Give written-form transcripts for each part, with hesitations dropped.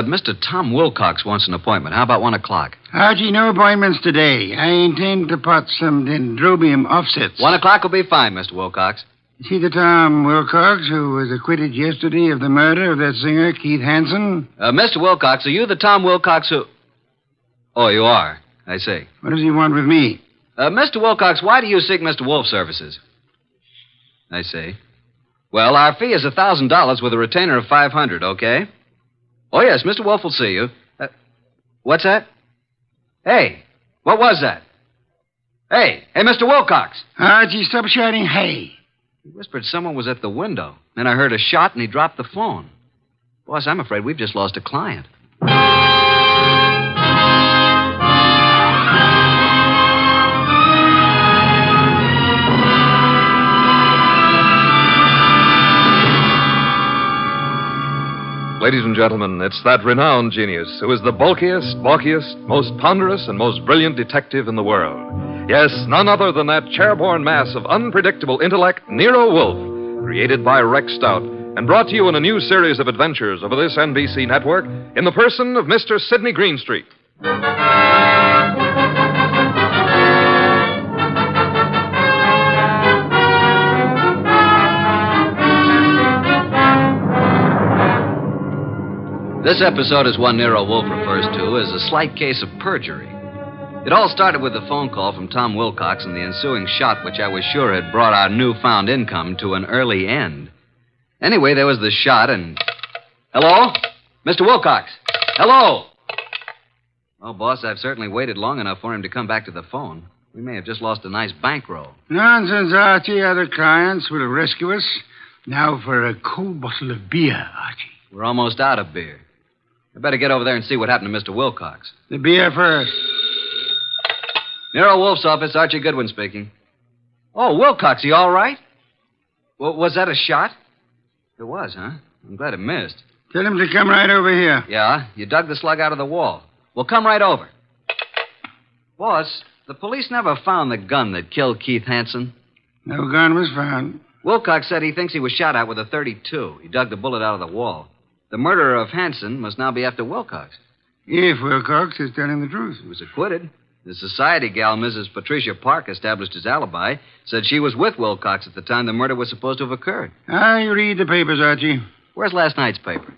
Mr. Tom Wilcox wants an appointment. How about 1 o'clock? Archie, no appointments today. I intend to pot some dendrobium offsets. 1 o'clock will be fine, Mr. Wilcox. Is he the Tom Wilcox who was acquitted yesterday of the murder of that singer, Keith Hansen? Mr. Wilcox, are you the Tom Wilcox who... Oh, you are. I see. What does he want with me? Mr. Wilcox, why do you seek Mr. Wolfe's services? I see. Well, our fee is $1,000 with a retainer of $500, okay? Oh, yes, Mr. Wolfe will see you. What's that? Hey, what was that? Hey, Mr. Wilcox. Archie, stop shouting, hey. He whispered someone was at the window. Then I heard a shot and he dropped the phone. Boss, I'm afraid we've just lost a client. Ladies and gentlemen, it's that renowned genius who is the bulkiest, balkiest, most ponderous, and most brilliant detective in the world. Yes, none other than that chairborne mass of unpredictable intellect, Nero Wolfe, created by Rex Stout, and brought to you in a new series of adventures over this NBC network in the person of Mr. Sidney Greenstreet. This episode is one Nero Wolfe refers to as a slight case of perjury. It all started with a phone call from Tom Wilcox and the ensuing shot, which I was sure had brought our newfound income to an early end. Anyway, there was the shot and... Hello? Mr. Wilcox? Hello? Well, boss, I've certainly waited long enough for him to come back to the phone. We may have just lost a nice bankroll. Nonsense, Archie. Other clients will rescue us. Now for a cold bottle of beer, Archie. We're almost out of beer. I better get over there and see what happened to Mr. Wilcox. The beer first. Nero Wolfe's office, Archie Goodwin speaking. Oh, Wilcox, you all right? Well, was that a shot? It was, huh? I'm glad it missed. Tell him to come right over here. Yeah, you dug the slug out of the wall. Well, come right over. Boss, the police never found the gun that killed Keith Hansen. No gun was found. Wilcox said he thinks he was shot at with a .32. He dug the bullet out of the wall. The murderer of Hansen must now be after Wilcox. If Wilcox is telling the truth. He was acquitted. The society gal, Mrs. Patricia Park, established his alibi, said she was with Wilcox at the time the murder was supposed to have occurred. I read the papers, Archie. Where's last night's paper?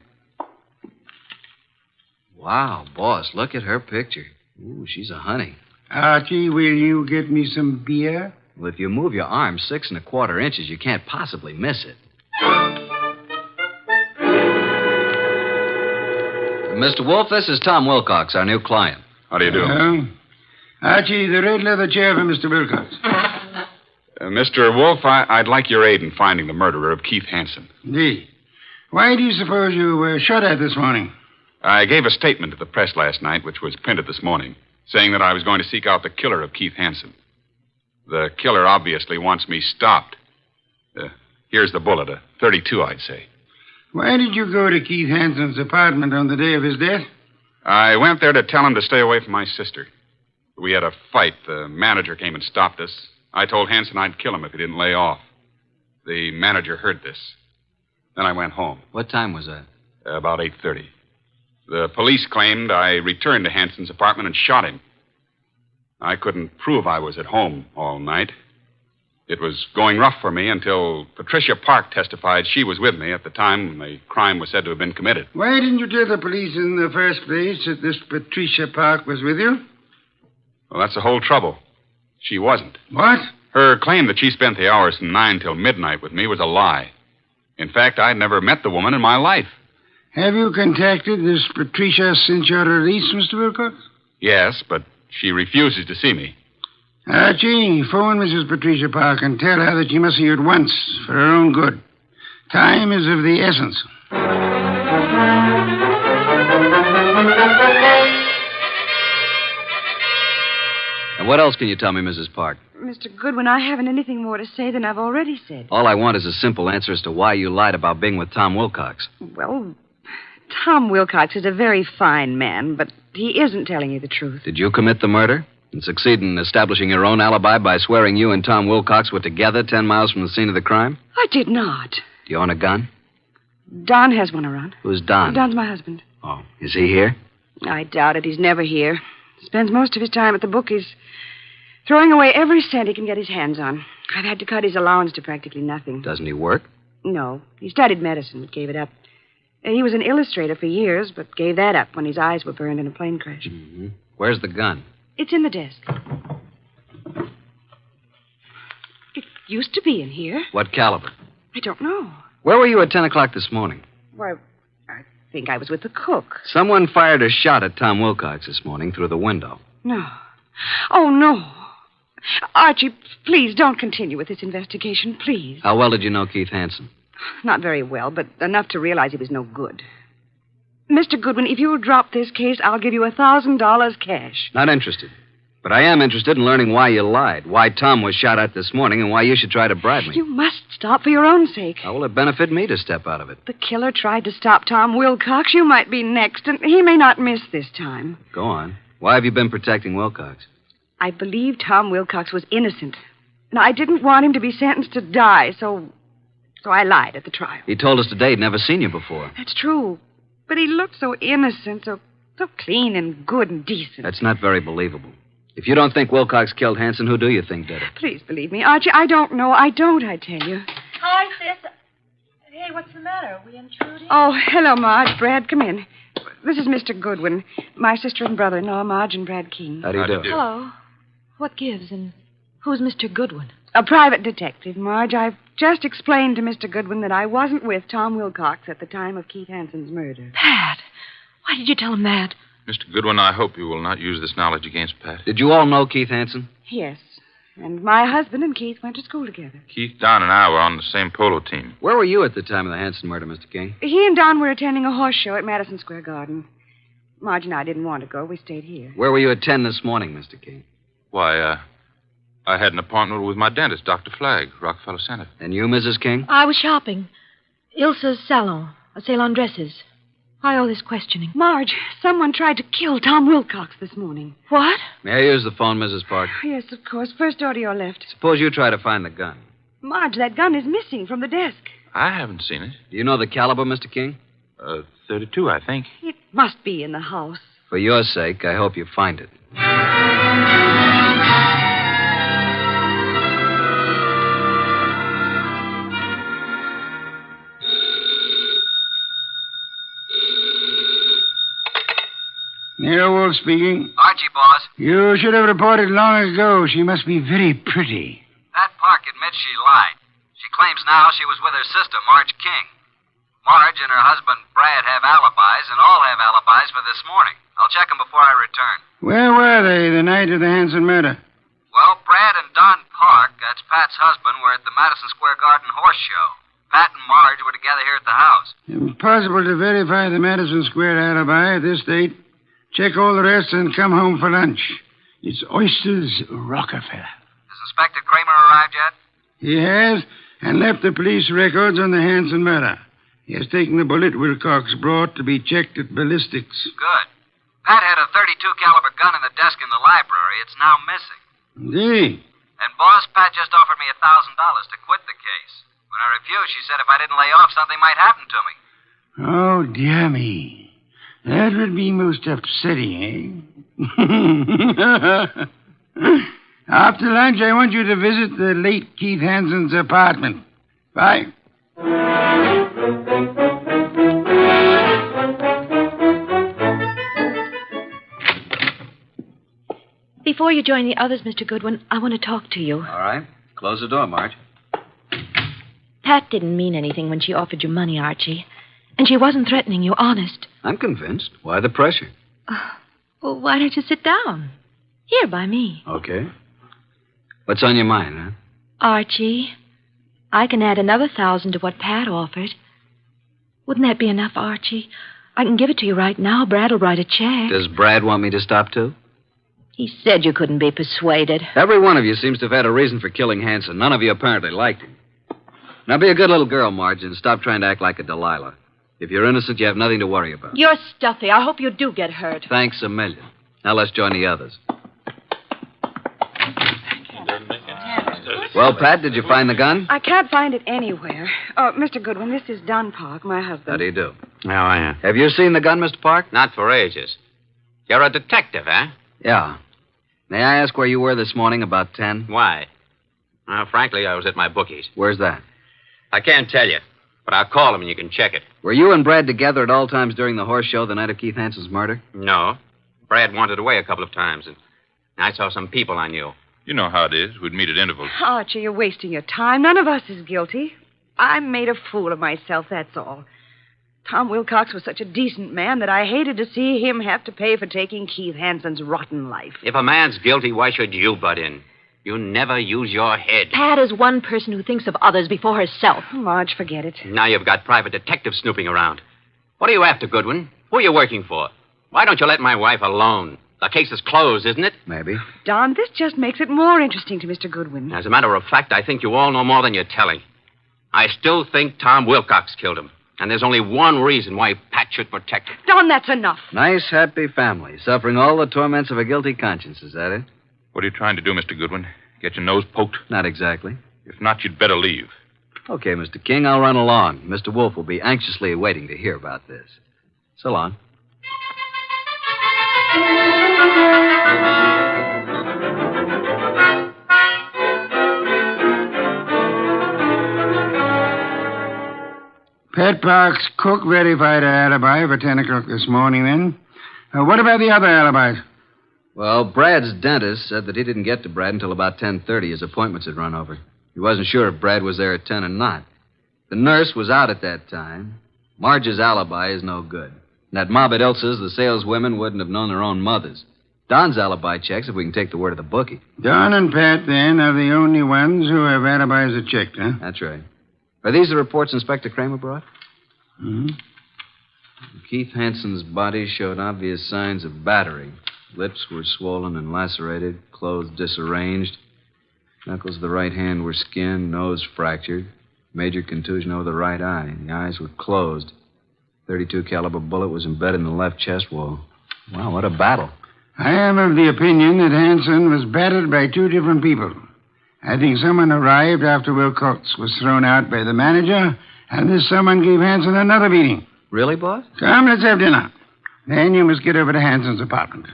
Wow, boss, look at her picture. Ooh, she's a honey. Archie, will you get me some beer? Well, if you move your arm 6 1/4 inches, you can't possibly miss it. Mr. Wolfe, this is Tom Wilcox, our new client. How do you do? Archie, the red leather chair for Mr. Wilcox. Mr. Wolfe, I'd like your aid in finding the murderer of Keith Hansen. Indeed. Why do you suppose you were shot at this morning? I gave a statement to the press last night, which was printed this morning, saying that I was going to seek out the killer of Keith Hansen. The killer obviously wants me stopped. Here's the bullet, a .32, I'd say. Why did you go to Keith Hansen's apartment on the day of his death? I went there to tell him to stay away from my sister. We had a fight. The manager came and stopped us. I told Hansen I'd kill him if he didn't lay off. The manager heard this. Then I went home. What time was that? About 8:30. The police claimed I returned to Hansen's apartment and shot him. I couldn't prove I was at home all night. It was going rough for me until Patricia Park testified she was with me at the time the crime was said to have been committed. Why didn't you tell the police in the first place that this Patricia Park was with you? Well, that's the whole trouble. She wasn't. What? Her claim that she spent the hours from 9 till midnight with me was a lie. In fact, I'd never met the woman in my life. Have you contacted this Patricia since your release, Mr. Wilcox? Yes, but she refuses to see me. Archie, phone Mrs. Patricia Park and tell her that she must see you at once for her own good. Time is of the essence. And what else can you tell me, Mrs. Park? Mr. Goodwin, I haven't anything more to say than I've already said. All I want is a simple answer as to why you lied about being with Tom Wilcox. Well, Tom Wilcox is a very fine man, but he isn't telling you the truth. Did you commit the murder and succeed in establishing your own alibi by swearing you and Tom Wilcox were together 10 miles from the scene of the crime? I did not. Do you own a gun? Don has one around. Who's Don? Don's my husband. Oh, is he here? I doubt it. He's never here. Spends most of his time at the bookies, throwing away every cent he can get his hands on. I've had to cut his allowance to practically nothing. Doesn't he work? No. He studied medicine, but gave it up. He was an illustrator for years, but gave that up when his eyes were burned in a plane crash. Mm-hmm. Where's the gun? It's in the desk. It used to be in here. What caliber? I don't know. Where were you at 10 o'clock this morning? Why, I think I was with the cook. Someone fired a shot at Tom Wilcox this morning through the window. No. Oh, no. Archie, please don't continue with this investigation, please. How well did you know Keith Hansen? Not very well, but enough to realize he was no good. Mr. Goodwin, if you'll drop this case, I'll give you $1,000 cash. Not interested. But I am interested in learning why you lied, why Tom was shot at this morning, and why you should try to bribe me. You must stop for your own sake. How will it benefit me to step out of it? The killer tried to stop Tom Wilcox. You might be next, and he may not miss this time. Go on. Why have you been protecting Wilcox? I believe Tom Wilcox was innocent. And I didn't want him to be sentenced to die, so I lied at the trial. He told us today he'd never seen you before. That's true. But he looked so innocent, so clean and good and decent. That's not very believable. If you don't think Wilcox killed Hansen, who do you think did it? Please believe me, Archie. I don't know. I tell you. Hi, sis. Hey, what's the matter? Are we intruding? Oh, hello, Marge. Brad, come in. This is Mr. Goodwin, my sister and brother-in-law, Marge and Brad King. How do you do? Hello. What gives, and who's Mr. Goodwin? A private detective, Marge. I've just explained to Mr. Goodwin that I wasn't with Tom Wilcox at the time of Keith Hansen's murder. Pat, why did you tell him that? Mr. Goodwin, I hope you will not use this knowledge against Pat. Did you all know Keith Hansen? Yes. And my husband and Keith went to school together. Keith, Don, and I were on the same polo team. Where were you at the time of the Hansen murder, Mr. King? He and Don were attending a horse show at Madison Square Garden. Marge and I didn't want to go. We stayed here. Where were you at 10 this morning, Mr. King? Why, I had an appointment with my dentist, Dr. Flagg, Rockefeller Center. And you, Mrs. King? I was shopping. Ilsa's salon, a sale on dresses. Why all this questioning? Marge, someone tried to kill Tom Wilcox this morning. What? May I use the phone, Mrs. Park? Yes, of course. First door to your left. Suppose you try to find the gun. Marge, that gun is missing from the desk. I haven't seen it. Do you know the caliber, Mr. King? 32, I think. It must be in the house. For your sake, I hope you find it. Nero Wolfe speaking. Archie, boss. You should have reported long ago. She must be very pretty. Pat Park admits she lied. She claims now she was with her sister, Marge King. Marge and her husband, Brad, have alibis, and all have alibis for this morning. I'll check them before I return. Where were they the night of the Hansen murder? Well, Brad and Don Park, that's Pat's husband, were at the Madison Square Garden horse show. Pat and Marge were together here at the house. Impossible to verify the Madison Square alibi at this date. Check all the rest and come home for lunch. It's Oysters Rockefeller. Has Inspector Kramer arrived yet? He has, and left the police records on the Hansen murder. He has taken the bullet Wilcox brought to be checked at ballistics. Good. Pat had a .32 caliber gun in the desk in the library. It's now missing. Indeed. And, boss, Pat just offered me $1,000 to quit the case. When I refused, she said if I didn't lay off, something might happen to me. Oh, dear me. That would be most upsetting, eh? After lunch, I want you to visit the late Keith Hansen's apartment. Bye. Before you join the others, Mr. Goodwin, I want to talk to you. All right. Close the door, Marge. Pat didn't mean anything when she offered you money, Archie. And she wasn't threatening you, honest. I'm convinced. Why the pressure? Well, why don't you sit down? Here, by me. Okay. What's on your mind, huh? Archie, I can add another 1,000 to what Pat offered. Wouldn't that be enough, Archie? I can give it to you right now. Brad'll write a check. Does Brad want me to stop, too? He said you couldn't be persuaded. Every one of you seems to have had a reason for killing Hansen. None of you apparently liked him. Now, be a good little girl, Marge, and stop trying to act like a Delilah. If you're innocent, you have nothing to worry about. You're stuffy. I hope you do get hurt. Thanks a million. Now let's join the others. Well, Pat, did you find the gun? I can't find it anywhere. Mr. Goodwin, this is Don Park, my husband. How do you do? Oh, yeah. Have you seen the gun, Mr. Park? Not for ages. You're a detective, eh? Yeah. May I ask where you were this morning about 10? Why? Well, frankly, I was at my bookie's. Where's that? I can't tell you, but I'll call him and you can check it. Were you and Brad together at all times during the horse show the night of Keith Hansen's murder? No. Brad wandered away a couple of times, and I saw some people I knew. You know how it is. We'd meet at intervals. Archie, you're wasting your time. None of us is guilty. I made a fool of myself, that's all. Tom Wilcox was such a decent man that I hated to see him have to pay for taking Keith Hansen's rotten life. If a man's guilty, why should you butt in? You never use your head. Pat is one person who thinks of others before herself. Marge, forget it. Now you've got private detectives snooping around. What are you after, Goodwin? Who are you working for? Why don't you let my wife alone? The case is closed, isn't it? Maybe. Don, this just makes it more interesting to Mr. Goodwin. As a matter of fact, I think you all know more than you're telling. I still think Tom Wilcox killed him. And there's only one reason why Pat should protect him. Don, that's enough. Nice, happy family, suffering all the torments of a guilty conscience. Is that it? What are you trying to do, Mr. Goodwin? Get your nose poked? Not exactly. If not, you'd better leave. Okay, Mr. King, I'll run along. Mr. Wolfe will be anxiously waiting to hear about this. So long. Pat Park's cook verified her alibi for 10 o'clock this morning, then. What about the other alibis? Well, Brad's dentist said that he didn't get to Brad until about 10:30. His appointments had run over. He wasn't sure if Brad was there at 10 or not. The nurse was out at that time. Marge's alibi is no good. And at mob at Ilsa's, the saleswomen wouldn't have known their own mothers. Don's alibi checks if we can take the word of the bookie. Don and Pat, then, are the only ones who have alibis that checked, huh? That's right. Are these the reports Inspector Kramer brought? Mm-hmm. Keith Hansen's body showed obvious signs of battery. Lips were swollen and lacerated, clothes disarranged. Knuckles of the right hand were skinned, nose fractured. Major contusion over the right eye. The eyes were closed. .32 caliber bullet was embedded in the left chest wall. Wow, what a battle. I am of the opinion that Hansen was battered by two different people. I think someone arrived after Wilcox was thrown out by the manager, and this someone gave Hansen another beating. Really, boss? Come, let's have dinner. Then you must get over to Hansen's apartment.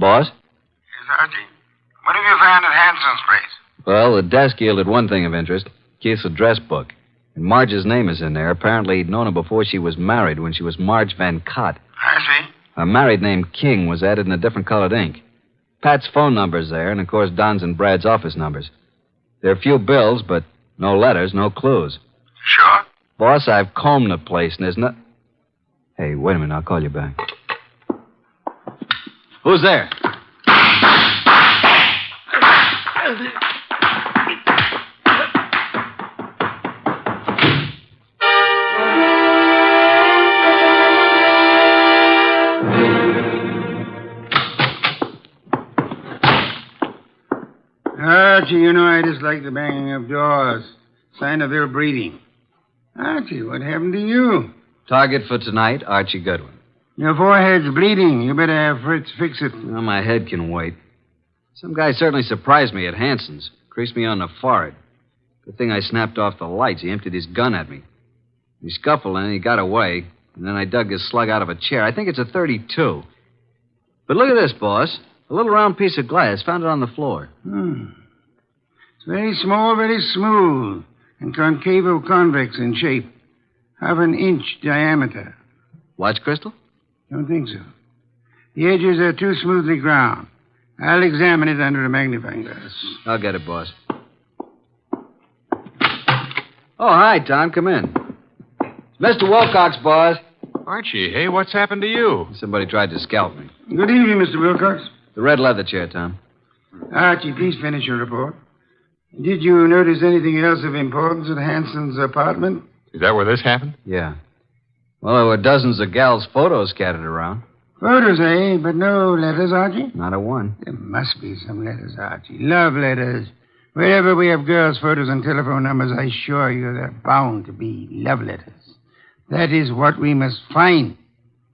Boss? Yes, Archie. What have you found at Hansen's place? Well, the desk yielded one thing of interest. Keith's address book. And Marge's name is in there. Apparently, he'd known her before she was married, when she was Marge Van Cott. I see. A married name King was added in a different colored ink. Pat's phone number's there, and of course Don's and Brad's office numbers. There are a few bills, but no letters, no clues. Sure? Boss, I've combed the place, and there's no... Hey, wait a minute, I'll call you back. Who's there? Archie, you know I dislike the banging of doors. Sign of ill breeding. Archie, what happened to you? Target for tonight, Archie Goodwin. Your forehead's bleeding. You better have Fritz fix it. Well, my head can wait. Some guy certainly surprised me at Hansen's. Creased me on the forehead. Good thing I snapped off the lights. He emptied his gun at me. He scuffled and he got away. And then I dug his slug out of a chair. I think it's a .32. But look at this, boss. A little round piece of glass. Found it on the floor. It's very small, very smooth, and concavo-convex in shape. Half an inch diameter. Watch crystal? Don't think so. The edges are too smoothly ground. I'll examine it under a magnifying glass. I'll get it, boss. Oh, hi, Tom. Come in. Mr. Wilcox, boss. Archie, hey, what's happened to you? Somebody tried to scalp me. Good evening, Mr. Wilcox. The red leather chair, Tom. Archie, please finish your report. Did you notice anything else of importance at Hansen's apartment? Is that where this happened? Yeah. Well, there were dozens of gals' photos scattered around. Photos, eh? But no letters, Archie? Not a one. There must be some letters, Archie. Love letters. Wherever we have girls' photos and telephone numbers, I assure you they're bound to be love letters. That is what we must find.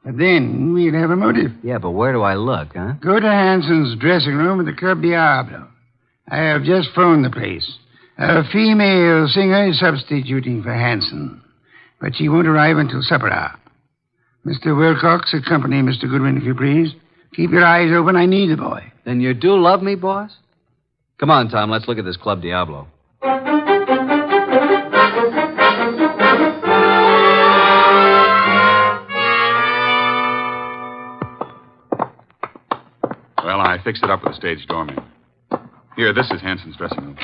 But then we'll have a motive. Yeah, but where do I look, huh? Go to Hanson's dressing room at the Club Diablo. I have just phoned the place. A female singer is substituting for Hanson, but she won't arrive until supper hour. Mr. Wilcox, accompany Mr. Goodwin, if you please. Keep your eyes open. I need the boy. Then you do love me, boss? Come on, Tom. Let's look at this Club Diablo. Well, I fixed it up with a stage doorman. Here, this is Hanson's dressing room.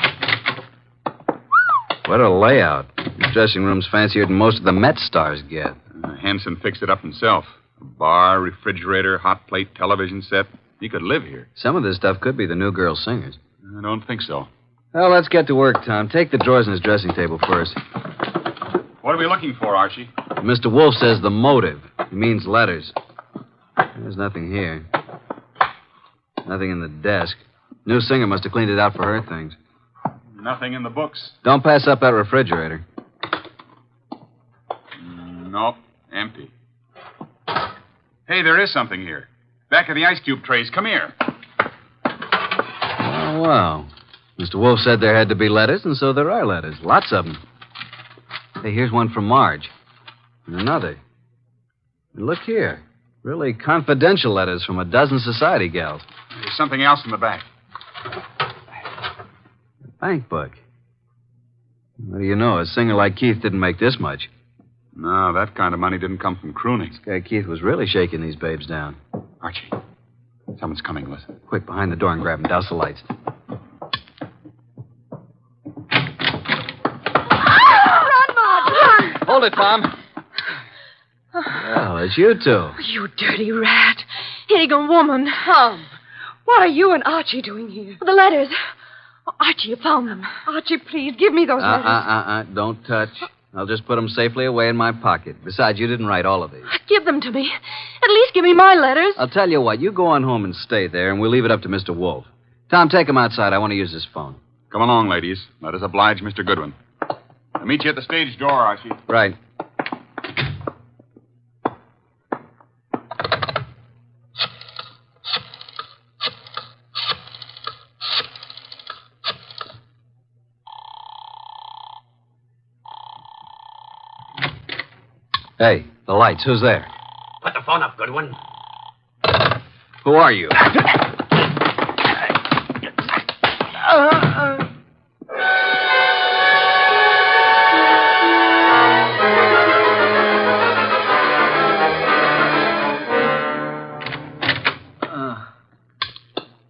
What a layout. This dressing room's fancier than most of the Met stars get. Hanson fixed it up himself. A bar, refrigerator, hot plate, television set. He could live here. Some of this stuff could be the new girl singers. I don't think so. Well, let's get to work, Tom. Take the drawers in his dressing table first. What are we looking for, Archie? Mr. Wolfe says the motive. He means letters. There's nothing here. Nothing in the desk. New singer must have cleaned it out for her things. Nothing in the books. Don't pass up that refrigerator. Nope. Empty. Hey, there is something here. Back of the ice cube trays. Come here. Oh, well. Mr. Wolfe said there had to be letters, and so there are letters. Lots of them. Hey, here's one from Marge. And another. And look here. Really confidential letters from a dozen society gals. There's something else in the back. Bank book. What do you know? A singer like Keith didn't make this much. No, that kind of money didn't come from crooning. This guy Keith was really shaking these babes down. Archie, someone's coming. Listen. Quick, behind the door and grab him. Douse the lights. Run, Marge! Hold it, Tom. Well, it's you two. You dirty rat. Higgin woman. Tom, what are you and Archie doing here? The letters. Oh, Archie, you found them. Archie, please, give me those letters. Don't touch. I'll just put them safely away in my pocket. Besides, you didn't write all of these. Give them to me. At least give me my letters. I'll tell you what. You go on home and stay there, and we'll leave it up to Mr. Wolfe. Tom, take him outside. I want to use his phone. Come along, ladies. Let us oblige Mr. Goodwin. I'll meet you at the stage door, Archie. Right. Hey, the lights. Who's there? Put the phone up, Goodwin. Who are you?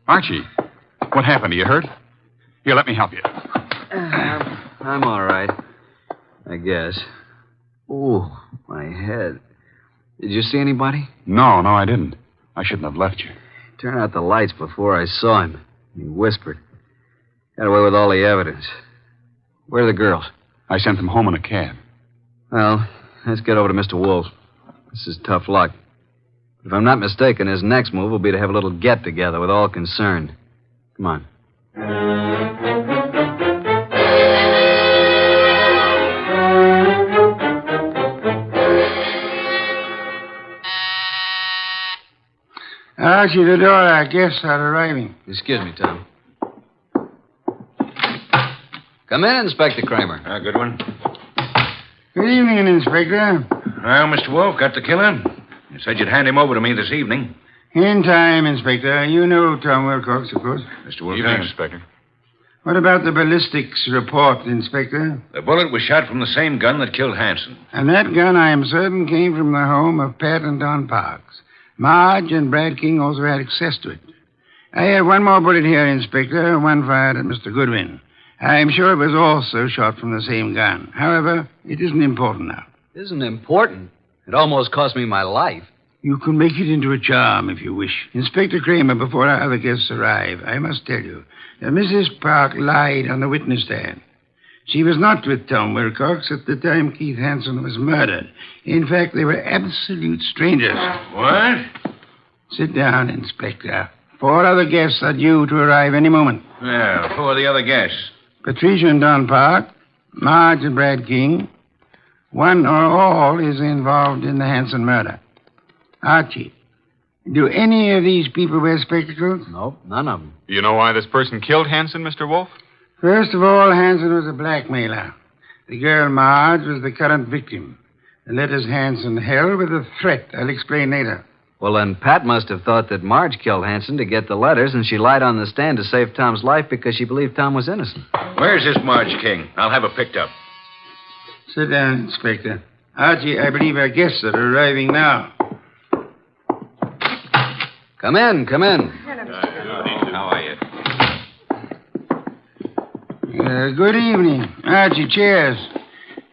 Archie, what happened? Are you hurt? Here, let me help you. I'm all right. I guess. Ooh, my head. Did you see anybody? No, I didn't. I shouldn't have left you. Turn out the lights before I saw him. He whispered. Got away with all the evidence. Where are the girls? I sent them home in a cab. Well, let's get over to Mr. Wolfe. This is tough luck. If I'm not mistaken, his next move will be to have a little get-together with all concerned. Come on. Archie, the door, our guests are arriving. Excuse me, Tom. Come in, Inspector Kramer. Goodwin. Good evening, Inspector. Well, Mr. Wolfe, got the killer? You said you'd hand him over to me this evening. In time, Inspector. You know Tom Wilcox, of course. Mr. Wolfe. Evening, Inspector. What about the ballistics report, Inspector? The bullet was shot from the same gun that killed Hanson. And that gun, I am certain, came from the home of Pat and Don Parks. Marge and Brad King also had access to it. I have one more bullet here, Inspector, one fired at Mr. Goodwin. I'm sure it was also shot from the same gun. However, it isn't important now. Isn't important? It almost cost me my life. You can make it into a charm if you wish. Inspector Kramer, before our other guests arrive, I must tell you that Mrs. Park lied on the witness stand. She was not with Tom Wilcox at the time Keith Hanson was murdered. In fact, they were absolute strangers. What? Sit down, Inspector. 4 other guests are due to arrive any moment. Well, who are the other guests? Patricia and Don Park, Marge and Brad King, One or all is involved in the Hanson murder. Archie, do any of these people wear spectacles? Nope, none of them. Do you know why this person killed Hanson, Mr. Wolfe? First of all, Hanson was a blackmailer. The girl Marge was the current victim. The letters Hanson held were the threat. I'll explain later. Well, then Pat must have thought that Marge killed Hanson to get the letters, and she lied on the stand to save Tom's life because she believed Tom was innocent. Where's this Marge King? I'll have her picked up. Sit down, Inspector. Archie, I believe our guests are arriving now. Come in, come in. How are you? Good evening. Archie, cheers.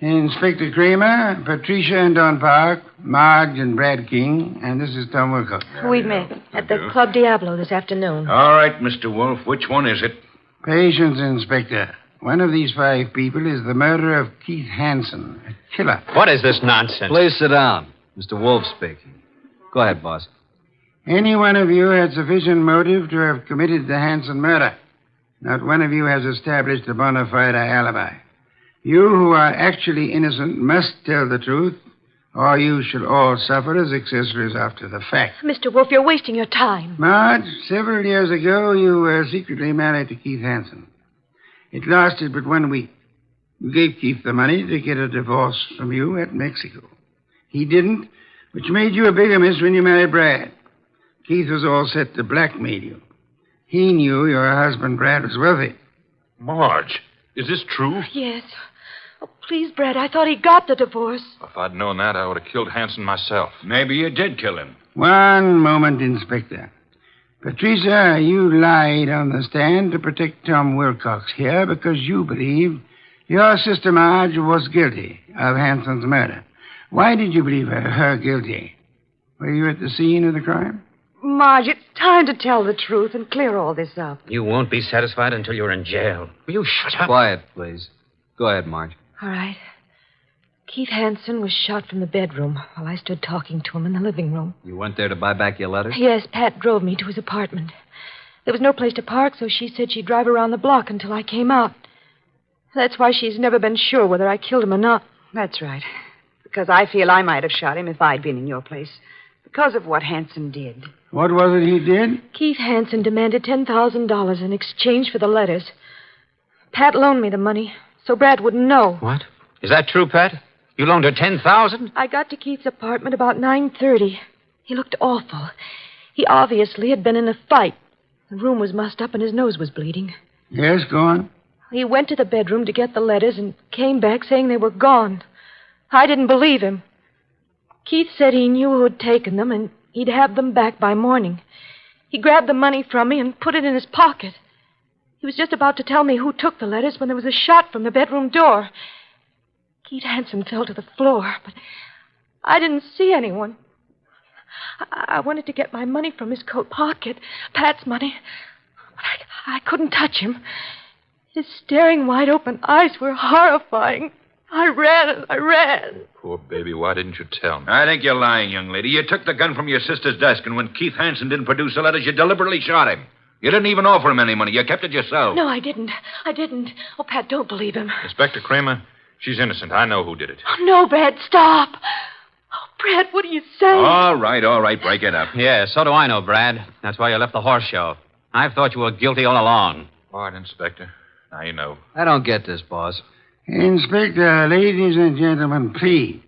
Inspector Kramer, Patricia and Don Park, Marge and Brad King, and this is Tom Wilcox. We met at the Club Diablo this afternoon. All right, Mr. Wolfe. Which one is it? Patience, Inspector. One of these 5 people is the murderer of Keith Hanson, a killer. What is this nonsense? Please sit down. Mr. Wolfe speaking. Go ahead, boss. Any one of you had sufficient motive to have committed the Hanson murder. Not one of you has established a bona fide alibi. You who are actually innocent must tell the truth, or you shall all suffer as accessories after the fact. Mr. Wolfe, you're wasting your time. Marge, several years ago, you were secretly married to Keith Hanson. It lasted but 1 week. You gave Keith the money to get a divorce from you at Mexico. He didn't, which made you a bigamist when you married Brad. Keith was all set to blackmail you. He knew your husband, Brad, was wealthy. Marge, is this true? Yes. Oh, please, Brad, I thought he got the divorce. If I'd known that, I would have killed Hanson myself. Maybe you did kill him. One moment, Inspector. Patricia, you lied on the stand to protect Tom Wilcox here because you believed your sister Marge was guilty of Hanson's murder. Why did you believe her guilty? Were you at the scene of the crime? Marge, it's time to tell the truth and clear all this up. You won't be satisfied until you're in jail. Will you shut up? Quiet, please. Go ahead, Marge. All right. Keith Hanson was shot from the bedroom while I stood talking to him in the living room. You went there to buy back your letters? Yes, Pat drove me to his apartment. There was no place to park, so she said she'd drive around the block until I came out. That's why she's never been sure whether I killed him or not. That's right. Because I feel I might have shot him if I'd been in your place. Because of what Hanson did. What was it he did? Keith Hanson demanded $10,000 in exchange for the letters. Pat loaned me the money, so Brad wouldn't know. What? Is that true, Pat? You loaned her $10,000? I got to Keith's apartment about 9:30. He looked awful. He obviously had been in a fight. The room was mussed up and his nose was bleeding. Yes, go on. He went to the bedroom to get the letters and came back saying they were gone. I didn't believe him. Keith said he knew who had taken them and he'd have them back by morning. He grabbed the money from me and put it in his pocket. He was just about to tell me who took the letters when there was a shot from the bedroom door. Keith Hanson fell to the floor, but I didn't see anyone. I wanted to get my money from his coat pocket, Pat's money, but I couldn't touch him. His staring, wide-open eyes were horrifying. I ran. Poor baby, why didn't you tell me? I think you're lying, young lady. You took the gun from your sister's desk, and when Keith Hanson didn't produce the letters, you deliberately shot him. You didn't even offer him any money. You kept it yourself. No, I didn't. Oh, Pat, don't believe him. Inspector Kramer, she's innocent. I know who did it. Oh, no, Brad, stop. Oh, Brad, what are you saying? All right. Break it up. Yeah, so do I know, Brad. That's why you left the horse show. I've thought you were guilty all along. All right, Inspector. Now you know. I don't get this, boss. Inspector, ladies and gentlemen, please.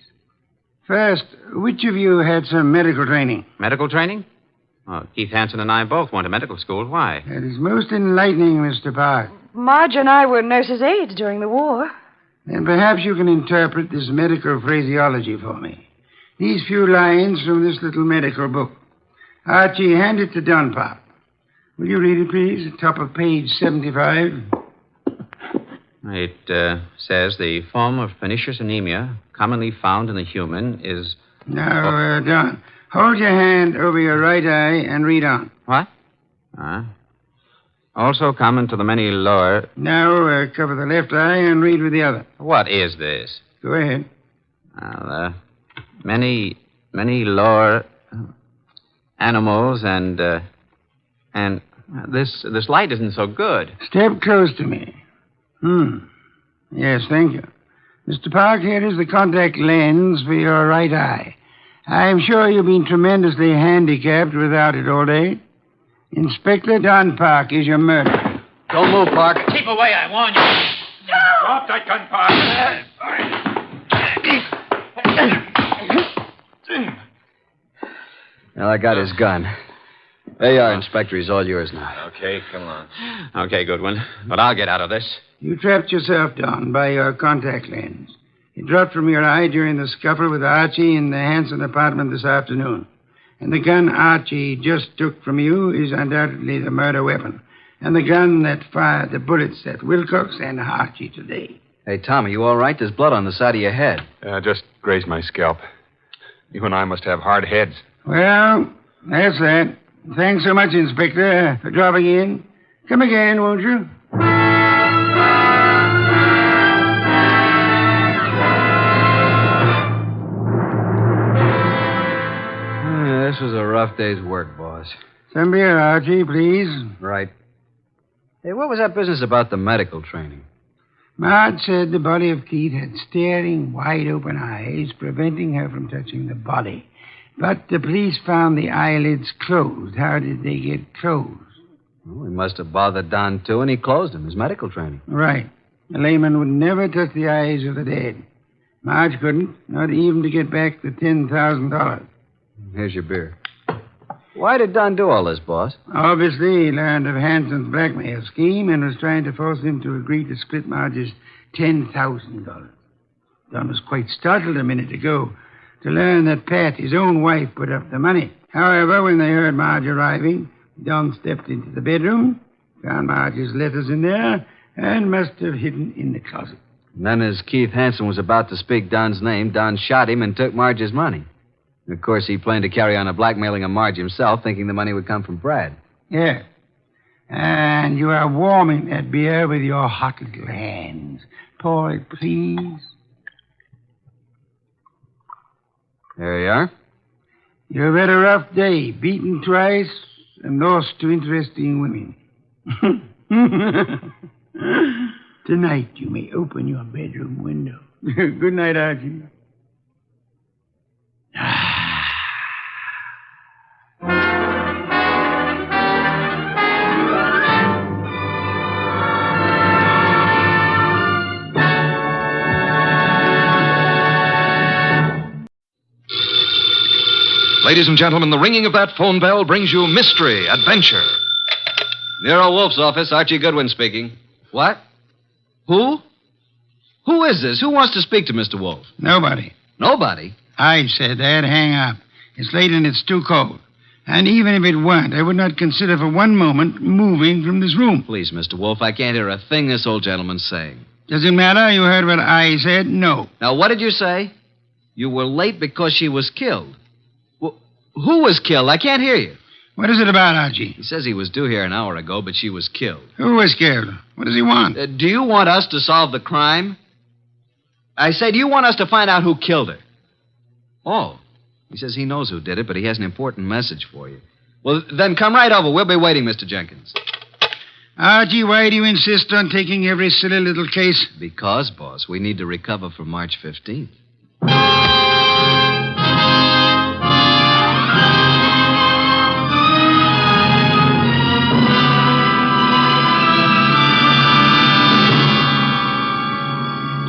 First, which of you had some medical training? Medical training? Oh, Keith Hanson and I both went to medical school. Why? That is most enlightening, Mr. Park. Marge and I were nurses' aides during the war. Then perhaps you can interpret this medical phraseology for me. These few lines from this little medical book. Archie, hand it to Don Park. Will you read it, please? Top of page 75. It says the form of pernicious anemia commonly found in the human is... Now, Don, hold your hand over your right eye and read on. What? Also common to the many lower... Now, cover the left eye and read with the other. What is this? Go ahead. Many lower animals and this light isn't so good. Step close to me. Yes, thank you. Mr. Park, here is the contact lens for your right eye. I'm sure you've been tremendously handicapped without it all day. Inspector Don Park is your murderer. Don't move, Park. Keep away, I warn you. Drop that gun, Park. Well, I got his gun. There you are, Inspector. He's all yours now. Okay, come on. Okay, Goodwin. But I'll get out of this. You trapped yourself, Don, by your contact lens. It dropped from your eye during the scuffle with Archie in the Hanson apartment this afternoon. And the gun Archie just took from you is undoubtedly the murder weapon. And the gun that fired the bullets at Wilcox and Archie today. Hey, Tom, are you all right? There's blood on the side of your head. Just grazed my scalp. You and I must have hard heads. Well, that's that. Thanks so much, Inspector, for dropping in. Come again, won't you? This was a rough day's work, boss. Some beer, Archie, please. Right. Hey, what was that business about the medical training? Marge said the body of Keith had staring, wide-open eyes, preventing her from touching the body. But the police found the eyelids closed. How did they get closed? Well, he must have bothered Don, too, and he closed him, his medical training. Right. A layman would never touch the eyes of the dead. Marge couldn't, not even to get back the $10,000. Here's your beer. Why did Don do all this, boss? Obviously, he learned of Hanson's blackmail scheme and was trying to force him to agree to split Marge's $10,000. Don was quite startled a minute ago to learn that Pat, his own wife, put up the money. However, when they heard Marge arriving, Don stepped into the bedroom, found Marge's letters in there, and must have hidden in the closet. And then as Keith Hanson was about to speak Don's name, Don shot him and took Marge's money. Of course, he planned to carry on a blackmailing of Marge himself, thinking the money would come from Brad. Yeah. And you are warming that beer with your hot little hands. Pour it, please. There you are. You've had a rough day, beaten twice and lost to interesting women. Tonight you may open your bedroom window. Good night, Archie. Ladies and gentlemen, the ringing of that phone bell brings you mystery, adventure. Nero Wolfe's office, Archie Goodwin speaking. What? Who? Who is this? Who wants to speak to Mr. Wolfe? Nobody. Nobody? I said that. Hang up. It's late and it's too cold. And even if it weren't, I would not consider for one moment moving from this room. Please, Mr. Wolfe, I can't hear a thing this old gentleman's saying. Does it matter? You heard what I said? No. Now, what did you say? You were late because she was killed. Well, who was killed? I can't hear you. What is it about, Archie? He says he was due here an hour ago, but she was killed. Who was killed? What does he want? Do you want us to solve the crime? I say, do you want us to find out who killed her? Oh. He says he knows who did it, but he has an important message for you. Well, then come right over. We'll be waiting, Mr. Jenkins. Archie, why do you insist on taking every silly little case? Because, boss, we need to recover for March 15th.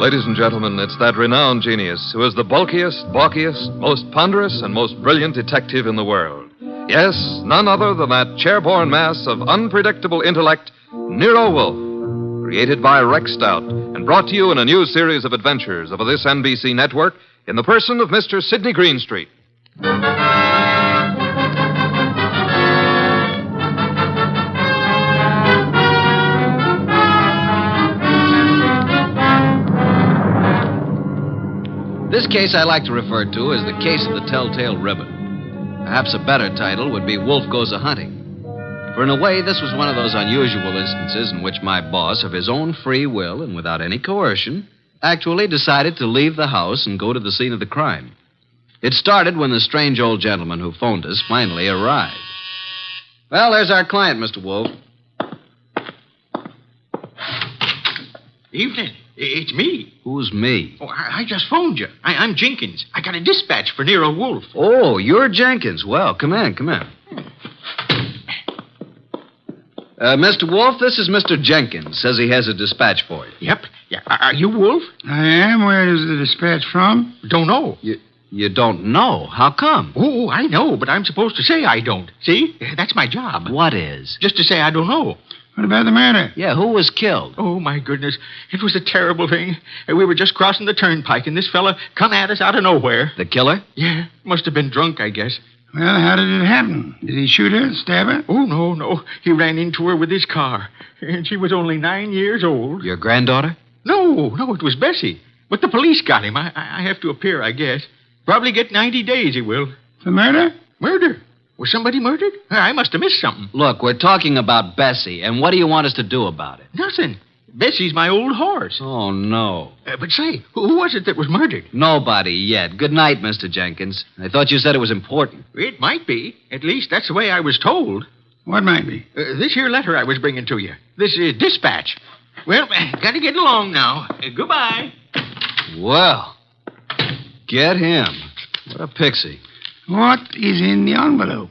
Ladies and gentlemen, it's that renowned genius who is the bulkiest, balkiest, most ponderous, and most brilliant detective in the world. Yes, none other than that chairborne mass of unpredictable intellect, Nero Wolfe, created by Rex Stout and brought to you in a new series of adventures over this NBC network in the person of Mr. Sidney Greenstreet. This case I like to refer to as the case of the Telltale Ribbon. Perhaps a better title would be Wolfe Goes A-Hunting. For in a way, this was one of those unusual instances in which my boss, of his own free will and without any coercion, actually decided to leave the house and go to the scene of the crime. It started when the strange old gentleman who phoned us finally arrived. Well, there's our client, Mr. Wolfe. Evening. It's me. Who's me? Oh, I just phoned you. I'm Jenkins. I got a dispatch for Nero Wolfe. Oh, you're Jenkins. Well, come in. Mr. Wolfe, this is Mr. Jenkins. Says he has a dispatch for you. Yep. Yeah. Are you Wolfe? I am. Where is the dispatch from? Don't know. You don't know? How come? Oh, I know, but I'm supposed to say I don't. See? That's my job. What is? Just to say I don't know. What about the murder? Yeah, who was killed? Oh, my goodness. It was a terrible thing. We were just crossing the turnpike, and this fella come at us out of nowhere. The killer? Yeah. Must have been drunk, I guess. Well, how did it happen? Did he shoot her, stab her? Oh, no. He ran into her with his car. And she was only 9 years old. Your granddaughter? No, it was Bessie. But the police got him. I have to appear, I guess. Probably get 90 days, he will. For murder? Murder? Was somebody murdered? I must have missed something. Look, we're talking about Bessie, and what do you want us to do about it? Nothing. Bessie's my old horse. Oh, no. But say, who was it that was murdered? Nobody yet. Good night, Mr. Jenkins. I thought you said it was important. It might be. At least that's the way I was told. What might be? This here letter I was bringing to you. This dispatch. Well, gotta get along now. Goodbye. Well, get him. What a pixie. What is in the envelope?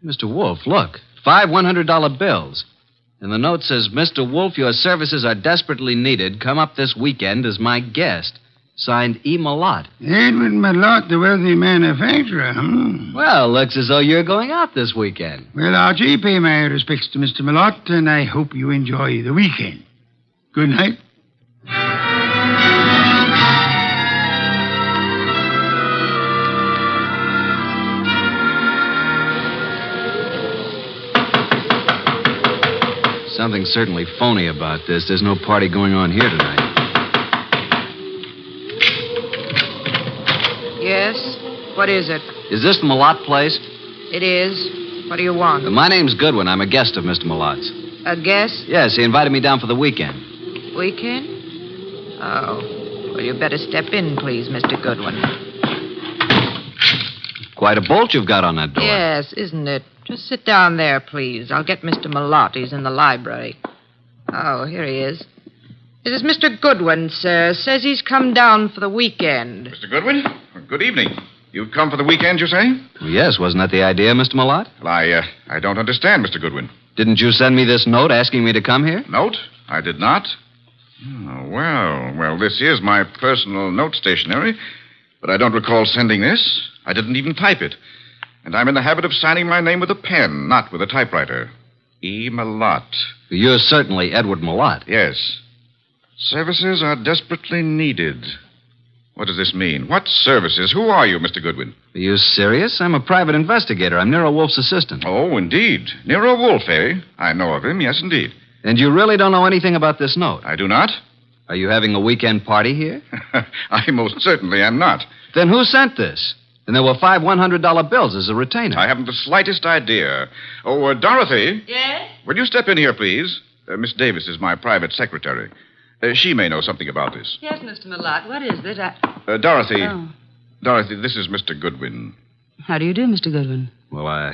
Mr. Wolfe, look. 5 $100 bills. And the note says, Mr. Wolfe, your services are desperately needed. Come up this weekend as my guest. Signed, Impolite. Edward Malotte, the wealthy manufacturer, Well, looks as though you're going out this weekend. Well, Archie, pay my respects to Mr. Malotte, and I hope you enjoy the weekend. Good night. Something certainly phony about this. There's no party going on here tonight. Yes? What is it? Is this the Malotte place? It is. What do you want? My name's Goodwin. I'm a guest of Mr. Malotte's. A guest? Yes, he invited me down for the weekend. Weekend? Oh. Well, you better step in, please, Mr. Goodwin. Quite a bolt you've got on that door. Yes, isn't it? Just sit down there, please. I'll get Mr. Malotte. He's in the library. Oh, here he is. This is Mr. Goodwin, sir. Says he's come down for the weekend. Mr. Goodwin, good evening. You've come for the weekend, you say? Well, yes, wasn't that the idea, Mr. Malotte? Well, I don't understand, Mr. Goodwin. Didn't you send me this note asking me to come here? Note? I did not. Oh, well, this is my personal note stationery, but I don't recall sending this. I didn't even type it. And I'm in the habit of signing my name with a pen, not with a typewriter. E. Malotte. You're certainly Edward Malotte. Yes. Services are desperately needed. What does this mean? What services? Who are you, Mr. Goodwin? Are you serious? I'm a private investigator. I'm Nero Wolfe's assistant. Oh, indeed. Nero Wolfe, eh? I know of him, yes, indeed. And you really don't know anything about this note? I do not. Are you having a weekend party here? I most certainly am not. Then who sent this? And there were 5 $100 bills as a retainer. I haven't the slightest idea. Oh, Dorothy. Yes? Will you step in here, please? Miss Davis is my private secretary. She may know something about this. Yes, Mr. Malotte. What is it? Dorothy. Oh. Dorothy, this is Mr. Goodwin. How do you do, Mr. Goodwin? Well,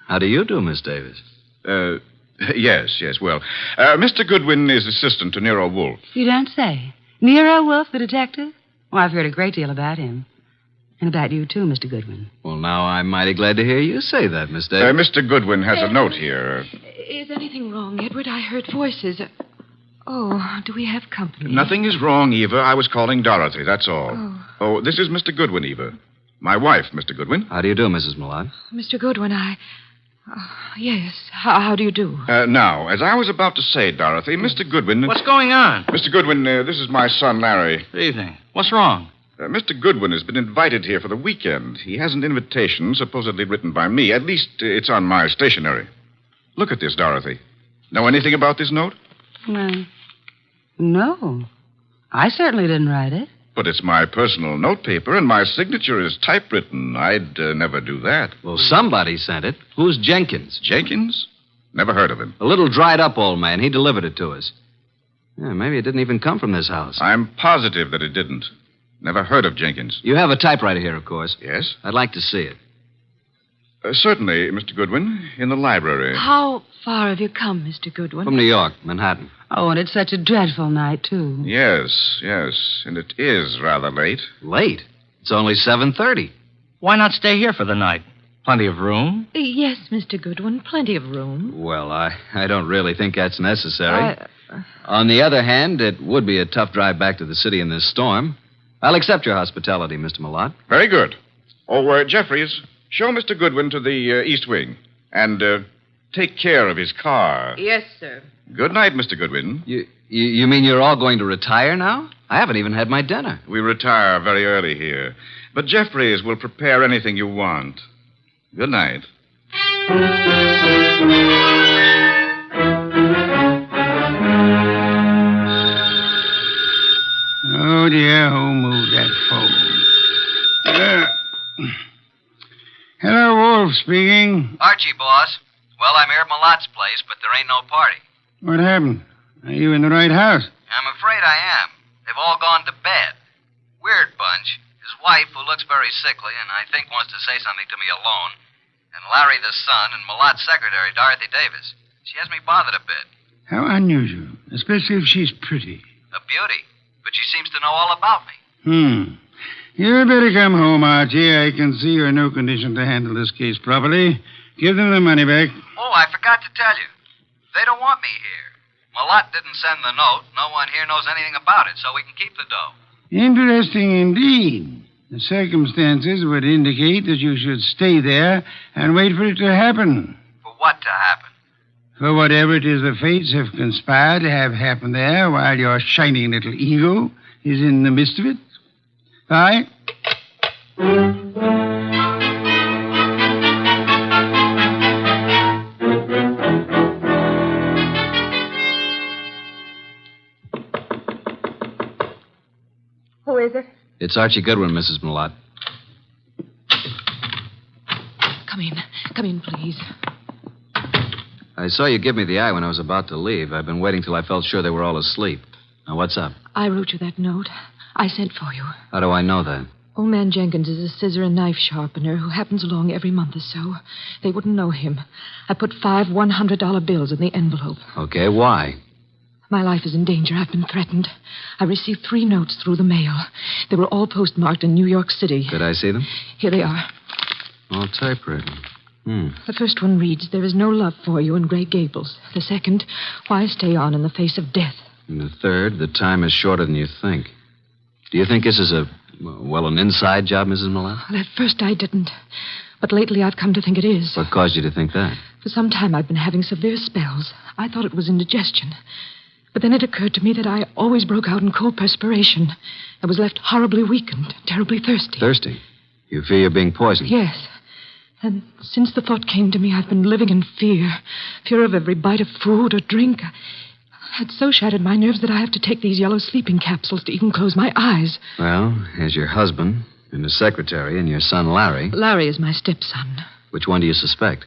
how do you do, Miss Davis? Yes. Well, Mr. Goodwin is assistant to Nero Wolfe. You don't say. Nero Wolfe, the detective? Well, I've heard a great deal about him. And about you, too, Mr. Goodwin. Well, now I'm mighty glad to hear you say that, Miss Davis. Mr. Goodwin has a note here. Is anything wrong, Edward? I heard voices. Oh, do we have company? Nothing is wrong, Eva. I was calling Dorothy, that's all. Oh, this is Mr. Goodwin, Eva. My wife, Mr. Goodwin. How do you do, Mrs. Malotte? Mr. Goodwin, yes. How do you do? Now, as I was about to say, Dorothy, Mr. Goodwin... What's going on? Mr. Goodwin, this is my son, Larry. Good evening. What's wrong? Mr. Goodwin has been invited here for the weekend. He has an invitation supposedly written by me. At least it's on my stationery. Look at this, Dorothy. Know anything about this note? Well, no. I certainly didn't write it. But it's my personal notepaper, and my signature is typewritten. I'd never do that. Well, somebody sent it. Who's Jenkins? Jenkins? Never heard of him. A little dried-up old man. He delivered it to us. Yeah, maybe it didn't even come from this house. I'm positive that it didn't. Never heard of Jenkins. You have a typewriter here, of course. Yes? I'd like to see it. Certainly, Mr. Goodwin, in the library. How far have you come, Mr. Goodwin? From New York, Manhattan. Oh, and it's such a dreadful night, too. Yes, and it is rather late. Late? It's only 7:30. Why not stay here for the night? Plenty of room? Yes, Mr. Goodwin, plenty of room. Well, I don't really think that's necessary. On the other hand, it would be a tough drive back to the city in this storm. I'll accept your hospitality, Mr. Malotte. Very good. Oh, Jeffries, show Mr. Goodwin to the East Wing. And take care of his car. Yes, sir. Good night, Mr. Goodwin. You mean you're all going to retire now? I haven't even had my dinner. We retire very early here. But Jeffries will prepare anything you want. Good night. Oh, dear, who moved that phone? Hello, Wolfe speaking. Archie, boss. Well, I'm here at Malotte's place, but there ain't no party. What happened? Are you in the right house? I'm afraid I am. They've all gone to bed. Weird bunch. His wife, who looks very sickly and I think wants to say something to me alone, and Larry the son, and Malotte's secretary, Dorothy Davis. She has me bothered a bit. How unusual, especially if she's pretty. A beauty. But she seems to know all about me. You'd better come home, Archie. I can see you're in no condition to handle this case properly. Give them the money back. Oh, I forgot to tell you. They don't want me here. Malotte didn't send the note. No one here knows anything about it, so we can keep the dough. Interesting indeed. The circumstances would indicate that you should stay there and wait for it to happen. For what to happen? For whatever it is the fates have conspired to have happen there while your shining little ego is in the midst of it. Bye. Who is it? It's Archie Goodwin, Mrs. Malotte. Come in, please. I saw you give me the eye when I was about to leave. I've been waiting till I felt sure they were all asleep. Now, what's up? I wrote you that note. I sent for you. How do I know that? Old man Jenkins is a scissor and knife sharpener who happens along every month or so. They wouldn't know him. I put 5 $100 bills in the envelope. Okay, why? My life is in danger. I've been threatened. I received 3 notes through the mail. They were all postmarked in New York City. Could I see them? Here they are. All typewritten. The first one reads, "There is no love for you in Grey Gables." The second, "Why stay on in the face of death?" And the third, "The time is shorter than you think." Do you think this is an inside job, Mrs. Malotte? Well, at first I didn't. But lately I've come to think it is. What caused you to think that? For some time I've been having severe spells. I thought it was indigestion. But then it occurred to me that I always broke out in cold perspiration. I was left horribly weakened, terribly thirsty. Thirsty? You fear you're being poisoned? Yes. And since the thought came to me, I've been living in fear. Fear of every bite of food or drink. It's so shattered my nerves that I have to take these yellow sleeping capsules to even close my eyes. Well, as your husband, and his secretary, and your son Larry... Larry is my stepson. Which one do you suspect?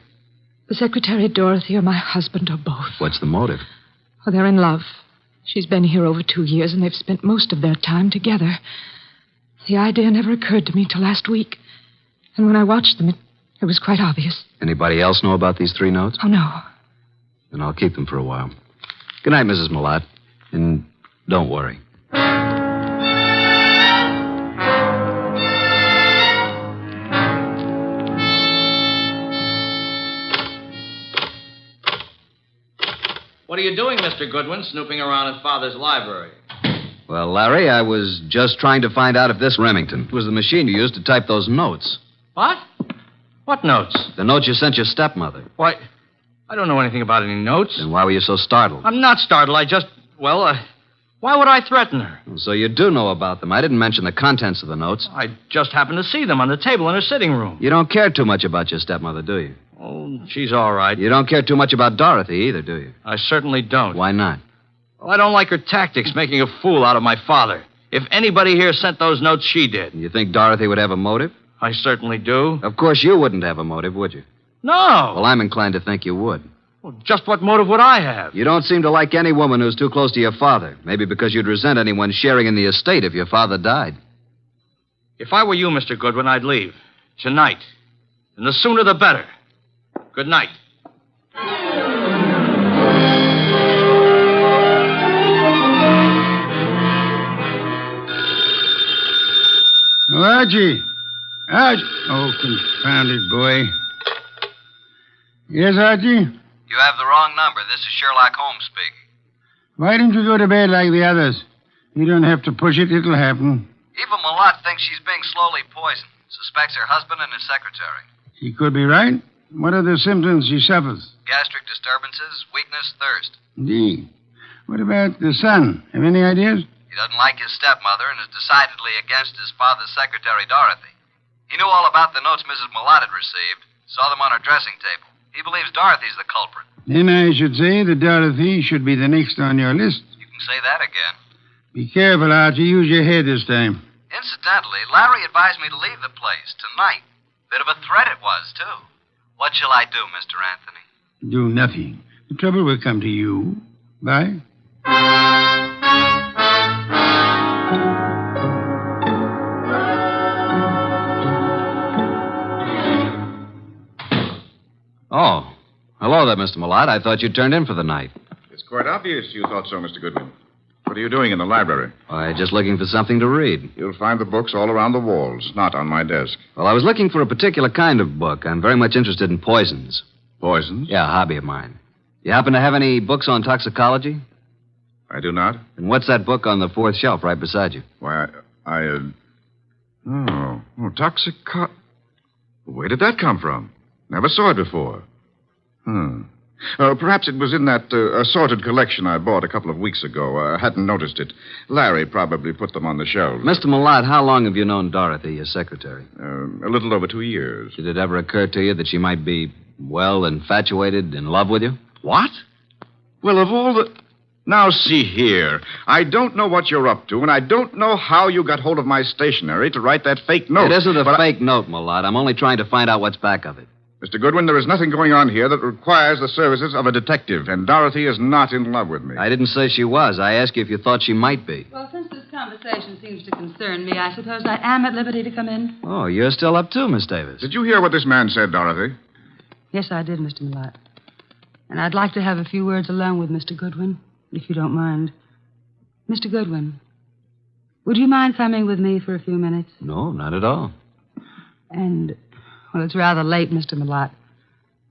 The secretary, Dorothy, or my husband, or both. What's the motive? Oh, they're in love. She's been here over 2 years, and they've spent most of their time together. The idea never occurred to me till last week. And when I watched them, it was quite obvious. Anybody else know about these 3 notes? Oh, no. Then I'll keep them for a while. Good night, Mrs. Malotte. And don't worry. What are you doing, Mr. Goodwin, snooping around in Father's library? Well, Larry, I was just trying to find out if this Remington was the machine you used to type those notes. What? What notes? The notes you sent your stepmother. Why, I don't know anything about any notes. Then why were you so startled? I'm not startled. Why would I threaten her? So you do know about them. I didn't mention the contents of the notes. I just happened to see them on the table in her sitting room. You don't care too much about your stepmother, do you? Oh, she's all right. You don't care too much about Dorothy either, do you? I certainly don't. Why not? Well, I don't like her tactics, making a fool out of my father. If anybody here sent those notes, she did. You think Dorothy would have a motive? I certainly do. Of course you wouldn't have a motive, would you? No. Well, I'm inclined to think you would. Well, just what motive would I have? You don't seem to like any woman who's too close to your father. Maybe because you'd resent anyone sharing in the estate if your father died. If I were you, Mr. Goodwin, I'd leave. Tonight. And the sooner the better. Good night. Oh, Archie. Archie. Oh, confounded boy. Yes, Archie? You have the wrong number. This is Sherlock Holmes speaking. Why don't you go to bed like the others? You don't have to push it. It'll happen. Eva Malott thinks she's being slowly poisoned. Suspects her husband and his secretary. She could be right. What are the symptoms she suffers? Gastric disturbances, weakness, thirst. Indeed. What about the son? Have any ideas? He doesn't like his stepmother and is decidedly against his father's secretary, Dorothy. He knew all about the notes Mrs. Malott had received, saw them on her dressing table. He believes Dorothy's the culprit. Then I should say that Dorothy should be the next on your list. You can say that again. Be careful, Archie. Use your head this time. Incidentally, Larry advised me to leave the place tonight. Bit of a threat it was, too. What shall I do, Mr. Anthony? Do nothing. The trouble will come to you. Bye. Oh. Hello there, Mr. Malott. I thought you'd turned in for the night. It's quite obvious you thought so, Mr. Goodwin. What are you doing in the library? Why, just looking for something to read. You'll find the books all around the walls, not on my desk. Well, I was looking for a particular kind of book. I'm very much interested in poisons. Poisons? Yeah, a hobby of mine. You happen to have any books on toxicology? I do not. And what's that book on the fourth shelf right beside you? Why, Where did that come from? Never saw it before. Perhaps it was in that assorted collection I bought a couple of weeks ago. I hadn't noticed it. Larry probably put them on the shelf. Mr. Malott, how long have you known Dorothy, your secretary? A little over 2 years. Did it ever occur to you that she might be, well, infatuated, in love with you? What? Well, of all the... Now, see here. I don't know what you're up to, and I don't know how you got hold of my stationery to write that fake note. It isn't a fake note, Malott. I'm only trying to find out what's back of it. Mr. Goodwin, there is nothing going on here that requires the services of a detective, and Dorothy is not in love with me. I didn't say she was. I asked you if you thought she might be. Well, since this conversation seems to concern me, I suppose I am at liberty to come in. Oh, you're still up too, Miss Davis. Did you hear what this man said, Dorothy? Yes, I did, Mr. Malott. And I'd like to have a few words alone with Mr. Goodwin, if you don't mind. Mr. Goodwin, would you mind coming with me for a few minutes? No, not at all. And, well, it's rather late, Mr. Malott.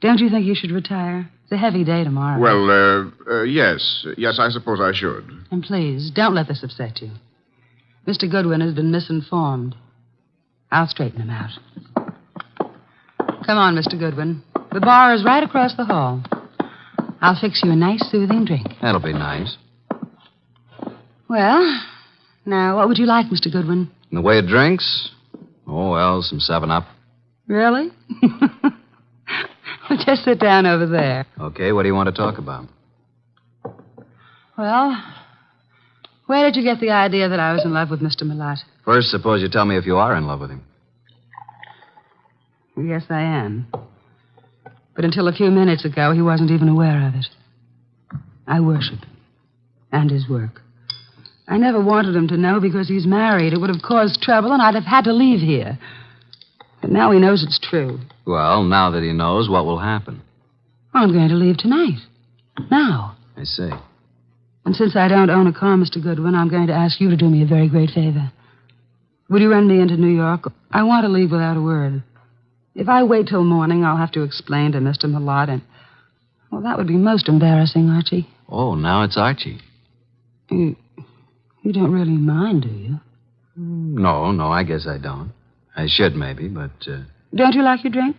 Don't you think you should retire? It's a heavy day tomorrow. Well, yes. Yes, I suppose I should. And please, don't let this upset you. Mr. Goodwin has been misinformed. I'll straighten him out. Come on, Mr. Goodwin. The bar is right across the hall. I'll fix you a nice, soothing drink. That'll be nice. Well, now, what would you like, Mr. Goodwin? In the way of drinks? Oh, well, some 7-Up. Really? Well, just sit down over there. Okay, what do you want to talk about? Well, where did you get the idea that I was in love with Mr. Malott? First, suppose you tell me if you are in love with him. Yes, I am. But until a few minutes ago, he wasn't even aware of it. I worship him and his work. I never wanted him to know because he's married. It would have caused trouble, and I'd have had to leave here. But now he knows it's true. Well, now that he knows, what will happen? I'm going to leave tonight. Now. I see. And since I don't own a car, Mr. Goodwin, I'm going to ask you to do me a very great favor. Would you run me into New York? I want to leave without a word. If I wait till morning, I'll have to explain to Mr. Malott, and... well, that would be most embarrassing, Archie. Oh, now it's Archie. You don't really mind, do you? No, I guess I don't. I should, maybe, but... Don't you like your drink?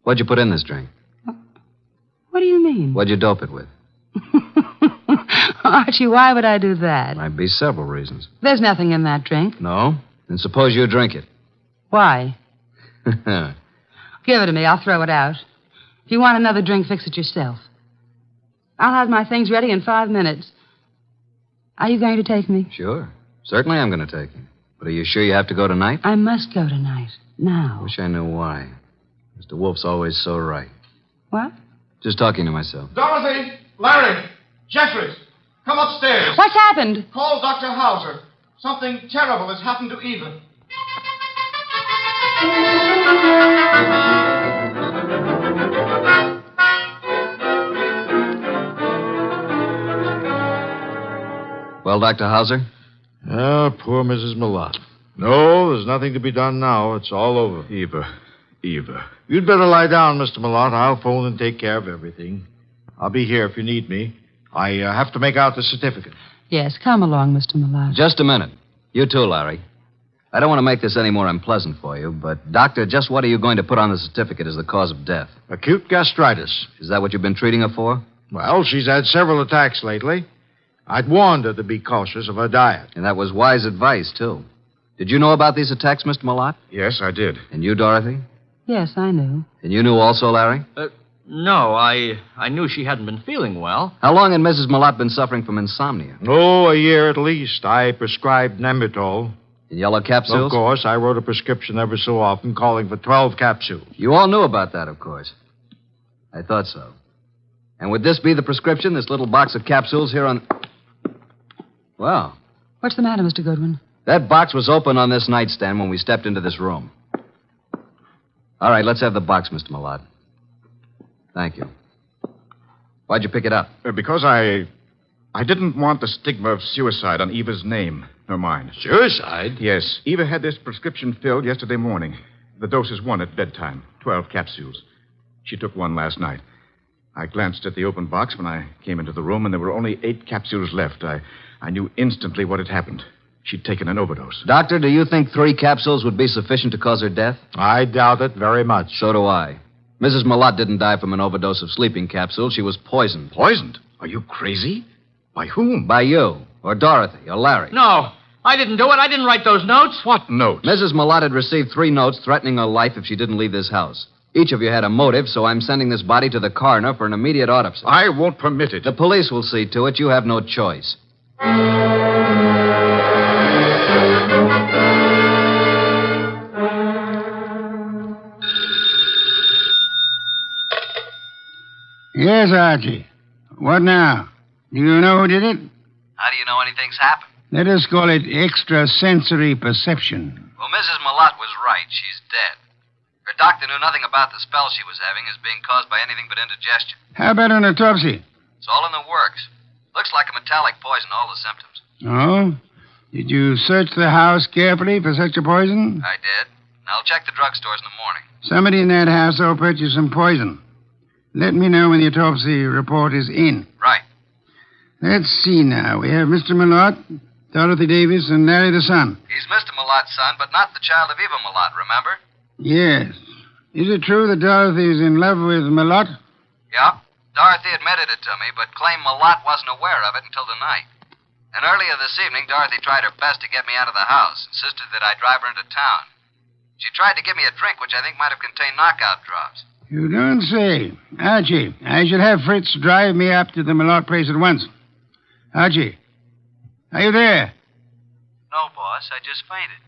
What'd you put in this drink? What do you mean? What'd you dope it with? Archie, why would I do that? Might be several reasons. There's nothing in that drink. No? Then suppose you drink it. Why? Give it to me. I'll throw it out. If you want another drink, fix it yourself. I'll have my things ready in 5 minutes. Are you going to take me? Sure. Certainly I'm going to take you. But are you sure you have to go tonight? I must go tonight. Now. Wish I knew why. Mr. Wolfe's always so right. What? Just talking to myself. Dorothy! Larry! Jeffries! Come upstairs. What's happened? Call Dr. Hauser. Something terrible has happened to Eva. Well, Dr. Hauser? Ah, poor Mrs. Malotte. No, there's nothing to be done now. It's all over. Eva. You'd better lie down, Mr. Malotte. I'll phone and take care of everything. I'll be here if you need me. I have to make out the certificate. Yes, come along, Mr. Malotte. Just a minute. You too, Larry. I don't want to make this any more unpleasant for you, but, Doctor, just what are you going to put on the certificate as the cause of death? Acute gastritis. Is that what you've been treating her for? Well, she's had several attacks lately. I'd warned her to be cautious of her diet. And that was wise advice, too. Did you know about these attacks, Mr. Malotte? Yes, I did. And you, Dorothy? Yes, I knew. And you knew also, Larry? No, I knew she hadn't been feeling well. How long had Mrs. Malotte been suffering from insomnia? Oh, a year at least. I prescribed Nemitol. In yellow capsules? Of course. I wrote a prescription every so often calling for 12 capsules. You all knew about that, of course. I thought so. And would this be the prescription, this little box of capsules here on... Well, What's the matter, Mr. Goodwin? that box was open on this nightstand when we stepped into this room. All right, let's have the box, Mr. Malotte. Thank you. Why'd you pick it up? Because I didn't want the stigma of suicide on Eva's name, nor mine. Suicide? Yes. Eva had this prescription filled yesterday morning. The dose is 1 at bedtime, 12 capsules. She took 1 last night. I glanced at the open box when I came into the room, and there were only 8 capsules left. I knew instantly what had happened. She'd taken an overdose. Doctor, do you think 3 capsules would be sufficient to cause her death? I doubt it very much. So do I. Mrs. Malotte didn't die from an overdose of sleeping capsules. She was poisoned. Poisoned? Are you crazy? By whom? By you, or Dorothy, or Larry. No, I didn't do it. I didn't write those notes. What notes? Mrs. Malotte had received 3 notes threatening her life if she didn't leave this house. Each of you had a motive, so I'm sending this body to the coroner for an immediate autopsy. I won't permit it. The police will see to it. You have no choice. Yes, Archie. What now? Do you know who did it? How do you know anything's happened? Let us call it extrasensory perception. Well, Mrs. Malotte was right. She's dead. Her doctor knew nothing about the spell she was having as being caused by anything but indigestion. How about an autopsy? It's all in the works. Looks like a metallic poison, all the symptoms. Oh? Did you search the house carefully for such a poison? I did. And I'll check the drugstores in the morning. Somebody in that house will purchase some poison. Let me know when the autopsy report is in. Right. Let's see now. We have Mr. Malotte, Dorothy Davis, and Larry the son. He's Mr. Malotte's son, but not the child of Eva Malotte, remember? Yes. Is it true that Dorothy is in love with Malotte? Yeah. Dorothy admitted it to me, but claimed Malotte wasn't aware of it until tonight. And earlier this evening, Dorothy tried her best to get me out of the house, insisted that I drive her into town. She tried to give me a drink, which I think might have contained knockout drops. You don't say. Archie, I should have Fritz drive me up to the Malotte place at once. Archie, are you there? No, boss. I just fainted.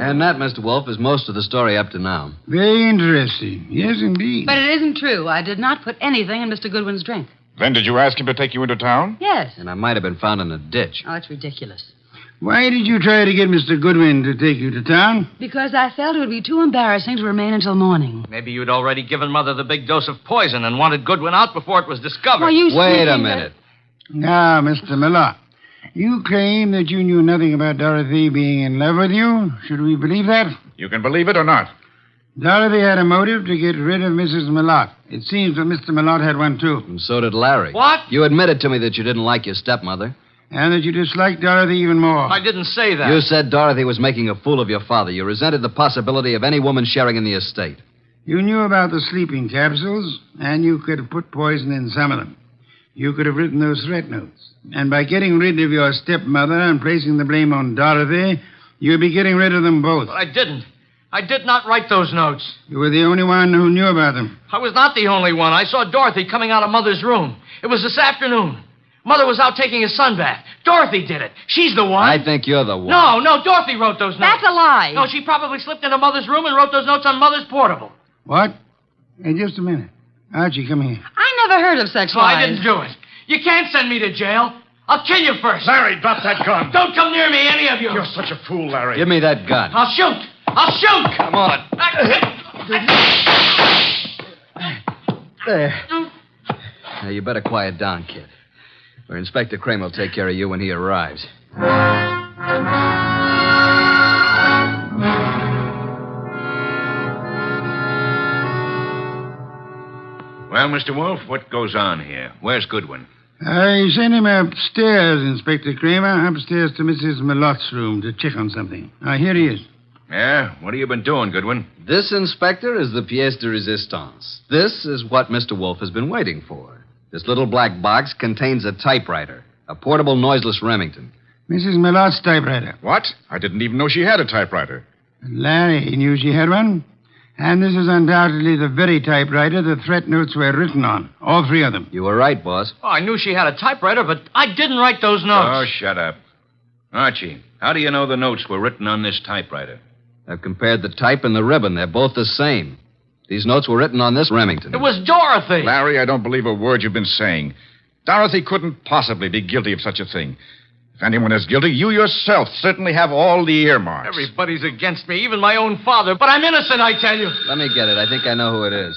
And that, Mr. Wolfe, is most of the story up to now. Very interesting. Yes, indeed. But it isn't true. I did not put anything in Mr. Goodwin's drink. Then did you ask him to take you into town? Yes. And I might have been found in a ditch. Oh, that's ridiculous. Why did you try to get Mr. Goodwin to take you to town? Because I felt it would be too embarrassing to remain until morning. Maybe you'd already given Mother the big dose of poison and wanted Goodwin out before it was discovered. Well, you Wait a minute. Now, Mr. Malotte, you claim that you knew nothing about Dorothy being in love with you. Should we believe that? You can believe it or not. Dorothy had a motive to get rid of Mrs. Malotte. It seems that Mr. Malotte had one, too. And so did Larry. What? You admitted to me that you didn't like your stepmother. And that you disliked Dorothy even more. I didn't say that. You said Dorothy was making a fool of your father. You resented the possibility of any woman sharing in the estate. You knew about the sleeping capsules, and you could have put poison in some of them. You could have written those threat notes. And by getting rid of your stepmother and placing the blame on Dorothy, you'd be getting rid of them both. But I didn't. I did not write those notes. You were the only one who knew about them. I was not the only one. I saw Dorothy coming out of Mother's room. It was this afternoon. Mother was out taking a sunbath. Dorothy did it. She's the one. I think you're the one. No, Dorothy wrote those notes. That's a lie. No, she probably slipped into Mother's room and wrote those notes on Mother's portable. What? Hey, just a minute. Archie, come here. I never heard of such No, I lies. didn't do it. You can't send me to jail. I'll kill you first. Larry, drop that gun. Don't come near me, any of you. You're such a fool, Larry. Give me that gun. I'll shoot. I'll shoot. Come on. There. Now, you better quiet down, kid. Or Inspector Kramer will take care of you when he arrives. Well, Mr. Wolfe, what goes on here? Where's Goodwin? I sent him upstairs, Inspector Kramer, upstairs to Mrs. Malotte's room to check on something. Here he is. Yeah? What have you been doing, Goodwin? This, Inspector, is the pièce de résistance. This is what Mr. Wolfe has been waiting for. This little black box contains a typewriter, a portable, noiseless Remington. Mrs. Malotte's typewriter. What? I didn't even know she had a typewriter. Larry knew she had one. And this is undoubtedly the very typewriter the threat notes were written on. All three of them. You were right, boss. Oh, I knew she had a typewriter, but I didn't write those notes. Oh, shut up. Archie, how do you know the notes were written on this typewriter? I've compared the type and the ribbon. They're both the same. These notes were written on this Remington. It was Dorothy. Larry, I don't believe a word you've been saying. Dorothy couldn't possibly be guilty of such a thing. If anyone is guilty, you yourself certainly have all the earmarks. Everybody's against me, even my own father. But I'm innocent, I tell you. Let me get it. I think I know who it is.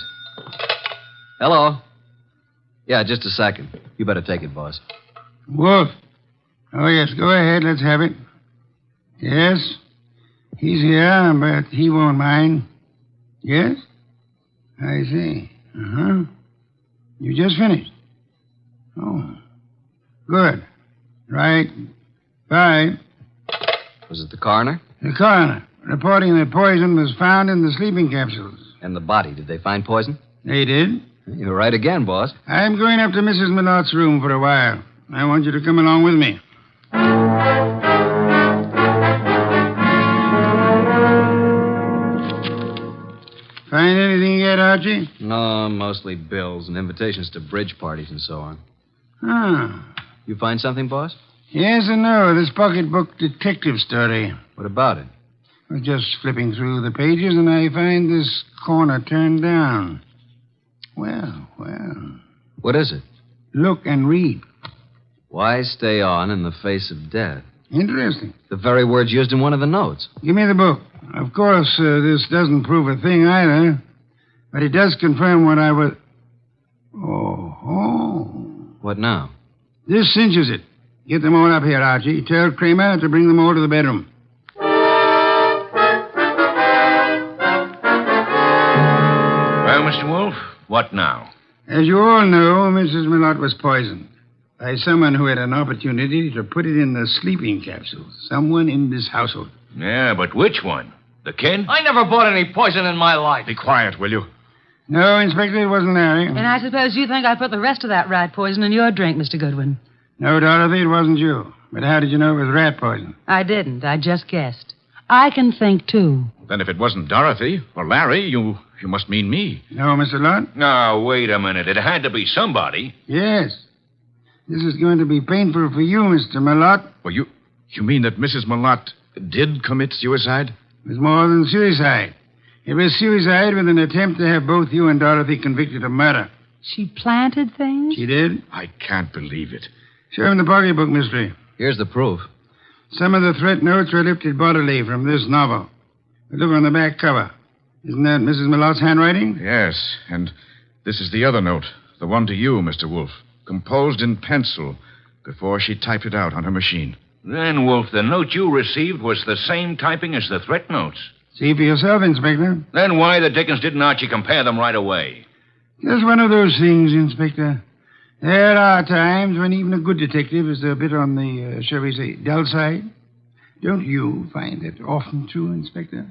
Hello? Yeah, just a second. You better take it, boss. Wolf. Oh, yes, go ahead. Let's have it. Yes? He's here, but he won't mind. Yes? I see. Uh-huh. You just finished? Oh. Good. Right. Bye. Was it the coroner? The coroner, reporting that poison was found in the sleeping capsules. And the body. Did they find poison? They did. You were right again, boss. I'm going up to Mrs. Malotte's room for a while. I want you to come along with me. Find anything yet, Archie? No, mostly bills and invitations to bridge parties and so on. Ah. You find something, boss? Yes and no. This pocketbook detective story. What about it? I was just flipping through the pages, and I find this corner turned down. Well. What is it? Look and read. Why stay on in the face of death? Interesting. The very words used in one of the notes. Give me the book. Of course, this doesn't prove a thing either, but it does confirm what I was... Oh. What now? This cinches it. Get them all up here, Archie. Tell Kramer to bring them all to the bedroom. Well, Mr. Wolfe, what now? As you all know, Mrs. Malotte was poisoned by someone who had an opportunity to put it in the sleeping capsules. Someone in this household. Yeah, but which one? The kid? I never bought any poison in my life. Be quiet, will you? No, Inspector, it wasn't Larry. And I suppose you think I put the rest of that rat poison in your drink, Mr. Goodwin. No, Dorothy, it wasn't you. But how did you know it was rat poison? I didn't. I just guessed. I can think, too. Then if it wasn't Dorothy or Larry, you must mean me. No, Mr. Lott? No, wait a minute. It had to be somebody. Yes. This is going to be painful for you, Mr. Malotte. Well, you mean that Mrs. Malotte did commit suicide? It was more than suicide. It was suicide with an attempt to have both you and Dorothy convicted of murder. She planted things? She did? I can't believe it. Show him the pocketbook, mystery. Here's the proof. Some of the threat notes were lifted bodily from this novel. But look on the back cover. Isn't that Mrs. Malotte's handwriting? Yes, and this is the other note, the one to you, Mr. Wolfe, composed in pencil before she typed it out on her machine. Then, Wolfe, the note you received was the same typing as the threat notes. See for yourself, Inspector. Then why the dickens didn't Archie compare them right away? Just one of those things, Inspector. There are times when even a good detective is a bit on the, shall we say, dull side. Don't you find it often true, Inspector?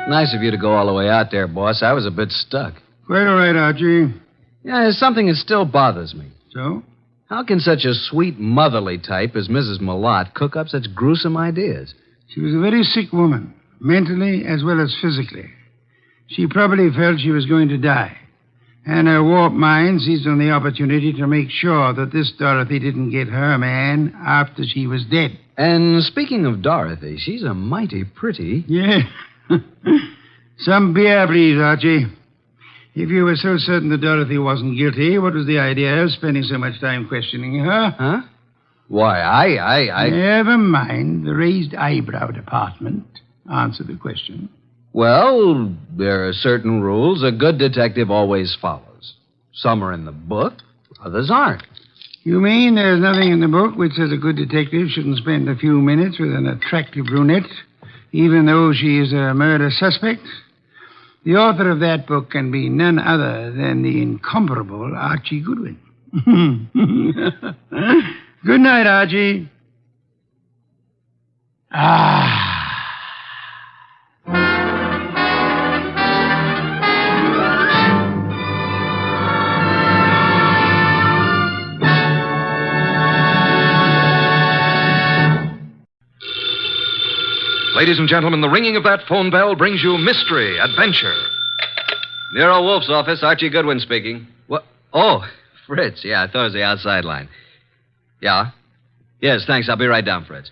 Nice of you to go all the way out there, boss. I was a bit stuck. Quite all right, Archie. Yeah, there's something that still bothers me. So? How can such a sweet, motherly type as Mrs. Malotte cook up such gruesome ideas? She was a very sick woman, mentally as well as physically. She probably felt she was going to die. And her warped mind seized on the opportunity to make sure that this Dorothy didn't get her man after she was dead. And speaking of Dorothy, she's a mighty pretty... Yeah. Some beer, please, Archie. If you were so certain that Dorothy wasn't guilty, what was the idea of spending so much time questioning her? Huh? Why, I... Never mind the raised eyebrow department. Answer the question. Well, there are certain rules a good detective always follows. Some are in the book, others aren't. You mean there's nothing in the book which says a good detective shouldn't spend a few minutes with an attractive brunette, even though she is a murder suspect? The author of that book can be none other than the incomparable Archie Goodwin. Good night, Archie. Ladies and gentlemen, the ringing of that phone bell brings you mystery, adventure. Nero Wolfe's office, Archie Goodwin speaking. What? Oh, Fritz. Yeah, I thought it was the outside line. Yeah? Yes, thanks. I'll be right down, Fritz.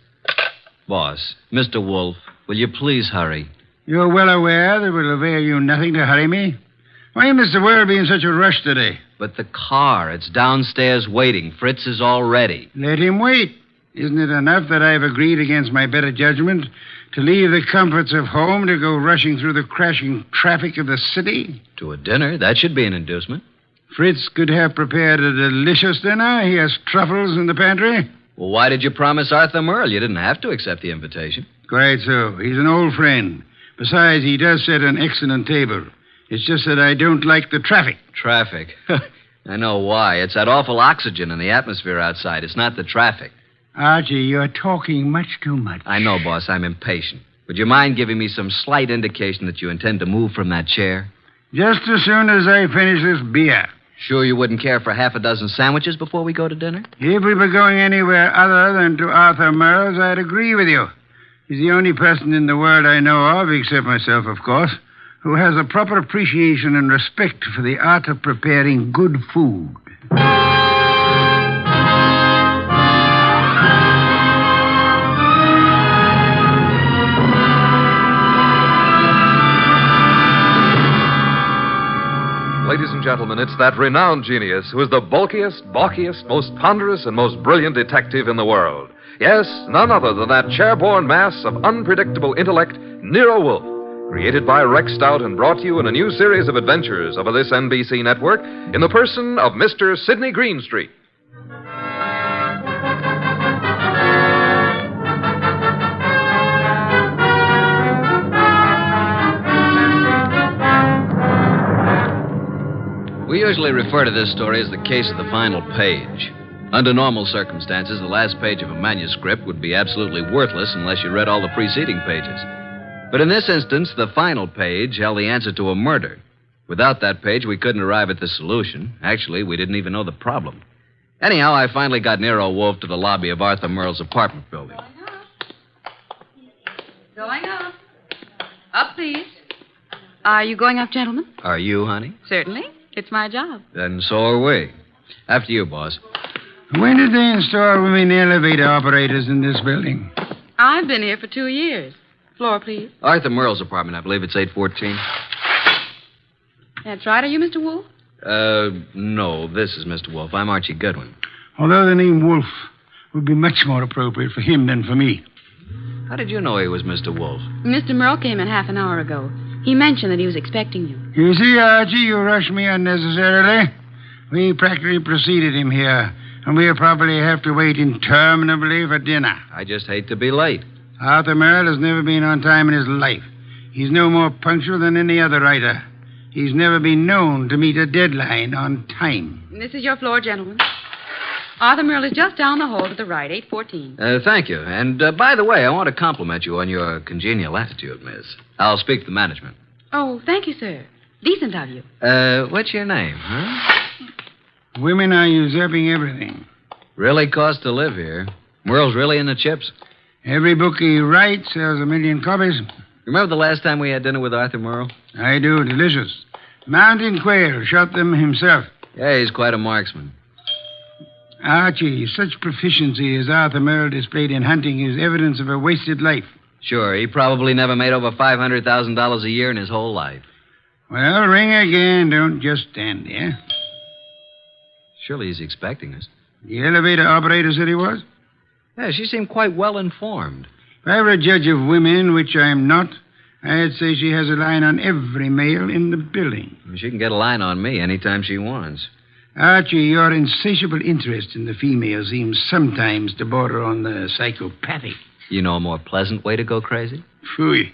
Boss, Mr. Wolfe, will you please hurry? You're well aware that it will avail you nothing to hurry me. Why Mr. World be in such a rush today? But the car, it's downstairs waiting. Fritz is all ready. Let him wait. Isn't it enough that I've agreed against my better judgment to leave the comforts of home to go rushing through the crashing traffic of the city? To a dinner? That should be an inducement. Fritz could have prepared a delicious dinner. He has truffles in the pantry. Well, why did you promise Arthur Merle? You didn't have to accept the invitation. Quite so. He's an old friend. Besides, he does set an excellent table. It's just that I don't like the traffic. Traffic? I know why. It's that awful oxygen in the atmosphere outside. It's not the traffic. Archie, you're talking much too much. I know, boss. I'm impatient. Would you mind giving me some slight indication that you intend to move from that chair? Just as soon as I finish this beer. Sure you wouldn't care for half a dozen sandwiches before we go to dinner? If we were going anywhere other than to Arthur Merle's, I'd agree with you. He's the only person in the world I know of, except myself, of course, who has a proper appreciation and respect for the art of preparing good food. Ladies and gentlemen, it's that renowned genius who is the bulkiest, balkiest, most ponderous, and most brilliant detective in the world. Yes, none other than that chair-borne mass of unpredictable intellect, Nero Wolfe, created by Rex Stout and brought to you in a new series of adventures over this NBC network in the person of Mr. Sidney Greenstreet. We usually refer to this story as the case of the final page. Under normal circumstances, the last page of a manuscript would be absolutely worthless unless you read all the preceding pages. But in this instance, the final page held the answer to a murder. Without that page, we couldn't arrive at the solution. Actually, we didn't even know the problem. Anyhow, I finally got Nero Wolfe to the lobby of Arthur Merle's apartment building. Going up. Up, please. Are you going up, gentlemen? Are you, honey? Certainly. It's my job. Then so are we. After you, boss. When did they install women elevator operators in this building? I've been here for 2 years. Floor, please. Arthur Merle's apartment, I believe it's 814. That's right. Are you Mr. Wolfe? No, this is Mr. Wolfe. I'm Archie Goodwin. Although the name Wolfe would be much more appropriate for him than for me. How did you know he was Mr. Wolfe? Mr. Merle came in half an hour ago. He mentioned that he was expecting you. You see, Archie, you rushed me unnecessarily. We practically preceded him here, and we'll probably have to wait interminably for dinner. I just hate to be late. Arthur Merle has never been on time in his life. He's no more punctual than any other writer. He's never been known to meet a deadline on time. This is your floor, gentlemen. Arthur Merle is just down the hall to the right, 814. Thank you. And by the way, I want to compliment you on your congenial attitude, miss. I'll speak to the management. Oh, thank you, sir. Decent of you. What's your name, huh? Women are usurping everything. Really costs to live here. Merle's really in the chips. Every book he writes sells 1 million copies. Remember the last time we had dinner with Arthur Merle? I do. Delicious. Mountain quail. Shot them himself. Yeah, he's quite a marksman. Archie, such proficiency as Arthur Merle displayed in hunting is evidence of a wasted life. Sure, he probably never made over $500,000 a year in his whole life. Well, ring again. Don't just stand there. Surely he's expecting us. The elevator operator said he was? Yeah, she seemed quite well informed. If I were a judge of women, which I'm not, I'd say she has a line on every male in the building. She can get a line on me anytime she wants. Archie, your insatiable interest in the female seems sometimes to border on the psychopathic. You know a more pleasant way to go crazy? Phooey.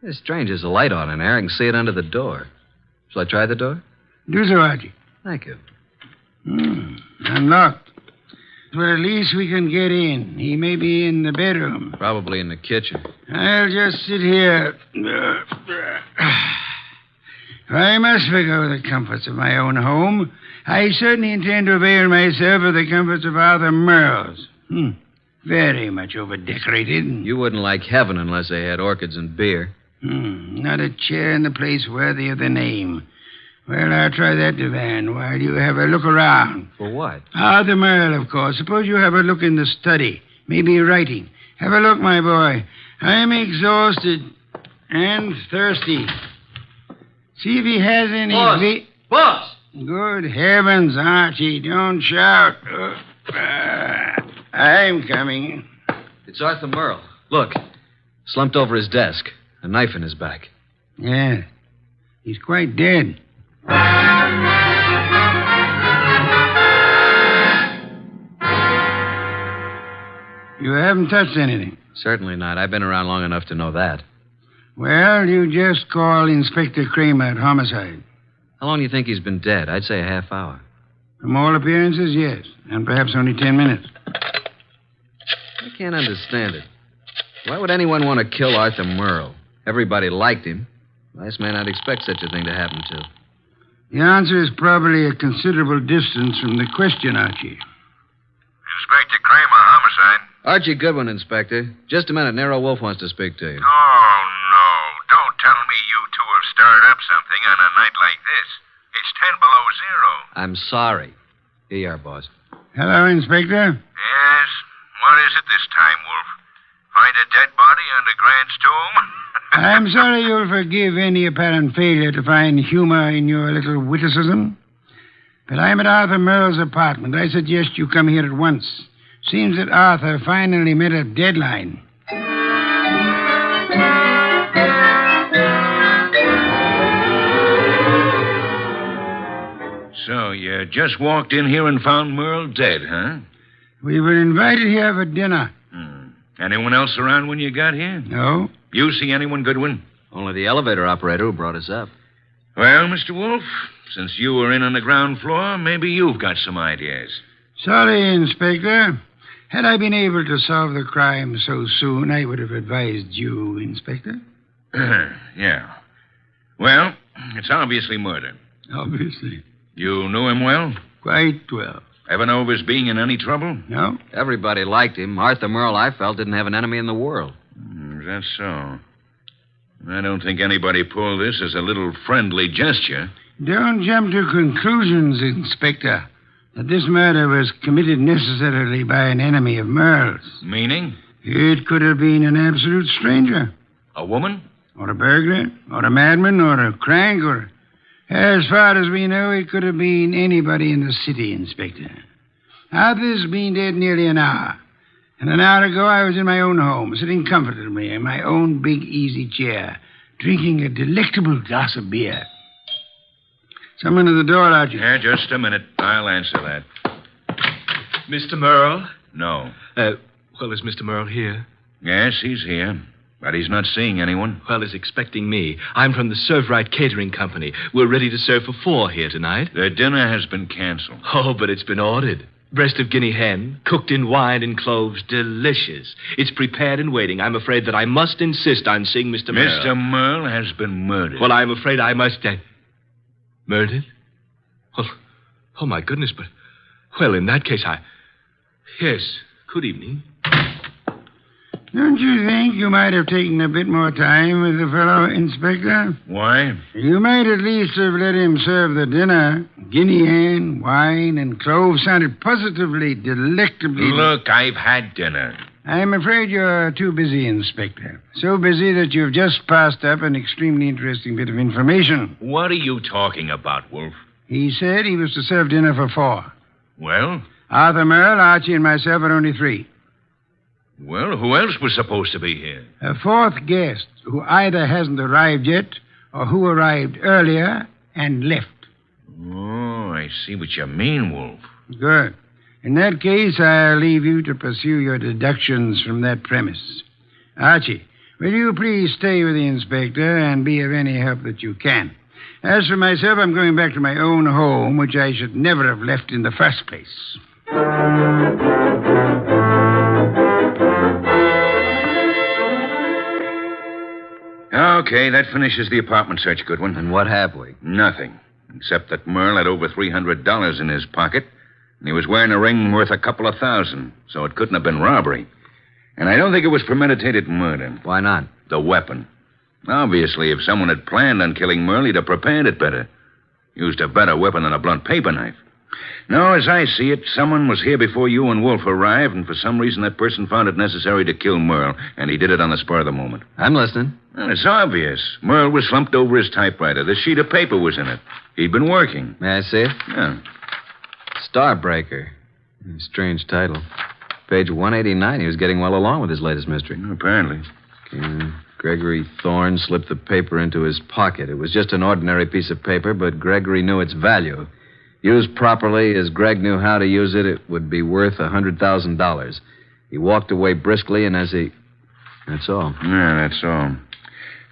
It's strange, there's a light on in there. I can see it under the door. Shall I try the door? Do so, Archie. Thank you. Unlocked. Well, at least we can get in. He may be in the bedroom. Probably in the kitchen. I'll just sit here. I must forgo the comforts of my own home. I certainly intend to avail myself of the comforts of Arthur Merle's. Very much overdecorated. You wouldn't like heaven unless they had orchids and beer. Not a chair in the place worthy of the name. Well, I'll try that divan while you have a look around. For what? Arthur Merle, of course. Suppose you have a look in the study. Maybe writing. Have a look, my boy. I'm exhausted and thirsty. See if he has any... Boss! Good heavens, Archie, don't shout. I'm coming. It's Arthur Merle. Look, slumped over his desk, a knife in his back. Yeah, he's quite dead. You haven't touched anything? Certainly not. I've been around long enough to know that. Well, you just call Inspector Kramer at homicide. How long do you think he's been dead? I'd say a half hour. From all appearances, yes. And perhaps only 10 minutes. I can't understand it. Why would anyone want to kill Arthur Merle? Everybody liked him. Last man I'd expect such a thing to happen to. The answer is probably a considerable distance from the question, Archie. Inspector Kramer, homicide. Archie Goodwin, Inspector. Just a minute. Nero Wolfe wants to speak to you. Oh, no. Don't tell me you two have stirred up something on a night like this. It's 10 below zero. I'm sorry. Here you are, boss. Hello, Inspector. Yes? What is it this time, Wolf? Find a dead body under Grant's tomb? I'm sorry you'll forgive any apparent failure to find humor in your little witticism. But I'm at Arthur Merle's apartment. I suggest you come here at once. Seems that Arthur finally met a deadline. So, you just walked in here and found Merle dead, huh? We were invited here for dinner. Anyone else around when you got here? No. You see anyone, Goodwin? Only the elevator operator who brought us up. Well, Mr. Wolfe, since you were in on the ground floor, maybe you've got some ideas. Sorry, Inspector. Had I been able to solve the crime so soon, I would have advised you, Inspector. Yeah. Well, it's obviously murder. Obviously. You knew him well? Quite well. Ever know of his being in any trouble? No. Everybody liked him. Arthur Merle, I felt, didn't have an enemy in the world. Is that so? I don't think anybody pulled this as a little friendly gesture. Don't jump to conclusions, Inspector, that this murder was committed necessarily by an enemy of Merle's. Meaning? It could have been an absolute stranger. A woman? Or a burglar, or a madman, or a crank, or... As far as we know, it could have been anybody in the city, Inspector. Arthur's been dead nearly an hour. And an hour ago, I was in my own home, sitting comfortably in my own big, easy chair, drinking a delectable glass of beer. Someone at the door, Archie. Yeah, just a minute. I'll answer that. Mr. Merle? No. Well, is Mr. Merle here? Yes, he's here. But he's not seeing anyone. Well, he's expecting me. I'm from the Serve Right Catering Company. We're ready to serve for 4 here tonight. The dinner has been canceled. Oh, but it's been ordered. Breast of guinea hen, cooked in wine and cloves, delicious. It's prepared and waiting. I'm afraid that I must insist on seeing Mr. Merle. Mr. Merle has been murdered. Well, I'm afraid I must... Murdered? Oh, my goodness, but... Well, in that case, Yes, good evening. Don't you think you might have taken a bit more time with the fellow, Inspector? Why? You might at least have let him serve the dinner. Guinea hen, wine, and cloves sounded positively delectably... Look, I've had dinner. I'm afraid you're too busy, Inspector. So busy that you've just passed up an extremely interesting bit of information. What are you talking about, Wolf? He said he was to serve dinner for 4. Well? Arthur Merle, Archie, and myself are only 3. Well, who else was supposed to be here? A 4th guest who either hasn't arrived yet or who arrived earlier and left. Oh, I see what you mean, Wolf. Good. In that case, I'll leave you to pursue your deductions from that premise. Archie, will you please stay with the inspector and be of any help that you can? As for myself, I'm going back to my own home, which I should never have left in the first place. Okay, that finishes the apartment search, Goodwin. And what have we? Nothing. Except that Merle had over $300 in his pocket, and he was wearing a ring worth a couple of $1,000, so it couldn't have been robbery. And I don't think it was premeditated murder. Why not? The weapon. Obviously, if someone had planned on killing Merle, he'd have prepared it better. Used a better weapon than a blunt paper knife. No, as I see it, someone was here before you and Wolf arrived, and for some reason that person found it necessary to kill Merle, and he did it on the spur of the moment. I'm listening. Well, it's obvious. Merle was slumped over his typewriter. This sheet of paper was in it. He'd been working. May I see it? Yeah. Starbreaker. Strange title. Page 189. He was getting well along with his latest mystery. Apparently. Gregory Thorne slipped the paper into his pocket. It was just an ordinary piece of paper, but Gregory knew its value. Used properly, as Greg knew how to use it, it would be worth $100,000. He walked away briskly, and as he... That's all. Yeah, that's all.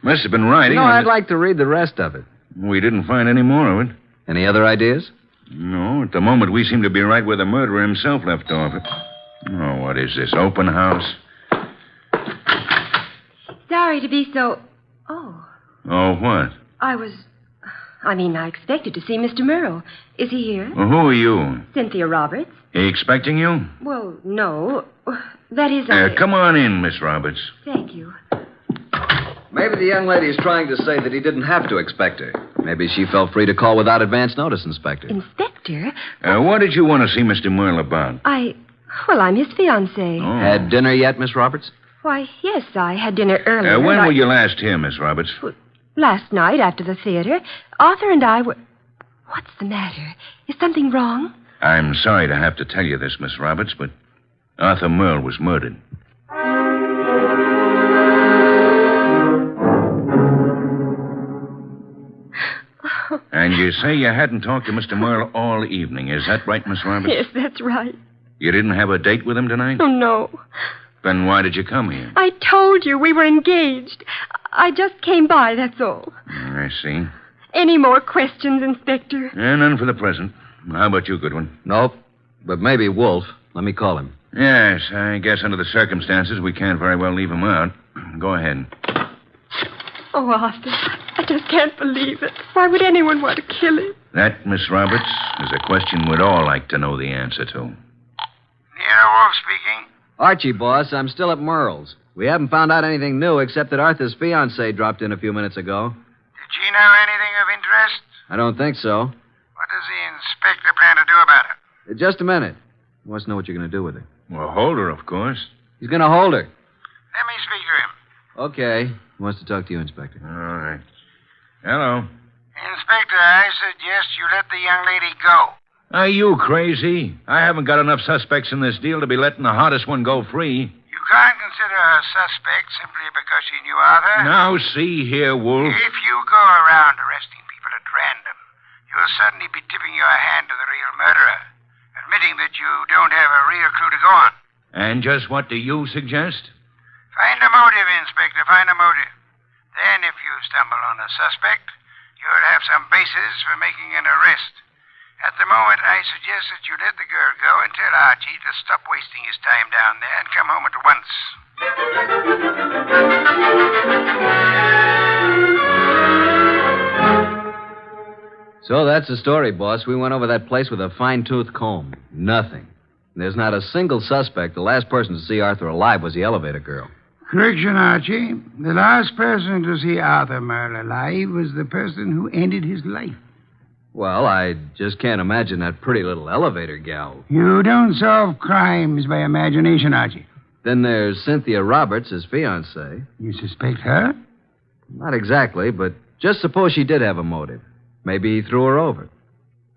Must have been writing. I'd like to read the rest of it. We didn't find any more of it. Any other ideas? No, at the moment we seem to be right where the murderer himself left off. Oh, what is this, open house? Sorry to be so... Oh. Oh, what? I expected to see Mr. Merle. Is he here? Well, who are you? Cynthia Roberts. He expecting you? Well, no. That is... Come on in, Miss Roberts. Thank you. Maybe the young lady is trying to say that he didn't have to expect her. Maybe she felt free to call without advance notice, Inspector. Inspector? What did you want to see Mr. Merle about? I'm his fiancée. Oh. Had dinner yet, Miss Roberts? Why, yes, I had dinner earlier. When were you last here, Miss Roberts? Last night after the theater. Arthur and I were... What's the matter? Is something wrong? I'm sorry to have to tell you this, Miss Roberts, but Arthur Merle was murdered. And you say you hadn't talked to Mr. Merle all evening. Is that right, Miss Roberts? Yes, that's right. You didn't have a date with him tonight? Oh, no. Then why did you come here? I told you we were engaged. I just came by, that's all. I see. Any more questions, Inspector? None for the present. How about you, Goodwin? Nope. But maybe Wolf. Let me call him. Yes, I guess under the circumstances, we can't very well leave him out. Go ahead. Oh, Arthur, I just can't believe it. Why would anyone want to kill him? That, Miss Roberts, is a question we'd all like to know the answer to. Nero Wolfe speaking. Archie, boss, I'm still at Merle's. We haven't found out anything new except that Arthur's fiancée dropped in a few minutes ago. Did she know anything of interest? I don't think so. What does the inspector plan to do about her? Just a minute. He wants to know what you're going to do with her. Well, hold her, of course. He's going to hold her. Let me speak to him. Okay. He wants to talk to you, Inspector. All right. Hello. Inspector, I suggest you let the young lady go. Are you crazy? I haven't got enough suspects in this deal to be letting the hottest one go free. You can't consider her a suspect simply because she knew Arthur. Now, see here, Wolf. If you go around arresting people at random, you'll suddenly be tipping your hand to the real murderer, admitting that you don't have a real clue to go on. And just what do you suggest? Find a motive, Inspector, find a motive. Then, if you stumble on a suspect, you'll have some basis for making an arrest. At the moment, I suggest that you let the girl go and tell Archie to stop wasting his time down there and come home at once. So that's the story, boss. We went over that place with a fine-tooth comb. Nothing. There's not a single suspect. The last person to see Arthur alive was the elevator girl. Correction, Archie. The last person to see Arthur Merle alive was the person who ended his life. Well, I just can't imagine that pretty little elevator gal. You don't solve crimes by imagination, Archie. Then there's Cynthia Roberts, his fiancée. You suspect her? Not exactly, but just suppose she did have a motive. Maybe he threw her over.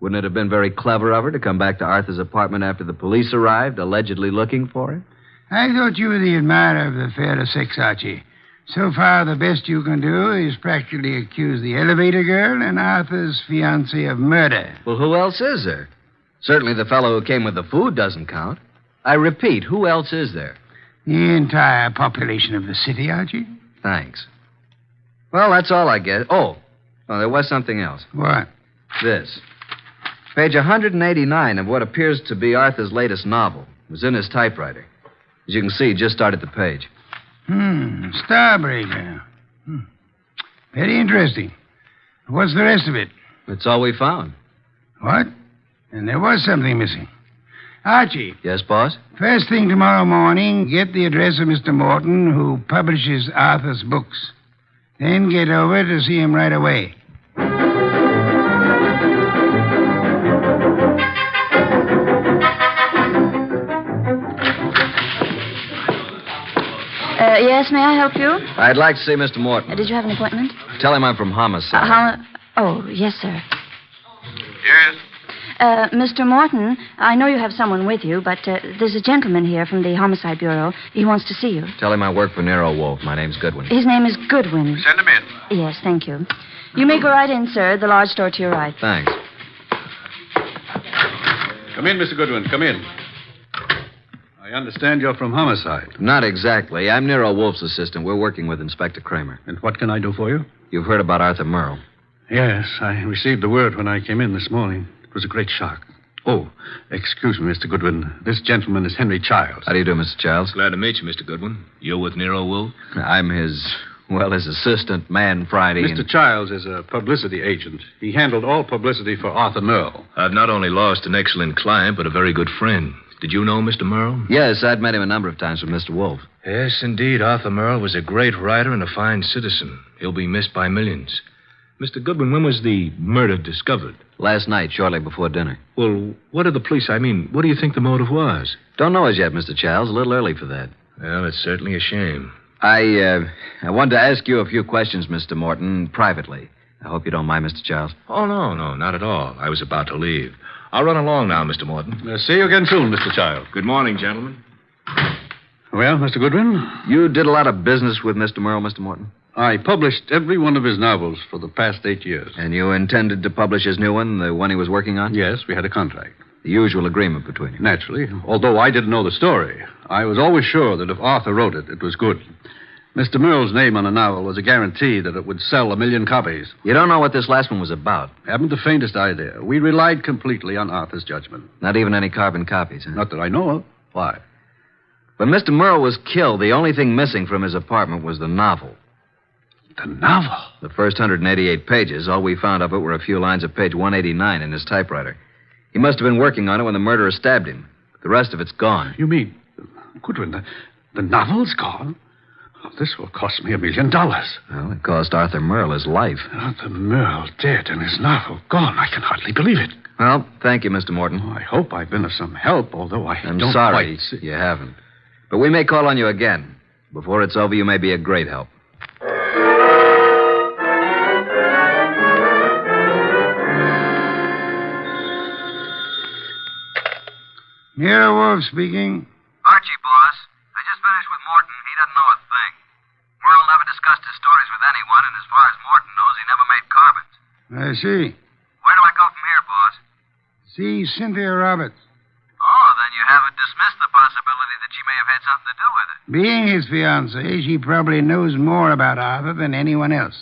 Wouldn't it have been very clever of her to come back to Arthur's apartment after the police arrived, allegedly looking for him? I thought you were the admirer of the fairer sex, Archie. So far, the best you can do is practically accuse the elevator girl and Arthur's fiancée of murder. Well, who else is there? Certainly the fellow who came with the food doesn't count. I repeat, who else is there? The entire population of the city, Archie. Thanks. Well, that's all I get. Oh, there was something else. What? This. Page 189 of what appears to be Arthur's latest novel. It was in his typewriter. As you can see, just started the page. Starbreaker. Very interesting. What's the rest of it? That's all we found. What? And there was something missing. Archie. Yes, boss? First thing tomorrow morning, get the address of Mr. Morton, who publishes Arthur's books. Then get over to see him right away. Yes, may I help you? I'd like to see Mr. Morton. Did you have an appointment? Tell him I'm from Homicide. Oh, yes, sir. Yes? Mr. Morton, I know you have someone with you, but there's a gentleman here from the Homicide Bureau. He wants to see you. Tell him I work for Nero Wolfe. My name's Goodwin. His name is Goodwin. Send him in. Yes, thank you. You may go right in, sir. The large door to your right. Thanks. Come in, Mr. Goodwin. Come in. I understand you're from Homicide. Not exactly. I'm Nero Wolfe's assistant. We're working with Inspector Kramer. And what can I do for you? You've heard about Arthur Merle. Yes, I received the word when I came in this morning. It was a great shock. Oh, excuse me, Mr. Goodwin. This gentleman is Henry Childs. How do you do, Mr. Childs? Glad to meet you, Mr. Goodwin. You're with Nero Wolfe? I'm his assistant, man Friday. Mr. Childs is a publicity agent. He handled all publicity for Arthur Merle. I've not only lost an excellent client, but a very good friend. Did you know Mr. Merle? Yes, I'd met him a number of times with Mr. Wolfe. Yes, indeed. Arthur Merle was a great writer and a fine citizen. He'll be missed by millions. Mr. Goodwin, when was the murder discovered? Last night, shortly before dinner. Well, what do the police, what do you think the motive was? Don't know as yet, Mr. Childs. A little early for that. Well, it's certainly a shame. I wanted to ask you a few questions, Mr. Morton, privately. I hope you don't mind, Mr. Childs. Oh, no, not at all. I was about to leave. I'll run along now, Mr. Morton. See you again soon, Mr. Childs. Good morning, gentlemen. Well, Mr. Goodwin? You did a lot of business with Mr. Merle, Mr. Morton? I published every one of his novels for the past 8 years. And you intended to publish his new one, the one he was working on? Yes, we had a contract. The usual agreement between you. Naturally. Although I didn't know the story, I was always sure that if Arthur wrote it, it was good. Mr. Merle's name on a novel was a guarantee that it would sell 1 million copies. You don't know what this last one was about? Haven't the faintest idea. We relied completely on Arthur's judgment. Not even any carbon copies, huh? Not that I know of. Why? When Mr. Merle was killed, the only thing missing from his apartment was the novel. The novel? The first 188 pages, all we found of it were a few lines of page 189 in his typewriter. He must have been working on it when the murderer stabbed him. The rest of it's gone. You mean, Goodwin, the novel's gone? Oh, this will cost me $1 million. Well, it cost Arthur Merle his life. Arthur Merle dead and his novel gone. I can hardly believe it. Well, thank you, Mr. Morton. Oh, I hope I've been of some help, although I'm don't sorry quite see. You haven't. But we may call on you again. Before it's over, you may be a great help. Nero Wolfe speaking. Archie, boss. I just finished with Morton. He doesn't know a thing. Merle never discussed his stories with anyone, and as far as Morton knows, he never made carbons. I see. Where do I go from here, boss? See Cynthia Roberts. Oh, then you haven't dismissed the possibility that she may have had something to do with it. Being his fiancée, she probably knows more about Arthur than anyone else.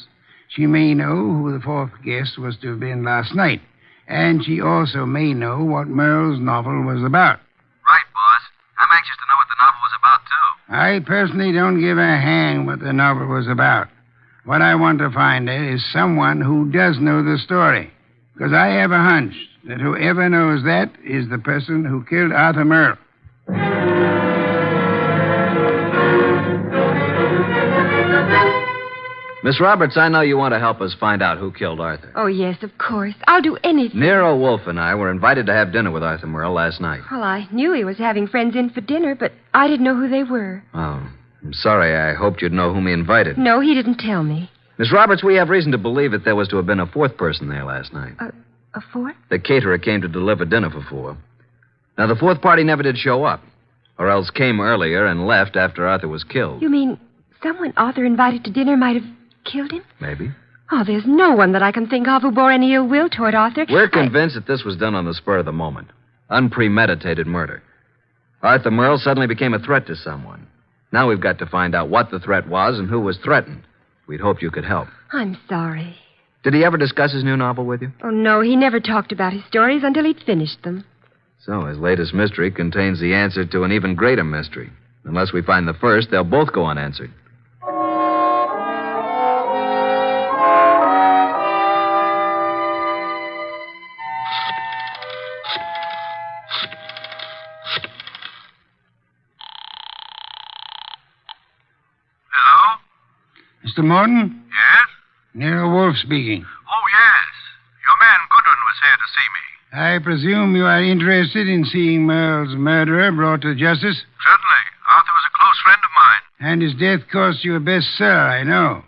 She may know who the fourth guest was to have been last night, and she also may know what Merle's novel was about. Right, boss. I'm anxious to know what the novel was about, too. I personally don't give a hang what the novel was about. What I want to find is someone who does know the story. Because I have a hunch that whoever knows that is the person who killed Arthur Merle. Miss Roberts, I know you want to help us find out who killed Arthur. Oh, yes, of course. I'll do anything. Nero Wolfe and I were invited to have dinner with Arthur Merle last night. Well, I knew he was having friends in for dinner, but I didn't know who they were. Oh, I'm sorry. I hoped you'd know whom he invited. No, he didn't tell me. Miss Roberts, we have reason to believe that there was to have been a fourth person there last night. A fourth? The caterer came to deliver dinner for 4. Now, the fourth party never did show up, or else came earlier and left after Arthur was killed. You mean someone Arthur invited to dinner might have killed him? Maybe. Oh, there's no one that I can think of who bore any ill will toward Arthur. We're convinced that this was done on the spur of the moment. Unpremeditated murder. Arthur Merle suddenly became a threat to someone. Now we've got to find out what the threat was and who was threatened. We'd hoped you could help. I'm sorry. Did he ever discuss his new novel with you? Oh, no, he never talked about his stories until he'd finished them. So his latest mystery contains the answer to an even greater mystery. Unless we find the first, they'll both go unanswered. Mr. Morton? Yes? Nero Wolfe speaking. Oh, yes. Your man Goodwin was here to see me. I presume you are interested in seeing Merle's murderer brought to justice? Certainly. Arthur was a close friend of mine. And his death cost you a bestseller, I know.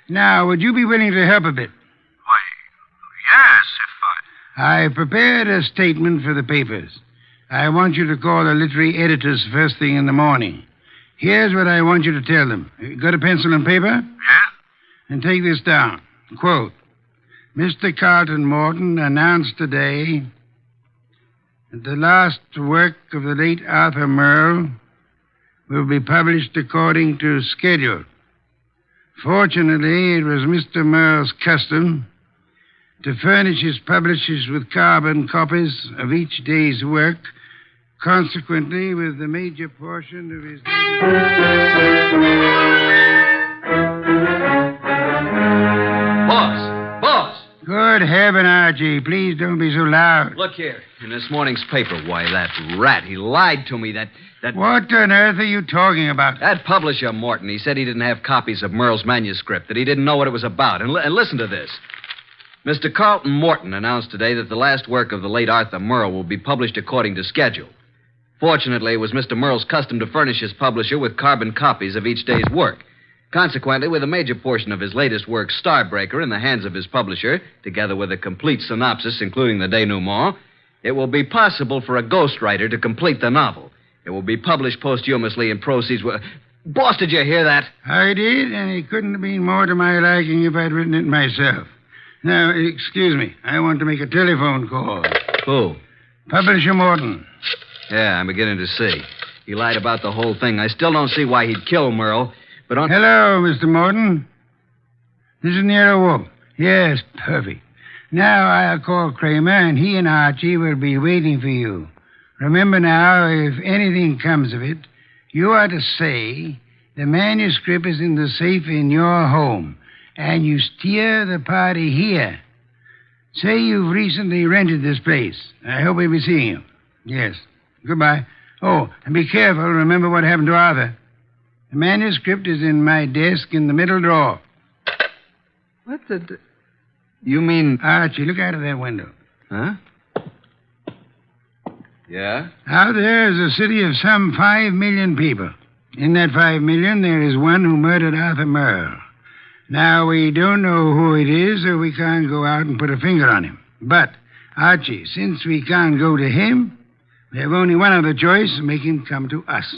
Now, would you be willing to help a bit? Why, yes, if I prepared a statement for the papers. I want you to call the literary editors first thing in the morning. Here's what I want you to tell them. Got a pencil and paper? Yes. And take this down. Quote, Mr. Carlton Morton announced today that the last work of the late Arthur Merle will be published according to schedule. Fortunately, it was Mr. Merle's custom to furnish his publishers with carbon copies of each day's work. Consequently, with the major portion of his... Boss! Good heaven, Archie. Please don't be so loud. Look here. In this morning's paper, why, that rat, he lied to me. That... What on earth are you talking about? That publisher, Morton, he said he didn't have copies of Merle's manuscript, that he didn't know what it was about. And listen to this. Mr. Carlton Morton announced today that the last work of the late Arthur Merle will be published according to schedule. Fortunately, it was Mr. Merle's custom to furnish his publisher with carbon copies of each day's work. Consequently, with a major portion of his latest work, Starbreaker, in the hands of his publisher, together with a complete synopsis, including the denouement, it will be possible for a ghostwriter to complete the novel. It will be published posthumously and proceeds with... Boss, did you hear that? I did, and it couldn't have been more to my liking if I'd written it myself. Now, excuse me. I want to make a telephone call. Who? Publisher Morton. Yeah, I'm beginning to see. He lied about the whole thing. I still don't see why he'd kill Merle, but on... Hello, Mr. Morton. This is Nero Wolfe. Yes, perfect. Now I'll call Kramer, and he and Archie will be waiting for you. Remember now, if anything comes of it, you are to say the manuscript is in the safe in your home, and you steer the party here. Say you've recently rented this place. I hope we'll be seeing you. Yes. Goodbye. Oh, and be careful. Remember what happened to Arthur. The manuscript is in my desk in the middle drawer. What the... You mean... Archie, look out of that window. Huh? Yeah? Out there is a city of some 5 million people. In that 5 million, there is one who murdered Arthur Merle. Now, we don't know who it is, so we can't go out and put a finger on him. But, Archie, since we can't go to him, we have only one other choice: make him come to us.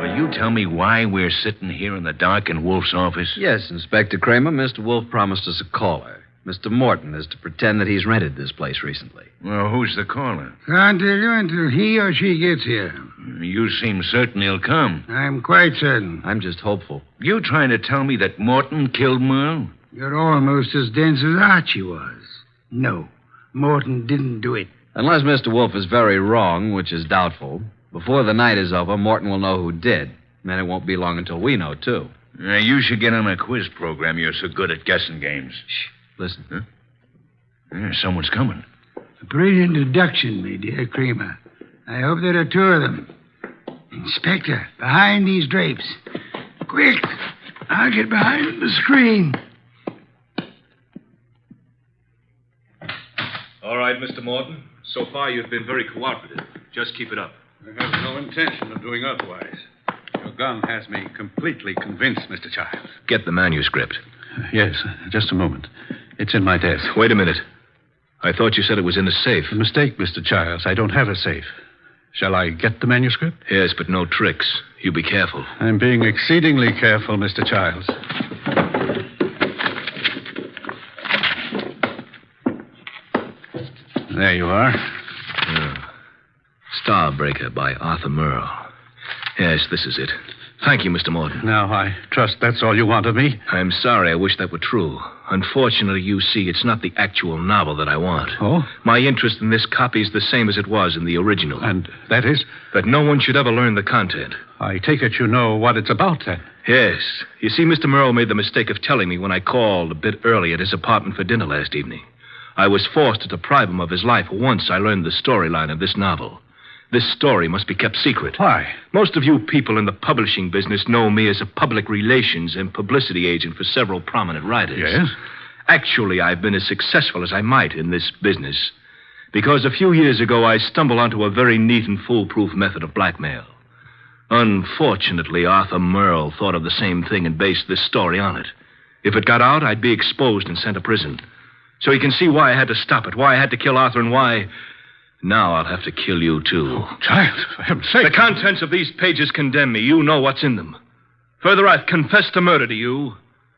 Will you tell me why we're sitting here in the dark in Wolfe's office? Yes, Inspector Kramer. Mr. Wolfe promised us a caller. Mr. Morton is to pretend that he's rented this place recently. Well, who's the caller? Can't tell you until he or she gets here. You seem certain he'll come. I'm quite certain. I'm just hopeful. You trying to tell me that Morton killed Merle? You're almost as dense as Archie was. No, Morton didn't do it. Unless Mr. Wolfe is very wrong, which is doubtful, before the night is over, Morton will know who did. And it won't be long until we know, too. You should get on a quiz program. You're so good at guessing games. Shh. Listen. Huh? Someone's coming. A brilliant deduction, my dear Kramer. I hope there are 2 of them. Inspector, behind these drapes. Quick! I'll get behind the screen. All right, Mr. Morton. So far, you've been very cooperative. Just keep it up. I have no intention of doing otherwise. gun has me completely convinced, Mr. Childs. Get the manuscript. Yes, just a moment. It's in my desk. Wait a minute. I thought you said it was in a safe. A mistake, Mr. Childs. I don't have a safe. Shall I get the manuscript? Yes, but no tricks. You be careful. I'm being exceedingly careful, Mr. Childs. There you are. Starbreaker by Arthur Merle. Yes, this is it. Thank you, Mr. Morton. Now, I trust that's all you want of me. I'm sorry. I wish that were true. Unfortunately, you see, it's not the actual novel that I want. Oh? My interest in this copy is the same as it was in the original. And that is? That no one should ever learn the content. I take it you know what it's about, then. Yes. You see, Mr. Merle made the mistake of telling me when I called a bit early at his apartment for dinner last evening. I was forced to deprive him of his life once I learned the storyline of this novel. This story must be kept secret. Why? Most of you people in the publishing business know me as a public relations and publicity agent for several prominent writers. Yes? Actually, I've been as successful as I might in this business. Because a few years ago, I stumbled onto a very neat and foolproof method of blackmail. Unfortunately, Arthur Merle thought of the same thing and based this story on it. If it got out, I'd be exposed and sent to prison. So you can see why I had to stop it, why I had to kill Arthur, and why... Now I'll have to kill you, too. Oh, Childs, for heaven's sake. The contents of these pages condemn me. You know what's in them. Further, I've confessed to murder to you.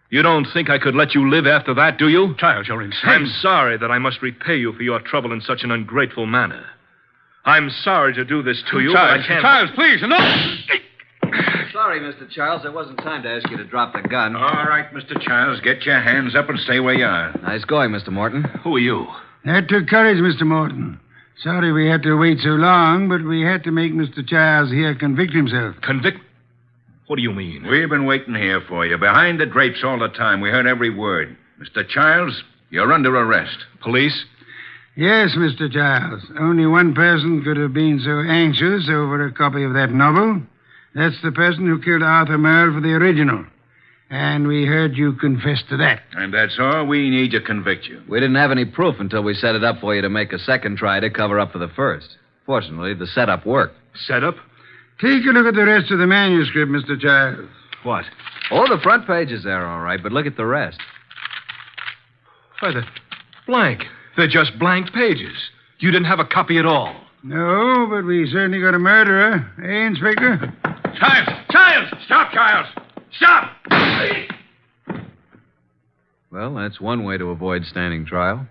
You don't think I could let you live after that, do you? Childs, you're insane. I'm sorry that I must repay you for your trouble in such an ungrateful manner. I'm sorry to do this to you, Childs, but I can't... Childs, please, enough! Sorry, Mr. Childs. There wasn't time to ask you to drop the gun. All right, Mr. Childs, get your hands up and stay where you are. Nice going, Mr. Morton. Who are you? That took courage, Mr. Morton. Sorry we had to wait so long, but we had to make Mr. Childs here convict himself. Convict? What do you mean? We've been waiting here for you, behind the drapes all the time. We heard every word. Mr. Childs, you're under arrest. Police? Yes, Mr. Childs. Only one person could have been so anxious over a copy of that novel. That's the person who killed Arthur Merle for the original. And we heard you confess to that. And that's all we need to convict you. We didn't have any proof until we set it up for you to make a second try to cover up for the first. Fortunately, the setup worked. Setup? Take a look at the rest of the manuscript, Mr. Childs. What? Oh, the front page is there, all right, but look at the rest. Why, they're blank. They're just blank pages. You didn't have a copy at all. No, but we certainly got a murderer. Eh, Inspector? Childs! Childs! Stop, Childs! Stop! Well, that's one way to avoid standing trial.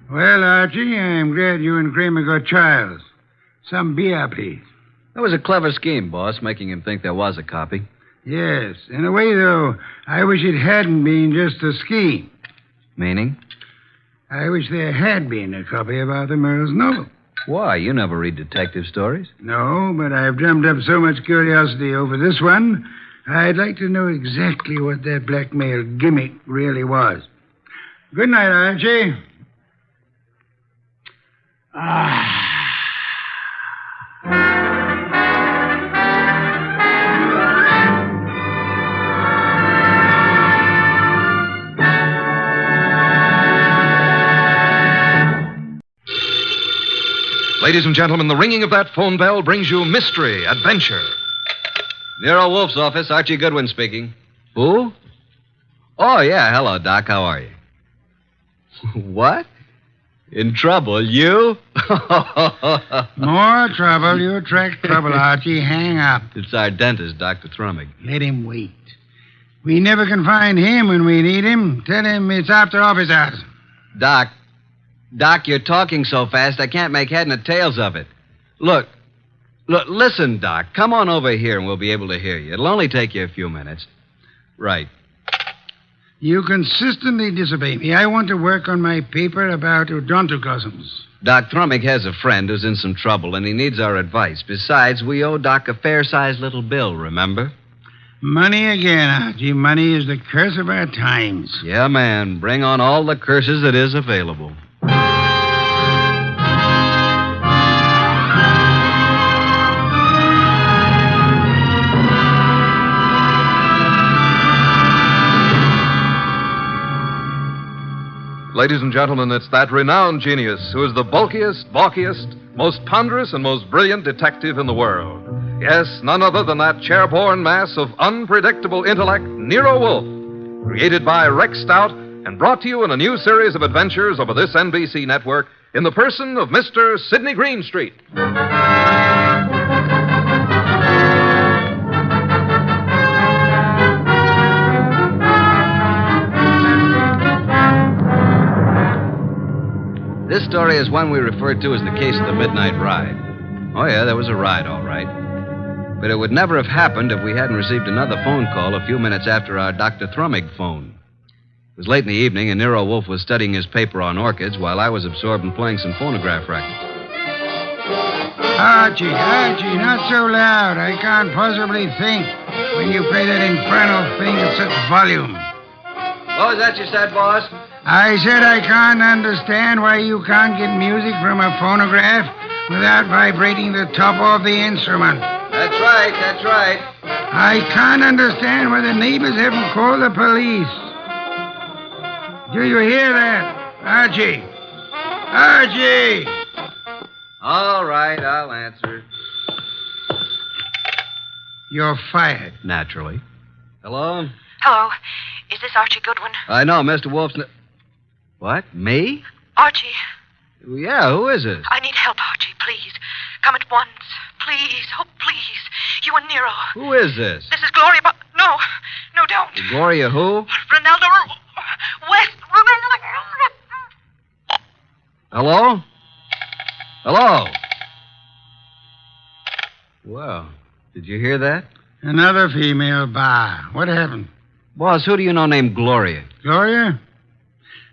Well, Archie, I'm glad you and Kramer got Childs. Some beer, please. That was a clever scheme, boss, making him think there was a copy. Yes. In a way, though, I wish it hadn't been just a scheme. Meaning? I wish there had been a copy of Arthur Merle's novel. Why? You never read detective stories. No, but I've drummed up so much curiosity over this one, I'd like to know exactly what that blackmail gimmick really was. Good night, Archie. Ladies and gentlemen, the ringing of that phone bell brings you mystery, adventure. Nero Wolfe's office, Archie Goodwin speaking. Who? Oh, yeah. Hello, Doc. How are you? What? In trouble? You? More trouble. You attract trouble, Archie. Hang up. It's our dentist, Dr. Thrumming. Let him wait. We never can find him when we need him. Tell him it's after office hours. Doc, you're talking so fast I can't make head and tails of it. Look, listen, Doc. Come on over here and we'll be able to hear you. It'll only take you a few minutes. Right. You consistently disobey me. I want to work on my paper about odontocosms. Doc Thrumming has a friend who's in some trouble, and he needs our advice. Besides, we owe Doc a fair-sized little bill, remember? Money again, Archie. Money is the curse of our times. Yeah, man. Bring on all the curses that is available. Ladies and gentlemen, it's that renowned genius who is the bulkiest, balkiest, most ponderous, and most brilliant detective in the world. Yes, none other than that chairborne mass of unpredictable intellect, Nero Wolfe, created by Rex Stout and brought to you in a new series of adventures over this NBC network in the person of Mr. Sidney Greenstreet. This story is one we refer to as the case of the Midnight Ride. Oh, yeah, there was a ride, all right. But it would never have happened if we hadn't received another phone call a few minutes after our Dr. Thrummig phoned. It was late in the evening, and Nero Wolfe was studying his paper on orchids while I was absorbed in playing some phonograph records. Archie, not so loud. I can't possibly think when you play that infernal thing at such volume. What was that you said, boss? I said I can't understand why you can't get music from a phonograph without vibrating the top of the instrument. That's right. I can't understand why the neighbors haven't called the police. Do you hear that? Archie! All right, I'll answer. You're fired. Naturally. Hello? Hello. Is this Archie Goodwin? I know, Mr. Wolfe's... What? Me? Archie. Yeah, who is this? I need help, Archie, please. Come at once. Please. Oh, please. You and Nero. Who is this? This is Gloria, but... No, don't. Gloria who? Ronaldo West. Hello? Well, did you hear that? Another female bar. What happened? Boss, who do you know named Gloria? Gloria?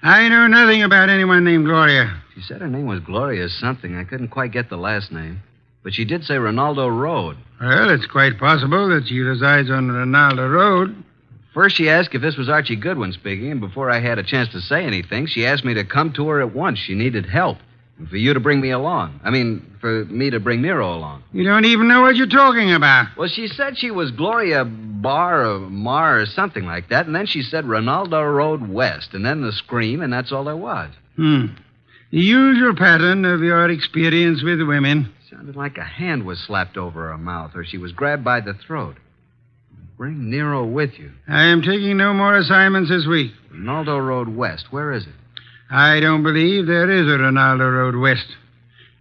I know nothing about anyone named Gloria. She said her name was Gloria something. I couldn't quite get the last name. But she did say Ronaldo Road. Well, it's quite possible that she resides on Ronaldo Road. First, she asked if this was Archie Goodwin speaking, and before I had a chance to say anything, she asked me to come to her at once. She needed help. And for you to bring me along. For me to bring Nero along. You don't even know what you're talking about. Well, she said she was Gloria Bar or Mar or something like that, and then she said Ronaldo Road West, and then the scream, and that's all there was. The usual pattern of your experience with women. Sounded like a hand was slapped over her mouth, or she was grabbed by the throat. Bring Nero with you. I am taking no more assignments this week. Ronaldo Road West, where is it? I don't believe there is a Ronaldo Road West.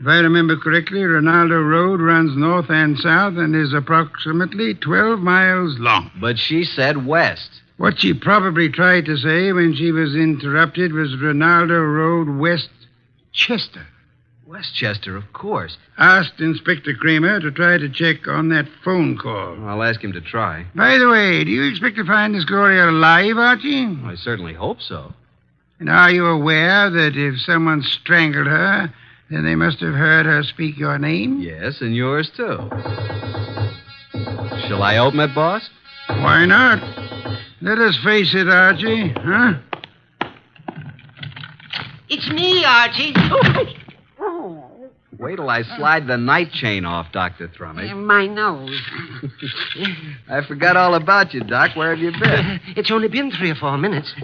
If I remember correctly, Ronaldo Road runs north and south and is approximately 12 miles long. But she said west. What she probably tried to say when she was interrupted was Ronaldo Road Westchester. Westchester, of course. Asked Inspector Kramer to try to check on that phone call. I'll ask him to try. By the way, do you expect to find this Gloria alive, Archie? I certainly hope so. And are you aware that if someone strangled her, then they must have heard her speak your name? Yes, and yours, too. Shall I open it, boss? Why not? Let us face it, Archie, huh? It's me, Archie. Wait till I slide the night chain off, Dr. Thrummig. My nose. I forgot all about you, Doc. Where have you been? It's only been 3 or 4 minutes.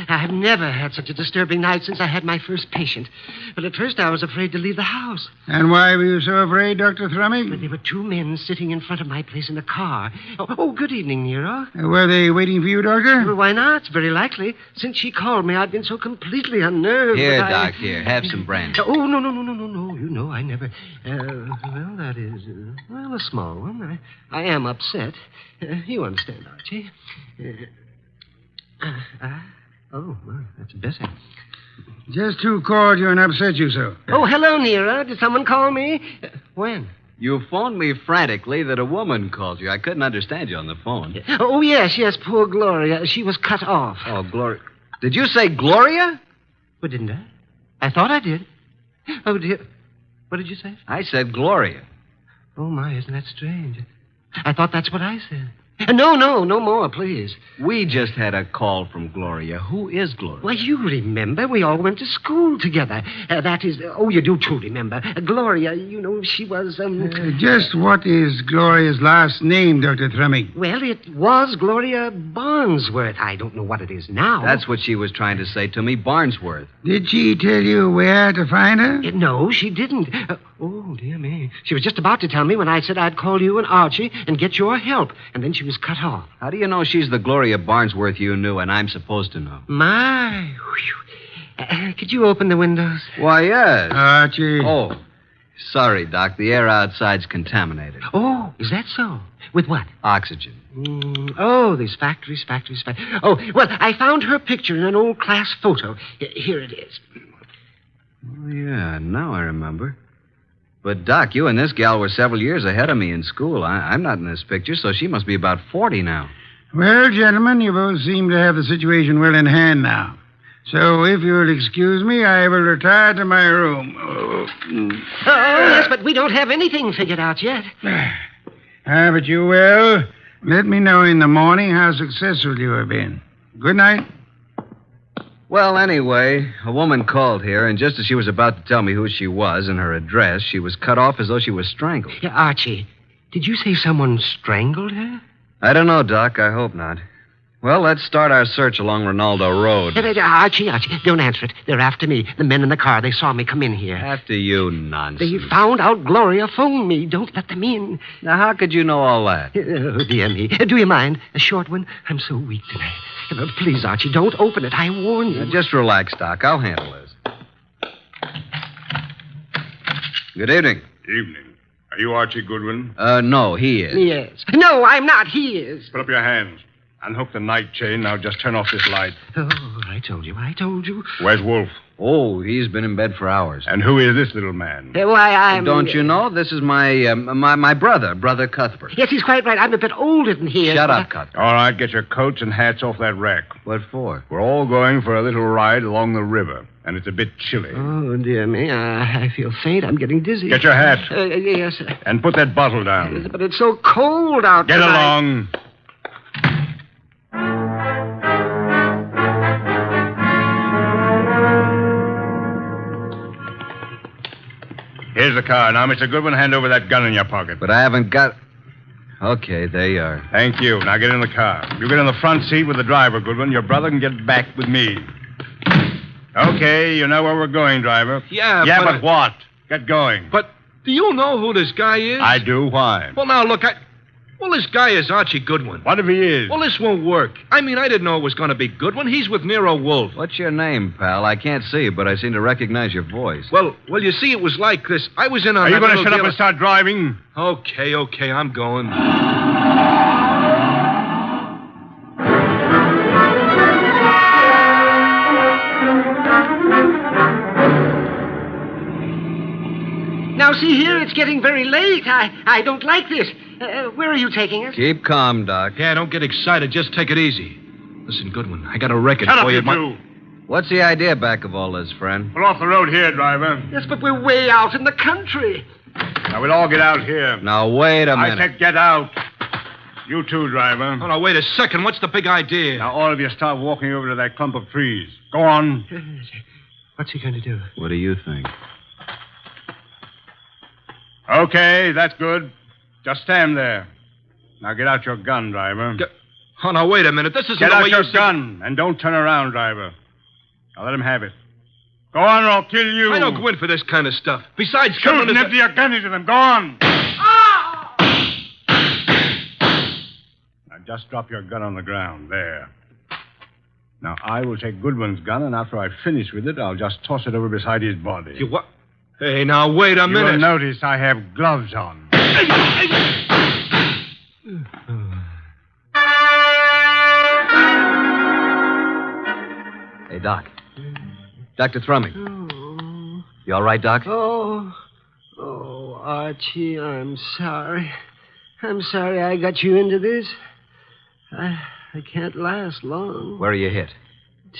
I have never had such a disturbing night since I had my first patient. But at first I was afraid to leave the house. And why were you so afraid, Dr. Thrummig? There were 2 men sitting in front of my place in a car. Oh, good evening, Nero. Were they waiting for you, Doctor? Well, why not? It's very likely. Since she called me, I've been so completely unnerved. Here, Doc, here. Have some brandy. Oh, no. You know, I never... well, that is... a small one. I am upset. You understand, Archie. Oh, well, that's better. Just who called you and upset you so? Oh, hello, Nero. Did someone call me? When? You phoned me frantically that a woman called you. I couldn't understand you on the phone. Oh, yes, poor Gloria. She was cut off. Oh, Gloria. Did you say Gloria? Well, didn't I? I thought I did. Oh, dear. What did you say? I said Gloria. Oh, my, isn't that strange? I thought that's what I said. No more, please. We just had a call from Gloria. Who is Gloria? Why, you remember. We all went to school together. That is... you do too remember. Gloria, she was... Just what is Gloria's last name, Dr. Thrumming? Well, it was Gloria Barnsworth. I don't know what it is now. That's what she was trying to say to me, Barnsworth. Did she tell you where to find her? No, she didn't. Oh, dear me. She was just about to tell me when I said I'd call you and Archie and get your help. And then she was cut off. How do you know she's the Gloria Barnsworth you knew and I'm supposed to know? My. Could you open the windows? Why, yes. Archie. Oh, sorry, Doc. The air outside's contaminated. Oh, is that so? With what? Oxygen. These factories. Oh, well, I found her picture in an old class photo. Here it is. Oh, yeah, now I remember. But, Doc, you and this gal were several years ahead of me in school. I'm not in this picture, so she must be about 40 now. Well, gentlemen, you both seem to have the situation well in hand now. So, if you'll excuse me, I will retire to my room. Yes, but we don't have anything figured out yet. But you will. Let me know in the morning how successful you have been. Good night. Well, anyway, a woman called here, and just as she was about to tell me who she was and her address, she was cut off as though she was strangled. Yeah, Archie, did you say someone strangled her? I don't know, Doc. I hope not. Well, let's start our search along Ronaldo Road. Archie, don't answer it. They're after me. The men in the car, they saw me come in here. After you, nonsense. They found out Gloria phoned me. Don't let them in. Now, how could you know all that? Oh, dear me. Do you mind? A short one? I'm so weak tonight. Please, Archie, don't open it. I warn you. Now, just relax, Doc. I'll handle this. Good evening. Evening. Are you Archie Goodwin? No, he is. Yes. No, I'm not. He is. Put up your hands. Unhook the night chain. Now just turn off this light. Oh, I told you. Where's Wolfe? Oh, he's been in bed for hours. And who is this little man? Why, I'm... Don't you know? This is my brother Cuthbert. Yes, he's quite right. I'm a bit older than he is. Shut up, Cuthbert. All right, get your coats and hats off that rack. What for? We're all going for a little ride along the river, and it's a bit chilly. Oh, dear me. I feel faint. I'm getting dizzy. Get your hat. Yes, sir. And put that bottle down. But it's so cold out Get tonight. along. Here's the car. Now, Mr. Goodwin, hand over that gun in your pocket. But I haven't got... Okay, there you are. Thank you. Now get in the car. You get in the front seat with the driver, Goodwin. Your brother can get back with me. Okay, you know where we're going, driver. Yeah, but what? Get going. But do you know who this guy is? I do. Why? Well, now, look, Well, this guy is Archie Goodwin. What if he is? Well, this won't work. I mean, I didn't know it was going to be Goodwin. He's with Nero Wolfe. What's your name, pal? I can't see you, but I seem to recognize your voice. Well, you see, it was like this. I was in on... Are you going to shut up and start driving? Okay, I'm going. Now, see here, it's getting very late. I don't like this. Where are you taking us? Keep calm, Doc. Yeah, don't get excited. Just take it easy. Listen, Goodwin, I got a record Shut for up, you. you two. What's the idea back of all this, friend? Pull off the road here, driver. Yes, but we're way out in the country. Now, we'll all get out here. Now, wait a minute. I said get out. You too, driver. Oh, now, wait a second. What's the big idea? Now, all of you start walking over to that clump of trees. Go on. What's he going to do? What do you think? Okay, that's good. Just stand there. Now get out your gun, driver. Oh, now, wait a minute. This isn't Get the out way your you gun, and don't turn around, driver. Now let him have it. Go on, or I'll kill you. I don't go in for this kind of stuff. Besides, Shoot someone and is... empty your gun into them. Go on. Now just drop your gun on the ground. There. Now, I will take Goodwin's gun, and after I finish with it, I'll just toss it over beside his body. You what? Hey, now, wait a minute. You'll notice I have gloves on. Hey, Doc. Dr. Thrumming. You all right, Doc? Oh, Archie, I'm sorry. I'm sorry I got you into this. I can't last long. Where are you hit?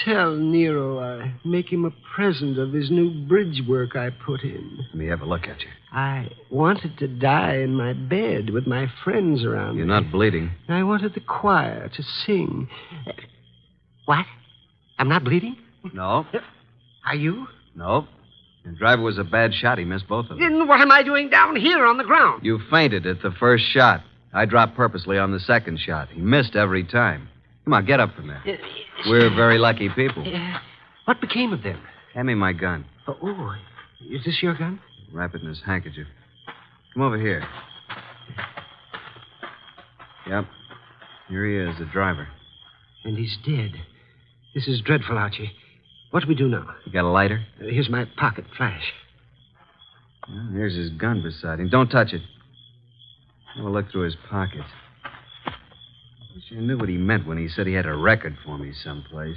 Tell Nero I make him a present of his new bridge work I put in. Let me have a look at you. I wanted to die in my bed with my friends around You're me. not bleeding. I wanted the choir to sing. What? I'm not bleeding? No. Are you? No. The driver was a bad shot. He missed both of them. Then what am I doing down here on the ground? You fainted at the first shot. I dropped purposely on the second shot. He missed every time. Come on, get up from there. We're very lucky people. What became of them? Hand me my gun. Oh, is this your gun? Wrap it in his handkerchief. Come over here. Yep. Here he is, the driver. And he's dead. This is dreadful, Archie. What do we do now? You got a lighter? Here's my pocket flash. Well, here's his gun beside him. Don't touch it. Have a look through his pockets. Wish I knew what he meant when he said he had a record for me someplace.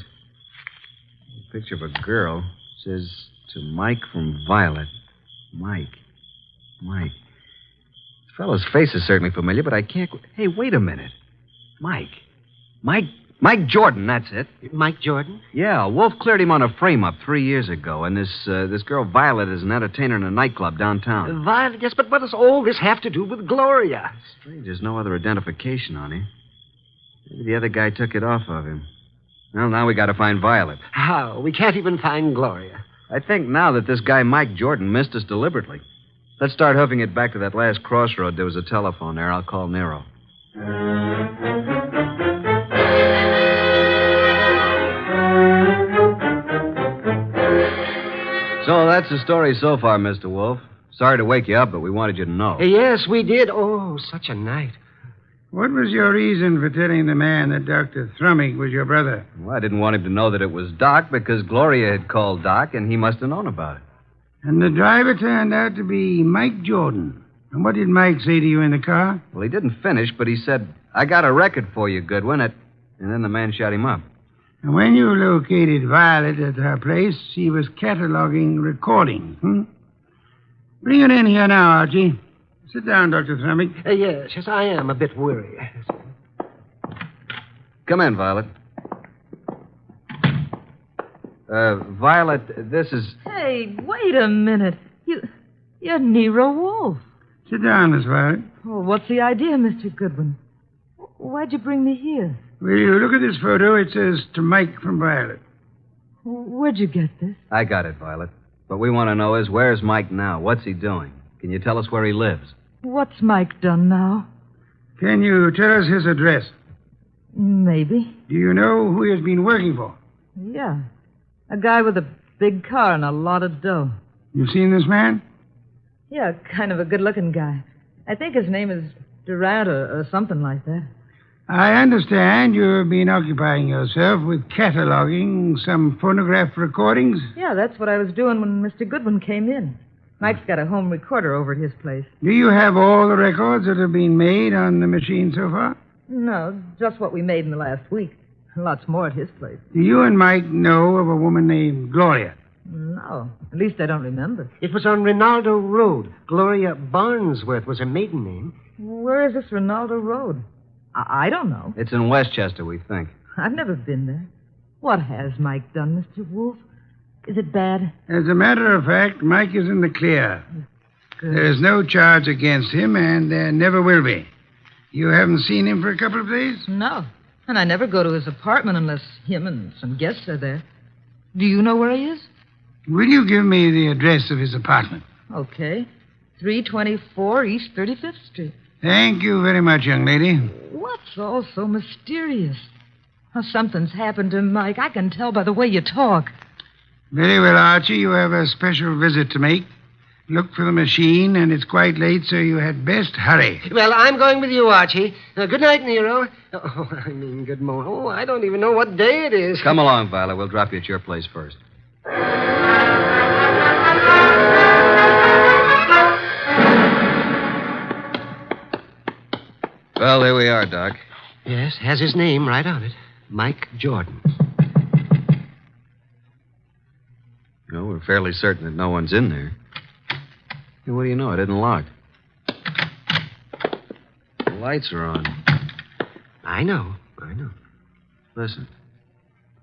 A picture of a girl. Says, to Mike from Violet. Mike. This fellow's face is certainly familiar, but I can't... Hey, wait a minute. Mike Jordan, that's it. Mike Jordan? Yeah, Wolf cleared him on a frame-up 3 years ago, and this girl Violet is an entertainer in a nightclub downtown. Violet, yes, but what does all this have to do with Gloria? Strange, there's no other identification on him. Maybe the other guy took it off of him. Well, now we got to find Violet. How? We can't even find Gloria. I think now that this guy Mike Jordan missed us deliberately. Let's start hoofing it back to that last crossroad. There was a telephone there. I'll call Nero. So that's the story so far, Mr. Wolfe. Sorry to wake you up, but we wanted you to know. Yes, we did. Oh, such a night. What was your reason for telling the man that Dr. Thrumming was your brother? Well, I didn't want him to know that it was Doc because Gloria had called Doc, and he must have known about it. And the driver turned out to be Mike Jordan. And what did Mike say to you in the car? Well, he didn't finish, but he said, I got a record for you, Goodwin. And then the man shot him up. And when you located Violet at her place, she was cataloging recordings, Bring it in here now, Archie. Sit down, Dr. Thrumming. Yes, I am a bit worried. Come in, Violet. Violet, this is... Hey, wait a minute. You're Nero Wolfe. Sit down, Miss Violet. Oh, what's the idea, Mr. Goodwin? Why'd you bring me here? Will you look at this photo? It says to Mike from Violet. Where'd you get this? I got it, Violet. What we want to know is, where's Mike now? What's he doing? Can you tell us where he lives? What's Mike done now? Can you tell us his address? Maybe. Do you know who he has been working for? Yeah. A guy with a big car and a lot of dough. You've seen this man? Yeah, kind of a good-looking guy. I think his name is Durant or something like that. I understand you've been occupying yourself with cataloging some phonograph recordings. Yeah, that's what I was doing when Mr. Goodwin came in. Mike's got a home recorder over at his place. Do you have all the records that have been made on the machine so far? No, just what we made in the last week. Lots more at his place. Do you and Mike know of a woman named Gloria? No, at least I don't remember. It was on Rinaldo Road. Gloria Barnsworth was her maiden name. Where is this Rinaldo Road? I don't know. It's in Westchester, we think. I've never been there. What has Mike done, Mr. Wolfe? Is it bad? As a matter of fact, Mike is in the clear. Good. There's no charge against him, and there never will be. You haven't seen him for a couple of days? No. And I never go to his apartment unless him and some guests are there. Do you know where he is? Will you give me the address of his apartment? Okay. 324 East 35th Street. Thank you very much, young lady. What's all so mysterious? Oh, something's happened to Mike. I can tell by the way you talk. Very well, Archie. You have a special visit to make. Look for the machine, and it's quite late, so you had best hurry. Well, I'm going with you, Archie. Good night, Nero. Good morning. Oh, I don't even know what day it is. Come along, Violet. We'll drop you at your place first. Well, there we are, Doc. Yes, has his name right on it. Mike Jordan. No, we're fairly certain that no one's in there. Hey, what do you know? It isn't locked. The lights are on. I know. Listen.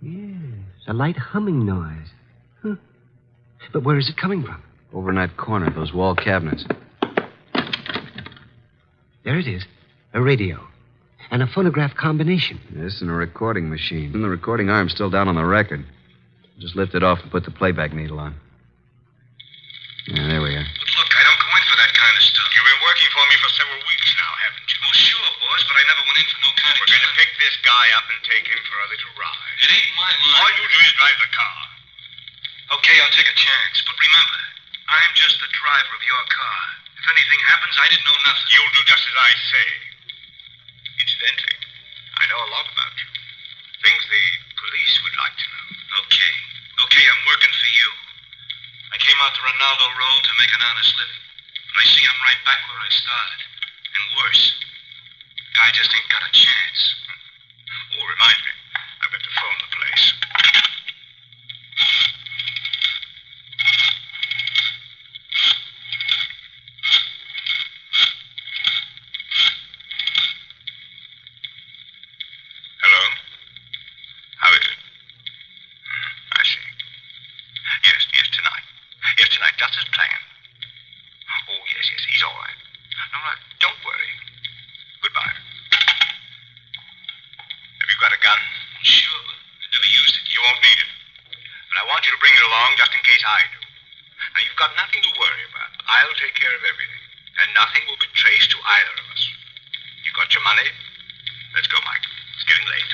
Yes, a light humming noise. Huh. But where is it coming from? Over in that corner, those wall cabinets. There it is. A radio. And a phonograph combination. Yes, and a recording machine. And the recording arm's still down on the record. Just lift it off and put the playback needle on. Yeah, there we are. But look, I don't go in for that kind of stuff. You've been working for me for several weeks now, haven't you? Well, sure, boss, but I never went in for no kind of... We're going to pick this guy up and take him for a little ride. It ain't my line. All you do is drive the car. Okay, I'll take a chance, but remember, I'm just the driver of your car. If anything happens, I didn't know nothing. You'll do just as I say. Incidentally, I know a lot about you. Things the police would like to know. Okay, I'm working for you. I came out to Ronaldo Road to make an honest living. But I see I'm right back where I started. And worse. The guy just ain't got a chance. Oh, remind me. I've got to phone the place. Hello? How is it? I see. Yes, tonight. Yes, tonight, just as planned. Oh, yes, he's all right. No, don't worry. Goodbye. Have you got a gun? Sure, but I never used it. You won't need it. But I want you to bring it along just in case I do. Now, you've got nothing to worry about. I'll take care of everything. And nothing will be traced to either of us. You got your money? Let's go, Mike. It's getting late.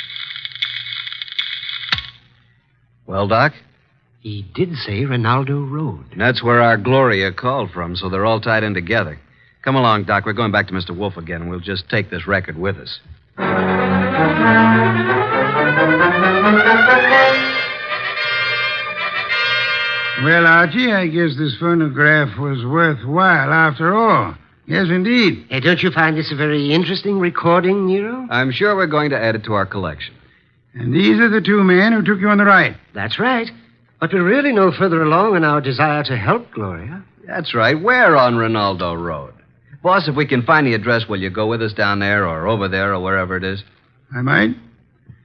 Well, Doc? He did say Ronaldo Road. And that's where our Gloria called from, so they're all tied in together. Come along, Doc. We're going back to Mr. Wolfe again, and we'll just take this record with us. Well, Archie, I guess this phonograph was worthwhile after all. Yes, indeed. Hey, don't you find this a very interesting recording, Nero? I'm sure we're going to add it to our collection. And these are the two men who took you on the ride. That's right. But we're really no further along in our desire to help Gloria. That's right. We're on Ronaldo Road. Boss, if we can find the address, will you go with us down there or over there or wherever it is? I might.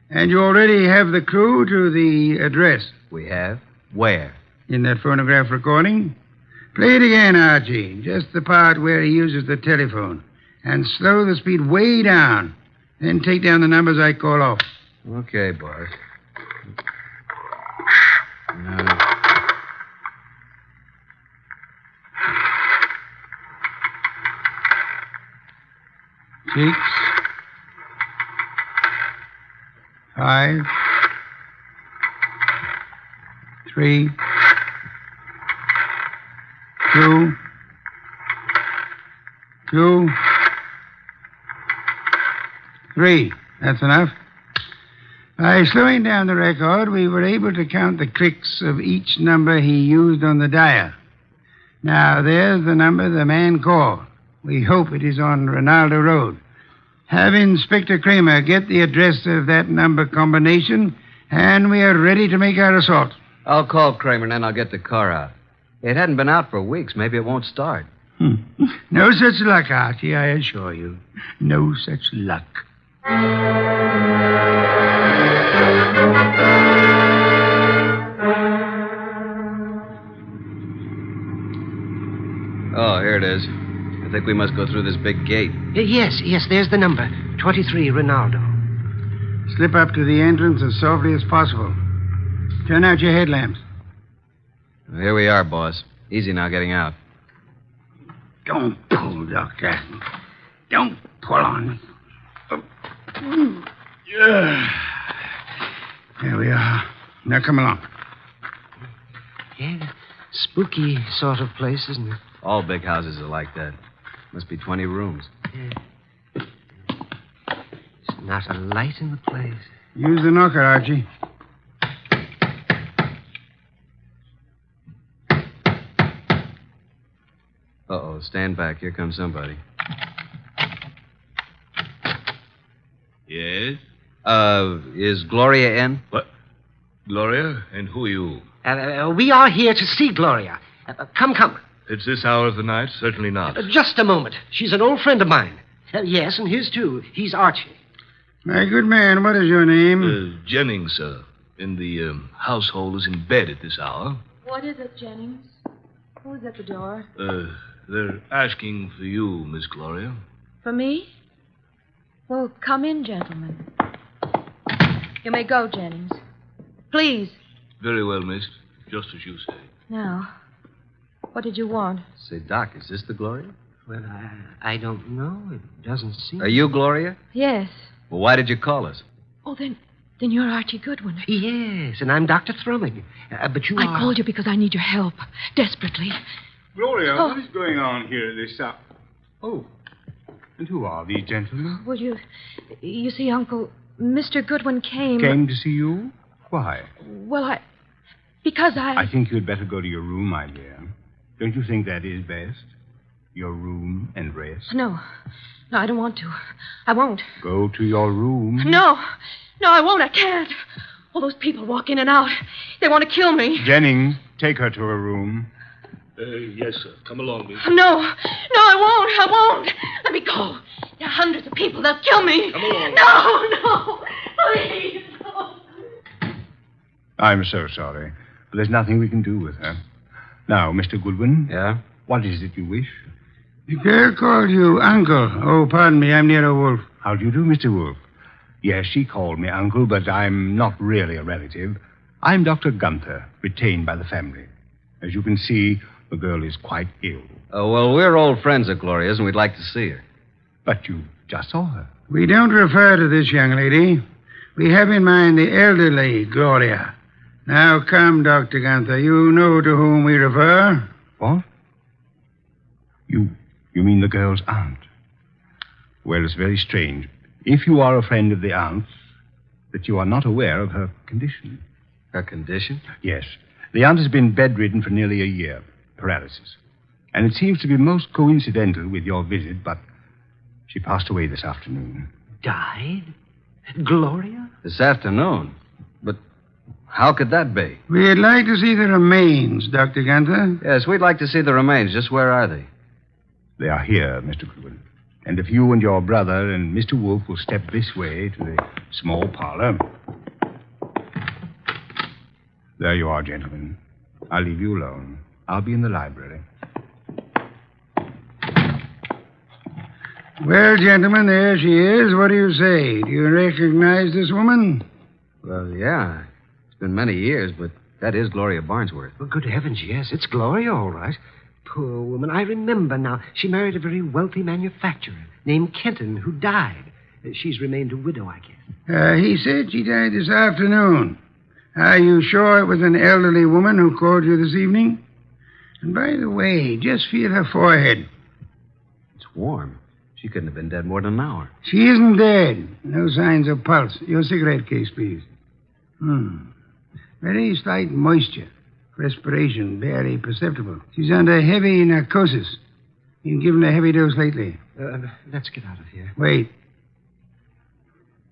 And you already have the clue to the address. We have? Where? In that phonograph recording. Play it again, Archie. Just the part where he uses the telephone. And slow the speed way down. Then take down the numbers I call off. Okay, boss. Six, 5, 3, 2, 3. That's enough. By slowing down the record, we were able to count the clicks of each number he used on the dial. Now, there's the number the man called. We hope it is on Ronaldo Road. Have Inspector Kramer get the address of that number combination, and we are ready to make our assault. I'll call Kramer, and then I'll get the car out. It hadn't been out for weeks. Maybe it won't start. No such luck, Archie, I assure you. No such luck. Oh, here it is. I think we must go through this big gate. Yes, there's the number. 23 Ronaldo. Slip up to the entrance as softly as possible. Turn out your headlamps. Well, here we are, boss. Easy now getting out. Don't pull, Doctor. Don't pull on me. There we are. Now come along. Yeah, spooky sort of place, isn't it? All big houses are like that. Must be 20 rooms. Yeah. There's not a light in the place. Use the knocker, Archie. Uh-oh, stand back. Here comes somebody. Yes? Is Gloria in? What? Gloria? And who are you? We are here to see Gloria. Come. It's this hour of the night? Certainly not. Just a moment. She's an old friend of mine. Yes, and his too. He's Archie. My good man, what is your name? Jennings, sir. and the household is in bed at this hour. What is it, Jennings? Who's at the door? They're asking for you, Miss Gloria. For me? Well, come in, gentlemen. You may go, Jennings. Please. Very well, miss. Just as you say. Now, what did you want? Say, Doc, is this the Gloria? Well, I don't know. It doesn't seem... Are you Gloria? Yes. Well, why did you call us? Oh, then you're Archie Goodwin. Yes, and I'm Dr. Thrumming. But you are... I called you because I need your help. Desperately. Gloria, what is going on here at this hour? Oh, and who are these gentlemen? Well, you see, Uncle, Mr. Goodwin came... Came to see you? Why? Well, because I think you'd better go to your room, my dear. Don't you think that is best? Your room and rest? No, I don't want to. I won't. Go to your room. No, I won't. I can't. All those people walk in and out. They want to kill me. Jennings, take her to her room. Yes, sir. Come along, miss. No, I won't. Let me go. There are hundreds of people. They'll kill me. Come along. No, please, no. I'm so sorry, but there's nothing we can do with her. Now, Mr. Goodwin. Yeah? What is it you wish? The girl called you Uncle. Oh, pardon me, I'm Nero Wolfe. How do you do, Mr. Wolfe? Yes, she called me Uncle, but I'm not really a relative. I'm Dr. Gunther, retained by the family. As you can see, the girl is quite ill. Oh, well, we're old friends of Gloria's, and we'd like to see her. But you just saw her. We don't refer to this young lady. We have in mind the elderly Gloria. Now, come, Dr. Gunther. You know to whom we refer. What? You mean the girl's aunt? Well, it's very strange. If you are a friend of the aunt's, that you are not aware of her condition. Her condition? Yes. The aunt has been bedridden for nearly a year. Paralysis. And it seems to be most coincidental with your visit, but she passed away this afternoon. Died? Gloria? This afternoon? But how could that be? We'd like to see the remains, Dr. Gunther. Yes, we'd like to see the remains. Just where are they? They are here, Mr. Goodwin. And if you and your brother and Mr. Wolfe will step this way to the small parlor. There you are, gentlemen. I'll leave you alone. I'll be in the library. Well, gentlemen, there she is. What do you say? Do you recognize this woman? Well, yeah. It's been many years, but that is Gloria Barnsworth. Well, good heavens, yes. It's Gloria, all right. Poor woman. I remember now. She married a very wealthy manufacturer named Kenton, who died. She's remained a widow, I guess. He said she died this afternoon. Are you sure it was an elderly woman who called you this evening? And by the way, just feel her forehead. It's warm. She couldn't have been dead more than an hour. She isn't dead. No signs of pulse. Your cigarette case, please. Very slight moisture. Respiration barely perceptible. She's under heavy narcosis. Been given a heavy dose lately. Let's get out of here. Wait.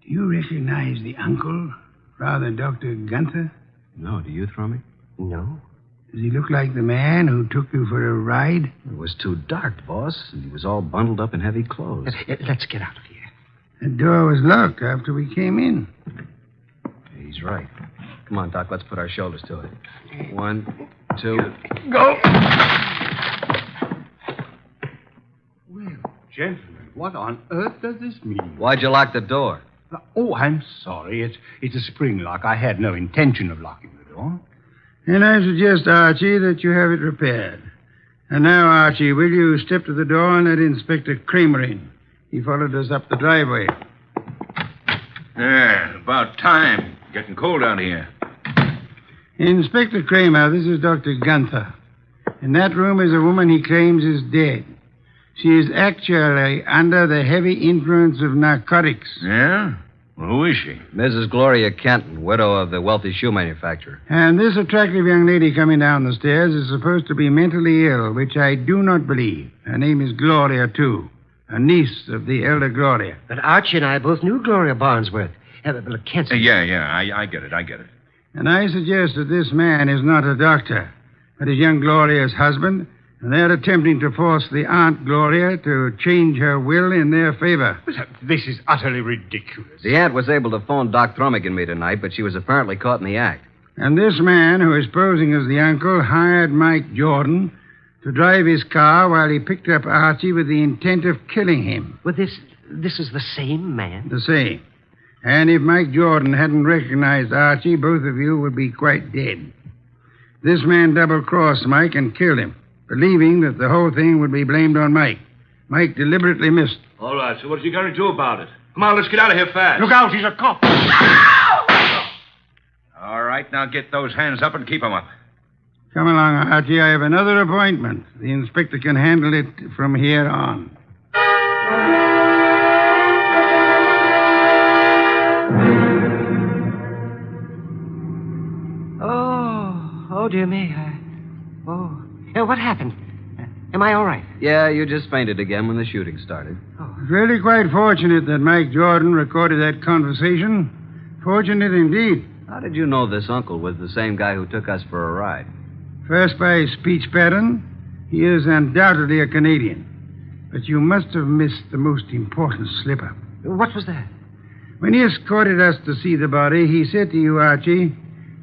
Do you recognize the uncle, rather Dr. Gunther? No, do you, Thrumming? No. Does he look like the man who took you for a ride? It was too dark, boss, and he was all bundled up in heavy clothes. Let's get out of here. The door was locked after we came in. He's right. Come on, Doc, let's put our shoulders to it. 1, 2, go! Well, gentlemen, what on earth does this mean? Why'd you lock the door? Oh, I'm sorry. It's a spring lock. I had no intention of locking the door. And I suggest, Archie, that you have it repaired. And now, Archie, will you step to the door and let Inspector Kramer in? He followed us up the driveway. Yeah, about time. Getting cold out here. Inspector Kramer, this is Dr. Gunther. In that room is a woman he claims is dead. She is actually under the heavy influence of narcotics. Yeah? Well, who is she? Mrs. Gloria Kenton, widow of the wealthy shoe manufacturer. And this attractive young lady coming down the stairs is supposed to be mentally ill, which I do not believe. Her name is Gloria, too. A niece of the elder Gloria. But Archie and I both knew Gloria Barnsworth. Kenton. Yeah, I get it. And I suggest that this man is not a doctor, but is young Gloria's husband, And they're attempting to force the Aunt Gloria to change her will in their favor. This is utterly ridiculous. The aunt was able to phone Doc Thrumick and me tonight, but she was apparently caught in the act. And this man, who is posing as the uncle, hired Mike Jordan to drive his car while he picked up Archie with the intent of killing him. Well, this is the same man? The same. And if Mike Jordan hadn't recognized Archie, both of you would be quite dead. This man double-crossed Mike and killed him, believing that the whole thing would be blamed on Mike. Mike deliberately missed. All right, so what's he going to do about it? Come on, let's get out of here fast. Look out, he's a cop. All right, now get those hands up and keep them up. Come along, Archie. I have another appointment. The inspector can handle it from here on. Oh, dear me. What happened? Am I all right? Yeah, you just fainted again when the shooting started. It's really quite fortunate that Mike Jordan recorded that conversation. Fortunate indeed. How did you know this uncle was the same guy who took us for a ride? First, by his speech pattern, he is undoubtedly a Canadian. But you must have missed the most important slip-up. What was that? When he escorted us to see the body, he said to you, Archie,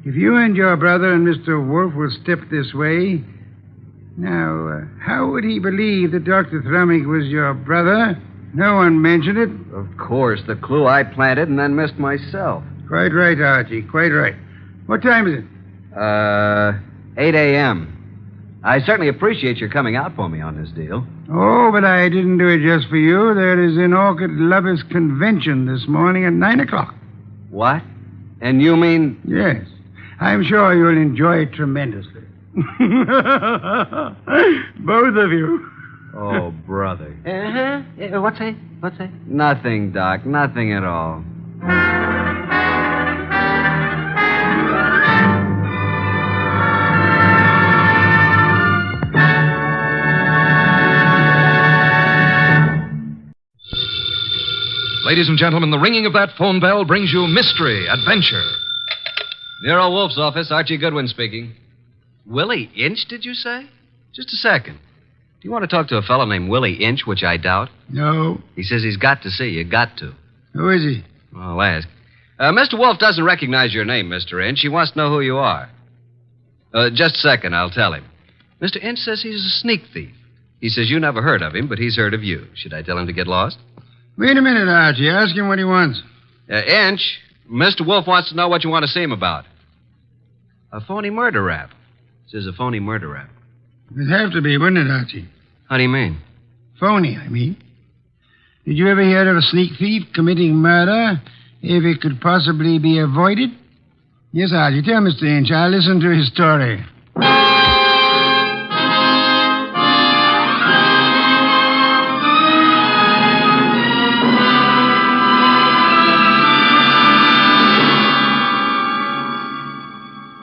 if you and your brother and Mr. Wolfe will step this way... Now, how would he believe that Dr. Thrumick was your brother? No one mentioned it. Of course, the clue I planted and then missed myself. Quite right, Archie, quite right. What time is it? 8 a.m. I certainly appreciate your coming out for me on this deal. Oh, but I didn't do it just for you. There is an orchid lovers convention this morning at 9 o'clock. What? And you mean... Yes. I'm sure you'll enjoy it tremendously. Both of you. Oh, brother. Uh-huh. What's that? Nothing, Doc. Nothing at all. Ladies and gentlemen, the ringing of that phone bell brings you mystery, adventure. Nero Wolfe's office, Archie Goodwin speaking. Willie Inch, did you say? Just a second. Do you want to talk to a fellow named Willie Inch, which I doubt? No. He says he's got to see you. Got to. Who is he? Well, I'll ask. Mr. Wolfe doesn't recognize your name, Mr. Inch. He wants to know who you are. Just a second, I'll tell him. Mr. Inch says he's a sneak thief. He says you never heard of him, but he's heard of you. Should I tell him to get lost? Wait a minute, Archie. Ask him what he wants. Inch, Mr. Wolfe wants to know what you want to see him about. A phony murder rap. Says a phony murder rap. It'd have to be, wouldn't it, Archie? How do you mean? Phony, I mean. Did you ever hear of a sneak thief committing murder if it could possibly be avoided? Yes, Archie. Tell Mr. Inch. I'll listen to his story.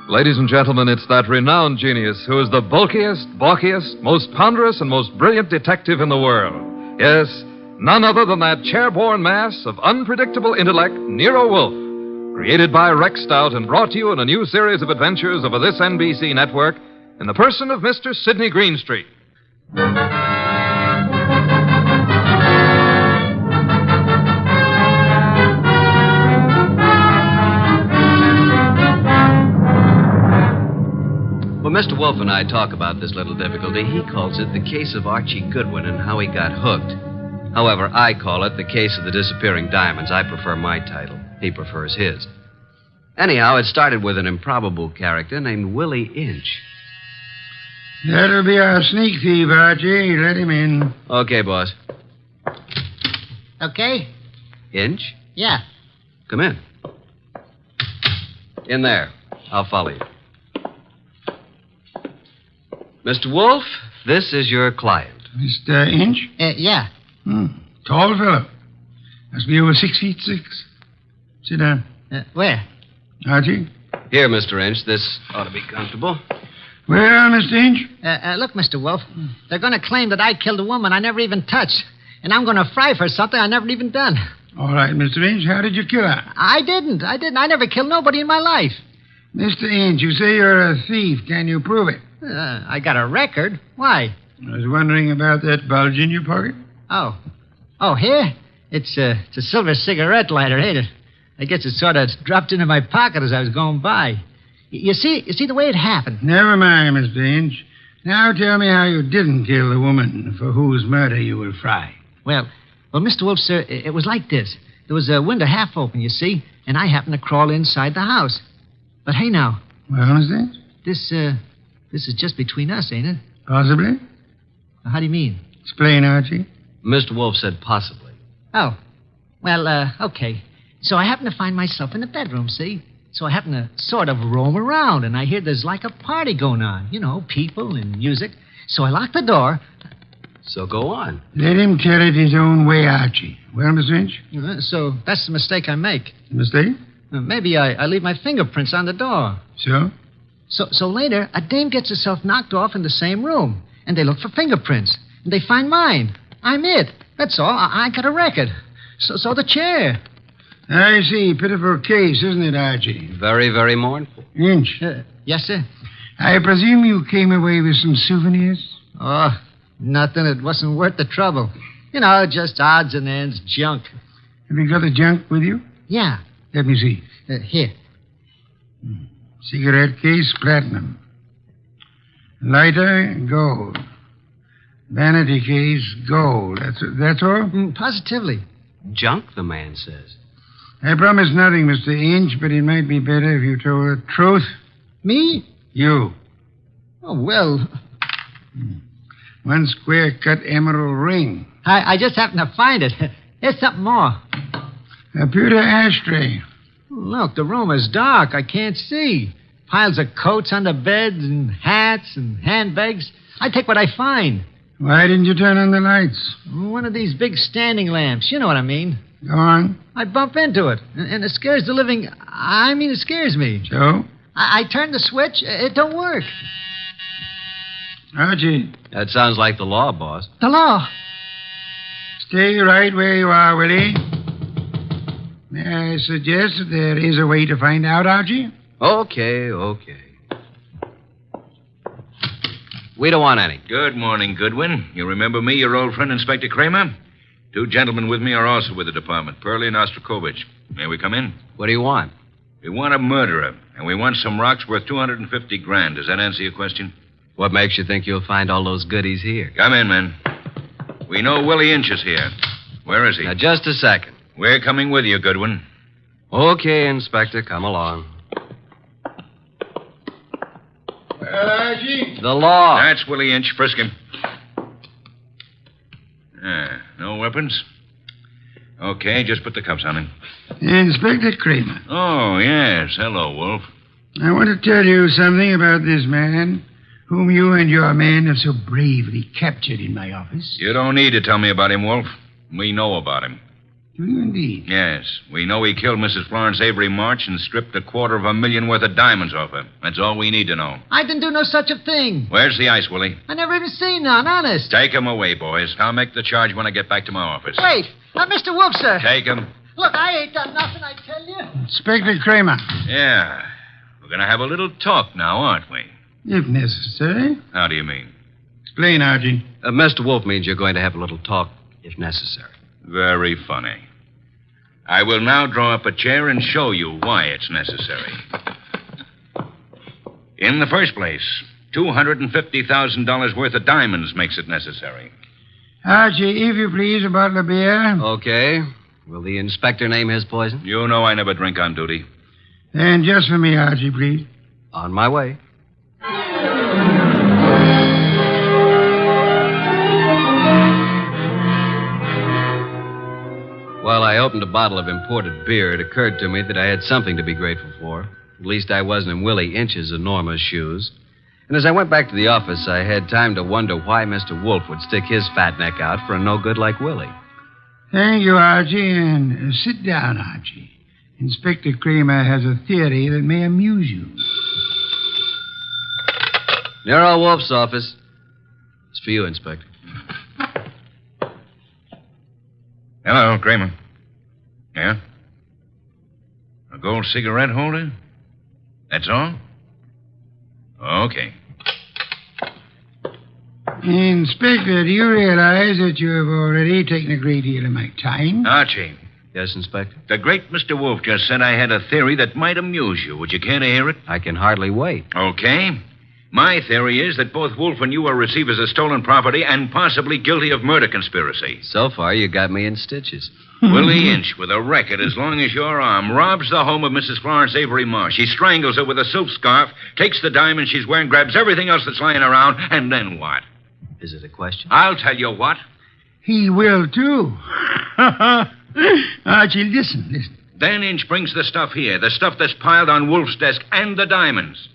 Ladies and gentlemen, it's that renowned genius who is the bulkiest, balkiest, most ponderous, and most brilliant detective in the world. Yes, none other than that chair-borne mass of unpredictable intellect, Nero Wolfe, created by Rex Stout and brought to you in a new series of adventures over this NBC network in the person of Mr. Sidney Greenstreet. When Mr. Wolfe and I talk about this little difficulty, he calls it the case of Archie Goodwin and how he got hooked. However, I call it the case of the disappearing diamonds. I prefer my title. He prefers his. Anyhow, it started with an improbable character named Willie Inch. That'll be our sneak thief, Archie. Let him in. Okay, boss. Okay? Inch? Yeah. Come in. In there. I'll follow you. Mr. Wolfe, this is your client. Mr. Inch? Yeah. Tall fellow. Must be over 6'6". Sit down. Where? Archie? Here, Mr. Inch. This ought to be comfortable. Well, Mr. Inch? Look, Mr. Wolfe, they're going to claim that I killed a woman I never even touched. And I'm going to fry for something I never even done. All right, Mr. Inch, how did you kill her? I didn't. I never killed nobody in my life. Mr. Inch, you say you're a thief. Can you prove it? I got a record. Why? I was wondering about that bulge in your pocket. Oh. Oh, here? It's a silver cigarette lighter, ain't it? I guess it sort of dropped into my pocket as I was going by. You see the way it happened? Never mind, Mr. Inch. Now tell me how you didn't kill the woman for whose murder you will fry. Well, Mr. Wolfe, sir, it was like this. There was a window half open, you see, and I happened to crawl inside the house. But hey, now. Well, Mr. Inch? This is just between us, ain't it? Possibly. How do you mean? Explain, Archie. Mr. Wolfe said possibly. Oh. Well, okay. So I happen to find myself in the bedroom, see? So I happen to sort of roam around, and I hear there's like a party going on. You know, people and music. So I lock the door. So go on. Let him tell it his own way, Archie. Well, Mr. Inch? So that's the mistake I make. Mistake? Maybe I leave my fingerprints on the door. So? So later, a dame gets herself knocked off in the same room, and they look for fingerprints, and they find mine. I'm it. That's all. I got a record. So the chair. I see. Pitiful case, isn't it, Archie? Very, very mournful. Inch. Yes, sir. I presume you came away with some souvenirs? Oh, nothing. It wasn't worth the trouble. You know, just odds and ends, junk. Have you got the junk with you? Yeah. Let me see. Here. Cigarette case, platinum. Lighter, gold. Vanity case, gold. That's all? Positively. Junk, the man says. I promise nothing, Mr. Inch, but it might be better if you told the truth. Me? You. Oh, well. One square-cut emerald ring. I just happened to find it. Here's something more. A pewter ashtray. Look, the room is dark. I can't see. Piles of coats on the beds and hats and handbags. I take what I find. Why didn't you turn on the lights? One of these big standing lamps. You know what I mean. Go on. I bump into it, and it scares the living... I mean, it scares me. So? I turn the switch. It don't work. Archie. That sounds like the law, boss. The law. Stay right where you are, Willie. May I suggest that there is a way to find out, Archie? Okay. We don't want any. Good morning, Goodwin. You remember me, your old friend, Inspector Kramer? 2 gentlemen with me are also with the department, Pearlie and Ostrakovich. May we come in? What do you want? We want a murderer, and we want some rocks worth $250,000. Does that answer your question? What makes you think you'll find all those goodies here? Come in, men. We know Willie Inch is here. Where is he? Now, just a second. We're coming with you, Goodwin. Okay, Inspector, come along. Well, Archie? The law. That's Willie Inch. Frisk him. No weapons? Okay, just put the cuffs on him. Inspector Kramer. Oh, yes. Hello, Wolf. I want to tell you something about this man whom you and your men have so bravely captured in my office. You don't need to tell me about him, Wolf. We know about him. Do you indeed? Yes. We know he killed Mrs. Florence Avery March and stripped $250,000 worth of diamonds off her. That's all we need to know. I didn't do no such a thing. Where's the ice, Willie? I never even seen none, honest. Take him away, boys. I'll make the charge when I get back to my office. Wait. Mr. Wolfe, sir. Take him. Look, I ain't done nothing, I tell you. Inspector Kramer. Yeah. We're going to have a little talk now, aren't we? If necessary. How do you mean? Explain, Archie. Mr. Wolfe means you're going to have a little talk, if necessary. Very funny. I will now draw up a chair and show you why it's necessary. In the first place, $250,000 worth of diamonds makes it necessary. Archie, if you please, a bottle of beer. Okay. Will the inspector name his poison? You know I never drink on duty. And just for me, Archie, please. On my way. While I opened a bottle of imported beer, it occurred to me that I had something to be grateful for. At least I wasn't in Willie Inch's enormous shoes. And as I went back to the office, I had time to wonder why Mr. Wolfe would stick his fat neck out for a no-good like Willie. Thank you, Archie, and sit down, Archie. Inspector Kramer has a theory that may amuse you. Nero Wolfe's office. It's for you, Inspector. Hello, Kramer. Yeah? A gold cigarette holder? That's all? Okay. Inspector, do you realize that you have already taken a great deal of my time? Archie, Yes, Inspector? the great Mr. Wolfe just said I had a theory that might amuse you. Would you care to hear it? I can hardly wait. Okay. My theory is that both Wolfe and you are receivers of stolen property and possibly guilty of murder conspiracy. So far, you got me in stitches. Willie Inch, with a record as long as your arm, robs the home of Mrs. Florence Avery Marsh. He strangles her with a silk scarf, takes the diamond she's wearing, grabs everything else that's lying around, and then what? Is it a question? I'll tell you what. He will, too. Archie, listen. Then Inch brings the stuff here, the stuff that's piled on Wolfe's desk, and the diamonds.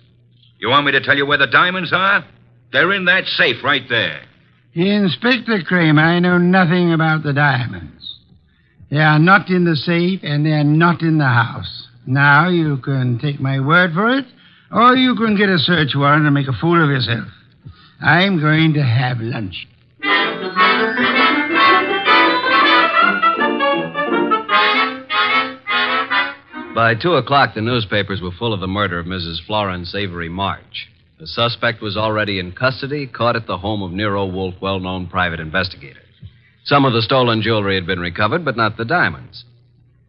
You want me to tell you where the diamonds are? They're in that safe right there. Inspector Kramer, I know nothing about the diamonds. They are not in the safe, and they are not in the house. Now, you can take my word for it, or you can get a search warrant and make a fool of yourself. I'm going to have lunch. By 2 o'clock, the newspapers were full of the murder of Mrs. Florence Avery March. The suspect was already in custody, caught at the home of Nero Wolfe, well-known private investigator. Some of the stolen jewelry had been recovered, but not the diamonds.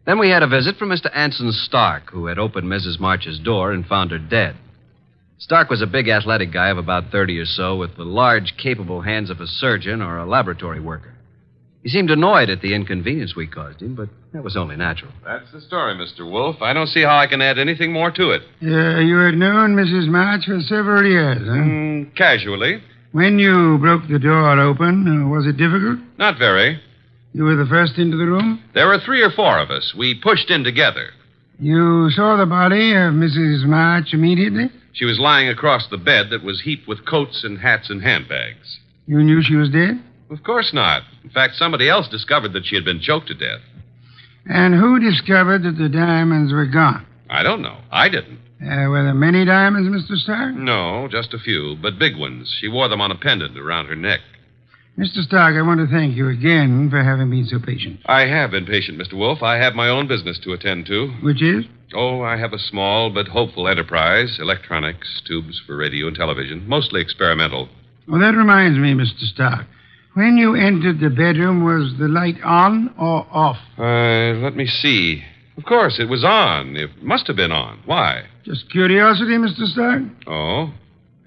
Then we had a visit from Mr. Anson Stark, who had opened Mrs. March's door and found her dead. Stark was a big athletic guy of about 30 or so, with the large, capable hands of a surgeon or a laboratory worker. He seemed annoyed at the inconvenience we caused him, but that was only natural. That's the story, Mr. Wolfe. I don't see how I can add anything more to it. You had known Mrs. March for several years, huh? Casually. When you broke the door open, was it difficult? Not very. You were the first into the room? There were 3 or 4 of us. We pushed in together. You saw the body of Mrs. March immediately? She was lying across the bed that was heaped with coats and hats and handbags. You knew she was dead? Of course not. In fact, somebody else discovered that she had been choked to death. And who discovered that the diamonds were gone? I don't know. I didn't. Were there many diamonds, Mr. Stark? No, just a few, but big ones. She wore them on a pendant around her neck. Mr. Stark, I want to thank you again for having been so patient. I have been patient, Mr. Wolfe. I have my own business to attend to. Which is? Oh, I have a small but hopeful enterprise. Electronics, tubes for radio and television, mostly experimental. Well, that reminds me, Mr. Stark. When you entered the bedroom, was the light on or off? Let me see. Of course, it was on. It must have been on. Why? Just curiosity, Mr. Stark. Oh?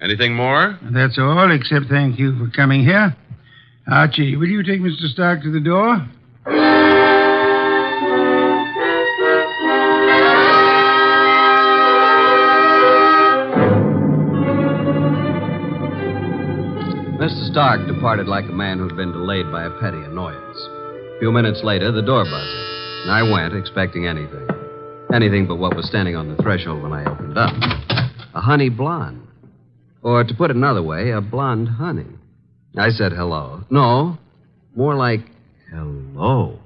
Anything more? That's all, except thank you for coming here. Archie, will you take Mr. Stark to the door? Mr. Stark departed like a man who'd been delayed by a petty annoyance. A few minutes later, the door buzzed, and I went expecting anything. Anything but what was standing on the threshold when I opened up. A honey blonde. Or, to put it another way, a blonde honey. I said hello. No, more like hello.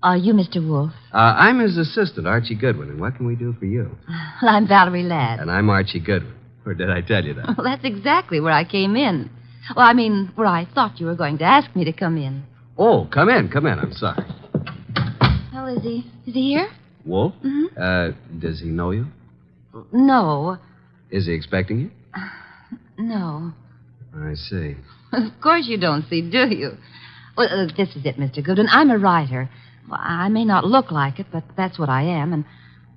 Are you Mr. Wolfe? I'm his assistant, Archie Goodwin, and what can we do for you? Well, I'm Valerie Ladd. And I'm Archie Goodwin. Or did I tell you that? Well, that's exactly where I came in. Well, I mean, where I thought you were going to ask me to come in. Oh, come in. I'm sorry. Well, is he here? Wolf? Mm-hmm. Does he know you? No. Is he expecting you? No. I see. Of course you don't see, do you? Well, this is it, Mr. Goodwin. I'm a writer. Well, I may not look like it, but that's what I am. And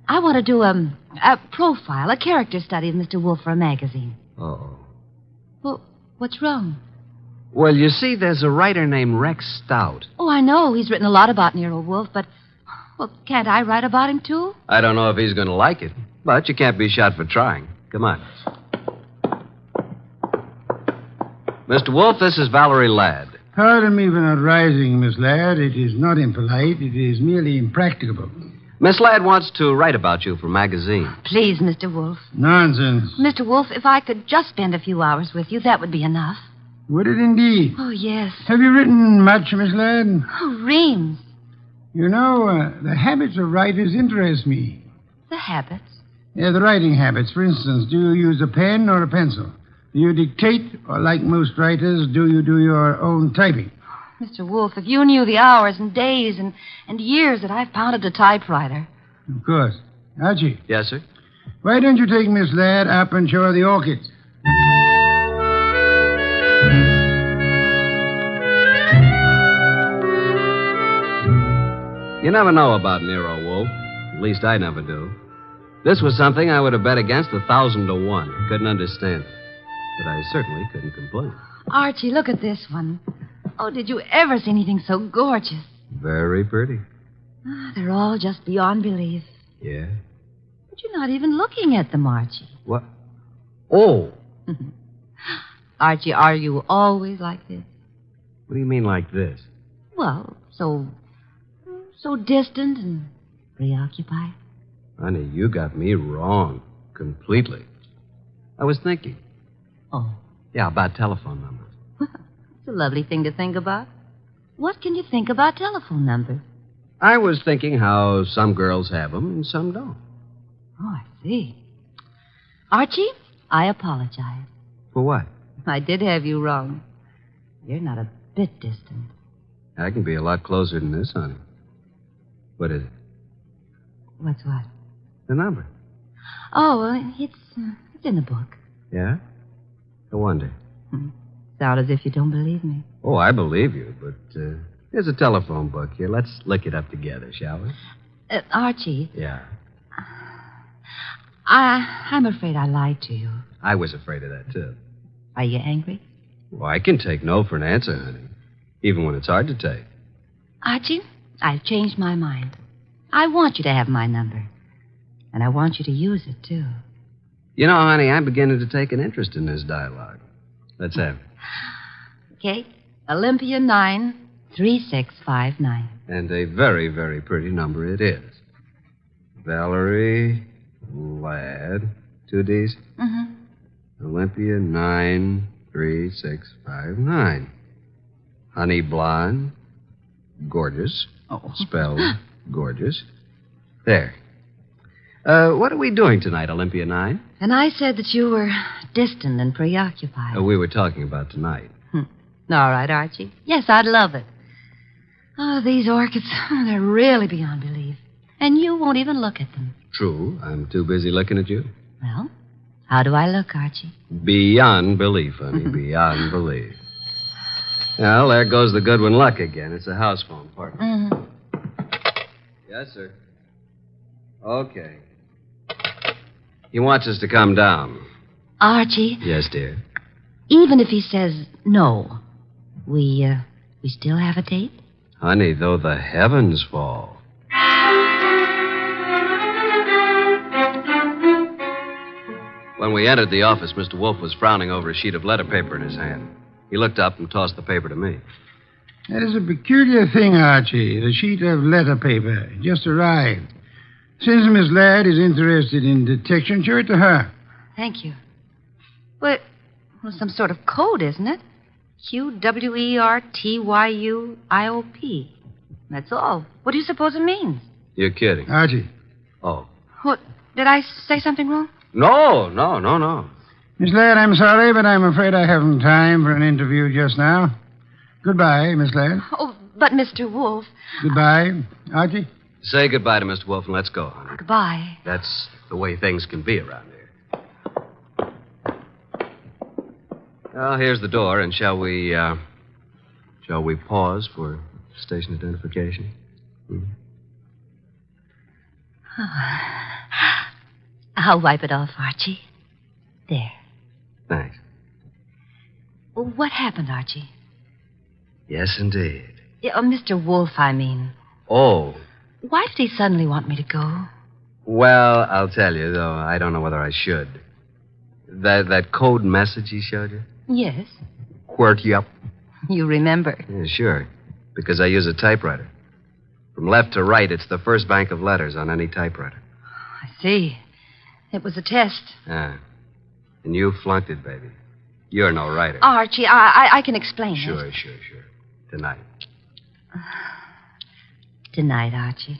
I want to do a profile, a character study of Mr. Wolfe for a magazine. Oh. Well, what's wrong? Well, you see, there's a writer named Rex Stout. Oh, I know. He's written a lot about Nero Wolfe, but, well, can't I write about him, too? I don't know if he's going to like it, but you can't be shot for trying. Come on. Mr. Wolfe, this is Valerie Ladd. Pardon me for not rising, Miss Ladd. It is not impolite. It is merely impracticable. Miss Ladd wants to write about you for a magazine. Please, Mr. Wolfe. Nonsense. Mr. Wolfe, if I could just spend a few hours with you, that would be enough. Would it indeed? Oh, yes. Have you written much, Miss Ladd? Oh, reams. You know, the habits of writers interest me. The habits? Yeah, the writing habits. For instance, do you use a pen or a pencil? Do you dictate, or like most writers, do you do your own typing? Mr. Wolfe, if you knew the hours and days and years that I've pounded a typewriter. Of course. Archie. Yes, sir? Why don't you take Miss Ladd up and show her the orchids? You never know about Nero Wolfe. At least I never do. This was something I would have bet against 1,000 to 1. I couldn't understand it. But I certainly couldn't complain. Archie, look at this one. Oh, did you ever see anything so gorgeous? Very pretty. They're all just beyond belief. Yeah? But you're not even looking at them, Archie. What? Oh! Archie, are you always like this? What do you mean like this? Well, so distant and preoccupied. Honey, you got me wrong. Completely. I was thinking. Oh. Yeah, about telephone numbers. It's a lovely thing to think about. What can you think about telephone numbers? I was thinking how some girls have them and some don't. Oh, I see. Archie, I apologize. For what? I did have you wrong. You're not a bit distant. I can be a lot closer than this, honey. What is it? What's what? The number. Oh, well, it's in the book. Yeah? No wonder. Sound as if you don't believe me. Oh, I believe you, but here's a telephone book here. Let's look it up together, shall we? Archie. Yeah. I'm afraid I lied to you. I was afraid of that, too. Are you angry? Well, I can take no for an answer, honey. Even when it's hard to take. Archie, I've changed my mind. I want you to have my number. And I want you to use it, too. You know, honey, I'm beginning to take an interest in this dialogue. Let's have it. Okay. Olympia 93659. And a very, very pretty number it is. Valerie Ladd. 2 D's? Mm-hmm. Olympia 93659. Honey blonde. Gorgeous. Oh. Spelled gorgeous. There. What are we doing tonight, Olympia 9? And I said that you were distant and preoccupied. We were talking about tonight. All right, Archie. Yes, I'd love it. Oh, these orchids, they're really beyond belief. And you won't even look at them. True. I'm too busy looking at you. Well, how do I look, Archie? Beyond belief, honey. Beyond belief. Well, there goes the Goodwin luck again. It's a house phone, partner. Mm-hmm. Yes, sir. Okay. He wants us to come down. Archie? Yes, dear. Even if he says no, we still have a date? Honey, though the heavens fall. When we entered the office, Mr. Wolfe was frowning over a sheet of letter paper in his hand. He looked up and tossed the paper to me. That is a peculiar thing, Archie. The sheet of letter paper just arrived. Since Miss Ladd is interested in detection, show it to her. Thank you. Well, some sort of code, isn't it? QWERTYUIOP. That's all. What do you suppose it means? You're kidding. Archie. Oh. What? Did I say something wrong? No. Miss Ladd, I'm sorry, but I'm afraid I haven't time for an interview just now. Goodbye, Miss Ladd. Oh, but Mr. Wolfe. Goodbye. Archie? Say goodbye to Mr. Wolfe and let's go, honey. Goodbye. That's the way things can be around here. Well, here's the door, and shall we pause for station identification? I'll wipe it off, Archie. There. Thanks. Well, what happened, Archie? Yes, indeed. Yeah, Mr. Wolfe, I mean. Oh. Why did he suddenly want me to go? Well, I'll tell you, though I don't know whether I should. That code message he showed you? Yes. QWERTY up. You remember? Yeah, sure. Because I use a typewriter. From left to right, it's the first bank of letters on any typewriter. I see. It was a test. Ah. And you flunked it, baby. You're no writer. Archie, I can explain it. Sure. Tonight. Tonight, Archie.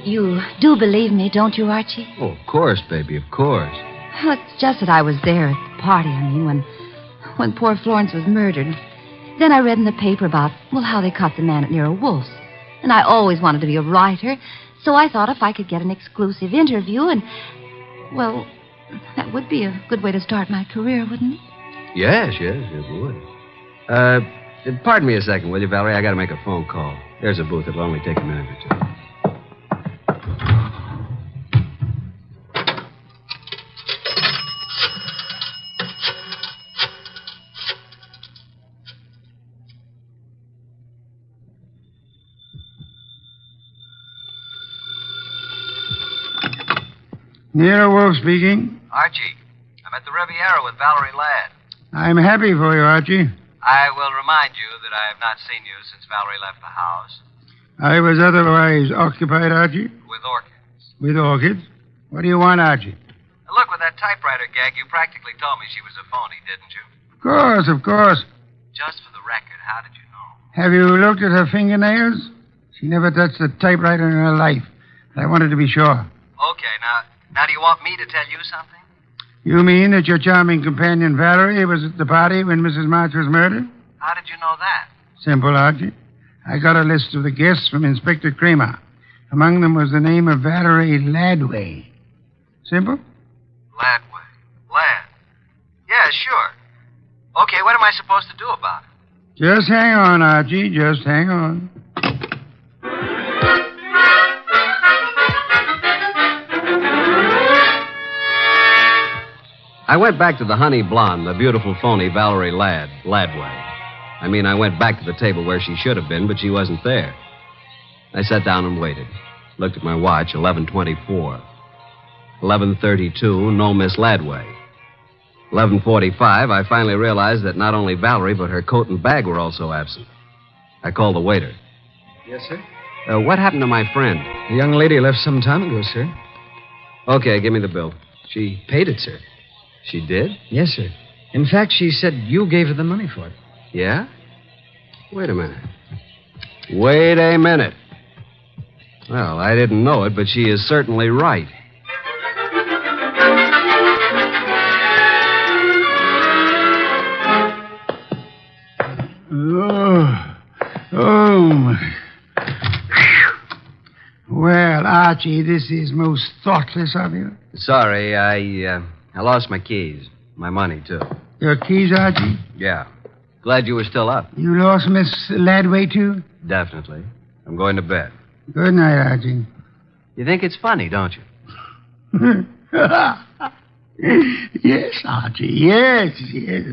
You do believe me, don't you, Archie? Oh, of course, baby, of course. Well, it's just that I was there at the party, when poor Florence was murdered. Then I read in the paper about, how they caught the man at Nero Wolfe's. And I always wanted to be a writer, so I thought if I could get an exclusive interview and, That would be a good way to start my career, wouldn't it? Yes, it would. Pardon me a second, will you, Valerie? I got to make a phone call. There's a booth. It'll only take a minute or two. Nero Wolfe speaking. Archie, I'm at the Riviera with Valerie Ladd. I'm happy for you, Archie. I will remind you that I have not seen you since Valerie left the house. I was otherwise occupied, Archie. With orchids. With orchids? What do you want, Archie? Now, look, with that typewriter gag, you practically told me she was a phony, didn't you? Of course. Just for the record, how did you know? Have you looked at her fingernails? She never touched a typewriter in her life. I wanted to be sure. Okay, now do you want me to tell you something? You mean that your charming companion Valerie was at the party when Mrs. March was murdered? How did you know that? Simple, Archie. I got a list of the guests from Inspector Kramer. Among them was the name of Valerie Ladway. Simple? Ladway. Ladd. Yeah, sure. Okay, what am I supposed to do about it? Just hang on, Archie. Just hang on. I went back to the honey blonde, the beautiful phony Valerie Ladway. I went back to the table where she should have been, but she wasn't there. I sat down and waited. Looked at my watch, 11:24. 11:32, no Miss Ladway. 11:45, I finally realized that not only Valerie, but her coat and bag were also absent. I called the waiter. Yes, sir? What happened to my friend? The young lady left some time ago, sir. Okay, give me the bill. She paid it, sir. She did? Yes, sir. In fact, she said you gave her the money for it. Yeah? Wait a minute. Wait a minute. Well, I didn't know it, but she is certainly right. Oh, my. Well, Archie, this is most thoughtless of you. Sorry, I lost my keys. My money, too. Your keys, Archie? Yeah. Glad you were still up. You lost Miss Ladway, too? Definitely. I'm going to bed. Good night, Archie. You think it's funny, don't you? Yes, Archie. Yes,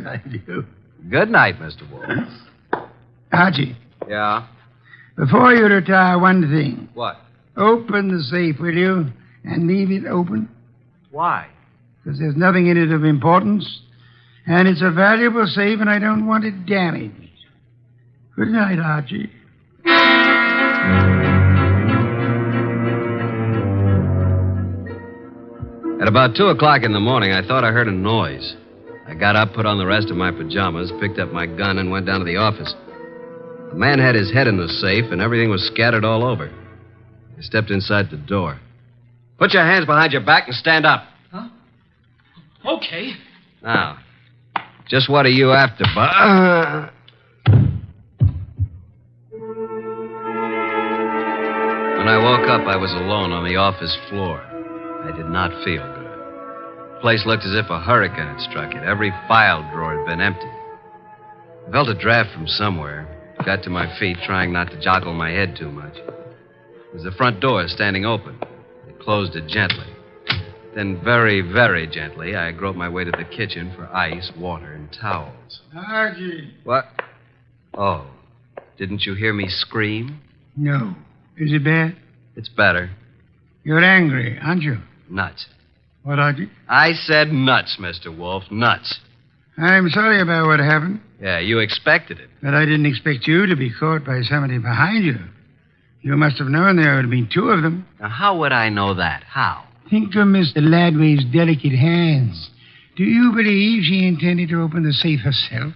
I do. Good night, Mr. Wolfe. Archie. Yeah? Before you retire, one thing. What? Open the safe, will you? And leave it open. Why? Because there's nothing in it of importance. And it's a valuable safe, and I don't want it damaged. Good night, Archie. At about 2 o'clock in the morning, I thought I heard a noise. I got up, put on the rest of my pajamas, picked up my gun, and went down to the office. The man had his head in the safe, and everything was scattered all over. I stepped inside the door. Put your hands behind your back and stand up. Huh? Okay. Now, just what are you after, When I woke up, I was alone on the office floor. I did not feel good. The place looked as if a hurricane had struck it. Every file drawer had been empty. I felt a draft from somewhere. Got to my feet, trying not to joggle my head too much. There was the front door standing open. I closed it gently. Then, very, very gently, I groped my way to the kitchen for ice, water, and towels. Archie. What? Oh, didn't you hear me scream? No. Is it bad? It's better. You're angry, aren't you? Nuts. What, Archie? I said nuts, Mr. Wolfe. Nuts. I'm sorry about what happened. Yeah, you expected it. But I didn't expect you to be caught by somebody behind you. You must have known there would have been two of them. Now, how would I know that? How? Think of Mr. Ladway's delicate hands. Do you believe she intended to open the safe herself?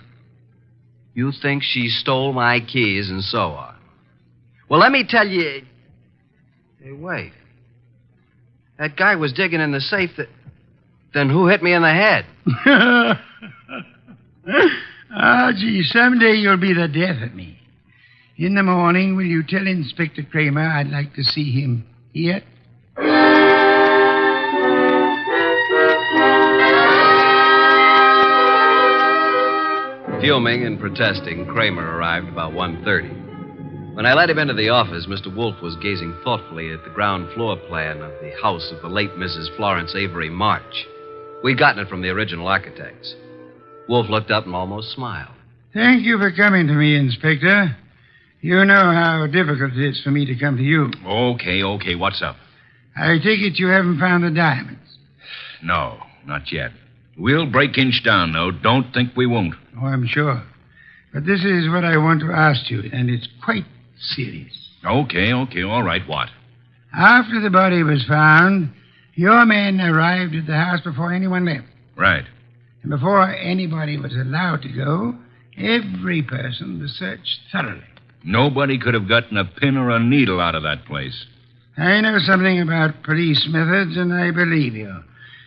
You think she stole my keys and so on. Well, let me tell you... Hey, wait. That guy was digging in the safe that... Then who hit me in the head? Archie, someday you'll be the death of me. In the morning, will you tell Inspector Kramer I'd like to see him here? Fuming and protesting, Kramer arrived about 1:30. When I let him into the office, Mr. Wolfe was gazing thoughtfully at the ground floor plan of the house of the late Mrs. Florence Avery March. We'd gotten it from the original architects. Wolfe looked up and almost smiled. Thank you for coming to me, Inspector. You know how difficult it is for me to come to you. Okay, what's up? I take it you haven't found the diamonds. No, not yet. We'll break inch down, though. Don't think we won't. Oh, I'm sure. But this is what I want to ask you, and it's quite serious. Okay, all right, what? After the body was found, your men arrived at the house before anyone left. Right. And before anybody was allowed to go, every person was searched thoroughly. Nobody could have gotten a pin or a needle out of that place. I know something about police methods, and I believe you.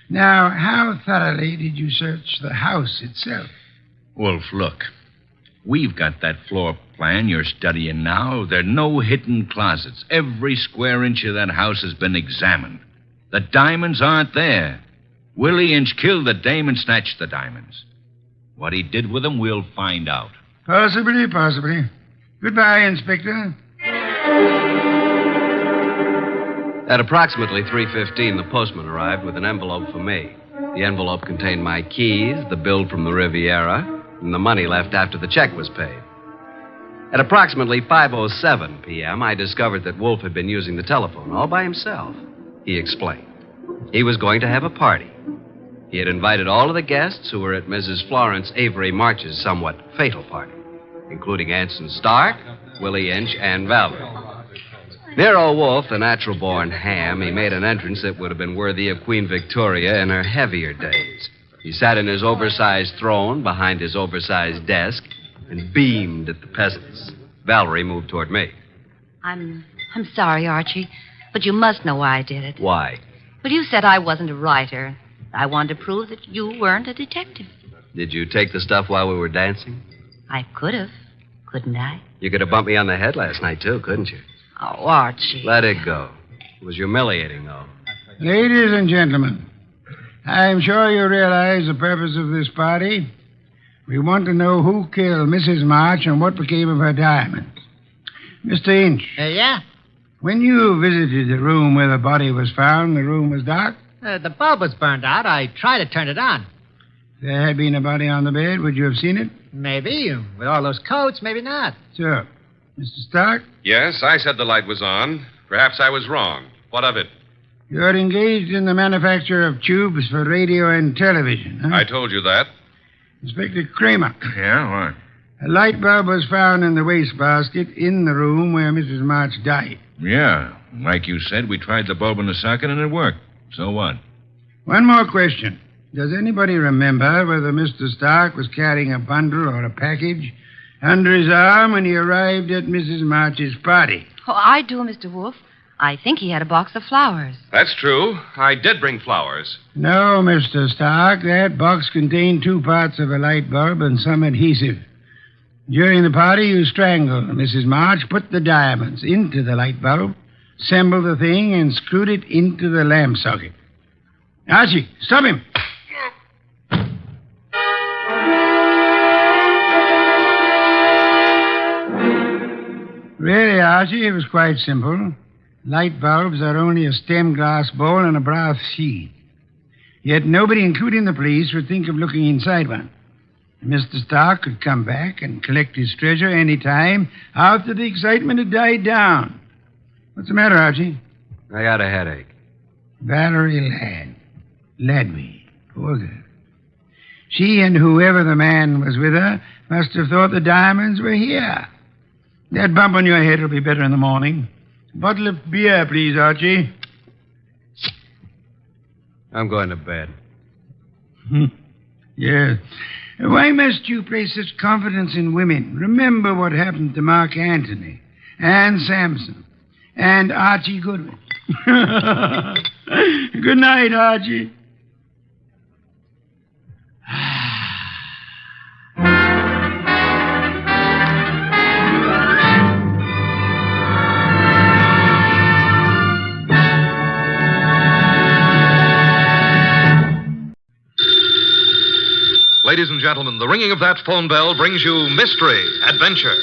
Now, how thoroughly did you search the house itself? Wolf, look. We've got that floor plan you're studying now. There are no hidden closets. Every square inch of that house has been examined. The diamonds aren't there. Willie Inch killed the dame and snatched the diamonds. What he did with them, we'll find out. Possibly. Goodbye, Inspector. At approximately 3:15, the postman arrived with an envelope for me. The envelope contained my keys, the bill from the Riviera, and the money left after the check was paid. At approximately 5:07 p.m., I discovered that Wolfe had been using the telephone all by himself. He explained. He was going to have a party. He had invited all of the guests who were at Mrs. Florence Avery March's somewhat fatal party, including Anson Stark, Willie Inch, and Valerie. Nero Wolfe, the natural-born ham, he made an entrance that would have been worthy of Queen Victoria in her heavier days. He sat in his oversized throne behind his oversized desk and beamed at the peasants. Valerie moved toward me. I'm sorry, Archie, but you must know why I did it. Why? Well, you said I wasn't a writer. I wanted to prove that you weren't a detective. Did you take the stuff while we were dancing? I could have, couldn't I? You could have bumped me on the head last night, too, couldn't you? Oh, Archie. Let it go. It was humiliating, though. Ladies and gentlemen, I'm sure you realize the purpose of this party. We want to know who killed Mrs. March and what became of her diamonds. Mr. Inch. Yeah? When you visited the room where the body was found, the room was dark? The bulb was burned out. I tried to turn it on. If there had been a body on the bed, would you have seen it? Maybe. With all those coats, maybe not. Sure. Mr. Stark? Yes, I said the light was on. Perhaps I was wrong. What of it? You're engaged in the manufacture of tubes for radio and television, huh? I told you that. Inspector Kramer. Yeah, what? A light bulb was found in the wastebasket in the room where Mrs. March died. Yeah. Like you said, we tried the bulb in the socket and it worked. So what? One more question. Does anybody remember whether Mr. Stark was carrying a bundle or a package under his arm when he arrived at Mrs. March's party? Oh, I do, Mr. Wolfe. I think he had a box of flowers. That's true. I did bring flowers. No, Mr. Stark. That box contained 2 parts of a light bulb and some adhesive. During the party, you strangled Mrs. March, put the diamonds into the light bulb, assembled the thing, and screwed it into the lamp socket. Archie, stop him. Really, Archie, it was quite simple. Light bulbs are only a stem glass bowl and a brass sheet. Yet nobody, including the police, would think of looking inside one. Mr. Stark could come back and collect his treasure any time after the excitement had died down. What's the matter, Archie? I got a headache. Valerie Ladby. Poor girl. She and whoever the man was with her must have thought the diamonds were here. That bump on your head will be better in the morning. A bottle of beer, please, Archie. I'm going to bed. Yes. Why must you place such confidence in women? Remember what happened to Mark Antony, and Samson, and Archie Goodwin. Good night, Archie. Ladies and gentlemen, the ringing of that phone bell brings you mystery, adventure.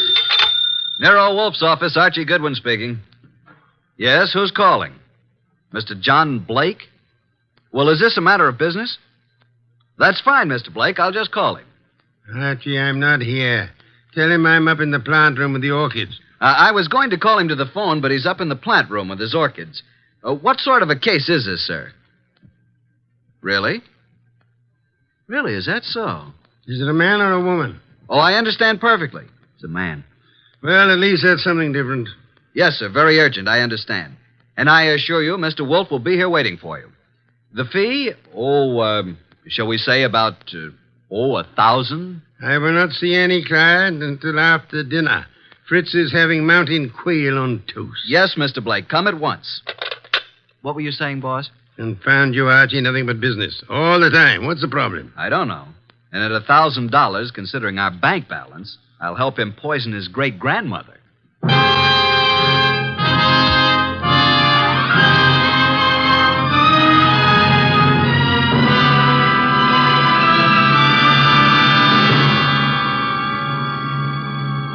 Nero Wolfe's office, Archie Goodwin speaking. Yes, who's calling? Mr. John Blake? Well, is this a matter of business? That's fine, Mr. Blake. I'll just call him. Archie, I'm not here. Tell him I'm up in the plant room with the orchids. I was going to call him to the phone, but he's up in the plant room with his orchids. What sort of a case is this, sir? Really? Really, is that so? Is it a man or a woman? Oh, I understand perfectly. It's a man. Well, at least that's something different. Yes, sir. Very urgent. I understand. And I assure you, Mr. Wolfe will be here waiting for you. The fee? Shall we say about, 1,000? I will not see any client until after dinner. Fritz is having mountain quail on toast. Yes, Mr. Blake. Come at once. What were you saying, boss? Confound you, Archie. Nothing but business. All the time. What's the problem? I don't know. And at $1,000, considering our bank balance, I'll help him poison his great-grandmother.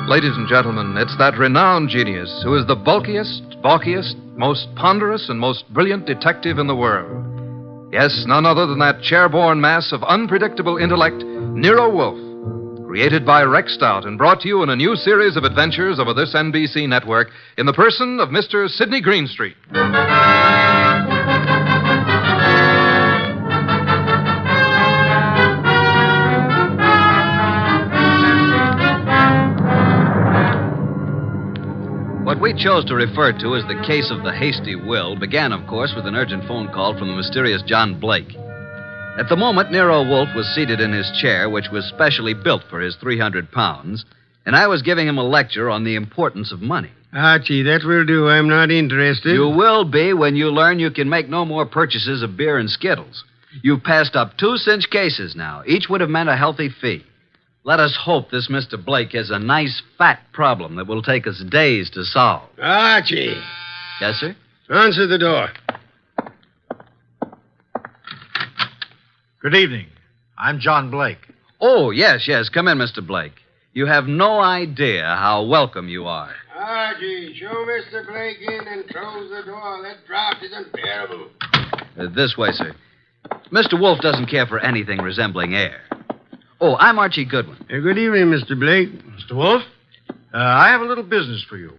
Ladies and gentlemen, it's that renowned genius who is the bulkiest, balkiest, most ponderous, and most brilliant detective in the world. Yes, none other than that chair-borne mass of unpredictable intellect, Nero Wolfe, created by Rex Stout and brought to you in a new series of adventures over this NBC network in the person of Mr. Sidney Greenstreet. What we chose to refer to as the case of the Hasty will began, of course, with an urgent phone call from the mysterious John Blake. At the moment, Nero Wolfe was seated in his chair, which was specially built for his 300 pounds, and I was giving him a lecture on the importance of money. Archie, that will do. I'm not interested. You will be when you learn you can make no more purchases of beer and Skittles. You've passed up 2 cinch cases now. Each would have meant a healthy fee. Let us hope this Mr. Blake has a nice, fat problem that will take us days to solve. Archie. Yes, sir? Answer the door. Good evening. I'm John Blake. Oh, yes. Come in, Mr. Blake. You have no idea how welcome you are. Archie, show Mr. Blake in and close the door. That draft is unbearable. This way, sir. Mr. Wolfe doesn't care for anything resembling air. Oh, I'm Archie Goodwin. Good evening, Mr. Blake. Mr. Wolfe, I have a little business for you.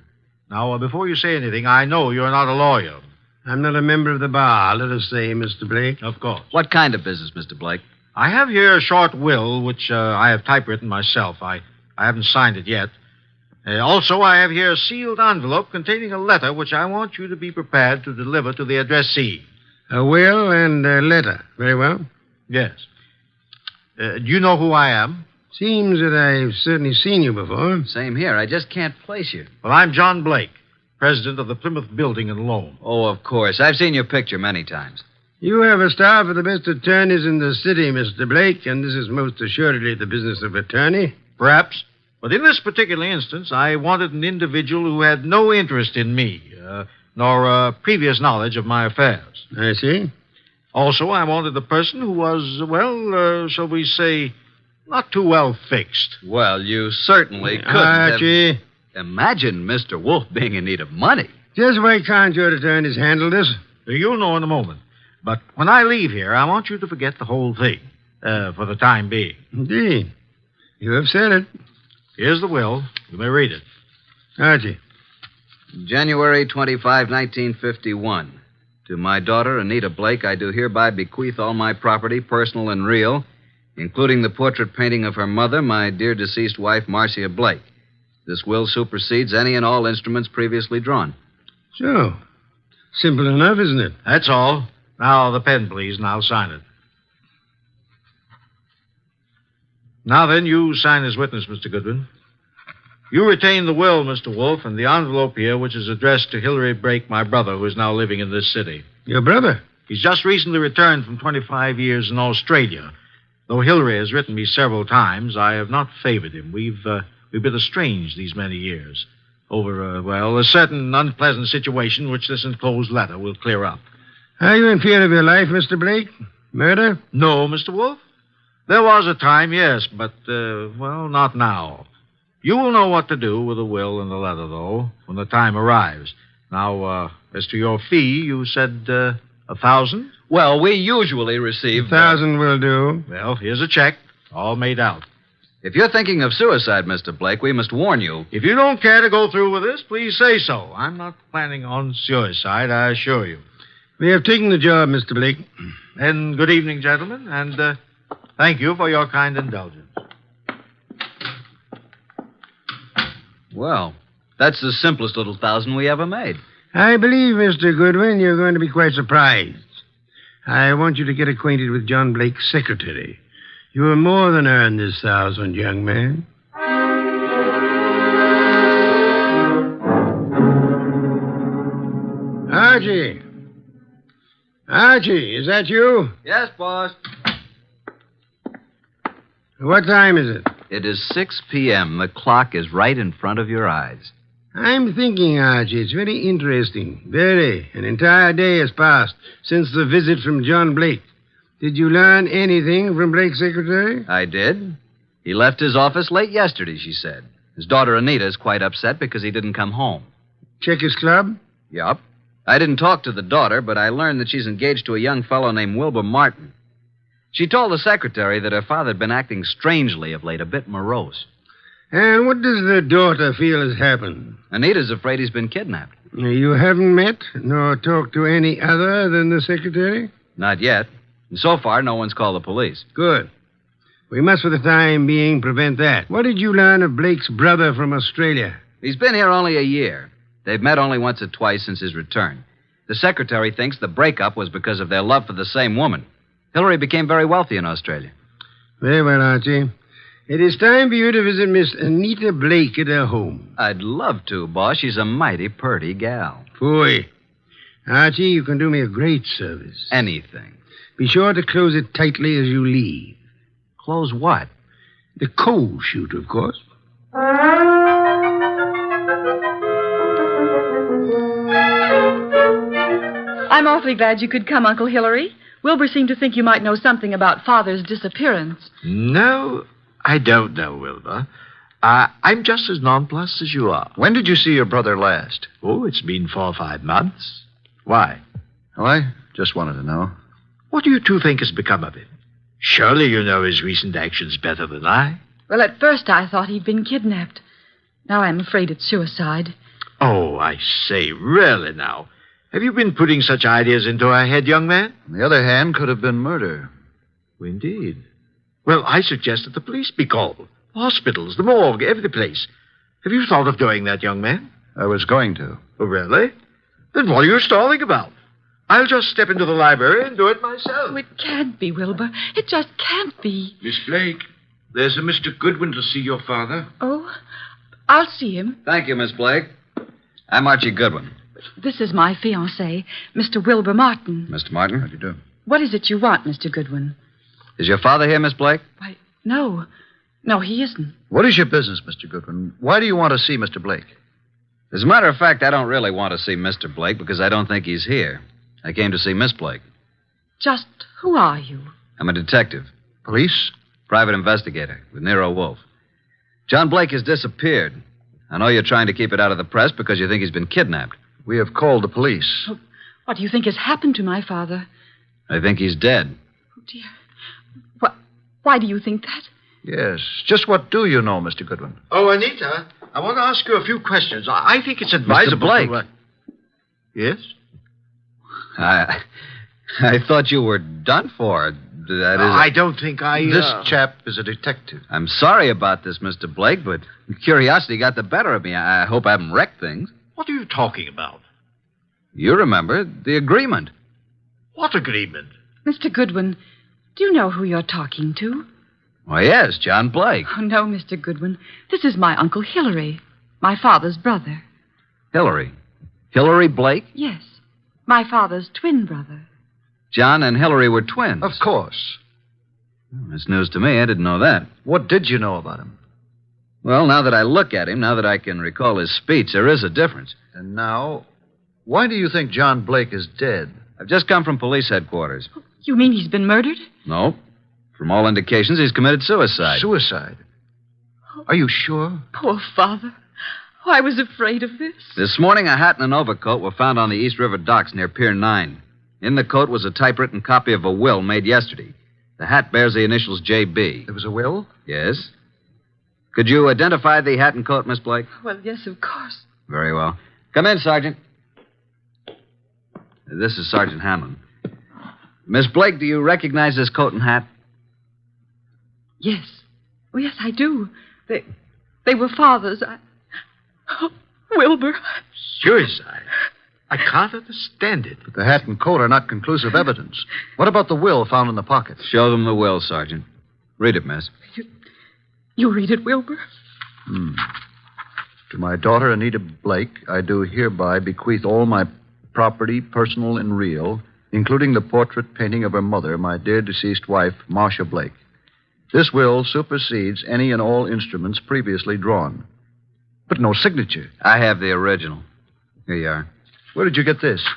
Now, before you say anything, I know you're not a lawyer. I'm not a member of the bar, let us say, Mr. Blake. Of course. What kind of business, Mr. Blake? I have here a short will, which I have typewritten myself. I haven't signed it yet. Also, I have here a sealed envelope containing a letter which I want you to be prepared to deliver to the addressee. A will and a letter. Very well. Yes. Do you know who I am? Seems that I've certainly seen you before. Same here. I just can't place you. Well, I'm John Blake, president of the Plymouth Building and Loan. Oh, of course. I've seen your picture many times. You have a staff of the best attorneys in the city, Mr. Blake, and this is most assuredly the business of attorney. Perhaps. But in this particular instance, I wanted an individual who had no interest in me, nor previous knowledge of my affairs. I see. Also, I wanted a person who was, shall we say, not too well fixed. Well, you certainly couldn't Archie. Imagine Mr. Wolfe being in need of money. Just why can't your attorneys handle this? You'll know in a moment. But when I leave here, I want you to forget the whole thing, for the time being. Indeed. You have said it. Here's the will. You may read it. Archie. January 25, 1951. To my daughter, Anita Blake, I do hereby bequeath all my property, personal and real, including the portrait painting of her mother, my dear deceased wife, Marcia Blake. This will supersedes any and all instruments previously drawn. So, simple enough, isn't it? That's all. Now, the pen, please, and I'll sign it. Now then, you sign as witness, Mr. Goodwin. You retain the will, Mr. Wolfe, and the envelope here, which is addressed to Hilary Blake, my brother, who is now living in this city. Your brother? He's just recently returned from 25 years in Australia. Though Hilary has written me several times, I have not favored him. We've been estranged these many years over, a certain unpleasant situation which this enclosed letter will clear up. Are you in fear of your life, Mr. Blake? Murder? No, Mr. Wolfe. There was a time, yes, but, not now. You will know what to do with the will and the letter, though, when the time arrives. Now, as to your fee, you said, 1,000? Well, we usually receive... 1,000 will do. Well, here's a check, all made out. If you're thinking of suicide, Mr. Blake, we must warn you. If you don't care to go through with this, please say so. I'm not planning on suicide, I assure you. We have taken the job, Mr. Blake. And good evening, gentlemen, and thank you for your kind indulgence. Well, that's the simplest little 1,000 we ever made. I believe, Mr. Goodwin, you're going to be quite surprised. I want you to get acquainted with John Blake's secretary. You have more than earned this 1,000, young man. Archie. Archie, is that you? Yes, boss. What time is it? It is 6 p.m. The clock is right in front of your eyes. I'm thinking, Archie, it's very interesting. Very. An entire day has passed since the visit from John Blake. Did you learn anything from Blake's secretary? I did. He left his office late yesterday, she said. His daughter Anita is quite upset because he didn't come home. Check his club? Yup. I didn't talk to the daughter, but I learned that she's engaged to a young fellow named Wilbur Martin. She told the secretary that her father had been acting strangely of late, a bit morose. And what does the daughter feel has happened? Anita's afraid he's been kidnapped. You haven't met nor talked to any other than the secretary? Not yet. And so far, no one's called the police. Good. We must, for the time being, prevent that. What did you learn of Blake's brother from Australia? He's been here only a year. They've met only once or twice since his return. The secretary thinks the breakup was because of their love for the same woman. Hillary became very wealthy in Australia. Very well, Archie. It is time for you to visit Miss Anita Blake at her home. I'd love to, boss. She's a mighty purty gal. Phooey. Archie, you can do me a great service. Anything. Be sure to close it tightly as you leave. Close what? The coal chute, of course. I'm awfully glad you could come, Uncle Hillary. Wilbur seemed to think you might know something about Father's disappearance. No, I don't know, Wilbur. I'm just as nonplussed as you are. When did you see your brother last? Oh, it's been 4 or 5 months. Why? Well, I just wanted to know. What do you two think has become of him? Surely you know his recent actions better than I. Well, at first I thought he'd been kidnapped. Now I'm afraid it's suicide. Oh, I say, really now. Have you been putting such ideas into our head, young man? On the other hand, could have been murder. Indeed. Well, I suggest that the police be called. Hospitals, the morgue, every place. Have you thought of doing that, young man? I was going to. Oh, really? Then what are you stalling about? I'll just step into the library and do it myself. Oh, it can't be, Wilbur. It just can't be. Miss Blake, there's a Mr. Goodwin to see your father. Oh, I'll see him. Thank you, Miss Blake. I'm Archie Goodwin. This is my fiancé, Mr. Wilbur Martin. Mr. Martin? How do you do? What is it you want, Mr. Goodwin? Is your father here, Miss Blake? Why, no. No, he isn't. What is your business, Mr. Goodwin? Why do you want to see Mr. Blake? As a matter of fact, I don't really want to see Mr. Blake because I don't think he's here. I came to see Miss Blake. Just who are you? I'm a detective. Police? Private investigator with Nero Wolfe. John Blake has disappeared. I know you're trying to keep it out of the press because you think he's been kidnapped. We have called the police. Oh, what do you think has happened to my father? I think he's dead. Oh, dear. Why do you think that? Yes. Just what do you know, Mr. Goodwin? Oh, Anita, I want to ask you a few questions. I think it's advisable. Mr. Blake. Yes? I thought you were done for. That is. I don't think I. This chap is a detective. I'm sorry about this, Mr. Blake, but curiosity got the better of me. I hope I haven't wrecked things. What are you talking about? You remember the agreement. What agreement? Mr. Goodwin, do you know who you're talking to? Why, yes, John Blake. Oh, no, Mr. Goodwin. This is my Uncle Hillary, my father's brother. Hillary? Hillary Blake? Yes, my father's twin brother. John and Hillary were twins. Of course. That's news to me. I didn't know that. What did you know about him? Well, now that I look at him, now that I can recall his speech, there is a difference. And now, why do you think John Blake is dead? I've just come from police headquarters. You mean he's been murdered? No. From all indications, he's committed suicide. Suicide? Are you sure? Poor Father. Oh, I was afraid of this. This morning, a hat and an overcoat were found on the East River docks near Pier 9. In the coat was a typewritten copy of a will made yesterday. The hat bears the initials J.B. There was a will? Yes. Could you identify the hat and coat, Miss Blake? Well, yes, of course. Very well. Come in, Sergeant. This is Sergeant Hanlon. Miss Blake, do you recognize this coat and hat? Yes. Oh, yes, I do. They were Father's. Oh, Wilbur. Suicide? I can't understand it. But the hat and coat are not conclusive evidence. What about the will found in the pocket? Show them the will, Sergeant. Read it, miss. You read it, Wilbur? To my daughter, Anita Blake, I do hereby bequeath all my property, personal and real, including the portrait painting of her mother, my dear deceased wife, Marcia Blake. This will supersedes any and all instruments previously drawn. But no signature. I have the original. Here you are. Where did you get this?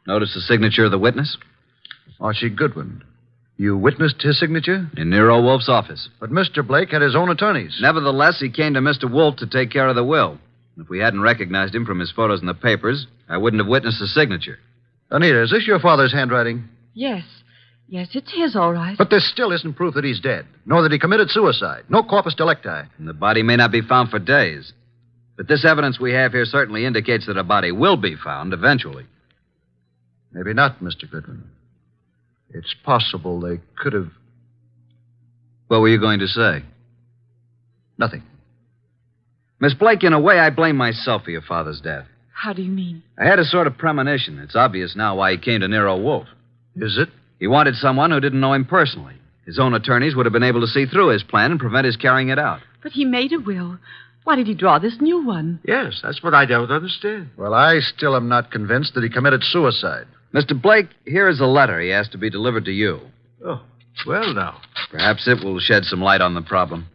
Notice the signature of the witness? Archie Goodwin. You witnessed his signature? In Nero Wolfe's office. But Mr. Blake had his own attorneys. Nevertheless, he came to Mr. Wolfe to take care of the will. If we hadn't recognized him from his photos in the papers, I wouldn't have witnessed the signature. Anita, is this your father's handwriting? Yes. Yes, it's his, all right. But this still isn't proof that he's dead, nor that he committed suicide. No corpus delicti. And the body may not be found for days. But this evidence we have here certainly indicates that a body will be found eventually. Maybe not, Mr. Goodwin. It's possible they could have... What were you going to say? Nothing. Miss Blake, in a way, I blame myself for your father's death. How do you mean? I had a sort of premonition. It's obvious now why he came to Nero Wolfe. Is it? He wanted someone who didn't know him personally. His own attorneys would have been able to see through his plan and prevent his carrying it out. But he made a will. Why did he draw this new one? Yes, that's what I don't understand. Well, I still am not convinced that he committed suicide. Mr. Blake, here is a letter he asked to be delivered to you. Oh, well, now. Perhaps it will shed some light on the problem.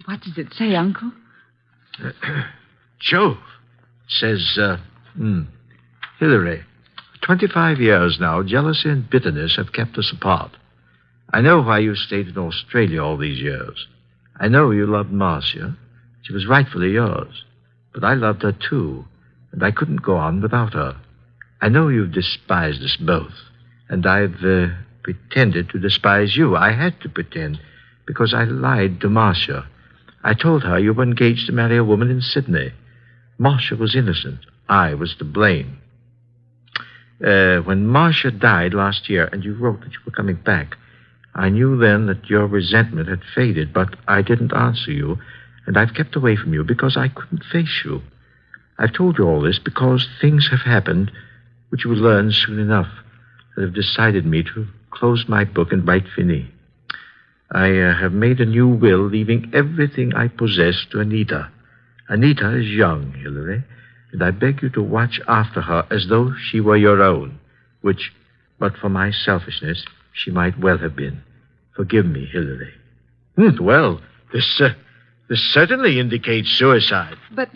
What does it say, Uncle? Jove. It says, Hillary, 25 years now, jealousy and bitterness have kept us apart. I know why you stayed in Australia all these years. I know you loved Marcia. She was rightfully yours. But I loved her, too, and I couldn't go on without her. I know you've despised us both, and I've pretended to despise you. I had to pretend, because I lied to Marcia. I told her you were engaged to marry a woman in Sydney. Marcia was innocent. I was to blame. When Marcia died last year, and you wrote that you were coming back, I knew then that your resentment had faded, but I didn't answer you, and I've kept away from you because I couldn't face you. I've told you all this because things have happened, which you will learn soon enough, that have decided me to close my book and write fini. I have made a new will, leaving everything I possess to Anita. Anita is young, Hillary, and I beg you to watch after her as though she were your own, which, but for my selfishness, she might well have been. Forgive me, Hillary. Well, this certainly indicates suicide. But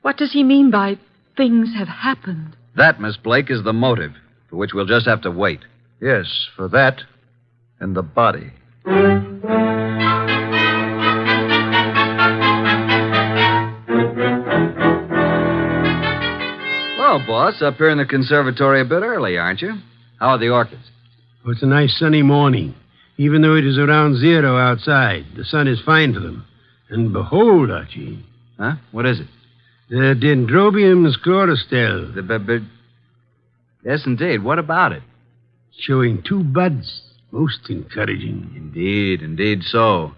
what does he mean by things have happened? That, Miss Blake, is the motive, for which we'll just have to wait. Yes, for that and the body. Well, boss, up here in the conservatory a bit early, aren't you? How are the orchids? Oh, it's a nice sunny morning. Even though it is around 0 outside, the sun is fine for them. And behold, Archie. Huh? What is it? The Dendrobium sclerostel. Yes, indeed. What about it? Showing 2 buds. Most encouraging. Indeed so.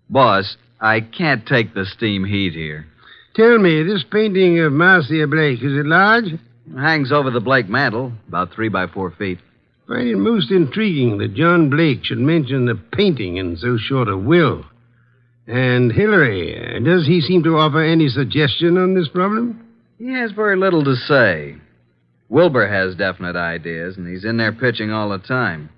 Boss, I can't take the steam heat here. Tell me, this painting of Marcia Blake, is it large? It hangs over the Blake mantel, about 3 by 4 feet. I find it most intriguing that John Blake should mention the painting in so short a will. And Hillary, does he seem to offer any suggestion on this problem? He has very little to say. Wilbur has definite ideas, and he's in there pitching all the time.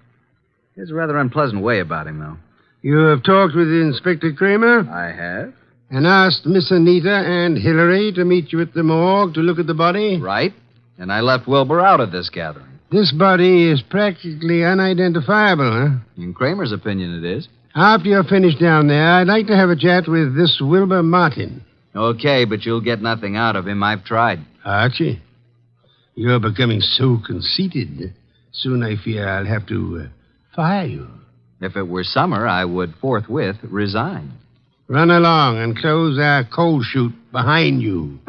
He has a rather unpleasant way about him, though. You have talked with Inspector Kramer? I have. And asked Miss Anita and Hillary to meet you at the morgue to look at the body? Right. And I left Wilbur out of this gathering. This body is practically unidentifiable, huh? In Kramer's opinion, it is. After you're finished down there, I'd like to have a chat with this Wilbur Martin. Okay, but you'll get nothing out of him. I've tried. Archie, you're becoming so conceited. Soon I fear I'll have to fire you. If it were summer, I would forthwith resign. Run along and close our coal chute behind you.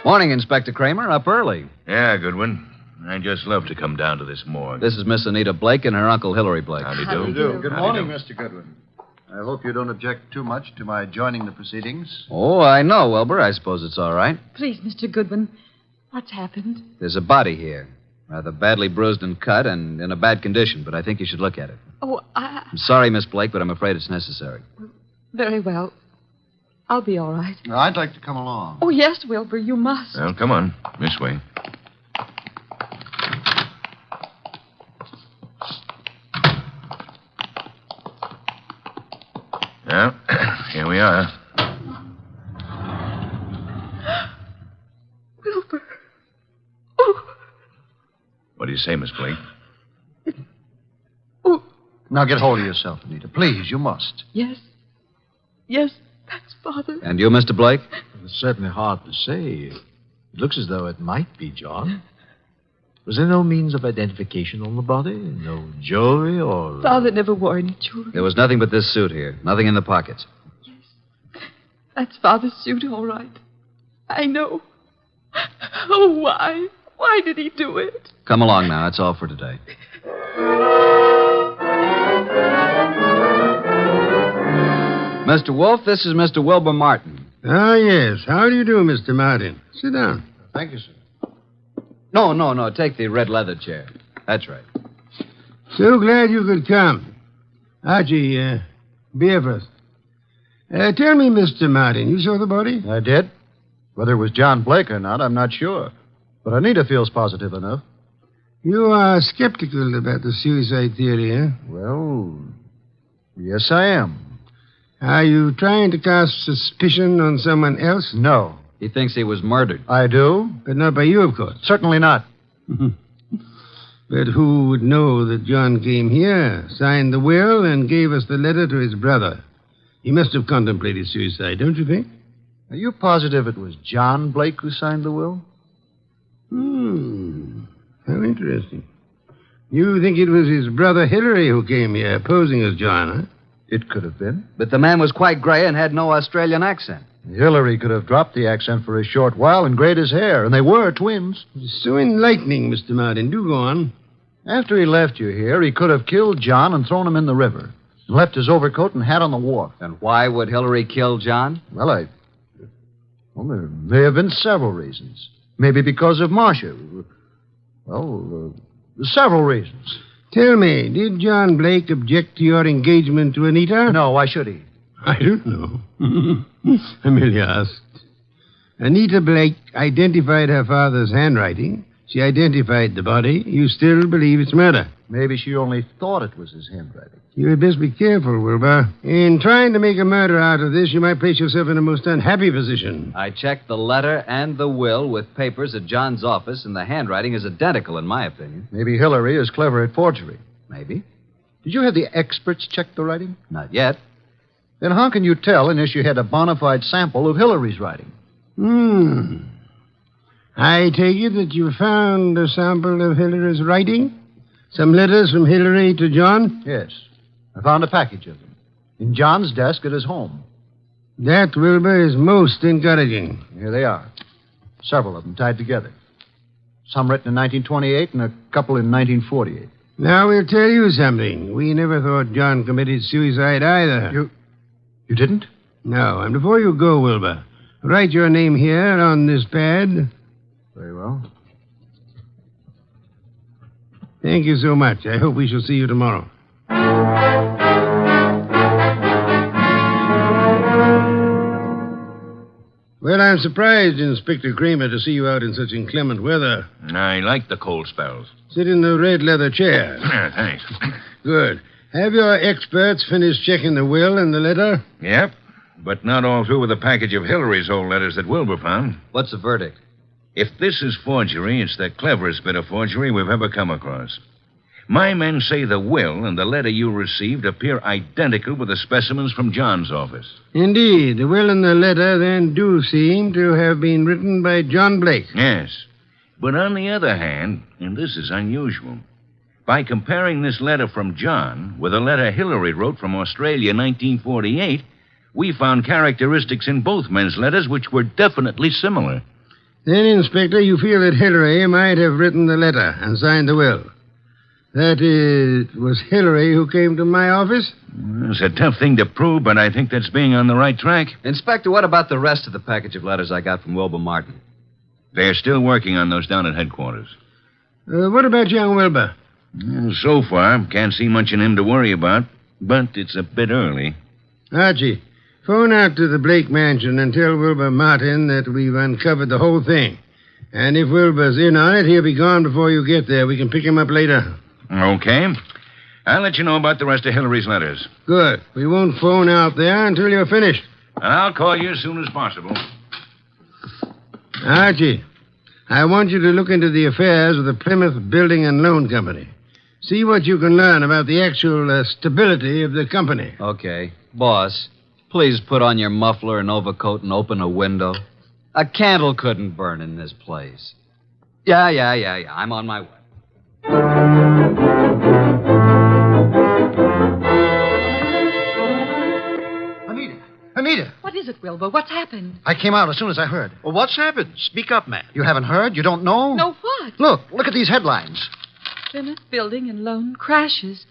Morning, Inspector Kramer. Up early. Yeah, Goodwin. I'd just love to come down to this morgue. This is Miss Anita Blake and her Uncle Hilary Blake. Howdy How do do. you do? Good morning, Mr. Goodwin. I hope you don't object too much to my joining the proceedings. Oh, I know, Wilbur. I suppose it's all right. Please, Mr. Goodwin, what's happened? There's a body here. Rather badly bruised and cut and in a bad condition, but I think you should look at it. Oh, I'm sorry, Miss Blake, but I'm afraid it's necessary. very well. I'll be all right. Now, I'd like to come along. Oh, yes, Wilbur, you must. Well, come on. This way. Well, here we are. Wilbur. What do you say, Miss Blake? Now get hold of yourself, Anita. Please, you must. Yes. Yes, that's Father. And you, Mr. Blake? It's certainly hard to say. It looks as though it might be John. Was there no means of identification on the body? No jewelry or... Father never wore any jewelry. There was nothing but this suit here. Nothing in the pockets. That's Father's suit, all right. I know. Oh, why? Why did he do it? Come along now. That's all for today. Mr. Wolfe, this is Mr. Wilbur Martin. Ah, yes. How do you do, Mr. Martin? Sit down. Thank you, sir. No. Take the red leather chair. That's right. So glad you could come. Archie, beer first. Tell me, Mr. Martin, you saw the body? I did. Whether it was John Blake or not, I'm not sure. But Anita feels positive enough. You are skeptical about the suicide theory, huh? Well, yes, I am. Are you trying to cast suspicion on someone else? No. He thinks he was murdered. I do. But not by you, of course. Certainly not. But who would know that John came here, signed the will, and gave us the letter to his brother? He must have contemplated suicide, don't you think? Are you positive it was John Blake who signed the will? How interesting. You think it was his brother Hilary who came here, posing as John, huh? It could have been. But the man was quite gray and had no Australian accent. Hilary could have dropped the accent for a short while and grayed his hair, and they were twins. So enlightening, Mr. Martin. Do go on. After he left you here, he could have killed John and thrown him in the river, and left his overcoat and hat on the wharf. And why would Hilary kill John? Well, there may have been several reasons. Maybe because of Marcia. Well, several reasons. Tell me, did John Blake object to your engagement to Anita? No, why should he? I don't know. Amelia asked. Anita Blake identified her father's handwriting. She identified the body. You still believe it's murder? Maybe she only thought it was his handwriting. You had best be careful, Wilbur. In trying to make a murder out of this, you might place yourself in a most unhappy position. I checked the letter and the will with papers at John's office, and the handwriting is identical, in my opinion. Maybe Hilary is clever at forgery. Maybe. Did you have the experts check the writing? Not yet. Then how can you tell unless you had a bona fide sample of Hilary's writing? I take it that you found a sample of Hilary's writing? Some letters from Hilary to John? Yes. I found a package of them. In John's desk at his home. That, Wilbur, is most encouraging. Here they are. Several of them tied together. Some written in 1928 and a couple in 1948. Now, we'll tell you something. We never thought John committed suicide either. You didn't? No. And before you go, Wilbur, write your name here on this pad. Very well. Thank you so much. I hope we shall see you tomorrow. Well, I'm surprised, Inspector Kramer, to see you out in such inclement weather. I like the cold spells. Sit in the red leather chair. Thanks. Good. Have your experts finished checking the will and the letter? Yep. But not all through with a package of Hillary's old letters that Wilbur found. What's the verdict? If this is forgery, it's the cleverest bit of forgery we've ever come across. My men say the will and the letter you received appear identical with the specimens from John's office. Indeed, the will and the letter then do seem to have been written by John Blake. Yes. But on the other hand, and this is unusual, by comparing this letter from John with a letter Hillary wrote from Australia in 1948, we found characteristics in both men's letters which were definitely similar. Then, Inspector, you feel that Hillary might have written the letter and signed the will. That it was Hillary who came to my office? It's a tough thing to prove, but I think that's being on the right track. Inspector, what about the rest of the package of letters I got from Wilbur Martin? They're still working on those down at headquarters. What about young Wilbur? So far, can't see much in him to worry about, but it's a bit early. Archie, phone out to the Blake mansion and tell Wilbur Martin that we've uncovered the whole thing. And if Wilbur's in on it, he'll be gone before you get there. We can pick him up later. Okay. I'll let you know about the rest of Hillary's letters. Good. We won't phone out there until you're finished. And I'll call you as soon as possible. Archie, I want you to look into the affairs of the Plymouth Building and Loan Company. See what you can learn about the actual stability of the company. Okay. Boss, please put on your muffler and overcoat and open a window. A candle couldn't burn in this place. Yeah. I'm on my way. Anita! What is it, Wilbur? What's happened? I came out as soon as I heard. Well, what's happened? Speak up, man. You haven't heard? You don't know? No, what? Look at these headlines. Plymouth Building and Loan crashes.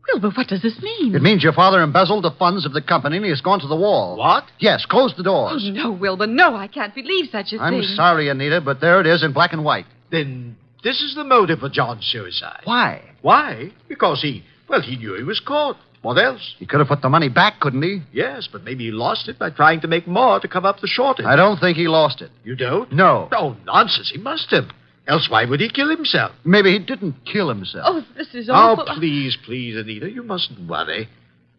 Wilbur, what does this mean? It means your father embezzled the funds of the company and he has gone to the wall. What? Yes, close the doors. Oh, no, Wilbur, no, I can't believe such a thing. I'm sorry, Anita, but there it is in black and white. Then this is the motive for John's suicide. Why? Why? Because he knew he was caught. What else? He could have put the money back, couldn't he? Yes, but maybe he lost it by trying to make more to cover up the shortage. I don't think he lost it. You don't? No. Oh, nonsense. He must have. Else why would he kill himself? Maybe he didn't kill himself. Oh, this is awful. Oh, please, Anita, you mustn't worry.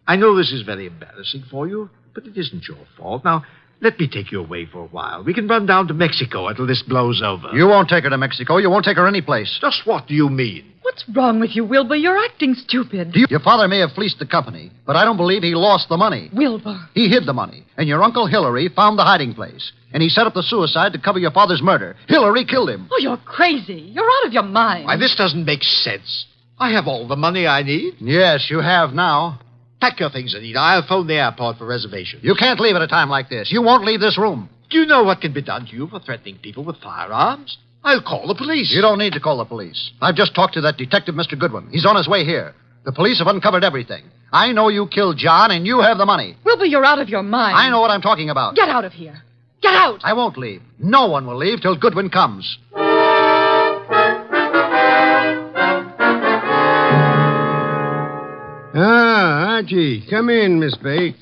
I know this is very embarrassing for you, but it isn't your fault. Now, let me take you away for a while. We can run down to Mexico until this blows over. You won't take her to Mexico. You won't take her any place. Just what do you mean? What's wrong with you, Wilbur? You're acting stupid. Your father may have fleeced the company, but I don't believe he lost the money. Wilbur. He hid the money, and your Uncle Hillary found the hiding place. And he set up the suicide to cover your father's murder. Hillary killed him. Oh, you're crazy. You're out of your mind. Why, this doesn't make sense. I have all the money I need. Yes, you have now. Pack your things, Anita. I'll phone the airport for reservations. You can't leave at a time like this. You won't leave this room. Do you know what can be done to you for threatening people with firearms? I'll call the police. You don't need to call the police. I've just talked to that detective, Mr. Goodwin. He's on his way here. The police have uncovered everything. I know you killed John, and you have the money. Wilbur, you're out of your mind. I know what I'm talking about. Get out of here. Get out. I won't leave. No one will leave till Goodwin comes. Archie, come in, Miss Blake.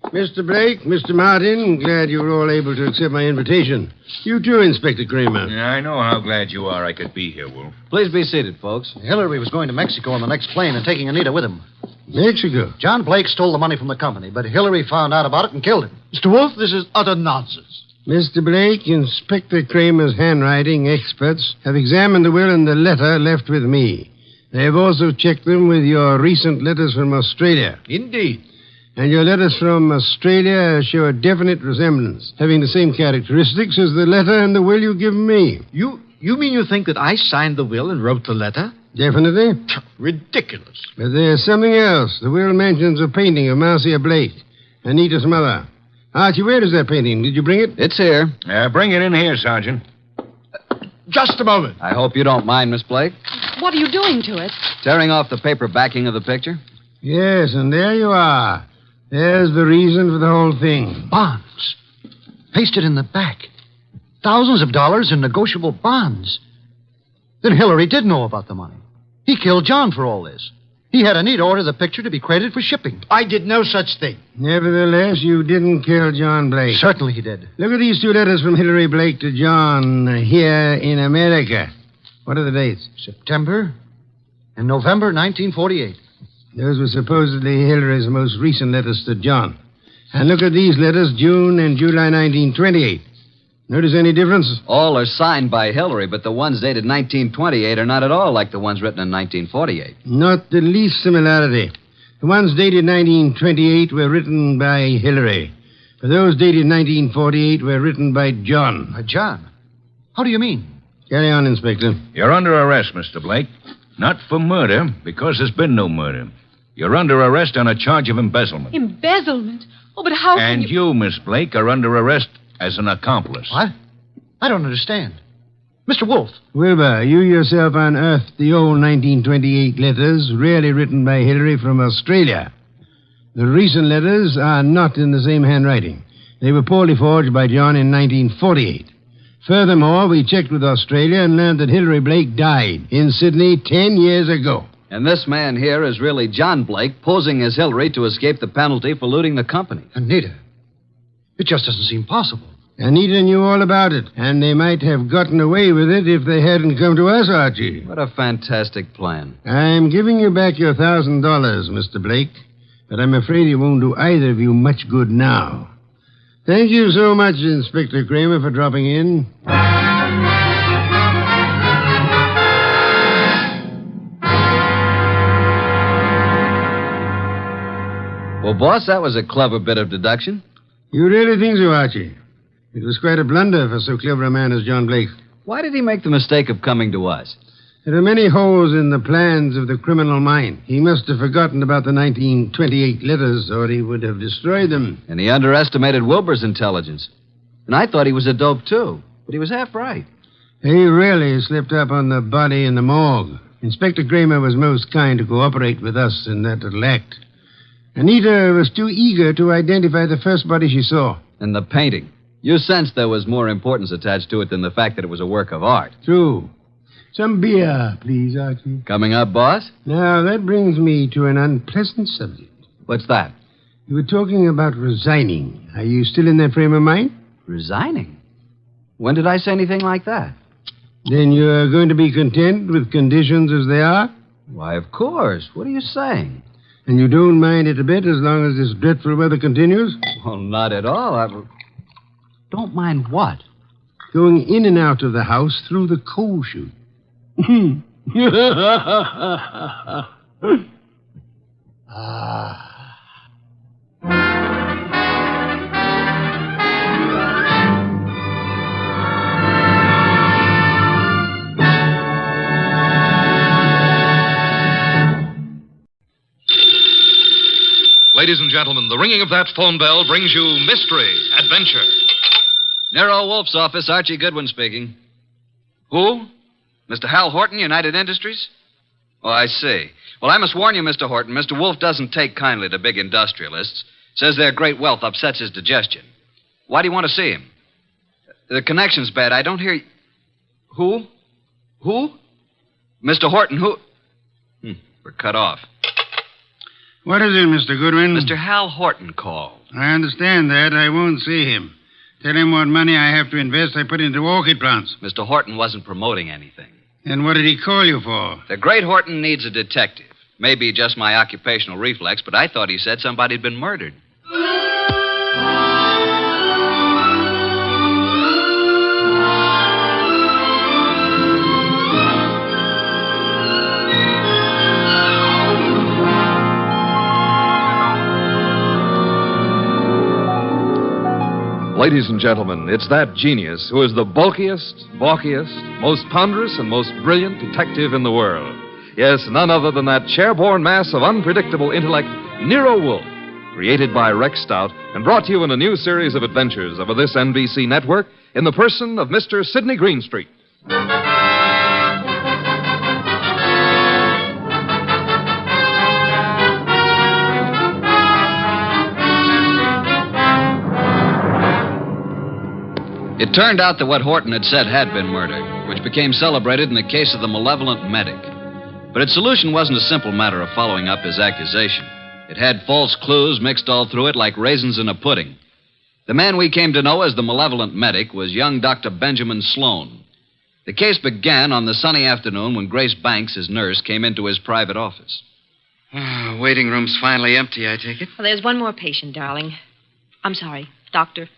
Mr. Blake, Mr. Martin, glad you were all able to accept my invitation. You too, Inspector Kramer. Yeah, I know how glad you are I could be here, Wolf. Please be seated, folks. Hillary was going to Mexico on the next plane and taking Anita with him. Mexico? John Blake stole the money from the company, but Hillary found out about it and killed him. Mr. Wolf, this is utter nonsense. Mr. Blake, Inspector Kramer's handwriting experts have examined the will and the letter left with me. They have also checked them with your recent letters from Australia. Indeed. And your letters from Australia show a definite resemblance, having the same characteristics as the letter and the will you've given me. You mean you think that I signed the will and wrote the letter? Definitely. Ridiculous. But there's something else. The will mentions a painting of Marcia Blake, Anita's mother. Archie, where is that painting? Did you bring it? It's here. Bring it in here, Sergeant. Just a moment. I hope you don't mind, Miss Blake. What are you doing to it? Tearing off the paper backing of the picture? Yes, and there you are. There's the reason for the whole thing. Bonds. Pasted in the back. Thousands of dollars in negotiable bonds. Then Hillary did know about the money. He killed John for all this. He had Anita order the picture to be credited for shipping. I did no such thing. Nevertheless, you didn't kill John Blake. Certainly he did. Look at these two letters from Hillary Blake to John here in America. What are the dates? September and November 1948. Those were supposedly Hillary's most recent letters to John. And look at these letters, June and July 1928. Notice any difference? All are signed by Hillary, but the ones dated 1928 are not at all like the ones written in 1948. Not the least similarity. The ones dated 1928 were written by Hillary. But those dated 1948 were written by John. John? How do you mean? Carry on, Inspector. You're under arrest, Mr. Blake. Not for murder, because there's been no murder. You're under arrest on a charge of embezzlement. Embezzlement? Oh, but how can And you, Miss Blake, are under arrest as an accomplice. What? I don't understand. Mr. Wolfe. Wilbur, you yourself unearthed the old 1928 letters, really written by Hillary from Australia. The recent letters are not in the same handwriting. They were poorly forged by John in 1948. Furthermore, we checked with Australia and learned that Hillary Blake died in Sydney 10 years ago. And this man here is really John Blake, posing as Hillary to escape the penalty for looting the company. Anita, it just doesn't seem possible. Anita knew all about it, and they might have gotten away with it if they hadn't come to us, Archie. What a fantastic plan. I'm giving you back your $1,000, Mr. Blake, but I'm afraid it won't do either of you much good now. Thank you so much, Inspector Kramer, for dropping in. Well, boss, that was a clever bit of deduction. You really think so, Archie? It was quite a blunder for so clever a man as John Blake. Why did he make the mistake of coming to us? There are many holes in the plans of the criminal mind. He must have forgotten about the 1928 letters, or he would have destroyed them. And he underestimated Wilbur's intelligence. And I thought he was a dope, too. But he was half right. He really slipped up on the body in the morgue. Inspector Kramer was most kind to cooperate with us in that little act. Anita was too eager to identify the first body she saw. And the painting. You sensed there was more importance attached to it than the fact that it was a work of art. True. Some beer, please, Archie. Coming up, boss? Now, that brings me to an unpleasant subject. What's that? You were talking about resigning. Are you still in that frame of mind? Resigning? When did I say anything like that? Then you're going to be content with conditions as they are? Why, of course. What are you saying? And you don't mind it a bit as long as this dreadful weather continues? Well, not at all. Don't mind what? Going in and out of the house through the coal chute. Ladies and gentlemen, the ringing of that phone bell brings you mystery, adventure. Nero Wolfe's office, Archie Goodwin speaking. Who? Mr. Hal Horton, United Industries? Oh, I see. Well, I must warn you, Mr. Horton, Mr. Wolfe doesn't take kindly to big industrialists. Says their great wealth upsets his digestion. Why do you want to see him? The connection's bad. I don't hear you. Who? Who? Mr. Horton, who? We're cut off. What is it, Mr. Goodwin? Mr. Hal Horton called. I understand that. I won't see him. Tell him what money I have to invest I put into orchid plants. Mr. Horton wasn't promoting anything. And what did he call you for? The great Horton needs a detective. Maybe just my occupational reflex, but I thought he said somebody'd been murdered. Ladies and gentlemen, it's that genius who is the bulkiest, balkiest, most ponderous, and most brilliant detective in the world. Yes, none other than that chairborne mass of unpredictable intellect, Nero Wolfe, created by Rex Stout and brought to you in a new series of adventures over this NBC network in the person of Mr. Sidney Greenstreet. It turned out that what Horton had said had been murder, which became celebrated in the case of the Malevolent medic. But its solution wasn't a simple matter of following up his accusation. It had false clues mixed all through it like raisins in a pudding. The man we came to know as the Malevolent medic was young Dr. Benjamin Sloan. The case began on the sunny afternoon when Grace Banks, his nurse, came into his private office. Waiting room's finally empty, I take it? Well, there's one more patient, darling. I'm sorry, Doctor.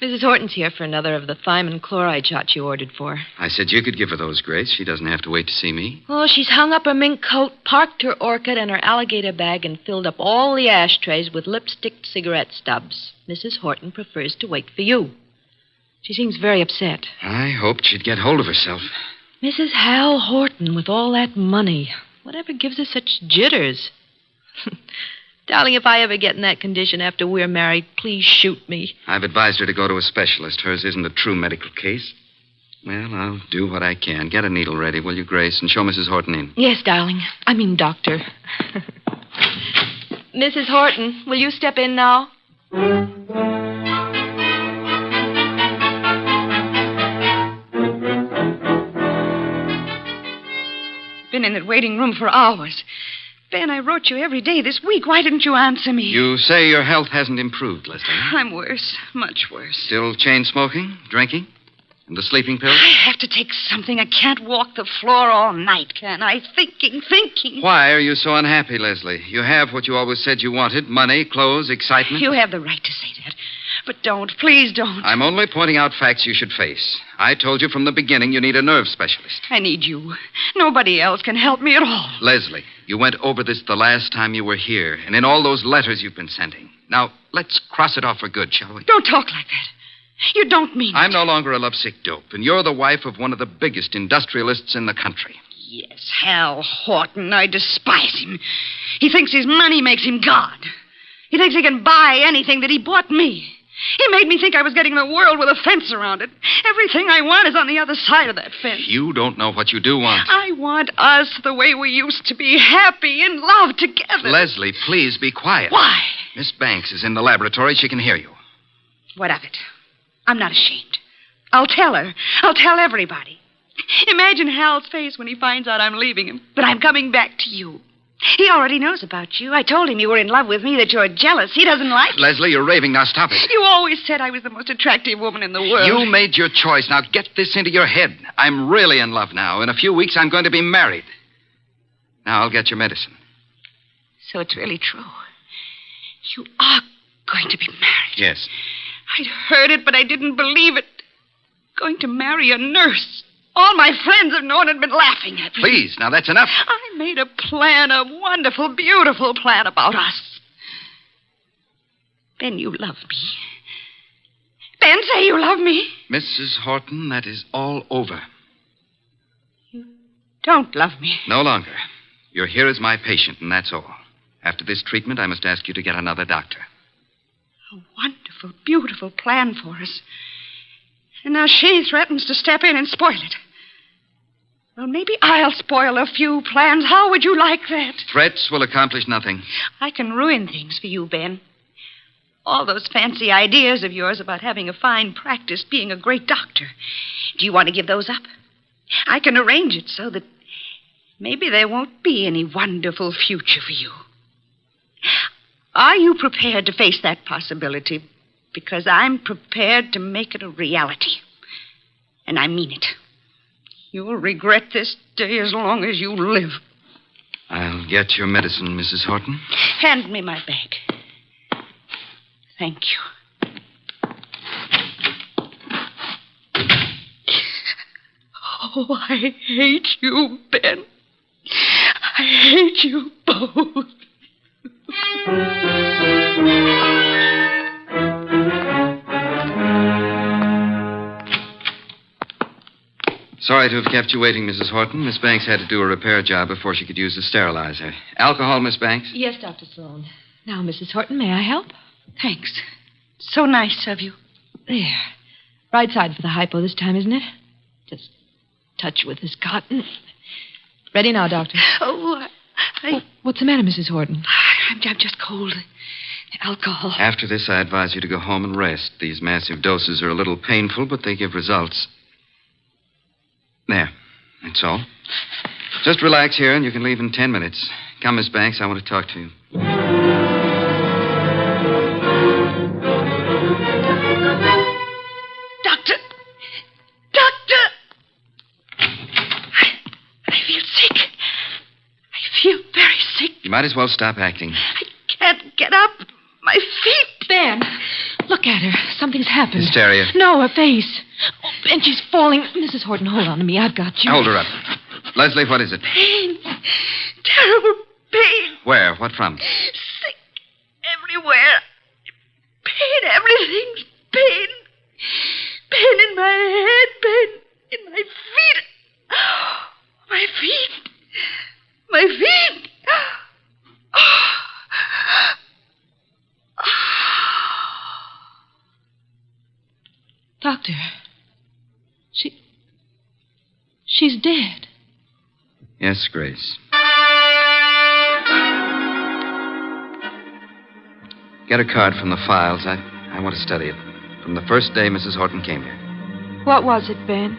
Mrs. Horton's here for another of the thiamine chloride shots you ordered for. I said you could give her those, Grace. She doesn't have to wait to see me. Oh, she's hung up her mink coat, parked her orchid and her alligator bag, and filled up all the ashtrays with lipstick cigarette stubs. Mrs. Horton prefers to wait for you. She seems very upset. I hoped she'd get hold of herself. Mrs. Hal Horton with all that money. Whatever gives her such jitters? Darling, if I ever get in that condition after we're married, please shoot me. I've advised her to go to a specialist. Hers isn't a true medical case. Well, I'll do what I can. Get a needle ready, will you, Grace, and show Mrs. Horton in. Yes, darling. I mean, Doctor. Mrs. Horton, will you step in now? Been in that waiting room for hours. Ben, I wrote you every day this week. Why didn't you answer me? You say your health hasn't improved, Leslie. I'm worse. Much worse. Still chain smoking, drinking, and the sleeping pills? I have to take something. I can't walk the floor all night, can I? Thinking. Why are you so unhappy, Leslie? You have what you always said you wanted: money, clothes, excitement. You have the right to say that. But don't. Please don't. I'm only pointing out facts you should face. I told you from the beginning you need a nerve specialist. I need you. Nobody else can help me at all. Leslie, you went over this the last time you were here, and in all those letters you've been sending. Now, let's cross it off for good, shall we? Don't talk like that. You don't mean I'm no longer a lovesick dope, and you're the wife of one of the biggest industrialists in the country. Yes, Hal Horton. I despise him. He thinks his money makes him God. He thinks he can buy anything that he bought me. He made me think I was getting the world with a fence around it. Everything I want is on the other side of that fence. You don't know what you do want. I want us the way we used to be, happy in love together. Leslie, please be quiet. Why? Miss Banks is in the laboratory. She can hear you. What of it? I'm not ashamed. I'll tell her. I'll tell everybody. Imagine Hal's face when he finds out I'm leaving him, that I'm coming back to you. He already knows about you. I told him you were in love with me, that you're jealous. He doesn't like it. Leslie, you're raving. Now stop it. You always said I was the most attractive woman in the world. You made your choice. Now get this into your head. I'm really in love now. In a few weeks, I'm going to be married. Now I'll get your medicine. So it's really true. You are going to be married. Yes. I'd heard it, but I didn't believe it. Going to marry a nurse. All my friends have known and been laughing at me. Please, now that's enough. I made a plan, a wonderful, beautiful plan about us. Ben, you love me. Ben, say you love me. Mrs. Horton, that is all over. You don't love me. No longer. You're here as my patient, and that's all. After this treatment, I must ask you to get another doctor. A wonderful, beautiful plan for us. And now she threatens to step in and spoil it. Well, maybe I'll spoil a few plans. How would you like that? Threats will accomplish nothing. I can ruin things for you, Ben. All those fancy ideas of yours about having a fine practice, being a great doctor. Do you want to give those up? I can arrange it so that maybe there won't be any wonderful future for you. Are you prepared to face that possibility? Because I'm prepared to make it a reality. And I mean it. You'll regret this day as long as you live. I'll get your medicine, Mrs. Horton. Hand me my bag. Thank you. Oh, I hate you, Ben. I hate you both. Sorry to have kept you waiting, Mrs. Horton. Miss Banks had to do a repair job before she could use the sterilizer. Alcohol, Miss Banks? Yes, Dr. Sloan. Now, Mrs. Horton, may I help? Thanks. So nice of you. There. Right side for the hypo this time, isn't it? Just touch with this cotton. Ready now, Doctor. Oh, what's the matter, Mrs. Horton? I'm just cold. Alcohol. After this, I advise you to go home and rest. These massive doses are a little painful, but they give results. There. That's all. Just relax here, and you can leave in 10 minutes. Come, Miss Banks. I want to talk to you. Doctor! I feel sick. I feel very sick. You might as well stop acting. I can't get up. My feet. Ben. Look at her. Something's happened. Hysteria. No, her face. Oh, and she's falling. Mrs. Horton, hold on to me. I've got you. Hold her up. Leslie, what is it? Pain. Terrible pain. Where? What from? Sick everywhere. Pain, everything's pain. Pain in my head, pain in my feet. My feet. My feet. Doctor, she's dead. Yes, Grace. Get a card from the files. I want to study it. From the first day Mrs. Horton came here. What was it, Ben?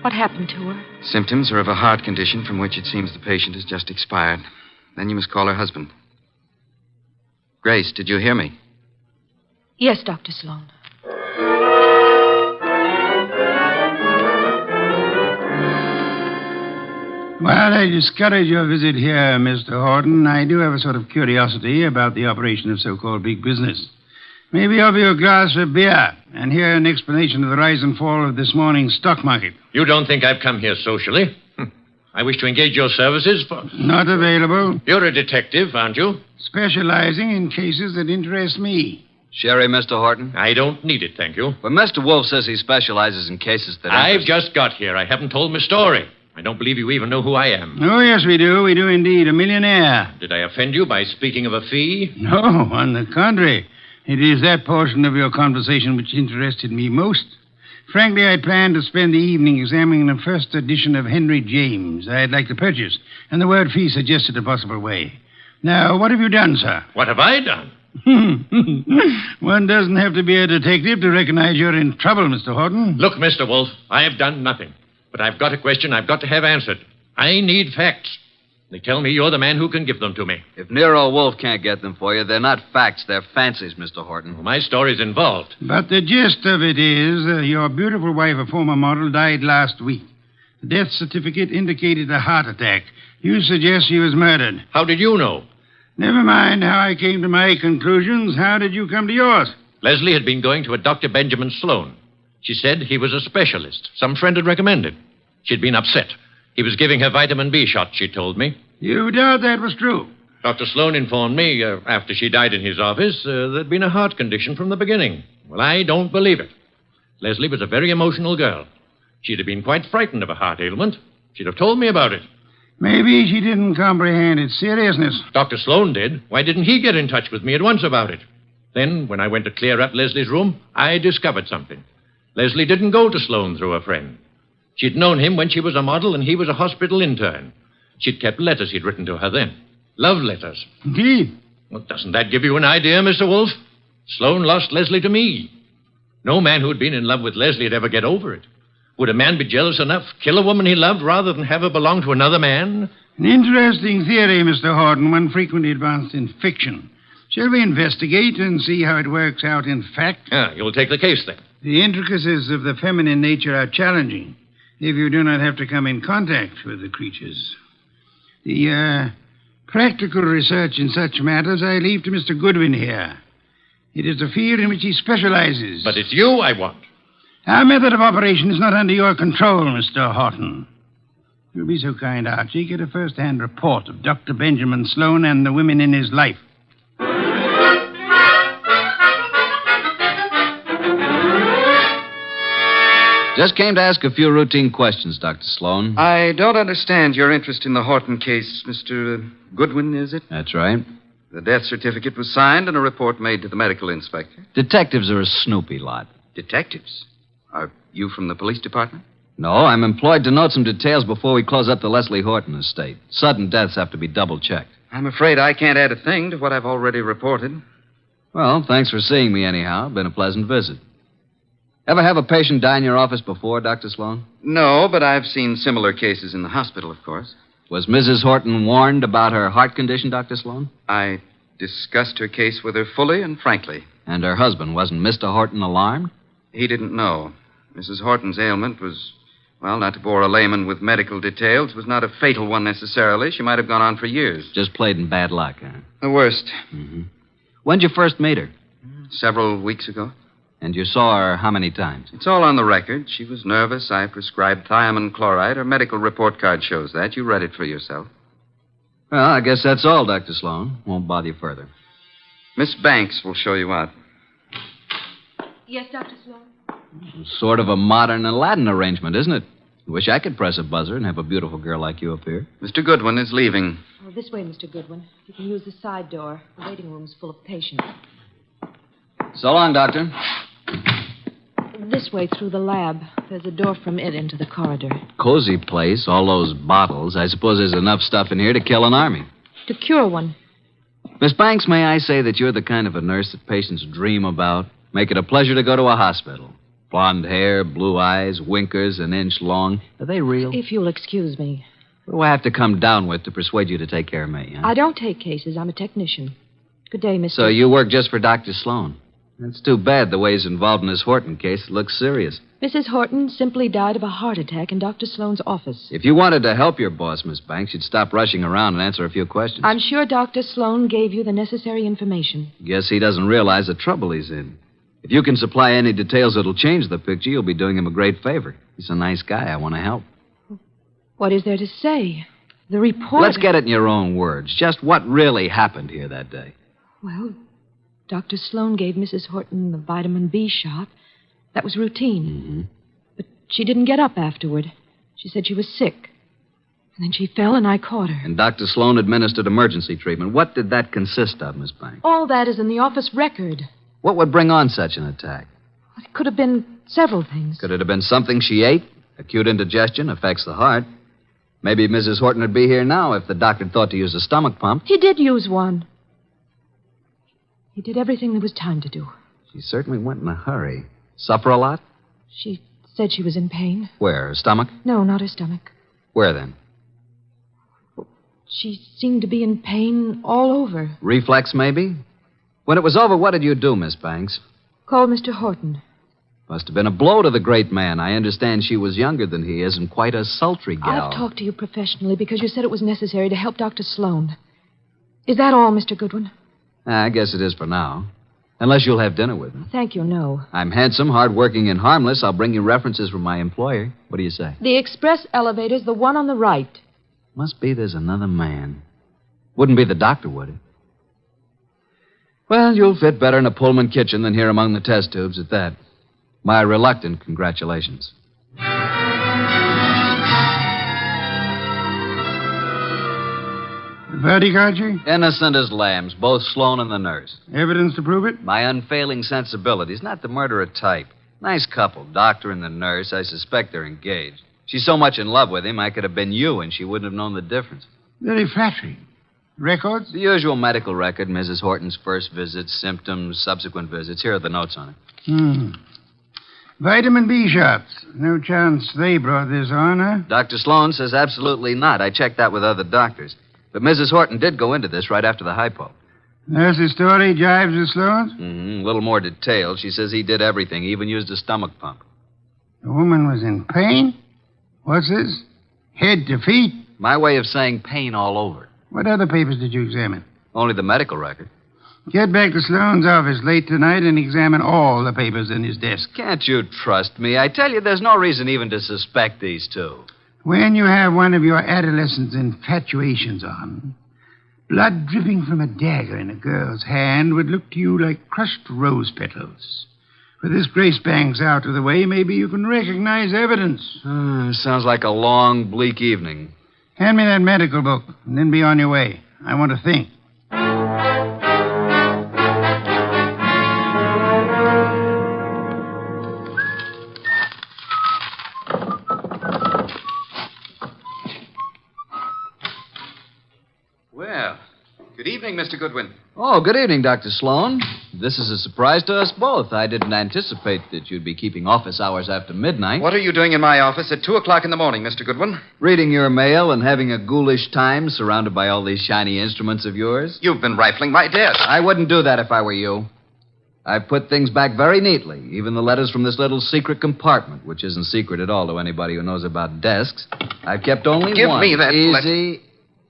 What happened to her? Symptoms are of a heart condition from which it seems the patient has just expired. Then you must call her husband. Grace, did you hear me? Yes, Dr. Sloan. Well, I discourage your visit here, Mr. Horton. I do have a sort of curiosity about the operation of so-called big business. Maybe offer you a glass of beer and hear an explanation of the rise and fall of this morning's stock market. You don't think I've come here socially? I wish to engage your services for... Not available. You're a detective, aren't you? Specializing in cases that interest me. Sherry, Mr. Horton? I don't need it, thank you. But Mr. Wolfe says he specializes in cases that I've just got here. I haven't told my story. I don't believe you even know who I am. Oh, yes, we do. We do indeed. A millionaire. Did I offend you by speaking of a fee? No, on the contrary. It is that portion of your conversation which interested me most. Frankly, I planned to spend the evening examining the first edition of Henry James I'd like to purchase, and the word fee suggested a possible way. Now, what have you done, sir? What have I done? One doesn't have to be a detective to recognize you're in trouble, Mr. Horton. Look, Mr. Wolfe, I have done nothing. But I've got a question I've got to have answered. I need facts. They tell me you're the man who can give them to me. If Nero Wolfe can't get them for you, they're not facts, they're fancies, Mr. Horton. Well, my story's involved. But the gist of it is your beautiful wife, a former model, died last week. The death certificate indicated a heart attack. You suggest she was murdered. How did you know? Never mind how I came to my conclusions. How did you come to yours? Leslie had been going to a Dr. Benjamin Sloan. She said he was a specialist. Some friend had recommended. She'd been upset. He was giving her vitamin B shots, she told me. You doubt that was true? Dr. Sloan informed me, after she died in his office, there'd been a heart condition from the beginning. Well, I don't believe it. Leslie was a very emotional girl. She'd have been quite frightened of a heart ailment. She'd have told me about it. Maybe she didn't comprehend its seriousness. Dr. Sloan did. Why didn't he get in touch with me at once about it? Then, when I went to clear up Leslie's room, I discovered something. Leslie didn't go to Sloan through a friend. She'd known him when she was a model and he was a hospital intern. She'd kept letters he'd written to her then. Love letters. Indeed. Well, doesn't that give you an idea, Mr. Wolfe? Sloan lost Leslie to me. No man who'd been in love with Leslie would ever get over it. Would a man be jealous enough, kill a woman he loved rather than have her belong to another man? An interesting theory, Mr. Horton, one frequently advanced in fiction. Shall we investigate and see how it works out in fact? You'll take the case, then. The intricacies of the feminine nature are challenging if you do not have to come in contact with the creatures. The practical research in such matters I leave to Mr. Goodwin here. It is a field in which he specializes. But it's you I want. Our method of operation is not under your control, Mr. Horton. If you'll be so kind, Archie, get a first-hand report of Dr. Benjamin Sloan and the women in his life. Just came to ask a few routine questions, Dr. Sloan. I don't understand your interest in the Horton case, Mr. Goodwin, is it? That's right. The death certificate was signed and a report made to the medical inspector. Detectives are a snoopy lot. Detectives? Are you from the police department? No, I'm employed to note some details before we close up the Leslie Horton estate. Sudden deaths have to be double-checked. I'm afraid I can't add a thing to what I've already reported. Well, thanks for seeing me anyhow. Been a pleasant visit. Ever have a patient die in your office before, Dr. Sloan? No, but I've seen similar cases in the hospital, of course. Was Mrs. Horton warned about her heart condition, Dr. Sloan? I discussed her case with her fully and frankly. And her husband, wasn't Mr. Horton alarmed? He didn't know. Mrs. Horton's ailment was, well, not to bore a layman with medical details, was not a fatal one necessarily. She might have gone on for years. Just played in bad luck, huh? The worst. Mm-hmm. When'd you first meet her? several weeks ago. And you saw her how many times? It's all on the record. She was nervous. I prescribed thiamine chloride. Her medical report card shows that. You read it for yourself. Well, I guess that's all, Dr. Sloan. Won't bother you further. Miss Banks will show you out. Yes, Dr. Sloan? Sort of a modern Aladdin arrangement, isn't it? I wish I could press a buzzer and have a beautiful girl like you appear. Mr. Goodwin is leaving. Oh, this way, Mr. Goodwin. You can use the side door. The waiting room's full of patients. So long, Doctor. This way through the lab. There's a door from it into the corridor. Cozy place, all those bottles. I suppose there's enough stuff in here to kill an army. To cure one. Miss Banks, may I say that you're the kind of a nurse that patients dream about? Make it a pleasure to go to a hospital. Blonde hair, blue eyes, winkers an inch long. Are they real? If you'll excuse me. What do I have to come down with to persuade you to take care of me, huh? I don't take cases. I'm a technician. Good day, Mr. So you work just for Dr. Sloan? That's too bad the way he's involved in this Horton case. It looks serious. Mrs. Horton simply died of a heart attack in Dr. Sloan's office. If you wanted to help your boss, Miss Banks, you'd stop rushing around and answer a few questions. I'm sure Dr. Sloan gave you the necessary information. Guess he doesn't realize the trouble he's in. If you can supply any details that'll change the picture, you'll be doing him a great favor. He's a nice guy. I want to help. What is there to say? The report... Let's get it in your own words. Just what really happened here that day. Well, Dr. Sloan gave Mrs. Horton the vitamin B shot. That was routine. Mm-hmm. But she didn't get up afterward. She said she was sick. And then she fell and I caught her. And Dr. Sloan administered emergency treatment. What did that consist of, Miss Banks? All that is in the office record. What would bring on such an attack? It could have been several things. Could it have been something she ate? Acute indigestion affects the heart. Maybe Mrs. Horton would be here now if the doctor thought to use a stomach pump. He did use one. He did everything there was time to do. She certainly went in a hurry. Suffer a lot? She said she was in pain. Where? Her stomach? No, not her stomach. Where then? She seemed to be in pain all over. Reflex, maybe? When it was over, what did you do, Miss Banks? Called Mr. Horton. Must have been a blow to the great man. I understand she was younger than he is and quite a sultry gal. I've talked to you professionally because you said it was necessary to help Dr. Sloan. Is that all, Mr. Goodwin? I guess it is for now. Unless you'll have dinner with me. Thank you, no. I'm handsome, hardworking, and harmless. I'll bring you references from my employer. What do you say? The express elevator's the one on the right. Must be there's another man. Wouldn't be the doctor, would it? Well, you'll fit better in a Pullman kitchen than here among the test tubes at that. My reluctant congratulations. Verdict, Archie? Innocent as lambs, both Sloan and the nurse. Evidence to prove it? My unfailing sensibilities, not the murderer type. Nice couple, doctor and the nurse. I suspect they're engaged. She's so much in love with him, I could have been you, and she wouldn't have known the difference. Very flattering. Records? The usual medical record, Mrs. Horton's first visits, symptoms, subsequent visits. Here are the notes on it. Vitamin B shots. No chance they brought this on, huh? Dr. Sloan says absolutely not. I checked that with other doctors. But Mrs. Horton did go into this right after the hypo. Nurse's story jives with Sloan's? A little more detailed. She says he did everything, even used a stomach pump. The woman was in pain? What's this? Head to feet? My way of saying pain all over. What other papers did you examine? Only the medical record. Get back to Sloan's office late tonight and examine all the papers in his desk. Can't you trust me? I tell you, there's no reason even to suspect these two. When you have one of your adolescent infatuations on, blood dripping from a dagger in a girl's hand would look to you like crushed rose petals. With this Grace Banks out of the way, maybe you can recognize evidence. Sounds like a long, bleak evening. Hand me that medical book, and then be on your way. I want to think. Well, good evening, Mr. Goodwin. Oh, good evening, Dr. Sloan. This is a surprise to us both. I didn't anticipate that you'd be keeping office hours after midnight. What are you doing in my office at 2 o'clock in the morning, Mr. Goodwin? Reading your mail and having a ghoulish time surrounded by all these shiny instruments of yours. You've been rifling my desk. I wouldn't do that if I were you. I've put things back very neatly, even the letters from this little secret compartment, which isn't secret at all to anybody who knows about desks. I've kept only Give one. me that Easy.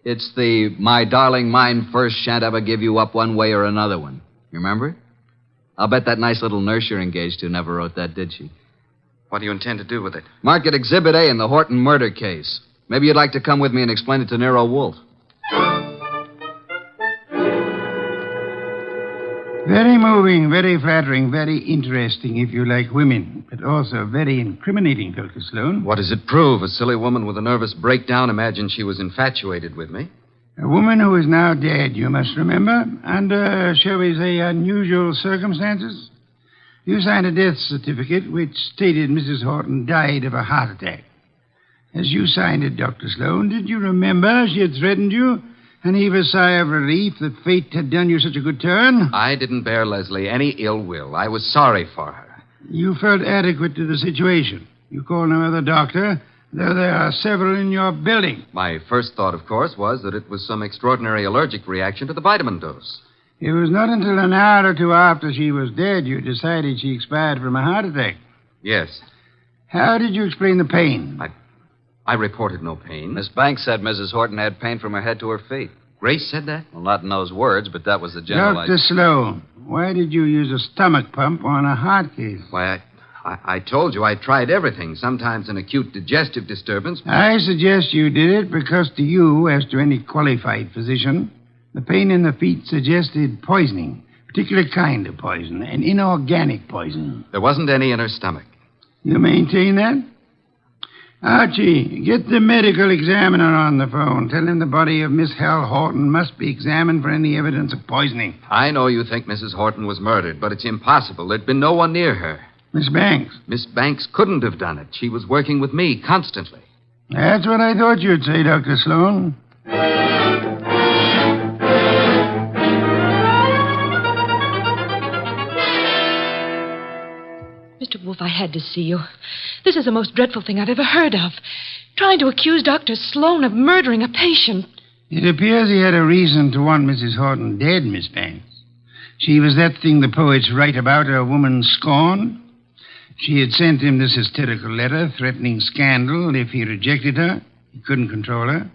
It's the "My darling, mine first, shan't ever give you up one way or another" one. You remember it? I'll bet that nice little nurse you're engaged to never wrote that, did she? What do you intend to do with it? Mark it Exhibit A in the Horton murder case. Maybe you'd like to come with me and explain it to Nero Wolfe. Very moving, very flattering, very interesting if you like women, but also very incriminating, Dr. Sloan. What does it prove? A silly woman with a nervous breakdown imagined she was infatuated with me. A woman who is now dead, you must remember, under, shall we say, unusual circumstances. You signed a death certificate which stated Mrs. Horton died of a heart attack. As you signed it, Dr. Sloan, did you remember she had threatened you and heave a sigh of relief that fate had done you such a good turn? I didn't bear Leslie any ill will. I was sorry for her. You felt adequate to the situation. You called no other doctor, though there are several in your building. My first thought, of course, was that it was some extraordinary allergic reaction to the vitamin dose. It was not until an hour or two after she was dead you decided she expired from a heart attack. Yes. How did you explain the pain? I reported no pain. Miss Banks said Mrs. Horton had pain from her head to her feet. Grace said that? Well, not in those words, but that was the general Dr. Sloan, why did you use a stomach pump on a heart case? Why, I told you I tried everything. Sometimes an acute digestive disturbance. I suggest you did it because to you, as to any qualified physician, the pain in the feet suggested poisoning, a particular kind of poison, an inorganic poison. There wasn't any in her stomach. You maintain that? Archie, get the medical examiner on the phone. Tell him the body of Miss Hal Horton must be examined for any evidence of poisoning. I know you think Mrs. Horton was murdered, but it's impossible. There'd been no one near her. Miss Banks? Miss Banks couldn't have done it. She was working with me constantly. That's what I thought you'd say, Dr. Sloan. Mr. Wolfe, I had to see you. This is the most dreadful thing I've ever heard of. Trying to accuse Dr. Sloan of murdering a patient. It appears he had a reason to want Mrs. Horton dead, Miss Banks. She was that thing the poets write about, a woman scorned. She had sent him this hysterical letter threatening scandal if he rejected her. He couldn't control her.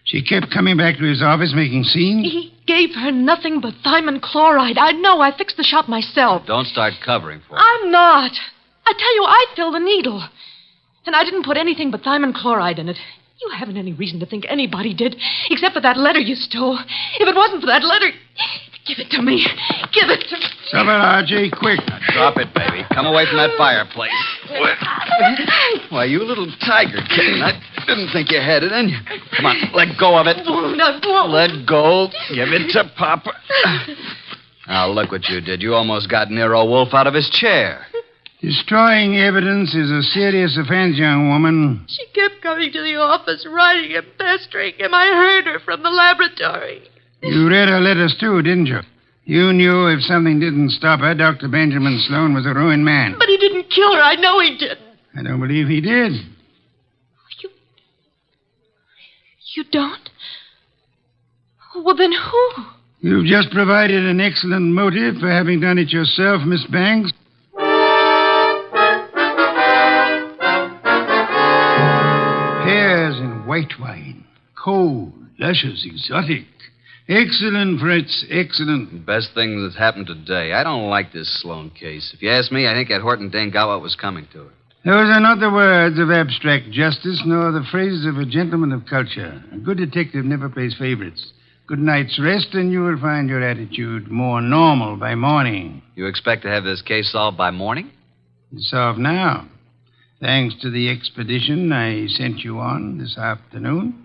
She kept coming back to his office making scenes. He gave her nothing but thiamine chloride. I know. I fixed the shop myself. Don't start covering for her. I'm not. I tell you, I filled the needle. And I didn't put anything but thiamine chloride in it. You haven't any reason to think anybody did, except for that letter you stole. If it wasn't for that letter... Give it to me. Give it to me. Supper, Archie, quick. Now, drop it, baby. Come away from that fireplace. Why, you little tiger kitten. I didn't think you had it in you. Come on, let go of it. Let go. Give it to Papa. Now, look what you did. You almost got Nero Wolfe out of his chair. Destroying evidence is a serious offense, young woman. She kept coming to the office, writing and pestering him. I heard her from the laboratory. You read her letters, too, didn't you? You knew if something didn't stop her, Dr. Benjamin Sloan was a ruined man. But he didn't kill her. I know he didn't. I don't believe he did. You don't? Well, then who? You've just provided an excellent motive for having done it yourself, Miss Banks. Pears and white wine. Cold, luscious, exotic. Excellent, Fritz, excellent. Best thing that's happened today. I don't like this Sloan case. If you ask me, I think that Horton dame got what was coming to her. Those are not the words of abstract justice, nor the phrases of a gentleman of culture. A good detective never plays favorites. Good night's rest, and you will find your attitude more normal by morning. You expect to have this case solved by morning? It's solved now. Thanks to the expedition I sent you on this afternoon.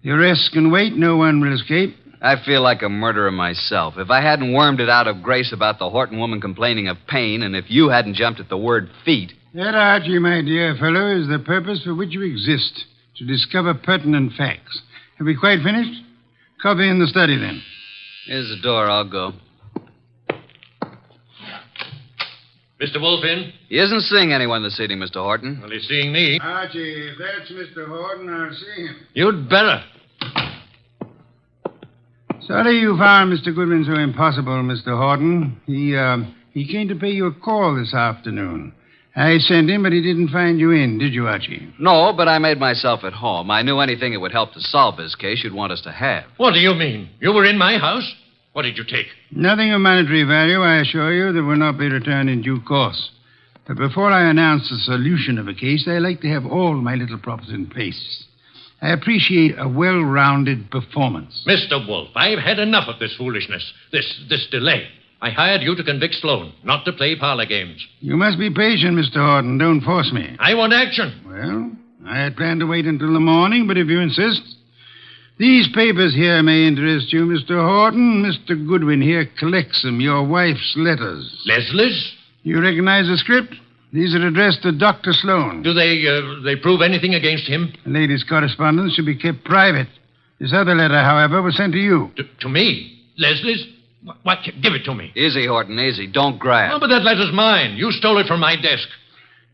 The arrest can wait. No one will escape. I feel like a murderer myself. If I hadn't wormed it out of Grace about the Horton woman complaining of pain, and if you hadn't jumped at the word feet... That, Archie, my dear fellow, is the purpose for which you exist, to discover pertinent facts. Have we quite finished? Coffee in the study, then. Here's the door. I'll go. Mr. Wolfe in? He isn't seeing anyone this evening, Mr. Horton. Well, he's seeing me. Archie, if that's Mr. Horton, I'll see him. You'd better. Sorry you found Mr. Goodwin so impossible, Mr. Horton. He came to pay you a call this afternoon. I sent him, but he didn't find you in, did you, Archie? No, but I made myself at home. I knew anything that would help to solve this case you'd want us to have. What do you mean? You were in my house? What did you take? Nothing of monetary value, I assure you, that will not be returned in due course. But before I announce the solution of a case, I like to have all my little props in place. I appreciate a well-rounded performance. Mr. Wolfe, I've had enough of this foolishness, this delay. I hired you to convict Sloan, not to play parlor games. You must be patient, Mr. Horton. Don't force me. I want action. Well, I had planned to wait until the morning, but if you insist... These papers here may interest you, Mr. Horton. Mr. Goodwin here collects them, your wife's letters. Leslie's? You recognize the script? These are addressed to Dr. Sloan. Do they prove anything against him? The lady's correspondence should be kept private. This other letter, however, was sent to you. To me? Leslie's? What? Give it to me. Easy, Horton, easy. Don't grab. Oh, but that letter's mine. You stole it from my desk.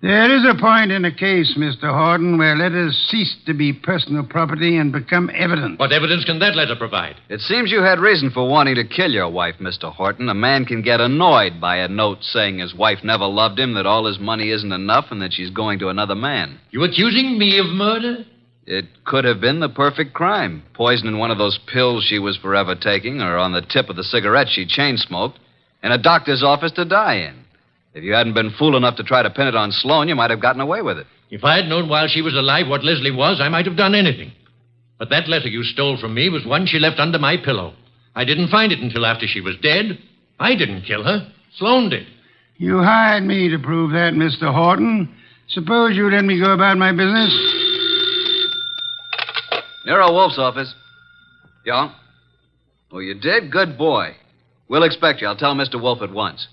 There is a point in a case, Mr. Horton, where letters cease to be personal property and become evidence. What evidence can that letter provide? It seems you had reason for wanting to kill your wife, Mr. Horton. A man can get annoyed by a note saying his wife never loved him, that all his money isn't enough, and that she's going to another man. You accusing me of murder? It could have been the perfect crime. Poison in one of those pills she was forever taking, or on the tip of the cigarette she chain-smoked, in a doctor's office to die in. If you hadn't been fool enough to try to pin it on Sloan, you might have gotten away with it. If I had known while she was alive what Leslie was, I might have done anything. But that letter you stole from me was one she left under my pillow. I didn't find it until after she was dead. I didn't kill her. Sloan did. You hired me to prove that, Mr. Horton. Suppose you let me go about my business. Nero Wolfe's office. Yeah? Oh, you did? Good boy. We'll expect you. I'll tell Mr. Wolfe at once.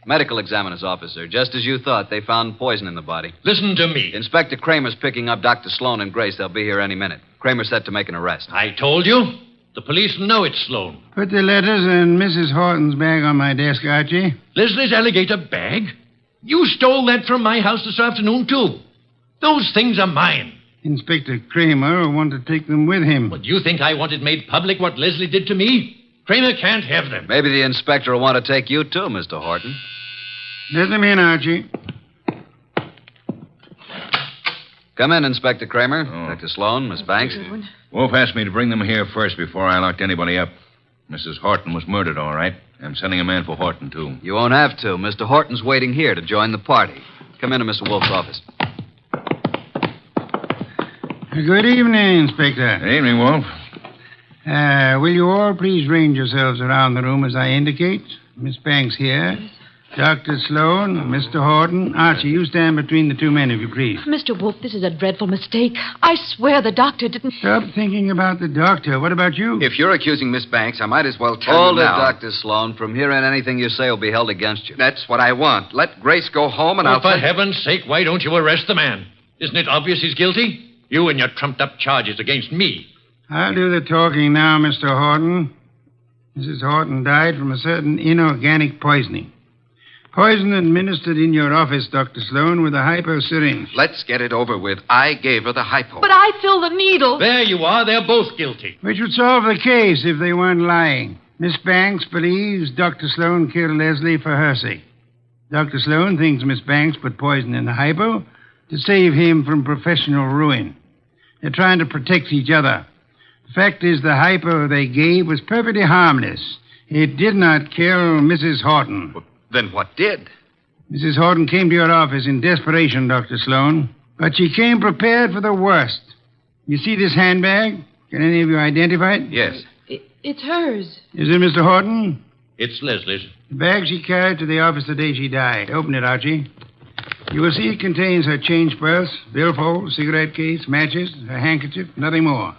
Medical examiner's officer. Just as you thought, they found poison in the body. Listen to me. Inspector Kramer's picking up Dr. Sloan and Grace. They'll be here any minute. Kramer's set to make an arrest. I told you. The police know it's Sloan. Put the letters in Mrs. Horton's bag on my desk, Archie. Leslie's alligator bag? You stole that from my house this afternoon, too. Those things are mine. Inspector Kramer will want to take them with him. Well, do you think I wanted made public what Leslie did to me? Kramer can't have them. Maybe the inspector will want to take you, too, Mr. Horton. Let them in, Archie. Come in, Inspector Kramer. Dr. Sloan, Miss Banks. Wolfe asked me to bring them here first before I locked anybody up. Mrs. Horton was murdered, all right. I'm sending a man for Horton, too. You won't have to. Mr. Horton's waiting here to join the party. Come into Mr. Wolfe's office. Good evening, Inspector. Good evening, Wolfe. Will you all please range yourselves around the room as I indicate? Miss Banks here. Dr. Sloan, Mr. Horton. Archie, you stand between the two men, if you please. Mr. Wolfe, this is a dreadful mistake. I swear the doctor didn't... Stop thinking about the doctor. What about you? If you're accusing Miss Banks, I might as well turn Hold it, now. Dr. Sloan. From here on, anything you say will be held against you. That's what I want. Let Grace go home and I'll... For heaven's sake, why don't you arrest the man? Isn't it obvious he's guilty? You and your trumped-up charges against me. I'll do the talking now, Mr. Horton. Mrs. Horton died from a certain inorganic poisoning. Poison administered in your office, Dr. Sloan, with a hypo syringe. Let's get it over with. I gave her the hypo. But I filled the needle. There you are. They're both guilty. Which would solve the case if they weren't lying. Miss Banks believes Dr. Sloan killed Leslie for her sake. Dr. Sloan thinks Miss Banks put poison in the hypo to save him from professional ruin. They're trying to protect each other. The fact is, the hypo they gave was perfectly harmless. It did not kill Mrs. Horton. Then what did? Mrs. Horton came to your office in desperation, Dr. Sloan. But she came prepared for the worst. You see this handbag? Can any of you identify it? Yes. It's hers. Is it Mr. Horton? It's Leslie's. The bag she carried to the office the day she died. Open it, Archie. You will see it contains her change purse, billfold, cigarette case, matches, her handkerchief, nothing more.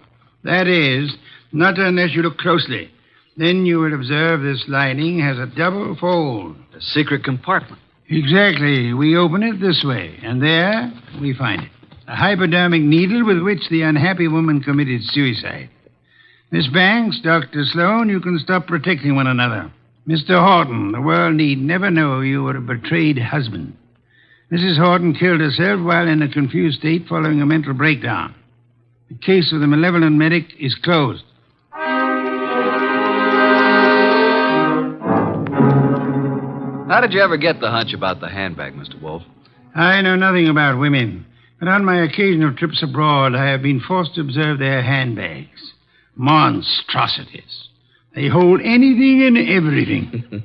That is, not unless you look closely. Then you will observe this lining has a double fold. A secret compartment. Exactly. We open it this way, and there we find it. A hypodermic needle with which the unhappy woman committed suicide. Miss Banks, Dr. Sloan, you can stop protecting one another. Mr. Horton, the world need never know you were a betrayed husband. Mrs. Horton killed herself while in a confused state following a mental breakdown. The case of the malevolent medic is closed. How did you ever get the hunch about the handbag, Mr. Wolfe? I know nothing about women, but on my occasional trips abroad, I have been forced to observe their handbags. Monstrosities. They hold anything and everything.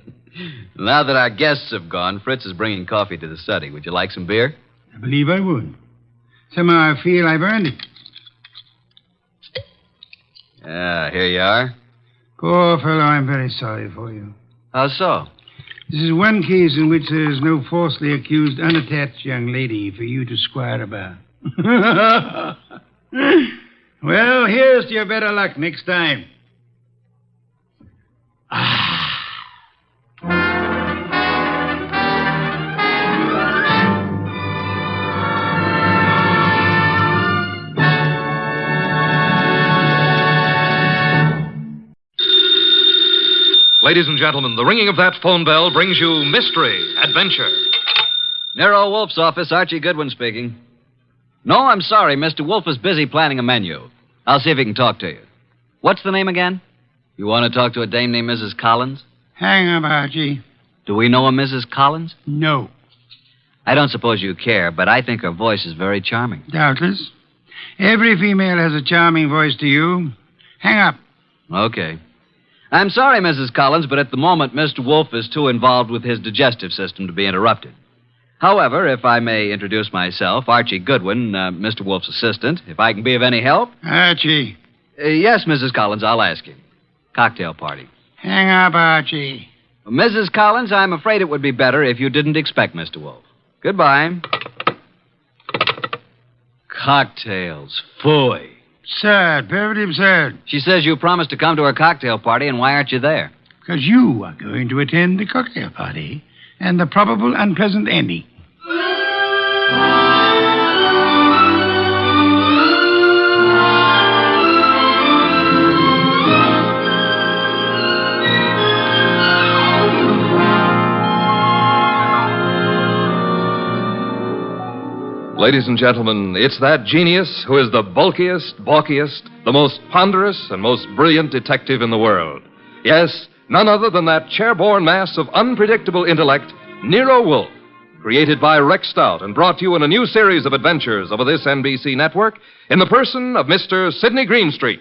Now that our guests have gone, Fritz is bringing coffee to the study. Would you like some beer? I believe I would. Somehow I feel I've earned it. Here you are. Poor fellow, I'm very sorry for you. How so? This is one case in which there is no falsely accused, unattached young lady for you to squire about. Well, here's to your better luck next time. Ladies and gentlemen, the ringing of that phone bell brings you mystery, adventure. Nero Wolfe's office, Archie Goodwin speaking. No, I'm sorry. Mr. Wolfe is busy planning a menu. I'll see if he can talk to you. What's the name again? You want to talk to a dame named Mrs. Collins? Hang up, Archie. Do we know a Mrs. Collins? No. I don't suppose you care, but I think her voice is very charming. Doubtless. Every female has a charming voice to you. Hang up. Okay. I'm sorry, Mrs. Collins, but at the moment, Mr. Wolfe is too involved with his digestive system to be interrupted. However, if I may introduce myself, Archie Goodwin, Mr. Wolfe's assistant, if I can be of any help. Archie. Yes, Mrs. Collins, I'll ask you. Cocktail party. Hang up, Archie. Mrs. Collins, I'm afraid it would be better if you didn't expect Mr. Wolfe. Goodbye. Cocktails. Phooey. Absurd. Perfectly absurd. She says you promised to come to her cocktail party, and why aren't you there? Because you are going to attend the cocktail party and the probable unpleasant ending. Ladies and gentlemen, it's that genius who is the bulkiest, balkiest, the most ponderous, and most brilliant detective in the world. Yes, none other than that chair-borne mass of unpredictable intellect, Nero Wolfe, created by Rex Stout and brought to you in a new series of adventures over this NBC network in the person of Mr. Sidney Greenstreet.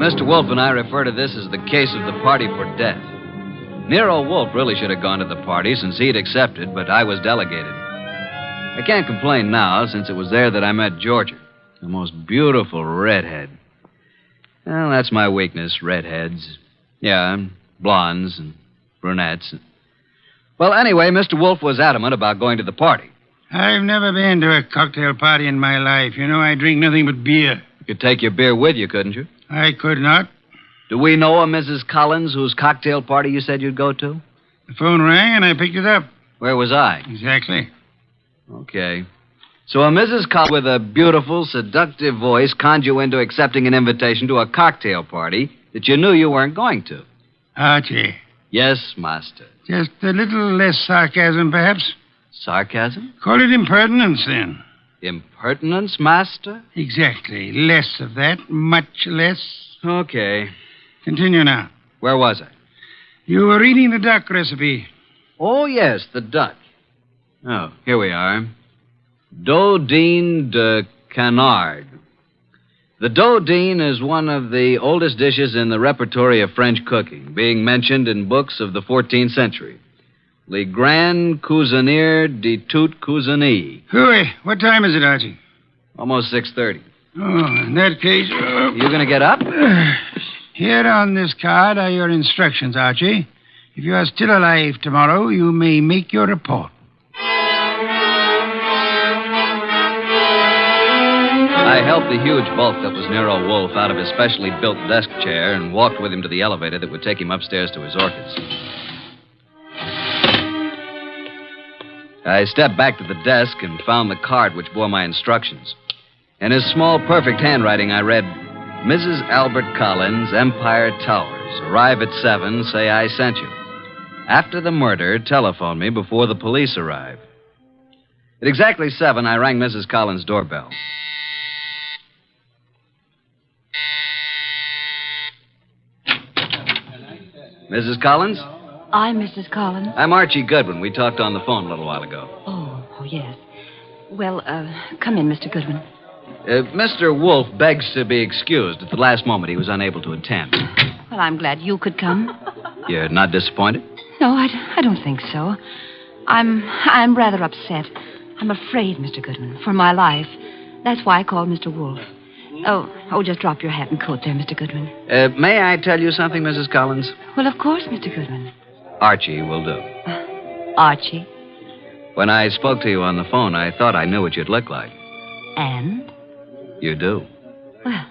Mr. Wolfe and I refer to this as the case of the party for death. Nero Wolfe really should have gone to the party since he'd accepted, but I was delegated. I can't complain now, since it was there that I met Georgia, the most beautiful redhead. Well, that's my weakness, redheads. Yeah, blondes and brunettes. Well, anyway, Mr. Wolfe was adamant about going to the party. I've never been to a cocktail party in my life. You know, I drink nothing but beer. You could take your beer with you, couldn't you? I could not. Do we know a Mrs. Collins whose cocktail party you said you'd go to? The phone rang and I picked it up. Where was I? Exactly. Okay. So a Mrs. Collins with a beautiful, seductive voice conned you into accepting an invitation to a cocktail party that you knew you weren't going to. Archie. Yes, master. Just a little less sarcasm, perhaps. Sarcasm? Call it impertinence, then. Impertinence, master? Exactly. Less of that. Much less. Okay. Continue now. Where was I? You were reading the duck recipe. Oh, yes, the duck. Oh, here we are. Dodine de canard. The dodine is one of the oldest dishes in the repertory of French cooking, being mentioned in books of the 14th century. Le Grand Cuisinier de Toute Cuisine. Hooey, what time is it, Archie? Almost 6:30. Oh, in that case... You going to get up? Here on this card are your instructions, Archie. If you are still alive tomorrow, you may make your report. I helped the huge bulk that was Nero Wolfe out of his specially built desk chair and walked with him to the elevator that would take him upstairs to his orchids. I stepped back to the desk and found the card which bore my instructions. In his small, perfect handwriting, I read, Mrs. Albert Collins, Empire Towers. Arrive at 7, say I sent you. After the murder, telephone me before the police arrive. At exactly 7, I rang Mrs. Collins' doorbell. Mrs. Collins? I'm Mrs. Collins. I'm Archie Goodwin. We talked on the phone a little while ago. Oh, yes. Well, come in, Mr. Goodwin. Mr. Wolfe begs to be excused. At the last moment, he was unable to attend. Well, I'm glad you could come. You're not disappointed? No, I don't think so. I'm rather upset. I'm afraid, Mr. Goodwin, for my life. That's why I called Mr. Wolfe. Oh, just drop your hat and coat there, Mr. Goodwin. May I tell you something, Mrs. Collins? Well, of course, Mr. Goodwin. Archie will do. Archie? When I spoke to you on the phone, I thought I knew what you'd look like. And? You do. Well,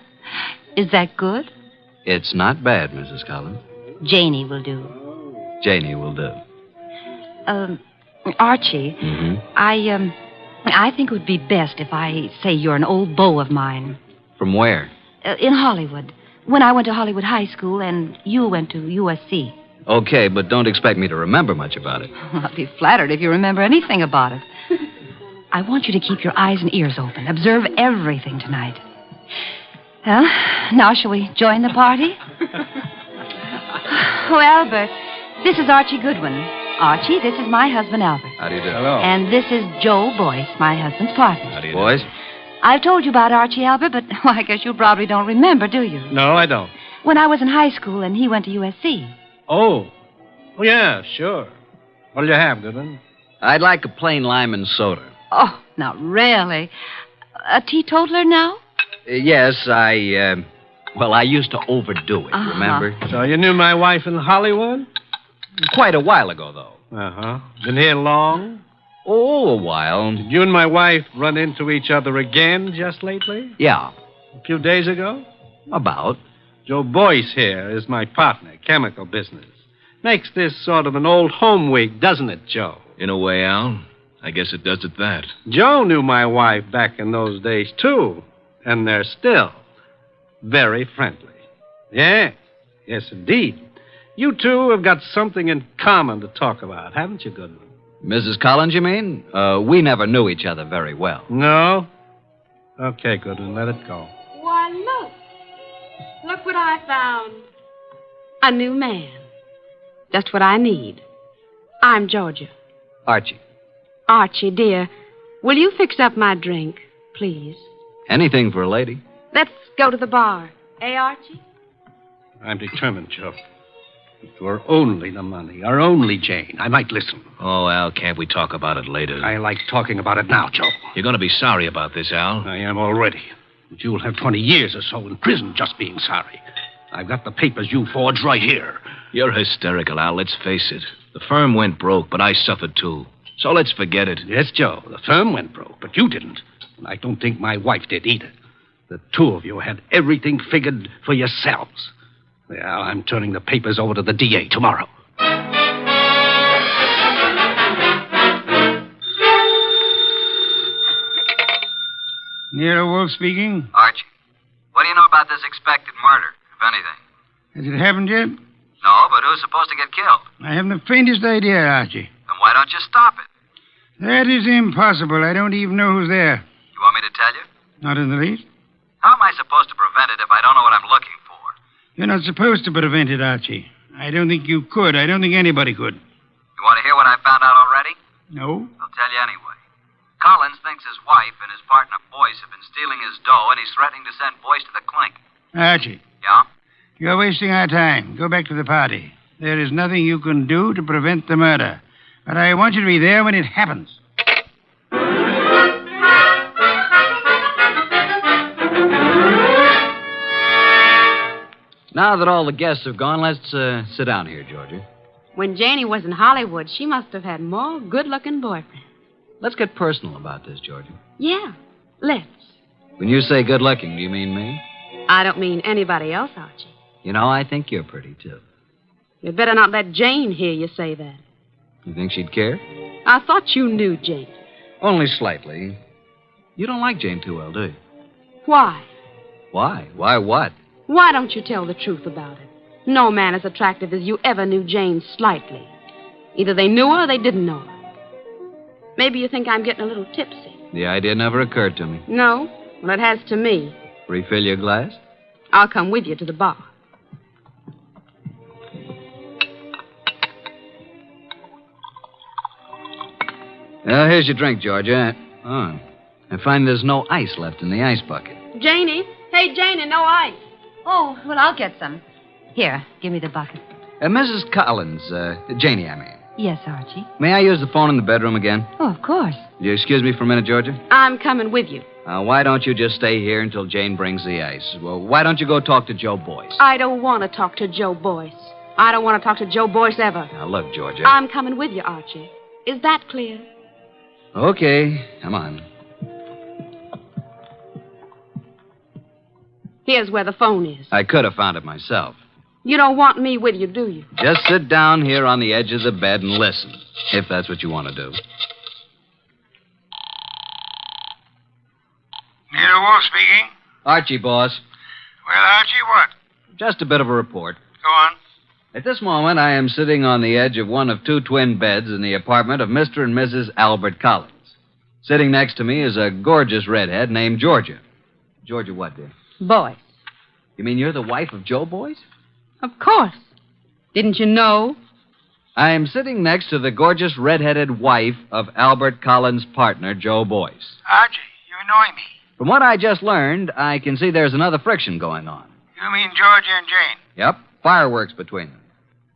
is that good? It's not bad, Mrs. Collins. Janie will do. Janie will do. Archie, I think it would be best if I say you're an old beau of mine. From where? In Hollywood. When I went to Hollywood High School and you went to USC. Okay, but don't expect me to remember much about it. Well, I'll be flattered if you remember anything about it. I want you to keep your eyes and ears open. Observe everything tonight. Well, now shall we join the party? Oh, Albert, this is Archie Goodwin. Archie, this is my husband, Albert. How do you do? Hello. And this is Joe Boyce, my husband's partner. How do you do? Boys? I've told you about Archie, Albert, but well, I guess you probably don't remember, do you? No, I don't. When I was in high school and he went to USC. Oh, yeah, sure. What'll you have, Goodwin? I'd like a plain lime and soda. Oh, now, really? A teetotaler now? Yes, I used to overdo it, remember? So you knew my wife in Hollywood? Quite a while ago, though. Uh-huh. Been here long? Oh, a while. Did you and my wife run into each other again just lately? Yeah. A few days ago? About. Joe Boyce here is my partner, chemical business. Makes this sort of an old home week, doesn't it, Joe? In a way, Al. I guess it does at that. Joe knew my wife back in those days, too. And they're still very friendly. Yes, indeed. You two have got something in common to talk about, haven't you, Goodwin? Mrs. Collins, you mean? We never knew each other very well. No? Okay, Goodwin, let it go. Why, look. Look what I found. A new man. Just what I need. I'm Georgia. Archie. Archie, dear, will you fix up my drink, please? Anything for a lady. Let's go to the bar. Eh, Archie? I'm determined, Joe. If it were only the money, or only Jane, I might listen. Oh, Al, can't we talk about it later? I like talking about it now, Joe. You're going to be sorry about this, Al. I am already. But you'll have 20 years or so in prison just being sorry. I've got the papers you forged right here. You're hysterical, Al. Let's face it. The firm went broke, but I suffered too. So let's forget it. Yes, Joe. The firm went broke, but you didn't. And I don't think my wife did either. The two of you had everything figured for yourselves. Well, I'm turning the papers over to the DA tomorrow. Nero Wolfe speaking. Archie, what do you know about this expected murder, if anything? Has it happened yet? No, but who's supposed to get killed? I haven't the faintest idea, Archie. Then why don't you stop it? That is impossible. I don't even know who's there. You want me to tell you? Not in the least. How am I supposed to prevent it if I don't know what I'm looking for? You're not supposed to prevent it, Archie. I don't think you could. I don't think anybody could. You want to hear what I found out already? No? I'll tell you anyway. Collins thinks his wife and his partner Boyce have been stealing his dough, and he's threatening to send Boyce to the clink. Archie. Yeah? You're wasting our time. Go back to the party. There is nothing you can do to prevent the murder. But I want you to be there when it happens. Now that all the guests have gone, let's sit down here, Georgia. When Janie was in Hollywood, she must have had more good-looking boyfriends. Let's get personal about this, Georgia. Yeah, let's. When you say good-looking, do you mean me? I don't mean anybody else, Archie. You know, I think you're pretty, too. You'd better not let Jane hear you say that. You think she'd care? I thought you knew Jane. Only slightly. You don't like Jane too well, do you? Why? Why? Why what? Why don't you tell the truth about it? No man as attractive as you ever knew Jane slightly. Either they knew her or they didn't know her. Maybe you think I'm getting a little tipsy. The idea never occurred to me. No? Well, it has to me. Refill your glass? I'll come with you to the bar. Here's your drink, Georgia. Oh, I find there's no ice left in the ice bucket. Janie. Hey, Janie, no ice. Oh, well, I'll get some. Here, give me the bucket. Mrs. Collins, Janie, I mean. Yes, Archie. May I use the phone in the bedroom again? Oh, of course. Will you excuse me for a minute, Georgia? I'm coming with you. Why don't you just stay here until Jane brings the ice? Well, why don't you go talk to Joe Boyce? I don't want to talk to Joe Boyce. I don't want to talk to Joe Boyce ever. Now, look, Georgia. I'm coming with you, Archie. Is that clear? Okay, come on. Here's where the phone is. I could have found it myself. You don't want me with you, do you? Just sit down here on the edge of the bed and listen, if that's what you want to do. Nero Wolfe speaking. Archie, boss. Well, Archie, what? Just a bit of a report. Go on. At this moment, I am sitting on the edge of one of two twin beds in the apartment of Mr. and Mrs. Albert Collins. Sitting next to me is a gorgeous redhead named Georgia. Georgia what, dear? Boyce. You mean you're the wife of Joe Boyce? Of course. Didn't you know? I am sitting next to the gorgeous redheaded wife of Albert Collins' partner, Joe Boyce. Archie, you annoy me. From what I just learned, I can see there's another friction going on. You mean Georgia and Jane? Yep, fireworks between them.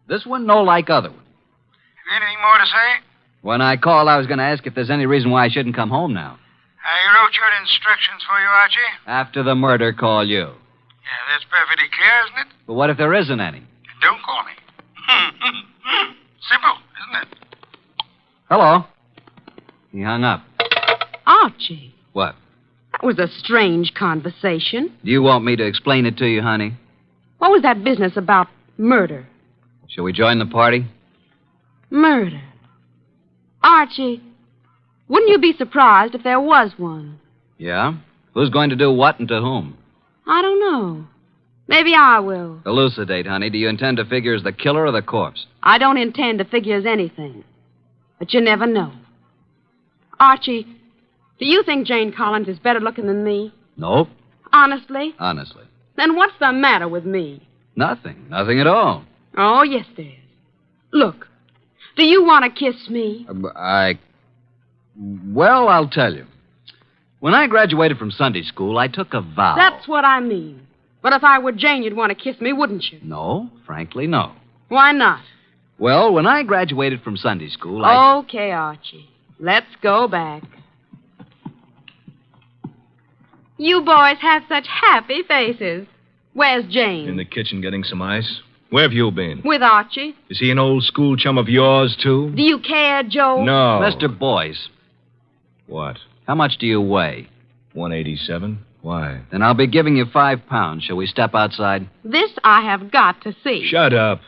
This one no like other one. Have you anything more to say? When I called, I was going to ask if there's any reason why I shouldn't come home now. I wrote your instructions for you, Archie. After the murder, call you. Yeah, that's perfectly clear, isn't it? But what if there isn't any? Don't call me. Simple, isn't it? Hello. He hung up. Archie. What? That was a strange conversation. Do you want me to explain it to you, honey? What was that business about murder? Shall we join the party? Murder. Archie, wouldn't you be surprised if there was one? Yeah? Who's going to do what and to whom? I don't know. Maybe I will. Elucidate, honey. Do you intend to figure as the killer or the corpse? I don't intend to figure as anything. But you never know. Archie, do you think Jane Collins is better looking than me? Nope. Honestly? Honestly. Then what's the matter with me? Nothing. Nothing at all. Oh, yes, there is. Look, do you want to kiss me? Well, I'll tell you. When I graduated from Sunday school, I took a vow. That's what I mean. But if I were Jane, you'd want to kiss me, wouldn't you? No, frankly, no. Why not? Well, when I graduated from Sunday school, Okay, Archie. Let's go back. You boys have such happy faces. Where's Jane? In the kitchen getting some ice. Where have you been? With Archie. Is he an old school chum of yours, too? Do you care, Joe? No. Mr. Boyce. What? How much do you weigh? 187. Why? Then I'll be giving you 5 pounds. Shall we step outside? This I have got to see. Shut up.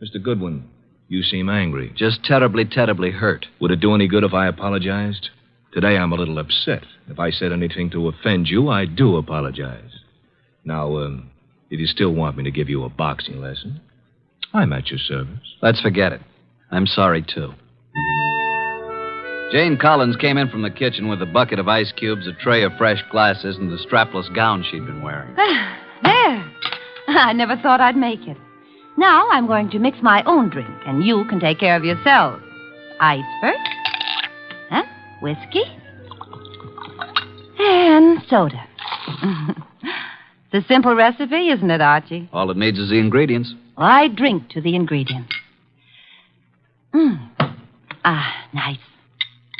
Mr. Goodwin, you seem angry. Just terribly, terribly hurt. Would it do any good if I apologized? Today I'm a little upset. If I said anything to offend you, I do apologize. Now, if you still want me to give you a boxing lesson, I'm at your service. Let's forget it. I'm sorry, too. Jane Collins came in from the kitchen with a bucket of ice cubes, a tray of fresh glasses, and the strapless gown she'd been wearing. There. I never thought I'd make it. Now I'm going to mix my own drink, and you can take care of yourselves. Ice first. Huh? Whiskey. And soda. It's a simple recipe, isn't it, Archie? All it needs is the ingredients. Well, I drink to the ingredients. Nice.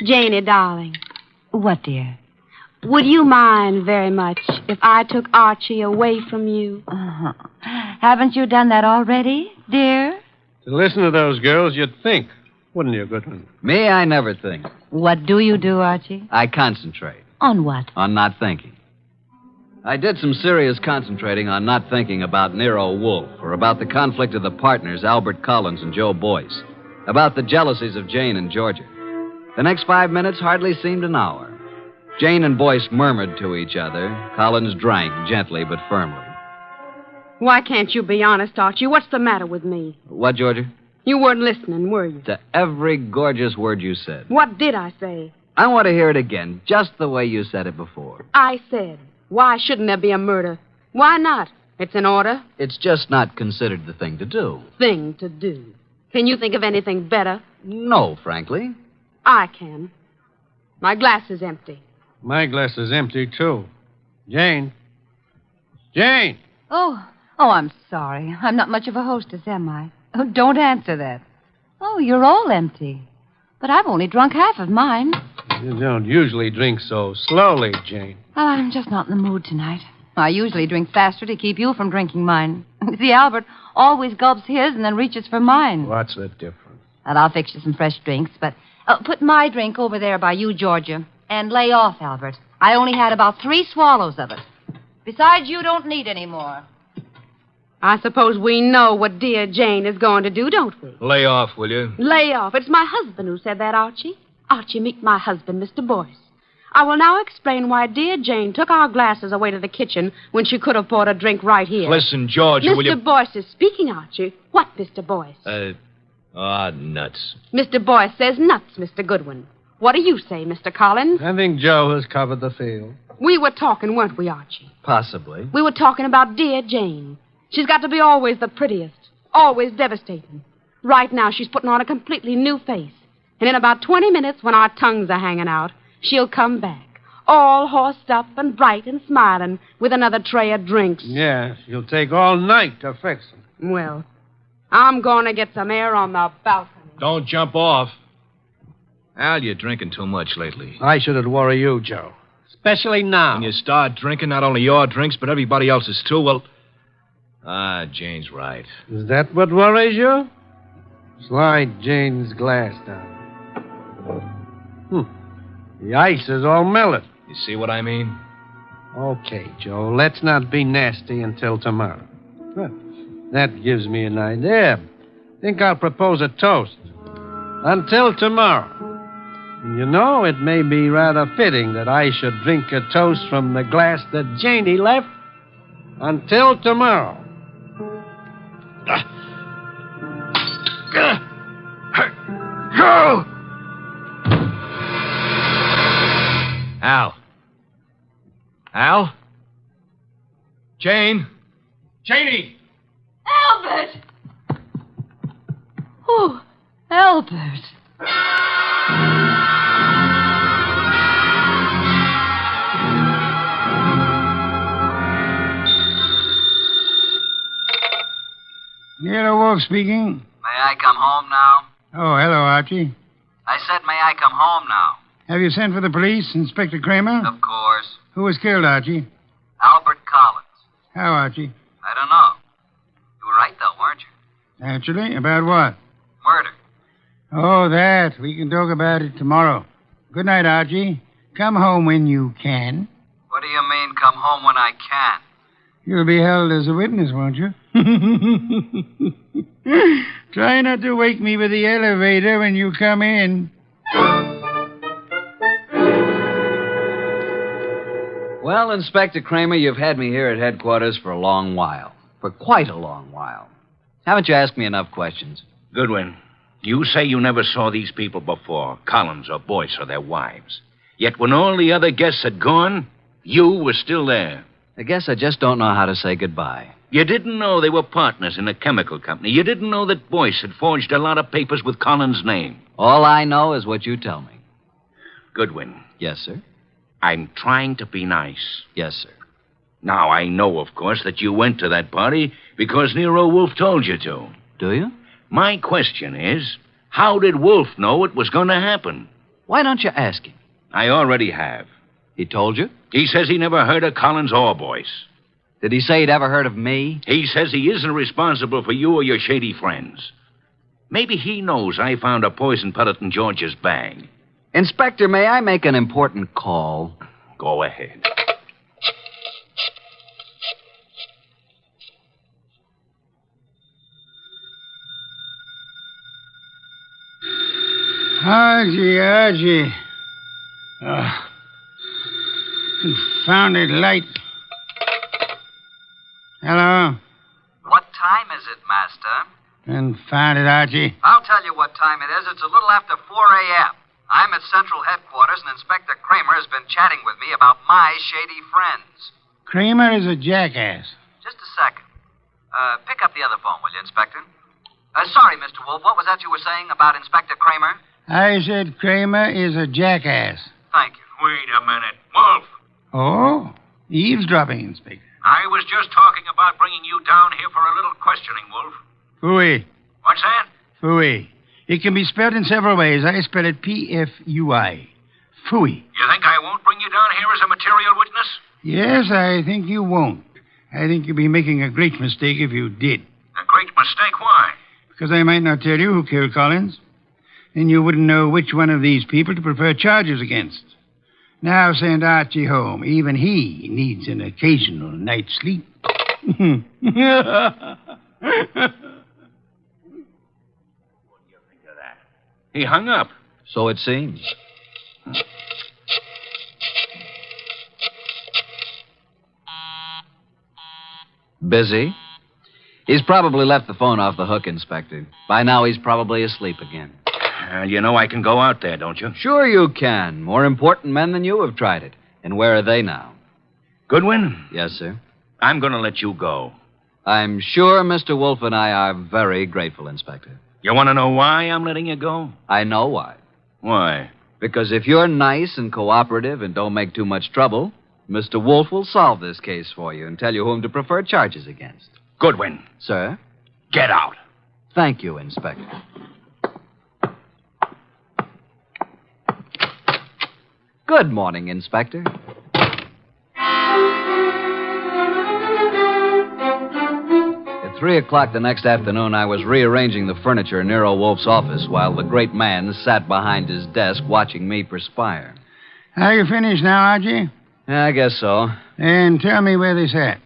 Janie, darling. What, dear? Would you mind very much if I took Archie away from you? Haven't you done that already, dear? To listen to those girls, you'd think, wouldn't you, Goodwin? Me, I never think. What do you do, Archie? I concentrate. On what? On not thinking. I did some serious concentrating on not thinking about Nero Wolfe or about the conflict of the partners, Albert Collins and Joe Boyce, about the jealousies of Jane and Georgia. The next 5 minutes hardly seemed an hour. Jane and Boyce murmured to each other. Collins drank gently but firmly. Why can't you be honest, Archie? What's the matter with me? What, Georgia? You weren't listening, were you? To every gorgeous word you said. What did I say? I want to hear it again, just the way you said it before. I said, why shouldn't there be a murder? Why not? It's an order. It's just not considered the thing to do. Thing to do. Can you think of anything better? No, frankly. I can. My glass is empty. My glass is empty, too. Jane. Jane! Oh, I'm sorry. I'm not much of a hostess, am I? Oh, don't answer that. Oh, you're all empty. But I've only drunk half of mine. You don't usually drink so slowly, Jane. Oh, I'm just not in the mood tonight. I usually drink faster to keep you from drinking mine. See, Albert always gulps his and then reaches for mine. What's the difference? Well, I'll fix you some fresh drinks, but put my drink over there by you, Georgia. And lay off, Albert. I only had about 3 swallows of it. Besides, you don't need any more. I suppose we know what dear Jane is going to do, don't we? Lay off, will you? Lay off. It's my husband who said that, Archie. Archie, meet my husband, Mr. Boyce. I will now explain why dear Jane took our glasses away to the kitchen when she could have bought a drink right here. Listen, Georgia, will you... Mr. Boyce is speaking, Archie. What, Mr. Boyce? Nuts. Mr. Boyce says nuts, Mr. Goodwin. What do you say, Mr. Collins? I think Joe has covered the field. We were talking, weren't we, Archie? Possibly. We were talking about dear Jane. She's got to be always the prettiest, always devastating. Right now, she's putting on a completely new face. And in about 20 minutes, when our tongues are hanging out, she'll come back, all horsed up and bright and smiling, with another tray of drinks. Yeah, she'll take all night to fix them. Well, I'm going to get some air on the balcony. Don't jump off. Al, you're drinking too much lately. I shouldn't worry you, Joe. Especially now. When you start drinking not only your drinks, but everybody else's too, well... Jane's right. Is that what worries you? Slide Jane's glass down. The ice is all melted. You see what I mean? Okay, Joe, let's not be nasty until tomorrow. Well, that gives me an idea. Think I'll propose a toast. Until tomorrow. And you know, it may be rather fitting that I should drink a toast from the glass that Janie left. Until tomorrow. Go! Al. Al? Jane? Janie! Albert! Oh, Albert. Nero Wolfe speaking. May I come home now? Oh, hello, Archie. I said, may I come home now? Have you sent for the police, Inspector Kramer? Of course. Who was killed, Archie? Albert Collins. How, Archie? I don't know. You were right, though, weren't you? Naturally. About what? Murder. Oh, that. We can talk about it tomorrow. Good night, Archie. Come home when you can. What do you mean, come home when I can? You'll be held as a witness, won't you? Try not to wake me with the elevator when you come in. Well, Inspector Kramer, you've had me here at headquarters for a long while. For quite a long while. Haven't you asked me enough questions? Goodwin, you say you never saw these people before, Collins or Boyce or their wives. Yet when all the other guests had gone, you were still there. I guess I just don't know how to say goodbye. You didn't know they were partners in a chemical company. You didn't know that Boyce had forged a lot of papers with Collins' name. All I know is what you tell me. Goodwin. Yes, sir? I'm trying to be nice. Yes, sir. Now, I know, of course, that you went to that party because Nero Wolfe told you to. Do you? My question is, how did Wolfe know it was going to happen? Why don't you ask him? I already have. He told you? He says he never heard of Collins or Boyce. Did he say he'd ever heard of me? He says he isn't responsible for you or your shady friends. Maybe he knows I found a poison pellet in George's bag. Inspector, may I make an important call? Go ahead. Archie. Confounded light. Hello? What time is it, Master? Confounded, Archie. I'll tell you what time it is. It's a little after 4 a.m. I'm at Central Headquarters, and Inspector Kramer has been chatting with me about my shady friends. Kramer is a jackass. Just a second. Pick up the other phone, will you, Inspector? Sorry, Mr. Wolfe. What was that you were saying about Inspector Kramer? I said Kramer is a jackass. Thank you. Wait a minute. Wolf, Oh? Eavesdropping, Inspector. I was just talking about bringing you down here for a little questioning, Wolf. Phooey. What's that? Phooey. It can be spelled in several ways. I spell it P-F-U-I. Phooey. You think I won't bring you down here as a material witness? Yes, I think you won't. I think you'd be making a great mistake if you did. A great mistake. Why? Because I might not tell you who killed Collins. Then you wouldn't know which one of these people to prefer charges against. Now send Archie home. Even he needs an occasional night's sleep. He hung up. So it seems. Busy? He's probably left the phone off the hook, Inspector. By now, he's probably asleep again. You know I can go out there, don't you? Sure you can. More important men than you have tried it. And where are they now? Goodwin? Yes, sir. I'm going to let you go. I'm sure Mr. Wolfe and I are very grateful, Inspector. You want to know why I'm letting you go? I know why. Why? Because if you're nice and cooperative and don't make too much trouble, Mr. Wolfe will solve this case for you and tell you whom to prefer charges against. Goodwin. Sir? Get out. Thank you, Inspector. Good morning, Inspector. At 3 o'clock the next afternoon, I was rearranging the furniture in Nero Wolfe's office while the great man sat behind his desk watching me perspire. Are you finished now, Archie? Yeah, I guess so. And tell me where they sat.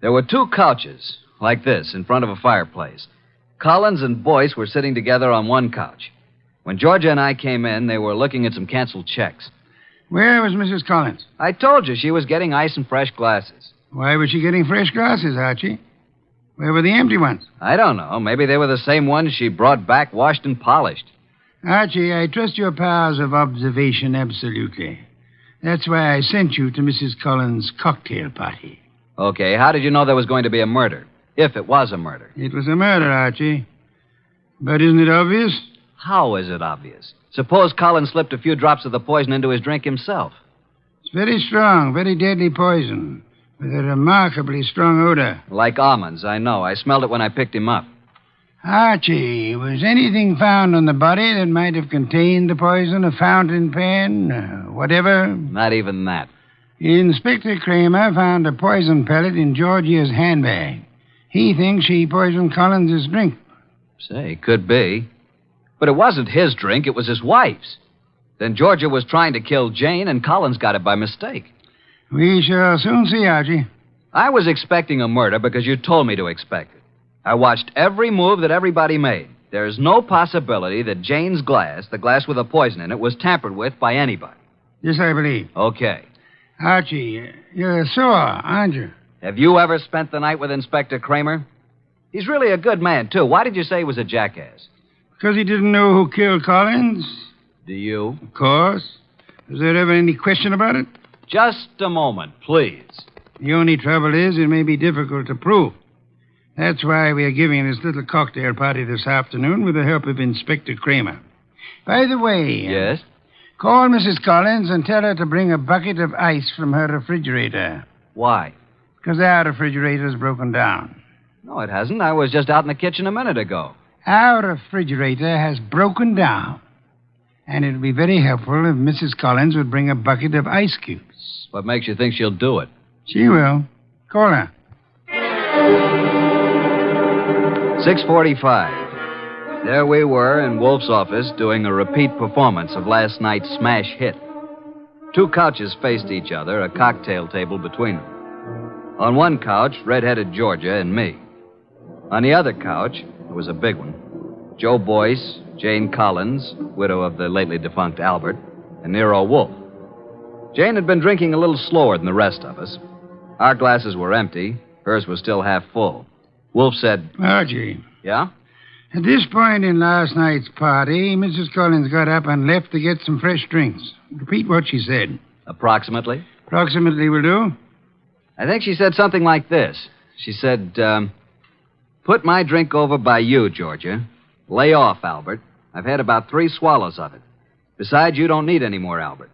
There were 2 couches, like this, in front of a fireplace. Collins and Boyce were sitting together on one couch. When Georgia and I came in, they were looking at some canceled checks. Where was Mrs. Collins? I told you she was getting ice and fresh glasses. Why was she getting fresh glasses, Archie? Where were the empty ones? I don't know. Maybe they were the same ones she brought back, washed and polished. Archie, I trust your powers of observation absolutely. That's why I sent you to Mrs. Collins' cocktail party. Okay, how did you know there was going to be a murder? If it was a murder. It was a murder, Archie. But isn't it obvious? How is it obvious? Suppose Collins slipped a few drops of the poison into his drink himself. It's very strong, very deadly poison, with a remarkably strong odor. Like almonds, I know. I smelled it when I picked him up. Archie, was anything found on the body that might have contained the poison? A fountain pen, whatever? Not even that. Inspector Kramer found a poison pellet in Georgia's handbag. He thinks she poisoned Collins' drink. Say, could be. But it wasn't his drink, it was his wife's. Then Georgia was trying to kill Jane, and Collins got it by mistake. We shall soon see, Archie. I was expecting a murder because you told me to expect it. I watched every move that everybody made. There's no possibility that Jane's glass, the glass with the poison in it, was tampered with by anybody. Yes, I believe. Okay. Archie, you're sore, aren't you? Have you ever spent the night with Inspector Kramer? He's really a good man, too. Why did you say he was a jackass? Because he didn't know who killed Collins. Do you? Of course. Was there ever any question about it? Just a moment, please. The only trouble is it may be difficult to prove. That's why we are giving this little cocktail party this afternoon with the help of Inspector Kramer. By the way... Yes? Call Mrs. Collins and tell her to bring a bucket of ice from her refrigerator. Why? Because our refrigerator's broken down. No, it hasn't. I was just out in the kitchen a minute ago. Our refrigerator has broken down. And it would be very helpful if Mrs. Collins would bring a bucket of ice cubes. What makes you think she'll do it? She will. Call her. 6:45. There we were in Wolfe's office doing a repeat performance of last night's smash hit. 2 couches faced each other, a cocktail table between them. On one couch, red-headed Georgia and me. On the other couch, there was a big one. Joe Boyce, Jane Collins, widow of the lately defunct Albert, and Nero Wolfe. Jane had been drinking a little slower than the rest of us. Our glasses were empty. Hers was still half full. Wolfe said... Archie. Yeah? At this point in last night's party, Mrs. Collins got up and left to get some fresh drinks. Repeat what she said. Approximately? Approximately will do. I think she said something like this. She said, put my drink over by you, Georgia. Lay off, Albert. I've had about 3 swallows of it. Besides, you don't need any more, Albert.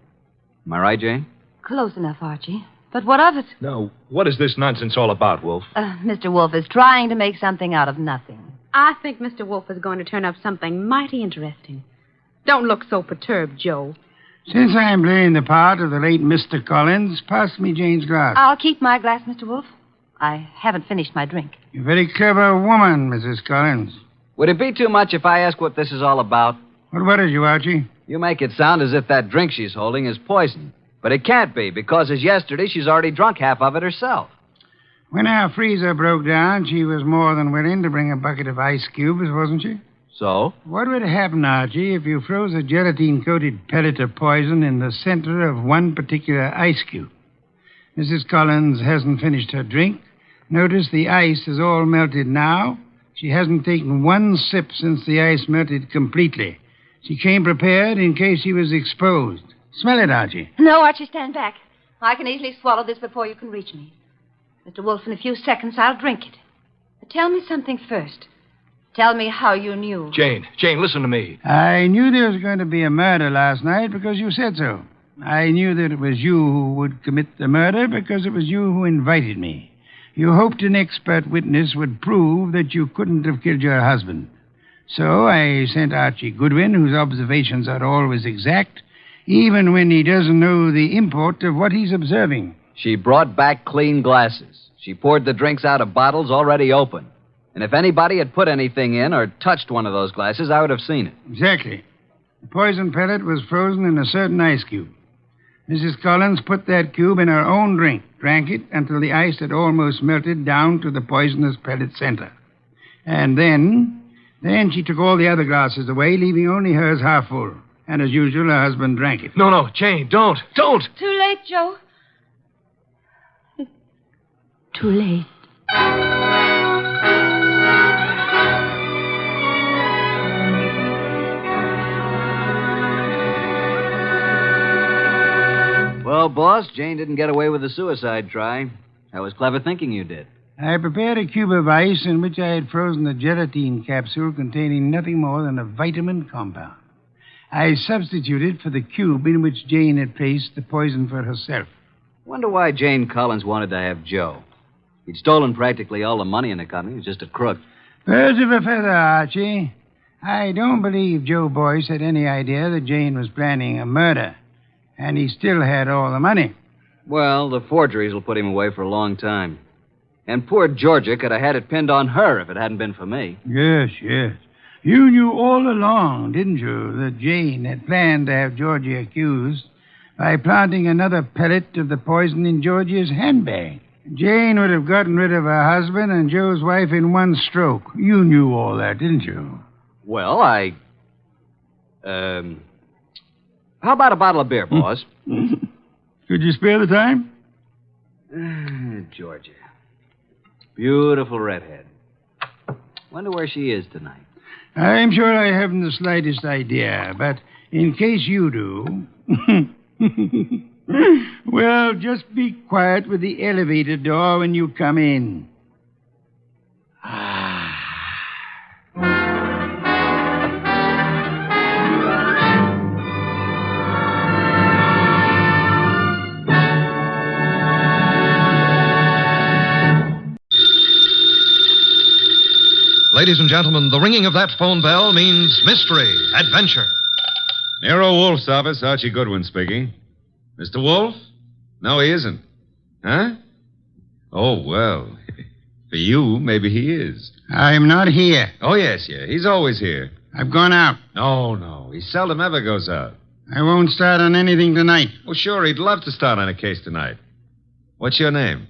Am I right, Jane? Close enough, Archie. But what of it? Now, what is this nonsense all about, Wolfe? Mr. Wolfe is trying to make something out of nothing. I think Mr. Wolfe is going to turn up something mighty interesting. Don't look so perturbed, Joe. Since I'm playing the part of the late Mr. Collins, pass me Jane's glass. I'll keep my glass, Mr. Wolfe. I haven't finished my drink. You're a very clever woman, Mrs. Collins. Would it be too much if I ask what this is all about? What worries you, Archie? You make it sound as if that drink she's holding is poison. But it can't be, because as yesterday, she's already drunk half of it herself. When our freezer broke down, she was more than willing to bring a bucket of ice cubes, wasn't she? So? What would happen, Archie, if you froze a gelatine-coated pellet of poison in the center of one particular ice cube? Mrs. Collins hasn't finished her drink. Notice the ice is all melted now. She hasn't taken one sip since the ice melted completely. She came prepared in case she was exposed. Smell it, Archie. No, Archie, stand back. I can easily swallow this before you can reach me. Mr. Wolfe, in a few seconds, I'll drink it. But tell me something first. Tell me how you knew. Jane, listen to me. I knew there was going to be a murder last night because you said so. I knew that it was you who would commit the murder because it was you who invited me. You hoped an expert witness would prove that you couldn't have killed your husband. So I sent Archie Goodwin, whose observations are always exact, even when he doesn't know the import of what he's observing. She brought back clean glasses. She poured the drinks out of bottles already open. And if anybody had put anything in or touched one of those glasses, I would have seen it. Exactly. The poison pellet was frozen in a certain ice cube. Mrs. Collins put that cube in her own drink, drank it until the ice had almost melted down to the poisonous pellet center. And then she took all the other glasses away, leaving only hers half full. And as usual, her husband drank it. No, Jane, don't. Too late, Joe. Too late. Well, boss, Jane didn't get away with the suicide try. That was clever thinking you did. I prepared a cube of ice in which I had frozen a gelatine capsule containing nothing more than a vitamin compound. I substituted for the cube in which Jane had placed the poison for herself. Wonder why Jane Collins wanted to have Joe. He'd stolen practically all the money in the company. He was just a crook. Birds of a feather, Archie. I don't believe Joe Boyce had any idea that Jane was planning a murder. And he still had all the money. Well, the forgeries will put him away for a long time. And poor Georgia could have had it pinned on her if it hadn't been for me. Yes. You knew all along, didn't you, that Jane had planned to have Georgia accused by planting another pellet of the poison in Georgia's handbag. Jane would have gotten rid of her husband and Joe's wife in one stroke. You knew all that, didn't you? Well, how about a bottle of beer, boss? Could you spare the time? Georgia. Beautiful redhead. Wonder where she is tonight. I'm sure I haven't the slightest idea, but in case you do... well, just be quiet with the elevator door when you come in. Ladies and gentlemen, the ringing of that phone bell means mystery, adventure. Nero Wolfe's office, Archie Goodwin speaking. Mr. Wolfe? No, he isn't. Huh? Oh, well. For you, maybe he is. I'm not here. Oh, yes. He's always here. I've gone out. No. He seldom ever goes out. I won't start on anything tonight. Oh, sure, he'd love to start on a case tonight. What's your name?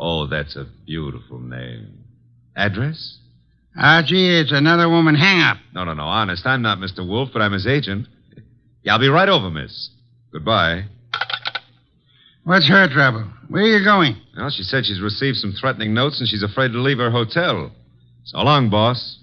Oh, that's a beautiful name. Address? Archie, it's another woman hang-up. No, honest. I'm not Mr. Wolfe, but I'm his agent. Yeah, I'll be right over, miss. Goodbye. What's her trouble? Where are you going? Well, she said she's received some threatening notes and she's afraid to leave her hotel. So long, boss.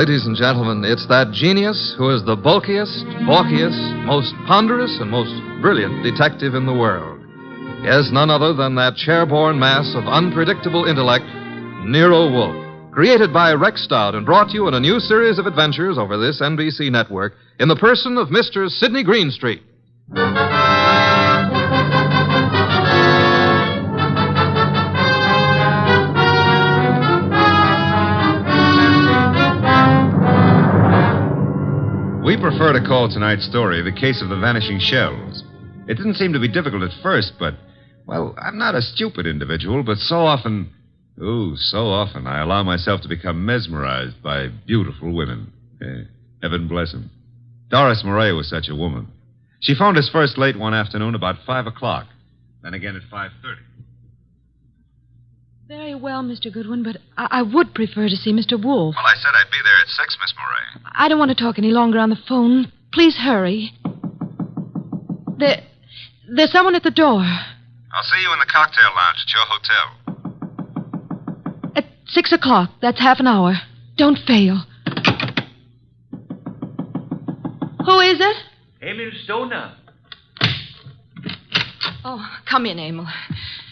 Ladies and gentlemen, it's that genius who is the bulkiest, balkiest, most ponderous, and most brilliant detective in the world. Yes, none other than that chair-borne mass of unpredictable intellect, Nero Wolfe. Created by Rex Stout and brought to you in a new series of adventures over this NBC network in the person of Mr. Sidney Greenstreet. We prefer to call tonight's story The Case of the Vanishing Shells. It didn't seem to be difficult at first, but, well, I'm not a stupid individual, but so often I allow myself to become mesmerized by beautiful women. Heaven bless them. Doris Murray was such a woman. She phoned us first late one afternoon about 5 o'clock, then again at 5:30. Very well, Mr. Goodwin, but I would prefer to see Mr. Wolfe. Well, I said I'd be there at 6, Miss Murray. I don't want to talk any longer on the phone. Please hurry. There's someone at the door. I'll see you in the cocktail lounge at your hotel. At 6 o'clock. That's half an hour. Don't fail. Who is it? Emil Stoner. Oh, come in, Emil.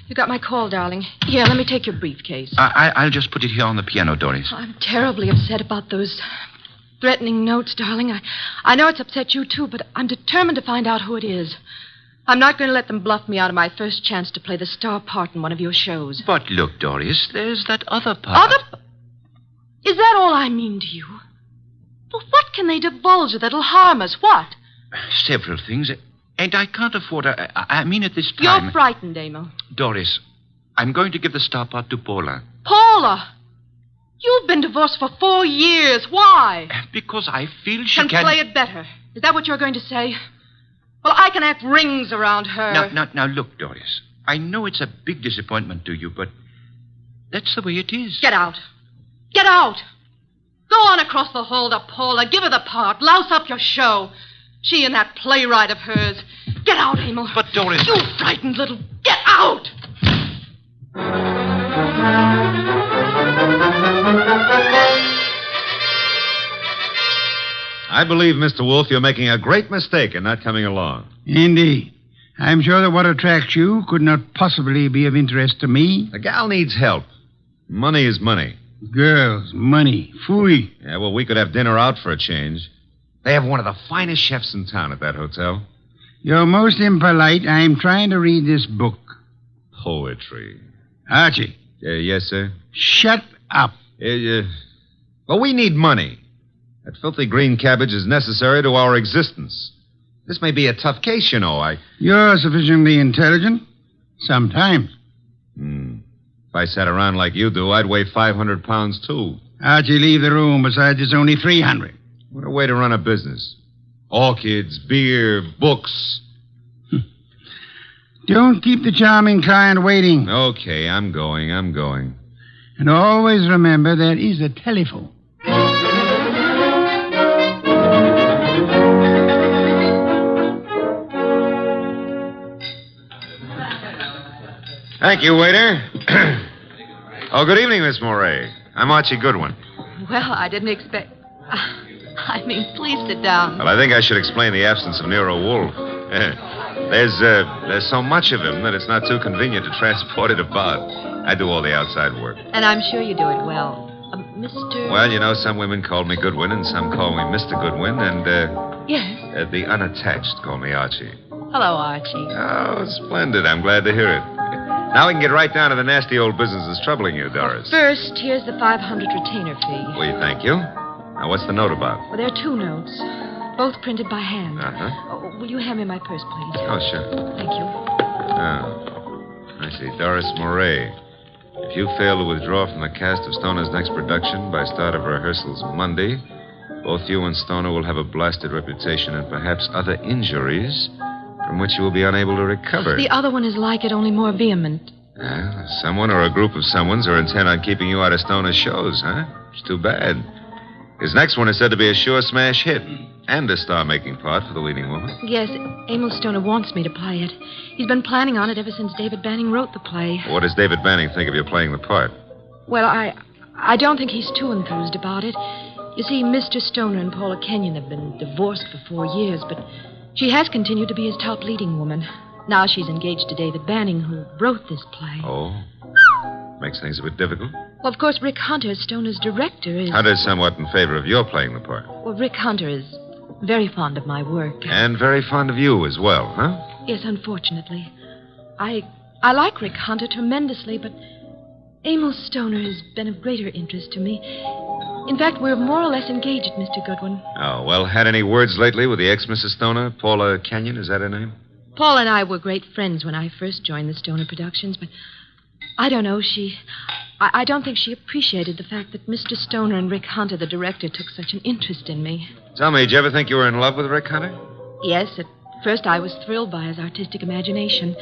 You got my call, darling. Here, let me take your briefcase. I'll just put it here on the piano, Doris. I'm terribly upset about those threatening notes, darling. I know it's upset you, too, but I'm determined to find out who it is. I'm not going to let them bluff me out of my first chance to play the star part in one of your shows. But look, Doris, there's that other part. Is that all I mean to you? Well, what can they divulge that'll harm us? What? Several things. And I can't afford... I mean, at this time... You're frightened, Emil. Doris, I'm going to give the star part to Paula. Paula? You've been divorced for 4 years. Why? Because I feel she can... play it better. Is that what you're going to say? Well, I can act rings around her. Now, look, Doris. I know it's a big disappointment to you, but that's the way it is. Get out. Get out. Go on across the hall to Paula. Give her the part. Louse up your show. She and that playwright of hers. Get out, Emil. But, Doris... You frightened little... Get out! I believe, Mr. Wolfe, you're making a great mistake in not coming along. Indeed. I'm sure that what attracts you could not possibly be of interest to me. The gal needs help. Money is money. Girls, money, phooey. Yeah, well, we could have dinner out for a change. They have one of the finest chefs in town at that hotel. You're most impolite. I'm trying to read this book. Poetry. Archie. Yes, sir? Shut up. Well, we need money. That filthy green cabbage is necessary to our existence. This may be a tough case, you know. You're sufficiently intelligent. Sometimes. If I sat around like you do, I'd weigh 500 pounds, too. Archie, leave the room. Besides, it's only 300. What a way to run a business. Orchids, beer, books. Don't keep the charming client waiting. Okay, I'm going. And always remember there is a telephone. Thank you, waiter. Oh, good evening, Miss Moray. I'm Archie Goodwin. Well, I didn't expect... please sit down. Well, I think I should explain the absence of Nero Wolfe. There's so much of him that it's not too convenient to transport it about. I do all the outside work. And I'm sure you do it well. Mr... Well, you know, some women call me Goodwin and some call me Mr. Goodwin, and, Yes? The unattached call me Archie. Hello, Archie. Oh, splendid. I'm glad to hear it. Now we can get right down to the nasty old business that's troubling you, Doris. First, here's the 500 retainer fee. Well, thank you. Now, what's the note about? Well, there are 2 notes, both printed by hand. Uh-huh. Oh, will you hand me my purse, please? Oh, sure. Thank you. I see. Doris Moray. If you fail to withdraw from the cast of Stoner's next production by start of rehearsals Monday, both you and Stoner will have a blasted reputation and perhaps other injuries from which you will be unable to recover. The other one is like it, only more vehement. Someone or a group of someones are intent on keeping you out of Stoner's shows, huh? It's too bad. His next one is said to be a sure smash hit and a star-making part for the leading woman. Yes, Emil Stoner wants me to play it. He's been planning on it ever since David Banning wrote the play. What does David Banning think of you playing the part? Well, I don't think he's too enthused about it. You see, Mr. Stoner and Paula Kenyon have been divorced for 4 years, but she has continued to be his top leading woman. Now she's engaged to David Banning, who wrote this play. Oh? Makes things a bit difficult. Well, of course, Rick Hunter, Stoner's director, is... Hunter's somewhat in favor of your playing the part. Well, Rick Hunter is very fond of my work. And very fond of you as well, huh? Yes, unfortunately. I like Rick Hunter tremendously, but Emil Stoner has been of greater interest to me. In fact, we're more or less engaged, Mr. Goodwin. Oh, well, had any words lately with the ex-Mrs. Stoner? Paula Kenyon, is that her name? Paul and I were great friends when I first joined the Stoner Productions, but I don't know, I don't think she appreciated the fact that Mr. Stoner and Rick Hunter, the director, took such an interest in me. Tell me, did you ever think you were in love with Rick Hunter? Yes, at first I was thrilled by his artistic imagination.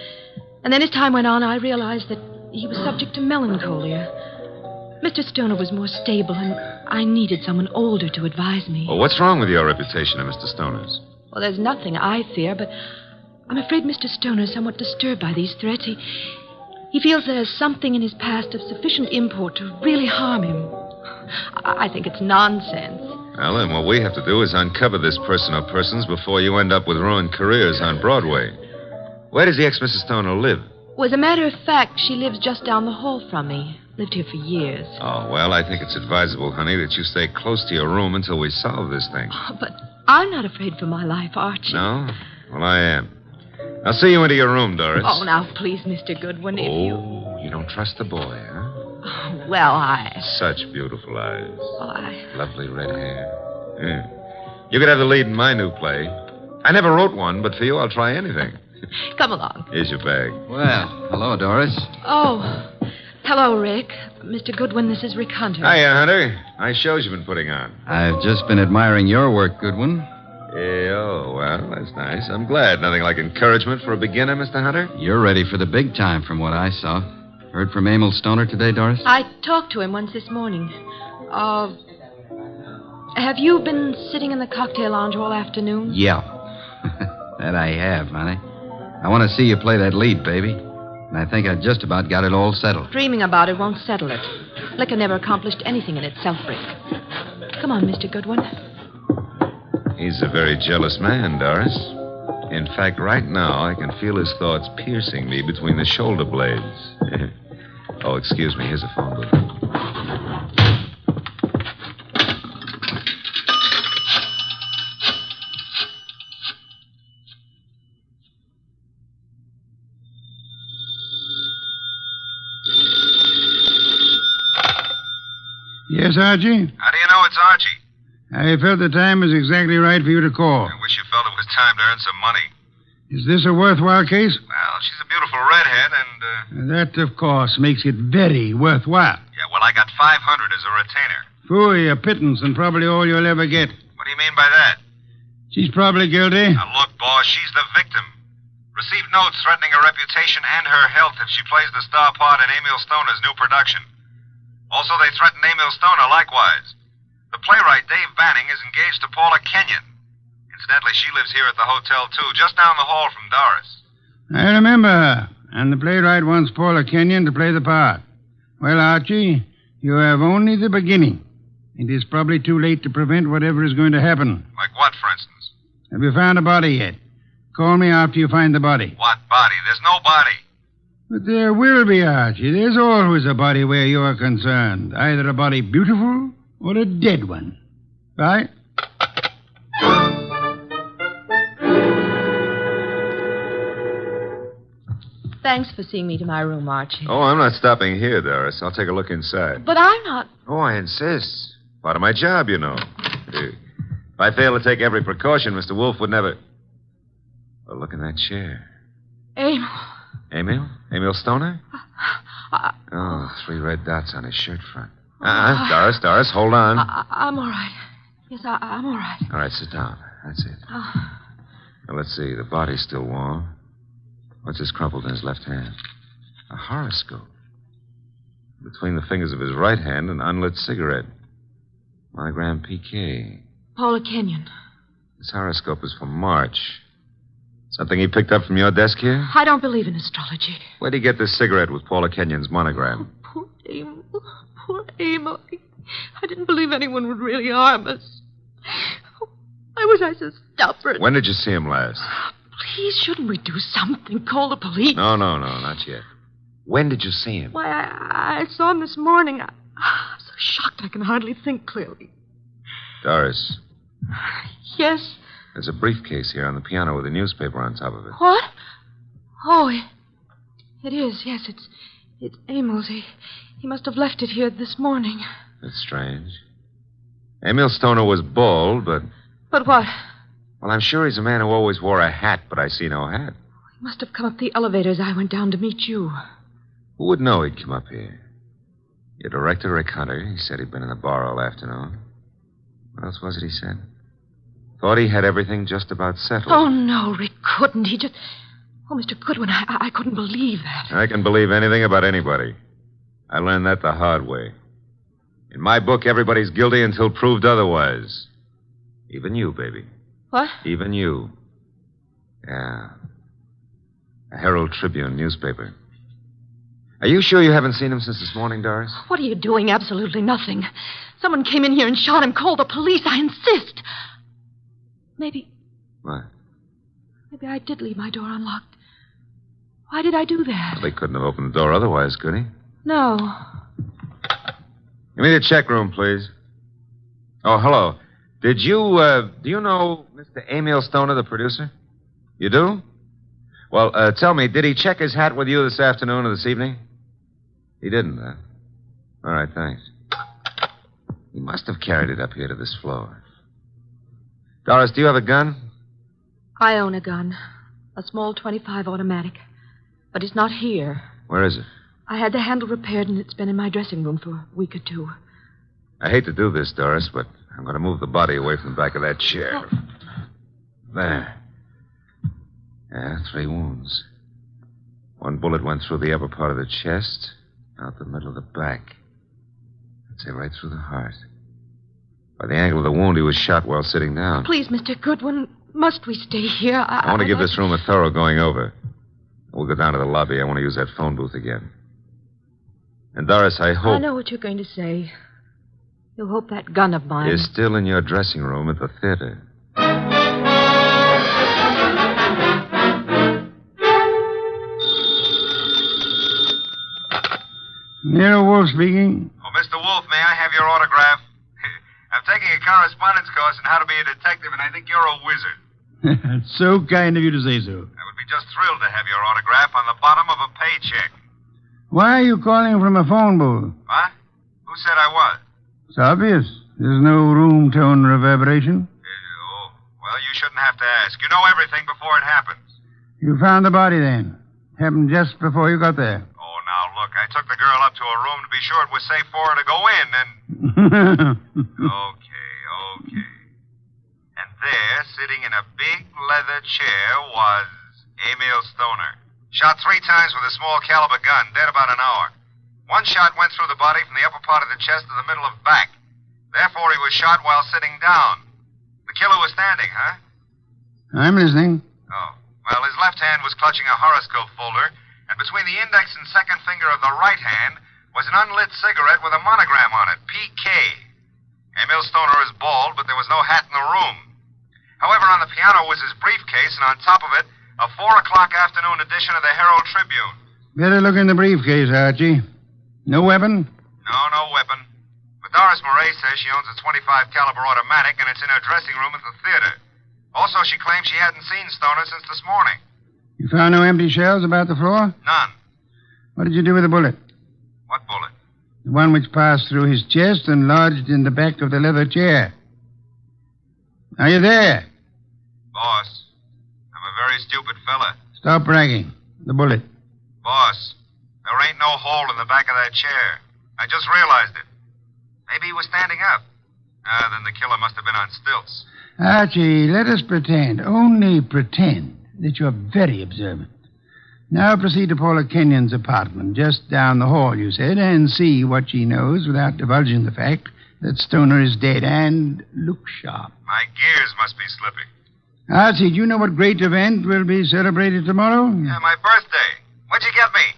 And then as time went on, I realized that he was subject to melancholia. Mr. Stoner was more stable, and I needed someone older to advise me. Well, what's wrong with your reputation of Mr. Stoner's? Well, there's nothing I fear, but I'm afraid Mr. Stoner is somewhat disturbed by these threats. He feels there's something in his past of sufficient import to really harm him. I think it's nonsense. Well, then what we have to do is uncover this person or persons before you end up with ruined careers on Broadway. Where does the ex-Mrs. Stoner live? Well, as a matter of fact, she lives just down the hall from me. Lived here for years. Oh, well, I think it's advisable, honey, that you stay close to your room until we solve this thing. Oh, but I'm not afraid for my life, Archie. No? Well, I am. I'll see you into your room, Doris. Oh, now, please, Mr. Goodwin, if you... Oh, you don't trust the boy, huh? Oh, well, Such beautiful eyes. Oh, Lovely red hair. Yeah. You could have the lead in my new play. I never wrote one, but for you, I'll try anything. Come along. Here's your bag. Well, hello, Doris. Oh, hello, Rick. Mr. Goodwin, this is Rick Hunter. Hiya, Hunter. Nice shows you've been putting on. I've just been admiring your work, Goodwin. Yeah, oh, well, that's nice. I'm glad. Nothing like encouragement for a beginner, Mr. Hunter. You're ready for the big time from what I saw. Heard from Emil Stoner today, Doris? I talked to him once this morning. Have you been sitting in the cocktail lounge all afternoon? Yeah. That I have, honey. I want to see you play that lead, baby. And I think I just about got it all settled. Dreaming about it won't settle it. Liquor never accomplished anything in itself, Rick. Come on, Mr. Goodwin. He's a very jealous man, Doris. In fact, right now, I can feel his thoughts piercing me between the shoulder blades. Oh, excuse me. Here's a phone booth. Yes, Archie? How do you know it's Archie? I felt the time was exactly right for you to call. I wish you felt it was time to earn some money. Is this a worthwhile case? Well, she's a beautiful redhead, and, That, of course, makes it very worthwhile. Yeah, well, I got 500 as a retainer. Phooey, a pittance, and probably all you'll ever get. What do you mean by that? She's probably guilty. Now, look, boss, she's the victim. Received notes threatening her reputation and her health if she plays the star part in Emil Stoner's new production. Also, they threatened Emil Stoner likewise. The playwright, Dave Banning, is engaged to Paula Kenyon. Incidentally, she lives here at the hotel, too, just down the hall from Doris. I remember her. And the playwright wants Paula Kenyon to play the part. Well, Archie, you have only the beginning. It is probably too late to prevent whatever is going to happen. Like what, for instance? Have you found a body yet? Call me after you find the body. What body? There's no body. But there will be, Archie. There's always a body where you're concerned. Either a body beautiful or a dead one. Right? Thanks for seeing me to my room, Archie. Oh, I'm not stopping here, Doris. I'll take a look inside. But I'm not... Oh, I insist. Part of my job, you know. If I fail to take every precaution, Mr. Wolfe would never... Well, look in that chair. Emil. Emil? Emil Stoner? Oh, 3 red dots on his shirt front. Doris, hold on. I'm all right. Yes, I'm all right. All right, sit down. That's it. Now, let's see. The body's still warm. What's this crumpled in his left hand? A horoscope. Between the fingers of his right hand, an unlit cigarette. Monogram PK. Paula Kenyon. This horoscope is for March. Something he picked up from your desk here? I don't believe in astrology. Where'd he get this cigarette with Paula Kenyon's monogram? Poor Emil. Poor Emil. I I didn't believe anyone would really harm us. Why was I so stubborn? When did you see him last? Please, shouldn't we do something? Call the police? No, not yet. When did you see him? Why, I saw him this morning. I'm so shocked I can hardly think clearly. Doris, Yes? there's a briefcase here on the piano with a newspaper on top of it. What? Oh, it is. Yes, it's Emil's. He must have left it here this morning. That's strange. Emil Stoner was bald, but... But what? Well, I'm sure he's a man who always wore a hat, but I see no hat. He must have come up the elevator as I went down to meet you. Who would know he'd come up here? Your director, Rick Hunter, he said he'd been in the bar all afternoon. What else was it he said? Thought he had everything just about settled. Oh, no, Rick couldn't. He just... Oh, Mr. Goodwin, I couldn't believe that. I can believe anything about anybody. I learned that the hard way. In my book, everybody's guilty until proved otherwise. Even you, baby. What? Even you. Yeah. A Herald Tribune newspaper. Are you sure you haven't seen him since this morning, Doris? What are you doing? Absolutely nothing. Someone came in here and shot him. Call the police. I insist. Maybe What? I did leave my door unlocked. Why did I do that? Well, they couldn't have opened the door otherwise, could he? No. Give me the check room, please. Oh, hello. Do you know Mr. Emil Stoner, the producer? You do? Well, tell me, did he check his hat with you this afternoon or this evening? He didn't, huh? All right, thanks. He must have carried it up here to this floor. Doris, do you have a gun? I own a gun. A small .25 automatic. But it's not here. Where is it? I had the handle repaired, and it's been in my dressing room for a week or two. I hate to do this, Doris, but I'm going to move the body away from the back of that chair. Oh. There. Yeah, 3 wounds. One bullet went through the upper part of the chest, out the middle of the back. I'd say right through the heart. By the angle of the wound, he was shot while sitting down. Please, Mr. Goodwin, must we stay here? I want to give this room a thorough going over. We'll go down to the lobby. I want to use that phone booth again. And, Doris, I hope... I know what you're going to say. You hope that gun of mine... is still in your dressing room at the theater. Nero Wolfe speaking. Oh, Mr. Wolfe, may I have your autograph? I'm taking a correspondence course on how to be a detective, and I think you're a wizard. That's so kind of you to say so. I would be just thrilled to have your autograph on the bottom of a paycheck. Why are you calling from a phone booth? What? Who said I was? It's obvious. There's no room tone reverberation. Well, you shouldn't have to ask. You know everything before it happens. You found the body then. Happened just before you got there. Oh, now, look, I took the girl up to her room to be sure it was safe for her to go in, and... Okay. And there, sitting in a big leather chair, was Emil Stoner. Shot 3 times with a small caliber gun, dead about an hour. One shot went through the body from the upper part of the chest to the middle of the back. Therefore, he was shot while sitting down. The killer was standing, huh? I'm listening. Oh. Well, his left hand was clutching a horoscope folder, and between the index and second finger of the right hand was an unlit cigarette with a monogram on it, PK. Emil Stoner is bald, but there was no hat in the room. However, on the piano was his briefcase, and on top of it, a 4 o'clock afternoon edition of the Herald Tribune. Better look in the briefcase, Archie. No weapon? No weapon. But Doris Murray says she owns a .25 caliber automatic, and it's in her dressing room at the theater. Also, she claims she hadn't seen Stoner since this morning. You found no empty shells about the floor? None. What did you do with the bullet? What bullet? The one which passed through his chest and lodged in the back of the leather chair. Are you there? Boss, I'm a very stupid fella. Stop bragging. The bullet. Boss, there ain't no hole in the back of that chair. I just realized it. Maybe he was standing up. Then the killer must have been on stilts. Archie, let us pretend, only pretend, that you're very observant. Now proceed to Paula Kenyon's apartment, just down the hall, you said, and see what she knows without divulging the fact that Stoner is dead, and look sharp. My gears must be slipping. Archie, do you know what great event will be celebrated tomorrow? Yeah, my birthday. What'd you get me?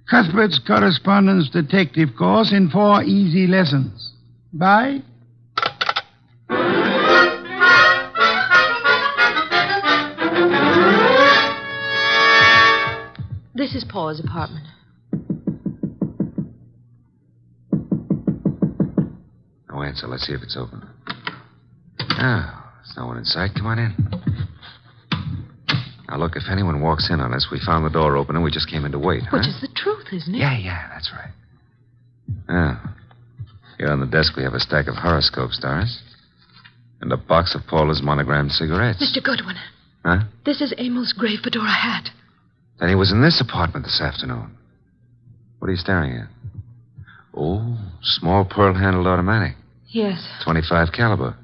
Cuthbert's correspondence detective course in 4 easy lessons. Bye. This is Paula's apartment. No answer. Let's see if it's open. Oh, there's no one in sight. Come on in. Now, look, if anyone walks in on us, we found the door open and we just came in to wait, huh? Which is the truth, isn't it? Yeah, that's right. Oh. Here on the desk we have a stack of horoscopes, Doris. And a box of Paula's monogrammed cigarettes. Mr. Goodwin. Huh? This is Emil's gray fedora hat. Then he was in this apartment this afternoon. What are you staring at? Oh, small pearl-handled automatic. Yes. 25 caliber.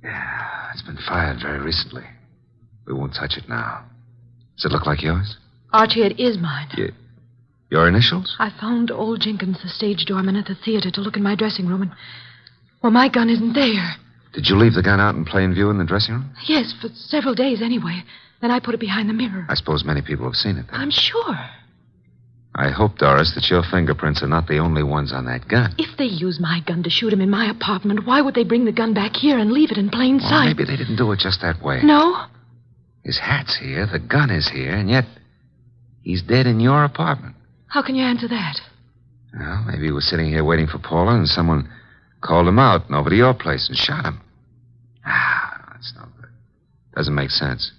Yeah, it's been fired very recently. We won't touch it now. Does it look like yours? Archie, it is mine. Your initials? I found old Jenkins, the stage doorman at the theater, to look in my dressing room, and... well, my gun isn't there. Did you leave the gun out in plain view in the dressing room? Yes, for several days anyway. Then I put it behind the mirror. I suppose many people have seen it then. I'm sure. I hope, Doris, that your fingerprints are not the only ones on that gun. If they use my gun to shoot him in my apartment, why would they bring the gun back here and leave it in plain Well, sight? maybe they didn't do it just that way. No? His hat's here, the gun is here, and yet he's dead in your apartment. How can you answer that? Well, maybe he was sitting here waiting for Paula, and someone called him out and over to your place and shot him. That's no good. Doesn't make sense.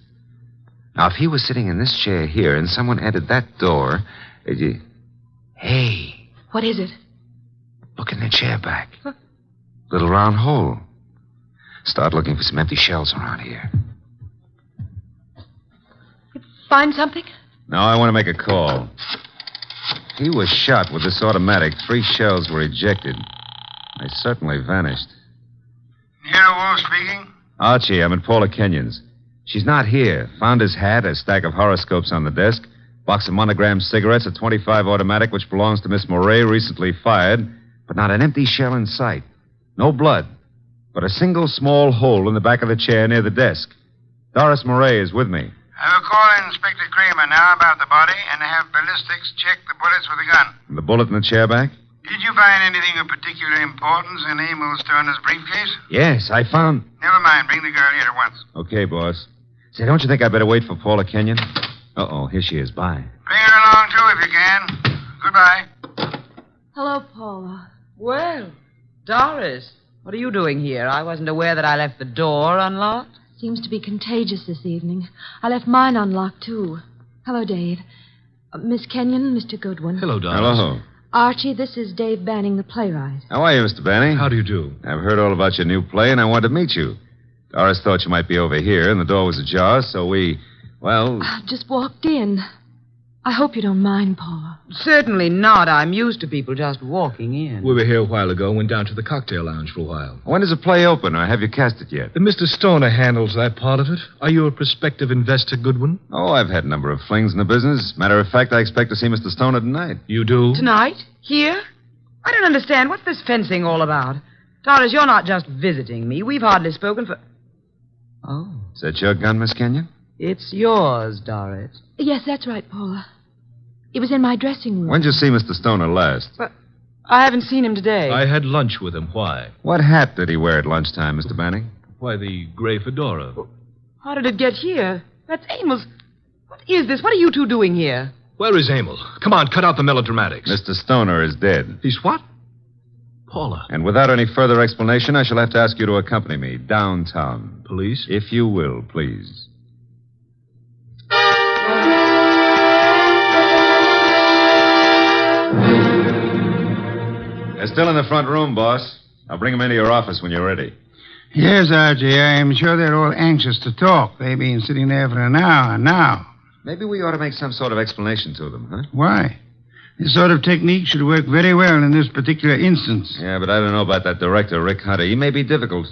Now, if he was sitting in this chair here and someone entered that door, Hey. What is it? Look in the chair back. Little round hole. Start looking for some empty shells around here. Find something? No, I want to make a call. He was shot with this automatic. 3 shells were ejected. They certainly vanished. Nero Wolfe speaking. Archie, I'm at Paula Kenyon's. She's not here. Found his hat, a stack of horoscopes on the desk, box of monogrammed cigarettes, a .25 automatic which belongs to Miss Moray, recently fired, but not an empty shell in sight. No blood, but a single small hole in the back of the chair near the desk. Doris Moray is with me. I will call Inspector Kramer now about the body and have ballistics check the bullets with the gun. And the bullet in the chair back? Did you find anything of particular importance in Emil Stoner's briefcase? Yes, I found... Never mind. Bring the girl here at once. Okay, boss. Say, don't you think I'd better wait for Paula Kenyon? Uh-oh, here she is. Bye. Bring her along, too, if you can. Goodbye. Hello, Paula. Well, Doris, what are you doing here? I wasn't aware that I left the door unlocked. Seems to be contagious this evening. I left mine unlocked, too. Hello, Dave. Miss Kenyon, Mr. Goodwin. Hello, Doris. Hello. Archie, this is Dave Banning, the playwright. How are you, Mr. Banning? How do you do? I've heard all about your new play, and I wanted to meet you. Doris thought you might be over here, and the door was ajar, so we, well... I just walked in. I hope you don't mind, Paula. Certainly not. I'm used to people just walking in. We were here a while ago, went down to the cocktail lounge for a while. When does the play open, or have you cast it yet? Mr. Stoner handles that part of it. Are you a prospective investor, Goodwin? Oh, I've had a number of flings in the business. Matter of fact, I expect to see Mr. Stoner tonight. You do? Tonight? Here? I don't understand. What's this fencing all about? Doris, you're not just visiting me. We've hardly spoken for... Oh. Is that your gun, Miss Kenyon? It's yours, Doris. Yes, that's right, Paula. It was in my dressing room. When did you see Mr. Stoner last? But I haven't seen him today. I had lunch with him. Why? What hat did he wear at lunchtime, Mr. Banning? Why, the gray fedora. How did it get here? That's Emil's. What is this? What are you two doing here? Where is Emil? Come on, cut out the melodramatics. Mr. Stoner is dead. He's what? Paula. And without any further explanation, I shall have to ask you to accompany me downtown. Police? If you will, please. They're still in the front room, boss. I'll bring them into your office when you're ready. Yes, Archie. I'm sure they're all anxious to talk. They've been sitting there for an hour now. Maybe we ought to make some sort of explanation to them, huh? Why? This sort of technique should work very well in this particular instance. Yeah, but I don't know about that director, Rick Hunter. He may be difficult.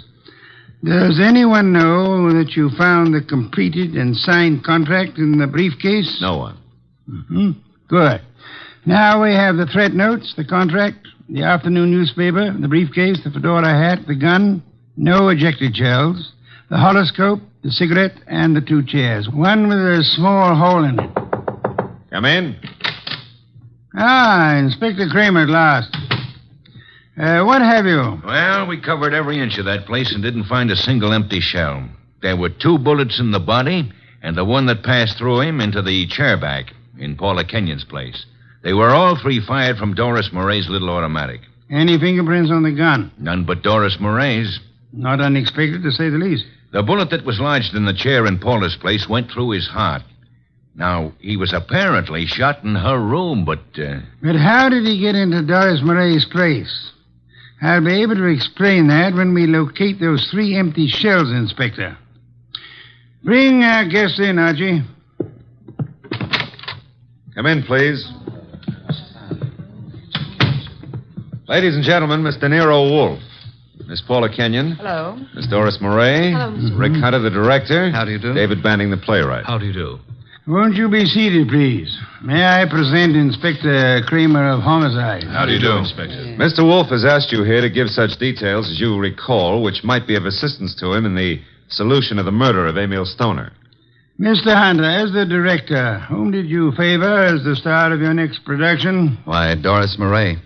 Does anyone know that you found the completed and signed contract in the briefcase? No one. Mm-hmm. Good. Now we have the threat notes, the contract, the afternoon newspaper, the briefcase, the fedora hat, the gun, no ejected shells, the horoscope, the cigarette, and the 2 chairs. One with a small hole in it. Come in. Ah, Inspector Kramer at last. What have you? Well, we covered every inch of that place and didn't find a single empty shell. There were 2 bullets in the body and the one that passed through him into the chair back in Paula Kenyon's place. They were all 3 fired from Doris Murray's little automatic. Any fingerprints on the gun? None but Doris Murray's. Not unexpected, to say the least. The bullet that was lodged in the chair in Paula's place went through his heart. Now, he was apparently shot in her room, but... But how did he get into Doris Murray's place? I'll be able to explain that when we locate those 3 empty shells, Inspector. Bring our guest in, Archie. Come in, please. Ladies and gentlemen, Mr. Nero Wolfe. Miss Paula Kenyon. Hello. Miss Doris Murray. Hello, Mr. Rick Hunter, the director. How do you do? David Banning, the playwright. How do you do? Won't you be seated, please? May I present Inspector Kramer of Homicide? How do you do, Inspector? Mr. Wolfe has asked you here to give such details as you recall, which might be of assistance to him in the solution of the murder of Emil Stoner. Mr. Hunter, as the director, whom did you favor as the star of your next production? Why, Doris Murray.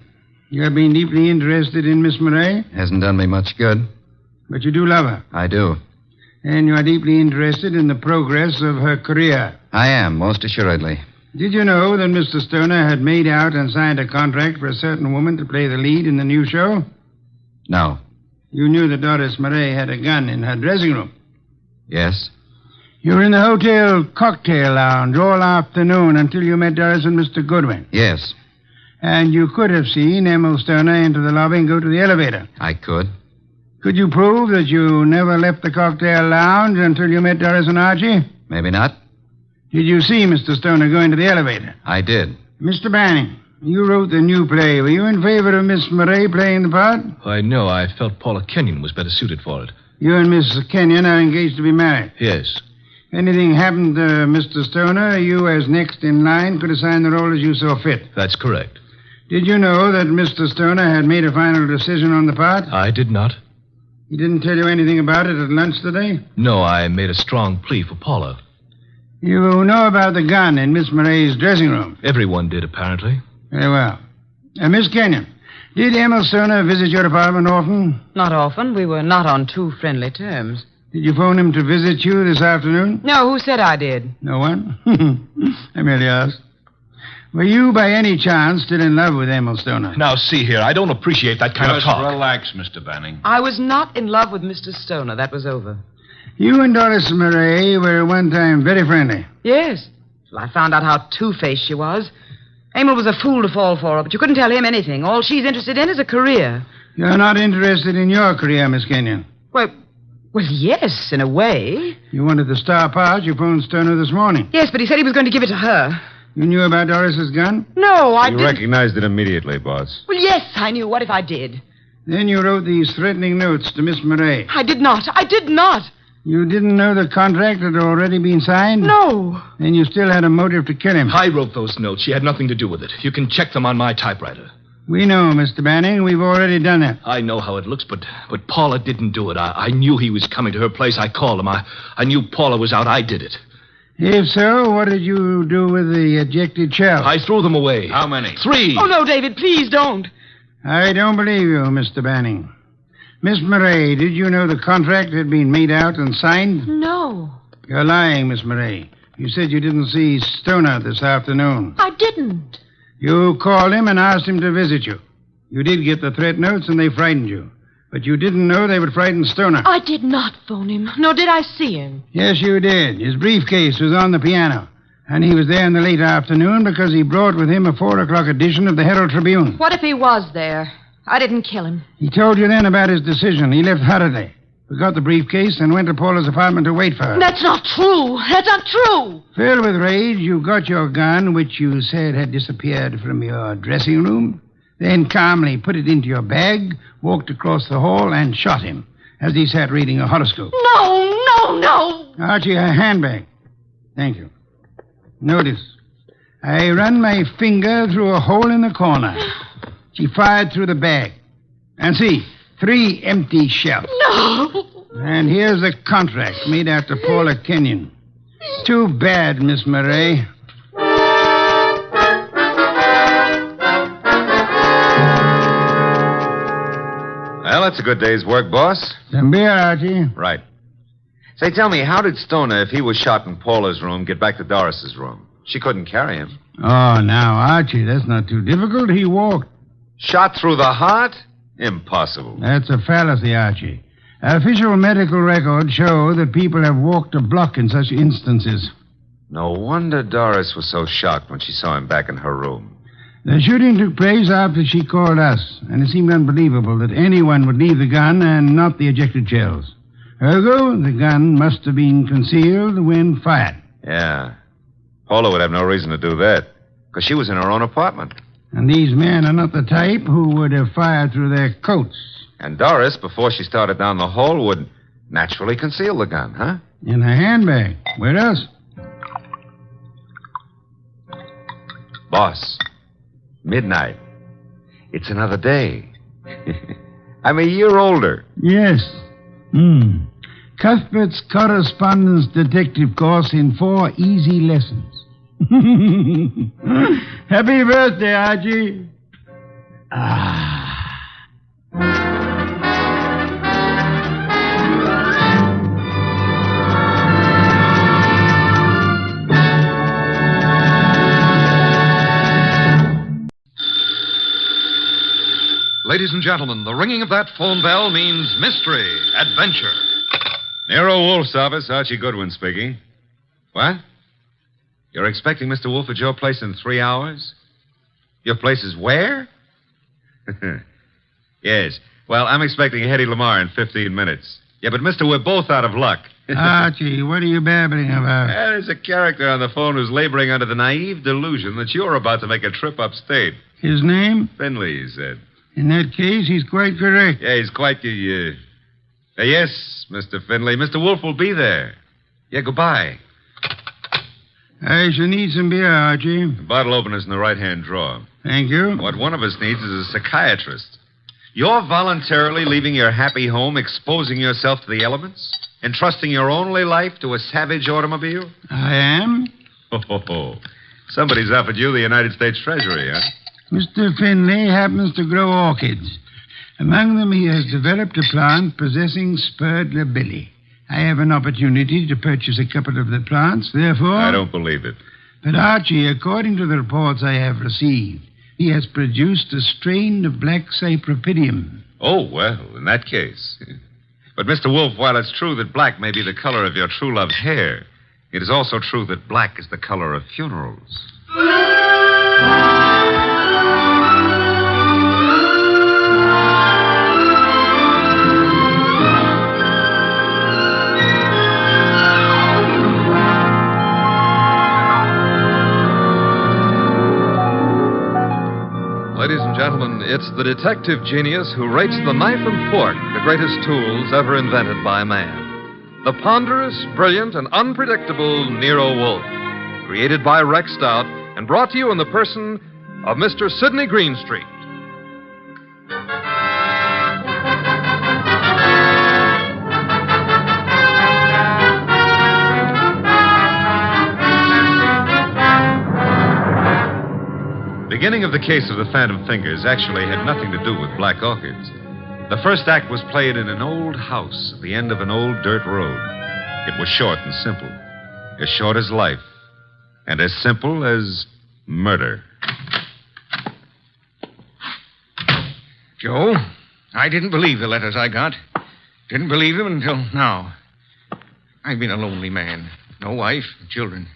You have been deeply interested in Miss Murray? Hasn't done me much good. But you do love her? I do. And you are deeply interested in the progress of her career? I am, most assuredly. Did you know that Mr. Stoner had made out and signed a contract for a certain woman to play the lead in the new show? No. You knew that Doris Murray had a gun in her dressing room? Yes. You were in the hotel cocktail lounge all afternoon until you met Doris and Mr. Goodwin? Yes. And you could have seen Emil Stoner enter the lobby and go to the elevator? I could. Could you prove that you never left the cocktail lounge until you met Doris and Archie? Maybe not. Did you see Mr. Stoner go into the elevator? I did. Mr. Banning, you wrote the new play. Were you in favor of Miss Murray playing the part? Why, no. I felt Paula Kenyon was better suited for it. You and Miss Kenyon are engaged to be married? Yes. Anything happened to Mr. Stoner, you, as next in line, could assign the role as you saw fit? That's correct. Did you know that Mr. Stoner had made a final decision on the part? I did not. He didn't tell you anything about it at lunch today? No, I made a strong plea for Paula. You know about the gun in Miss Murray's dressing room? Everyone did, apparently. Very well. Miss Kenyon, did Emil Stoner visit your apartment often? Not often. We were not on too friendly terms. Did you phone him to visit you this afternoon? No, who said I did? No one? I merely asked. Were you, by any chance, still in love with Emil Stoner? Now, see here, I don't appreciate that kind of talk. Just relax, Mr. Banning. I was not in love with Mr. Stoner. That was over. You and Doris Murray were at one time very friendly. Yes. Well, I found out how two-faced she was. Emil was a fool to fall for her, but you couldn't tell him anything. All she's interested in is a career. You're not interested in your career, Miss Kenyon? Well, yes, in a way. You wanted the star part. You phoned Stoner this morning. Yes, but he said he was going to give it to her. You knew about Doris's gun? No, I didn't. You recognized it immediately, boss. Well, yes, I knew. What if I did? Then you wrote these threatening notes to Miss Murray. I did not. I did not. You didn't know the contract had already been signed? No. Then you still had a motive to kill him. I wrote those notes. She had nothing to do with it. You can check them on my typewriter. We know, Mr. Banning. We've already done it. I know how it looks, but Paula didn't do it. I knew he was coming to her place. I called him. I knew Paula was out. I did it. If so, what did you do with the ejected shells? I threw them away. How many? 3. Oh, no, David, please don't. I don't believe you, Mr. Banning. Miss Murray, did you know the contract had been made out and signed? No. You're lying, Miss Murray. You said you didn't see Stoner this afternoon. I didn't. You called him and asked him to visit you. You did get the threat notes and they frightened you. But you didn't know they would frighten Stoner. I did not phone him, nor did I see him. Yes, you did. His briefcase was on the piano. And he was there in the late afternoon because he brought with him a 4 o'clock edition of the Herald Tribune. What if he was there? I didn't kill him. He told you then about his decision. He left Halliday, forgot the briefcase, and went to Paula's apartment to wait for her. That's not true. That's not true. Filled with rage, you got your gun, which you said had disappeared from your dressing room, then calmly put it into your bag, walked across the hall, and shot him as he sat reading a horoscope. No. Archie, a handbag. Thank you. Notice, I run my finger through a hole in the corner. She fired through the bag. And see, 3 empty shells. No. And here's the contract made out to Paula Kenyon. Too bad, Miss Murray. that's a good day's work, boss. Some beer, Archie. Right. Say, tell me, how did Stoner, if he was shot in Paula's room, get back to Doris's room? She couldn't carry him. Oh, now, Archie, that's not too difficult. He walked. Shot through the heart? Impossible. That's a fallacy, Archie. Official medical records show that people have walked a block in such instances. No wonder Doris was so shocked when she saw him back in her room. The shooting took place after she called us, and it seemed unbelievable that anyone would leave the gun and not the ejected shells. Ergo, the gun must have been concealed when fired. Yeah. Paula would have no reason to do that, because she was in her own apartment. And these men are not the type who would have fired through their coats. And Doris, before she started down the hall, would naturally conceal the gun, huh? In her handbag. Where else? Boss, midnight. It's another day. I'm a year older. Yes. Cuthbert's correspondence detective course in 4 easy lessons. Happy birthday, Archie. Ladies and gentlemen, the ringing of that phone bell means mystery, adventure. Nero Wolfe's office, Archie Goodwin speaking. What? You're expecting Mr. Wolfe at your place in 3 hours? Your place is where? Yes. Well, I'm expecting Hetty Lamar in 15 minutes. Yeah, but, mister, we're both out of luck. Archie, what are you babbling about? There's a character on the phone who's laboring under the naive delusion that you're about to make a trip upstate. His name? Finley, he said. In that case, he's quite correct. Yeah, he's quite yes, Mr. Finley. Mr. Wolfe will be there. Yeah, goodbye. I shall need some beer, Archie. The bottle opener's in the right-hand drawer. Thank you. What one of us needs is a psychiatrist. You're voluntarily leaving your happy home, exposing yourself to the elements, entrusting your only life to a savage automobile? I am. Somebody's offered you the United States Treasury, huh? Mr. Finley happens to grow orchids. Among them, he has developed a plant possessing spurred labilli. I have an opportunity to purchase a couple of the plants, therefore... I don't believe it. But, Archie, according to the reports I have received, he has produced a strain of black cypripedium. Oh, well, in that case. But, Mr. Wolfe, while it's true that black may be the color of your true love's hair, it is also true that black is the color of funerals. Ladies and gentlemen, it's the detective genius who rates the knife and fork the greatest tools ever invented by man. The ponderous, brilliant, and unpredictable Nero Wolfe. Created by Rex Stout and brought to you in the person of Mr. Sidney Greenstreet. The beginning of the case of the Phantom Fingers actually had nothing to do with black orchids. The first act was played in an old house at the end of an old dirt road. It was short and simple. As short as life. And as simple as murder. Joe, I didn't believe the letters I got. Didn't believe them until now. I've been a lonely man. No wife, children.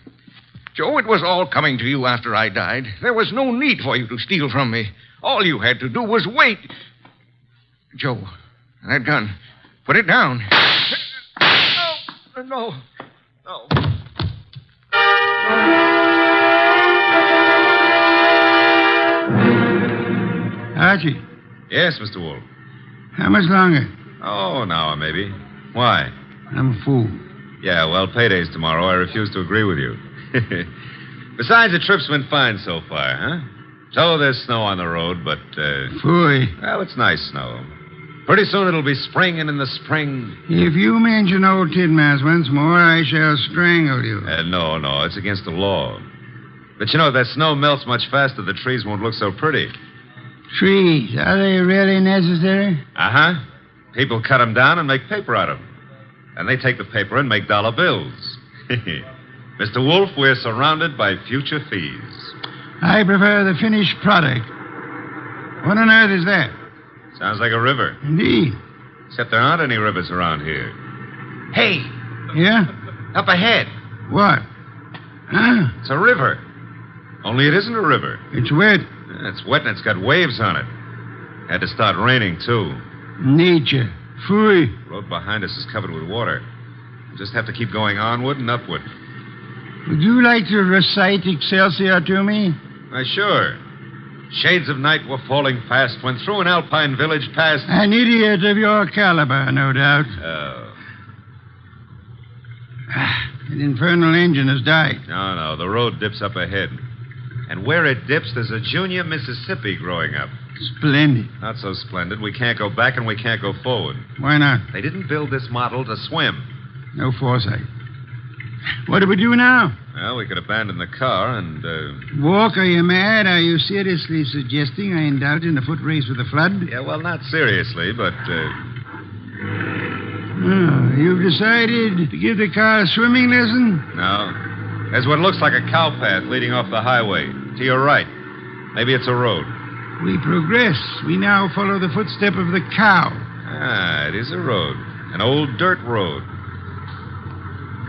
Joe, it was all coming to you after I died. There was no need for you to steal from me. All you had to do was wait. Joe, that gun. Put it down. No. Archie. Yes, Mr. Wolfe. How much longer? Oh, an hour, maybe. Why? I'm a fool. Yeah, well, payday's tomorrow. I refuse to agree with you. Besides, the trip's been fine so far, huh? So there's snow on the road, but, Phooey. Well, it's nice snow. Pretty soon it'll be spring, and in the spring... If you mention old Tidmas once more, I shall strangle you. No, it's against the law. But you know, if that snow melts much faster, the trees won't look so pretty. Trees, are they really necessary? Uh-huh. People cut them down and make paper out of them. And they take the paper and make dollar bills. Mr. Wolfe, we're surrounded by future thieves. I prefer the finished product. What on earth is that? Sounds like a river. Indeed. Except there aren't any rivers around here. Hey, Yeah? up ahead. What? Huh? It's a river. Only it isn't a river. It's wet. Yeah, it's wet and it's got waves on it. Had to start raining, too. Nature. Phooey. The road behind us is covered with water. We just have to keep going onward and upward. Would you like to recite Excelsior to me? Why, sure. Shades of night were falling fast when through an alpine village passed... An idiot of your caliber, no doubt. Oh. That infernal engine has died. No, the road dips up ahead. And where it dips, there's a junior Mississippi growing up. Splendid. Not so splendid. We can't go back and we can't go forward. Why not? They didn't build this model to swim. No foresight. What do we do now? Well, we could abandon the car and, Walk, are you mad? Are you seriously suggesting I indulge in a foot race with the flood? Yeah, well, not seriously, but, Oh, you've decided to give the car a swimming lesson? No. There's what looks like a cow path leading off the highway. To your right. Maybe it's a road. We progress. We now follow the footstep of the cow. Ah, it is a road. An old dirt road.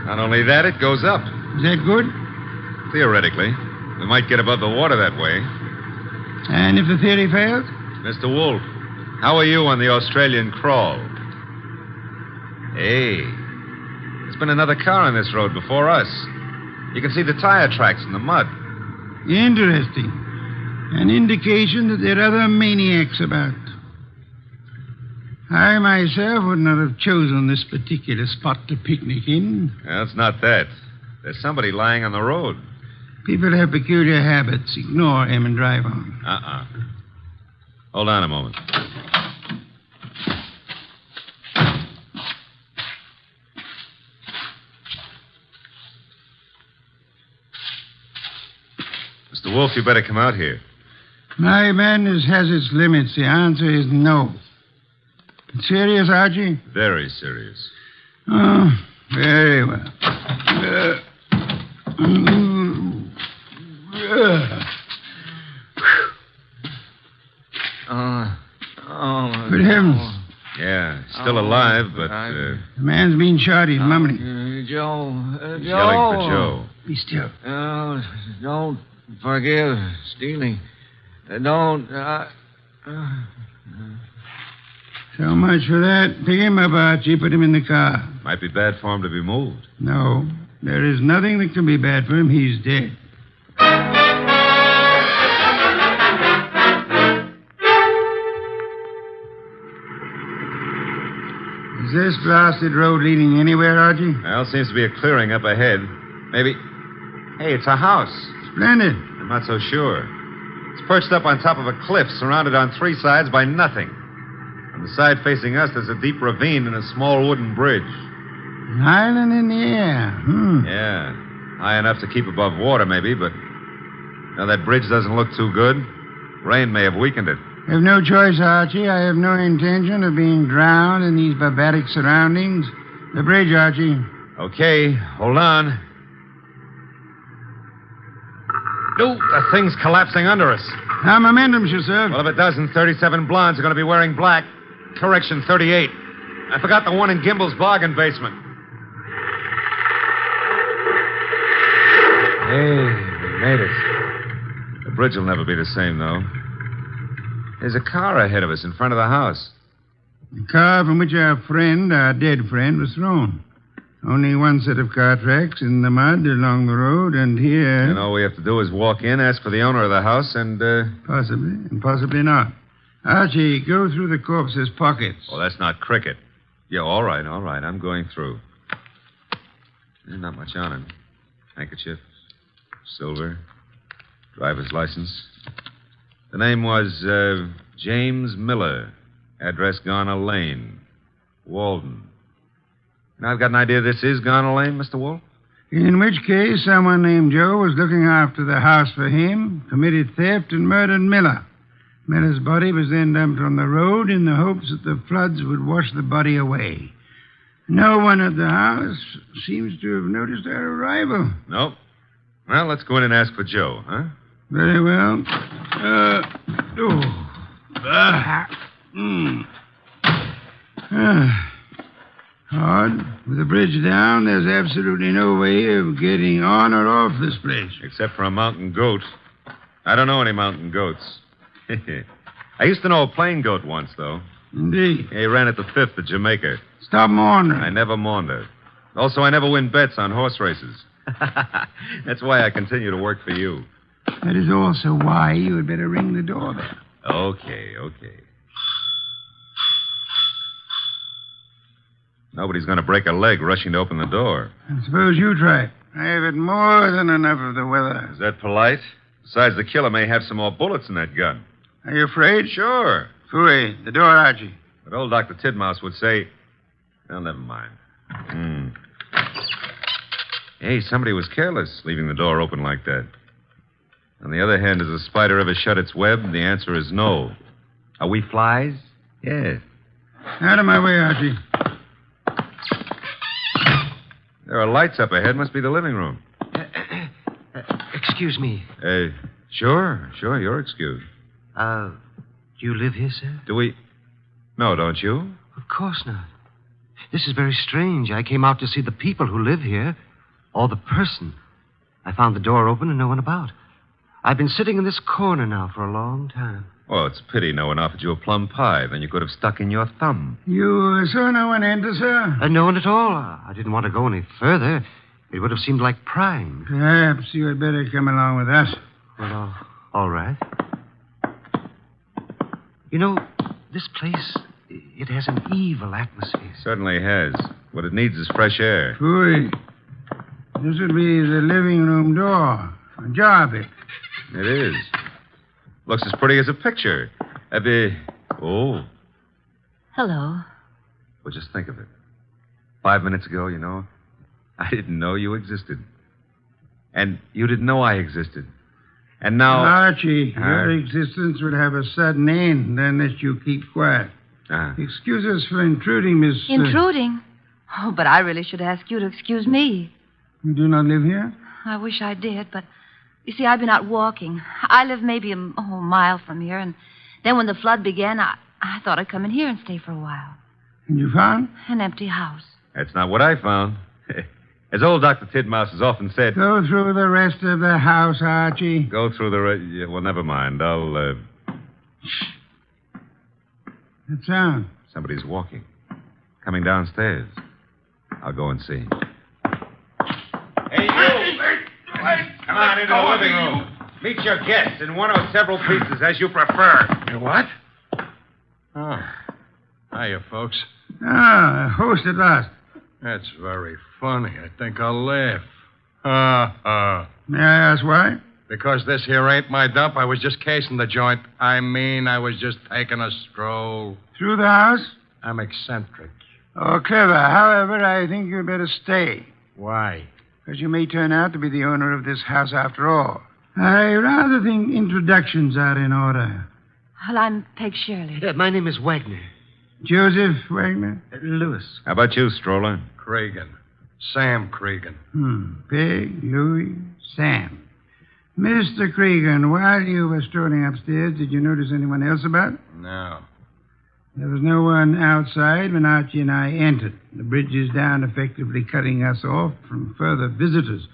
Not only that, it goes up. Is that good? Theoretically. We might get above the water that way. And if the theory fails? Mr. Wolfe, how are you on the Australian crawl? Hey, there's been another car on this road before us. You can see the tire tracks in the mud. Interesting. An indication that there are other maniacs about. I myself would not have chosen this particular spot to picnic in. Well, it's not that. There's somebody lying on the road. People have peculiar habits. Ignore him and drive on. Hold on a moment. Mr. Wolfe, you better come out here. My madness has its limits. The answer is no. Serious, Archie? Very serious. Oh, very well. Good heavens. Yeah, still alive, but... The man's been shot. He's mumbling. Joe. He's yelling for Joe. Be still. Don't forgive stealing. Don't. So much for that. Pick him up, Archie. Put him in the car. Might be bad for him to be moved. No. There is nothing that can be bad for him. He's dead. Is this blasted road leading anywhere, Archie? Well, seems to be a clearing up ahead. Maybe... Hey, it's a house. Splendid. I'm not so sure. It's perched up on top of a cliff, surrounded on three sides by nothing. On the side facing us, there's a deep ravine and a small wooden bridge. An island in the air. Yeah. High enough to keep above water, maybe, but... Now, that bridge doesn't look too good. Rain may have weakened it. I have no choice, Archie. I have no intention of being drowned in these barbaric surroundings. The bridge, Archie. Okay, hold on. No, the thing's collapsing under us. How momentum should serve? Well, if it doesn't, 37 blondes are going to be wearing black. Correction, 38. I forgot the one in Gimbel's bargain basement. Hey, we made it. The bridge will never be the same, though. There's a car ahead of us in front of the house. The car from which our dead friend, was thrown. Only one set of car tracks in the mud along the road, and here... And all we have to do is walk in, ask for the owner of the house, and, Possibly, and possibly not. Archie, go through the corpse's pockets. Oh, that's not cricket. Yeah, all right. I'm going through. There's not much on him. Handkerchief, silver, driver's license. The name was, James Miller. Address Garner Lane. Walden. Now, I've got an idea this is Garner Lane, Mr. Wolfe. In which case, someone named Joe was looking after the house for him, committed theft, and murdered Miller. Miller's body was then dumped on the road in the hopes that the floods would wash the body away. No one at the house seems to have noticed our arrival. Nope. Well, let's go in and ask for Joe, huh? Very well. Hard. With the bridge down, there's absolutely no way of getting on or off this place. Except for a mountain goat. I don't know any mountain goats. I used to know a plain goat once, though. Indeed. He ran at the 5th at Jamaica. Stop maundering. I never maunder. Also, I never win bets on horse races. That's why I continue to work for you. That is also why you had better ring the doorbell. Okay. Nobody's going to break a leg rushing to open the door. I suppose you try it. I have had more than enough of the weather. Is that polite? Besides, the killer may have some more bullets in that gun. Are you afraid? Sure. Phooey, the door, Archie. But old Dr. Tidmouse would say... Well, never mind. Hey, somebody was careless leaving the door open like that. On the other hand, has a spider ever shut its web? The answer is no. Are we flies? Yes. Out of my way, Archie. There are lights up ahead. Must be the living room. Excuse me. Sure. You're excused. Do you live here, sir? Do we? No, don't you? Of course not. This is very strange. I came out to see the people who live here, or the person. I found the door open and no one about. I've been sitting in this corner now for a long time. Well, it's a pity no one offered you a plum pie. Then you could have stuck in your thumb. You saw no one enter, sir? No one at all. I didn't want to go any further. It would have seemed like prying. Perhaps you had better come along with us. Well, all right. You know, this place, it has an evil atmosphere. Certainly has. What it needs is fresh air. Phooey. This would be the living room door. Ajar a bit. It is. Looks as pretty as a picture. Oh. Hello. Well, just think of it. 5 minutes ago, you know, I didn't know you existed. And you didn't know I existed. And now... Archie, your existence would have a sudden end unless you keep quiet. Excuse us for intruding, Miss... Intruding? Oh, but I really should ask you to excuse me. You do not live here? I wish I did, but... You see, I've been out walking. I live maybe a mile from here, and then when the flood began, I thought I'd come in here and stay for a while. And you found? An empty house. That's not what I found. As old Dr. Tidmouse has often said... Go through the rest of the house, Archie. Go through the rest... Yeah, well, never mind. I'll, Shh. That sound? Somebody's walking. Coming downstairs. I'll go and see. Hey, you! Come on into the living room. Meet your guests in one or several pieces, as you prefer. What? Oh. Hiya, folks. Ah, a host at last. That's very funny. I think I'll laugh. Ha. May I ask why? Because this here ain't my dump. I was just casing the joint. I was just taking a stroll. Through the house? I'm eccentric. Oh, clever. However, I think you'd better stay. Why? Because you may turn out to be the owner of this house after all. I rather think introductions are in order. Well, I'm Peg Shirley. My name is Wagner. Joseph Wagner? Lewis. How about you, Stroller? Cregan. Sam Cregan. Peg, Louis, Sam. Mr. Cregan, while you were strolling upstairs, did you notice anyone else about? No. There was no one outside when Archie and I entered. The bridge is down, effectively cutting us off from further visitors.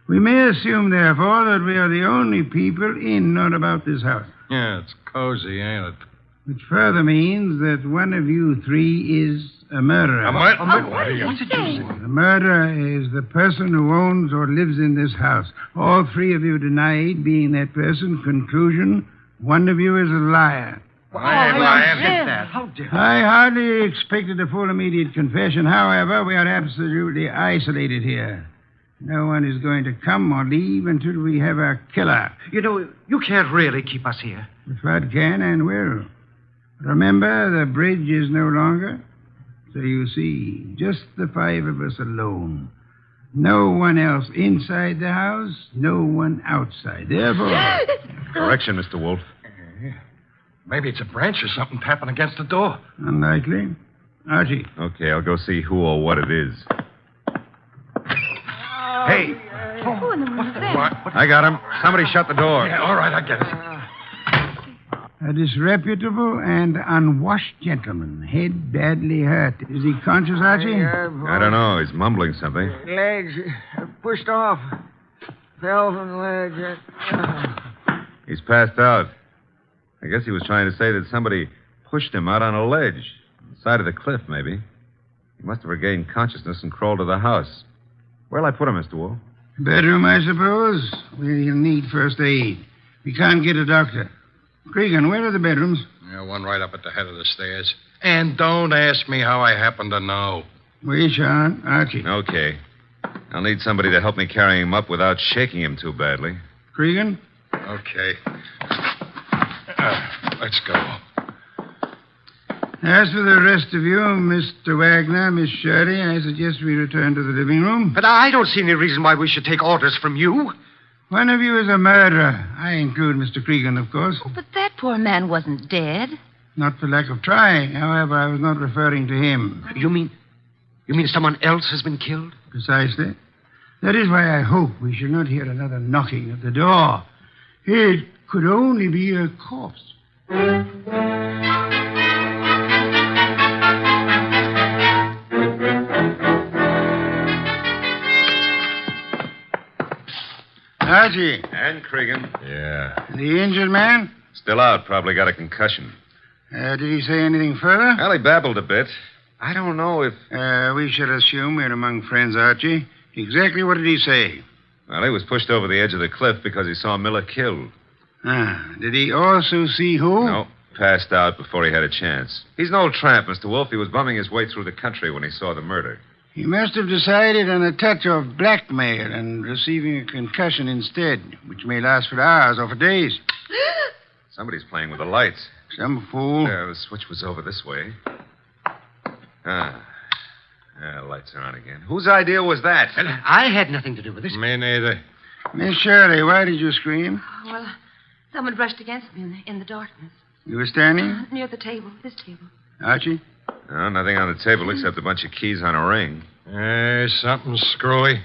We may assume, therefore, that we are the only people in or about this house. Yeah, it's cozy, ain't it? Which further means that one of you three is a murderer. What are you The murderer is the person who owns or lives in this house. All three of you denied being that person. Conclusion, one of you is a liar. How dare I hardly expected a full immediate confession. However, we are absolutely isolated here. No one is going to come or leave until we have our killer. You know, you can't really keep us here. The flood can and will. Remember, the bridge is no longer. So you see, just the five of us alone. No one else inside the house, no one outside. Therefore... Correction, Mr. Wolfe. Maybe it's a branch or something tapping against the door. Unlikely. Archie. Okay, I'll go see who or what it is. Hey. Who in the world is that? What? I got him. Somebody shut the door. Yeah, all right, I get it. A disreputable and unwashed gentleman, head badly hurt. Is he conscious, Archie? I don't know. He's mumbling something. Legs pushed off. Fell from the ledge. He's passed out. I guess he was trying to say that somebody pushed him out on a ledge. On the side of the cliff, maybe. He must have regained consciousness and crawled to the house. Where'll I put him, Mr. Wolfe? Bedroom, I suppose. We'll need first aid. We can't get a doctor. Cregan, where are the bedrooms? Yeah, one right up at the head of the stairs. And don't ask me how I happen to know. We shan't, Archie. Okay. I'll need somebody to help me carry him up without shaking him too badly. Cregan? Okay. Let's go. As for the rest of you, Mr. Wagner, Miss Shirley, I suggest we return to the living room. But I don't see any reason why we should take orders from you. One of you is a murderer. I include Mr. Cregan, of course. Oh, but that poor man wasn't dead. Not for lack of trying. However, I was not referring to him. You mean someone else has been killed? Precisely. That is why I hope we shall not hear another knocking at the door. It could only be a corpse. Archie. And Cregan. Yeah. The injured man? Still out. Probably got a concussion. Did he say anything further? Well, he babbled a bit. I don't know if... We shall assume we're among friends, Archie. Exactly what did he say? Well, he was pushed over the edge of the cliff because he saw Miller killed. Did he also see who? No. Passed out before he had a chance. He's an old tramp, Mr. Wolfe. He was bumming his way through the country when he saw the murder. He must have decided on a touch of blackmail and receiving a concussion instead, which may last for hours or for days. Somebody's playing with the lights. Some fool. The switch was over this way. The lights are on again. Whose idea was that? I had nothing to do with this. Me neither. Miss Shirley, why did you scream? Oh, well, someone brushed against me in the darkness. You were standing? Near the table, this table. Archie? No, nothing on the table except a bunch of keys on a ring. Something screwy.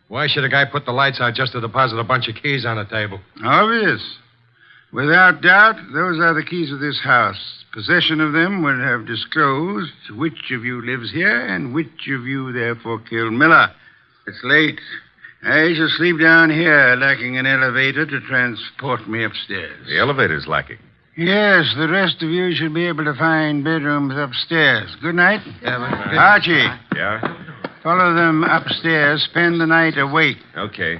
Why should a guy put the lights out just to deposit a bunch of keys on the table? Obvious. Without doubt, those are the keys of this house. Possession of them would have disclosed which of you lives here and which of you therefore killed Miller. It's late. I shall sleep down here, lacking an elevator to transport me upstairs. The elevator's lacking. Yes, the rest of you should be able to find bedrooms upstairs. Good night. Archie. Yeah? Follow them upstairs. Spend the night awake. Okay.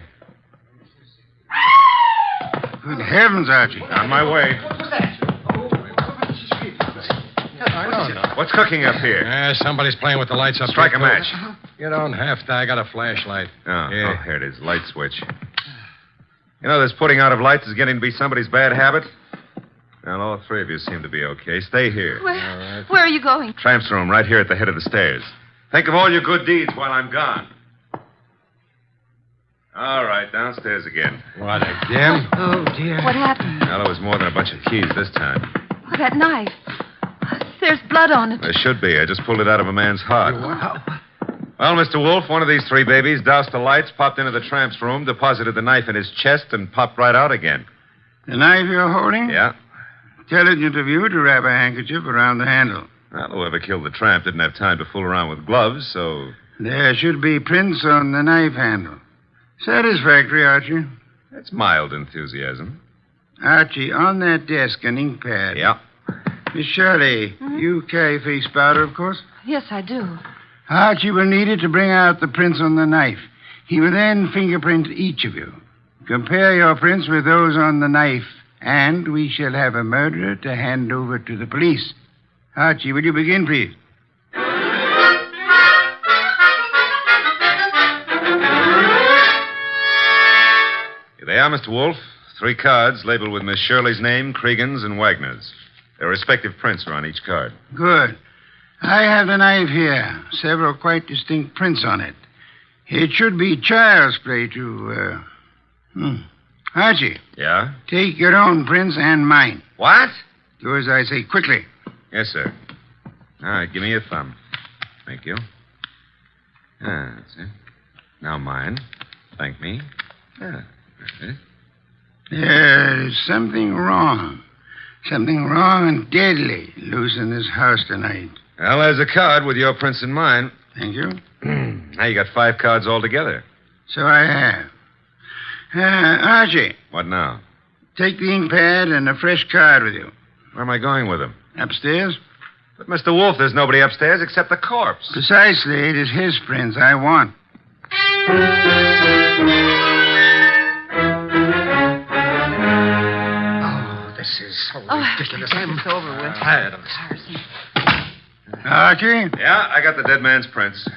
Good heavens, Archie. On my way. Who's that? I don't know. What's cooking up here? Somebody's playing with the lights up Strike here, a match. You don't have to. I got a flashlight. Oh, here it is. Light switch. You know, this putting out of lights is getting to be somebody's bad habit. Well, all three of you seem to be okay. Stay here. Where are you going? Tramp's room right here at the head of the stairs. Think of all your good deeds while I'm gone. All right, downstairs again. What, again? Oh, dear. What happened? Well, it was more than a bunch of keys this time. Oh, that knife. There's blood on it. There should be. I just pulled it out of a man's heart. Well, Mr. Wolfe, one of these three babies doused the lights, popped into the tramp's room, deposited the knife in his chest, and popped right out again. The knife you're holding? Yeah. Intelligent of you to wrap a handkerchief around the handle. Well, whoever killed the tramp didn't have time to fool around with gloves, so... There should be prints on the knife handle. Satisfactory, Archie. That's mild enthusiasm. Archie, on that desk, an ink pad. Yeah. Miss Shirley, you carry face powder, of course? Yes, I do. Archie will need it to bring out the prints on the knife. He will then fingerprint each of you. Compare your prints with those on the knife, and we shall have a murderer to hand over to the police. Archie, will you begin, please? Here they are, Mr. Wolfe. 3 cards labeled with Miss Shirley's name, Cregan's, and Wagner's. Their respective prints are on each card. Good. I have the knife here. Several quite distinct prints on it. It should be child's play to, Archie. Yeah? Take your own prints and mine. What? Do as I say quickly. Yes, sir. All right, give me your thumb. Thank you. That's it. Now mine. Thank me. That's it. There's something wrong. Something wrong and deadly loose in this house tonight. Well, there's a card with your prints and mine. Thank you. Now you got 5 cards altogether. So I have. Archie. What now? Take the ink pad and a fresh card with you. Where am I going with them? Upstairs? But, Mr. Wolfe, there's nobody upstairs except the corpse. Precisely. It is his prints I want. Oh, this is so ridiculous. It's over with. Tired of this. Archie? Yeah, I got the dead man's prints.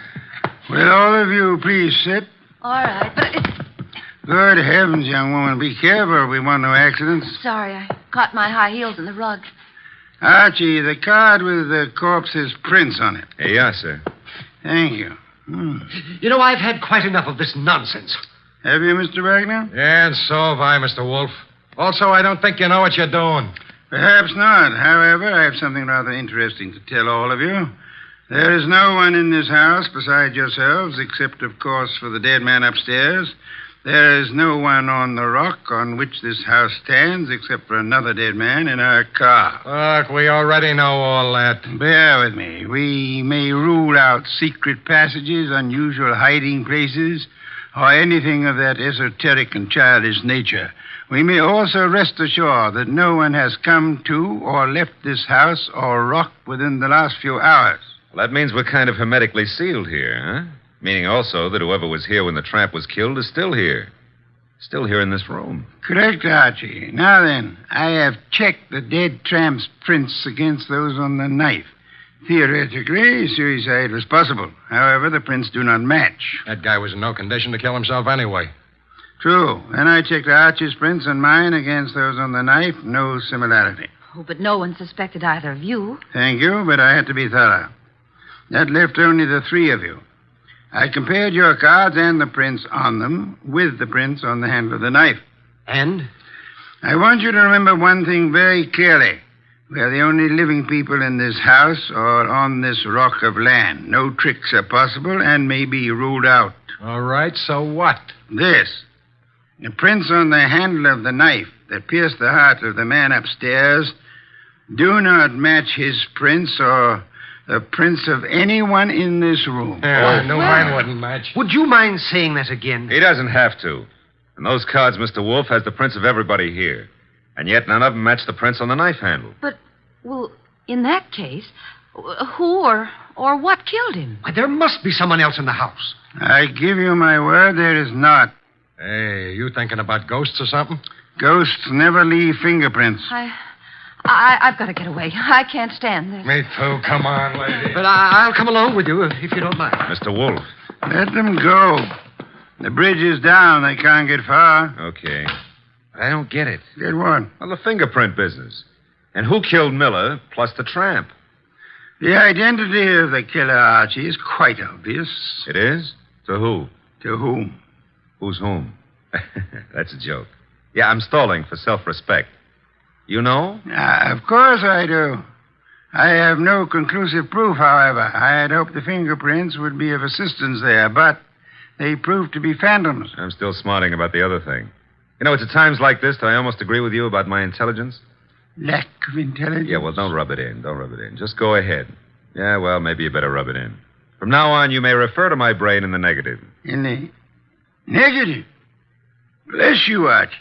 Will all of you please sit? All right, but Good heavens, young woman. Be careful. We want no accidents. sorry, I caught my high heels in the rug. Archie, the card with the corpse's prints on it. Here you are, sir. Thank you. You know, I've had quite enough of this nonsense. Have you, Mr. Wagner? Yeah, and so have I, Mr. Wolfe. Also, I don't think you know what you're doing. Perhaps not. However, I have something rather interesting to tell all of you. There is no one in this house besides yourselves, except, of course, for the dead man upstairs. There is no one on the rock on which this house stands, except for another dead man in our car. Look, we already know all that. Bear with me. We may rule out secret passages, unusual hiding places, or anything of that esoteric and childish nature. We may also rest assured that no one has come to or left this house or rock within the last few hours. Well, that means we're kind of hermetically sealed here, huh? Meaning also that whoever was here when the tramp was killed is still here. Still here in this room. Correct, Archie. Now then, I have checked the dead tramp's prints against those on the knife. Theoretically, suicide was possible. However, the prints do not match. That guy was in no condition to kill himself anyway. True. Then I checked Archie's prints and mine against those on the knife. No similarity. Oh, but no one suspected either of you. Thank you, but I had to be thorough. That left only the 3 of you. I compared your cards and the prints on them with the prints on the handle of the knife. And? I want you to remember one thing very clearly. We are the only living people in this house or on this rock of land. No tricks are possible and may be ruled out. All right, so what? This. The prints on the handle of the knife that pierced the heart of the man upstairs do not match his prints or the prints of anyone in this room. Yeah, I knew mine wouldn't match. Would you mind saying that again? He doesn't have to. And those cards, Mr. Wolfe, has the prints of everybody here. And yet none of them match the prints on the knife handle. But, well, in that case, who or what killed him? Why, there must be someone else in the house. I give you my word there is not. Hey, you thinking about ghosts or something? Ghosts never leave fingerprints. I've got to get away. I can't stand this. Me too. Come on, lady. But I'll come along with you if you don't mind. Mr. Wolfe. Let them go. The bridge is down. They can't get far. Okay. I don't get it. Get what? Well, the fingerprint business. And who killed Miller plus the tramp? The identity of the killer, Archie, is quite obvious. It is? To who? To whom? Who's whom? That's a joke. Yeah, I'm stalling for self-respect. You know? Of course I do. I have no conclusive proof, however. I had hoped the fingerprints would be of assistance there, but they proved to be phantoms. I'm still smarting about the other thing. You know, it's at times like this that I almost agree with you about my intelligence. Lack of intelligence? Yeah, well, don't rub it in. Don't rub it in. Just go ahead. Yeah, well, maybe you better rub it in. From now on, you may refer to my brain in the negative. In the negative? Bless you, Archie.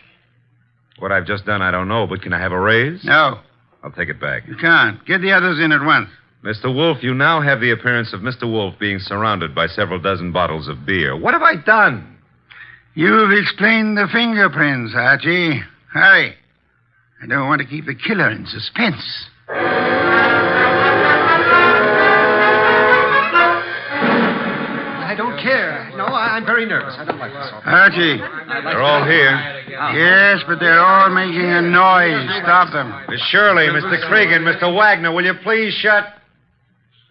What I've just done, I don't know, but can I have a raise? No. I'll take it back. You can't. Get the others in at once. Mr. Wolfe, you now have the appearance of Mr. Wolfe being surrounded by several dozen bottles of beer. What have I done? You've explained the fingerprints, Archie. Hurry. I don't want to keep the killer in suspense. I don't care. No, I'm very nervous. I don't like this. Archie. They're all here. Yes, but they're all making a noise. Stop them. Miss Shirley, Mr. Cregan, Mr. Wagner, will you please shut...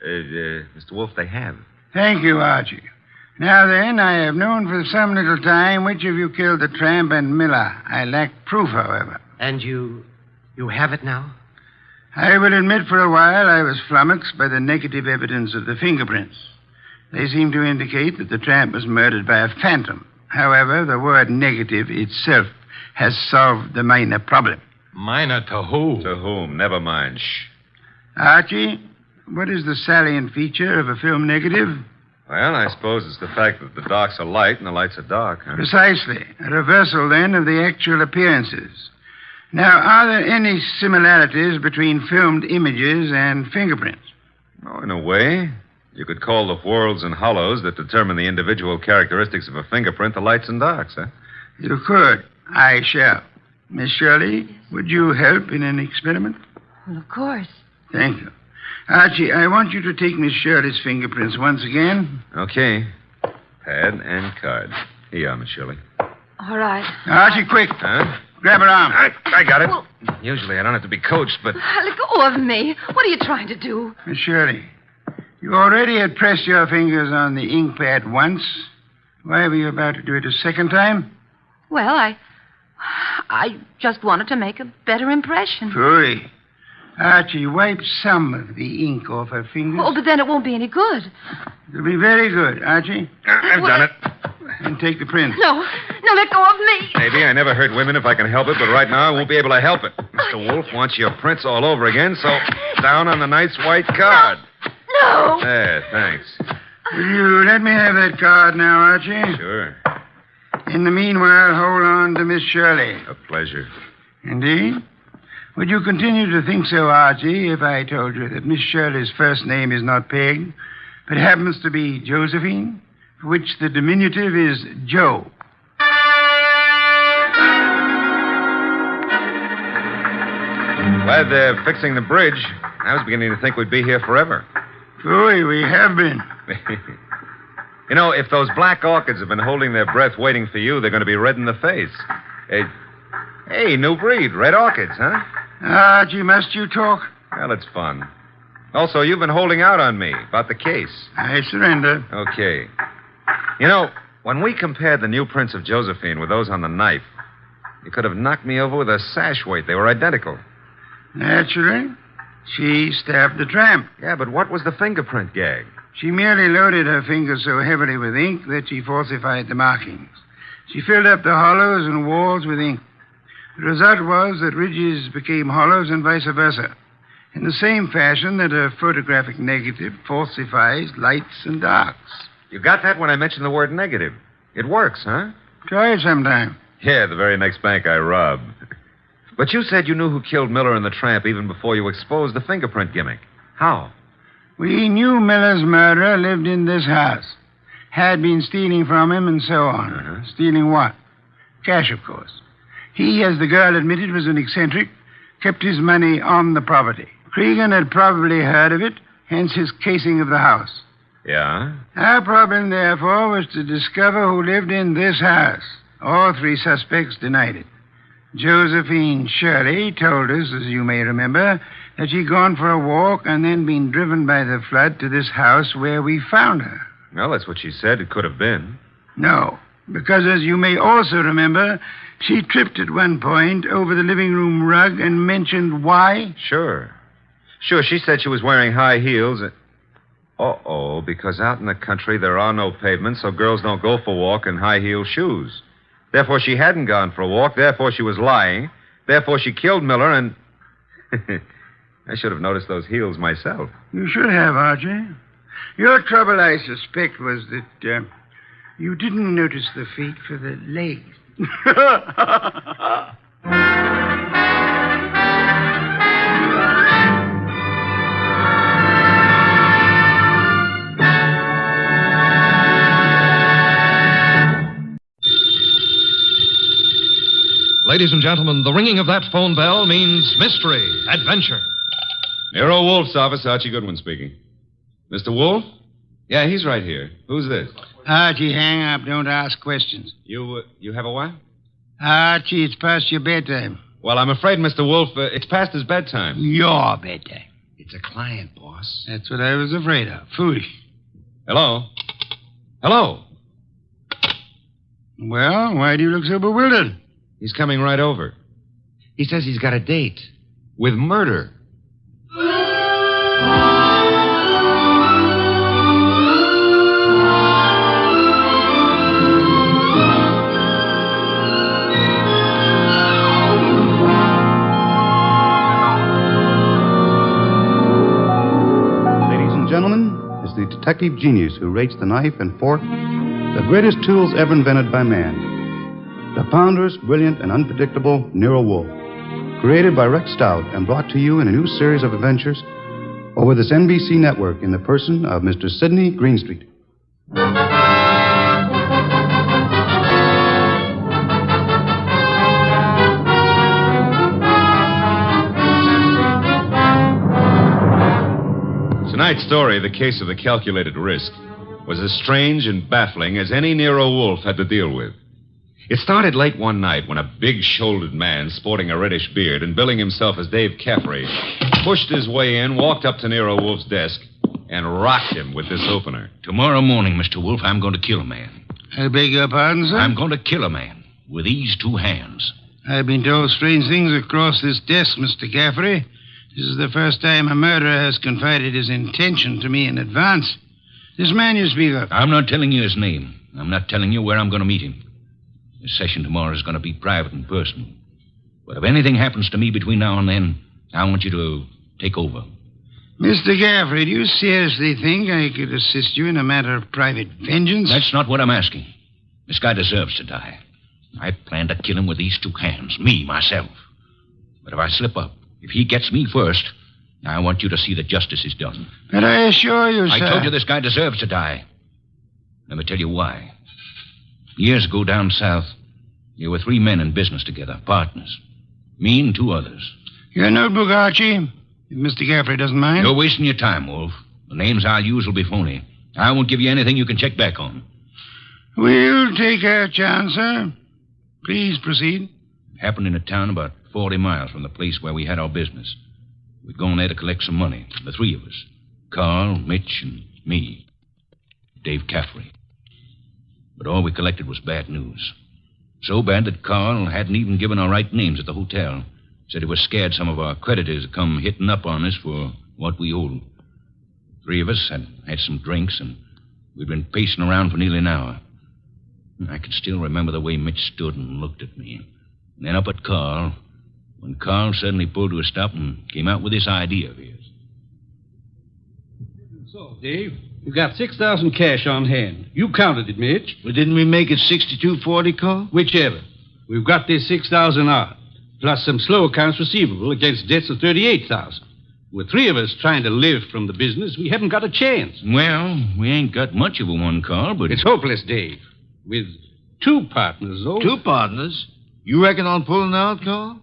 Mr. Wolfe, they have. Thank you, Archie. Now then, I have known for some little time which of you killed the tramp and Miller. I lack proof, however. And you have it now? I will admit for a while I was flummoxed by the negative evidence of the fingerprints. They seem to indicate that the tramp was murdered by a phantom. However, the word negative itself has solved the minor problem. Minor to who? To whom? Never mind. Shh. Archie, what is the salient feature of a film negative? Well, I suppose it's the fact that the darks are light and the lights are dark. Huh? Precisely. A reversal, then, of the actual appearances. Now, are there any similarities between filmed images and fingerprints? Oh, in a way. You could call the whorls and hollows that determine the individual characteristics of a fingerprint the lights and darks, huh? You could. I shall. Miss Shirley, would you help in an experiment? Well, of course. Thank you. Archie, I want you to take Miss Shirley's fingerprints once again. Okay. Pad and card. Here you are, Miss Shirley. All right. Archie, quick. Huh? Grab her arm. I got it. Well, Usually I don't have to be coached, but... let go of me. What are you trying to do? Miss Shirley, you already had pressed your fingers on the ink pad once. Why were you about to do it a second time? Well, I just wanted to make a better impression. Phooey. Archie, wipe some of the ink off her fingers. Oh, but then it won't be any good. It'll be very good, Archie. I've done it. And take the print. No, let go of me. Maybe. I never hurt women if I can help it, but right now I won't be able to help it. Mr. Wolfe wants your prints all over again, so down on the nice white card. No. There, thanks. Will you let me have that card now, Archie? Sure. In the meanwhile, hold on to Miss Shirley. A pleasure. Indeed? Would you continue to think so, Archie, if I told you that Miss Shirley's first name is not Peg, but happens to be Josephine, for which the diminutive is Joe? Glad they're fixing the bridge. I was beginning to think we'd be here forever. Phooey, we have been. You know, if those black orchids have been holding their breath waiting for you, they're going to be red in the face. Hey, new breed, red orchids, huh? Archie, must you talk? Well, it's fun. Also, you've been holding out on me about the case. I surrender. Okay. You know, when we compared the new prints of Josephine with those on the knife, you could have knocked me over with a sash weight. They were identical. Naturally. She stabbed the tramp. Yeah, but what was the fingerprint gag? She merely loaded her fingers so heavily with ink that she falsified the markings. She filled up the hollows and walls with ink. The result was that ridges became hollows and vice versa, in the same fashion that a photographic negative falsifies lights and darks. You got that when I mentioned the word negative. It works, huh? Try it sometime. Yeah, the very next bank I robbed. But you said you knew who killed Miller and the tramp even before you exposed the fingerprint gimmick. How? We knew Miller's murderer lived in this house, had been stealing from him, and so on. Uh-huh. Stealing what? Cash, of course. He, as the girl admitted, was an eccentric, kept his money on the property. Cregan had probably heard of it, hence his casing of the house. Yeah? Our problem, therefore, was to discover who lived in this house. All three suspects denied it. Josephine Shirley told us, as you may remember, that she'd gone for a walk and then been driven by the flood to this house where we found her. Well, that's what she said it could have been. No, because as you may also remember, she tripped at one point over the living room rug and mentioned why. Sure, she said she was wearing high heels. Uh-oh, because out in the country there are no pavements, so girls don't go for a walk in high-heel shoes. Therefore, she hadn't gone for a walk. Therefore, she was lying. Therefore, she killed Miller, and... I should have noticed those heels myself. You should have, Archie. Your trouble, I suspect, was that you didn't notice the feet for the legs. Ladies and gentlemen, the ringing of that phone bell means mystery, adventure. Nero Wolfe's office, Archie Goodwin speaking. Mr. Wolfe? Yeah, he's right here. Who's this? Archie, hang up. Don't ask questions. You have a what? Archie, it's past your bedtime. Well, I'm afraid, Mr. Wolfe, it's past his bedtime. Your bedtime. It's a client, boss. That's what I was afraid of. Foolish. Hello? Hello? Well, why do you look so bewildered? He's coming right over. He says he's got a date with murder. detective genius who rates the knife and fork the greatest tools ever invented by man. The ponderous, brilliant, and unpredictable Nero Wolfe. Created by Rex Stout and brought to you in a new series of adventures over this NBC network in the person of Mr. Sidney Greenstreet. Tonight's story, The Case of the Calculated Risk, was as strange and baffling as any Nero Wolfe had to deal with. It started late one night when a big-shouldered man sporting a reddish beard and billing himself as Dave Caffrey pushed his way in, walked up to Nero Wolfe's desk, and rocked him with this opener. Tomorrow morning, Mr. Wolfe, I'm going to kill a man. I beg your pardon, sir? I'm going to kill a man with these two hands. I've been told strange things across this desk, Mr. Caffrey. This is the first time a murderer has confided his intention to me in advance. This man you speak of. I'm not telling you his name. I'm not telling you where I'm going to meet him. This session tomorrow is going to be private and personal. But if anything happens to me between now and then, I want you to take over. Mr. Caffrey, do you seriously think I could assist you in a matter of private vengeance? That's not what I'm asking. This guy deserves to die. I plan to kill him with these two hands, me, myself. But if I slip up, if he gets me first, I want you to see that justice is done. But I assure you, sir... I told you this guy deserves to die. Let me tell you why. Years ago down south, there were three men in business together, partners. Me and two others. Your notebook, Archie, if Mr. Caffrey doesn't mind. You're wasting your time, Wolf. The names I'll use will be phony. I won't give you anything you can check back on. We'll take our chance, sir. Please proceed. It happened in a town about 40 miles from the place where we had our business. We'd gone there to collect some money, the three of us. Carl, Mitch, and me. Dave Caffrey. But all we collected was bad news. So bad that Carl hadn't even given our right names at the hotel. Said he was scared some of our creditors would come hitting up on us for what we owed. Three of us had some drinks, and we'd been pacing around for nearly an hour. I can still remember the way Mitch stood and looked at me. And then up at Carl, when Carl suddenly pulled to a stop and came out with this idea of his. So, Dave, you got 6,000 cash on hand. You counted it, Mitch. Well, didn't we make it 62.40, Carl? Whichever. We've got this 6,000 odd, plus some slow accounts receivable against debts of 38,000. With three of us trying to live from the business, we haven't got a chance. Well, we ain't got much of a one, Carl, but... It's hopeless, Dave. With two partners, though. Two partners? You reckon on pulling out, Carl?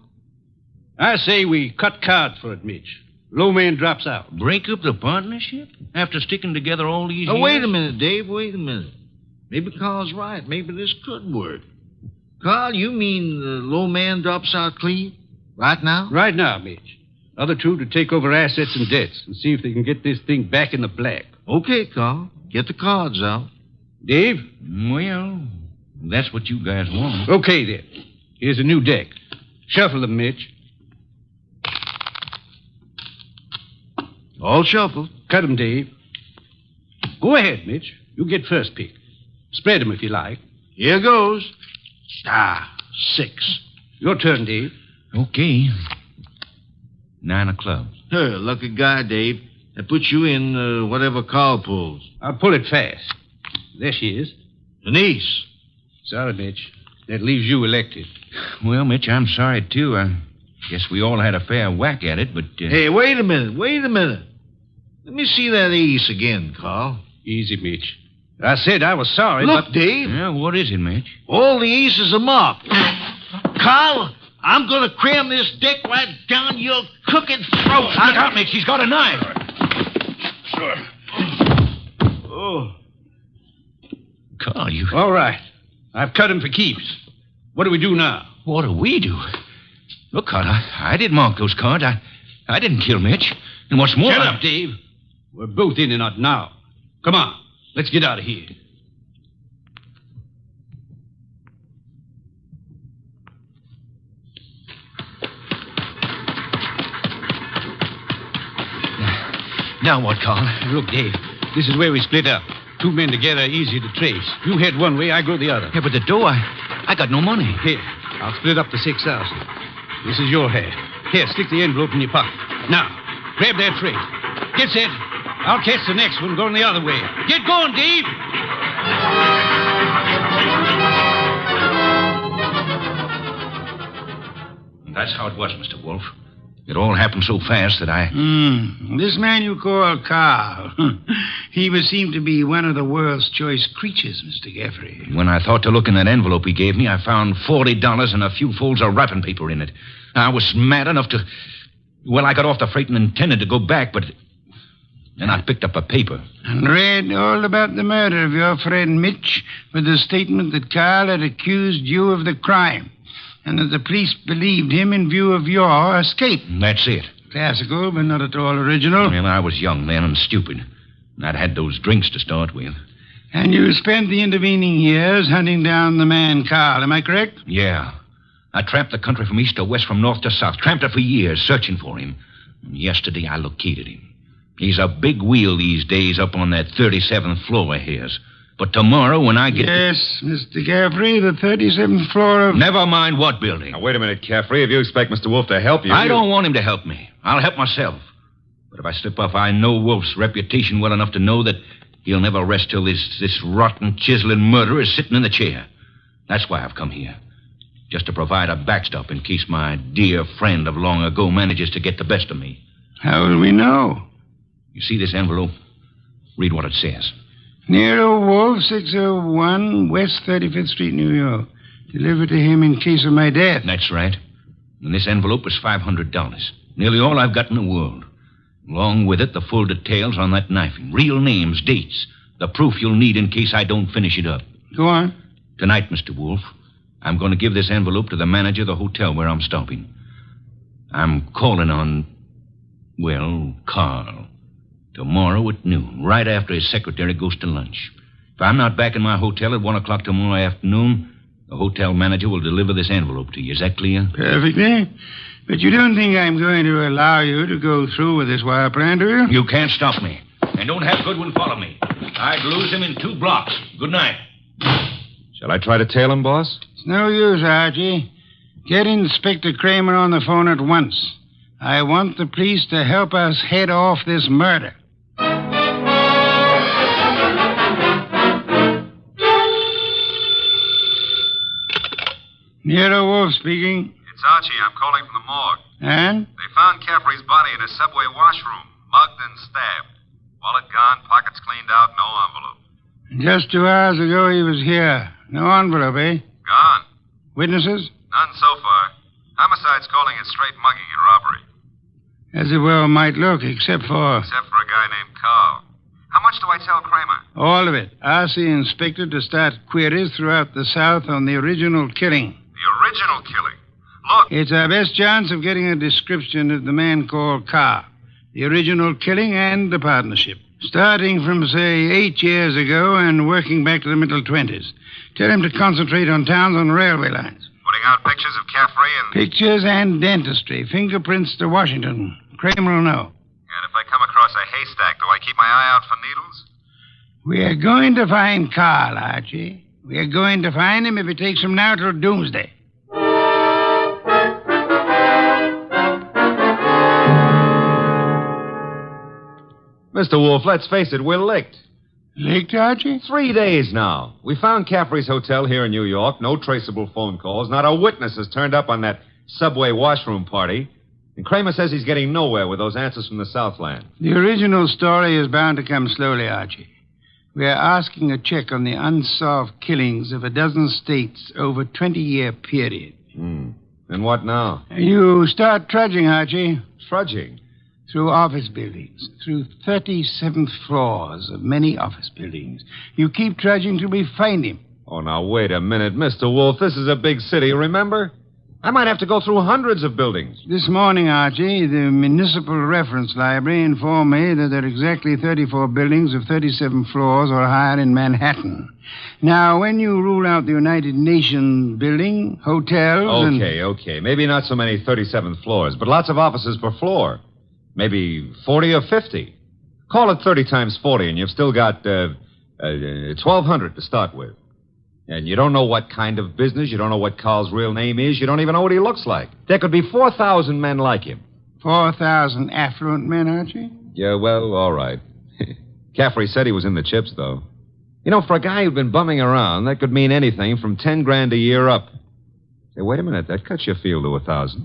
I say we cut cards for it, Mitch. Low man drops out. Break up the partnership? After sticking together all these years? Oh, wait a minute, Dave. Wait a minute. Maybe Carl's right. Maybe this could work. Carl, you mean the low man drops out clean? Right now? Right now, Mitch. Other two to take over assets and debts and see if they can get this thing back in the black. Okay, Carl. Get the cards out. Dave? Well, that's what you guys want. Okay, then. Here's a new deck. Shuffle them, Mitch. All shuffled. Cut 'em, Dave. Go ahead, Mitch. You get first pick. Spread 'em if you like. Here goes. 6. Your turn, Dave. Okay. 9 of clubs. Lucky guy, Dave. That puts you in whatever Carl pulls. I'll pull it fast. There she is. Denise. Sorry, Mitch. That leaves you elected. Well, Mitch, I'm sorry, too. I guess we all had a fair whack at it, but... Hey, wait a minute. Let me see that ace again, Carl. Easy, Mitch. I said I was sorry, Look, Dave. Yeah, what is it, Mitch? All the aces are marked. Carl, I'm going to cram this deck right down your crooked throat. Look out, Mitch. He's got a knife. Oh. Carl, you... All right. I've cut him for keeps. What do we do now? What do we do? Look, Carl, I didn't mark those cards. I didn't kill Mitch. And what's more... Shut up, Dave. We're both in and out now. Come on. Let's get out of here. Now what, Carl? Look, Dave, this is where we split up. Two men together, easy to trace. You head one way, I go the other. Yeah, but the dough, I got no money. Here, I'll split up the 6,000. This is your half. Here, stick the envelope in your pocket. Now, grab that freight. Get set. I'll catch the next one going the other way. Get going, Dave. That's how it was, Mr. Wolfe. It all happened so fast that I... This man you call Carl, he would seem to be one of the world's choice creatures, Mr. Gaffrey. When I thought to look in that envelope he gave me, I found $40 and a few folds of wrapping paper in it. I was mad enough to... Well, I got off the freight and intended to go back, but... Then I picked up a paper. And read all about the murder of your friend Mitch with the statement that Carl had accused you of the crime and that the police believed him in view of your escape. That's it. Classical, but not at all original. Well, I was young then and stupid. And I'd had those drinks to start with. And you spent the intervening years hunting down the man Carl, am I correct? Yeah. I tramped the country from east to west, from north to south. Tramped it for years, searching for him. And yesterday I located him. He's a big wheel these days up on that 37th floor of his. But tomorrow when I get... Yes, Mr. Gaffrey, the 37th floor of... Never mind what building. Now, wait a minute, Caffrey. If you expect Mr. Wolfe to help you... I don't want him to help me. I'll help myself. But if I slip off, I know Wolfe's reputation well enough to know that he'll never rest till this rotten, chiseling murderer is sitting in the chair. That's why I've come here. Just to provide a backstop in case my dear friend of long ago manages to get the best of me. How will we know? You see this envelope? Read what it says. Nero Wolfe, 601 West 35th Street, New York. Delivered to him in case of my death. That's right. And this envelope is $500. Nearly all I've got in the world. Along with it, the full details on that knifing. Real names, dates. The proof you'll need in case I don't finish it up. Go on. Tonight, Mr. Wolfe, I'm going to give this envelope to the manager of the hotel where I'm stopping. I'm calling on, well, Carl. Tomorrow at noon, right after his secretary goes to lunch. If I'm not back in my hotel at 1 o'clock tomorrow afternoon, the hotel manager will deliver this envelope to you. Is that clear? Perfectly. But you don't think I'm going to allow you to go through with this wire plan, do you? You can't stop me. And don't have Goodwin follow me. I'd lose him in 2 blocks. Good night. Shall I try to tail him, boss? It's no use, Archie. Get Inspector Kramer on the phone at once. I want the police to help us head off this murder. Nero Wolfe speaking. It's Archie. I'm calling from the morgue. And? They found Caffrey's body in a subway washroom, mugged and stabbed. Wallet gone, pockets cleaned out, no envelope. Just 2 hours ago he was here. No envelope, eh? Gone. Witnesses? None so far. Homicide's calling it straight mugging and robbery. As it well might look, except for a guy named Carl. How much do I tell Kramer? all of it. Ask the inspector to start queries throughout the South on the original killing. The original killing? Look. It's our best chance of getting a description of the man called Carr. The original killing and the partnership. Starting from, say, 8 years ago and working back to the middle 20s. Tell him to concentrate on towns on railway lines. Putting out pictures of Caffrey and... Pictures and dentistry. Fingerprints to Washington. Kramer will know. And if I come across a haystack, do I keep my eye out for needles? We are going to find Carl, Archie. We are going to find him if it takes from now till doomsday. Mr. Wolfe, let's face it, we're licked. Licked, Archie? 3 days now. We found Caffrey's hotel here in New York. No traceable phone calls. Not a witness has turned up on that subway washroom party. And Kramer says he's getting nowhere with those answers from the Southland. The original story is bound to come slowly, Archie. We are asking a check on the unsolved killings of a dozen states over a 20-year period. And what now? You start trudging, Archie. Trudging? Through office buildings, through 37th floors of many office buildings. You keep trudging till we find him. Oh, now, wait a minute, Mr. Wolfe. This is a big city, remember? I might have to go through hundreds of buildings. This morning, Archie, the Municipal Reference Library informed me that there are exactly 34 buildings of 37 floors or higher in Manhattan. Now, when you rule out the United Nations building, hotels, Okay. Maybe not so many 37th floors, but lots of offices per floor. Maybe 40 or 50. Call it 30 times 40, and you've still got 1,200 to start with. And you don't know what kind of business. You don't know what Carl's real name is. You don't even know what he looks like. There could be 4,000 men like him. 4,000 affluent men, Archie? Yeah, well, all right. Caffrey said he was in the chips, though. You know, for a guy who'd been bumming around, that could mean anything from 10 grand a year up. Hey, wait a minute. That cuts your field to 1,000.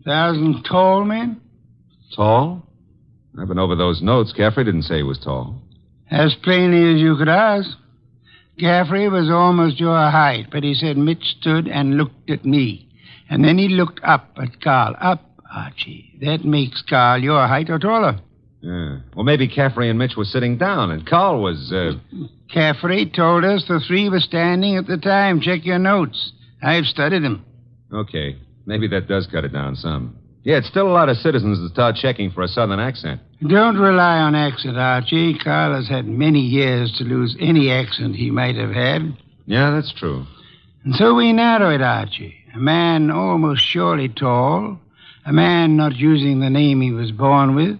1,000 tall men? Tall? I've been over those notes. Caffrey didn't say he was tall. As plainly as you could ask. Caffrey was almost your height, but he said Mitch stood and looked at me. And then he looked up at Carl. Up, Archie. That makes Carl your height or taller. Yeah. Well, maybe Caffrey and Mitch were sitting down, and Carl was, Caffrey told us the three were standing at the time. Check your notes. I've studied them. Okay. Maybe that does cut it down some. Yeah, it's still a lot of citizens that start checking for a southern accent. Don't rely on accent, Archie. Carl has had many years to lose any accent he might have had. Yeah, that's true. And so we narrow it, Archie. A man almost surely tall. A man not using the name he was born with.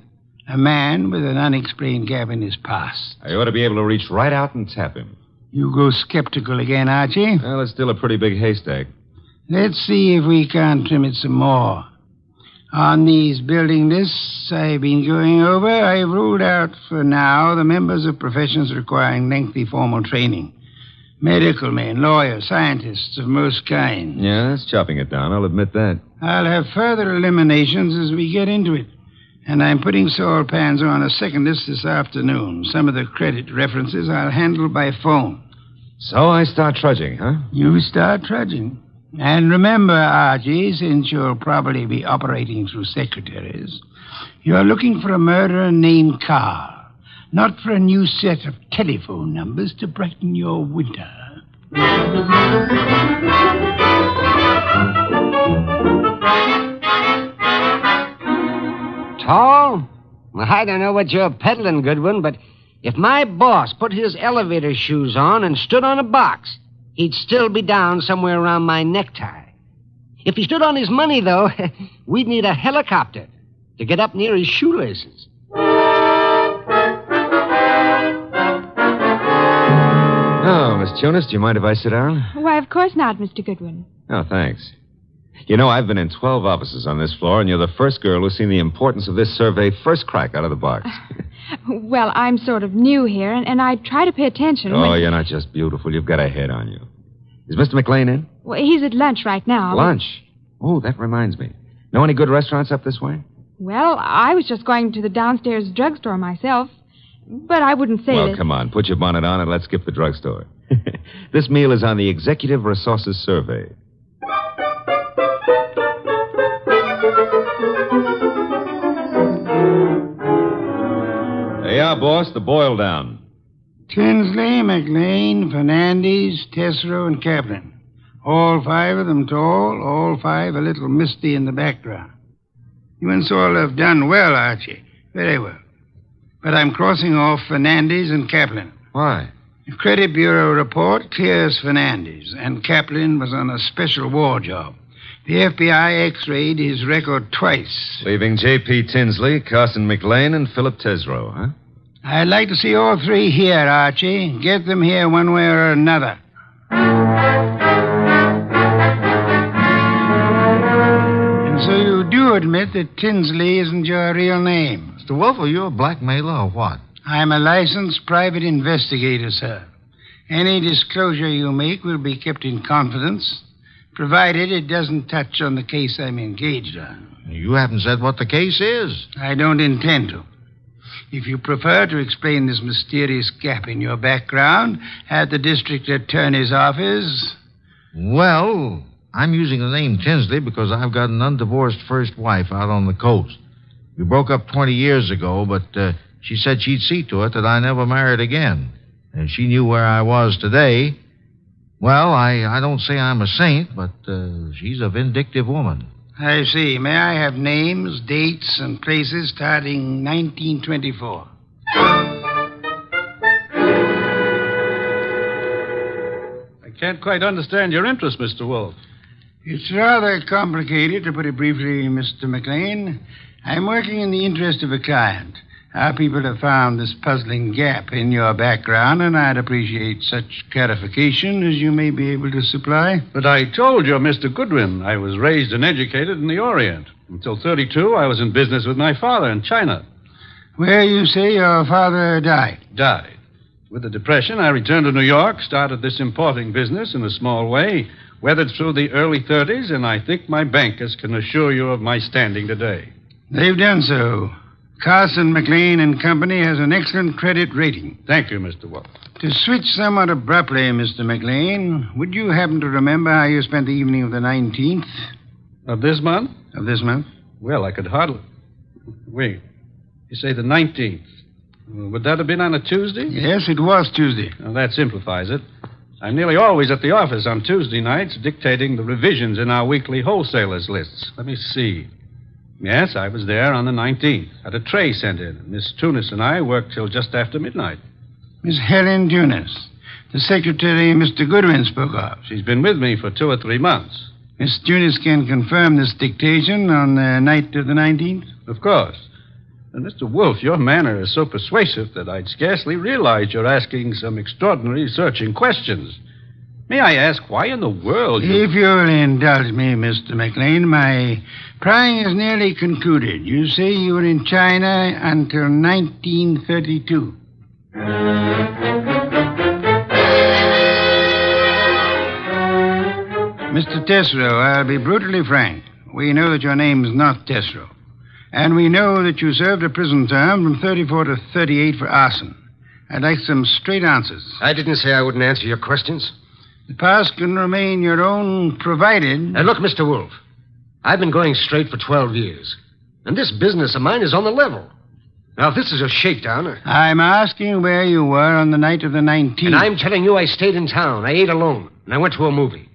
A man with an unexplained gap in his past. I ought to be able to reach right out and tap him. You go skeptical again, Archie? Well, it's still a pretty big haystack. Let's see if we can't trim it some more. On these building lists I've been going over, I've ruled out for now the members of professions requiring lengthy formal training. Medical men, lawyers, scientists of most kinds. Yeah, that's chopping it down, I'll admit that. I'll have further eliminations as we get into it. And I'm putting Saul Panzer on a second list this afternoon. Some of the credit references I'll handle by phone. So I start trudging, huh? You start trudging. And remember, Archie, since you'll probably be operating through secretaries, you're looking for a murderer named Carl, not for a new set of telephone numbers to brighten your winter. Tall? Well, I don't know what you're peddling, Goodwin, but if my boss put his elevator shoes on and stood on a box, he'd still be down somewhere around my necktie. If he stood on his money, though, we'd need a helicopter to get up near his shoelaces. Oh, Miss Jonas, do you mind if I sit down? Why, of course not, Mr. Goodwin. Oh, thanks. You know, I've been in 12 offices on this floor, and you're the first girl who's seen the importance of this survey first crack out of the box. Well, I'm sort of new here, and I try to pay attention. Oh, you're not just beautiful. You've got a head on you. Is Mr. McLean in? Well, he's at lunch right now. Lunch? Oh, that reminds me. Know any good restaurants up this way? Well, I was just going to the downstairs drugstore myself, but I wouldn't say Well, that... come on. Put your bonnet on and let's skip the drugstore. This meal is on the Executive Resources Survey. There you are, boss. The boil down. Tinsley, McLean, Fernandez, Tesreau, and Kaplan. All five of them tall, all five a little misty in the background. You and Saul have done well, Archie. Very well. But I'm crossing off Fernandez and Kaplan. Why? The Credit Bureau report clears Fernandez, and Kaplan was on a special war job. The FBI x-rayed his record twice. Leaving J.P. Tinsley, Carson McLean, and Philip Tesreau, huh? I'd like to see all three here, Archie. Get them here one way or another. And so you do admit that Tinsley isn't your real name? Mr. Wolfe, are you a blackmailer or what? I'm a licensed private investigator, sir. Any disclosure you make will be kept in confidence, provided it doesn't touch on the case I'm engaged on. You haven't said what the case is. I don't intend to. If you prefer to explain this mysterious gap in your background at the district attorney's office... Well, I'm using the name Tinsley because I've got an undivorced first wife out on the coast. We broke up 20 years ago, but she said she'd see to it that I never married again. And she knew where I was today. Well, I don't say I'm a saint, but she's a vindictive woman. I see. May I have names, dates, and places starting 1924? I can't quite understand your interest, Mr. Wolfe. It's rather complicated, to put it briefly, Mr. McLean. I'm working in the interest of a client. Our people have found this puzzling gap in your background, and I'd appreciate such clarification as you may be able to supply. But I told you, Mr. Goodwin, I was raised and educated in the Orient. Until 32, I was in business with my father in China. where you say your father died. Died. With the Depression, I returned to New York, started this importing business in a small way, weathered through the early 30s, and I think my bankers can assure you of my standing today. They've done so. Carson, McLean and Company has an excellent credit rating. Thank you, Mr. Wolfe. To switch somewhat abruptly, Mr. McLean, would you happen to remember how you spent the evening of the 19th? Of this month? Of this month? Well, I could hardly... Wait. You say the 19th. Would that have been on a Tuesday? Yes, it was Tuesday. Well, that simplifies it. I'm nearly always at the office on Tuesday nights dictating the revisions in our weekly wholesalers' lists. Let me see. Yes, I was there on the 19th. Had a tray sent in. Miss Tunis and I worked till just after midnight. Miss Helen Tunis, the secretary Mr. Goodwin spoke of. She's been with me for 2 or 3 months. Miss Tunis can confirm this dictation on the night of the 19th? Of course. And Mr. Wolfe, your manner is so persuasive that I'd scarcely realize you're asking some extraordinary searching questions. May I ask why in the world If you'll indulge me, Mr. McLean, my prying is nearly concluded. You say you were in China until 1932. Mr. Tesreau, I'll be brutally frank. We know that your name's not Tesreau. And we know that you served a prison term from 34 to 38 for arson. I'd like some straight answers. I didn't say I wouldn't answer your questions. The past can remain your own, provided... Now, look, Mr. Wolfe, I've been going straight for 12 years. And this business of mine is on the level. Now, if this is a shakedown... I'm asking where you were on the night of the 19th. And I'm telling you I stayed in town. I ate alone. And I went to a movie.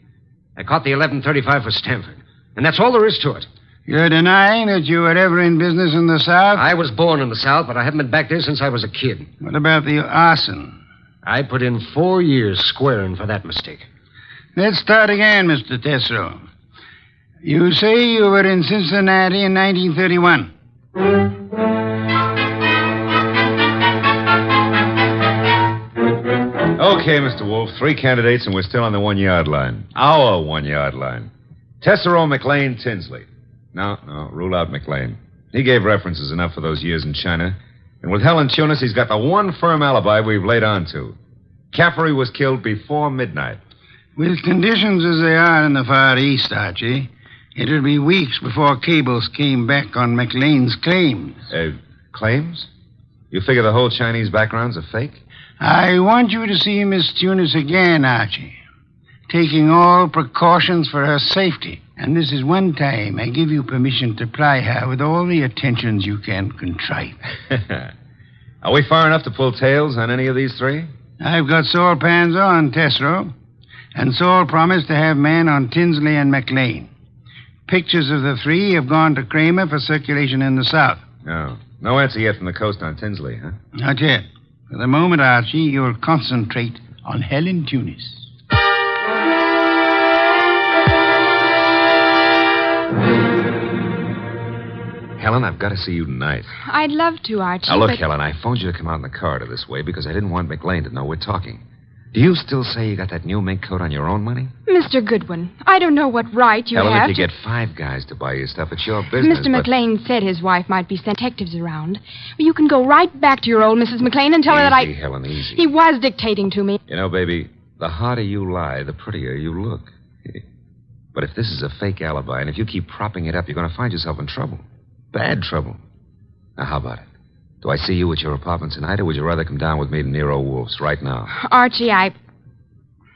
I caught the 11:35 for Stanford. And that's all there is to it. You're denying that you were ever in business in the South? I was born in the South, but I haven't been back there since I was a kid. What about the arson? I put in 4 years squaring for that mistake. Let's start again, Mr. Tesreau. You say you were in Cincinnati in 1931. Okay, Mr. Wolfe, 3 candidates, and we're still on the 1-yard line. Our 1-yard line. Tesreau, McLean, Tinsley. No, rule out McLean. He gave references enough for those years in China. And with Helen Tunis, he's got the one firm alibi we've laid on to. Caffrey was killed before midnight. With conditions as they are in the Far East, Archie, it'll be weeks before cables came back on McLean's claims. Claims? You figure the whole Chinese background's a fake? I want you to see Miss Tunis again, Archie. Taking all precautions for her safety. And this is one time I give you permission to ply her with all the attentions you can contrive. Are we far enough to pull tails on any of these 3? I've got Saul Pans on Tesreau. And Saul promised to have men on Tinsley and McLean. Pictures of the 3 have gone to Kramer for circulation in the South. No answer yet from the coast on Tinsley, huh? Not yet. For the moment, Archie, you'll concentrate on Helen Tunis. Helen, I've got to see you tonight. I'd love to, Archie. Now, look, but... Helen, I phoned you to come out in the corridor this way because I didn't want McLean to know we're talking. Do you still say you got that new mink coat on your own money? Mr. Goodwin, I don't know what right you Helen, have if you to... get 5 guys to buy your stuff, it's your business. Mr. McLean said his wife might be sent detectives around. You can go right back to your old Mrs. McLean and tell her that I... Easy, Helen, easy. He was dictating to me. You know, baby, the harder you lie, the prettier you look. But if this is a fake alibi, and if you keep propping it up, you're going to find yourself in trouble. Bad trouble. Now, how about it? Do I see you at your apartment tonight, or would you rather come down with me to Nero Wolfe's right now? Archie,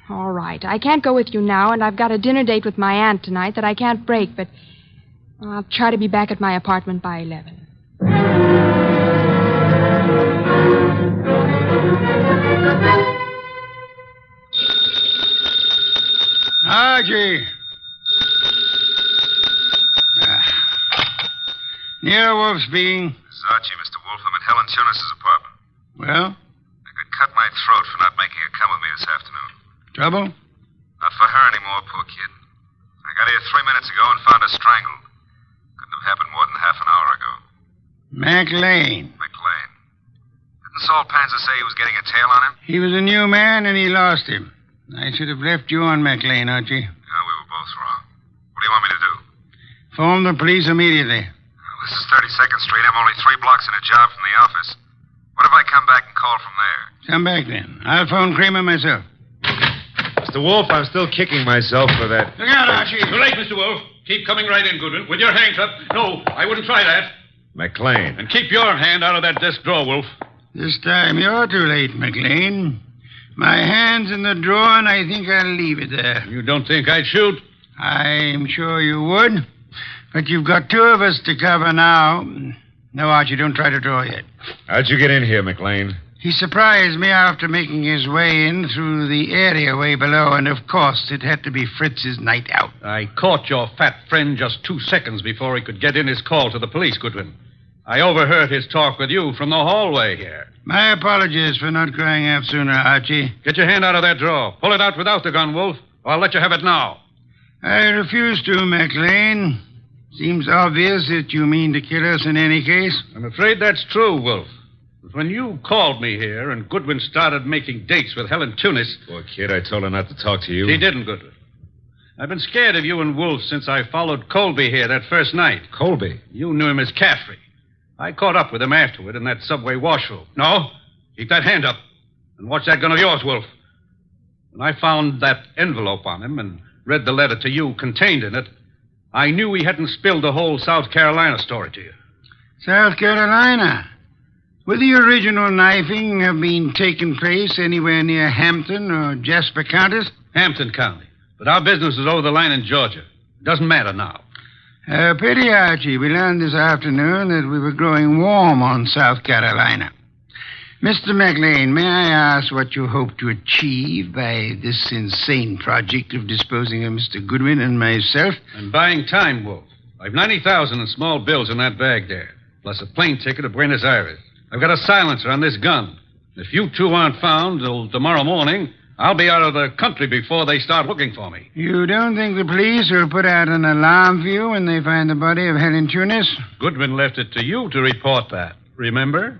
All right. I can't go with you now, and I've got a dinner date with my aunt tonight that I can't break, but I'll try to be back at my apartment by 11. Archie! Nero Wolfe speaking. This is Archie, Mr. Wolfe. I'm at Helen Tunis' apartment. Well? I could cut my throat for not making her come with me this afternoon. Trouble? Not for her anymore, poor kid. I got here 3 minutes ago and found her strangled. Couldn't have happened more than half an hour ago. McLean. Didn't Saul Panzer say he was getting a tail on him? He was a new man, and he lost him. I should have left you on McLean, Archie. No, we were both wrong. What do you want me to do? Phone the police immediately. Well, This is 32nd Street. I'm only 3 blocks in a job from the office. What if I come back and call from there? Come back then. I'll phone Kramer myself. Mr. Wolfe, I'm still kicking myself for that. Look out, Archie. Too late, Mr. Wolfe. Keep coming right in, Goodwin, with your hands up. No, I wouldn't try that. McLean. And keep your hand out of that desk drawer, Wolfe. This time you're too late, McLean. My hand's in the drawer, and I think I'll leave it there. You don't think I'd shoot? I'm sure you would. But you've got 2 of us to cover now. No, Archie, don't try to draw yet. How'd you get in here, McLean? He surprised me after making his way in through the area way below, and of course it had to be Fritz's night out. I caught your fat friend just 2 seconds before he could get in his call to the police, Goodwin. I overheard his talk with you from the hallway here. My apologies for not crying out sooner, Archie. Get your hand out of that drawer. Pull it out without the gun, Wolfe, or I'll let you have it now. I refuse to, McLean. Seems obvious that you mean to kill us in any case. I'm afraid that's true, Wolfe. But when you called me here and Goodwin started making dates with Helen Tunis... Poor kid, I told her not to talk to you. She didn't, Goodwin. I've been scared of you and Wolfe since I followed Colby here that first night. Colby? You knew him as Caffrey. I caught up with him afterward in that subway washroom. No, keep that hand up. And watch that gun of yours, Wolfe. When I found that envelope on him and read the letter to you contained in it, I knew he hadn't spilled the whole South Carolina story to you. South Carolina? Would the original knifing have been taking place anywhere near Hampton or Jasper counties? Hampton County. But our business is over the line in Georgia. It doesn't matter now. Pity, Archie. We learned this afternoon that we were growing warm on South Carolina. Mr. McLean, may I ask what you hope to achieve by this insane project of disposing of Mr. Goodwin and myself? I'm buying time, Wolfe. I've $90,000 in small bills in that bag there, plus a plane ticket to Buenos Aires. I've got a silencer on this gun. If you 2 aren't found till tomorrow morning, I'll be out of the country before they start looking for me. You don't think the police will put out an alarm for you when they find the body of Helen Tunis? Goodwin left it to you to report that. Remember?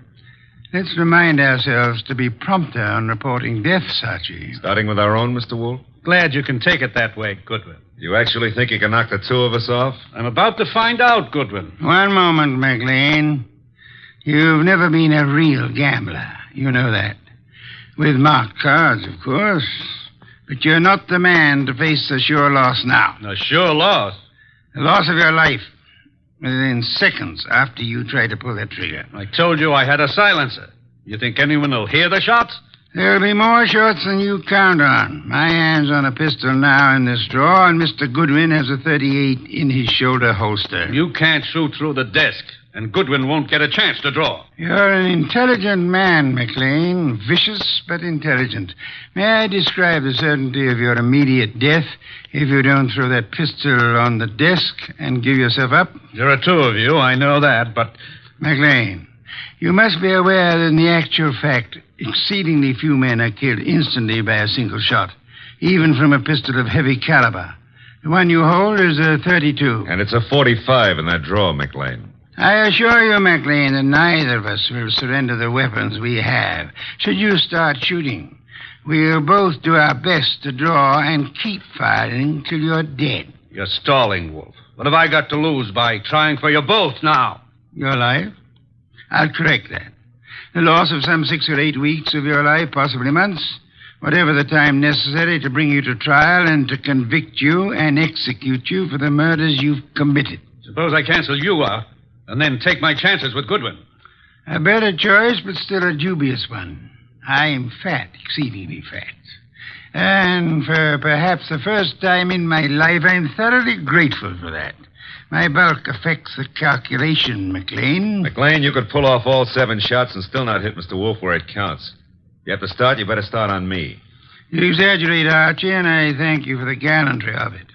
Let's remind ourselves to be prompter on reporting deaths, Archie. Starting with our own, Mr. Wolfe? Glad you can take it that way, Goodwin. You actually think you can knock the 2 of us off? I'm about to find out, Goodwin. One moment, McLean. You've never been a real gambler. You know that. With marked cards, of course. But you're not the man to face a sure loss now. A sure loss? The loss of your life. Within seconds after you try to pull that trigger. I told you I had a silencer. You think anyone will hear the shots? There'll be more shots than you count on. My hand's on a pistol now in this drawer, and Mr. Goodwin has a .38 in his shoulder holster. You can't shoot through the desk, and Goodwin won't get a chance to draw. You're an intelligent man, McLean. Vicious, but intelligent. May I describe the certainty of your immediate death if you don't throw that pistol on the desk and give yourself up? There are 2 of you, I know that, but... McLean, you must be aware that in the actual fact, exceedingly few men are killed instantly by a single shot, even from a pistol of heavy caliber. The one you hold is a .32. And it's a .45 in that drawer, McLean. I assure you, McLean, that neither of us will surrender the weapons we have. Should you start shooting, we'll both do our best to draw and keep firing till you're dead. You're stalling, Wolfe. What have I got to lose by trying for you both now? Your life? I'll correct that. The loss of some 6 or 8 weeks of your life, possibly months. Whatever the time necessary to bring you to trial and to convict you and execute you for the murders you've committed. Suppose I cancel you out and then take my chances with Goodwin. A better choice, but still a dubious one. I'm fat, exceedingly fat. And for perhaps the first time in my life, I'm thoroughly grateful for that. My bulk affects the calculation, McLean. McLean, you could pull off all 7 shots and still not hit Mr. Wolfe where it counts. If you have to start, you better start on me. You exaggerate, Archie, and I thank you for the gallantry of it.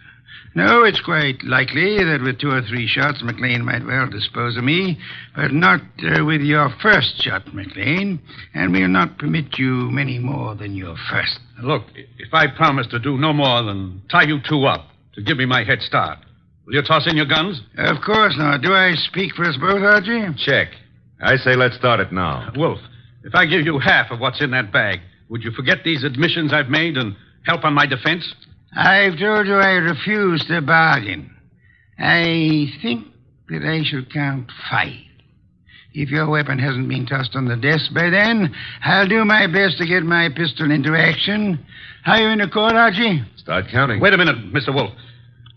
No, it's quite likely that with 2 or 3 shots, McLean might well dispose of me, but not with your first shot, McLean, and we'll not permit you many more than your first. Look, if I promise to do no more than tie you 2 up to give me my head start, will you toss in your guns? Of course not. Do I speak for us both, Archie? Check. I say let's start it now. Wolfe, if I give you half of what's in that bag, would you forget these admissions I've made and help on my defense? I've told you I refuse to bargain. I think that I shall count 5. If your weapon hasn't been tossed on the desk by then, I'll do my best to get my pistol into action. How you in the court, Archie? Start counting. Wait a minute, Mr. Wolfe.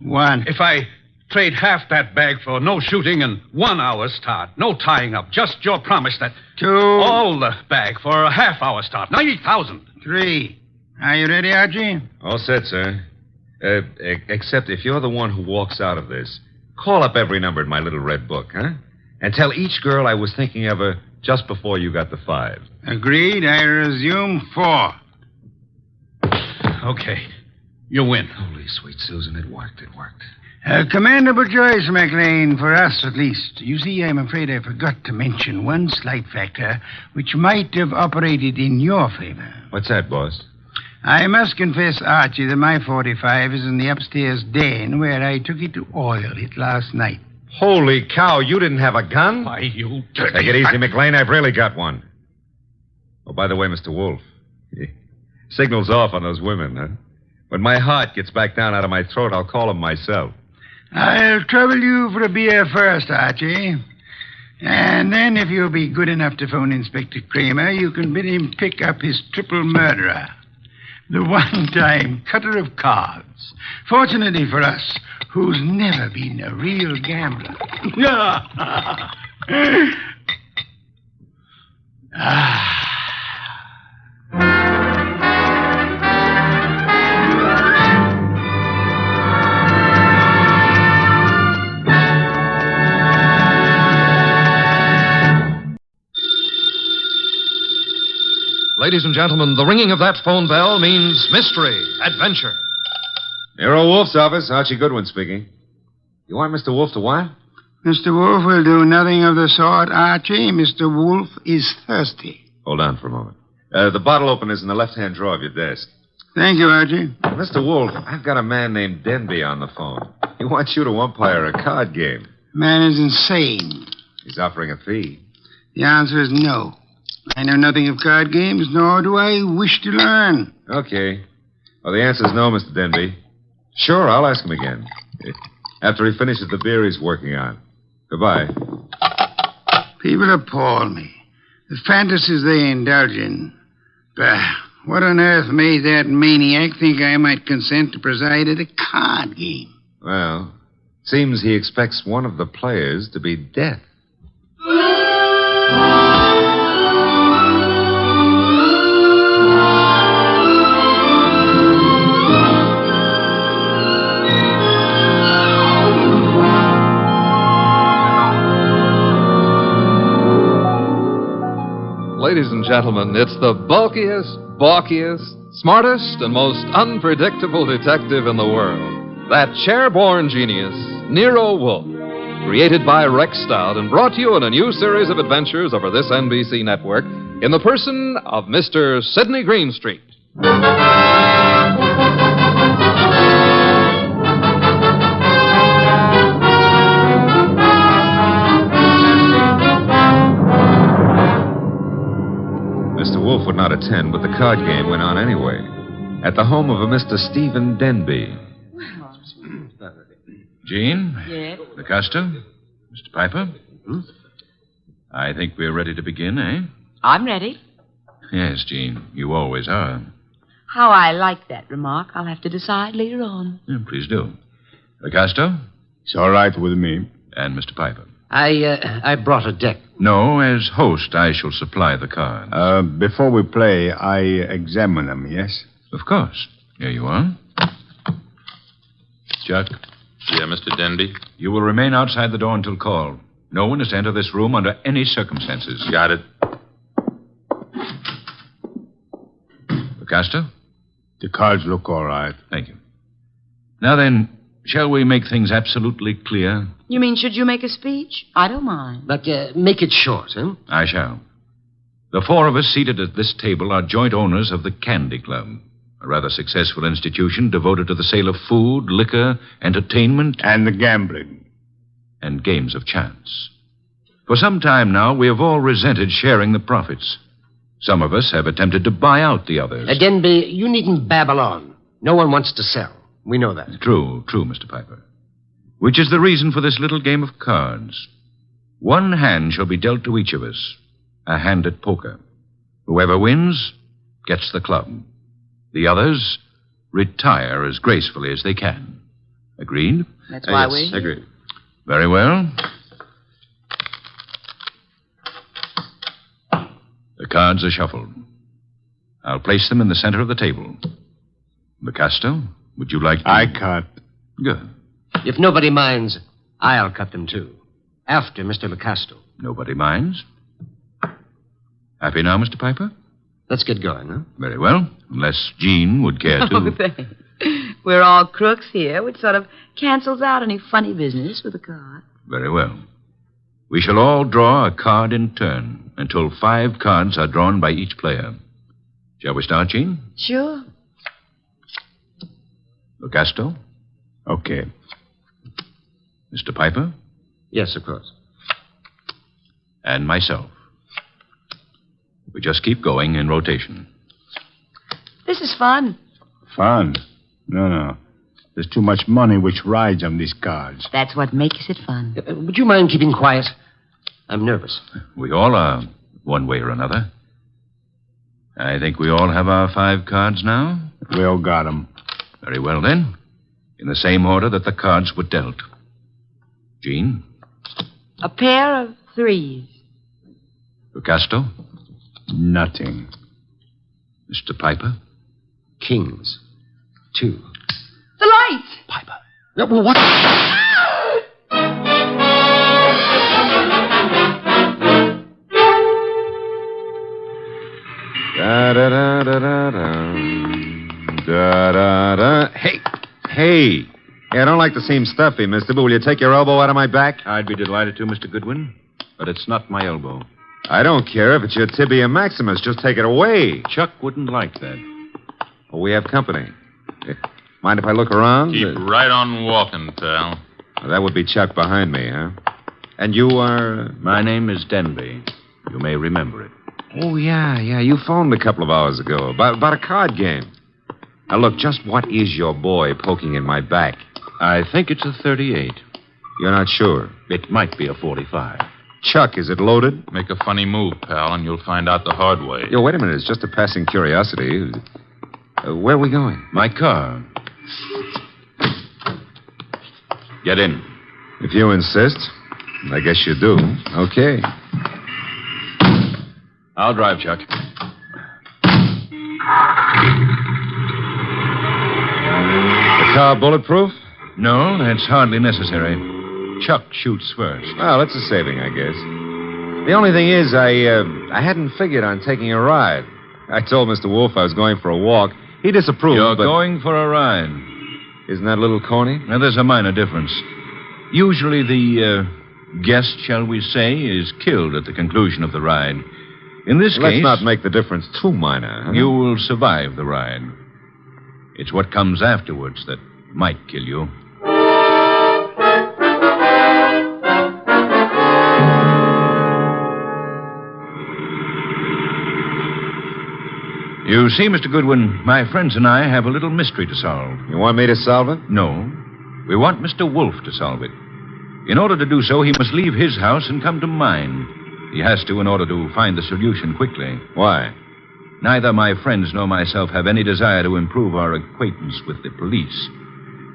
1. If I trade half that bag for no shooting and 1 hour's start, no tying up, just your promise that... 2. All the bag for a half-hour start, 90,000. 3. Are you ready, Archie? All set, sir. Except if you're the one who walks out of this, call up every number in my little red book, huh? And tell each girl I was thinking of her just before you got the 5. Agreed. I resume 4. Okay. You win. Holy sweet Susan, it worked. A commendable choice, McLean, for us at least. You see, I'm afraid I forgot to mention one slight factor which might have operated in your favor. What's that, boss? I must confess, Archie, that my 45 is in the upstairs den where I took it to oil it last night. Holy cow, you didn't have a gun? Why, you dirty... Take it easy, McLean. I've really got one. Oh, by the way, Mr. Wolfe, signal's off on those women, huh? When my heart gets back down out of my throat, I'll call them myself. I'll trouble you for a beer first, Archie. And then, if you'll be good enough to phone Inspector Kramer, you can bid him pick up his triple murderer. The one-time cutter of cards. Fortunately for us, who's never been a real gambler. Ladies and gentlemen, the ringing of that phone bell means mystery, adventure. Nero Wolfe's office, Archie Goodwin speaking. You want Mr. Wolfe to what? Mr. Wolfe will do nothing of the sort, Archie. Mr. Wolfe is thirsty. Hold on for a moment. The bottle opener's in the left-hand drawer of your desk. Thank you, Archie. Mr. Wolfe, I've got a man named Denby on the phone. He wants you to umpire a card game. Man is insane. He's offering a fee. The answer is no. I know nothing of card games, nor do I wish to learn. Okay. Well, the answer's no, Mr. Denby. Sure, I'll ask him again. After he finishes the beer he's working on. Goodbye. People appall me. The fantasies they indulge in. Bah, what on earth made that maniac think I might consent to preside at a card game? Well, seems he expects one of the players to be death. Ladies and gentlemen, it's the bulkiest, balkiest, smartest, and most unpredictable detective in the world. That chair-born genius, Nero Wolfe. Created by Rex Stout and brought to you in a new series of adventures over this NBC network in the person of Mr. Sidney Greenstreet. Mr. Wolfe would not attend, but the card game went on anyway. At the home of a Mr. Stephen Denby. Jean? Yes? LaCosta? Mr. Piper? I think we're ready to begin, eh? I'm ready. Yes, Jean. You always are. How I like that remark, I'll have to decide later on. Yeah, please do. LaCosta? It's all right with me. And Mr. Piper? I brought a deck. No, as host, I shall supply the cards. Before we play, I examine them, yes? Of course. Here you are. Chuck? Yeah, Mr. Denby? You will remain outside the door until called. No one is to enter this room under any circumstances. Got it. LaCosta? The cards look all right. Thank you. Now then, shall we make things absolutely clear? You mean, should you make a speech? I don't mind. But make it short, huh? I shall. The four of us seated at this table are joint owners of the Candy Club, a rather successful institution devoted to the sale of food, liquor, entertainment... And the gambling. And games of chance. For some time now, we have all resented sharing the profits. Some of us have attempted to buy out the others. Denby, you needn't babble on. No one wants to sell. We know that. True, Mr. Piper. Which is the reason for this little game of cards. One hand shall be dealt to each of us, a hand at poker. Whoever wins gets the club. The others retire as gracefully as they can. Agreed? That's why yes, we're agreed. Very well. The cards are shuffled. I'll place them in the center of the table. Picasto, would you like to... I cut. Good. If nobody minds, I'll cut them too. After Mr. Picasto. Nobody minds. Happy now, Mr. Piper? Let's get going, huh? Very well. Unless Jean would care to... Oh, thanks. We're all crooks here, which sort of cancels out any funny business with a card. Very well. We shall all draw a card in turn until 5 cards are drawn by each player. Shall we start, Jean? Sure. Picasto? Okay. Mr. Piper? Yes, of course. And myself. We just keep going in rotation. This is fun. Fun? No. There's too much money which rides on these cards. That's what makes it fun. Would you mind keeping quiet? I'm nervous. We all are, one way or another. I think we all have our 5 cards now. We all got 'em. Very well, then. In the same order that the cards were dealt. Jean? A pair of 3s. Picasto? Nothing. Mr. Piper? Kings. 2. The light! Piper. What? Da-da-da-da-da. Hey. I don't like to seem stuffy, mister, but will you take your elbow out of my back? I'd be delighted to, Mr. Goodwin, but it's not my elbow. I don't care if it's your tibia maximus. Just take it away. Chuck wouldn't like that. Well, we have company. Mind if I look around? Keep right on walking, pal. Well, that would be Chuck behind me, huh? And you are... My name is Denby. You may remember it. Oh, yeah. You phoned a couple of hours ago about a card game. Now, look, just what is your boy poking in my back? I think it's a 38. You're not sure? It might be a 45. Chuck, is it loaded? Make a funny move, pal, and you'll find out the hard way. Yo, wait a minute. It's just a passing curiosity. Where are we going? My car. Get in. If you insist. I guess you do. Okay. I'll drive, Chuck. The car bulletproof? No, that's hardly necessary. Chuck shoots first. Well, that's a saving, I guess. The only thing is, I hadn't figured on taking a ride. I told Mr. Wolfe I was going for a walk. He disapproved, You're but... going for a ride. Isn't that a little corny? Now, there's a minor difference. Usually the guest, shall we say, is killed at the conclusion of the ride. In this case... Let's not make the difference too minor. Huh? You will survive the ride. It's what comes afterwards that might kill you. You see, Mr. Goodwin, my friends and I have a little mystery to solve. You want me to solve it? No. We want Mr. Wolfe to solve it. In order to do so, he must leave his house and come to mine. He has to in order to find the solution quickly. Why? Neither my friends nor myself have any desire to improve our acquaintance with the police.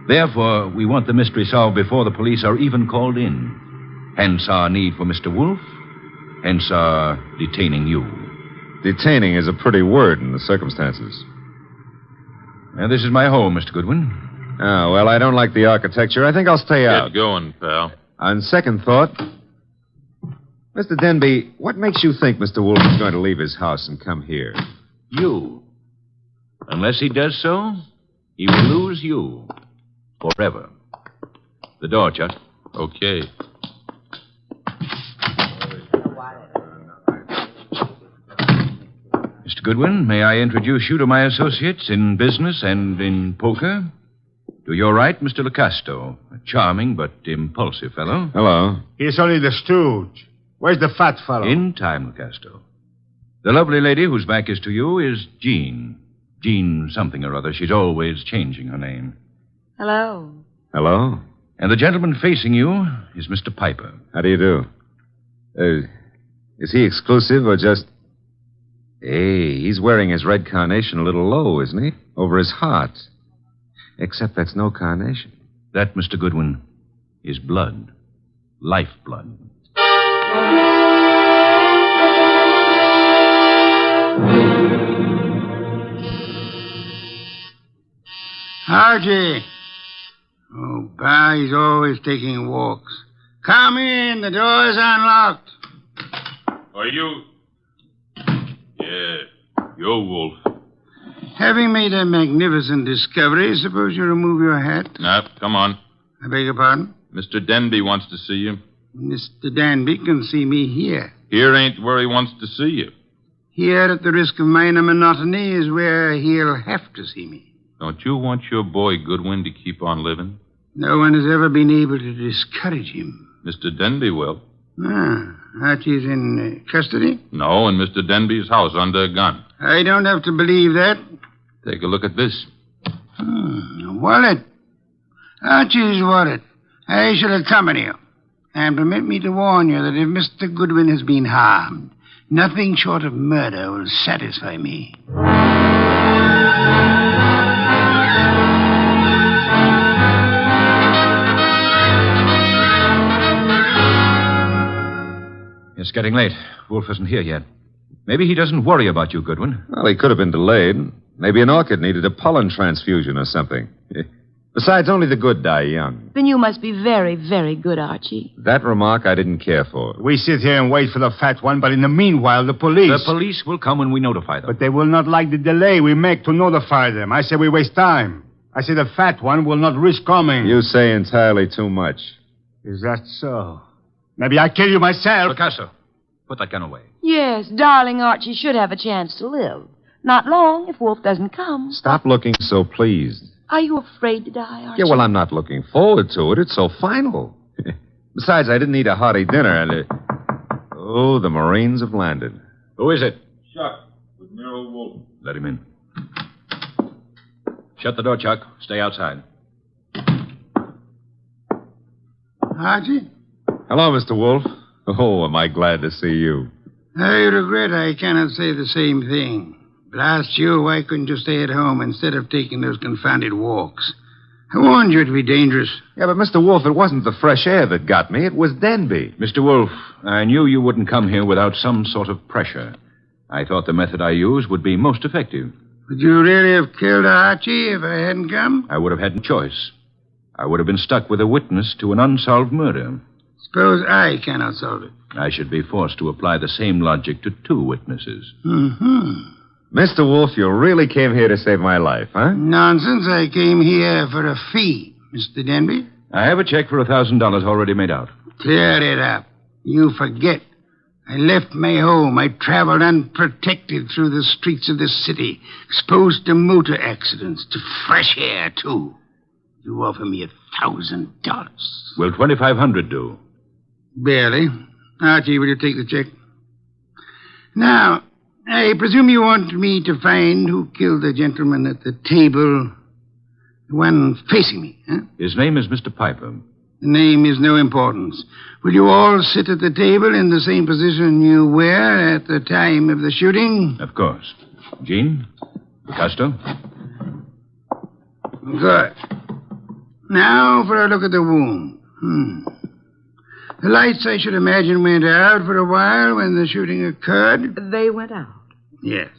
Therefore, we want the mystery solved before the police are even called in. Hence our need for Mr. Wolfe. Hence our detaining you. Detaining is a pretty word in the circumstances. Now, this is my home, Mr. Goodwin. Oh, well, I don't like the architecture. I think I'll stay out. Get going, pal. On second thought, Mr. Denby, what makes you think Mr. Wolfe is going to leave his house and come here? You. Unless he does so, he will lose you. Forever. The door, Chuck. Okay. Mr. Goodwin, may I introduce you to my associates in business and in poker? To your right, Mr. Locasto, a charming but impulsive fellow. Hello. He's only the stooge. Where's the fat fellow? In time, Locasto. The lovely lady whose back is to you is Jean. Jean something or other. She's always changing her name. Hello. Hello. And the gentleman facing you is Mr. Piper. How do you do? Is he exclusive or just... Hey, he's wearing his red carnation a little low, isn't he? Over his heart. Except that's no carnation. That, Mr. Goodwin, is blood. Lifeblood. Archie. Oh, Barry's always taking walks. Come in. The door's unlocked. Are you? Yeah, you're Wolf. Having made a magnificent discovery, suppose you remove your hat? No, come on. I beg your pardon? Mr. Denby wants to see you. Mr. Danby can see me here. Here ain't where he wants to see you. Here, at the risk of minor monotony, is where he'll have to see me. Don't you want your boy Goodwin to keep on living? No one has ever been able to discourage him. Mr. Denby will. Archie's in custody? No, in Mr. Denby's house under a gun. I don't have to believe that. Take a look at this. A wallet. Archie's wallet. I shall accompany you. And permit me to warn you that if Mr. Goodwin has been harmed, nothing short of murder will satisfy me. It's getting late. Wolf isn't here yet. Maybe he doesn't worry about you, Goodwin. Well, he could have been delayed. Maybe an orchid needed a pollen transfusion or something. Besides, only the good die young. Then you must be very, very good, Archie. That remark I didn't care for. We sit here and wait for the fat one, but in the meanwhile, the police... The police will come when we notify them. But they will not like the delay we make to notify them. I say we waste time. I say the fat one will not risk coming. You say entirely too much. Is that so? Maybe I kill you myself. Picasso, put that gun away. Yes, darling Archie should have a chance to live. Not long if Wolf doesn't come. Stop looking so pleased. Are you afraid to die, Archie? Yeah, well, I'm not looking forward to it. It's so final. Besides, I didn't eat a hearty dinner, and Oh, the Marines have landed. Who is it? Chuck, with Nero Wolfe. Let him in. Shut the door, Chuck. Stay outside. Archie? Hello, Mr. Wolfe. Oh, am I glad to see you. I regret I cannot say the same thing. But I asked you why couldn't you stay at home instead of taking those confounded walks. I warned you it'd be dangerous. Yeah, but Mr. Wolfe, it wasn't the fresh air that got me. It was Denby. Mr. Wolfe, I knew you wouldn't come here without some sort of pressure. I thought the method I used would be most effective. Would you really have killed Archie if I hadn't come? I would have had no choice. I would have been stuck with a witness to an unsolved murder. Suppose I cannot solve it. I should be forced to apply the same logic to two witnesses. Mm-hmm. Mr. Wolfe, you really came here to save my life, huh? Nonsense. I came here for a fee, Mr. Denby. I have a check for $1,000 already made out. Clear it up. You forget. I left my home. I traveled unprotected through the streets of this city, exposed to motor accidents, to fresh air, too. You offer me $1,000. Will $2,500 do? Barely. Archie, will you take the check? Now, I presume you want me to find who killed the gentleman at the table, the one facing me, huh? His name is Mr. Piper. The name is no importance. Will you all sit at the table in the same position you were at the time of the shooting? Of course. Jean? Picasso? Good. Now for a look at the wound. The lights, I should imagine, went out for a while when the shooting occurred. They went out? Yes.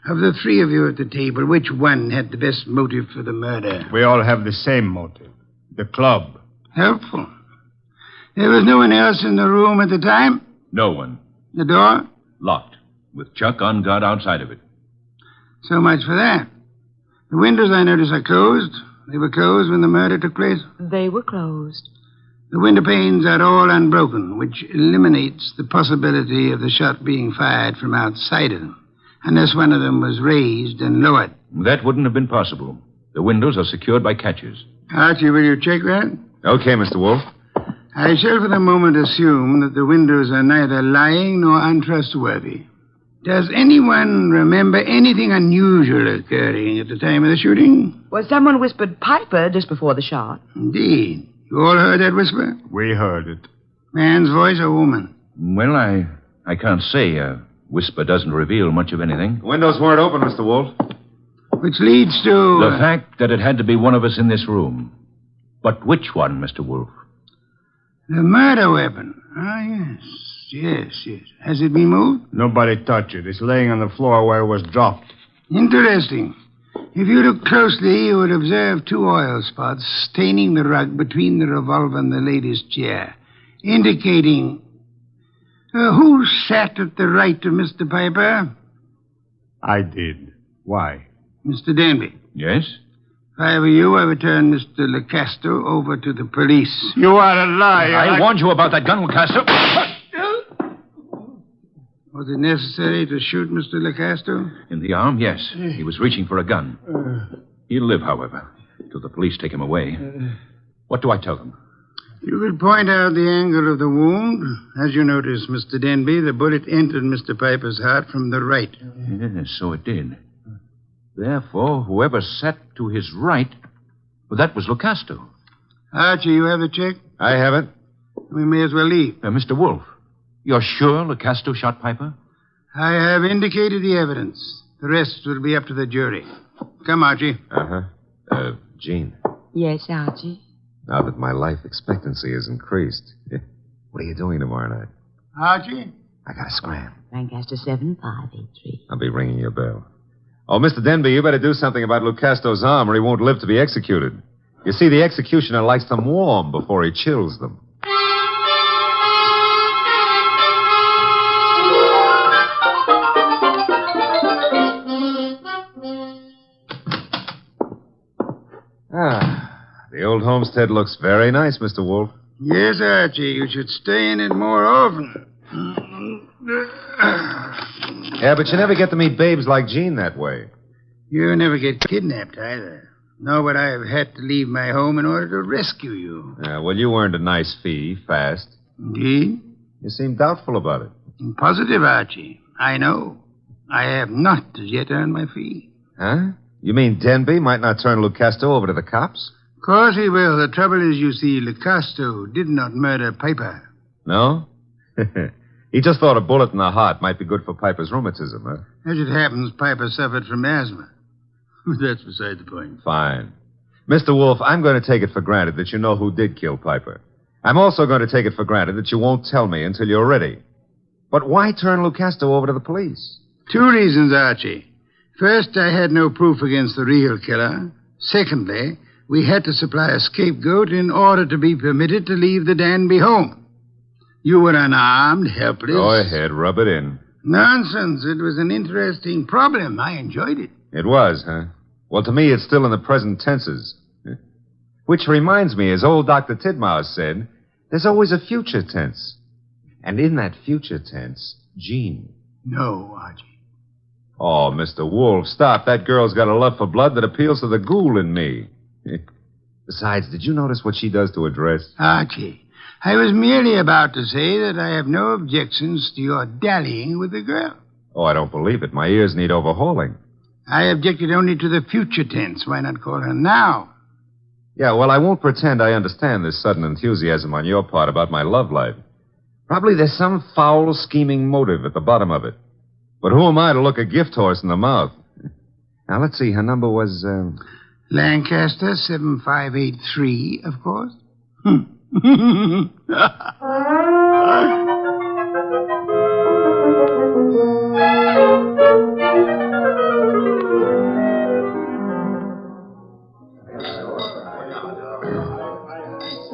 Of the three of you at the table, which one had the best motive for the murder? We all have the same motive. The club. Helpful. There was no one else in the room at the time? No one. The door? Locked, with Chuck on guard outside of it. So much for that. The windows, I notice, are closed. They were closed when the murder took place? They were closed. The window panes are all unbroken, which eliminates the possibility of the shot being fired from outside of them, unless one of them was raised and lowered. That wouldn't have been possible. The windows are secured by catches. Archie, will you check that? Okay, Mr. Wolfe. I shall for the moment assume that the windows are neither lying nor untrustworthy. Does anyone remember anything unusual occurring at the time of the shooting? Well, someone whispered Piper just before the shot. Indeed. You all heard that whisper? We heard it. Man's voice or woman? Well, I can't say. A whisper doesn't reveal much of anything. Windows weren't open, Mr. Wolfe. Which leads to... The fact that it had to be one of us in this room. But which one, Mr. Wolfe? The murder weapon. Ah, yes. Has it been moved? Nobody touched it. It's laying on the floor where it was dropped. Interesting. If you look closely, you would observe 2 oil spots staining the rug between the revolver and the lady's chair, indicating... who sat at the right of Mr. Piper? I did. Why? Mr. Denby. Yes? If I were you, I would turn Mr. Lecasto over to the police. You are a liar. I warned you about that gun, Lecasto. Was it necessary to shoot Mr. Lecasto? In the arm, yes. He was reaching for a gun. He'll live, however, till the police take him away. What do I tell them? You could point out the angle of the wound. As you notice, Mr. Denby, the bullet entered Mr. Piper's heart from the right. Yes, so it did. Therefore, whoever sat to his right, well, that was Lecasto. Archie, you have the check? I have it. We may as well leave. Mr. Wolfe, you're sure Lecasto shot Piper? I have indicated the evidence. The rest will be up to the jury. Come, Archie. Jean, Yes, Archie. now that my life expectancy has increased, what are you doing tomorrow night? Archie? I gotta scram. Lancaster 7583. I'll be ringing your bell. Oh, Mr. Denby, you better do something about Lecasto's arm or he won't live to be executed. You see, the executioner likes them warm before he chills them. The old homestead looks very nice, Mr. Wolfe. Yes, Archie. You should stay in it more often. Yeah, but you never get to meet babes like Jean that way. You never get kidnapped either. Nor would I have had to leave my home in order to rescue you. Well, you earned a nice fee, fast. Indeed? You seem doubtful about it. I'm positive, Archie. I know. I have not as yet earned my fee. Huh? You mean Denby might not turn Lecasto over to the cops? Of course he will. The trouble is, you see, Lecasto did not murder Piper. No? He just thought a bullet in the heart might be good for Piper's rheumatism, huh? As it happens, Piper suffered from asthma. That's beside the point. Fine. Mr. Wolfe, I'm going to take it for granted that you know who did kill Piper. I'm also going to take it for granted that you won't tell me until you're ready. But why turn Lecasto over to the police? 2 reasons, Archie. First, I had no proof against the real killer. Secondly, we had to supply a scapegoat in order to be permitted to leave the Danby home. You were unarmed, helpless. Go ahead, rub it in. Nonsense. It was an interesting problem. I enjoyed it. It was, huh? Well, to me, it's still in the present tenses. Which reminds me, as old Dr. Tidmouse said, there's always a future tense. And in that future tense, Jean. No, Archie. Oh, Mr. Wolfe, stop. That girl's got a love for blood that appeals to the ghoul in me. Besides, did you notice what she does to her dress? Archie, I was merely about to say that I have no objections to your dallying with the girl. Oh, I don't believe it. My ears need overhauling. I objected only to the future tense. Why not call her now? Yeah, well, I won't pretend I understand this sudden enthusiasm on your part about my love life. Probably there's some foul, scheming motive at the bottom of it. But who am I to look a gift horse in the mouth? Now, let's see. Her number was, Lancaster 7583, of course.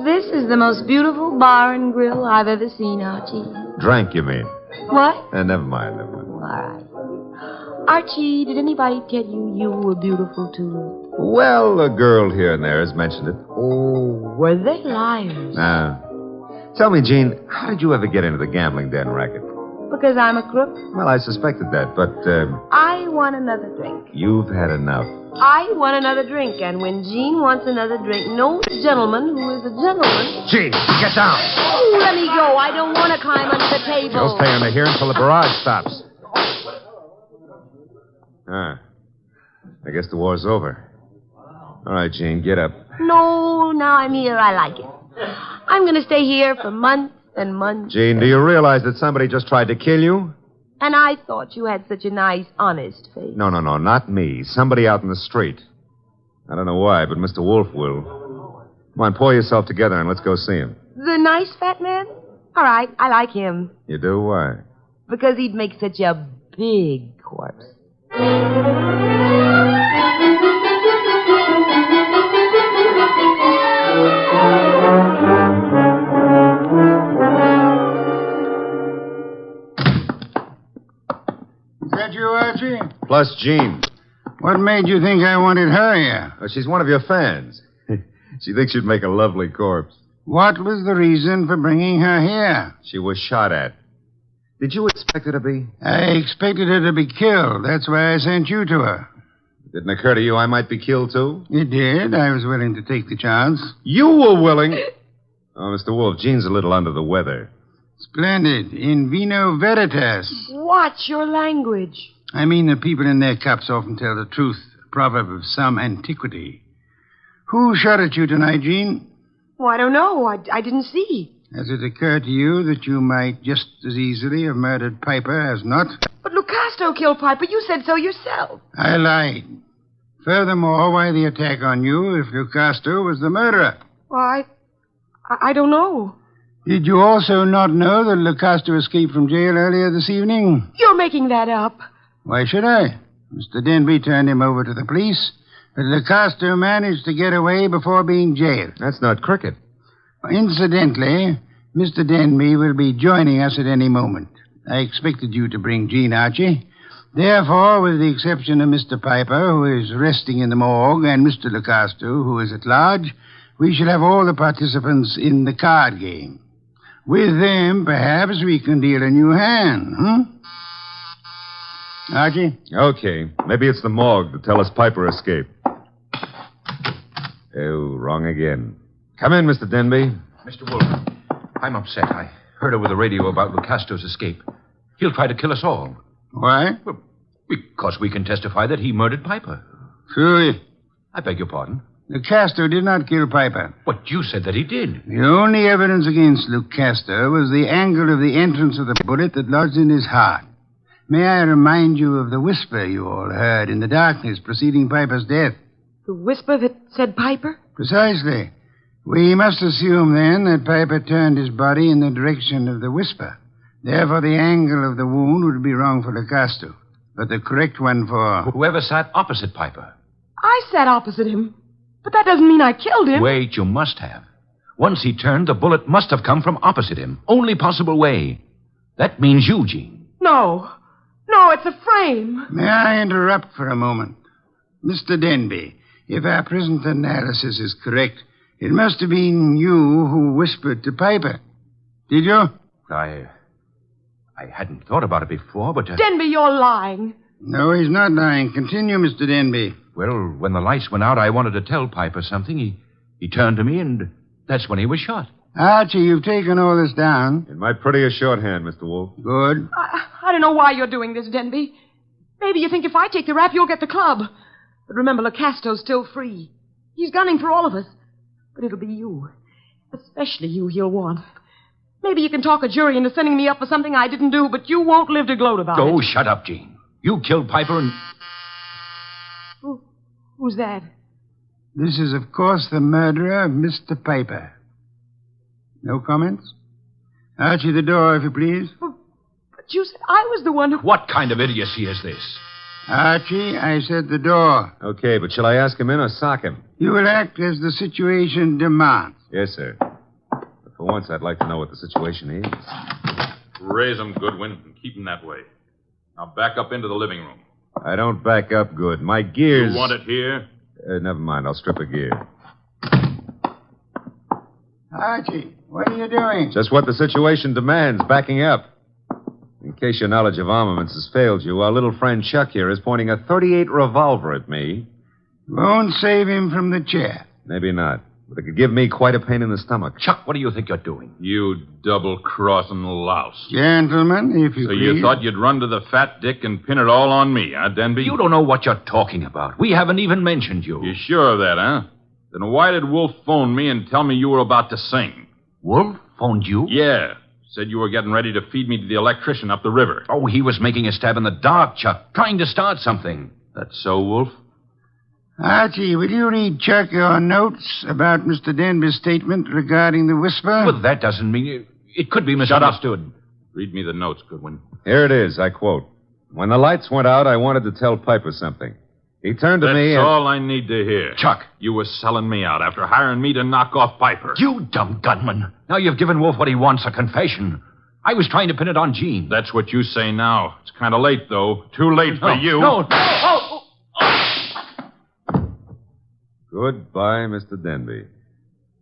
This is the most beautiful bar and grill I've ever seen, Archie. Drank, you mean? What? Never mind. All right. Archie, did anybody tell you were beautiful, too? Well, a girl here and there has mentioned it. Oh, were they liars? Tell me, Jean, how did you ever get into the gambling den racket? Because I'm a crook? Well, I suspected that, but, I want another drink. you've had enough. I want another drink, and when Jean wants another drink, no gentleman who is a gentleman... Jean, get down. Oh, let me go. I don't want to climb under the table. You'll stay under here until the barrage stops. I guess the war's over. All right, Jean, get up. No, now I'm here. I like it. I'm going to stay here for months and months. Jean, do you realize that somebody just tried to kill you? And I thought you had such a nice, honest face. No, not me. Somebody out in the street. I don't know why, but Mr. Wolfe will. Come on, pull yourself together and let's go see him. The nice fat man? All right, I like him. You do? Why? Because he'd make such a big corpse. Is that you, Archie? Plus Jean. What made you think I wanted her here? She's one of your fans. She thinks you'd make a lovely corpse. What was the reason for bringing her here? She was shot at. Did you expect her to be? I expected her to be killed. That's why I sent you to her. Didn't occur to you I might be killed, too? It did. I was willing to take the chance. You were willing? Oh, Mr. Wolfe, Jean's a little under the weather. Splendid. In vino veritas. Watch your language. I mean that people in their cups often tell the truth. A proverb of some antiquity. Who shot at you tonight, Jean? Oh, I don't know. I didn't see. Has it occurred to you that you might just as easily have murdered Piper as not? But Lucasto killed Piper. You said so yourself. I lied. Furthermore, why the attack on you if Lucasto was the murderer? Well, I don't know. Did you also not know that Lucasto escaped from jail earlier this evening? You're making that up. Why should I? Mr. Denby turned him over to the police, but Lucasto managed to get away before being jailed. That's not cricket. Incidentally, Mr. Denby will be joining us at any moment. I expected you to bring Jean, Archie. Therefore, with the exception of Mr. Piper, who is resting in the morgue, and Mr. Lucasto, who is at large, we shall have all the participants in the card game. With them, perhaps we can deal a new hand, Archie? Okay. Maybe it's the morgue to tell us Piper escaped. Oh, wrong again. Come in, Mr. Denby. Mr. Wolfe, I'm upset. I heard over the radio about Lucasto's escape. He'll try to kill us all. Why? Well, because we can testify that he murdered Piper. True. I beg your pardon. Lucasto did not kill Piper. But you said that he did. The only evidence against Lucasto was the angle of the entrance of the bullet that lodged in his heart. May I remind you of the whisper you all heard in the darkness preceding Piper's death? The whisper that said Piper? Precisely. We must assume, then, that Piper turned his body in the direction of the whisper. Therefore, the angle of the wound would be wrong for Lucasto, but the correct one for... Whoever sat opposite Piper. I sat opposite him. But that doesn't mean I killed him. Wait, you must have. Once he turned, the bullet must have come from opposite him. Only possible way. That means you, Jean. No. No, it's a frame. May I interrupt for a moment? Mr. Denby, if our present analysis is correct, it must have been you who whispered to Piper. Did you? I hadn't thought about it before, but... Denby, you're lying. No, he's not lying. Continue, Mr. Denby. Well, when the lights went out, I wanted to tell Piper something. He turned to me, and that's when he was shot. Archie, you've taken all this down. In my prettiest shorthand, Mr. Wolfe. Good. I don't know why you're doing this, Denby. Maybe you think if I take the rap, you'll get the club. But remember, Lucasto's still free. He's gunning for all of us. But it'll be you. Especially you he'll want. Maybe you can talk a jury into sending me up for something I didn't do, but you won't live to gloat about it. Oh, shut up, Jean. You killed Piper and... Who's that? This is, of course, the murderer of Mr. Piper. No comments? Archie, the door, if you please. But you said I was the one who... What kind of idiocy is this? Archie, I said the door. Okay, but shall I ask him in or sock him? You will act as the situation demands. Yes, sir. But for once, I'd like to know what the situation is. Raise him, Goodwin, and keep him that way. Now back up into the living room. I don't back up good. My gears... You want it here? Never mind. I'll strip a gear. Archie, what are you doing? Just what the situation demands, backing up. In case your knowledge of armaments has failed you, our little friend Chuck here is pointing a .38 revolver at me. Won't save him from the chair. Maybe not. But it could give me quite a pain in the stomach. Chuck, what do you think you're doing? You double-crossing louse. Gentlemen, if you So please. you thought you'd run to the fat dick and pin it all on me, huh, Denby? You don't know what you're talking about. We haven't even mentioned you. You sure of that, huh? Then why did Wolfe phone me and tell me you were about to sing? Wolfe phoned you? Yeah. Said you were getting ready to feed me to the electrician up the river. Oh, he was making a stab in the dark, Chuck, trying to start something. That's so, Wolfe? Archie, will you read Chuck your notes about Mr. Denby's statement regarding the whisper? Well, that doesn't mean it could be misunderstood. Read me the notes, Goodwin. Here it is, I quote. When the lights went out, I wanted to tell Piper something. He turned to me That's and... all I need to hear. Chuck. You were selling me out after hiring me to knock off Piper. You dumb gunman. Now you've given Wolfe what he wants, a confession. I was trying to pin it on Jean. That's what you say now. It's kind of late, though. Too late for you. No. Goodbye, Mr. Denby.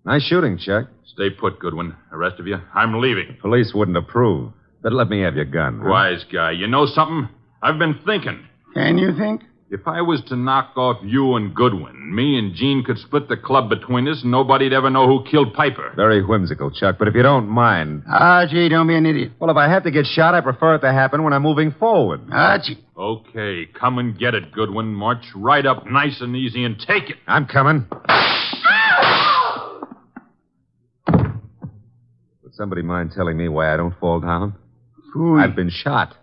Nice shooting, Chuck. Stay put, Goodwin. The rest of you, I'm leaving. Police wouldn't approve. But let me have your gun. Huh? Wise guy. You know something? I've been thinking. Can you think? If I was to knock off you and Goodwin, me and Jean could split the club between us and nobody'd ever know who killed Piper. Very whimsical, Chuck, but if you don't mind... Archie, don't be an idiot. Well, if I have to get shot, I prefer it to happen when I'm moving forward. Archie. Okay, come and get it, Goodwin. March right up nice and easy and take it. I'm coming. Would somebody mind telling me why I don't fall down? Phooey. I've been shot.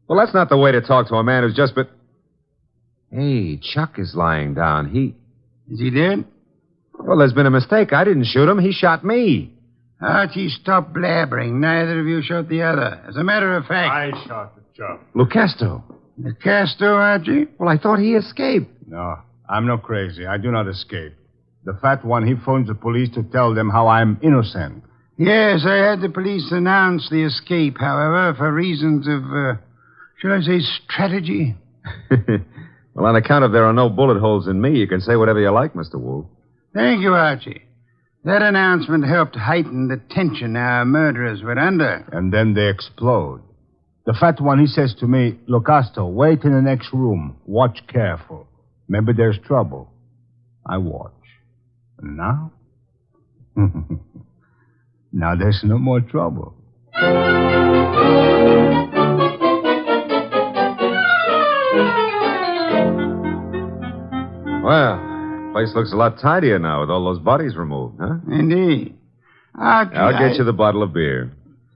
Well, that's not the way to talk to a man who's just been... Hey, Chuck is lying down. Is he dead? Well, there's been a mistake. I didn't shoot him. He shot me. Archie, stop blabbering. Neither of you shot the other. As a matter of fact... I shot the Chuck. Lucasto. Lucasto, Archie? Well, I thought he escaped. No, I'm not crazy. I do not escape. The fat one, he phones the police to tell them how I'm innocent. Yes, I had the police announce the escape, however, for reasons of, shall I say, strategy? Well, on account of there are no bullet holes in me, you can say whatever you like, Mr. Wolfe. Thank you, Archie. That announcement helped heighten the tension our murderers were under. And then they explode. The fat one, he says to me, Lucasto, wait in the next room. Watch careful. Maybe there's trouble. I watch. And now? Now there's no more trouble. Well, the place looks a lot tidier now with all those bodies removed, huh? Indeed. Archie, I'll get you the bottle of beer.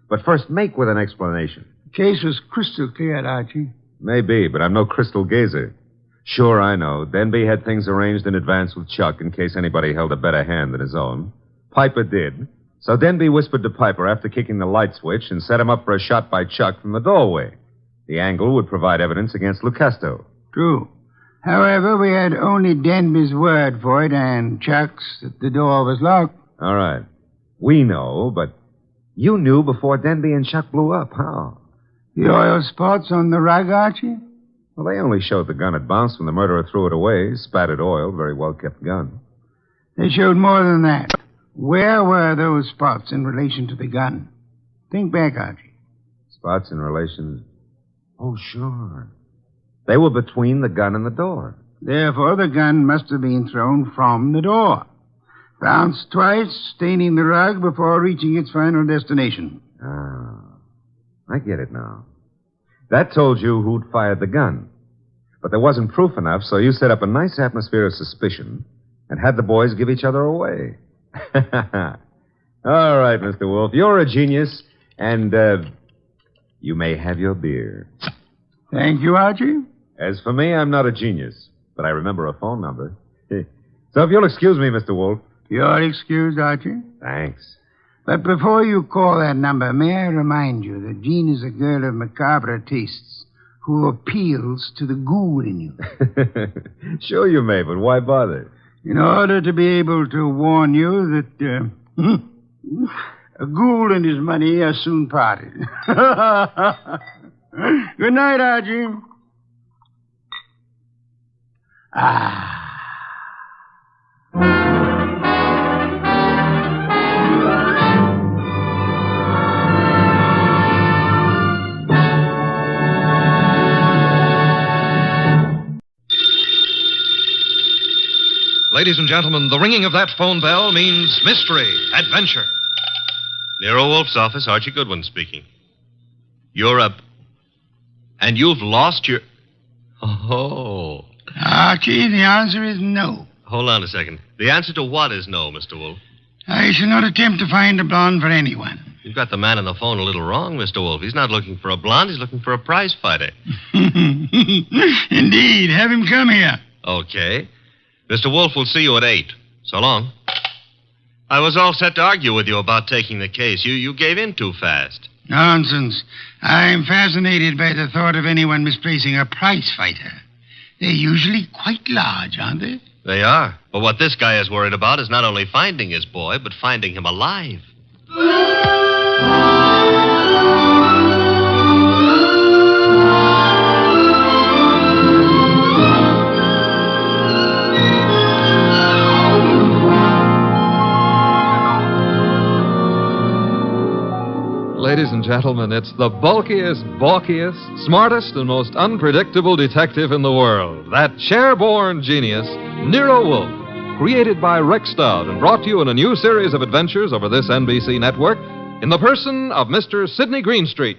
But first, make with an explanation. The case was crystal clear, Archie. Maybe, but I'm no crystal gazer. Sure, I know. Denby had things arranged in advance with Chuck in case anybody held a better hand than his own. Piper did. So Denby whispered to Piper after kicking the light switch and set him up for a shot by Chuck from the doorway. The angle would provide evidence against Lucasto. True. However, we had only Denby's word for it and Chuck's that the door was locked. All right. We know, but you knew before Denby and Chuck blew up. How? The oil spots on the rug, Archie? Well, they only showed the gun had bounced when the murderer threw it away. Spattered oil, very well-kept gun. They showed more than that. Where were those spots in relation to the gun? Think back, Archie. Spots in relation... Oh, sure. They were between the gun and the door. Therefore, the gun must have been thrown from the door. Bounced twice, staining the rug before reaching its final destination. Ah, I get it now. That told you who'd fired the gun. But there wasn't proof enough, so you set up a nice atmosphere of suspicion and had the boys give each other away. All right, Mr. Wolfe, you're a genius, and you may have your beer. Thank you, Archie. As for me, I'm not a genius, but I remember a phone number. So if you'll excuse me, Mr. Wolfe. You're excused, Archie. Thanks. But before you call that number, may I remind you that Jean is a girl of macabre tastes who appeals to the ghoul in you. Sure you may, but why bother? In order to be able to warn you that a ghoul and his money are soon parted. Good night, Archie. Ladies and gentlemen, the ringing of that phone bell means mystery, adventure. Nero Wolfe's office, Archie Goodwin speaking. You're up. And you've lost your... Oh. Archie, the answer is no. Hold on a second. The answer to what is no, Mr. Wolfe? I shall not attempt to find a blonde for anyone. You've got the man on the phone a little wrong, Mr. Wolfe. He's not looking for a blonde. He's looking for a prize fighter. Indeed. Have him come here. Okay. Mr. Wolfe will see you at 8. So long. I was all set to argue with you about taking the case. You gave in too fast. Nonsense. I'm fascinated by the thought of anyone misplacing a prize fighter. They're usually quite large, aren't they? They are. But what this guy is worried about is not only finding his boy, but finding him alive. Ladies and gentlemen, it's the bulkiest, balkiest, smartest, and most unpredictable detective in the world. That chair-born genius, Nero Wolfe, created by Rex Stout and brought to you in a new series of adventures over this NBC network in the person of Mr. Sidney Greenstreet.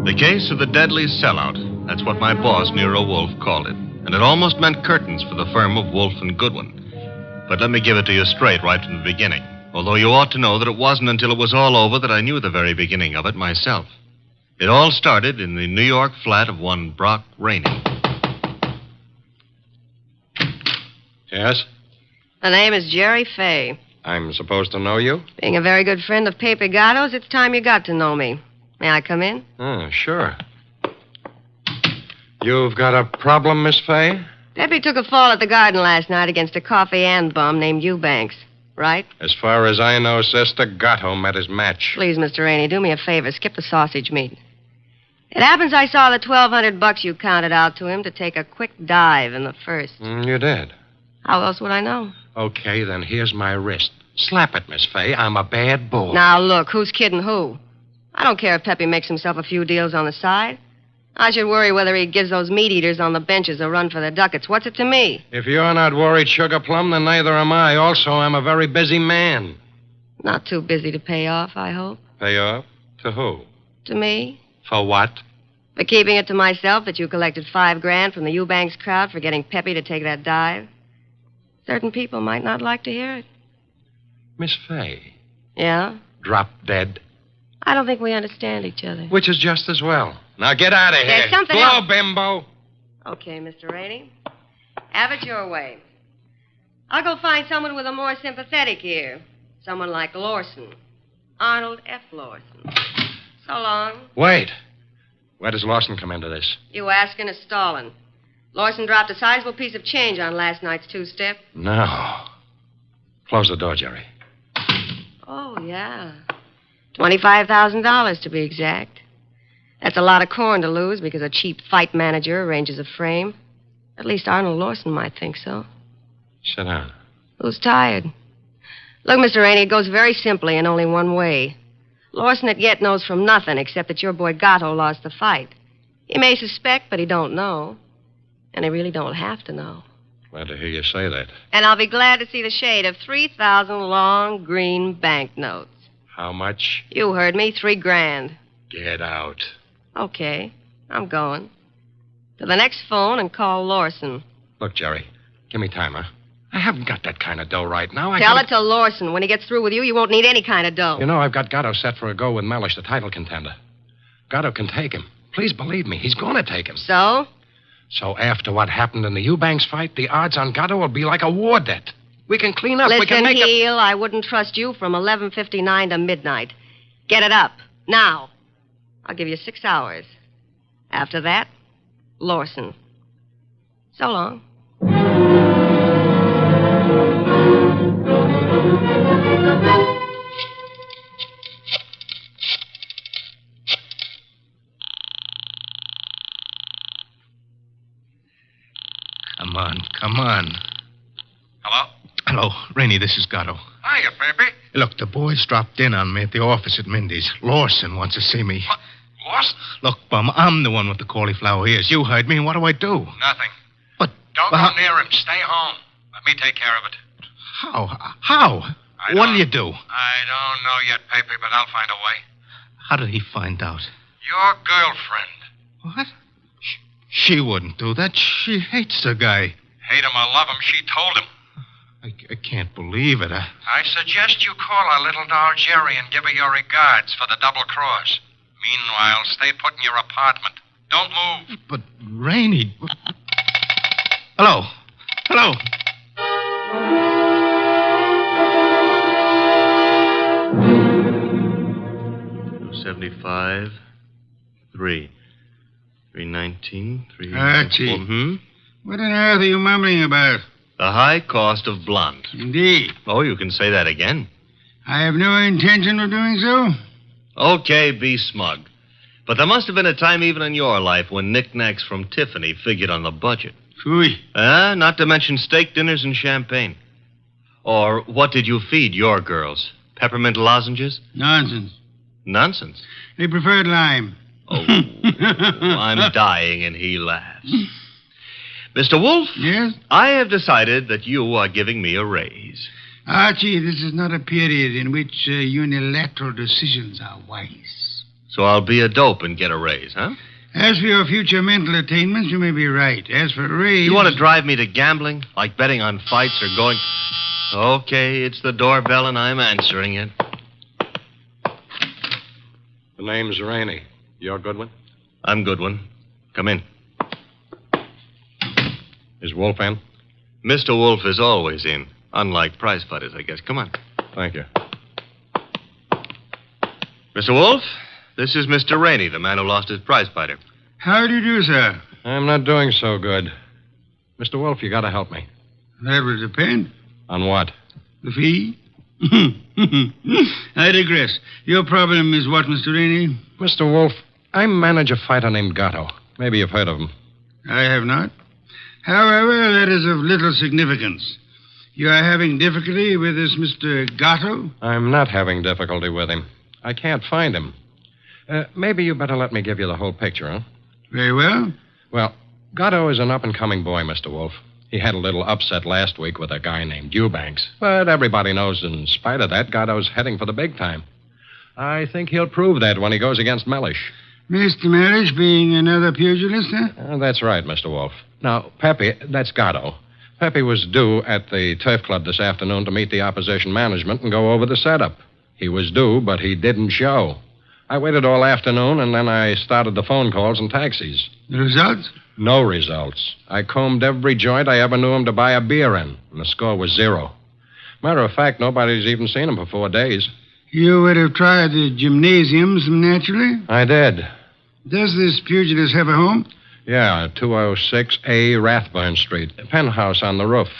The case of the deadly sellout. That's what my boss, Nero Wolfe, called it. And it almost meant curtains for the firm of Wolfe and Goodwin. But let me give it to you straight right from the beginning. Although you ought to know that it wasn't until it was all over that I knew the very beginning of it myself. It all started in the New York flat of one Brock Rainey. Yes? The name is Jerry Fay. I'm supposed to know you? Being a very good friend of Pepe Gatto's, it's time you got to know me. May I come in? Sure. You've got a problem, Miss Fay? Pepe took a fall at the garden last night against a coffee and bum named Eubanks, right? As far as I know, Sister, Gatto met his match. Please, Mr. Rainey, do me a favor. Skip the sausage meat. It happens I saw the $1,200 you counted out to him to take a quick dive in the first. You did? How else would I know? Okay, then here's my wrist. Slap it, Miss Fay. I'm a bad bull. Now, look, who's kidding who? I don't care if Pepe makes himself a few deals on the side. I should worry whether he gives those meat eaters on the benches a run for the ducats. What's it to me? If you're not worried, Sugar Plum, then neither am I. Also, I'm a very busy man. Not too busy to pay off, I hope. Pay off? To who? To me. For what? For keeping it to myself that you collected $5,000 from the Eubanks crowd for getting Pepe to take that dive. Certain people might not like to hear it. Miss Fay. Yeah? Drop dead. I don't think we understand each other. Which is just as well. Now get out of here. There's something Blow, else. bimbo. Okay, Mr. Rainey. Have it your way. I'll go find someone with a more sympathetic ear. Someone like Lawson. Arnold F. Lawson. So long. Wait. Where does Lawson come into this? You asking is stalling. Lawson dropped a sizable piece of change on last night's two-step. No. Close the door, Jerry. Oh, yeah. $25,000 to be exact. That's a lot of corn to lose because a cheap fight manager arranges a frame. At least Arnold Lawson might think so. Sit down. Who's tired? Look, Mr. Rainey, it goes very simply in only one way. Lawson at yet knows from nothing except that your boy Gatto lost the fight. He may suspect, but he don't know. And he really don't have to know. Glad to hear you say that. And I'll be glad to see the shade of 3,000 long green banknotes. How much? You heard me, $3,000. Get out. Okay, I'm going. To the next phone and call Lawson. Look, Jerry, give me time, huh? I haven't got that kind of dough right now. Tell it to Lawson. When he gets through with you, you won't need any kind of dough. You know, I've got Gatto set for a go with Mellish, the title contender. Gatto can take him. Please believe me, he's going to take him. So? So after what happened in the Eubanks fight, the odds on Gatto will be like a war debt. We can clean up. Listen, we can make Heel, I wouldn't trust you from 11:59 to midnight. Get it up. Now. I'll give you 6 hours. After that, Lawson. So long. Come on. Hello? Hello, Rainey, this is Gatto. Hiya, Pepe. Look, the boys dropped in on me at the office at Mindy's. Lawson wants to see me. What? Lost? Look, Bum, I'm the one with the cauliflower ears. You heard me. What do I do? Nothing. But... Don't go near him. Stay home. Let me take care of it. How? I What'll you do? I don't know yet, Pepe, but I'll find a way. How did he find out? Your girlfriend. What? She wouldn't do that. She hates the guy. Hate him or love him, she told him. I can't believe it. I suggest you call our little doll Jerry and give her your regards for the double cross. Meanwhile, stay put in your apartment. Don't move. But Rainey... Hello. Hello. 75, 3. 319, 3... Archie. What on earth are you mumbling about? The high cost of blonde. Indeed. Oh, you can say that again. I have no intention of doing so. Okay, be smug. But there must have been a time even in your life when knickknacks from Tiffany figured on the budget. Phooey. Not to mention steak dinners and champagne. Or what did you feed your girls? Peppermint lozenges? Nonsense. Nonsense? They preferred lime. Oh, I'm dying, and he laughs. Mr. Wolfe? Yes? I have decided that you are giving me a raise. Archie, this is not a period in which unilateral decisions are wise. So I'll be a dope and get a raise, huh? As for your future mental attainments, you may be right. As for a raise... You want to drive me to gambling? Like betting on fights or going... Okay, it's the doorbell, and I'm answering it. The name's Rainey. You're Goodwin? I'm Goodwin. Come in. Is Wolfe in? Mr. Wolfe is always in. Unlike prize fighters, I guess. Come on. Thank you. Mr. Wolfe, this is Mr. Rainey, the man who lost his prize fighter. How do you do, sir? I'm not doing so good. Mr. Wolfe, you got to help me. That will depend. On what? The fee? I digress. Your problem is what, Mr. Rainey? Mr. Wolfe, I manage a fighter named Gatto. Maybe you've heard of him. I have not. However, that is of little significance. You are having difficulty with this Mr. Gatto? I'm not having difficulty with him. I can't find him. Maybe you better let me give you the whole picture, huh? Very well. Well, Gatto is an up-and-coming boy, Mr. Wolfe. He had a little upset last week with a guy named Eubanks. But everybody knows in spite of that, Gatto's heading for the big time. I think he'll prove that when he goes against Mellish. Mr. Mellish being another pugilist, huh? That's right, Mr. Wolfe. Now, Pepe, that's Gatto. Pepe was due at the Turf Club this afternoon to meet the opposition management and go over the setup. He was due, but he didn't show. I waited all afternoon, and then I started the phone calls and taxis. The results? No results. I combed every joint I ever knew him to buy a beer in, and the score was 0. Matter of fact, nobody's even seen him for 4 days. You would have tried the gymnasiums, naturally? I did. Does this pugilist have a home? Yeah, 206A Rathburn Street. A penthouse on the roof.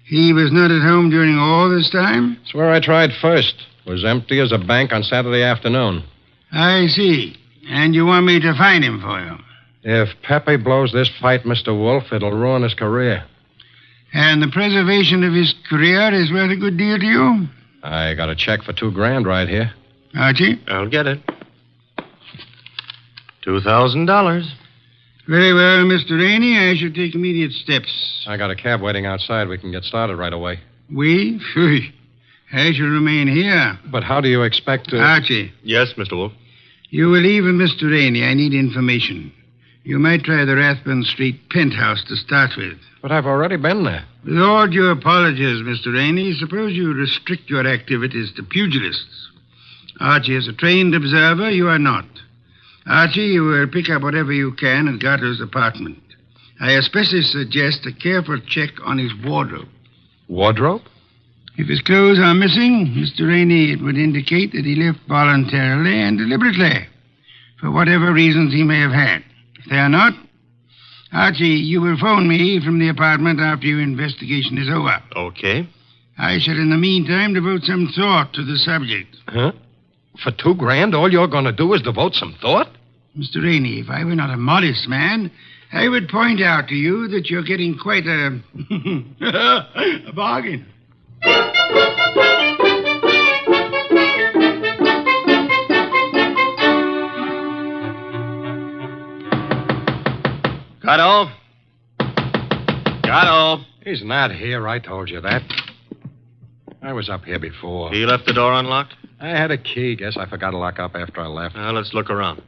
He was not at home during all this time? It's where I tried first. It was empty as a bank on Saturday afternoon. I see. And you want me to find him for you? If Pepe blows this fight, Mr. Wolfe, it'll ruin his career. And the preservation of his career is worth a good deal to you? I got a check for $2,000 right here. Archie? I'll get it. $2,000. Very well, Mr. Rainey. I shall take immediate steps. I got a cab waiting outside. We can get started right away. We? Phew. I shall remain here. But how do you expect to... Archie. Yes, Mr. Wolfe? You will leave with Mr. Rainey. I need information. You might try the Rathburn Street penthouse to start with. But I've already been there. With all due apologies, Mr. Rainey, suppose you restrict your activities to pugilists. Archie is a trained observer. You are not. Archie, you will pick up whatever you can at Gatto's apartment. I especially suggest a careful check on his wardrobe. Wardrobe? If his clothes are missing, Mr. Rainey, it would indicate that he left voluntarily and deliberately, for whatever reasons he may have had. If they are not, Archie, you will phone me from the apartment after your investigation is over. Okay. I shall, in the meantime, devote some thought to the subject. Huh? For $2,000, all you're going to do is devote some thought? Mr. Rainey, if I were not a modest man, I would point out to you that you're getting quite a... a bargain. Gatto? Gatto? He's not here. I told you that. I was up here before. He left the door unlocked? I had a key. Guess I forgot to lock up after I left. Now, let's look around.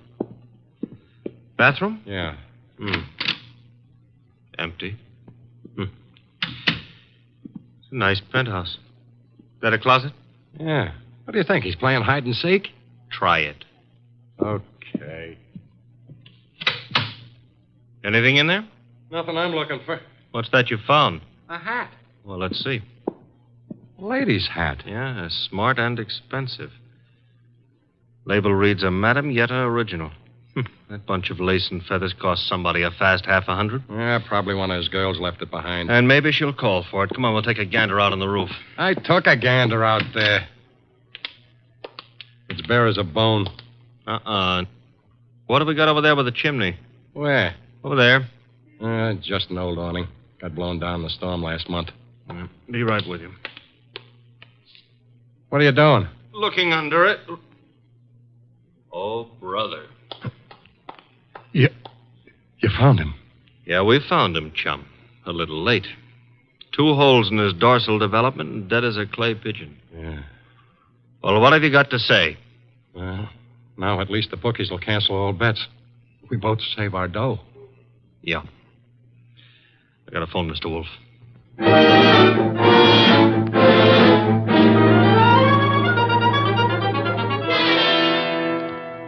Bathroom? Yeah. Empty. It's a nice penthouse. That a closet? Yeah. What do you think? He's playing hide and seek? Try it. Okay. Anything in there? Nothing I'm looking for. What's that you found? A hat. Well, let's see. Lady's hat. Yeah, smart and expensive. Label reads a Madame Yetta original. That bunch of lace and feathers cost somebody a fast $50. Yeah, probably one of his girls left it behind. And maybe she'll call for it. Come on, we'll take a gander out on the roof. I took a gander out there. It's bare as a bone. What have we got over there with the chimney? Where? Over there. Just an old awning. Got blown down in the storm last month. Be right with you. What are you doing? Looking under it. Oh, brother. You found him? Yeah, we found him, chum. A little late. 2 holes in his dorsal development and dead as a clay pigeon. Yeah. Well, what have you got to say? Well, now at least the bookies will cancel all bets. We both save our dough. Yeah. I got to phone Mr. Wolfe.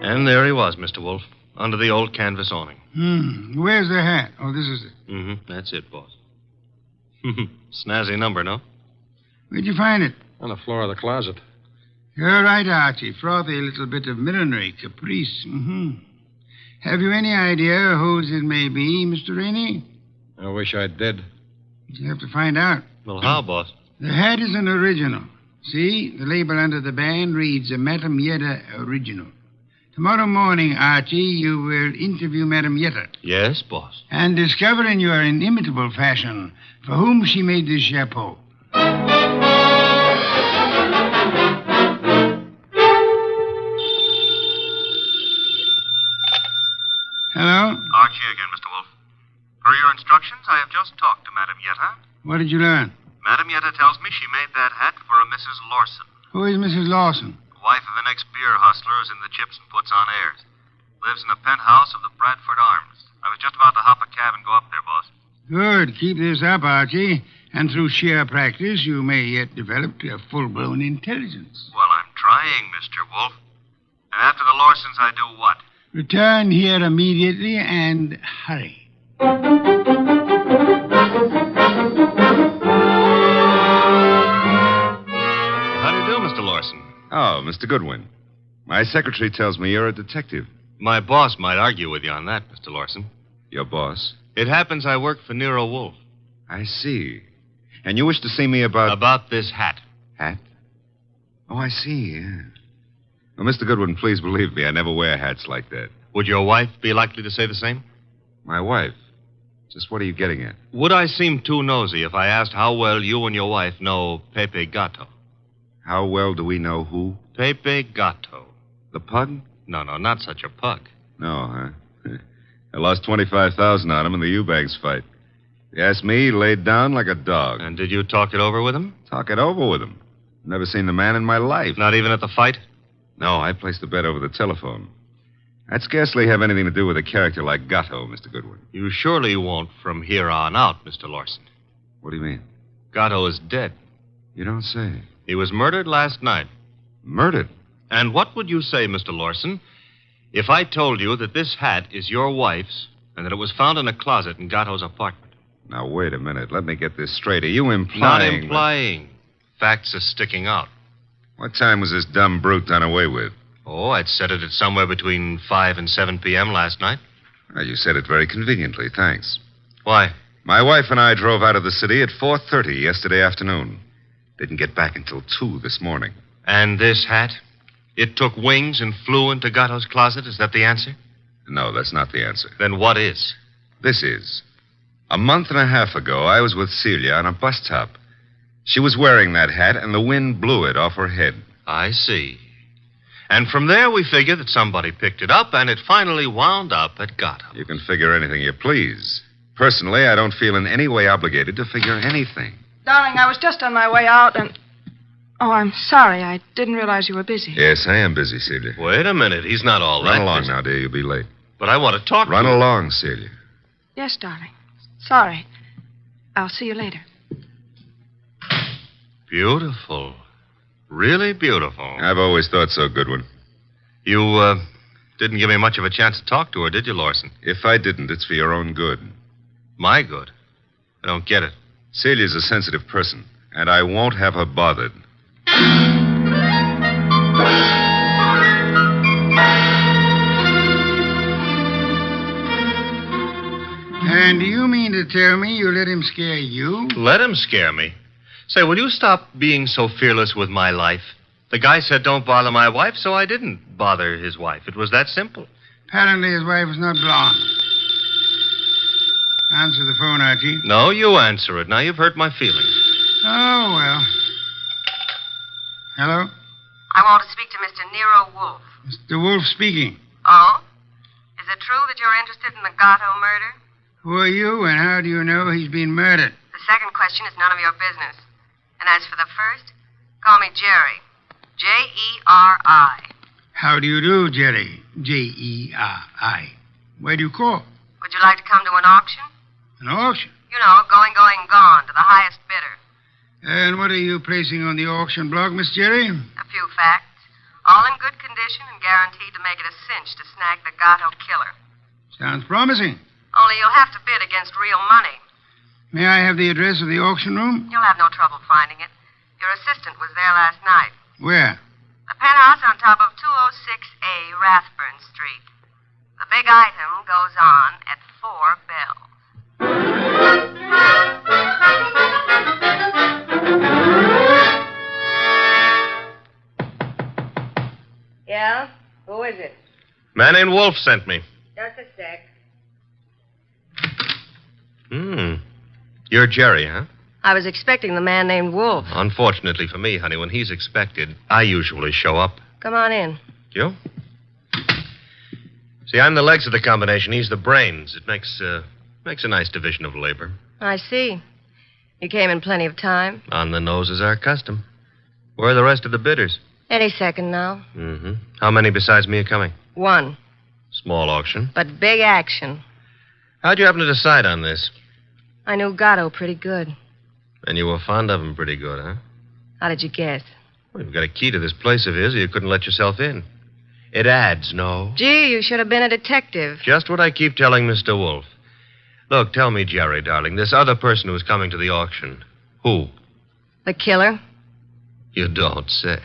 And there he was, Mr. Wolfe, under the old canvas awning. Where's the hat? Oh, this is it. That's it, boss. Snazzy number, no? Where'd you find it? On the floor of the closet. You're right, Archie. Frothy little bit of millinery caprice. Have you any idea whose it may be, Mr. Rainey? I wish I did. You have to find out. Well, how, boss? The hat is an original. See, the label under the band reads a Madame Yetta original. Tomorrow morning, Archie, you will interview Madame Yetta. Yes, boss. And discover in your inimitable fashion for whom she made this chapeau. Hello? Archie again, Mr. Wolfe. Per your instructions, I have just talked to Madame Yetta. What did you learn? Madame Yetta tells me she made that hat for a Mrs. Lawson. Who is Mrs. Lawson? Wife of an ex-beer hustler who's in the chips and puts on airs. Lives in a penthouse of the Bradford Arms. I was just about to hop a cab and go up there, boss. Good. Keep this up, Archie. And through sheer practice, you may yet develop a full-blown intelligence. Well, I'm trying, Mr. Wolfe. And after the Lawsons, I do what? Return here immediately and hurry. How do you do, Mr. Lawson? Oh, Mr. Goodwin. My secretary tells me you're a detective. My boss might argue with you on that, Mr. Lawson. Your boss? It happens I work for Nero Wolfe. I see. And you wish to see me about... About this hat. Hat? Oh, I see, yeah. Well, Mr. Goodwin, please believe me, I never wear hats like that. Would your wife be likely to say the same? My wife? Just what are you getting at? Would I seem too nosy if I asked how well you and your wife know Pepe Gato? How well do we know who? Pepe Gato. The pug? No, not such a pug. No, huh? I lost $25,000 on him in the Eubanks fight. If you ask me, he laid down like a dog. And did you talk it over with him? Talk it over with him. Never seen the man in my life. Not even at the fight? No, I placed the bet over the telephone. I'd scarcely have anything to do with a character like Gatto, Mr. Goodwin. You surely won't from here on out, Mr. Lawson. What do you mean? Gatto is dead. You don't say. He was murdered last night. Murdered? And what would you say, Mr. Lawson, if I told you that this hat is your wife's and that it was found in a closet in Gatto's apartment? Now, wait a minute. Let me get this straight. Are you implying... Not implying. Facts are sticking out. What time was this dumb brute done away with? Oh, I'd set it at somewhere between 5 and 7 p.m. last night. Well, you said it very conveniently. Thanks. Why? My wife and I drove out of the city at 4:30 yesterday afternoon. Didn't get back until 2 this morning. And this hat? It took wings and flew into Gatto's closet? Is that the answer? No, that's not the answer. Then what is? This is. A month and a half ago, I was with Celia on a bus top. She was wearing that hat, and the wind blew it off her head. I see. And from there, we figure that somebody picked it up, and it finally wound up at Gatto. You can figure anything you please. Personally, I don't feel in any way obligated to figure anything. Darling, I was just on my way out, and... Oh, I'm sorry. I didn't realize you were busy. Yes, I am busy, Celia. Wait a minute. He's not all that Run along busy. now, dear. You'll be late. But I want to talk Run to you. along, Celia. Yes, darling. Sorry. I'll see you later. Beautiful. Really beautiful. I've always thought so, Goodwin. You, didn't give me much of a chance to talk to her, did you, Lawson? If I didn't, it's for your own good. My good? I don't get it. Celia's a sensitive person, and I won't have her bothered. And do you mean to tell me you let him scare you? Let him scare me. Say, will you stop being so fearless with my life? The guy said don't bother my wife, so I didn't bother his wife. It was that simple. Apparently his wife is not blonde. Answer the phone, Archie. No, you answer it. Now you've hurt my feelings. Oh, well. Hello? I want to speak to Mr. Nero Wolfe. Mr. Wolfe speaking. Oh? Is it true that you're interested in the Gatto murder? Who are you, and how do you know he's been murdered? The second question is none of your business. And as for the first, call me Jerry. Jerry. How do you do, Jerry? Jerry. Where do you call? Would you like to come to an auction? An auction? You know, going, gone, to the highest bidder. And what are you placing on the auction block, Miss Jerry? A few facts. All in good condition and guaranteed to make it a cinch to snag the Gatto killer. Sounds promising. Only you'll have to bid against real money. May I have the address of the auction room? You'll have no trouble finding it. Your assistant was there last night. Where? The penthouse on top of 206A Rathburn Street. The big item goes on at 4 bells. Yeah? Who is it? Man named Wolfe sent me. Just a sec. You're Jerry, huh? I was expecting the man named Wolfe. Unfortunately for me, honey, when he's expected, I usually show up. Come on in. You? See, I'm the legs of the combination. He's the brains. It makes a nice division of labor. I see. You came in plenty of time. On the nose is our custom. Where are the rest of the bidders? Any second now. Mm-hmm. How many besides me are coming? One. Small auction. But big action. How'd you happen to decide on this? I knew Gatto pretty good. And you were fond of him pretty good, huh? How did you guess? Well, you've got a key to this place of his, or you couldn't let yourself in. It adds, no? Gee, you should have been a detective. Just what I keep telling Mr. Wolfe. Look, tell me, Jerry, darling, this other person who's coming to the auction, who? The killer? You don't say.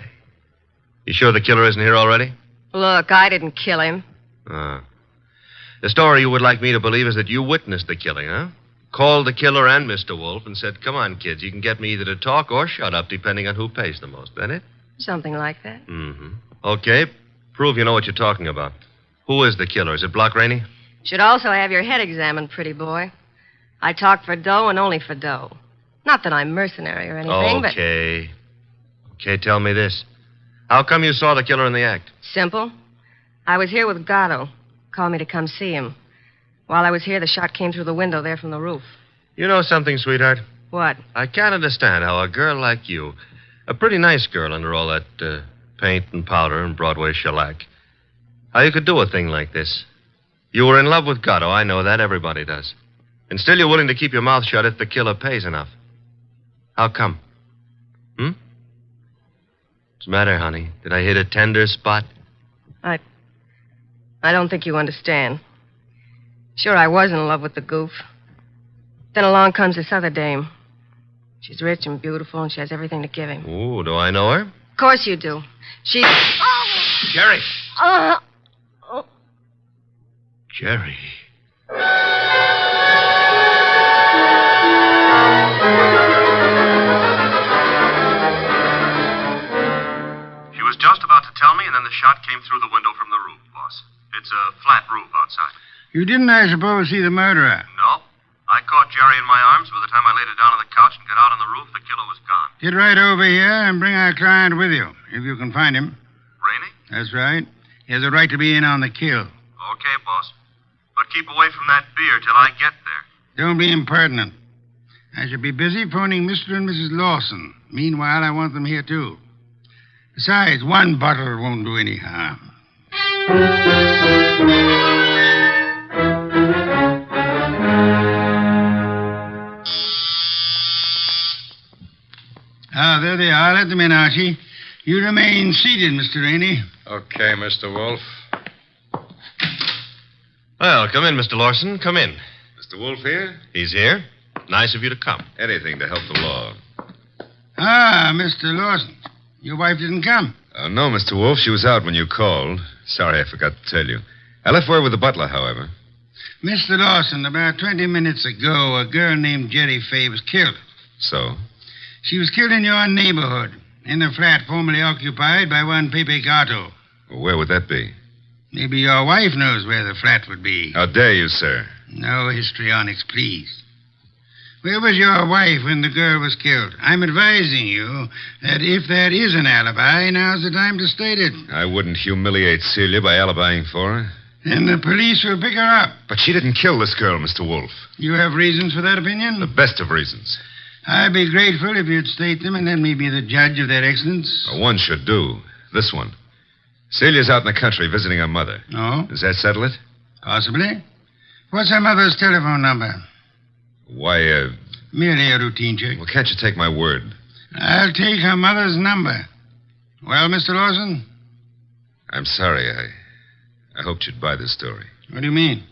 You sure the killer isn't here already? Look, I didn't kill him. The story you would like me to believe is that you witnessed the killing, huh? Called the killer and Mr. Wolfe and said, come on, kids, you can get me either to talk or shut up, depending on who pays the most. That it? Something like that. Mm-hmm. Okay, prove you know what you're talking about. Who is the killer? Is it Block Rainey? Should also have your head examined, pretty boy. I talk for dough and only for dough. Not that I'm mercenary or anything, but... Okay, tell me this. How come you saw the killer in the act? Simple. I was here with Gatto. Called me to come see him. While I was here, the shot came through the window there from the roof. You know something, sweetheart? What? I can't understand how a girl like you, a pretty nice girl under all that paint and powder and Broadway shellac, how you could do a thing like this. You were in love with Gatto, I know that. Everybody does. And still you're willing to keep your mouth shut if the killer pays enough. How come? What's the matter, honey? Did I hit a tender spot? I don't think you understand. Sure, I was in love with the goof. Then along comes this other dame. She's rich and beautiful, and she has everything to give him. Ooh, do I know her? Of course you do. She... Jerry! Oh. Jerry. She was just about to tell me, and then the shot came through the window from the roof, boss. It's a flat roof outside. You didn't, I suppose, see the murderer? No. I caught Jerry in my arms. By the time I laid her down on the couch and got out on the roof, the killer was gone. Get right over here and bring our client with you, if you can find him. Rainey? That's right. He has a right to be in on the kill. Okay, boss. But keep away from that beer till I get there. Don't be impertinent. I shall be busy phoning Mr. and Mrs. Lawson. Meanwhile, I want them here, too. Besides, one bottle won't do any harm. There they are. Let them in, Archie. You remain seated, Mr. Rainey. Okay, Mr. Wolfe. Well, come in, Mr. Lawson. Come in. Mr. Wolfe here? He's here. Nice of you to come. Anything to help the law. Mr. Lawson. Your wife didn't come. No, Mr. Wolfe. She was out when you called. Sorry, I forgot to tell you. I left word with the butler, however. Mr. Lawson, about 20 minutes ago, a girl named Jerry Fay was killed. So? She was killed in your neighborhood, in a flat formerly occupied by one Pepe Gato. Well, where would that be? Maybe your wife knows where the flat would be. How dare you, sir? No histrionics, please. Where was your wife when the girl was killed? I'm advising you that if there is an alibi, now's the time to state it. I wouldn't humiliate Celia by alibying for her. Then the police will pick her up. But she didn't kill this girl, Mr. Wolfe. You have reasons for that opinion? The best of reasons. I'd be grateful if you'd state them and let me be the judge of their excellence. One should do. This one. Celia's out in the country visiting her mother. Oh? Does that settle it? Possibly. What's her mother's telephone number? Why, Merely a routine check. Well, can't you take my word? I'll take her mother's number. Well, Mr. Lawson? I'm sorry. I hoped you'd buy this story. What do you mean?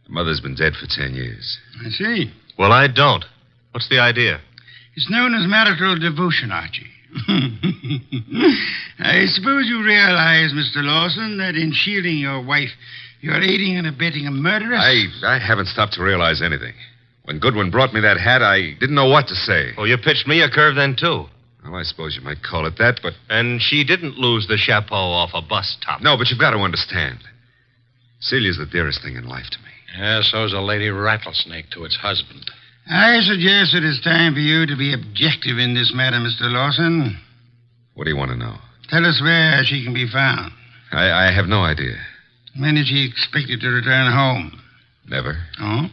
Her mother's been dead for 10 years. I see. Well, I don't. What's the idea? It's known as marital devotion, Archie. I suppose you realize, Mr. Lawson, that in shielding your wife, you're aiding and abetting a murderess? I haven't stopped to realize anything. When Goodwin brought me that hat, I didn't know what to say. Oh, you pitched me a curve then, too. Well, I suppose you might call it that, but... And she didn't lose the chapeau off a bus top. No, but you've got to understand. Celia's the dearest thing in life to me. Yeah, so's a lady rattlesnake to its husband. I suggest it is time for you to be objective in this matter, Mr. Lawson. What do you want to know? Tell us where she can be found. I have no idea. When is she expected to return home? Never. Oh?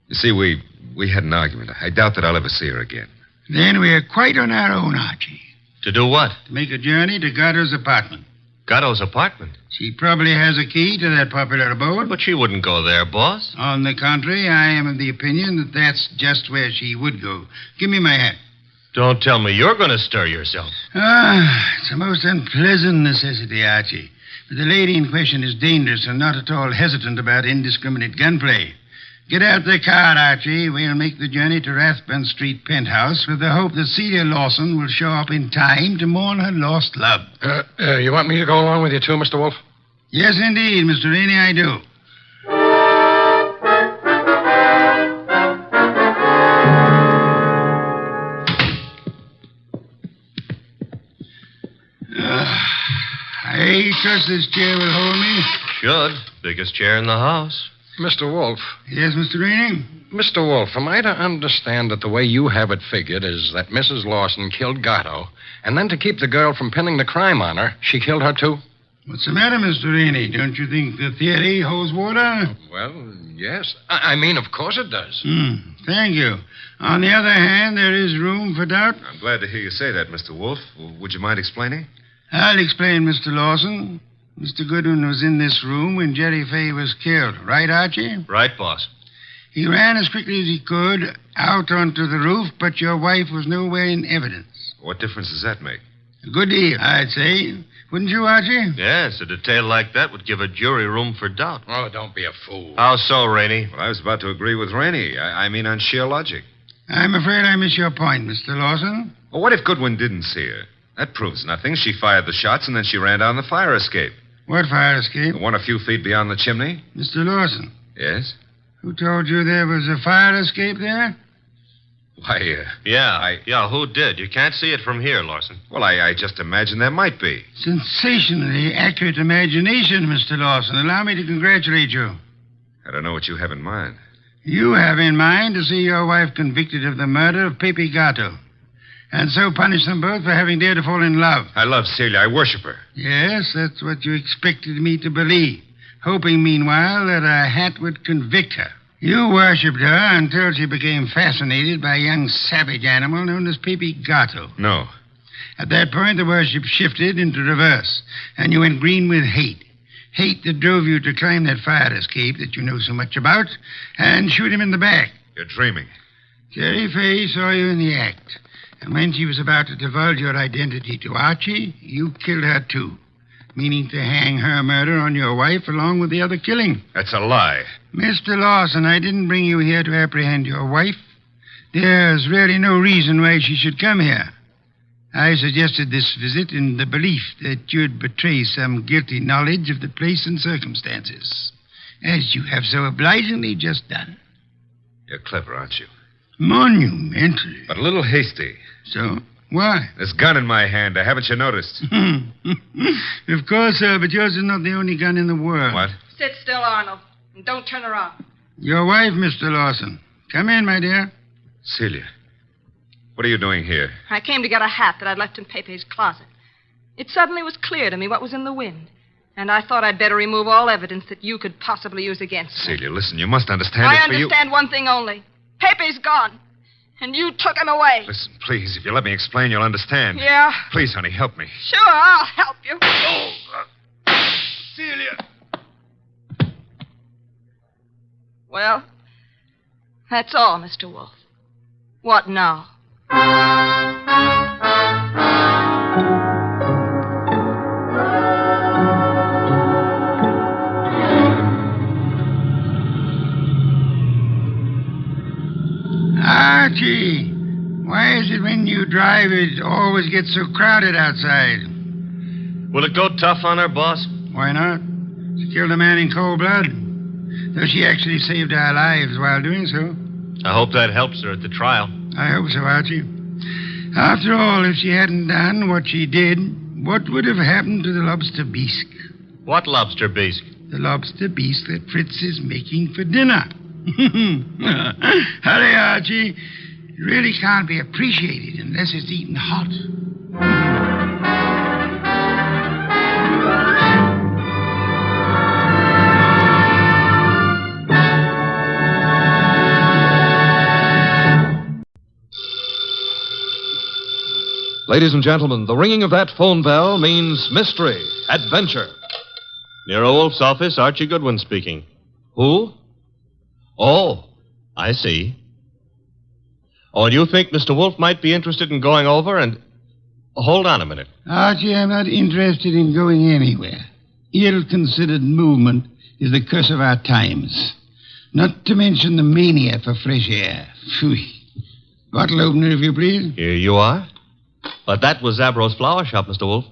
You see, we had an argument. I doubt that I'll ever see her again. Then we're quite on our own, Archie. To do what? To make a journey to Gatto's apartment. Gatto's apartment? She probably has a key to that popular abode. But she wouldn't go there, boss. On the contrary, I am of the opinion that that's just where she would go. Give me my hat. Don't tell me you're going to stir yourself. It's a most unpleasant necessity, Archie. But the lady in question is dangerous and not at all hesitant about indiscriminate gunplay. Get out the car, Archie. We'll make the journey to Rathbun Street penthouse with the hope that Celia Lawson will show up in time to mourn her lost love. You want me to go along with you, too, Mr. Wolfe? Yes, indeed, Mr. Rainey, I do. I trust this chair will hold me. Should. Biggest chair in the house. Mr. Wolfe. Yes, Mr. Rainey? Mr. Wolfe, am I to understand that the way you have it figured is that Mrs. Lawson killed Gatto, and then to keep the girl from pinning the crime on her, she killed her, too? What's the matter, Mr. Rainey? Don't you think the theory holds water? Well, yes. I mean, of course it does. Thank you. On the other hand, there is room for doubt. I'm glad to hear you say that, Mr. Wolfe. Would you mind explaining? I'll explain, Mr. Lawson. Mr. Goodwin was in this room when Jerry Fay was killed. Right, Archie? Right, boss. He ran as quickly as he could out onto the roof, but your wife was nowhere in evidence. What difference does that make? A good deal, I'd say. Wouldn't you, Archie? Yes, a detail like that would give a jury room for doubt. Oh, don't be a fool. How so, Rainey? Well, I was about to agree with Rainey. I mean on sheer logic. I'm afraid I miss your point, Mr. Lawson. Well, what if Goodwin didn't see her? That proves nothing. She fired the shots, and then she ran down the fire escape. What fire escape? The one a few feet beyond the chimney. Mr. Lawson. Yes? Who told you there was a fire escape there? Why, Yeah, who did? You can't see it from here, Lawson. Well, I just imagined there might be. Sensationally accurate imagination, Mr. Lawson. Allow me to congratulate you. I don't know what you have in mind. You have in mind to see your wife convicted of the murder of Pepe Gatto. And so punish them both for having dared to fall in love. I love Celia. I worship her. Yes, that's what you expected me to believe. Hoping, meanwhile, that a hat would convict her. You worshipped her until she became fascinated by a young savage animal known as Pepe Gatto. No. At that point, the worship shifted into reverse, and you went green with hate. Hate that drove you to climb that fire escape that you know so much about and shoot him in the back. You're dreaming. Carrie Fay saw you in the act, and when she was about to divulge your identity to Archie, you killed her too, meaning to hang her murder on your wife along with the other killing. That's a lie. Mr. Lawson, I didn't bring you here to apprehend your wife. There's really no reason why she should come here. I suggested this visit in the belief that you'd betray some guilty knowledge of the place and circumstances, as you have so obligingly just done. You're clever, aren't you? Monumentally. But a little hasty. So, why? This gun in my hand, haven't you noticed? Of course, sir, but yours is not the only gun in the world. What? Sit still, Arnold, and don't turn around. Your wife, Mr. Lawson. Come in, my dear. Celia, what are you doing here? I came to get a hat that I'd left in Pepe's closet. It suddenly was clear to me what was in the wind, and I thought I'd better remove all evidence that you could possibly use against me. Celia, listen, you must understand I it's for you. understand one thing only. Pepe's gone, and you took him away. Listen, please, if you let me explain, you'll understand. Yeah? Please, honey, help me. Sure, I'll help you. Celia. Well, that's all, Mr. Wolfe. What now? Archie, why is it when you drive it always gets so crowded outside? Will it go tough on her, boss? Why not? She killed a man in cold blood. Though she actually saved our lives while doing so. I hope that helps her at the trial. I hope so, Archie. After all, if she hadn't done what she did, what would have happened to the lobster bisque? What lobster bisque? The lobster bisque that Fritz is making for dinner. Hurry, Archie. It really can't be appreciated unless it's eaten hot. Ladies and gentlemen, the ringing of that phone bell means mystery, adventure. Nero Wolfe's office, Archie Goodwin speaking. Who? Oh, I see. Oh, and you think Mr. Wolfe might be interested in going over and... Hold on a minute. Archie, I'm not interested in going anywhere. Ill-considered movement is the curse of our times. Not to mention the mania for fresh air. Phooey. Bottle opener, if you please. Here you are. But that was Zabro's flower shop, Mr. Wolfe.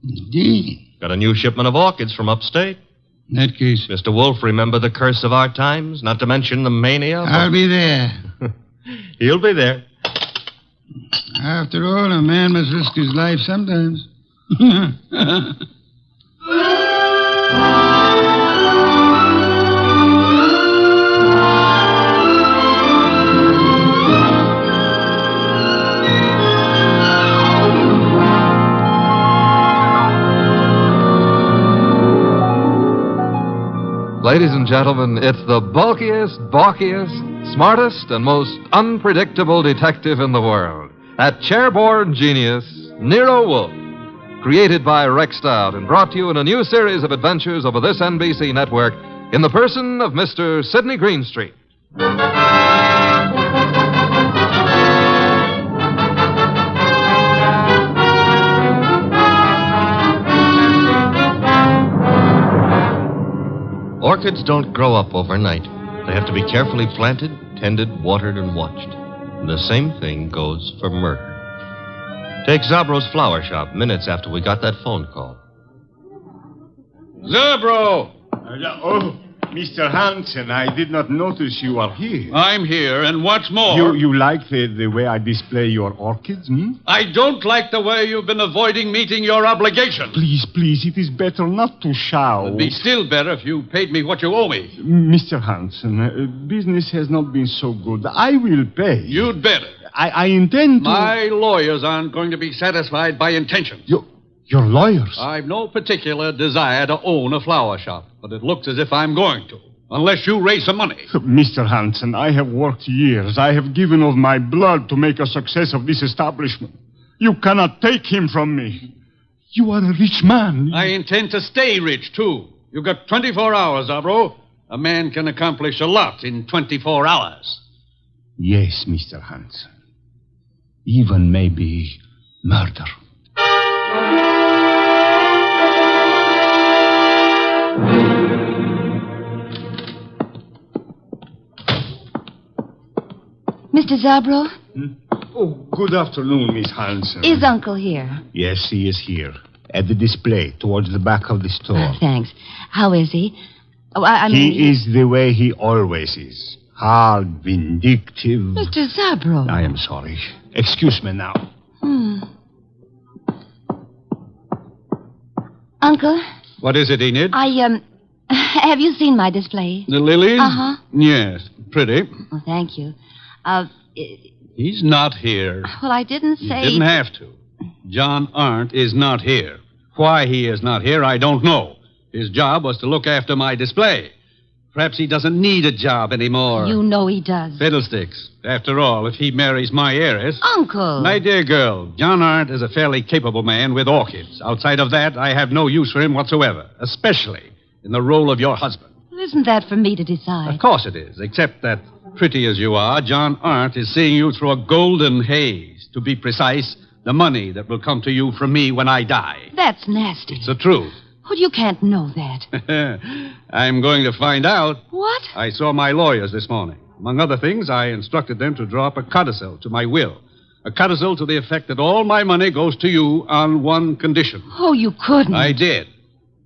Indeed. Got a new shipment of orchids from upstate. In that case... Mr. Wolfe, remember the curse of our times? Not to mention the mania? I'll be there. He'll be there. After all, a man must risk his life sometimes. Ladies and gentlemen, it's the bulkiest, balkiest, smartest, and most unpredictable detective in the world. That chairborne genius, Nero Wolfe. Created by Rex Stout and brought to you in a new series of adventures over this NBC network in the person of Mr. Sidney Greenstreet. Orchids don't grow up overnight. They have to be carefully planted, tended, watered, and watched. And the same thing goes for murder. Take Zabro's flower shop minutes after we got that phone call. Zabro! Mr. Hansen, I did not notice you are here. I'm here, and what's more... You like the way I display your orchids, hmm? I don't like the way you've been avoiding meeting your obligation. Please, it is better not to shout. It'd be still better if you paid me what you owe me. Mr. Hansen, business has not been so good. I will pay. You'd better. I intend to... My lawyers aren't going to be satisfied by intentions. Your lawyers? I've no particular desire to own a flower shop, but it looks as if I'm going to, unless you raise some money. Mr. Hansen, I have worked years. I have given of my blood to make a success of this establishment. You cannot take him from me. You are a rich man. I intend to stay rich, too. You've got 24 hours, Zabro. A man can accomplish a lot in 24 hours. Yes, Mr. Hansen. Even maybe murder. Mr. Zabro? Oh, good afternoon, Miss Hansen. Is Uncle here? Yes, he is here. At the display, towards the back of the store. Thanks. How is he? Oh, I mean... He is the way he always is. Hard, vindictive. Mr. Zabro. I am sorry. Excuse me now. Uncle? What is it, Enid? Have you seen my display? The lilies? Uh-huh. Yes, pretty. Oh, thank you. He's not here. Well, I didn't say... You didn't have to. John Arndt is not here. Why he is not here, I don't know. His job was to look after my display. Perhaps he doesn't need a job anymore. You know he does. Fiddlesticks. After all, if he marries my heiress... Uncle! My dear girl, John Arndt is a fairly capable man with orchids. Outside of that, I have no use for him whatsoever, especially in the role of your husband. Well, isn't that for me to decide? Of course it is, except that, pretty as you are, John Arndt is seeing you through a golden haze. To be precise, the money that will come to you from me when I die. That's nasty. It's the truth. Well, you can't know that. I'm going to find out. What? I saw my lawyers this morning. Among other things, I instructed them to draw up a codicil to my will. A codicil to the effect that all my money goes to you on one condition. Oh, you couldn't. I did.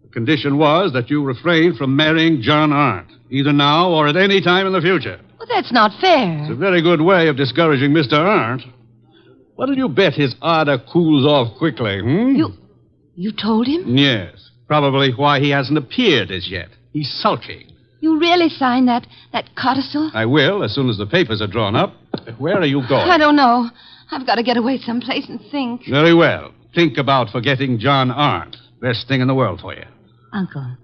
The condition was that you refrain from marrying John Arndt, either now or at any time in the future. Well, that's not fair. It's a very good way of discouraging Mr. Arndt. What'll you bet his ardor cools off quickly, You told him? Yes. Probably why he hasn't appeared as yet. He's sulking. You really signed that codicil? I will, as soon as the papers are drawn up. Where are you going? I don't know. I've got to get away someplace and think. Very well. Think about forgetting John Arndt. Best thing in the world for you. Uncle,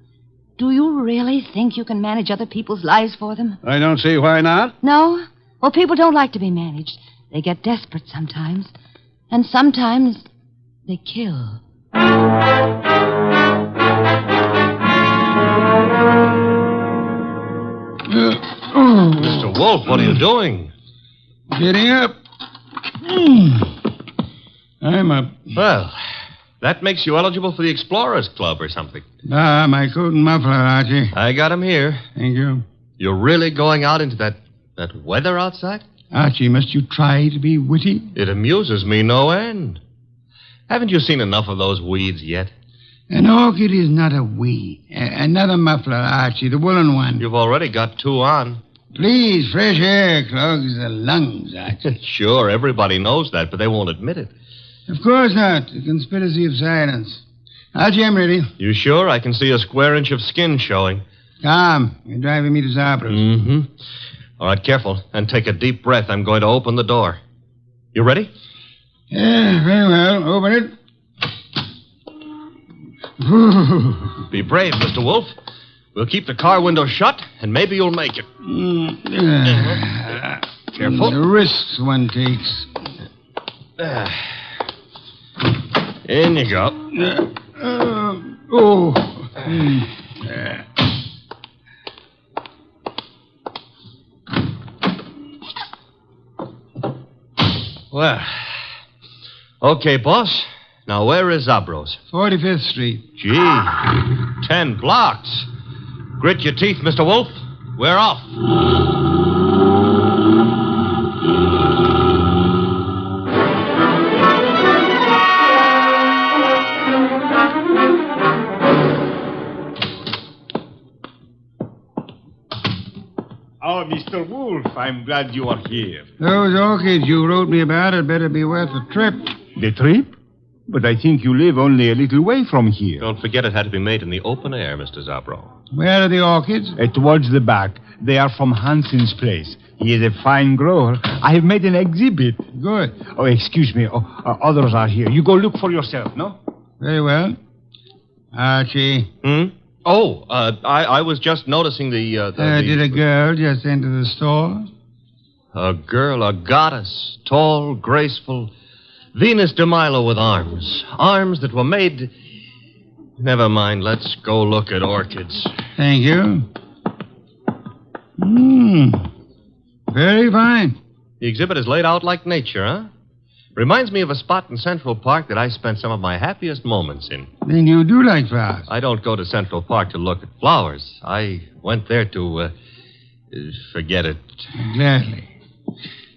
do you really think you can manage other people's lives for them? I don't see why not. No? Well, people don't like to be managed. They get desperate sometimes. And sometimes they kill. Mr. Wolfe, what are you doing? Getting up. I'm up. Well, that makes you eligible for the Explorers Club or something. My coat and muffler, Archie. I got 'em here. Thank you. You're really going out into that weather outside? Archie, must you try to be witty? It amuses me no end. Haven't you seen enough of those weeds yet? An orchid is not a weed. Another muffler, Archie, the woolen one. You've already got 2 on. Please, fresh air clogs the lungs, Archie. Sure, everybody knows that, but they won't admit it. Of course not. A conspiracy of silence. Archie, I'm ready. You sure? I can see a square inch of skin showing. Tom, you're driving me to Zabro's. Mm-hmm. All right, careful. And take a deep breath. I'm going to open the door. You ready? Yeah, very well. Open it. Be brave, Mr. Wolfe. We'll keep the car window shut, and maybe you'll make it. Careful. The risks one takes. In you go. Well, okay, boss. Now, where is Zabro's? 45th Street. Gee, 10 blocks. Grit your teeth, Mr. Wolfe. We're off. Oh, Mr. Wolfe, I'm glad you are here. Those orchids you wrote me about had better be worth a trip. The trip? But I think you live only a little way from here. Don't forget it had to be made in the open air, Mr. Zabro. Where are the orchids? Towards the back. They are from Hansen's place. He is a fine grower. I have made an exhibit. Good. Oh, excuse me. Others are here. You go look for yourself, no? Very well. Archie. Oh, I was just noticing Did a girl just enter the store? A girl, a goddess, tall, graceful, Venus de Milo with arms. Arms that were made... Never mind. Let's go look at orchids. Thank you. Very fine. The exhibit is laid out like nature, huh? Reminds me of a spot in Central Park that I spent some of my happiest moments in. Then you do like flowers. I don't go to Central Park to look at flowers. I went there to, forget it. Gladly.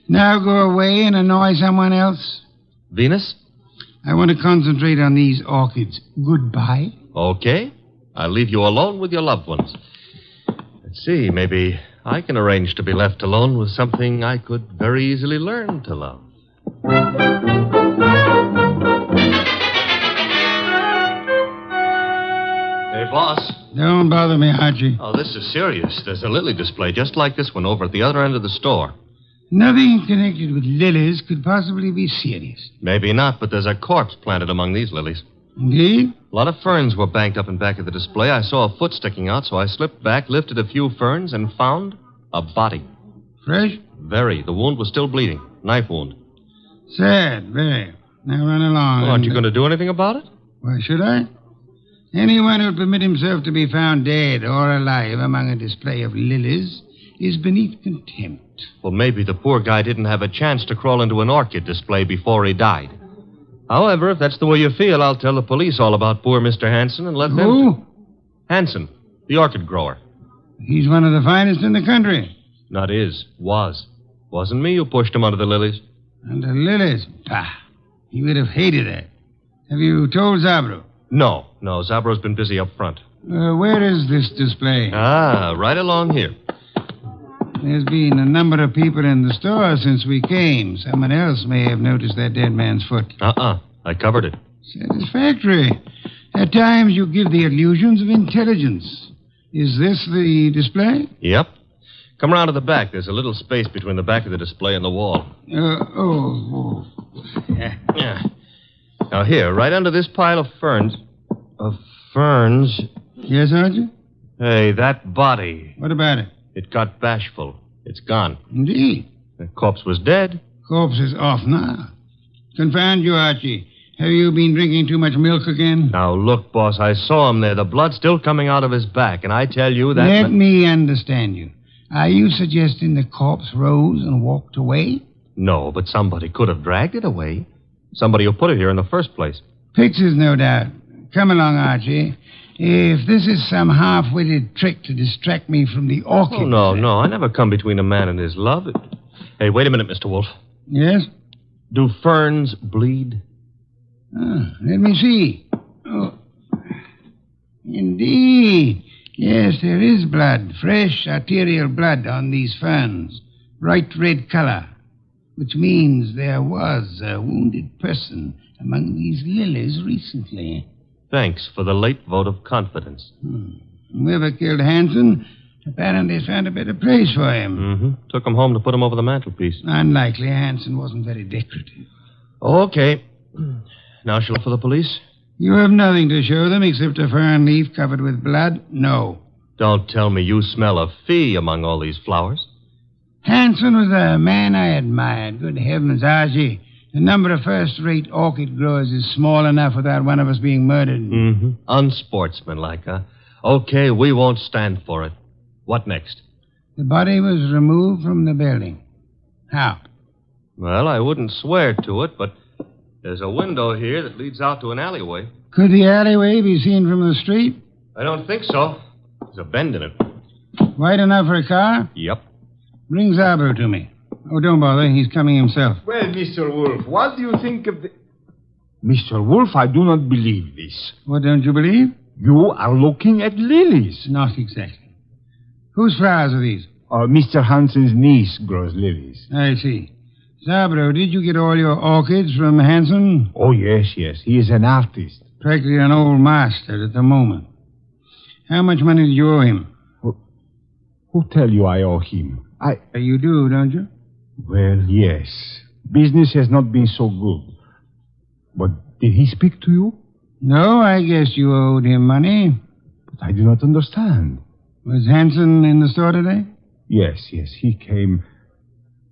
Now go away and annoy someone else. Venus? I want to concentrate on these orchids. Goodbye. Okay. I'll leave you alone with your loved ones. Let's see, maybe I can arrange to be left alone with something I could very easily learn to love. Hey, boss. Don't bother me, Archie. Oh, this is serious. There's a lily display just like this one over at the other end of the store. Nothing connected with lilies could possibly be serious. Maybe not, but there's a corpse planted among these lilies. Indeed? A lot of ferns were banked up in back of the display. I saw a foot sticking out, so I slipped back, lifted a few ferns, and found a body. Fresh? Very. The wound was still bleeding. Knife wound. Sad, very. Now run along. Well, aren't you going to do anything about it? Why should I? Anyone who would permit himself to be found dead or alive among a display of lilies is beneath contempt. Well, maybe the poor guy didn't have a chance to crawl into an orchid display before he died. However, if that's the way you feel, I'll tell the police all about poor Mr. Hanson and let them... Who? Hanson, the orchid grower. He's one of the finest in the country. Not is. Was. Wasn't me who pushed him under the lilies. Under lilies? Bah. He would have hated that. Have you told Zabro? No. Zabro's been busy up front. Where is this display? Right along here. There's been a number of people in the store since we came. Someone else may have noticed that dead man's foot. I covered it. Satisfactory. At times you give the illusions of intelligence. Is this the display? Yep. Come around to the back. There's a little space between the back of the display and the wall. Yeah. Now here, right under this pile of ferns... Yes, Archie? Hey, that body. What about it? It got bashful. It's gone. Indeed. The corpse was dead. Corpse is off now. Confound you, Archie. Have you been drinking too much milk again? Now, look, boss, I saw him there. The blood's still coming out of his back, and I tell you that... Let me understand you. Are you suggesting the corpse rose and walked away? No, but somebody could have dragged it away. Somebody who put it here in the first place. Pictures, no doubt. Come along, Archie. If this is some half-witted trick to distract me from the orchid... Oh, no. I never come between a man and his love. Hey, wait a minute, Mr. Wolfe. Yes? Do ferns bleed? Let me see. Oh. Indeed. Yes, there is blood. Fresh arterial blood on these ferns. Bright red color. Which means there was a wounded person among these lilies recently. Thanks for the late vote of confidence. Whoever killed Hanson apparently found a better place for him. Mm-hmm. Took him home to put him over the mantelpiece. Unlikely. Hanson wasn't very decorative. Okay. Now shall I for the police? You have nothing to show them except a fern leaf covered with blood? No. Don't tell me you smell a fee among all these flowers. Hanson was a man I admired. Good heavens, Archie. The number of first-rate orchid growers is small enough without one of us being murdered. Mm-hmm. Unsportsmanlike, huh? Okay, we won't stand for it. What next? The body was removed from the building. How? Well, I wouldn't swear to it, but there's a window here that leads out to an alleyway. Could the alleyway be seen from the street? I don't think so. There's a bend in it. Wide enough for a car? Yep. Bring Zabro to me. Oh, don't bother. He's coming himself. Well, Mr. Wolfe, what do you think of the... Mr. Wolfe, I do not believe this. What don't you believe? You are looking at lilies. Not exactly. Whose flowers are these? Mr. Hanson's niece grows lilies. I see. Zabro, did you get all your orchids from Hanson? Oh, yes. He is an artist. Practically an old master at the moment. How much money did you owe him? Who tell you I owe him? You do, don't you? Well, yes. Business has not been so good. But did he speak to you? No, I guess you owed him money. But I do not understand. Was Hanson in the store today? Yes. He came.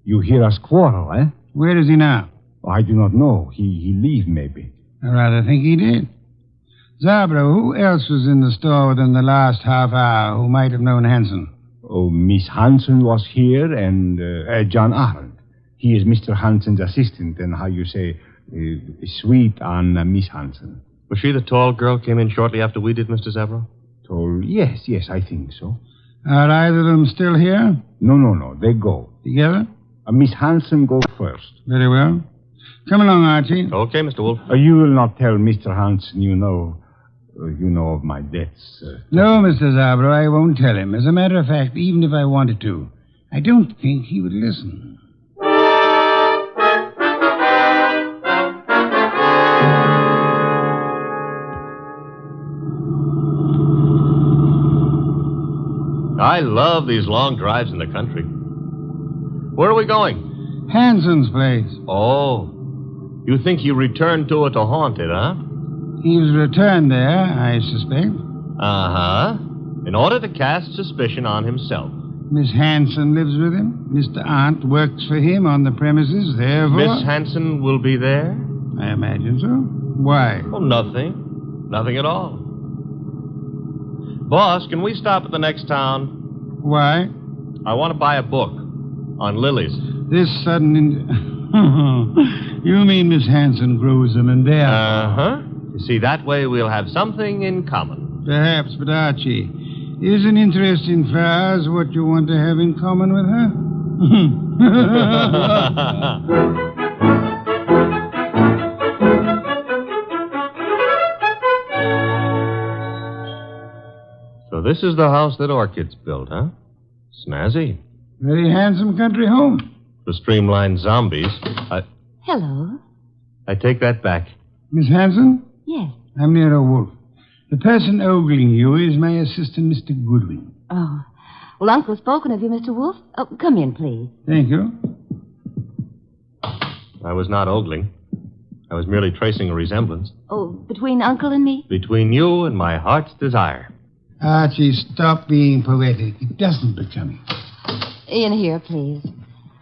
You hear us quarrel, eh? Where is he now? I do not know. He leave, maybe. I rather think he did. Zabra, who else was in the store within the last half hour who might have known Hansen? Oh, Miss Hansen was here, and John Arnold. He is Mr. Hansen's assistant, and how you say, sweet on Miss Hansen. Was she the tall girl came in shortly after we did, Mr. Zabro? Tall? Yes, I think so. Are either of them still here? No. They go. Together? Miss Hansen go first. Very well. Come along, Archie. Okay, Mr. Wolfe. You will not tell Mr. Hansen you know of my debts. No, Mr. Zabro, I won't tell him. As a matter of fact, even if I wanted to, I don't think he would listen. I love these long drives in the country. Where are we going? Hansen's place. Oh. You think he returned to it to haunt it, huh? He was returned there, I suspect. Uh-huh. In order to cast suspicion on himself. Miss Hansen lives with him. Mr. Arndt works for him on the premises, therefore... Miss Hansen will be there? I imagine so. Why? Oh, nothing. Nothing at all. Boss, can we stop at the next town? Why? I want to buy a book on lilies. This sudden... You mean Miss Hansen grows them and there? Uh-huh. You see, that way we'll have something in common. Perhaps, but Archie, is an interest in flowers what you want to have in common with her? So this is the house that Orchid's built, huh? Snazzy. Very handsome country home. The streamlined zombies. Hello. I take that back. Miss Hansen? Yes. I'm Nero Wolfe. The person ogling you is my assistant, Mr. Goodwin. Oh. Well, Uncle's spoken of you, Mr. Wolfe. Oh, come in, please. Thank you. I was not ogling. I was merely tracing a resemblance. Oh, between Uncle and me? Between you and my heart's desire. Archie, stop being poetic. It doesn't become you. In here, please.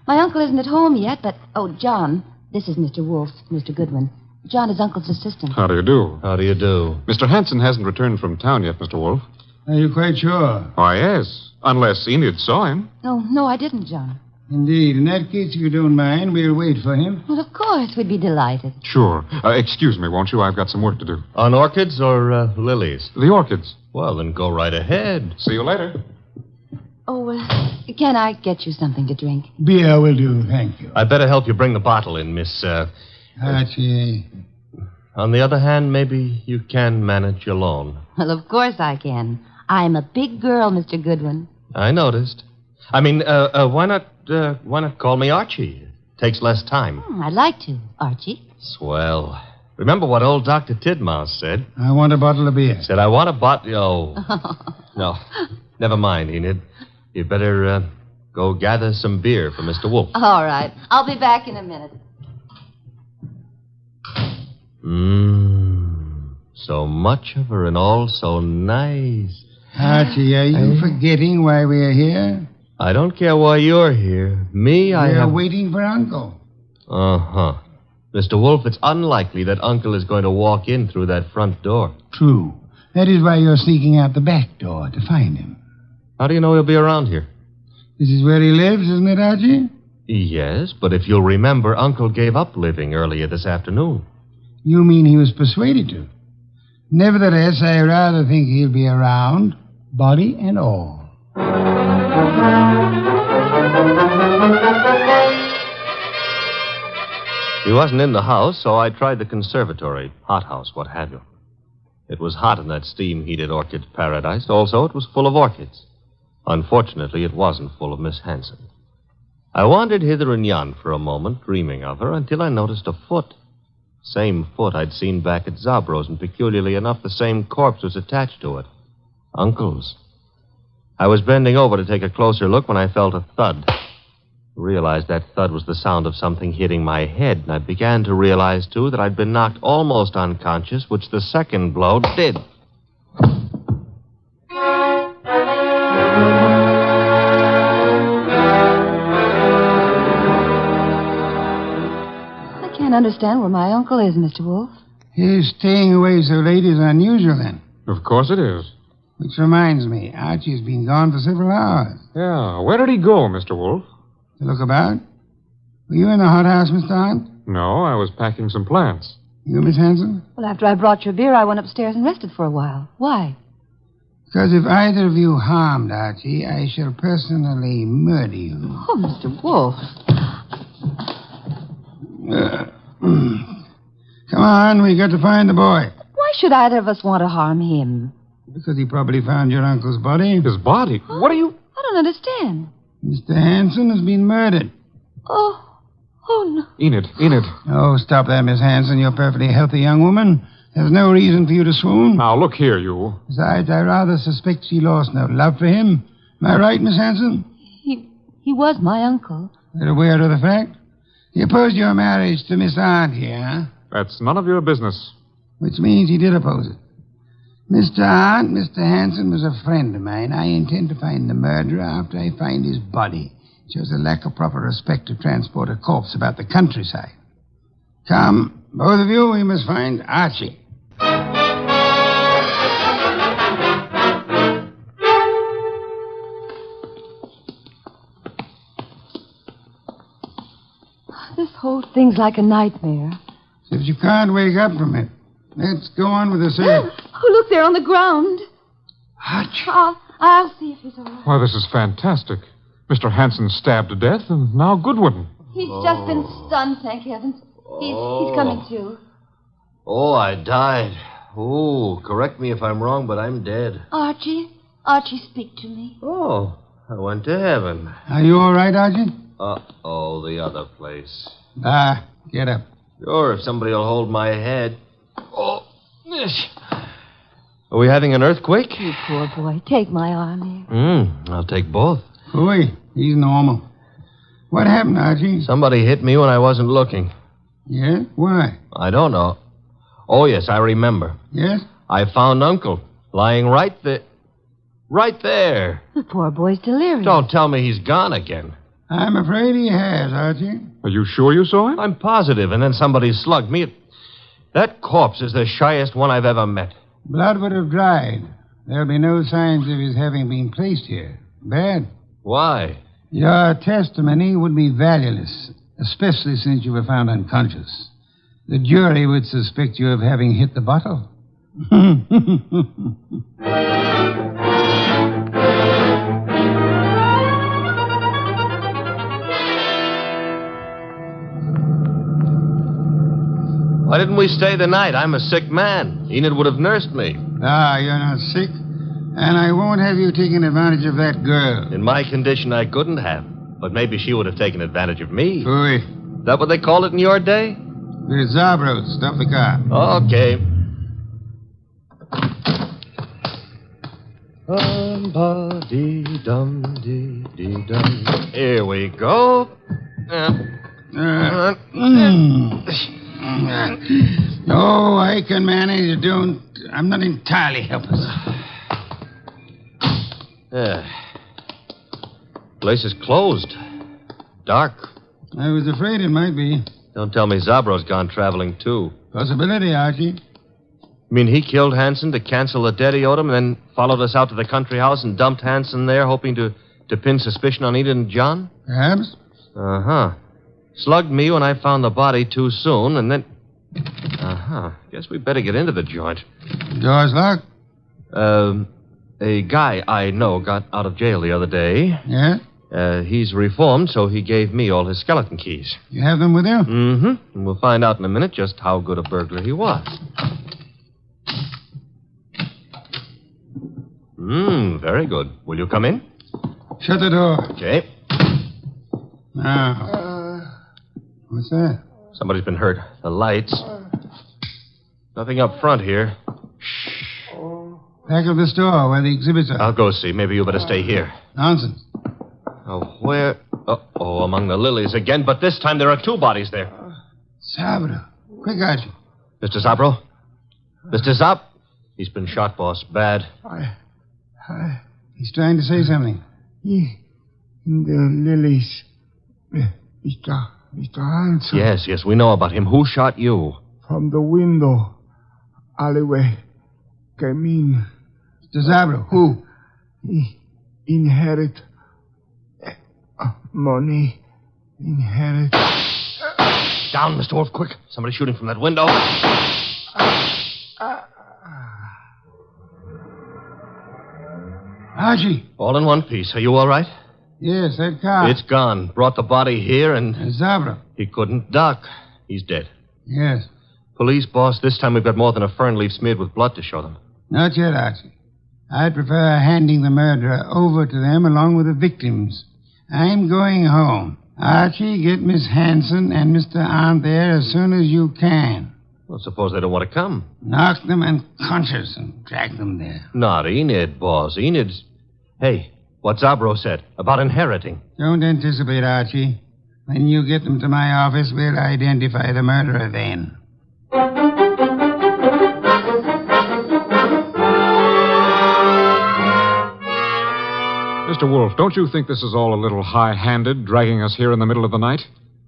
My uncle isn't at home yet, but... Oh, John, this is Mr. Wolfe, Mr. Goodwin. John is Uncle's assistant. How do you do? How do you do? Mr. Hansen hasn't returned from town yet, Mr. Wolfe. Are you quite sure? Why, yes. Unless Enid saw him. No, I didn't, John. Indeed. In that case, if you don't mind, we'll wait for him. Well, of course, we'd be delighted. Sure. Excuse me, won't you? I've got some work to do. On orchids or lilies? The orchids. Well, then go right ahead. See you later. Oh, can I get you something to drink? Beer will do, thank you. I'd better help you bring the bottle in, Miss... Archie. On the other hand, maybe you can manage alone. Well, of course I can. I'm a big girl, Mr. Goodwin. I noticed. I mean, why not call me Archie? Takes less time. I'd like to, Archie. Swell. Remember what old Dr. Tidmouse said? I want a bottle of beer. Said, I want a bottle... Oh. No. Never mind, Enid. You'd better go gather some beer for Mr. Wolfe. All right. I'll be back in a minute. So much of her and all so nice. Archie, are you forgetting why we're here? I don't care why you're here. We're waiting for Uncle. Uh-huh. Mr. Wolfe, it's unlikely that Uncle is going to walk in through that front door. True. That is why you're sneaking out the back door to find him. How do you know he'll be around here? This is where he lives, isn't it, Archie? Yes, but if you'll remember, Uncle gave up living earlier this afternoon. You mean he was persuaded to? Nevertheless, I rather think he'll be around, body and all. He wasn't in the house, so I tried the conservatory, hothouse, what have you. It was hot in that steam-heated orchid paradise. Also, it was full of orchids. Unfortunately, it wasn't full of Miss Hansen. I wandered hither and yon for a moment, dreaming of her, until I noticed a foot. Same foot I'd seen back at Zabro's, and peculiarly enough, the same corpse was attached to it. Uncle's. I was bending over to take a closer look when I felt a thud. I realized that thud was the sound of something hitting my head, and I began to realize, too, that I'd been knocked almost unconscious, which the second blow did. can't understand where my uncle is, Mr. Wolfe. His staying away so late is unusual, then. Of course it is. Which reminds me, Archie's been gone for several hours. Yeah, where did he go, Mr. Wolfe? To look about? Were you in the hothouse, Mr. Hunt? No, I was packing some plants. You, Miss Hanson? Well, after I brought your beer, I went upstairs and rested for a while. Why? Because if either of you harmed Archie, I shall personally murder you. Oh, Mr. Wolfe. Come on, we got to find the boy. Why should either of us want to harm him? Because he probably found your uncle's body. His body? Huh? What are you... I don't understand. Mr. Hanson has been murdered. Oh no. Enid. Oh, stop that, Miss Hanson. You're a perfectly healthy young woman. There's no reason for you to swoon. Now, look here, you. Besides, I rather suspect she lost no love for him. Am I right, Miss Hanson? He was my uncle. You're aware of the fact? He opposed your marriage to Miss Aunt here, huh? That's none of your business. Which means he did oppose it. Mr. Aunt, Mr. Hanson was a friend of mine. I intend to find the murderer after I find his body. It shows a lack of proper respect to transport a corpse about the countryside. Come, both of you, we must find Archie. This whole thing's like a nightmare. If you can't wake up from it, let's go on with the search. Oh, look, there on the ground. Archie. I'll see if he's all right. Why, this is fantastic. Mr. Hanson stabbed to death, and now Goodwin. He's just been stunned, thank heavens. He's coming to. Oh, I died. Oh, correct me if I'm wrong, but I'm dead. Archie, speak to me. Oh, I went to heaven. Are you all right, Archie? Uh-oh, the other place. Get up. Sure, if somebody will hold my head. Oh, are we having an earthquake? You poor boy. Take my arm here. I'll take both. Hooey, he's normal. What happened, Archie? Somebody hit me when I wasn't looking. Yeah? Why? I don't know. Oh, yes, I remember. Yes? I found Uncle lying right there. Right there. The poor boy's delirious. Don't tell me he's gone again. I'm afraid he has, Archie. Are you sure you saw him? I'm positive, and then somebody slugged me. That corpse is the shyest one I've ever met. Blood would have dried. There'll be no signs of his having been placed here. Bad. Why? Your testimony would be valueless, especially since you were found unconscious. The jury would suspect you of having hit the bottle. Why didn't we stay the night? I'm a sick man. Enid would have nursed me. You're not sick. And I won't have you taking advantage of that girl. In my condition, I couldn't have. But maybe she would have taken advantage of me. Hooey. Is that what they called it in your day? We're Zabros. Stop the car. Okay. Here we go. No, I can manage. I'm not entirely helpless. Place is closed. Dark. I was afraid it might be. Don't tell me Zabro's gone traveling, too. Possibility, Archie. You mean he killed Hanson to cancel the debt he owed him and then followed us out to the country house and dumped Hanson there, hoping to pin suspicion on Enid and John? Perhaps. Uh-huh. Slugged me when I found the body too soon, and then... Guess we better get into the joint. Door's locked? A guy I know got out of jail the other day. Yeah? He's reformed, so he gave me all his skeleton keys. You have them with you? Mm-hmm. And we'll find out in a minute just how good a burglar he was. Very good. Will you come in? Shut the door. Okay. Now. What's that? Somebody's been hurt. The lights. Nothing up front here. Back of the store where the exhibits are. I'll go see. Maybe you better stay here. Nonsense. Oh, where? Uh-oh, among the lilies again. But this time there are two bodies there. Sabro. Quick, Archie. Mr. Zabro? Mr. Zab? He's been shot, boss. Bad. He's trying to say something. In the lilies. Mr. Mr. Hanson. Yes, we know about him. Who shot you? From the window. Alleyway. Came in. Mr. Zabro, who? He inherit. Money. Inherit. Down, Mr. Wolfe, quick. Somebody shooting from that window. Archie. All in one piece. Are you all right? Yes, that car. It's gone. Brought the body here and... Zabro. He couldn't duck. He's dead. Yes. Police, boss, this time we've got more than a fern leaf smeared with blood to show them. Not yet, Archie. I'd prefer handing the murderer over to them along with the victims. I'm going home. Archie, get Miss Hanson and Mr. Arndt there as soon as you can. Well, suppose they don't want to come. Knock them unconscious and drag them there. Not Enid, boss. Enid's... Hey, what Zabro said about inheriting. Don't anticipate, Archie. When you get them to my office, we'll identify the murderer then. Mr. Wolfe, don't you think this is all a little high-handed, dragging us here in the middle of the night?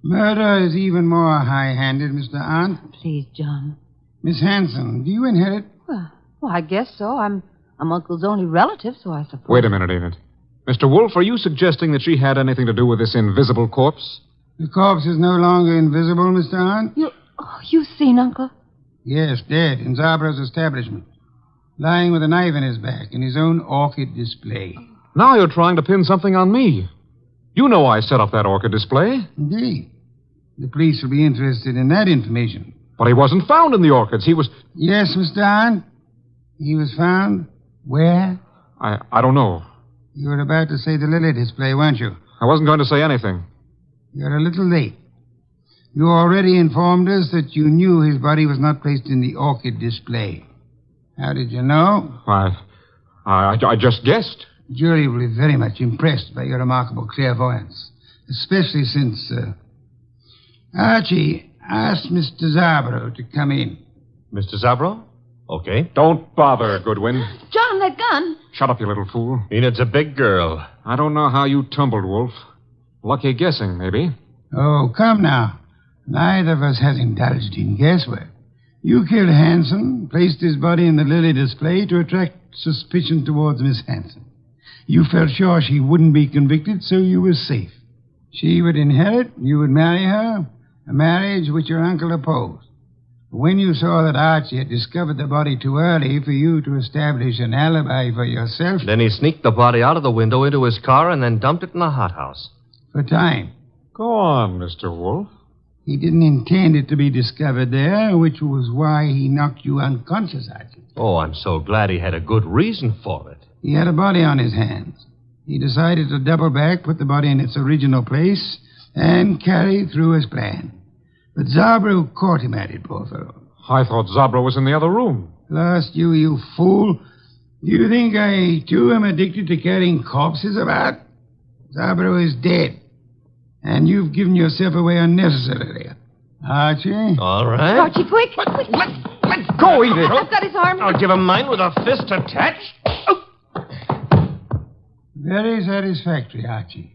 Murder is even more high-handed, Mr. Arndt. Please, John. Miss Hanson, do you inherit? Well, I guess so. I'm Uncle's only relative, so I suppose. Wait a minute, Enid. Mr. Wolfe, are you suggesting that she had anything to do with this invisible corpse? The corpse is no longer invisible, Mr. Arndt. You've seen Uncle? Yes, dead in Zabro's establishment. Lying with a knife in his back in his own orchid display. Now you're trying to pin something on me. You know I set up that orchid display. Indeed. The police will be interested in that information. But he wasn't found in the orchids. He was... Yes, Mr. Arndt. He was found where? I don't know. You were about to say the lily display, weren't you? I wasn't going to say anything. You're a little late. You already informed us that you knew his body was not placed in the orchid display. How did you know? I just guessed. The jury will be very much impressed by your remarkable clairvoyance, especially since, Archie asked Mr. Zabro to come in. Mr. Zabro? Okay. Don't bother, Goodwin. John, that gun. Shut up, you little fool. Enid's a big girl. I don't know how you tumbled, Wolfe. Lucky guessing, maybe. Oh, come now. Neither of us has indulged in guesswork. You killed Hanson, placed his body in the lily display to attract suspicion towards Miss Hanson. You felt sure she wouldn't be convicted, so you were safe. She would inherit, you would marry her, a marriage which your uncle opposed. When you saw that Archie had discovered the body too early for you to establish an alibi for yourself... Then he sneaked the body out of the window into his car and then dumped it in the hothouse. For time. Go on, Mr. Wolfe. He didn't intend it to be discovered there, which was why he knocked you unconscious, Archie. Oh, I'm so glad he had a good reason for it. He had a body on his hands. He decided to double back, put the body in its original place, and carry through his plan. But Zabro caught him at it, poor fellow. I thought Zabro was in the other room. Lost you fool. Do you think I, too, am addicted to carrying corpses about? Zabro is dead. And you've given yourself away unnecessarily. Archie? All right. Archie, quick. Let go, Enid. I've got his arm. I'll give him mine with a fist attached. Oh. Very satisfactory, Archie.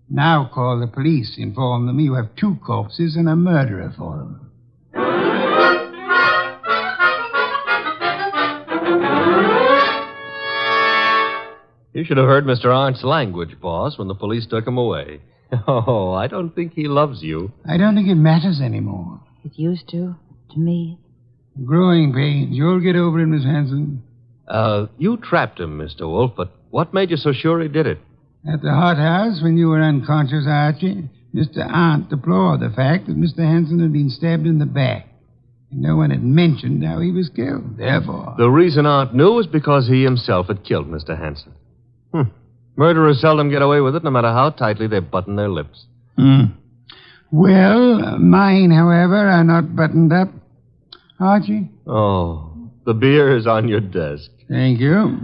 Now call the police. Inform them you have two corpses and a murderer for them. You should have heard Mr. Arndt's language, boss, when the police took him away. Oh, I don't think he loves you. I don't think it matters anymore. It used to me. Growing pains. You'll get over it, Miss Hanson. You trapped him, Mr. Wolfe, but what made you so sure he did it? At the hothouse, when you were unconscious, Archie, Mr. Arndt deplored the fact that Mr. Hanson had been stabbed in the back. And no one had mentioned how he was killed. Therefore... The reason Arndt knew was because he himself had killed Mr. Hanson. Murderers seldom get away with it, no matter how tightly they button their lips. Well, mine, however, are not buttoned up. Archie? Oh, the beer is on your desk. Thank you.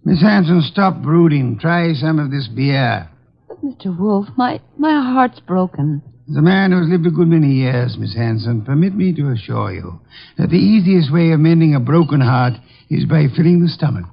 Miss Hanson, stop brooding. Try some of this beer. But, Mr. Wolfe, my heart's broken. As a man who's lived a good many years, Miss Hanson, permit me to assure you that the easiest way of mending a broken heart is by filling the stomach.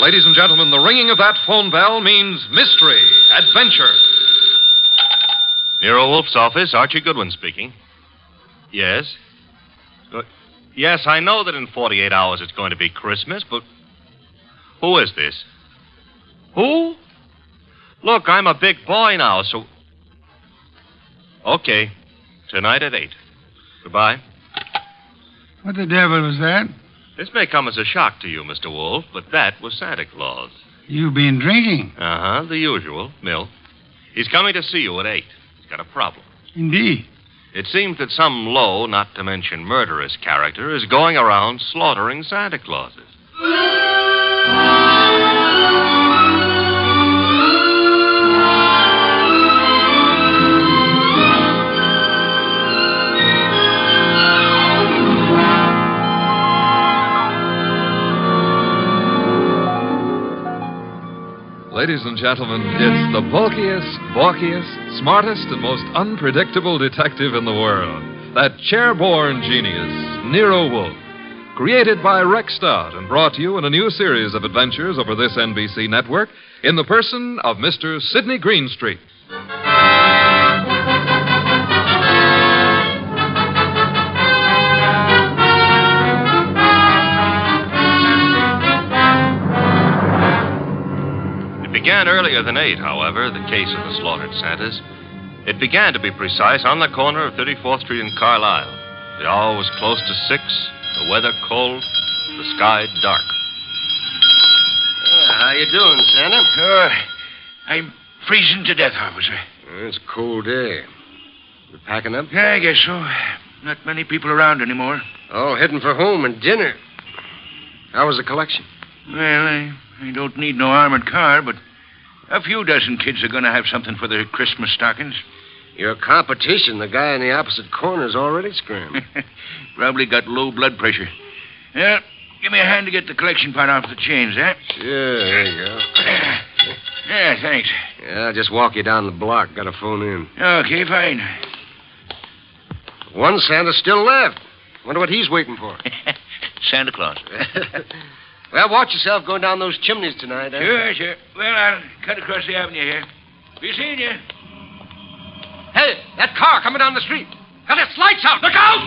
Ladies and gentlemen, the ringing of that phone bell means mystery, adventure. Nero Wolfe's office, Archie Goodwin speaking. Yes? Yes, I know that in 48 hours it's going to be Christmas, but who is this? Who? Look, I'm a big boy now, so... Okay. Tonight at 8. Goodbye. What the devil was that? This may come as a shock to you, Mr. Wolfe, but that was Santa Claus. You've been drinking? Uh-huh, the usual, milk. He's coming to see you at 8. He's got a problem. Indeed. It seems that some low, not to mention murderous character is going around slaughtering Santa Clauses. Ladies and gentlemen, it's the bulkiest, balkiest, smartest, and most unpredictable detective in the world. That chair-born genius, Nero Wolfe. Created by Rex Stott and brought to you in a new series of adventures over this NBC network in the person of Mr. Sidney Greenstreet. Began earlier than 8, however, the case of the slaughtered Santas. It began, to be precise, on the corner of 34th Street and Carlisle. The hour was close to 6, the weather cold, the sky dark. How you doing, Santa? I'm freezing to death, officer. It's a cold day. You packing up? Yeah, I guess so. Not many people around anymore. Oh, heading for home and dinner. How was the collection? Well, I don't need no armored car, but a few dozen kids are going to have something for their Christmas stockings. Your competition, the guy in the opposite corner, is already screaming. Probably got low blood pressure. Yeah, give me a hand to get the collection pot off the chains, eh? Sure, there you go. Yeah, thanks. Yeah, I'll just walk you down the block. Got a phone in. Okay, fine. One Santa still left. Wonder what he's waiting for. Santa Claus. Well, watch yourself going down those chimneys tonight, eh? Sure. Well, I'll cut across the avenue here. Be seeing you. Hey, that car coming down the street. Got its lights out. Look out!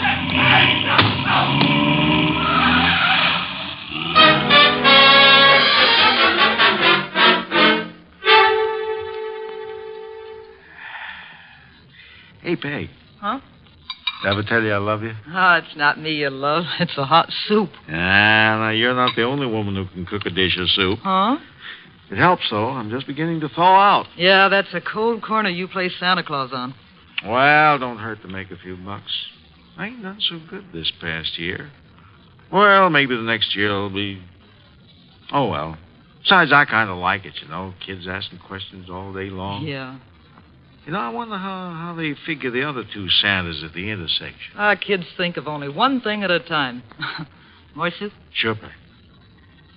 Hey, Peg. Huh? Did I ever tell you I love you? Oh, it's not me you love. It's a hot soup. Now, you're not the only woman who can cook a dish of soup. Huh? It helps, though. I'm just beginning to thaw out. Yeah, that's a cold corner you play Santa Claus on. Well, don't hurt to make a few bucks. I ain't done so good this past year. Well, maybe the next year will be... Oh, well. Besides, I kind of like it, you know. Kids asking questions all day long. Yeah. You know, I wonder how they figure the other two Santas at the intersection. Our kids think of only one thing at a time. More soup? Sure, Peg.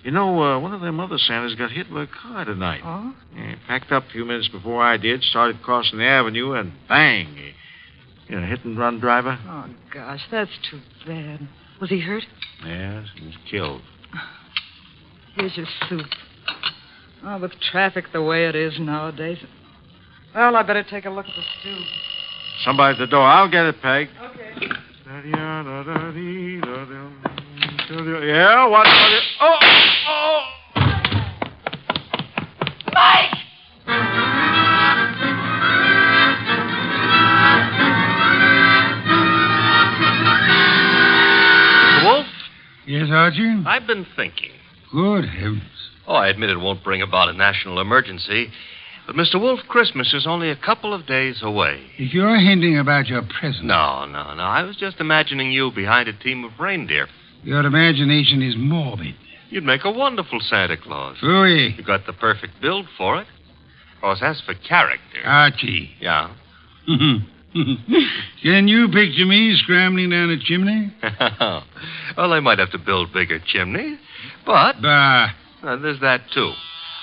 You know, one of them other Santas got hit by a car tonight. Oh? Yeah, packed up a few minutes before I did, started crossing the avenue, and bang! Hit-and-run driver. Oh, gosh, that's too bad. Was he hurt? Yes, he was killed. Here's your soup. Oh, with traffic the way it is nowadays. Well, I better take a look at the stew. Somebody at the door. I'll get it, Peg. Okay. Yeah, what? Oh! Mike! Wolfe? Yes, Archie? I've been thinking. Good heavens. Oh, I admit it won't bring about a national emergency. But, Mr. Wolfe, Christmas is only a couple of days away. If you're hinting about your present... No. I was just imagining you behind a team of reindeer. Your imagination is morbid. You'd make a wonderful Santa Claus. Phooey. You've got the perfect build for it. Of course, as for character... Archie. Yeah? Can you picture me scrambling down a chimney? Well, they might have to build bigger chimneys, but... Bah. There's that, too.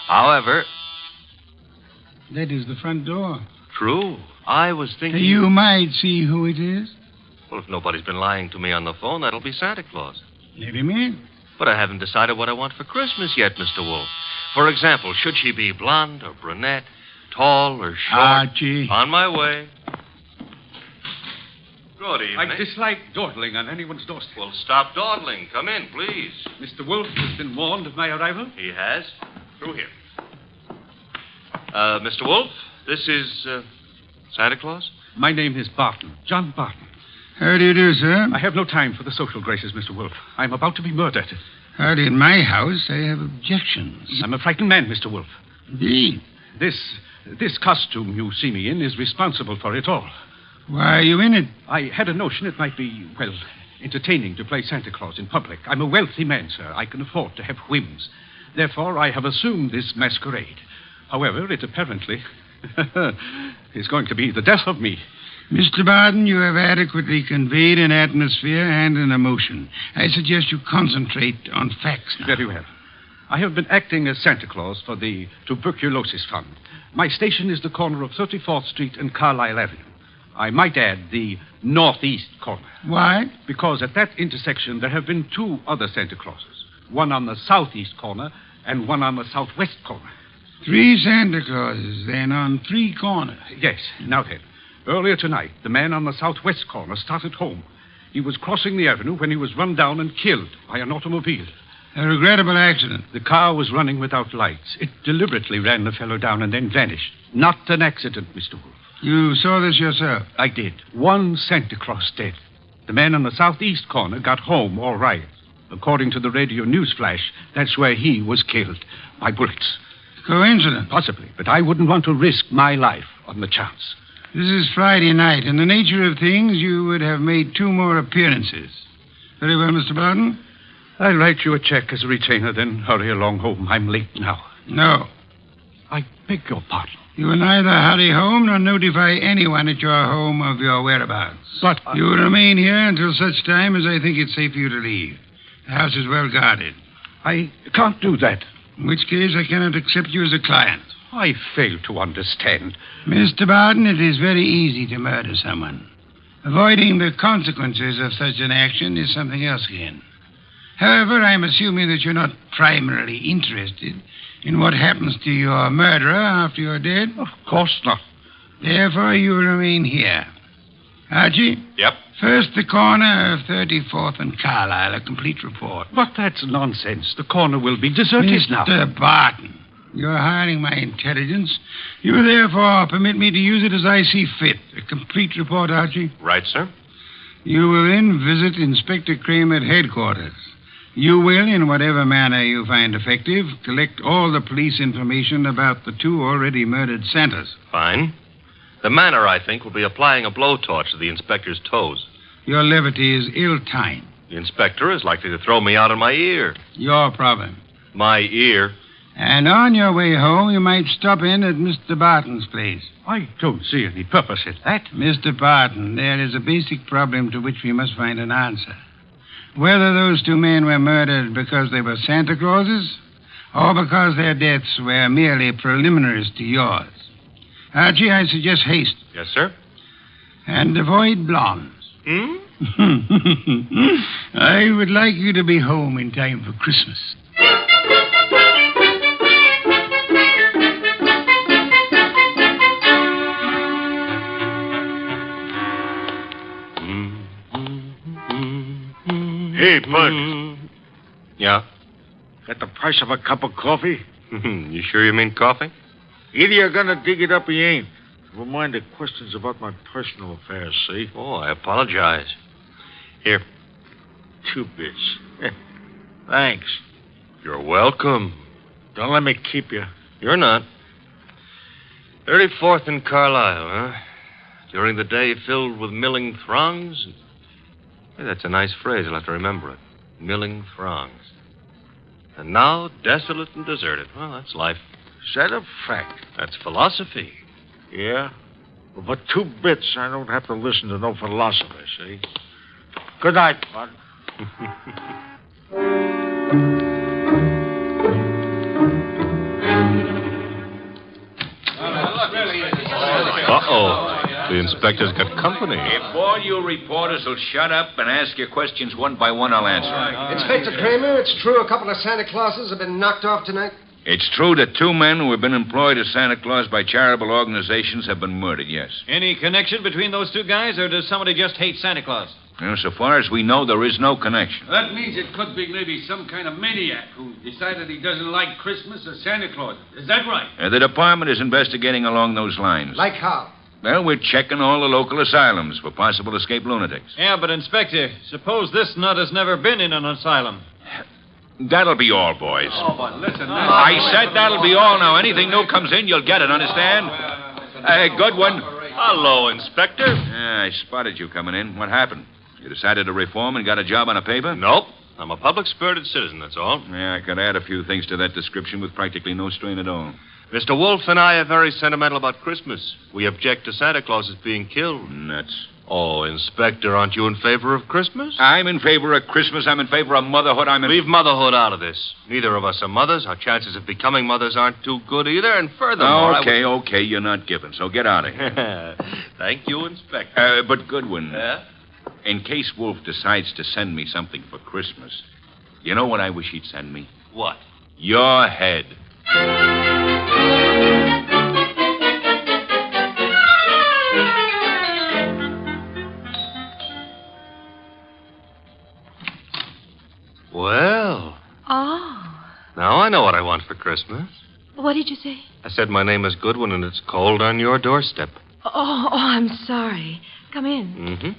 However... That is the front door. True. I was thinking... You might see who it is. Well, if nobody's been lying to me on the phone, that'll be Santa Claus. Let him in. But I haven't decided what I want for Christmas yet, Mr. Wolfe. For example, should she be blonde or brunette, tall or short? Archie. On my way. Good evening. I dislike dawdling on anyone's doorstep. Well, stop dawdling. Come in, please. Mr. Wolfe has been warned of my arrival? He has. Through here. Mr. Wolfe, this is Santa Claus? My name is Barton, John Barton. How do you do, sir? I have no time for the social graces, Mr. Wolfe. I'm about to be murdered. Hardly in my house. I have objections. I'm a frightened man, Mr. Wolfe. Indeed. This costume you see me in is responsible for it all. Why are you in it? I had a notion it might be, well, entertaining to play Santa Claus in public. I'm a wealthy man, sir. I can afford to have whims. Therefore, I have assumed this masquerade. However, it apparently is going to be the death of me. Mr. Barton, you have adequately conveyed an atmosphere and an emotion. I suggest you concentrate on facts now. Very well. I have been acting as Santa Claus for the Tuberculosis Fund. My station is the corner of 34th Street and Carlisle Avenue. I might add the northeast corner. Why? Because at that intersection there have been two other Santa Clauses. One on the southeast corner and one on the southwest corner. 3 Santa Clauses, then, on 3 corners. Yes. Now then, earlier tonight, the man on the southwest corner started home. He was crossing the avenue when he was run down and killed by an automobile. A regrettable accident. The car was running without lights. It deliberately ran the fellow down and then vanished. Not an accident, Mr. Wolfe. You saw this yourself? I did. 1 Santa Claus dead. The man on the southeast corner got home all right. According to the radio news flash, that's where he was killed by bullets. Coincidence? Possibly, but I wouldn't want to risk my life on the chance. This is Friday night. In the nature of things, you would have made 2 more appearances. Very well, Mr. Barton. I'll write you a check as a retainer, then hurry along home. I'm late now. No. I beg your pardon. You will neither hurry home nor notify anyone at your home of your whereabouts. But you will remain here until such time as I think it's safe for you to leave. The house is well guarded. I can't do that. In which case, I cannot accept you as a client. I fail to understand. Mr. Barton, it is very easy to murder someone. Avoiding the consequences of such an action is something else again. However, I'm assuming that you're not primarily interested in what happens to your murderer after you're dead. Of course not. Therefore, you will remain here. Archie? Yep. First, the corner of 34th and Carlisle, a complete report. But that's nonsense. The corner will be deserted now. Mr. Barton, you're hiring my intelligence. You therefore permit me to use it as I see fit. A complete report, Archie? Right, sir. You will then visit Inspector Crane at headquarters. You will, in whatever manner you find effective, collect all the police information about the 2 already murdered Santas. Fine. The manner, I think, will be applying a blowtorch to the inspector's toes. Your levity is ill-timed. The inspector is likely to throw me out of my ear. Your problem. My ear? And on your way home, you might stop in at Mr. Barton's place. I don't see any purpose in that. Mr. Barton, there is a basic problem to which we must find an answer. Whether those 2 men were murdered because they were Santa Clauses or because their deaths were merely preliminaries to yours. Archie, I suggest haste. Yes, sir. And avoid blondes. I would like you to be home in time for Christmas. Hey, Bud. Yeah? Got the price of a cup of coffee? You sure you mean coffee? Either you're gonna dig it up or you ain't. Never mind the questions about my personal affairs, see? Oh, I apologize. Here. 2 bits. Thanks. You're welcome. Don't let me keep you. You're not. 34th and Carlisle, huh? During the day filled with milling throngs. Hey, that's a nice phrase. I'll have to remember it. Milling throngs. And now desolate and deserted. Well, that's life. Is that a fact? That's philosophy. Yeah? Well, for 2 bits, I don't have to listen to no philosopher, see? Good night, Bud. Uh-oh. The inspector's got company. If all you reporters will shut up and ask your questions one by one, I'll answer them. Inspector Kramer, it's true a couple of Santa Clauses have been knocked off tonight? It's true that 2 men who have been employed as Santa Claus by charitable organizations have been murdered, yes. Any connection between those 2 guys, or does somebody just hate Santa Claus? Well, so far as we know, there is no connection. That means it could be maybe some kind of maniac who decided he doesn't like Christmas or Santa Claus. Is that right? The department is investigating along those lines. Like how? Well, we're checking all the local asylums for possible escaped lunatics. Yeah, but, Inspector, suppose this nut has never been in an asylum. That'll be all, boys. Oh, but listen. I said that'll be all now. Anything new comes in, you'll get it, understand? Goodwin. Hello, Inspector. Yeah, I spotted you coming in. What happened? You decided to reform and got a job on a paper? Nope. I'm a public-spirited citizen, that's all. Yeah, I could add a few things to that description with practically no strain at all. Mr. Wolfe and I are very sentimental about Christmas. We object to Santa Claus being killed. Nuts. Oh, Inspector, aren't you in favor of Christmas? I'm in favor of Christmas. I'm in favor of motherhood. Leave motherhood out of this. Neither of us are mothers. Our chances of becoming mothers aren't too good either. And furthermore... Okay, you're not giving, so get out of here. Thank you, Inspector. But Goodwin... Yeah? In case Wolfe decides to send me something for Christmas, you know what I wish he'd send me? What? Your head. Well, now I know what I want for Christmas. What did you say? I said my name is Goodwin, and it's cold on your doorstep. Oh, I'm sorry. Come in. Mm-hmm.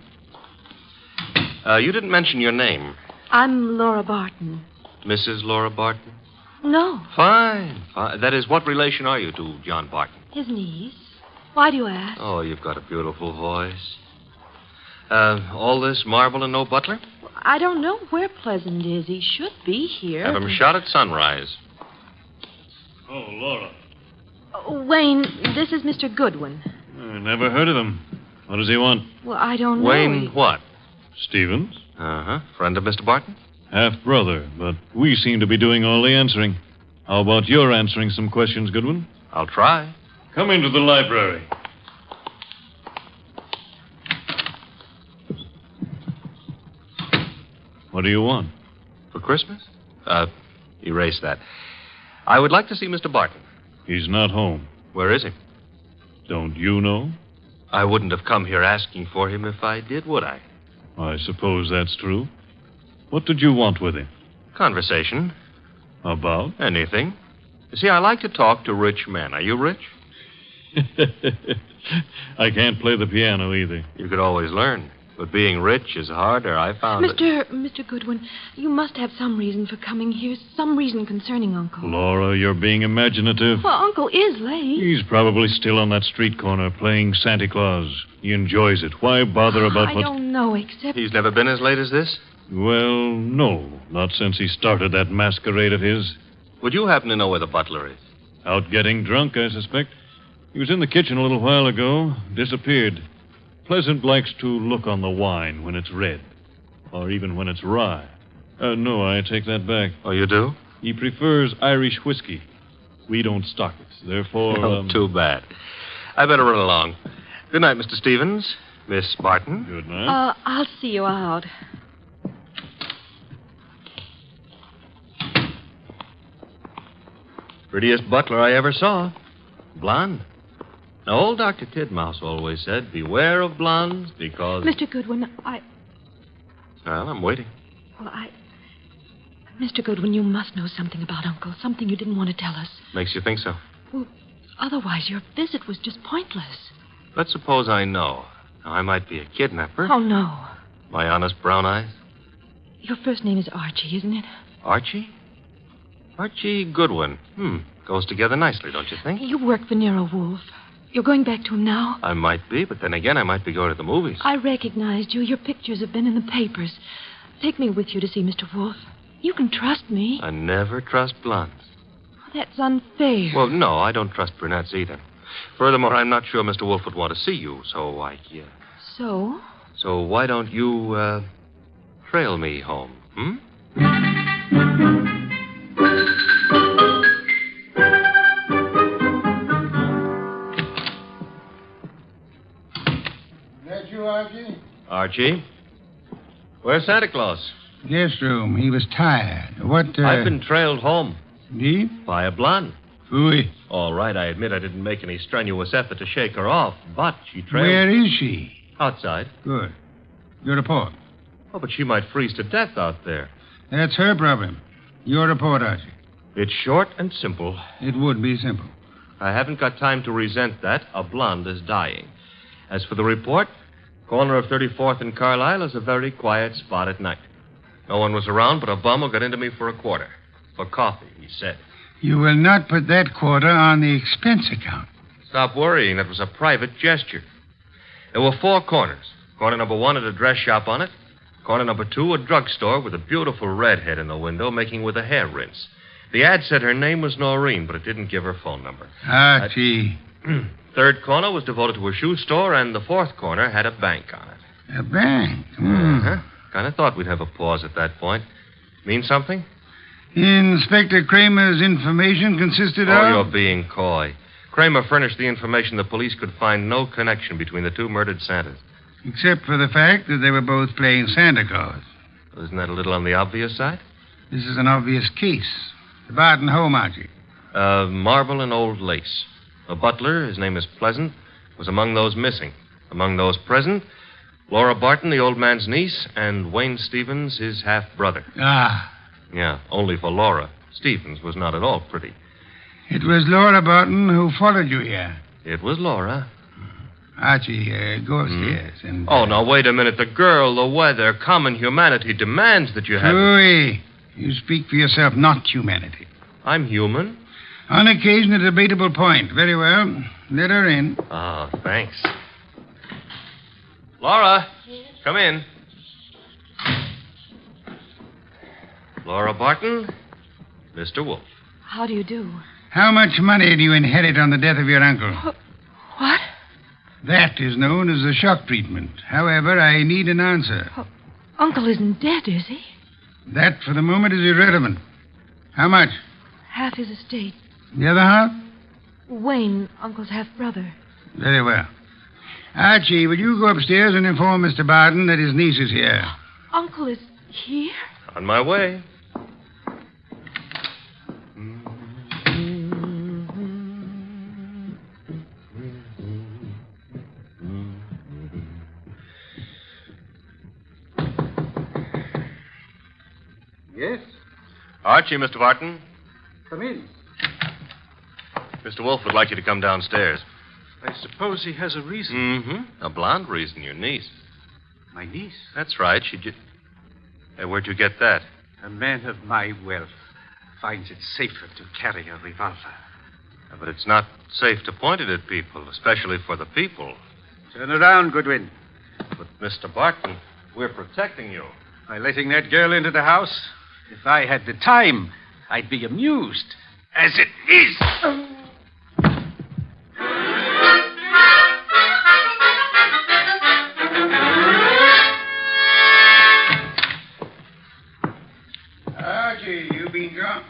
You didn't mention your name. I'm Laura Barton. Mrs. Laura Barton? No. Fine. That is, what relation are you to John Barton? His niece. Why do you ask? Oh, you've got a beautiful voice. All this marble and no butler? I don't know where Pleasant is. He should be here. Have him shot at sunrise. Oh, Laura. Wayne, this is Mr. Goodwin. I never heard of him. What does he want? Well, I don't know. Wayne what? Stevens? Uh-huh. Friend of Mr. Barton? Half-brother, but we seem to be doing all the answering. How about your answering some questions, Goodwin? I'll try. Come into the library. What do you want? For Christmas? Erase that. I would like to see Mr. Barton. He's not home. Where is he? Don't you know? I wouldn't have come here asking for him if I did, would I? I suppose that's true. What did you want with him? Conversation. About? Anything. You see, I like to talk to rich men. Are you rich? I can't play the piano either. You could always learn. But being rich is harder, I found it. Mr. Goodwin, you must have some reason for coming here, some reason concerning Uncle. Laura, you're being imaginative. Well, Uncle is late. He's probably still on that street corner playing Santa Claus. He enjoys it. Why bother about I don't know, except... He's never been as late as this? Well, no. Not since he started that masquerade of his. Would you happen to know where the butler is? Out getting drunk, I suspect. He was in the kitchen a little while ago. Disappeared. Pleasant likes to look on the wine when it's red. Or even when it's rye. No, I take that back. Oh, you do? He prefers Irish whiskey. We don't stock it. Therefore... Oh, too bad. I better run along. Good night, Mr. Stevens. Miss Barton. Good night. I'll see you out. Prettiest butler I ever saw. Blonde. Now, old Dr. Tidmouse always said, beware of blondes because... Mr. Goodwin, Well, I'm waiting. Well, Mr. Goodwin, you must know something about Uncle, something you didn't want to tell us. Makes you think so? Well, otherwise your visit was just pointless. Let's suppose I know. Now, I might be a kidnapper. Oh, no. My honest brown eyes? Your first name is Archie, isn't it? Archie? Archie Goodwin. Goes together nicely, don't you think? You work for Nero Wolfe. You're going back to him now? I might be, but then again, I might be going to the movies. I recognized you. Your pictures have been in the papers. Take me with you to see Mr. Wolfe. You can trust me. I never trust blondes. That's unfair. Well, no, I don't trust brunettes either. Furthermore, I'm not sure Mr. Wolfe would want to see you, so So? So why don't you, trail me home, Archie? Archie? Where's Santa Claus? Guest room. He was tired. What, I've been trailed home. Indeed? By a blonde. Phooey. All right, I admit I didn't make any strenuous effort to shake her off, but she trailed... Where is she? Outside. Good. Your report. Oh, but she might freeze to death out there. That's her problem. Your report, Archie. It's short and simple. It would be simple. I haven't got time to resent that. A blonde is dying. As for the report, corner of 34th and Carlisle is a very quiet spot at night. No one was around but a bum who got into me for a quarter. For coffee, he said. You will not put that quarter on the expense account. Stop worrying. That was a private gesture. There were 4 corners. Corner number 1 had a dress shop on it. Corner number 2, a drugstore with a beautiful redhead in the window making with a hair rinse. The ad said her name was Noreen, but it didn't give her phone number. Archie. 3rd corner was devoted to a shoe store, and the 4th corner had a bank on it. A bank? Uh-huh. Kind of thought we'd have a pause at that point. Mean something? Inspector Kramer's information consisted of... Oh, you're being coy. Kramer furnished the information the police could find no connection between the 2 murdered Santas. Except for the fact that they were both playing Santa Claus. Isn't that a little on the obvious side? This is an obvious case. The Barton home, Archie. Marble and old lace. The butler, his name is Pleasant, was among those missing. Among those present, Laura Barton, the old man's niece, and Wayne Stevens, his half-brother. Ah. Yeah, only for Laura. Stevens was not at all pretty. It was Laura Barton who followed you here. It was Laura. Archie, go upstairs and... Oh, now, wait a minute. The girl, the weather, common humanity demands that you have... Louis, you speak for yourself, not humanity. I'm human. On occasion, a debatable point. Very well. Let her in. Oh, thanks. Laura, come in. Laura Barton, Mr. Wolfe. How do you do? How much money do you inherit on the death of your uncle? What? That is known as the shock treatment. However, I need an answer. Uncle isn't dead, is he? That, for the moment, is irrelevant. How much? Half his estate. The other half? Wayne, Uncle's half-brother. Very well. Archie, will you go upstairs and inform Mr. Barton that his niece is here? Uncle is here? On my way. Yes? Archie, Mr. Barton. Come in. Mr. Wolfe would like you to come downstairs. I suppose he has a reason. Mm-hmm. A blonde reason, your niece. My niece? That's right. She just... Hey, where'd you get that? A man of my wealth finds it safer to carry a revolver. But it's not safe to point it at people, especially for the people. Turn around, Goodwin. But, Mr. Barton, we're protecting you. By letting that girl into the house, if I had the time, I'd be amused. As it is... Archie, you been drunk?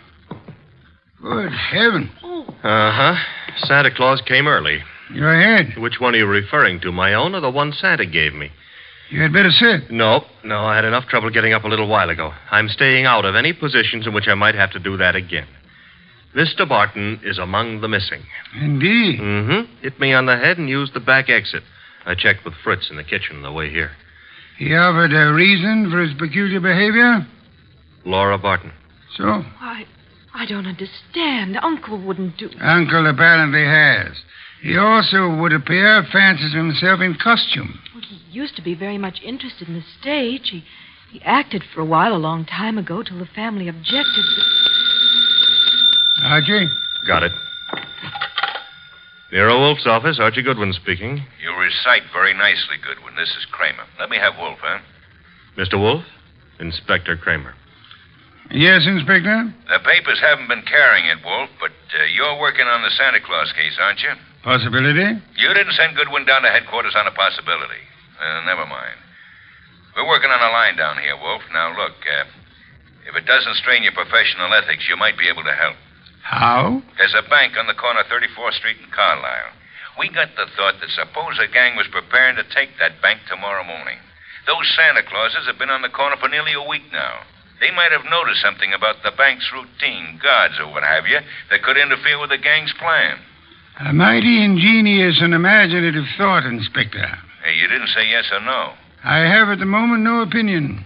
Good heaven. Uh-huh. Santa Claus came early. Your head? Which one are you referring to, my own or the one Santa gave me? You had better sit. No, I had enough trouble getting up a little while ago. I'm staying out of any positions in which I might have to do that again. Mr. Barton is among the missing. Indeed? Mm-hmm. Hit me on the head and used the back exit. I checked with Fritz in the kitchen on the way here. He offered a reason for his peculiar behavior? Laura Barton. So? I don't understand. Uncle wouldn't do... Uncle apparently has. He also, would appear, fancies himself in costume. Well, he used to be very much interested in the stage. He acted for a while a long time ago till the family objected. Archie? Got it. Nero Wolfe's office, Archie Goodwin speaking. You recite very nicely, Goodwin. This is Kramer. Let me have Wolfe, huh? Mr. Wolfe? Inspector Kramer. Yes, Inspector? The papers haven't been carrying it, Wolfe, but you're working on the Santa Claus case, aren't you? Possibility? You didn't send Goodwin down to headquarters on a possibility. Never mind. We're working on a line down here, Wolfe. Now, look, if it doesn't strain your professional ethics, you might be able to help. How? There's a bank on the corner of 34th Street and Carlisle. We got the thought that suppose a gang was preparing to take that bank tomorrow morning. Those Santa Clauses have been on the corner for nearly a week now. They might have noticed something about the bank's routine, guards or what have you, that could interfere with the gang's plan. A mighty ingenious and imaginative thought, Inspector. Hey, you didn't say yes or no. I have at the moment no opinion.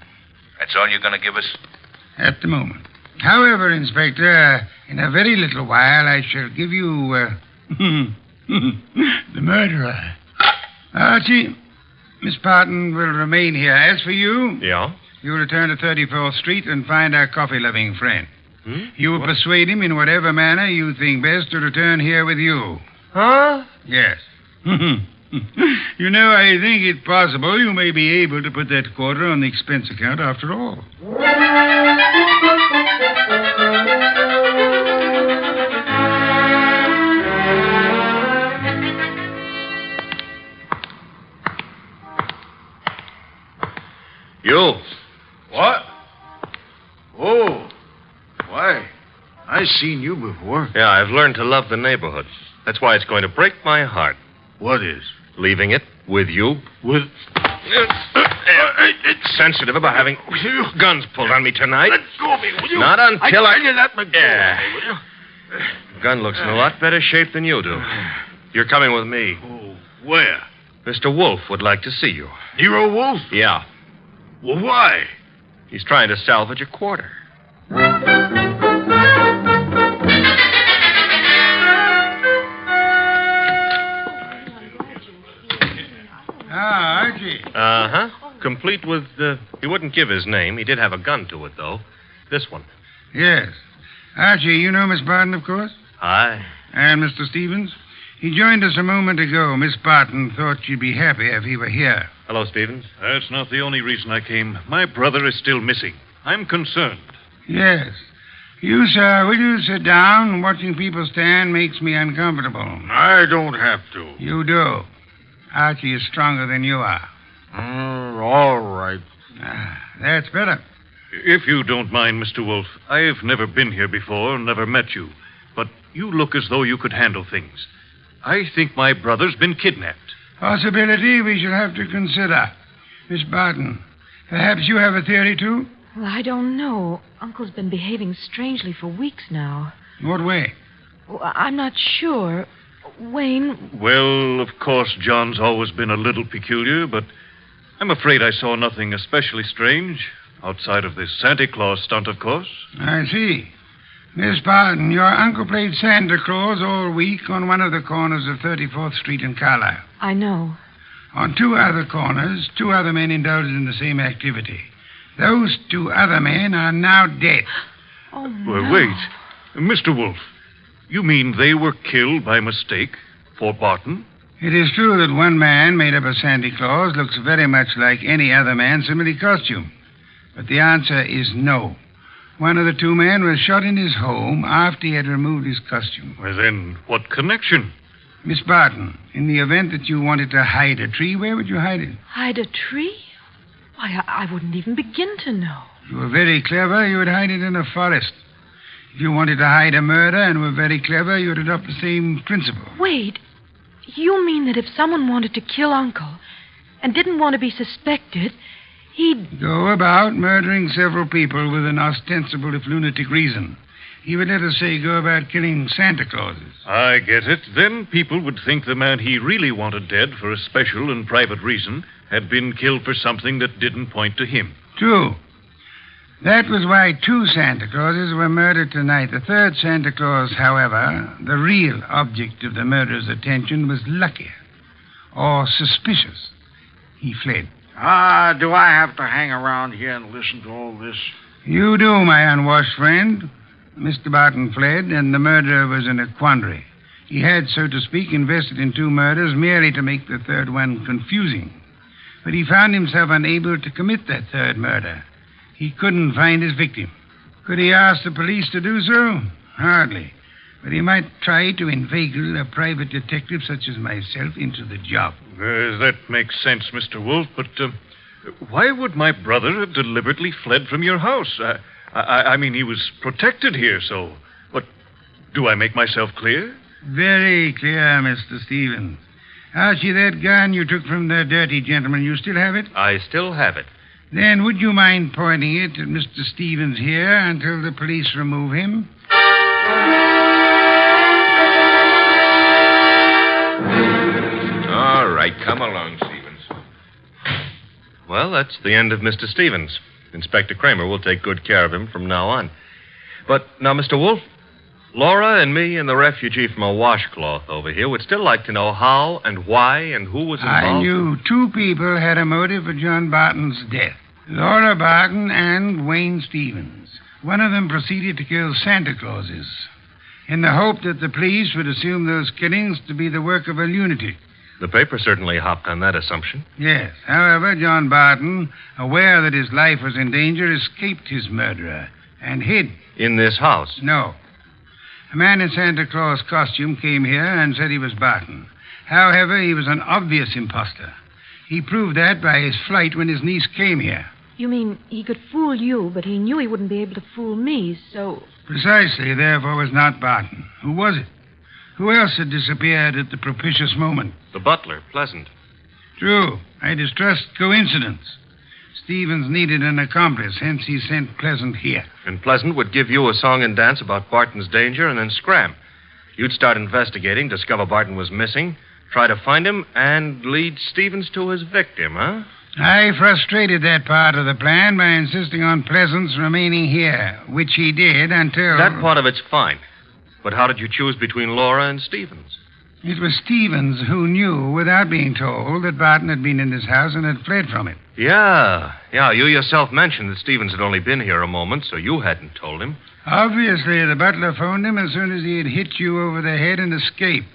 That's all you're going to give us? At the moment. However, Inspector, in a very little while I shall give you, the murderer. Archie, Miss Parton will remain here. As for you... Yeah? You return to 34th Street and find our coffee-loving friend. You will persuade him in whatever manner you think best to return here with you. Huh? Yes. You know, I think it possible you may be able to put that quarter on the expense account after all. You. What? Oh. Why? I've seen you before. Yeah, I've learned to love the neighborhood. That's why it's going to break my heart. What is? Leaving it with you. With... It's sensitive about having guns pulled on me tonight. Let go of me, will you? Not until I... you let me go yeah. of me, will you? Gun looks in a lot better shape than you do. You're coming with me. Oh, where? Mr. Wolfe would like to see you. Nero Wolfe? Yeah. Well, why? He's trying to salvage a quarter. Ah, Archie. Uh-huh. Complete with, he wouldn't give his name. He did have a gun to it, though. This one. Yes. Archie, you know Miss Barton, of course? Hi. And Mr. Stevens? He joined us a moment ago. Miss Barton thought she'd be happy if he were here. Hello, Stevens. That's not the only reason I came. My brother is still missing. I'm concerned. Yes. You, sir, will you sit down? Watching people stand makes me uncomfortable. I don't have to. You do. Archie is stronger than you are. All right. That's better. If you don't mind, Mr. Wolfe, I've never been here before, never met you. But you look as though you could handle things. I think my brother's been kidnapped. Possibility we shall have to consider. Miss Barton, perhaps you have a theory, too? Well, I don't know. Uncle's been behaving strangely for weeks now. What way? Well, I'm not sure. Wayne... Well, of course, John's always been a little peculiar, but I'm afraid I saw nothing especially strange. Outside of this Santa Claus stunt, of course. I see. Miss Barton, your uncle played Santa Claus all week on one of the corners of 34th Street in Carlisle. I know. On two other corners, two other men indulged in the same activity. Those two other men are now dead. Oh, no. Well, wait. Mr. Wolfe, you mean they were killed by mistake? Fort Barton? It is true that one man, made up of Santa Claus, looks very much like any other man similarly costumed. But the answer is no. One of the two men was shot in his home after he had removed his costume. Well, then, what connection? Miss Barton, in the event that you wanted to hide a tree, where would you hide it? Hide a tree? Why, I wouldn't even begin to know. If you were very clever, you would hide it in a forest. If you wanted to hide a murder and were very clever, you would adopt the same principle. Wait. You mean that if someone wanted to kill Uncle and didn't want to be suspected, he'd... go about murdering several people with an ostensible, if lunatic, reason. He would, let us say, go about killing Santa Clauses. I get it. Then people would think the man he really wanted dead for a special and private reason had been killed for something that didn't point to him. True. That was why two Santa Clauses were murdered tonight. The third Santa Claus, however, the real object of the murderer's attention, was luckier or suspicious. He fled. Do I have to hang around here and listen to all this? You do, my unwashed friend. Mr. Barton fled, and the murderer was in a quandary. He had, so to speak, invested in two murders merely to make the third one confusing. But he found himself unable to commit that third murder. He couldn't find his victim. Could he ask the police to do so? Hardly. But he might try to inveigle a private detective such as myself into the job. That makes sense, Mr. Wolfe, but why would my brother have deliberately fled from your house? I mean, he was protected here, so... But do I make myself clear? Very clear, Mr. Stevens. Archie, that gun you took from the dirty gentleman, you still have it? I still have it. Then would you mind pointing it at Mr. Stevens here until the police remove him? All right, come along, Stevens. Well, that's the end of Mr. Stevens. Inspector Kramer will take good care of him from now on. But now, Mr. Wolfe, Laura and me and the refugee from a washcloth over here would still like to know how and why and who was involved. I knew two people had a motive for John Barton's death. Laura Barton and Wayne Stevens. One of them proceeded to kill Santa Clauses in the hope that the police would assume those killings to be the work of a lunatic. The paper certainly hopped on that assumption. Yes. However, John Barton, aware that his life was in danger, escaped his murderer and hid. In this house? No. A man in Santa Claus costume came here and said he was Barton. However, he was an obvious imposter. He proved that by his flight when his niece came here. You mean he could fool you, but he knew he wouldn't be able to fool me, so... Precisely, therefore, was not Barton. Who was it? Who else had disappeared at the propitious moment? The butler, Pleasant. True. I distrust coincidence. Stevens needed an accomplice, hence he sent Pleasant here. And Pleasant would give you a song and dance about Barton's danger and then scram. You'd start investigating, discover Barton was missing, try to find him, and lead Stevens to his victim, huh? I frustrated that part of the plan by insisting on Pleasant's remaining here, which he did until... That part of it's fine. But how did you choose between Laura and Stevens? It was Stevens who knew, without being told, that Barton had been in this house and had fled from it. Yeah. You yourself mentioned that Stevens had only been here a moment, so you hadn't told him. Obviously, the butler phoned him as soon as he had hit you over the head and escaped.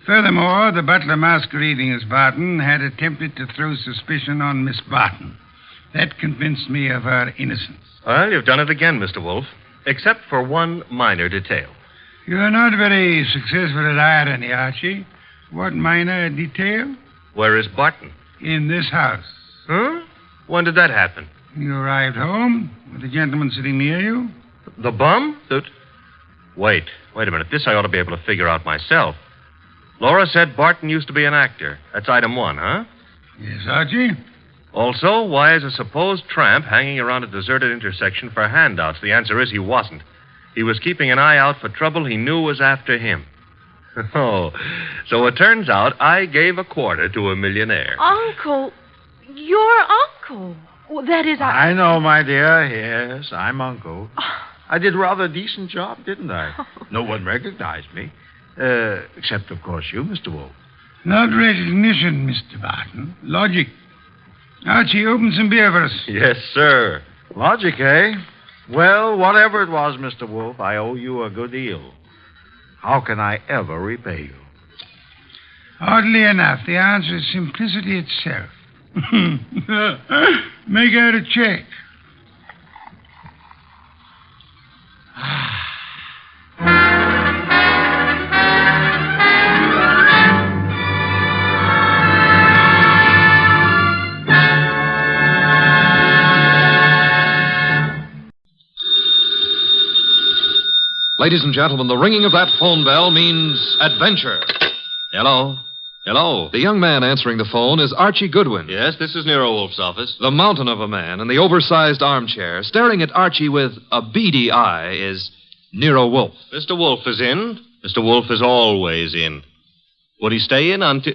Furthermore, the butler masquerading as Barton had attempted to throw suspicion on Miss Barton. That convinced me of her innocence. Well, you've done it again, Mr. Wolfe, except for one minor detail. You're not very successful at irony, Archie. What minor detail? Where is Barton? In this house. Huh? When did that happen? You arrived home with the gentleman sitting near you. The bum? Wait a minute. This I ought to be able to figure out myself. Laura said Barton used to be an actor. That's item one, huh? Yes, Archie. Also, why is a supposed tramp hanging around a deserted intersection for handouts? The answer is he wasn't. He was keeping an eye out for trouble he knew was after him. Oh, so it turns out I gave a quarter to a millionaire. Uncle, your uncle. Well, that is... I know, my dear. Yes, I'm Uncle. I did rather a decent job, didn't I? No one recognized me. Except, of course, you, Mr. Wolfe. Not recognition, Mr. Barton. Logic. Archie, open some beer for us. Yes, sir. Logic, eh? Well, whatever it was, Mr. Wolfe, I owe you a good deal. How can I ever repay you? Oddly enough, the answer is simplicity itself. Make out a check. Ladies and gentlemen, the ringing of that phone bell means adventure. Hello? Hello? The young man answering the phone is Archie Goodwin. Yes, this is Nero Wolfe's office. The mountain of a man in the oversized armchair, staring at Archie with a beady eye, is Nero Wolfe. Mr. Wolfe is in. Mr. Wolfe is always in. Would he stay in until...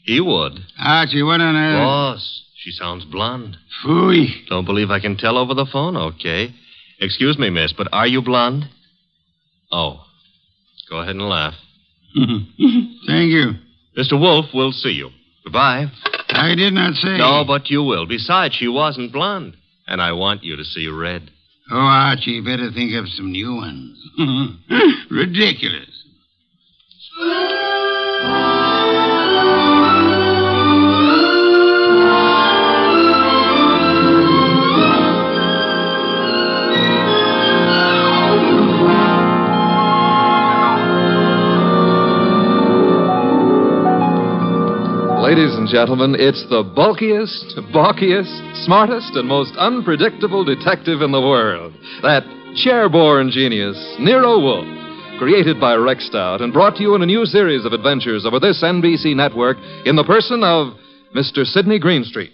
He would. Archie, what on earth? Boss, she sounds blonde. Phooey. Don't believe I can tell over the phone? Okay. Excuse me, miss, but are you blonde? Oh. Go ahead and laugh. Thank you. Mr. Wolfe, we'll see you. Goodbye. I did not say. No, but you will. Besides, she wasn't blonde. And I want you to see red. Oh, Archie, you better think of some new ones. Ridiculous. Ladies and gentlemen, it's the bulkiest, balkiest, smartest, and most unpredictable detective in the world. That chair-borne genius, Nero Wolfe, created by Rex Stout and brought to you in a new series of adventures over this NBC network in the person of Mr. Sidney Greenstreet.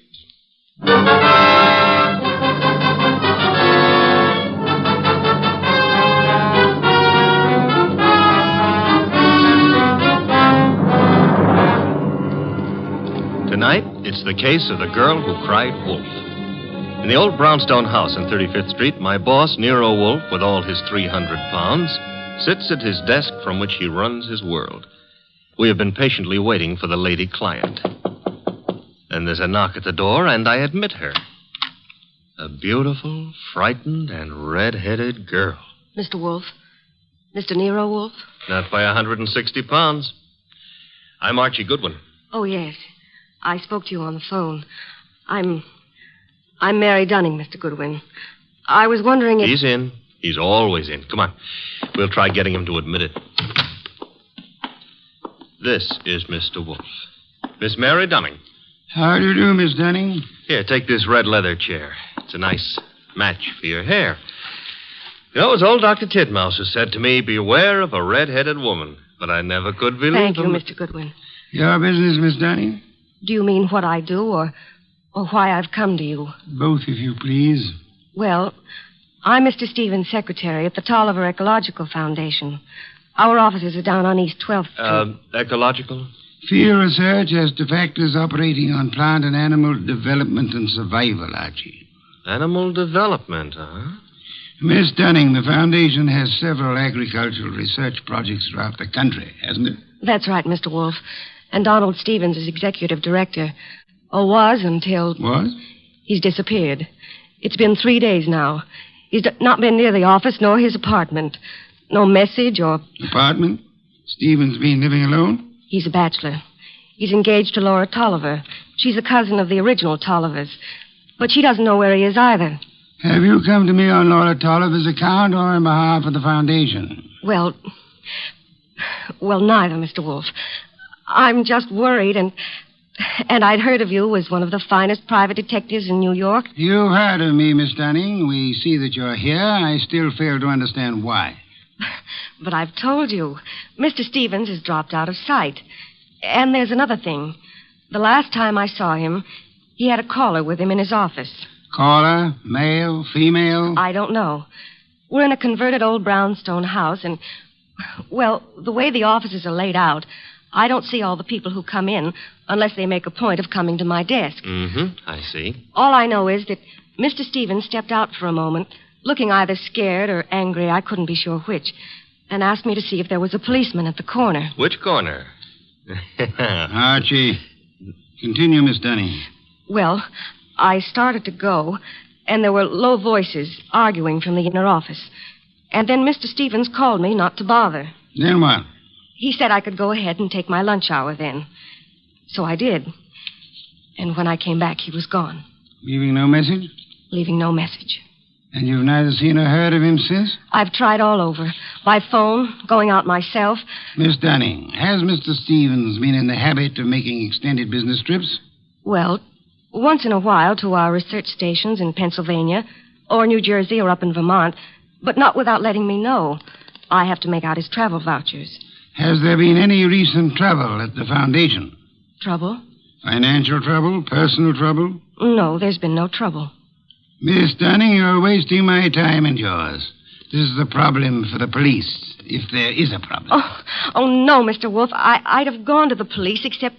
Tonight, it's the case of the girl who cried wolf. In the old brownstone house on 35th Street, my boss, Nero Wolfe, with all his 300 pounds, sits at his desk from which he runs his world. We have been patiently waiting for the lady client. Then there's a knock at the door, and I admit her. A beautiful, frightened, and red-headed girl. Mr. Wolfe? Mr. Nero Wolfe? Not by 160 pounds. I'm Archie Goodwin. Oh, yes. I spoke to you on the phone. I'm Mary Dunning, Mr. Goodwin. I was wondering if... He's in. He's always in. Come on. We'll try getting him to admit it. This is Mr. Wolfe. Miss Mary Dunning. How do you do, Miss Dunning? Here, take this red leather chair. It's a nice match for your hair. You know, as old Dr. Titmouse has said to me, beware of a red-headed woman. But I never could believe Thank you, him. Mr. Goodwin. Your business, Miss Dunning? Do you mean what I do or why I've come to you? Both, if you please. Well, I'm Mr. Stevens' secretary at the Tolliver Ecological Foundation. Our offices are down on East 12th Street. Ecological? Field research as to factors operating on plant and animal development and survival, Archie. Animal development, huh? Miss Dunning, the foundation has several agricultural research projects throughout the country, hasn't it? That's right, Mr. Wolfe. And Donald Stevens is executive director. Or was until... Was? He's disappeared. It's been 3 days now. He's not been near the office nor his apartment. No message or... Apartment? Stevens been living alone? He's a bachelor. He's engaged to Laura Tolliver. She's a cousin of the original Tollivers. But she doesn't know where he is either. Have you come to me on Laura Tolliver's account or on behalf of the foundation? Well, neither, Mr. Wolfe. I'm just worried, and I'd heard of you as one of the finest private detectives in New York. You've heard of me, Miss Dunning. We see that you're here. I still fail to understand why. But I've told you. Mr. Stevens has dropped out of sight. And there's another thing. The last time I saw him, he had a caller with him in his office. Caller? Male? Female? I don't know. We're in a converted old brownstone house, and, well, the way the offices are laid out, I don't see all the people who come in unless they make a point of coming to my desk. Mm-hmm. I see. All I know is that Mr. Stevens stepped out for a moment, looking either scared or angry, I couldn't be sure which, and asked me to see if there was a policeman at the corner. Which corner? Archie, continue, Miss Dunning. Well, I started to go, and there were low voices arguing from the inner office. And then Mr. Stevens called me not to bother. Then what? He said I could go ahead and take my lunch hour then. So I did. And when I came back, he was gone. Leaving no message? Leaving no message. And you've neither seen or heard of him since? I've tried all over. By phone, going out myself. Miss Dunning, has Mr. Stevens been in the habit of making extended business trips? Well, once in a while to our research stations in Pennsylvania, or New Jersey, or up in Vermont, but not without letting me know. I have to make out his travel vouchers. Has there been any recent trouble at the foundation? Trouble? Financial trouble? Personal trouble? No, there's been no trouble. Miss Dunning, you're wasting my time and yours. This is a problem for the police, if there is a problem. Oh no, Mr. Wolfe. I'd have gone to the police, except,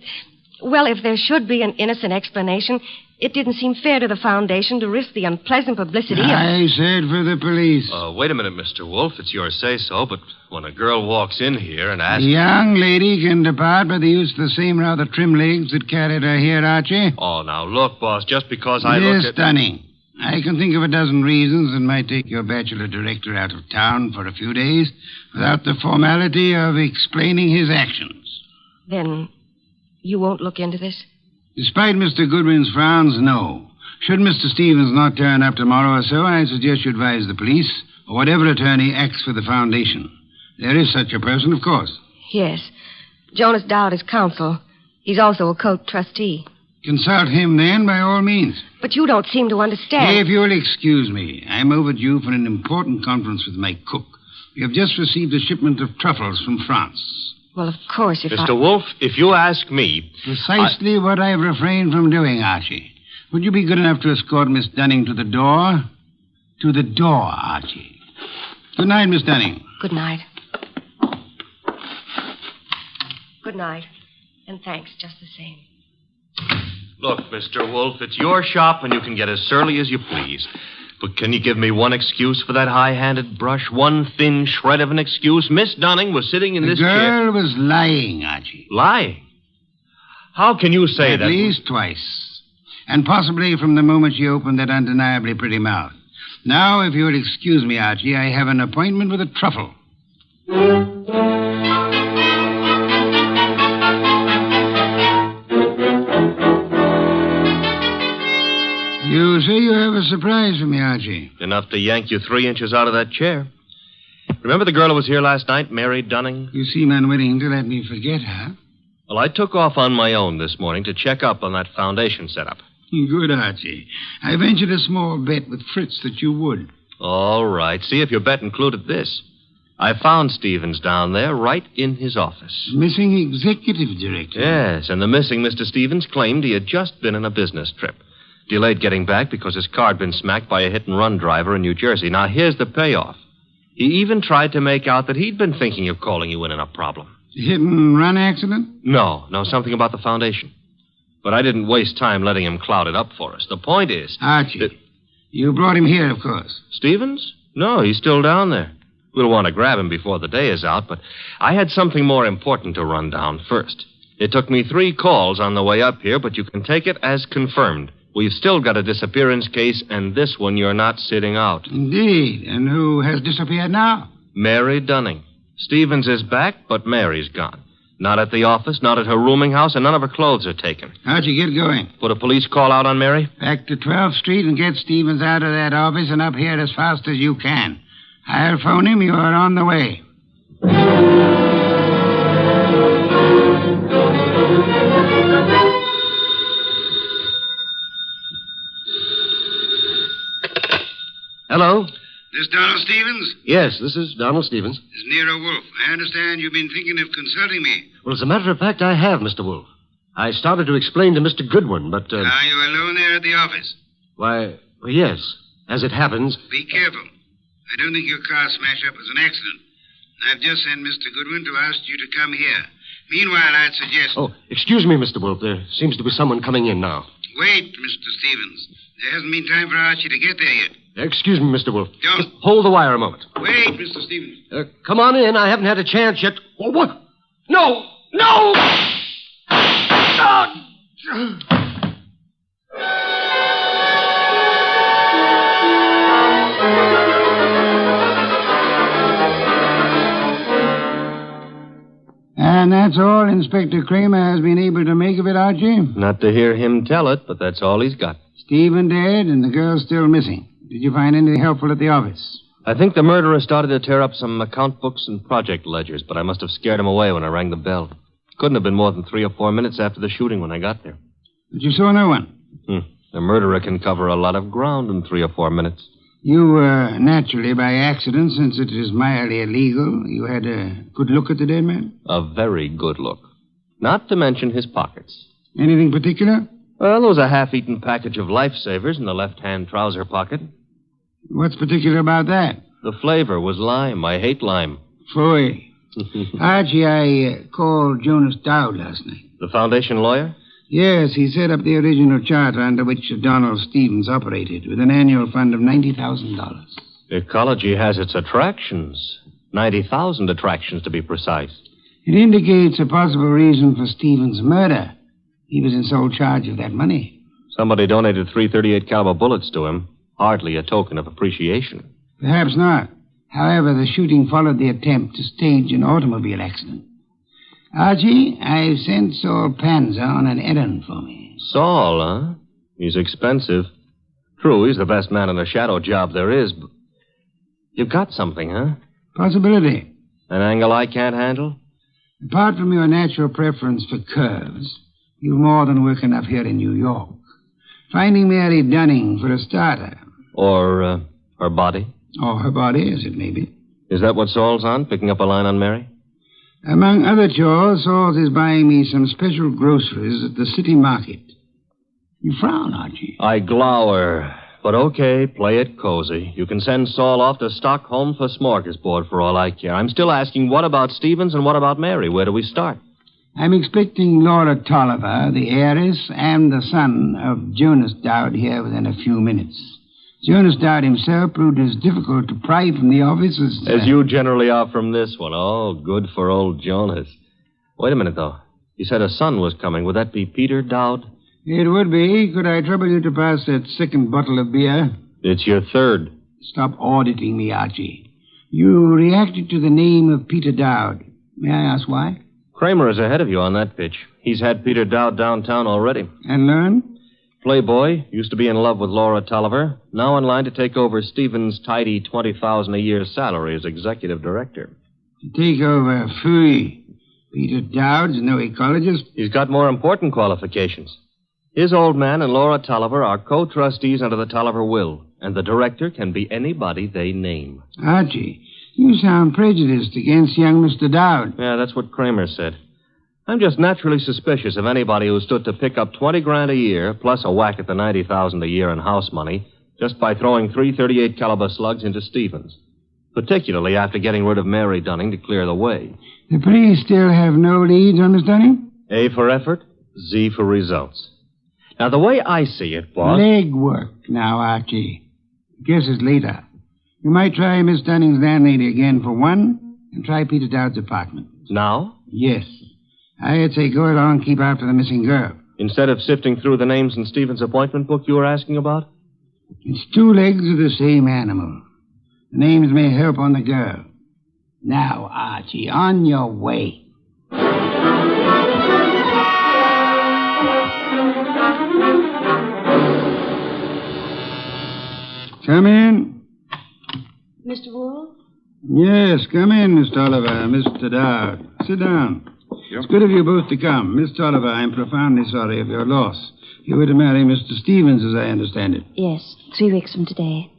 well, if there should be an innocent explanation, it didn't seem fair to the foundation to risk the unpleasant publicity I said for the police. Wait a minute, Mr. Wolfe. It's your say-so, but when a girl walks in here and asks... The young lady can depart by the use of the same rather trim legs that carried her here, Archie. Oh, now, look, boss, just because I Miss look at... Dunning, I can think of a dozen reasons that might take your bachelor director out of town for a few days without the formality of explaining his actions. Then you won't look into this? Despite Mr. Goodwin's frowns, no. Should Mr. Stevens not turn up tomorrow or so, I suggest you advise the police or whatever attorney acts for the foundation. There is such a person, of course. Yes. Jonas Dowd is counsel. He's also a Coke trustee. Consult him, then, by all means. But you don't seem to understand. If you'll excuse me, I'm overdue for an important conference with my cook. We have just received a shipment of truffles from France. Well, of course, if Mr. Wolfe, if you ask me... Precisely what I've refrained from doing, Archie. Would you be good enough to escort Miss Dunning to the door? To the door, Archie. Good night, Miss Dunning. Good night. Good night. And thanks just the same. Look, Mr. Wolfe, it's your shop and you can get as surly as you please. But can you give me one excuse for that high-handed brush? One thin shred of an excuse? Miss Dunning was sitting in this chair. The girl was lying, Archie. Lying? How can you say that? At least twice. And possibly from the moment she opened that undeniably pretty mouth. Now, if you'll excuse me, Archie, I have an appointment with a truffle. You say you have a surprise for me, Archie. Enough to yank you 3 inches out of that chair. Remember the girl who was here last night, Mary Dunning? You seem unwilling to let me forget her. Well, I took off on my own this morning to check up on that foundation setup. Good, Archie. I ventured a small bet with Fritz that you would. All right. See if your bet included this. I found Stevens down there right in his office. Missing executive director. Yes, and the missing Mr. Stevens claimed he had just been on a business trip. Delayed getting back because his car had been smacked by a hit-and-run driver in New Jersey. Now, here's the payoff. He even tried to make out that he'd been thinking of calling you in on a problem. Hit-and-run accident? No, something about the foundation. But I didn't waste time letting him cloud it up for us. The point is... Archie, you brought him here, of course. Stevens? No, he's still down there. We'll want to grab him before the day is out, but I had something more important to run down first. It took me 3 calls on the way up here, but you can take it as confirmed. We've still got a disappearance case, and this one you're not sitting out. Indeed. And who has disappeared now? Mary Dunning. Stevens is back, but Mary's gone. Not at the office, not at her rooming house, and none of her clothes are taken. How'd you get going? Put a police call out on Mary? Back to 12th Street and get Stevens out of that office and up here as fast as you can. I'll phone him. You're on the way. Hello? This Donald Stevens? Yes, this is Donald Stevens. This is Nero Wolfe. I understand you've been thinking of consulting me. Well, as a matter of fact, I have, Mr. Wolfe. I started to explain to Mr. Goodwin, but... Are you alone there at the office? Why, well, yes. As it happens... Be careful. I don't think your car smash-up was an accident. I've just sent Mr. Goodwin to ask you to come here. Meanwhile, I'd suggest... Oh, excuse me, Mr. Wolfe. There seems to be someone coming in now. Wait, Mr. Stevens. There hasn't been time for Archie to get there yet. Excuse me, Mr. Wolfe. Don't. Just hold the wire a moment. Wait, Mr. Stevens. Come on in. I haven't had a chance yet. Oh, what? No! No! And that's all Inspector Kramer has been able to make of it, Archie? Not to hear him tell it, but that's all he's got. Stephen dead and the girl still missing. Did you find anything helpful at the office? I think the murderer started to tear up some account books and project ledgers, but I must have scared him away when I rang the bell. Couldn't have been more than 3 or 4 minutes after the shooting when I got there. But you saw no one? The murderer can cover a lot of ground in 3 or 4 minutes. You, naturally, by accident, since it is mildly illegal, you had a good look at the dead man? A very good look. Not to mention his pockets. Anything particular? Well, there was a half-eaten package of lifesavers in the left-hand trouser pocket. What's particular about that? The flavor was lime. I hate lime. Foy. Archie, I called Jonas Dowd last night. The foundation lawyer? Yes, he set up the original charter under which Donald Stevens operated, with an annual fund of $90,000. Ecology has its attractions. 90,000 attractions, to be precise. It indicates a possible reason for Stevens' murder. He was in sole charge of that money. Somebody donated 338 caliber bullets to him. Hardly a token of appreciation. Perhaps not. However, the shooting followed the attempt to stage an automobile accident. Archie, I've sent Saul Panza on an errand for me. Saul, huh? He's expensive. True, he's the best man in the shadow job there is, but... You've got something, huh? Possibility. An angle I can't handle? Apart from your natural preference for curves, you've more than work enough here in New York. Finding Mary Dunning for a starter. Or, her body? Or her body, as it may be. Is that what Saul's on, picking up a line on Mary? Among other chores, Saul is buying me some special groceries at the city market. You frown, Archie. I glower. But okay, play it cozy. You can send Saul off to Stockholm for smorgasbord for all I care. I'm still asking, what about Stevens and what about Mary? Where do we start? I'm expecting Laura Tolliver, the heiress, and the son of Jonas Dowd here within a few minutes. Jonas Dowd himself proved as difficult to pry from the office as you generally are from this one. Oh, good for old Jonas. Wait a minute, though. You said a son was coming. Would that be Peter Dowd? It would be. Could I trouble you to pass that second bottle of beer? It's your third. Stop auditing me, Archie. You reacted to the name of Peter Dowd. May I ask why? Kramer is ahead of you on that pitch. He's had Peter Dowd downtown already. And learned? Playboy, used to be in love with Laura Tolliver, now in line to take over Stevens' tidy $20,000 a year salary as executive director. To take over, phooey. Peter Dowd's no ecologist. He's got more important qualifications. His old man and Laura Tolliver are co-trustees under the Tolliver will, and the director can be anybody they name. Archie, you sound prejudiced against young Mr. Dowd. Yeah, that's what Kramer said. I'm just naturally suspicious of anybody who stood to pick up $20,000 a year, plus a whack at the $90,000 a year in house money, just by throwing 338 caliber slugs into Stevens. Particularly after getting rid of Mary Dunning to clear the way. The police still have no leads on Miss Dunning? A for effort, Z for results. Now, the way I see it, boss... Legwork now, Archie. Guess it's later. You might try Miss Dunning's landlady again for one, and try Peter Dowd's apartment. Now? Yes. I'd say go along and keep after the missing girl. Instead of sifting through the names in Stevens' appointment book you were asking about? It's two legs of the same animal. The names may help on the girl. Now, Archie, on your way. Come in. Mr. Wolfe? Yes, come in, Miss Tolliver, Mr. Dowd. Sit down. It's good of you both to come. Miss Tolliver, I'm profoundly sorry of your loss. You were to marry Mr. Stevens, as I understand it. Yes, 3 weeks from today.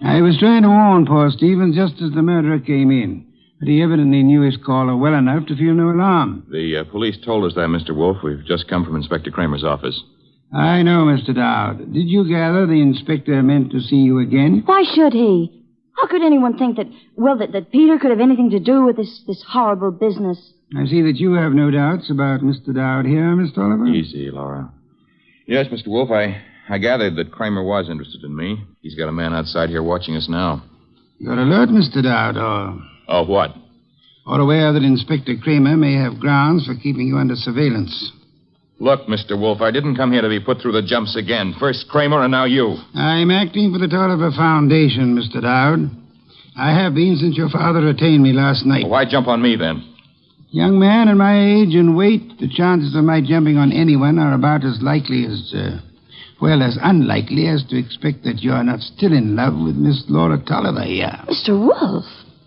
I was trying to warn poor Stevens just as the murderer came in. But he evidently knew his caller well enough to feel no alarm. The police told us that, Mr. Wolfe. We've just come from Inspector Kramer's office. I know, Mr. Dowd. Did you gather the inspector meant to see you again? Why should he? How could anyone think that Peter could have anything to do with this horrible business? I see that you have no doubts about Mr. Dowd here, Miss Tolliver. Easy, Laura. Yes, Mr. Wolfe, I gathered that Kramer was interested in me. He's got a man outside here watching us now. You're alert, Mr. Dowd, or... Oh, what? Or aware that Inspector Kramer may have grounds for keeping you under surveillance. Look, Mr. Wolfe, I didn't come here to be put through the jumps again. First Kramer and now you. I'm acting for the Tolliver Foundation, Mr. Dowd. I have been since your father retained me last night. Well, why jump on me, then? Young man, at my age and weight, the chances of my jumping on anyone are about as likely as, as unlikely as to expect that you're not still in love with Miss Laura Tolliver here. Mr. Wolfe,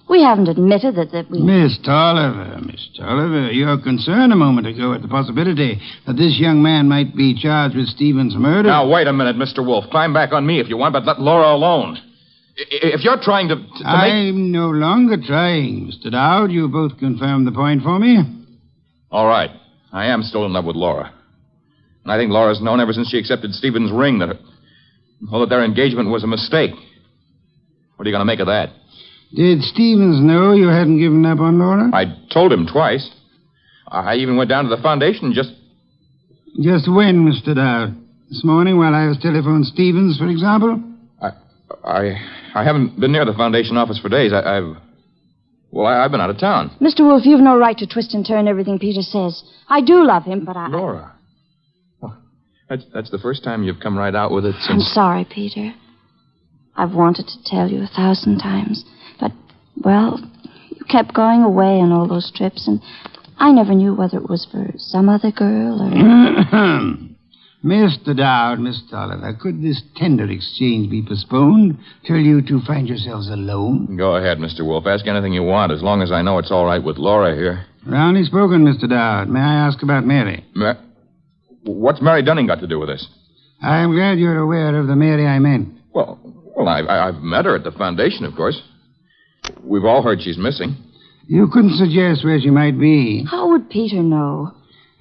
we haven't admitted that we... Miss Tolliver, your concern a moment ago at the possibility that this young man might be charged with Stevens' murder. Now, wait a minute, Mr. Wolfe. Climb back on me if you want, but let Laura alone. If you're trying to I'm no longer trying, Mr. Dowd. You both confirmed the point for me. All right. I am still in love with Laura. And I think Laura's known ever since she accepted Stevens' ring that their engagement was a mistake. What are you going to make of that? Did Stevens know you hadn't given up on Laura? I told him twice. I even went down to the foundation just... Just when, Mr. Dowd? This morning while I was telephoning Stevens, for example? I haven't been near the foundation office for days. I've been out of town. Mr. Wolfe, you've no right to twist and turn everything Peter says. I do love him, but Laura. Well, that's the first time you've come right out with it since... I'm sorry, Peter. I've wanted to tell you 1,000 times. But, you kept going away on all those trips, and I never knew whether it was for some other girl or... Mr. Dowd, Miss Tolliver, could this tender exchange be postponed till you two find yourselves alone? Go ahead, Mr. Wolfe. Ask anything you want, as long as I know it's all right with Laura here. Roundly spoken, Mr. Dowd. May I ask about Mary? What's Mary Dunning got to do with this? I'm glad you're aware of the Mary I meant. Well, I've met her at the foundation, of course. We've all heard she's missing. You couldn't suggest where she might be. How would Peter know?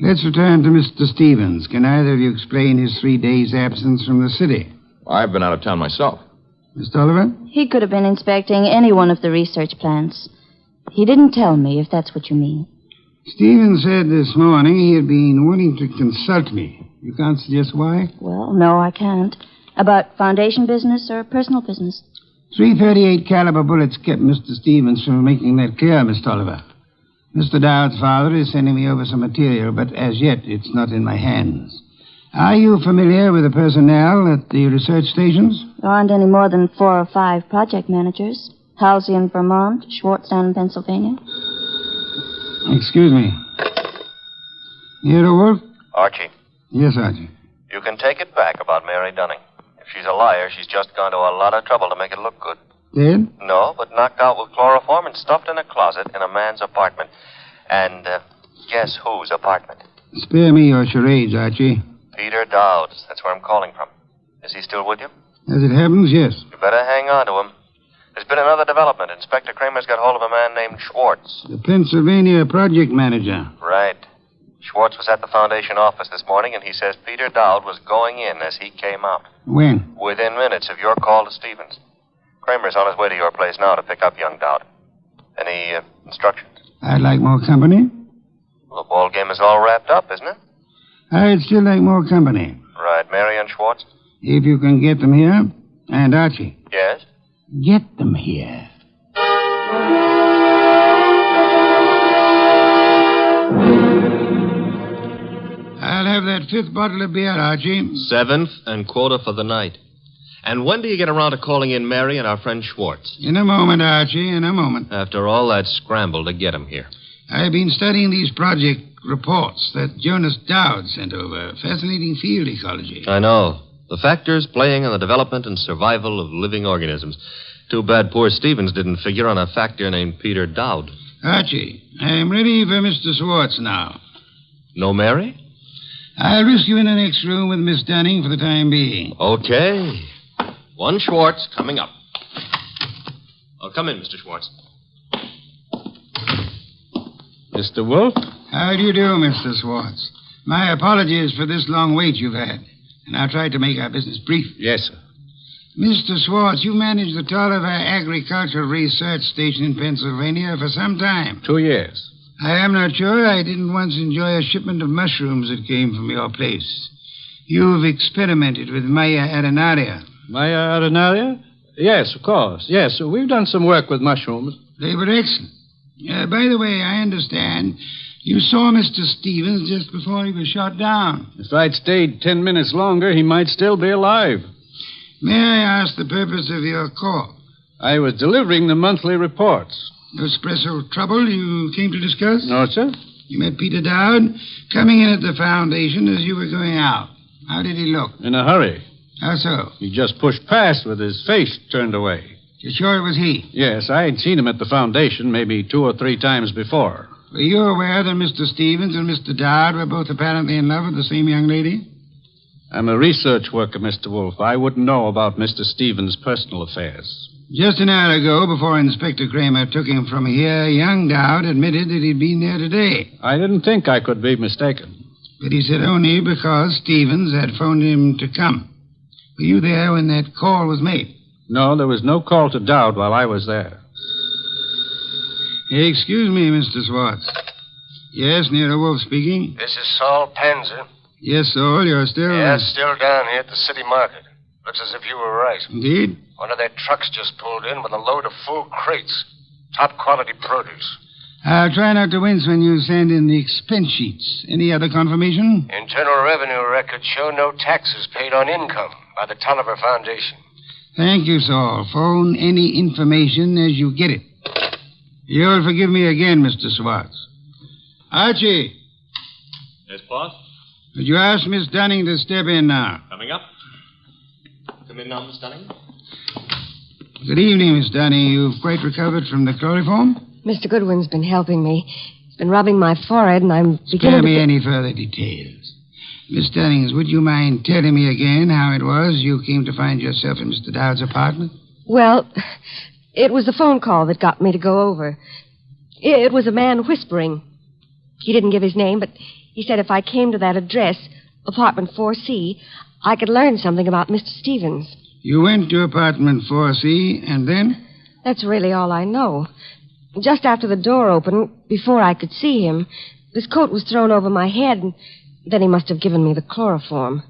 Let's return to Mr. Stevens. Can either of you explain his 3 days' absence from the city? I've been out of town myself. Miss Tolliver? He could have been inspecting any one of the research plants. He didn't tell me, if that's what you mean. Stevens said this morning he had been wanting to consult me. You can't suggest why? Well, no, I can't. About foundation business or personal business? .338 caliber bullets kept Mr. Stevens from making that clear, Miss Tolliver. Mr. Dowd's father is sending me over some material, but as yet it's not in my hands. Are you familiar with the personnel at the research stations? There aren't any more than 4 or 5 project managers. Halsey in Vermont, Schwartz down in Pennsylvania. Excuse me. Nero Wolfe? Archie, Yes, Archie. you can take it back about Mary Dunning. If she's a liar, she's just gone to a lot of trouble to make it look good. Dead? No, but knocked out with chloroform and stuffed in a closet in a man's apartment. And guess whose apartment? Spare me your charades, Archie. Peter Dowd's. That's where I'm calling from. Is he still with you? As it happens, yes. You better hang on to him. There's been another development. Inspector Kramer's got hold of a man named Schwartz. The Pennsylvania project manager. Right. Schwartz was at the Foundation office this morning, and he says Peter Dowd was going in as he came out. When? Within minutes of your call to Stevens. Kramer's on his way to your place now to pick up young Dowd. Any instructions? I'd like more company. Well, the ball game is all wrapped up, isn't it? I'd still like more company. Right. Mary and Schwartz? If you can get them here. And Archie. Yes? Get them here. I'll have that 5th bottle of beer, Archie. 7th and quarter for the night. And when do you get around to calling in Mary and our friend Schwartz? In a moment, Archie, in a moment. After all that scramble to get him here. I've been studying these project reports that Jonas Dowd sent over. Fascinating field ecology. I know. The factors playing in the development and survival of living organisms. Too bad poor Stevens didn't figure on a factor named Peter Dowd. Archie, I'm ready for Mr. Schwartz now. No Mary? I'll risk you in the next room with Miss Dunning for the time being. Okay. One Schwartz coming up. Oh, come in, Mr. Schwartz. Mr. Wolfe? How do you do, Mr. Schwartz? My apologies for this long wait you've had. And I'll try to make our business brief. Yes, sir. Mr. Schwartz, you managed the Tolliver Agricultural Research Station in Pennsylvania for some time. 2 years. I am not sure I didn't once enjoy a shipment of mushrooms that came from your place. You've experimented with Maya arenaria. Maya arenaria? Yes, of course. Yes, we've done some work with mushrooms. They were excellent. By the way, I understand you saw Mr. Stevens just before he was shot down. If I'd stayed 10 minutes longer, he might still be alive. May I ask the purpose of your call? I was delivering the monthly reports. No special trouble you came to discuss? No, sir. You met Peter Dowd coming in at the Foundation as you were going out. How did he look? In a hurry. How so? He just pushed past with his face turned away. You're sure it was he? Yes, I had seen him at the Foundation maybe 2 or 3 times before. Were you aware that Mr. Stevens and Mr. Dowd were both apparently in love with the same young lady? I'm a research worker, Mr. Wolfe. I wouldn't know about Mr. Stevens' personal affairs. Just an hour ago, before Inspector Kramer took him from here, young Dowd admitted that he'd been there today. I didn't think I could be mistaken. But he said only because Stevens had phoned him to come. Were you there when that call was made? No, there was no call to Dowd while I was there. Excuse me, Mr. Schwartz. Yes, Nero Wolfe speaking. This is Saul Panzer. Yes, Saul, you're still... Yes, still down here at the city market. Looks as if you were right. Indeed? One of their trucks just pulled in with a load of full crates. Top quality produce. I'll try not to wince when you send in the expense sheets. Any other confirmation? Internal Revenue records show no taxes paid on income by the Tolliver Foundation. Thank you, Saul. Phone any information as you get it. You'll forgive me again, Mr. Schwartz. Archie. Yes, boss? Would you ask Miss Dunning to step in now? Coming up. Come in now, Miss Dunning. Good evening, Miss Dunning. You've quite recovered from the chloroform? Mr. Goodwin's been helping me. He's been rubbing my forehead, and I'm beginning Spare to... me any further details. Miss Dunnings, would you mind telling me again how it was you came to find yourself in Mr. Dowd's apartment? Well, it was the phone call that got me to go over. It was a man whispering. He didn't give his name, but he said if I came to that address, apartment 4C, I could learn something about Mr. Stevens. You went to apartment 4C, and then? That's really all I know. Just after the door opened, before I could see him, his coat was thrown over my head, and then he must have given me the chloroform.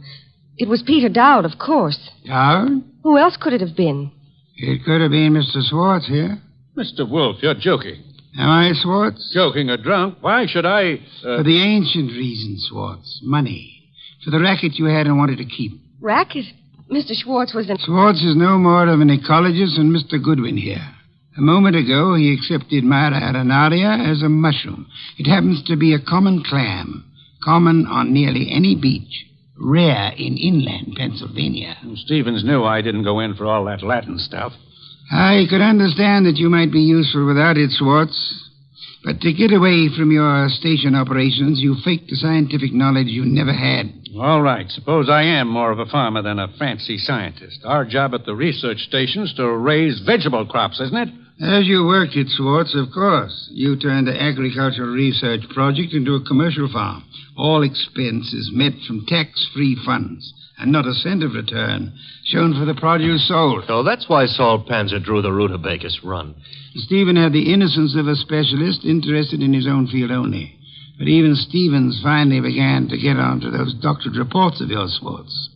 It was Peter Dowd, of course. Dowd? Who else could it have been? It could have been Mr. Swartz here. Mr. Wolfe, you're joking. Am I, Swartz? Joking or drunk? Why should I... For the ancient reason, Swartz. Money. For the racket you had and wanted to keep. Racket? Mr. Schwartz was in... Swartz is no more of an ecologist than Mr. Goodwin here. A moment ago, he accepted Mara arenaria as a mushroom. It happens to be a common clam, common on nearly any beach, rare in inland Pennsylvania. Stevens knew I didn't go in for all that Latin stuff. I could understand that you might be useful without it, Swartz. But to get away from your station operations, you faked the scientific knowledge you never had. All right. Suppose I am more of a farmer than a fancy scientist. Our job at the research station is to raise vegetable crops, isn't it? As you worked it, Swartz, of course. You turned the agricultural research project into a commercial farm. All expenses met from tax-free funds, and not a cent of return shown for the produce sold. So that's why Saul Panzer drew the rutabagus run. Stephen had the innocence of a specialist interested in his own field only. But even Stevens finally began to get onto those doctored reports of yours, Swartz.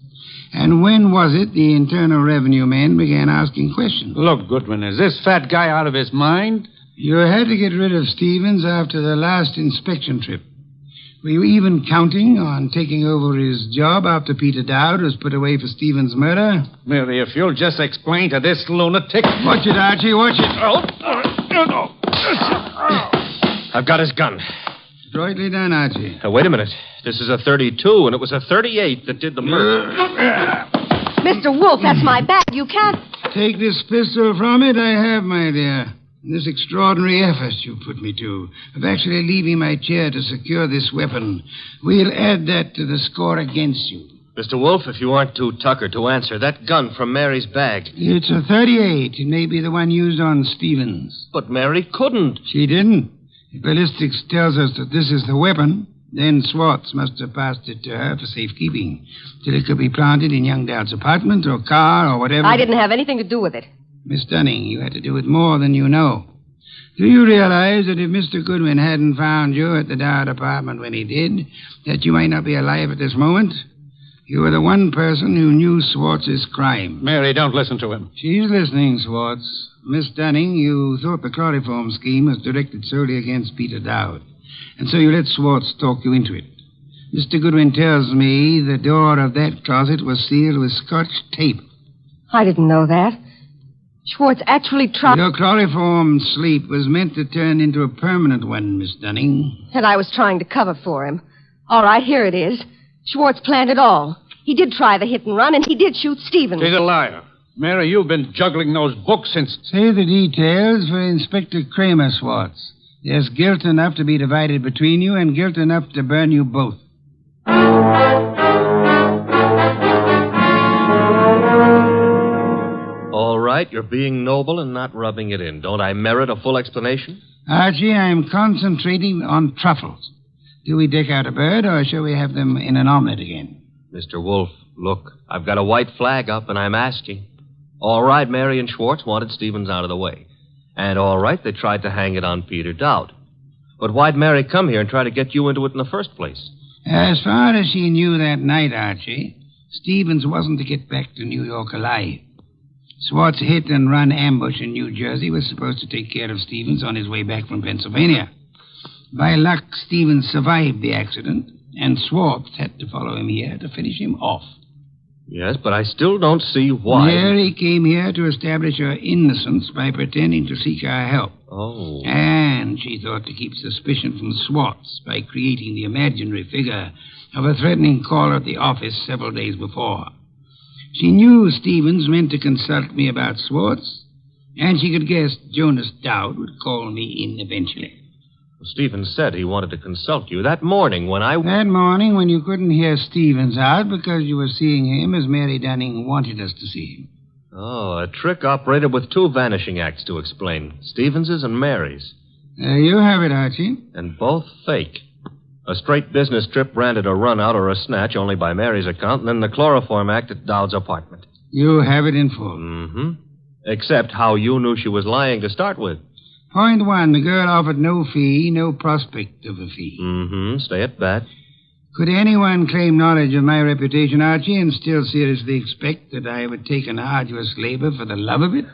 And when was it the Internal Revenue men began asking questions? Look, Goodwin, is this fat guy out of his mind? You had to get rid of Stevens after the last inspection trip. Were you even counting on taking over his job after Peter Dowd was put away for Stevens' murder? Mary, if you'll just explain to this lunatic... Watch it, Archie, watch it. I've got his gun. Adroitly done, Archie. Wait a minute. This is a 32, and it was a 38 that did the murder. Mr. Wolfe, that's my bag. You can't... Take this pistol from it, I have, my dear. This extraordinary effort you put me to, of actually leaving my chair to secure this weapon, we'll add that to the score against you. Mr. Wolfe, if you aren't too tuckered to answer, that gun from Mary's bag. It's a 38. It may be the one used on Stevens. But Mary couldn't. She didn't. If ballistics tells us that this is the weapon, then Swartz must have passed it to her for safekeeping, till it could be planted in young Dowd's apartment or car or whatever. I didn't have anything to do with it. Miss Dunning, you had to do with more than you know. Do you realize that if Mr. Goodwin hadn't found you at the Dowd apartment when he did, that you might not be alive at this moment? You were the one person who knew Swartz's crime. Mary, don't listen to him. She's listening, Swartz. Miss Dunning, you thought the chloroform scheme was directed solely against Peter Dowd, and so you let Swartz talk you into it. Mr. Goodwin tells me the door of that closet was sealed with Scotch tape. I didn't know that. Schwartz actually tried... Your chloroform sleep was meant to turn into a permanent one, Miss Dunning. And I was trying to cover for him. All right, here it is. Schwartz planned it all. He did try the hit and run, and he did shoot Stevens. He's a liar. Mary, you've been juggling those books since... Say the details for Inspector Kramer, Swartz. There's guilt enough to be divided between you and guilt enough to burn you both. All right, you're being noble and not rubbing it in. Don't I merit a full explanation? Archie, I'm concentrating on truffles. Do we deck out a bird, or shall we have them in an omelet again? Mr. Wolfe, look, I've got a white flag up, and I'm asking. All right, Mary and Schwartz wanted Stevens out of the way. And all right, they tried to hang it on Peter Dowd. But why'd Mary come here and try to get you into it in the first place? As far as she knew that night, Archie, Stevens wasn't to get back to New York alive. Swartz hit and run ambush in New Jersey was supposed to take care of Stevens on his way back from Pennsylvania. By luck, Stevens survived the accident, and Swartz had to follow him here to finish him off. Yes, but I still don't see why. Mary came here to establish her innocence by pretending to seek our help. Oh. And she thought to keep suspicion from Swartz by creating the imaginary figure of a threatening caller at the office several days before. She knew Stevens meant to consult me about Swartz, and she could guess Jonas Dowd would call me in eventually. Stevens said he wanted to consult you that morning when I... That morning when you couldn't hear Stevens out because you were seeing him as Mary Dunning wanted us to see him. Oh, a trick operated with two vanishing acts to explain. Stevens's and Mary's. You have it, Archie. And both fake. A straight business trip branded a run-out or a snatch only by Mary's account, and then the chloroform act at Dowd's apartment. You have it in full. Mm-hmm. Except how you knew she was lying to start with. Point one, the girl offered no fee, no prospect of a fee. Mm-hmm. Stay at bat. Could anyone claim knowledge of my reputation, Archie, and still seriously expect that I would take an arduous labor for the love of it?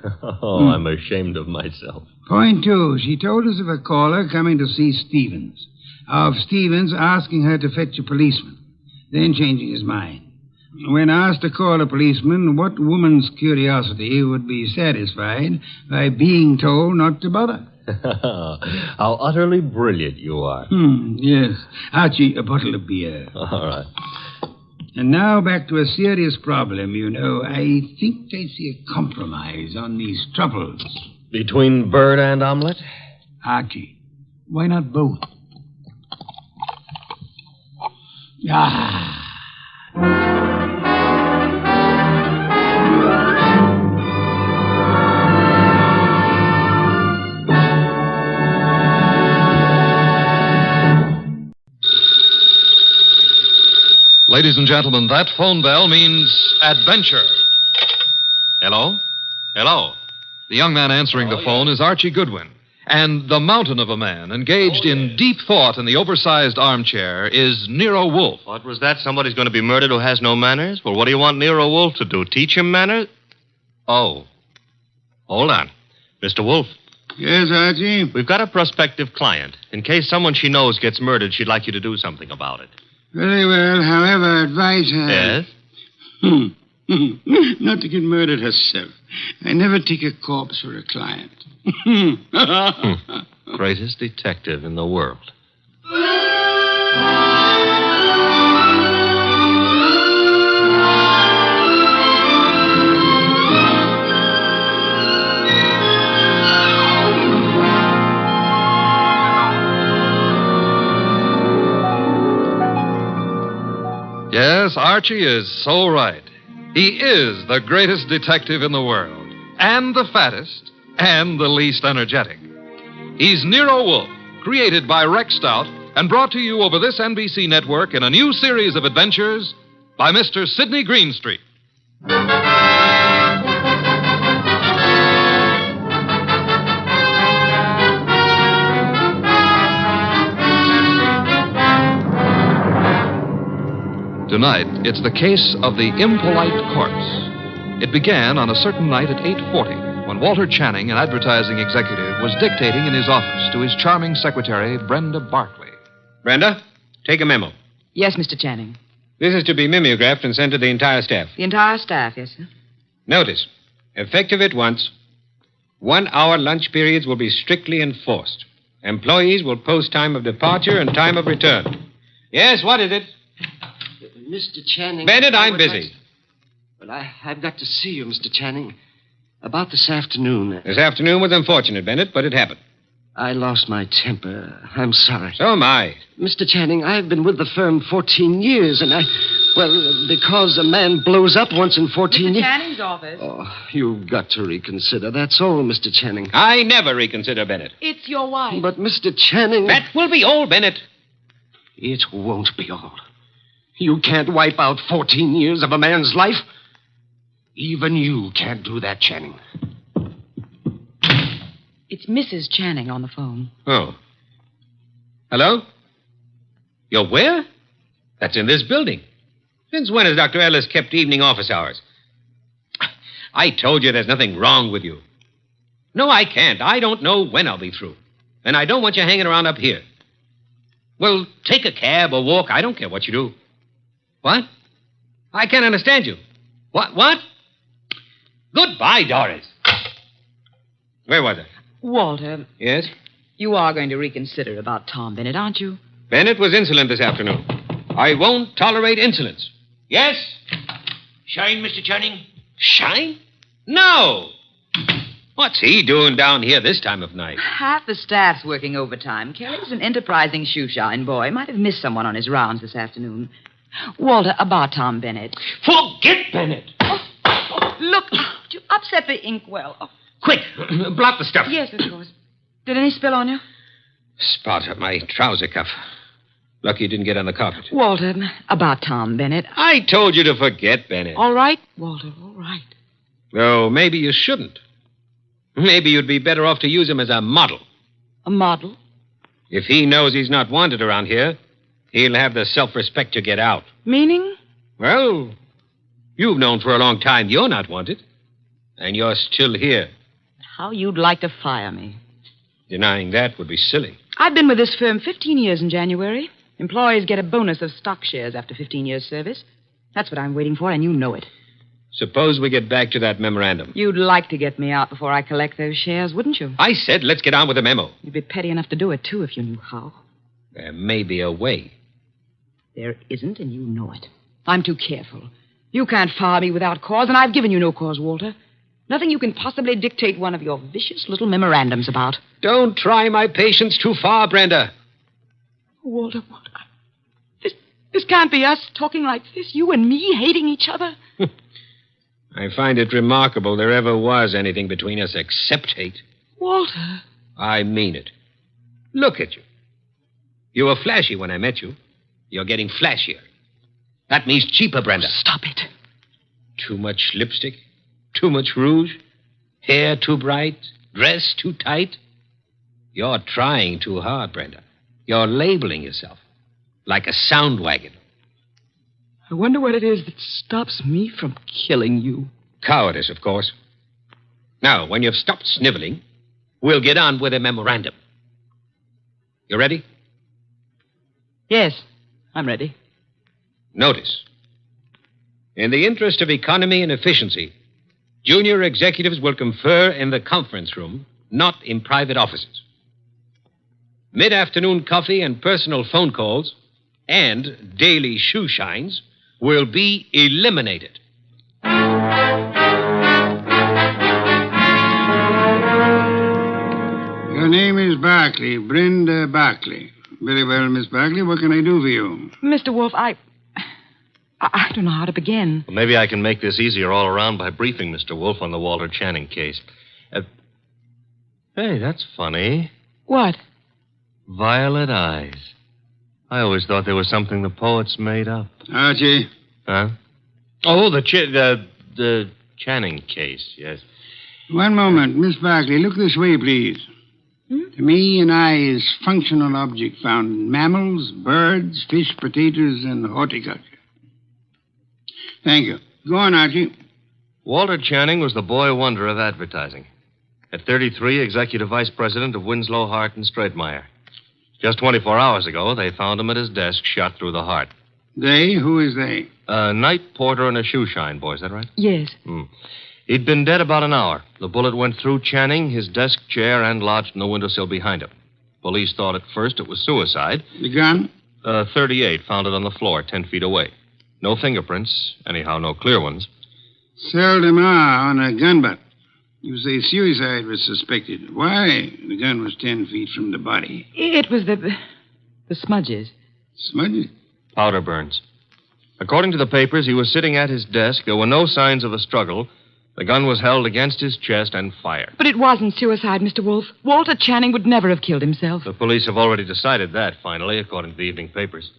I'm ashamed of myself. Point two, she told us of a caller coming to see Stevens. Of Stevens asking her to fetch a policeman, then changing his mind. When asked to call a policeman, what woman's curiosity would be satisfied by being told not to bother? How utterly brilliant you are. Yes. Archie, a bottle of beer. All right. And now back to a serious problem, you know. I think I see a compromise on these troubles. Between bird and omelet? Archie, why not both? Ah. Ladies and gentlemen, that phone bell means adventure. Hello? Hello? The young man answering the phone is Archie Goodwin. And the mountain of a man engaged in deep thought in the oversized armchair is Nero Wolfe. What was that? Somebody's going to be murdered who has no manners? Well, what do you want Nero Wolfe to do? Teach him manners? Oh. Hold on. Mr. Wolfe. Yes, Archie? We've got a prospective client. In case someone she knows gets murdered, she'd like you to do something about it. Very well. However, advise her. Yes? Not to get murdered herself. I never take a corpse for a client. Greatest detective in the world. Yes, Archie is so right. He is the greatest detective in the world, and the fattest, and the least energetic. He's Nero Wolfe, created by Rex Stout and brought to you over this NBC network in a new series of adventures by Mr. Sidney Greenstreet. Tonight, it's the case of the Impolite corpse. It began on a certain night at 8:40 when Walter Channing, an advertising executive, was dictating in his office to his charming secretary, Brenda Barkley. Brenda, take a memo. Yes, Mr. Channing. This is to be mimeographed and sent to the entire staff. The entire staff, yes, sir. Notice, effective at once, 1-hour lunch periods will be strictly enforced. Employees will post time of departure and time of return. Yes, what is it? Mr. Channing. Bennett, I'm busy. But I've got to see you, Mr. Channing. About this afternoon. This afternoon was unfortunate, Bennett, but it happened. I lost my temper. I'm sorry. So am I. Mr. Channing, I've been with the firm 14 years, and because a man blows up once in 14 years... Mr. Channing's office. Oh, you've got to reconsider. That's all, Mr. Channing. I never reconsider, Bennett. It's your wife. But, Mr. Channing... That will be all, Bennett. It won't be all. You can't wipe out 14 years of a man's life. Even you can't do that, Channing. It's Mrs. Channing on the phone. Oh. Hello? You're where? That's in this building. Since when has Dr. Ellis kept evening office hours? I told you there's nothing wrong with you. No, I can't. I don't know when I'll be through. And I don't want you hanging around up here. Well, take a cab or walk. I don't care what you do. What? I can't understand you. What? Goodbye, Doris. Where was I? Walter. Yes? You are going to reconsider about Tom Bennett, aren't you? Bennett was insolent this afternoon. I won't tolerate insolence. Yes? Shine, Mr. Channing? Shine? No. What's he doing down here this time of night? Half the staff's working overtime. Kelly's an enterprising shoeshine boy. Might have missed someone on his rounds this afternoon. Walter, about Tom Bennett. Forget Bennett. Look, you upset the inkwell. Oh. Quick, blot the stuff. Yes, of course. Did any spill on you? Spot at my trouser cuff. Lucky it didn't get on the carpet. Walter, about Tom Bennett. I told you to forget Bennett. All right, Walter, all right. Oh, maybe you shouldn't. Maybe you'd be better off to use him as a model. A model? If he knows he's not wanted around here, he'll have the self-respect to get out. Meaning? Well, you've known for a long time you're not wanted. And you're still here. How you'd like to fire me. Denying that would be silly. I've been with this firm 15 years in January. Employees get a bonus of stock shares after 15 years' service. That's what I'm waiting for, and you know it. Suppose we get back to that memorandum. You'd like to get me out before I collect those shares, wouldn't you? I said let's get on with the memo. You'd be petty enough to do it, too, if you knew how. There may be a way. There isn't, and you know it. I'm too careful. You can't fire me without cause, and I've given you no cause, Walter. Nothing you can possibly dictate one of your vicious little memorandums about. Don't try my patience too far, Brenda. Walter, this can't be us talking like this, you and me hating each other. I find it remarkable there ever was anything between us except hate. Walter. I mean it. Look at you. You were flashy when I met you. You're getting flashier. That means cheaper, Brenda. Stop it. Too much lipstick? Too much rouge? Hair too bright? Dress too tight? You're trying too hard, Brenda. You're labeling yourself like a sound wagon. I wonder what it is that stops me from killing you. Cowardice, of course. Now, when you've stopped sniveling, we'll get on with a memorandum. You ready? Yes, I'm ready. Notice. In the interest of economy and efficiency, junior executives will confer in the conference room, not in private offices. Mid-afternoon coffee and personal phone calls and daily shoe shines will be eliminated. Your name is Barkley, Brenda Barkley. Very well, Miss Barkley. What can I do for you? Mr. Wolfe, I don't know how to begin. Well, maybe I can make this easier all around by briefing Mr. Wolfe on the Walter Channing case. Hey, that's funny. What? Violet eyes. I always thought they were something the poets made up. Archie. Huh? Oh, the Channing case, yes. One moment. Miss Barkley, look this way, please. To me, an eye is functional object found in mammals, birds, fish, potatoes, and horticulture. Thank you. Go on, Archie. Walter Channing was the boy wonder of advertising. At 33, executive vice president of Winslow, Hart, and Straightmeyer. Just 24 hours ago, they found him at his desk, shot through the heart. They? Who is they? A night porter and a shoe shine boy, is that right? Yes. He'd been dead about an hour. The bullet went through Channing, his desk chair, and lodged in the windowsill behind him. Police thought at first it was suicide. The gun? 38, found it on the floor, 10 feet away. No fingerprints, anyhow, no clear ones. Seldom are on a gun butt. You say suicide was suspected. Why? The gun was 10 feet from the body. It was the smudges. Smudges? Powder burns. According to the papers, he was sitting at his desk. There were no signs of a struggle. The gun was held against his chest and fired. But it wasn't suicide, Mr. Wolfe. Walter Channing would never have killed himself. The police have already decided that, finally, according to the evening papers.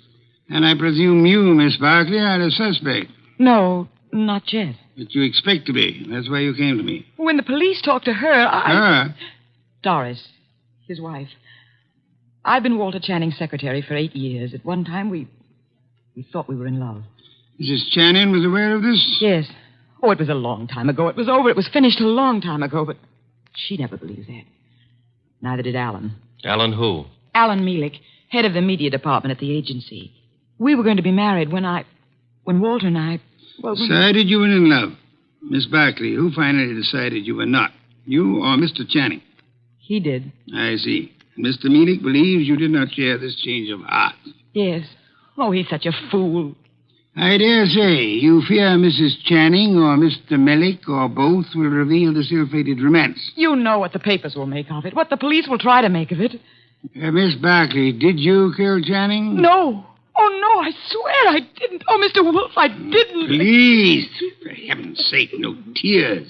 And I presume you, Miss Barkley, are a suspect. No, not yet. But you expect to be. That's why you came to me. When the police talked to her, Her? Doris, his wife. I've been Walter Channing's secretary for 8 years. At one time, we thought we were in love. Mrs. Channing was aware of this? Yes. Oh, it was a long time ago. It was over. It was finished a long time ago, but she never believed that. Neither did Alan. Alan who? Alan Mealick, head of the media department at the agency. We were going to be married when Walter and I... Well, Decided you were in love. Miss Barkley, who finally decided you were not? You or Mr. Channing? He did. I see. Mr. Mealick believes you did not share this change of heart. Yes. Oh, he's such a fool. I dare say you fear Mrs. Channing or Mr. Mealick or both will reveal the ill-fated romance. You know what the papers will make of it, what the police will try to make of it. Miss Barkley, did you kill Channing? No. Oh, no, I swear I didn't. Oh, Mr. Wolfe, I didn't. Please, for heaven's sake, no tears.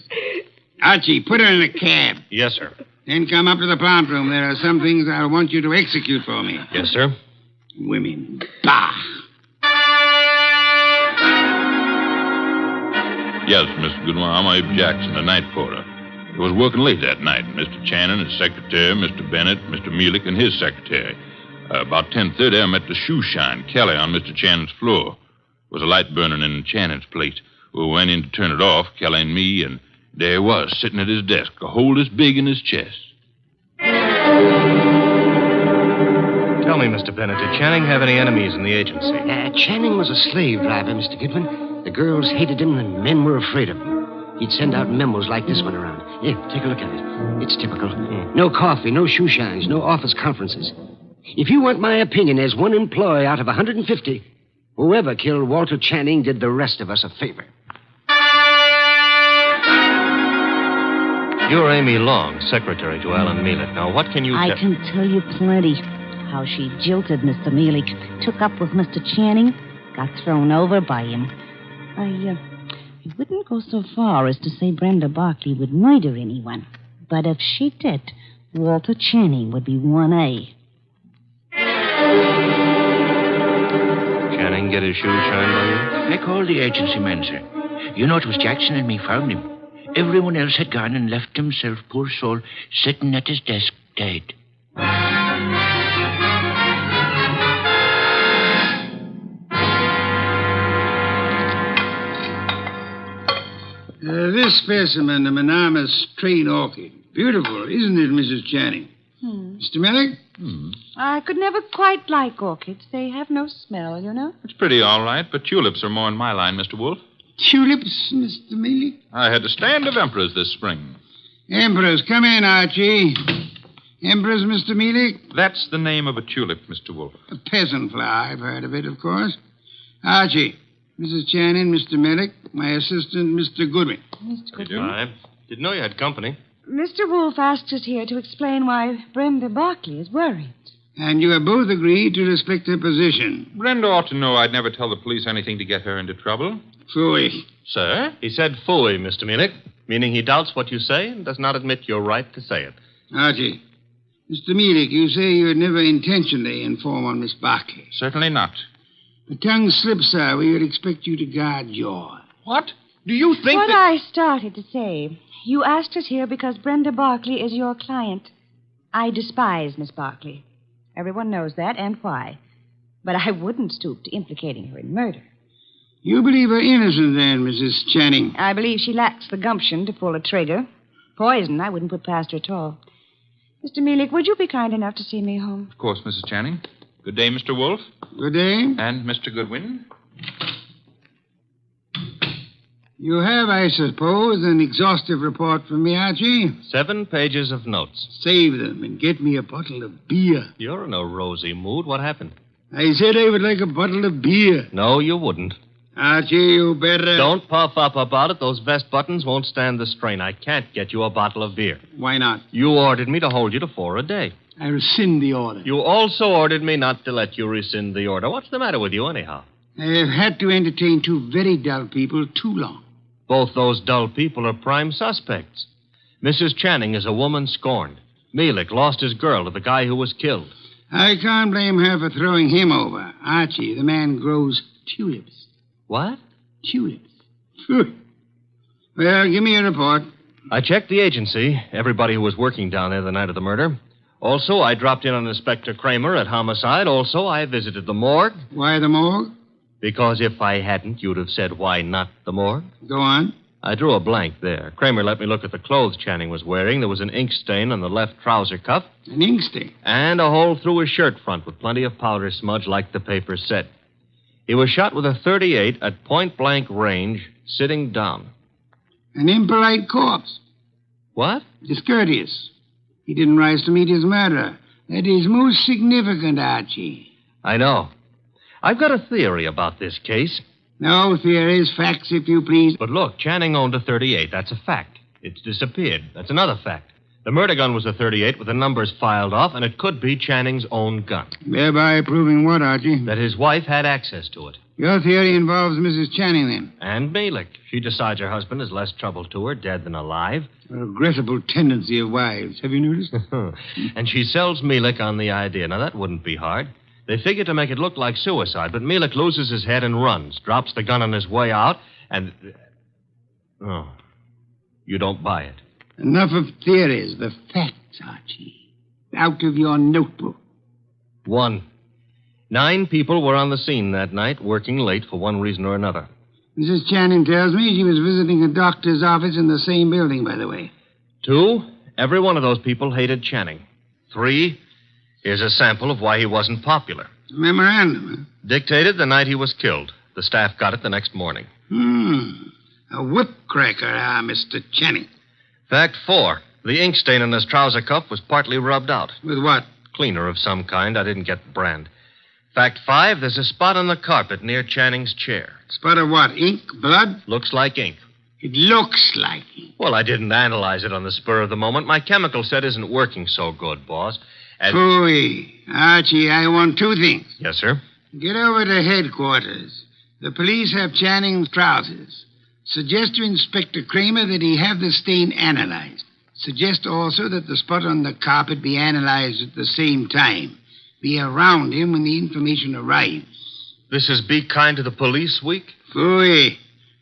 Archie, put her in a cab. Yes, sir. Then come up to the plant room. There are some things I'll want you to execute for me. Yes, sir. Women. Bah! Yes, Mr. Goodwin, I'm Abe Jackson, the night porter. He was working late that night. Mr. Channing, his secretary, Mr. Bennett, Mr. Mealick, and his secretary. About 10:30, I met the shoe shine, Kelly, on Mr. Channing's floor. There was a light burning in Channing's plate. We went in to turn it off, Kelly and me, and there he was, sitting at his desk, a hole this big in his chest. Tell me, Mr. Bennett, did Channing have any enemies in the agency? Channing was a slave driver, Mr. Goodwin. The girls hated him and men were afraid of him. He'd send out memos like this one around. Here, take a look at it. It's typical. No coffee, no shoe shines, no office conferences. If you want my opinion as one employee out of 150, whoever killed Walter Channing did the rest of us a favor. You're Amy Long, secretary to Alan Mealick. Now, what can you I can tell you plenty. How she jilted Mr. Mealick, took up with Mr. Channing, got thrown over by him. I wouldn't go so far as to say Brenda Barkley would murder anyone. But if she did, Walter Channing would be 1A. Channing get his shoes shined by you? I called the agency man, sir. You know, it was Jackson and me found him. Everyone else had gone and left himself, poor soul, sitting at his desk, dead. This specimen, the monogamous train orchid. Beautiful, isn't it, Mrs. Channing? Mr. Mealick? I could never quite like orchids. They have no smell, you know. It's pretty all right, but tulips are more in my line, Mr. Wolfe. Tulips, Mr. Mealick? I had a stand of emperors this spring. Emperors, come in, Archie. Emperors, Mr. Mealick? That's the name of a tulip, Mr. Wolfe. A peasant flower. I've heard of it, of course. Archie, Mrs. Channing, Mr. Mealick, my assistant, Mr. Goodwin. Mr. Goodwin? I didn't know you had company. Mr. Wolfe asked us here to explain why Brenda Barkley is worried. And you have both agreed to respect her position. Brenda ought to know I'd never tell the police anything to get her into trouble. Phooey. Sir? He said phooey, Mr. Mealick, meaning he doubts what you say and does not admit your right to say it. Archie, Mr. Mealick, you say you would never intentionally inform on Miss Barkley. Certainly not. The tongue slips, sir. We would expect you to guard your... What? Do you think what I started to say. You asked us here because Brenda Barkley is your client. I despise Miss Barkley. Everyone knows that and why. But I wouldn't stoop to implicating her in murder. You believe her innocent, then, Mrs. Channing? I believe she lacks the gumption to pull a trigger. Poison I wouldn't put past her at all. Mr. Mealick, would you be kind enough to see me home? Of course, Mrs. Channing. Good day, Mr. Wolfe. Good day. And Mr. Goodwin. You have, I suppose, an exhaustive report from me, Archie? 7 pages of notes. Save them and get me a bottle of beer. You're in a rosy mood. What happened? I said I would like a bottle of beer. No, you wouldn't. Archie, you better... Don't puff up about it. Those vest buttons won't stand the strain. I can't get you a bottle of beer. Why not? You ordered me to hold you to 4 a day. I rescind the order. You also ordered me not to let you rescind the order. What's the matter with you, anyhow? I have had to entertain 2 very dull people too long. Both those dull people are prime suspects. Mrs. Channing is a woman scorned. Mealick lost his girl to the guy who was killed. I can't blame her for throwing him over. Archie, the man grows tulips. What? Tulips. Well, give me a report. I checked the agency, everybody who was working down there the night of the murder. Also, I dropped in on Inspector Kramer at homicide. Also, I visited the morgue. Why the morgue? Because if I hadn't, you'd have said, why not the morgue? Go on. I drew a blank there. Kramer let me look at the clothes Channing was wearing. There was an ink stain on the left trouser cuff. An ink stain? And a hole through his shirt front with plenty of powder smudge like the paper said. He was shot with a .38 at point-blank range, sitting down. An impolite corpse. What? Discourteous. He didn't rise to meet his murderer. That is most significant, Archie. I know. I've got a theory about this case. No theories, facts, if you please. But look, Channing owned a .38. That's a fact. It's disappeared. That's another fact. The murder gun was a .38 with the numbers filed off, and it could be Channing's own gun. Thereby proving what, Archie? That his wife had access to it. Your theory involves Mrs. Channing, then? And Mealick. She decides her husband is less trouble to her, dead than alive. A regrettable tendency of wives. Have you noticed? And she sells Mealick on the idea. Now, that wouldn't be hard. They figure to make it look like suicide, but Mealick loses his head and runs, drops the gun on his way out, and... Oh, you don't buy it. Enough of theories. The facts, Archie. Out of your notebook. 1. 9 people were on the scene that night, working late for one reason or another. Mrs. Channing tells me she was visiting a doctor's office in the same building, by the way. 2, every one of those people hated Channing. 3, here's a sample of why he wasn't popular. Memorandum, Dictated the night he was killed. The staff got it the next morning. A whip cracker, Mr. Channing. Fact 4, the ink stain on his trouser cuff was partly rubbed out. With what? Cleaner of some kind. I didn't get the brand. Fact 5, there's a spot on the carpet near Channing's chair. Spot of what? Ink? Blood? Looks like ink. It looks like ink. Well, I didn't analyze it on the spur of the moment. My chemical set isn't working so good, boss. Phooey. Archie, I want 2 things. Yes, sir? Get over to headquarters. The police have Channing's trousers. Suggest to Inspector Kramer that he have the stain analyzed. Suggest also that the spot on the carpet be analyzed at the same time. Be around him when the information arrives. This is Be Kind to the Police Week? Phooey.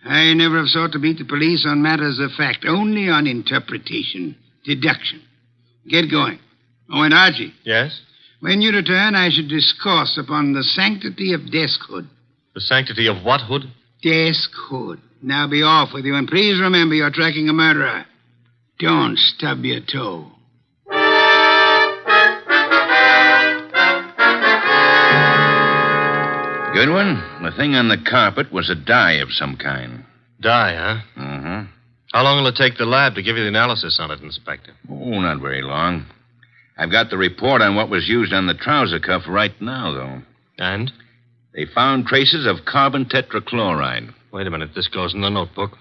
I never have sought to beat the police on matters of fact, only on interpretation, deduction. Get going. Oh, and Archie. Yes? When you return, I should discourse upon the sanctity of deskhood. The sanctity of what hood? Deskhood. Now be off with you, and please remember you're tracking a murderer. Don't stub your toe. Goodwin, the thing on the carpet was a dye of some kind. Dye, huh? Mm-hmm. How long will it take the lab to give you the analysis on it, Inspector? Oh, not very long. I've got the report on what was used on the trouser cuff right now, though. And? They found traces of carbon tetrachloride. Wait a minute. This goes in the notebook.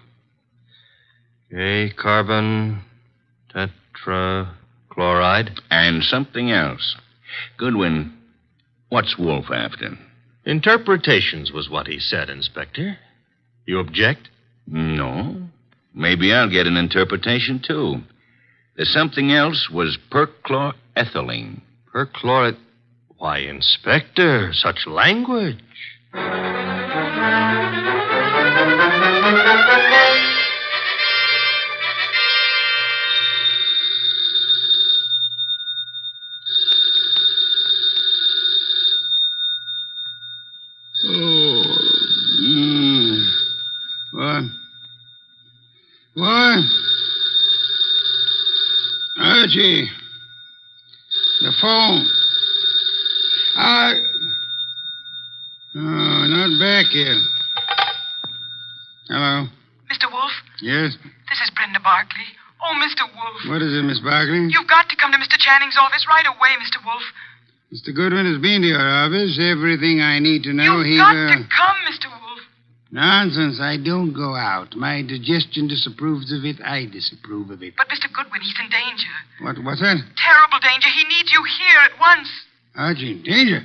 Okay, carbon tetrachloride. And something else. Goodwin, what's Wolfe after? Interpretations was what he said, Inspector. You object? No. Maybe I'll get an interpretation, too. The something else was perchlorethylene. Perchloreth... Why, Inspector, such language. What? Archie. The phone. Oh, not back yet. Hello. Mr. Wolfe? Yes? This is Brenda Barkley. Oh, Mr. Wolfe. What is it, Miss Barkley? You've got to come to Mr. Channing's office right away, Mr. Wolfe. Mr. Goodwin has been to your office. Everything I need to know. You've got to come, Mr. Wolfe. Nonsense. I don't go out. My digestion disapproves of it. I disapprove of it. But, Mr. Goodwin, he's in danger. What's that? Terrible danger. He needs you here at once. Archie, in danger?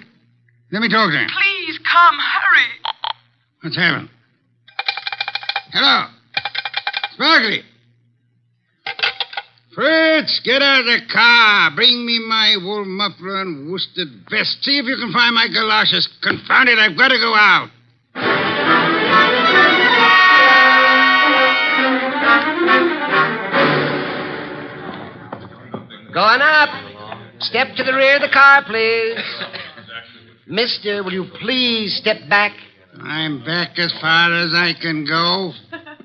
Let me talk to him. Please, come. Hurry. What's happened? Hello. Sparkly. Fritz, get out of the car. Bring me my wool muffler and worsted vest. See if you can find my galoshes. Confound it, I've got to go out. Going up. Step to the rear of the car, please. Mister, will you please step back? I'm back as far as I can go.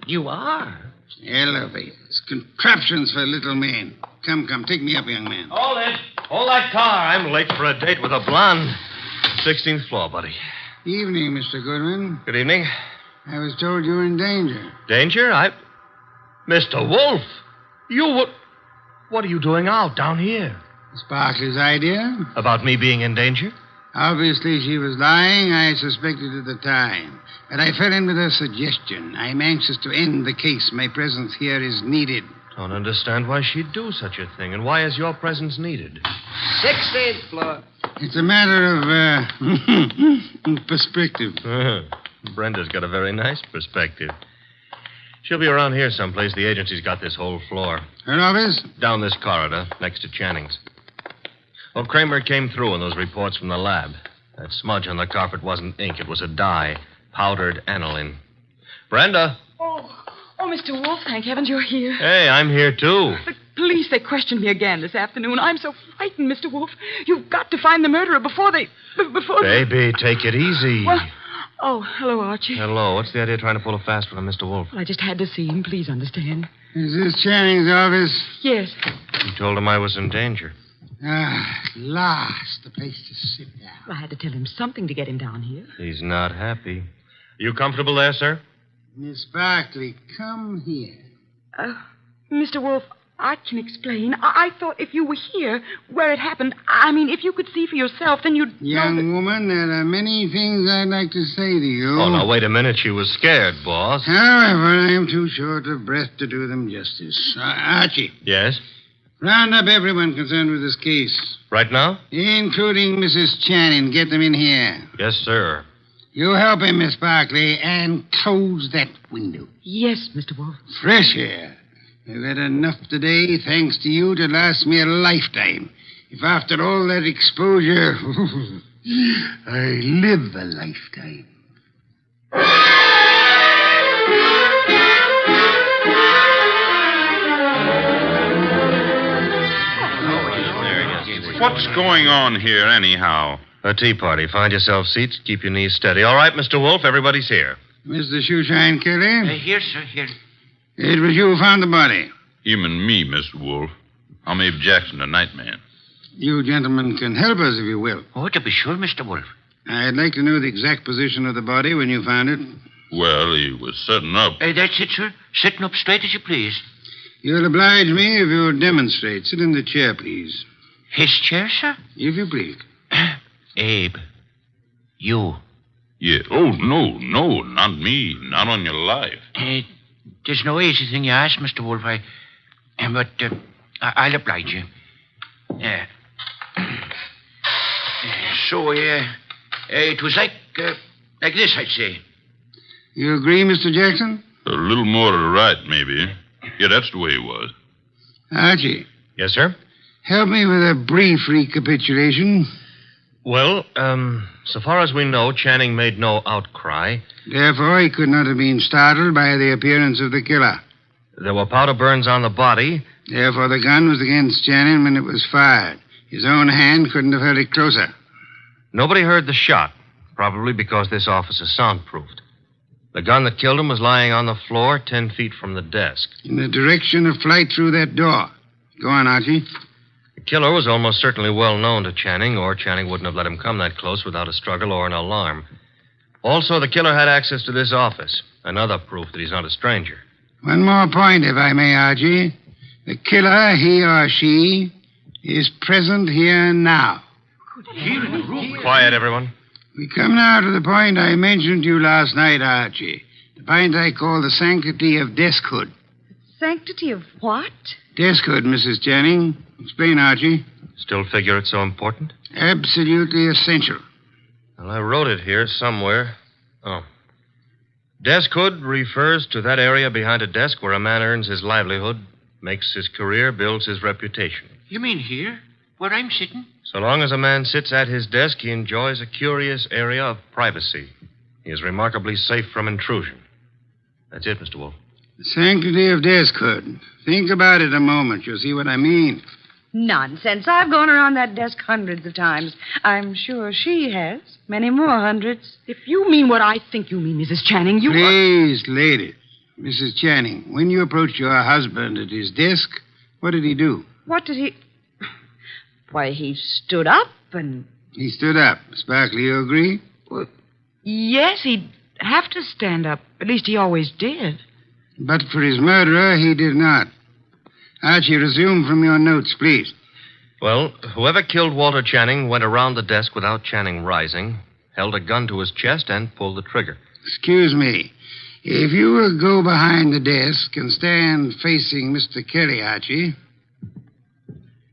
You are? Elevators, contraptions for little men. Come, take me up, young man. Hold it. Hold that car. I'm late for a date with a blonde. 16th floor, buddy. Evening, Mr. Goodwin. Good evening. I was told you were in danger. Danger? Mr. Wolfe, what are you doing out down here? Miss Barkley's idea. About me being in danger? Obviously, she was lying. I suspected at the time. But I fell in with her suggestion. I'm anxious to end the case. My presence here is needed. Don't understand why she'd do such a thing, and why is your presence needed? 16th floor. It's a matter of, perspective. Brenda's got a very nice perspective. She'll be around here someplace. The agency's got this whole floor. Her office? Down this corridor, next to Channing's. Well, Kramer came through on those reports from the lab. That smudge on the carpet wasn't ink. It was a dye. Powdered aniline. Brenda. Oh, Oh, Mr. Wolfe, thank heavens you're here. Hey, I'm here, too. The police, they questioned me again this afternoon. I'm so frightened, Mr. Wolfe. You've got to find the murderer before they... Baby, take it easy. Well, oh, hello, Archie. Hello. What's the idea of trying to pull a fast one on Mr. Wolfe? Well, I just had to see him. Please understand. Is this Channing's office? Yes. You told him I was in danger. Ah, at last, the place to sit down. Well, I had to tell him something to get him down here. He's not happy. You comfortable there, sir? Miss Barkley, come here. Mr. Wolfe, I can explain. I thought if you were here, where it happened, I mean, if you could see for yourself, then you'd Young woman, there are many things I'd like to say to you. Oh, now, wait a minute. She was scared, boss. However, I am too short of breath to do them justice. Archie. Yes? Round up everyone concerned with this case. Right now? Including Mrs. Channing. Get them in here. Yes, sir. You help him, Miss Barkley, and close that window. Yes, Mr. Wolfe. Fresh air. I've had enough today, thanks to you, to last me a lifetime. If after all that exposure, I live a lifetime. What's going on here, anyhow? A tea party. Find yourself seats. Keep your knees steady. All right, Mr. Wolfe, everybody's here. Mr. Shoeshine Kelly? Here, sir, here. It was you who found the body. Him and me, Mr. Wolfe. I'm Abe Jackson, the night man. You gentlemen can help us if you will. Oh, to be sure, Mr. Wolfe. I'd like to know the exact position of the body when you found it. Well, he was sitting up. That's it, sir. Sitting up straight as you please. You'll oblige me if you'll demonstrate. Sit in the chair, please. His chair, sir? If you please. Abe, you. Yeah. Oh, no, not me. Not on your life. There's no easy thing you ask, Mr. Wolfe. But I'll oblige you. So, it was like this, I'd say. You agree, Mr. Jackson? A little more to the right, maybe. Yeah, that's the way it was. Archie. Yes, sir? Help me with a brief recapitulation. Well, so far as we know, Channing made no outcry. Therefore, he could not have been startled by the appearance of the killer. There were powder burns on the body. Therefore, the gun was against Channing when it was fired. His own hand couldn't have held it closer. Nobody heard the shot, probably because this office is soundproofed. The gun that killed him was lying on the floor 10 feet from the desk. In the direction of flight through that door. Go on, Archie. The killer was almost certainly well known to Channing, or Channing wouldn't have let him come that close without a struggle or an alarm. Also, the killer had access to this office. Another proof that he's not a stranger. One more point, if I may, Archie. The killer, he or she, is present here now. Here in the room. Quiet, everyone. We come now to the point I mentioned to you last night, Archie. The point I call the sanctity of deskhood. Sanctity of what? Deskhood, Mrs. Channing. Explain, Archie. Still figure it's so important? Absolutely essential. Well, I wrote it here somewhere. Oh. Deskhood refers to that area behind a desk where a man earns his livelihood, makes his career, builds his reputation. You mean here, where I'm sitting? So long as a man sits at his desk, he enjoys a curious area of privacy. He is remarkably safe from intrusion. That's it, Mr. Wolfe. The sanctity of deskhood. Think about it a moment. You'll see what I mean. Nonsense. I've gone around that desk hundreds of times. I'm sure she has. Many more hundreds. If you mean what I think you mean, Mrs. Channing, you... Please, ladies. Mrs. Channing, when you approached your husband at his desk, what did he do? What did he... Why, he stood up and... He stood up. Miss Barkley, you agree? Well, yes, he'd have to stand up. At least he always did. But for his murderer, he did not. Archie, resume from your notes, please. Well, whoever killed Walter Channing went around the desk without Channing rising, held a gun to his chest, and pulled the trigger. Excuse me. If you will go behind the desk and stand facing Mr. Kelly, Archie.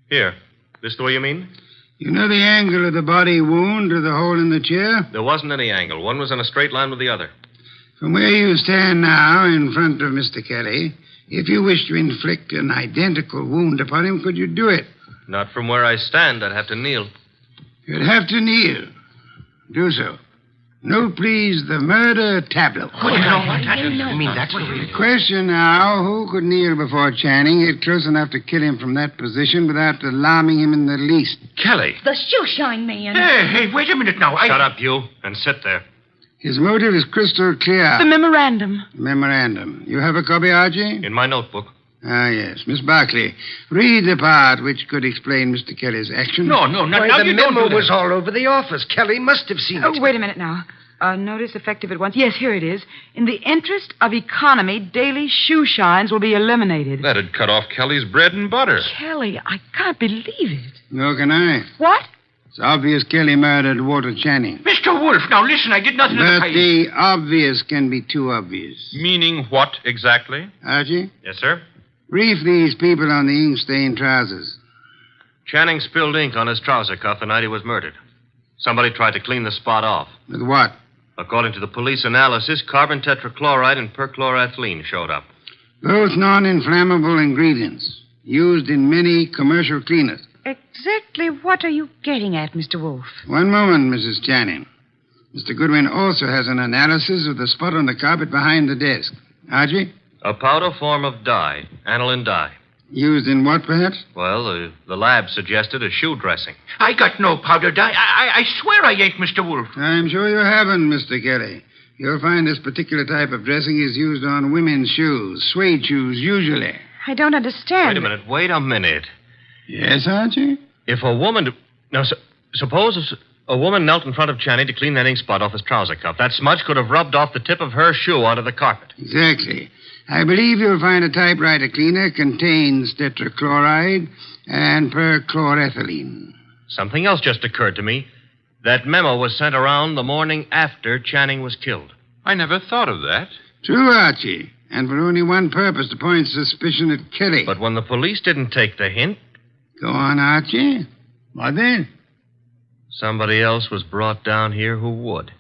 Here. This the way you mean? You know the angle of the body wound to the hole in the chair? There wasn't any angle. One was in a straight line with the other. From where you stand now in front of Mr. Kelly, if you wish to inflict an identical wound upon him, could you do it? Not from where I stand. I'd have to kneel. You'd have to kneel. Do so. Note, please, the murder tableau. The question now, who could kneel before Channing, get close enough to kill him from that position without alarming him in the least? Kelly. The shoeshine man. Hey, wait a minute now. Shut up, you, and sit there. His motive is crystal clear. The memorandum. Memorandum. You have a copy, Archie? In my notebook. Ah, yes. Miss Barclay, read the part which could explain Mr. Kelly's action. No, not now. The memo was all over the office. Kelly must have seen it. Oh, wait a minute now. Notice effective at once. Yes, here it is. In the interest of economy, daily shoe shines will be eliminated. That'd cut off Kelly's bread and butter. Kelly, I can't believe it. Nor can I. What? It's obvious Kelly murdered Walter Channing. Mr. Wolfe, now listen, I did nothing But the obvious can be too obvious. Meaning what exactly? Archie? Yes, sir? Brief these people on the ink-stained trousers. Channing spilled ink on his trouser cuff the night he was murdered. Somebody tried to clean the spot off. With what? According to the police analysis, carbon tetrachloride and perchloroethylene showed up. Both non-inflammable ingredients used in many commercial cleaners. Exactly what are you getting at, Mr. Wolfe? One moment, Mrs. Channing. Mr. Goodwin also has an analysis of the spot on the carpet behind the desk. Archie? A powder form of dye, aniline dye. Used in what, perhaps? Well, the lab suggested a shoe dressing. I got no powder dye. I swear I ain't, Mr. Wolfe. I'm sure you haven't, Mr. Kelly. You'll find this particular type of dressing is used on women's shoes, suede shoes, usually. I don't understand. Wait a minute. Yes, Archie? If a woman... Now, suppose a woman knelt in front of Channing to clean that ink spot off his trouser cuff. That smudge could have rubbed off the tip of her shoe onto the carpet. Exactly. I believe you'll find a typewriter cleaner contains tetrachloride and perchloroethylene. Something else just occurred to me. That memo was sent around the morning after Channing was killed. I never thought of that. True, Archie. And for only one purpose, to point suspicion at Kelly. But when the police didn't take the hint... Go on, Archie. What then? Somebody else was brought down here who would.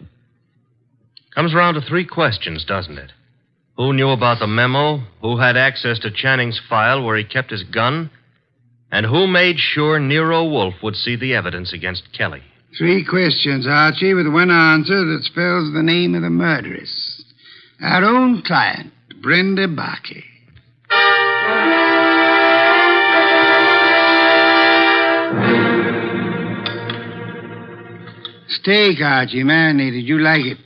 Comes around to three questions, doesn't it? Who knew about the memo? Who had access to Channing's file where he kept his gun? And who made sure Nero Wolfe would see the evidence against Kelly? Three questions, Archie, with one answer that spells the name of the murderess. Our own client, Brenda Barkley. Steak, Archie, marinated. You like it?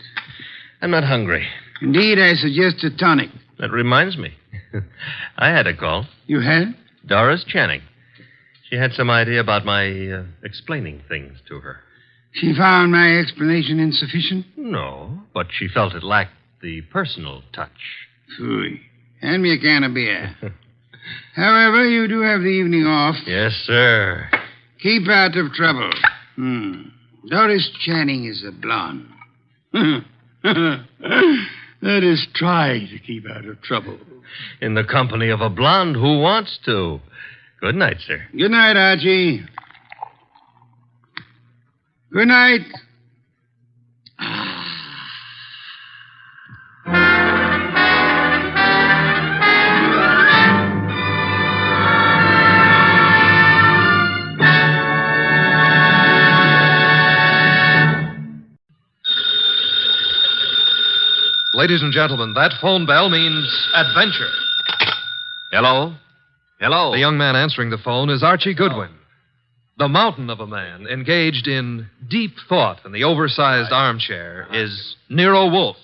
I'm not hungry. Indeed, I suggest a tonic. That reminds me. I had a call. You had? Doris Channing. She had some idea about my explaining things to her. She found my explanation insufficient? No, but she felt it lacked the personal touch. Phooey. Hand me a can of beer. However, you do have the evening off. Yes, sir. Keep out of trouble. Doris Channing is a blonde. That is, try to keep out of trouble. In the company of a blonde who wants to. Good night, sir. Good night, Archie. Good night. Ladies and gentlemen, that phone bell means adventure. Hello? Hello? The young man answering the phone is Archie Goodwin. The mountain of a man engaged in deep thought in the oversized armchair is Nero Wolfe.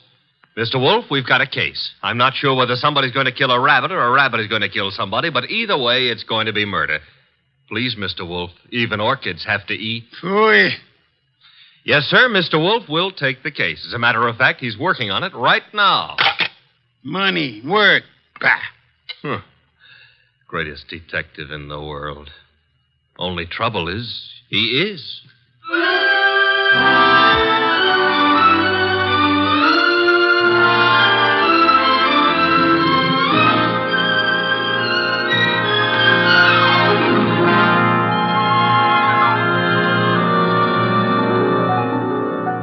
Mr. Wolfe, we've got a case. I'm not sure whether somebody's going to kill a rabbit or a rabbit is going to kill somebody, but either way, it's going to be murder. Please, Mr. Wolfe, even orchids have to eat. Phooey. Yes, sir, Mr. Wolfe will take the case. As a matter of fact, he's working on it right now. Money, work, bah. Greatest detective in the world. Only trouble is, he is.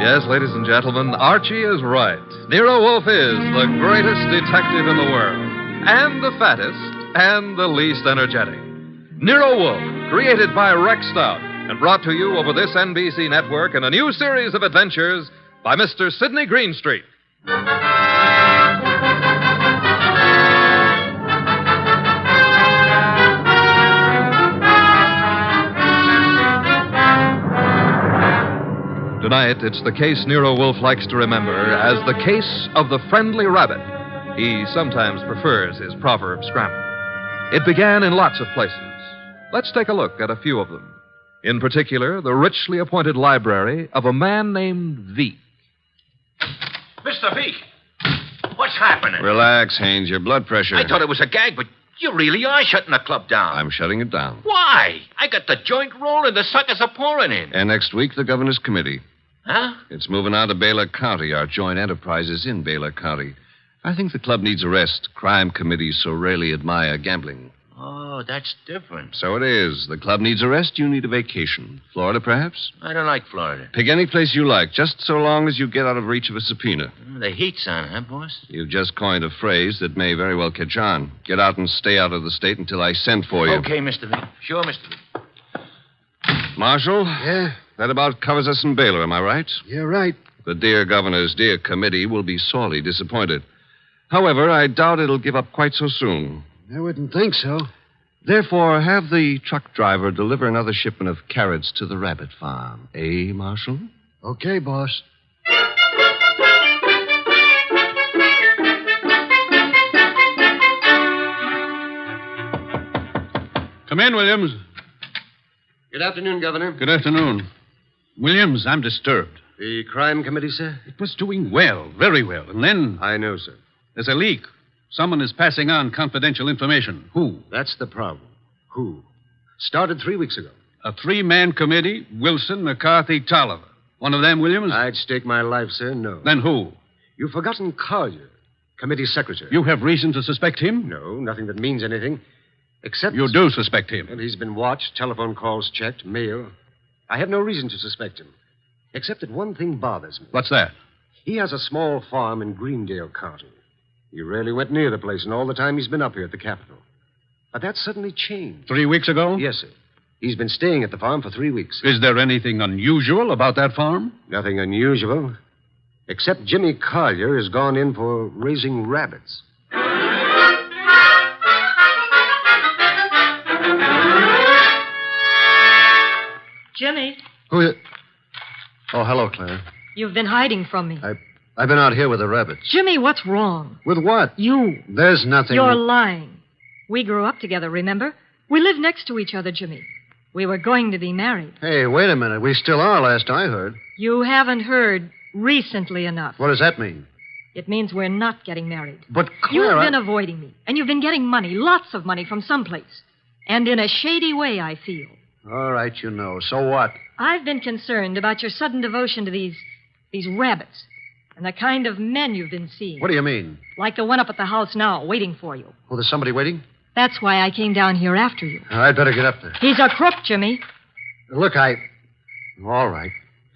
Yes, ladies and gentlemen, Archie is right. Nero Wolfe is the greatest detective in the world, and the fattest, and the least energetic. Nero Wolfe, created by Rex Stout, and brought to you over this NBC network in a new series of adventures by Mr. Sidney Greenstreet. Tonight, it's the case Nero Wolfe likes to remember as the case of the friendly rabbit. He sometimes prefers his proverb scramble. It began in lots of places. Let's take a look at a few of them. In particular, the richly appointed library of a man named Veek. Mr. Veek, what's happening? Relax, Haynes. Your blood pressure. I thought it was a gag, but you really are shutting the club down. I'm shutting it down. Why? I got the joint rolling. The suckers are pouring in. And next week, the governor's committee. Huh? It's moving out of Baylor County. Our joint enterprise is in Baylor County. I think the club needs a rest. Crime committees so rarely admire gambling. Oh, that's different. So it is. The club needs a rest. You need a vacation. Florida, perhaps? I don't like Florida. Pick any place you like, just so long as you get out of reach of a subpoena. The heat's on, huh, boss? You've just coined a phrase that may very well catch on. Get out and stay out of the state until I send for you. Okay, Mr. Veek. Sure, Mr. Veek. Marshal? Yeah? That about covers us in Baylor, am I right? You're right. The dear governor's dear committee will be sorely disappointed. However, I doubt it'll give up quite so soon. I wouldn't think so. Therefore, have the truck driver deliver another shipment of carrots to the rabbit farm. Eh, Marshal? Okay, boss. Come in, Williams. Good afternoon, Governor. Good afternoon. Williams, I'm disturbed. The crime committee, sir? It was doing well, very well. And then I know, sir. there's a leak. Someone is passing on confidential information. Who? That's the problem. Who? Started 3 weeks ago. A three-man committee, Wilson, McCarthy, Tolliver. One of them, Williams? I'd stake my life, sir, no. Then who? You've forgotten Collier, committee secretary. You have reason to suspect him? No, nothing that means anything. Except... You do suspect him? And he's been watched, telephone calls checked, mail. I have no reason to suspect him. Except that one thing bothers me. What's that? He has a small farm in Greendale County. He rarely went near the place in all the time he's been up here at the Capitol. But that suddenly changed. 3 weeks ago? Yes, sir. He's been staying at the farm for 3 weeks. Is there anything unusual about that farm? Nothing unusual. Except Jimmy Collier has gone in for raising rabbits. Jimmy, Who is... Oh, hello, Claire. you've been hiding from me. I've been out here with the rabbits. Jimmy, what's wrong? With what? You. There's nothing... You're lying. We grew up together, remember? We live next to each other, Jimmy. We were going to be married. Hey, wait a minute. We still are, last I heard. You haven't heard recently enough. What does that mean? It means we're not getting married. But, Claire... You've been avoiding me, and you've been getting money, lots of money from someplace. And in a shady way, I feel. All right, you know. So what? I've been concerned about your sudden devotion to these rabbits and the kind of men you've been seeing. What do you mean? Like the one up at the house now, waiting for you. Oh, there's somebody waiting? That's why I came down here after you. I'd better get up there. He's a crook, Jimmy. Look, All right.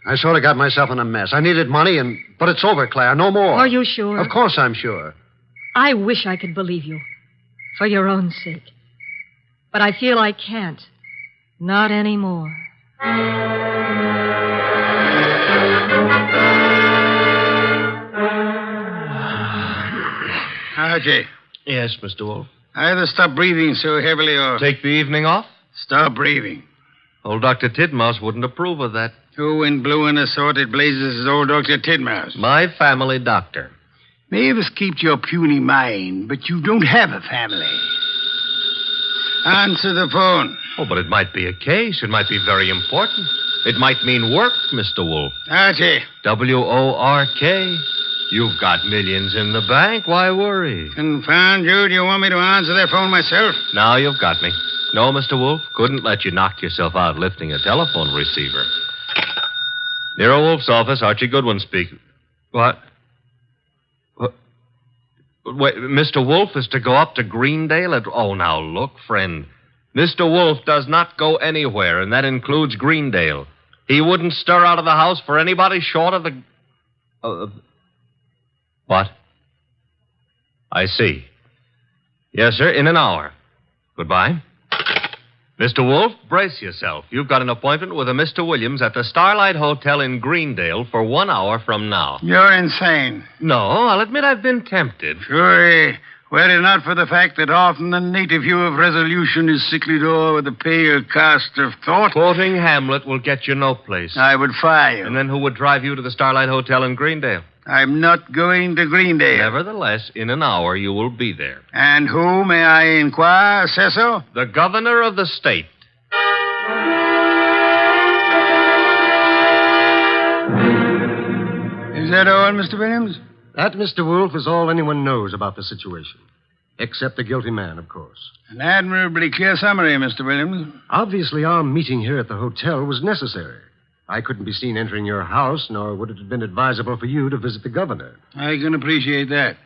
I sort of got myself in a mess. I needed money, but it's over, Claire. No more. Are you sure? Of course I'm sure. I wish I could believe you. For your own sake. But I feel I can't. Not anymore. Archie. Yes, Mr. Wolfe. Either stop breathing so heavily or... Take the evening off? Stop breathing. Old Dr. Tidmouse wouldn't approve of that. Who in blue and assorted blazes is old Dr. Tidmouse? My family doctor. Mavis keeps your puny mind, but you don't have a family. Answer the phone. Oh, but it might be a case. It might be very important. It might mean work, Mr. Wolfe. Archie. W-O-R-K. You've got millions in the bank. Why worry? Confound you. Do you want me to answer that phone myself? Now you've got me. No, Mr. Wolfe. Couldn't let you knock yourself out lifting a telephone receiver. Nero Wolfe's office, Archie Goodwin speaking. What? Wait, Mr. Wolfe is to go up to Greendale at... Oh, now, look, friend. Mr. Wolfe does not go anywhere, and that includes Greendale. He wouldn't stir out of the house for anybody short of the... What? I see. Yes, sir, in an hour. Goodbye. Mr. Wolfe, brace yourself. You've got an appointment with a Mr. Williams at the Starlight Hotel in Greendale for 1 hour from now. You're insane. No, I'll admit I've been tempted. Sure, were it not for the fact that often the native hue of resolution is sicklied o'er with a pale cast of thought. Quoting Hamlet will get you no place. I would fire you. And then who would drive you to the Starlight Hotel in Greendale? I'm not going to Greendale. Nevertheless, in an hour you will be there. And who, may I inquire, says so? The governor of the state. Is that all, Mr. Williams? That, Mr. Wolfe, is all anyone knows about the situation. Except the guilty man, of course. An admirably clear summary, Mr. Williams. Obviously, our meeting here at the hotel was necessary. I couldn't be seen entering your house, nor would it have been advisable for you to visit the governor. I can appreciate that.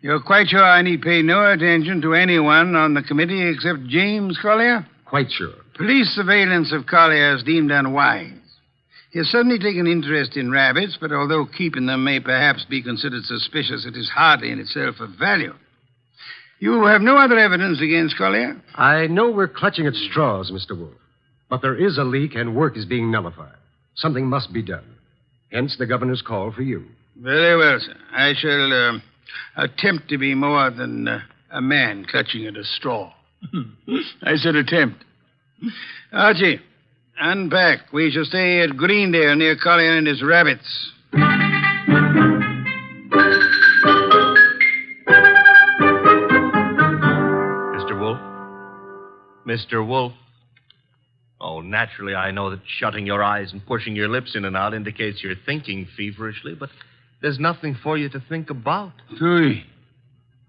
You're quite sure I need pay no attention to anyone on the committee except James Collier? Quite sure. Police surveillance of Collier is deemed unwise. He has suddenly taken interest in rabbits, but although keeping them may perhaps be considered suspicious, it is hardly in itself of value. You have no other evidence against Collier? I know we're clutching at straws, Mr. Wolfe, but there is a leak and work is being nullified. Something must be done. Hence the governor's call for you. Very well, sir. I shall attempt to be more than a man clutching at a straw. I said attempt. Archie, unpack. We shall stay at Greendale near Collier and his rabbits. Mr. Wolfe? Mr. Wolfe? Oh, naturally, I know that shutting your eyes and pushing your lips in and out indicates you're thinking feverishly, but there's nothing for you to think about. Three.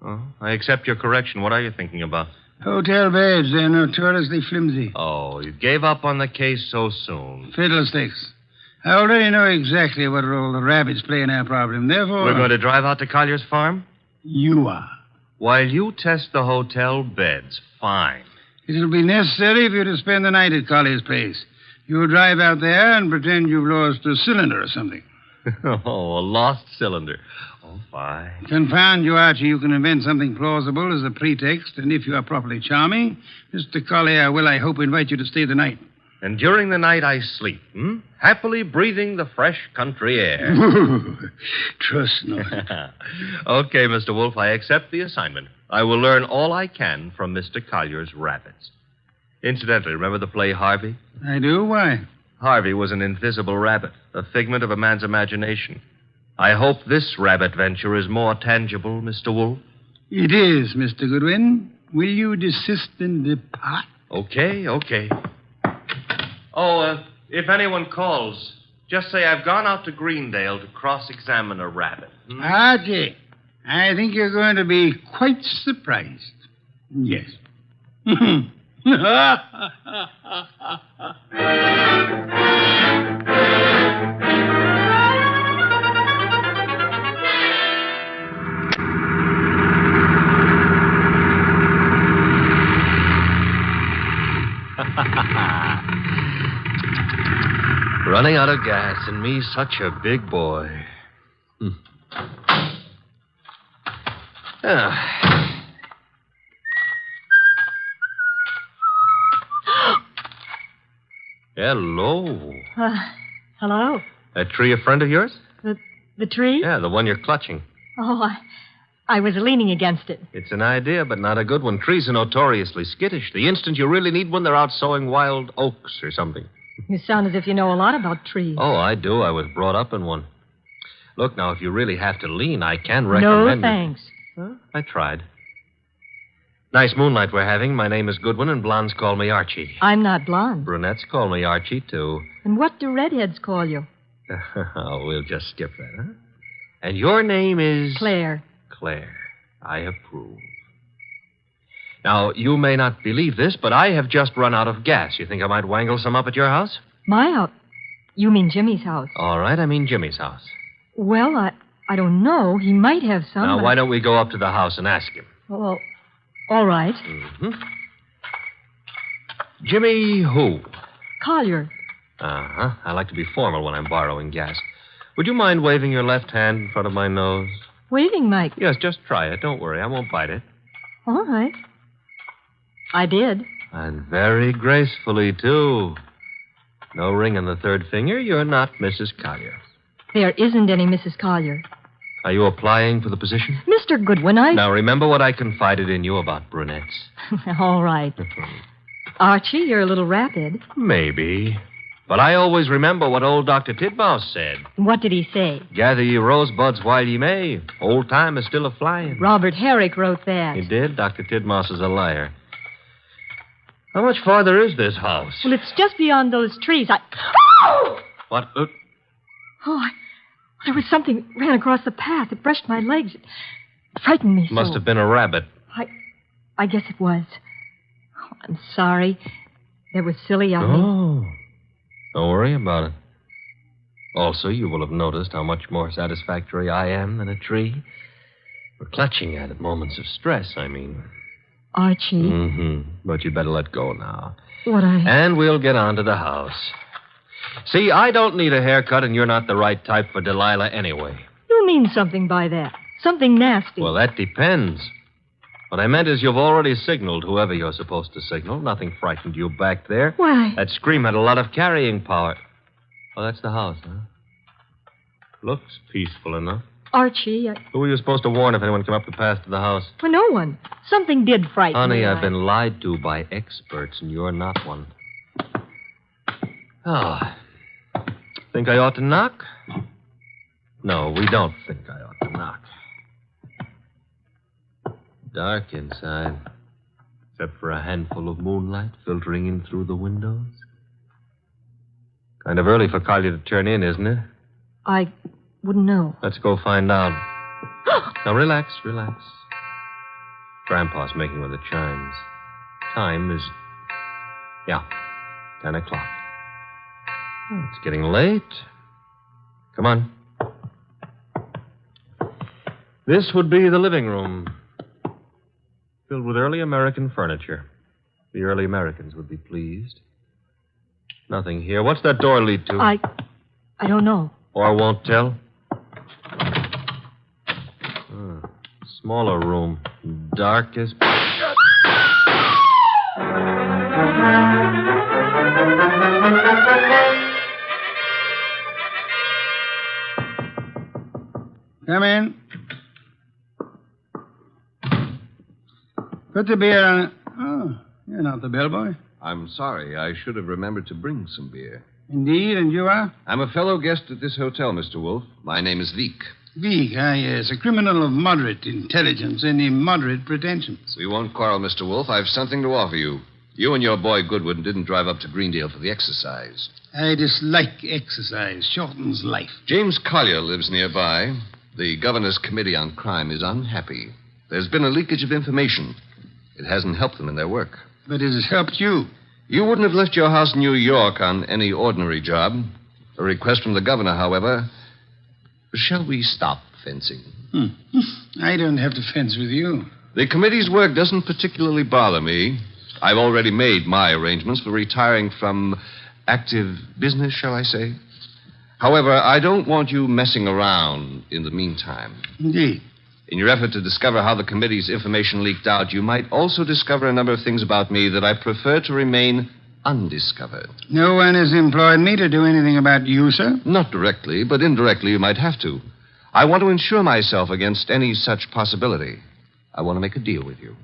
Oh, I accept your correction. What are you thinking about? Hotel beds. They're notoriously flimsy. Oh, you gave up on the case so soon. Fiddlesticks. I already know exactly what role the rabbits play in our problem. Therefore... We're going to drive out to Collier's farm? You are. While you test the hotel beds, fine. It'll be necessary for you to spend the night at Collier's place. You'll drive out there and pretend you've lost a cylinder or something. Oh, a lost cylinder. Oh, fine. Confound you, Archie. You can invent something plausible as a pretext, and if you are properly charming, Mr. Collier will, I hope, invite you to stay the night. And during the night I sleep, happily breathing the fresh country air. Trust not. Okay, Mr. Wolfe, I accept the assignment. I will learn all I can from Mr. Collier's rabbits. Incidentally, remember the play Harvey? I do? Why? Harvey was an invisible rabbit, a figment of a man's imagination. I hope this rabbit venture is more tangible, Mr. Wolfe. It is, Mr. Goodwin. Will you desist and depart? Okay. Oh, if anyone calls, just say I've gone out to Greendale to cross-examine a rabbit. Archie, I think you're going to be quite surprised. Yes. Running out of gas, and me such a big boy. Hello. Hello? That tree a friend of yours? The tree? Yeah, the one you're clutching. Oh, I was leaning against it. It's an idea, but not a good one. Trees are notoriously skittish. The instant you really need one, they're out sowing wild oaks or something. You sound as if you know a lot about trees. Oh, I do. I was brought up in one. Look, now, if you really have to lean, I can recommend... No, thanks. Huh? I tried. Nice moonlight we're having. My name is Goodwin, and blondes call me Archie. I'm not blonde. Brunettes call me Archie, too. And what do redheads call you? Oh, we'll just skip that, huh? And your name is... Claire. Claire. I approve. Now, you may not believe this, but I have just run out of gas. You think I might wangle some up at your house? My house? You mean Jimmy's house? All right, I mean Jimmy's house. Well, I don't know. He might have some. Now, why don't we go up to the house and ask him? Well, all right. Mm-hmm. Jimmy who? Collier. Uh-huh. I like to be formal when I'm borrowing gas. Would you mind waving your left hand in front of my nose? Waving, Mike? Yes, just try it. Don't worry. I won't bite it. All right. I did. And very gracefully, too. No ring on the third finger. You're not Mrs. Collier. There isn't any Mrs. Collier. Are you applying for the position? Mr. Goodwin, Now, remember what I confided in you about brunettes. All right. Archie, you're a little rapid. Maybe. But I always remember what old Dr. Titmouse said. What did he say? Gather ye rosebuds while ye may. Old time is still a-flying. Robert Herrick wrote that. He did? Dr. Titmouse is a liar. How much farther is this house? Well, it's just beyond those trees. What? There was something ran across the path. It brushed my legs. It frightened me so. Must have been a rabbit. I guess it was. Oh, I'm sorry. That was silly of me. Oh. Don't worry about it. Also, you will have noticed how much more satisfactory I am than a tree. We're clutching at it, moments of stress, I mean. Archie. Mm-hmm. But you'd better let go now. And we'll get on to the house. See, I don't need a haircut, and you're not the right type for Delilah anyway. You mean something by that. Something nasty. Well, that depends. What I meant is you've already signaled whoever you're supposed to signal. Nothing frightened you back there. Why? That scream had a lot of carrying power. Oh, that's the house, huh? Looks peaceful enough. Archie, Who were you supposed to warn if anyone came up the path to the house? For no one. Something did frighten me. Honey, I've been lied to by experts, and you're not one. Oh. Think I ought to knock? No, we don't think I ought to knock. Dark inside, except for a handful of moonlight filtering in through the windows. Kind of early for Collier to turn in, isn't it? I wouldn't know. Let's go find out. Now, relax. Grandpa's making with the chimes. Time is, 10 o'clock. Oh, it's getting late. Come on. This would be the living room. Filled with early American furniture. The early Americans would be pleased. Nothing here. What's that door lead to? I don't know. Or won't tell? Smaller room. Dark as... Come in. Put the beer on it. Oh, you're not the bellboy. I'm sorry. I should have remembered to bring some beer. Indeed, and you are? I'm a fellow guest at this hotel, Mr. Wolfe. My name is Veek. Veek, yes. A criminal of moderate intelligence and immoderate pretensions. We won't quarrel, Mr. Wolfe. I've something to offer you. You and your boy Goodwin didn't drive up to Greendale for the exercise. I dislike exercise. Shortens life. James Collier lives nearby. The governor's committee on crime is unhappy. There's been a leakage of information. It hasn't helped them in their work. But it has helped you. You wouldn't have left your house in New York on any ordinary job. A request from the governor, however. Shall we stop fencing? I don't have to fence with you. The committee's work doesn't particularly bother me. I've already made my arrangements for retiring from active business, shall I say. However, I don't want you messing around in the meantime. Indeed. In your effort to discover how the committee's information leaked out, you might also discover a number of things about me that I prefer to remain undiscovered. No one has employed me to do anything about you, sir? Not directly, but indirectly you might have to. I want to insure myself against any such possibility. I want to make a deal with you.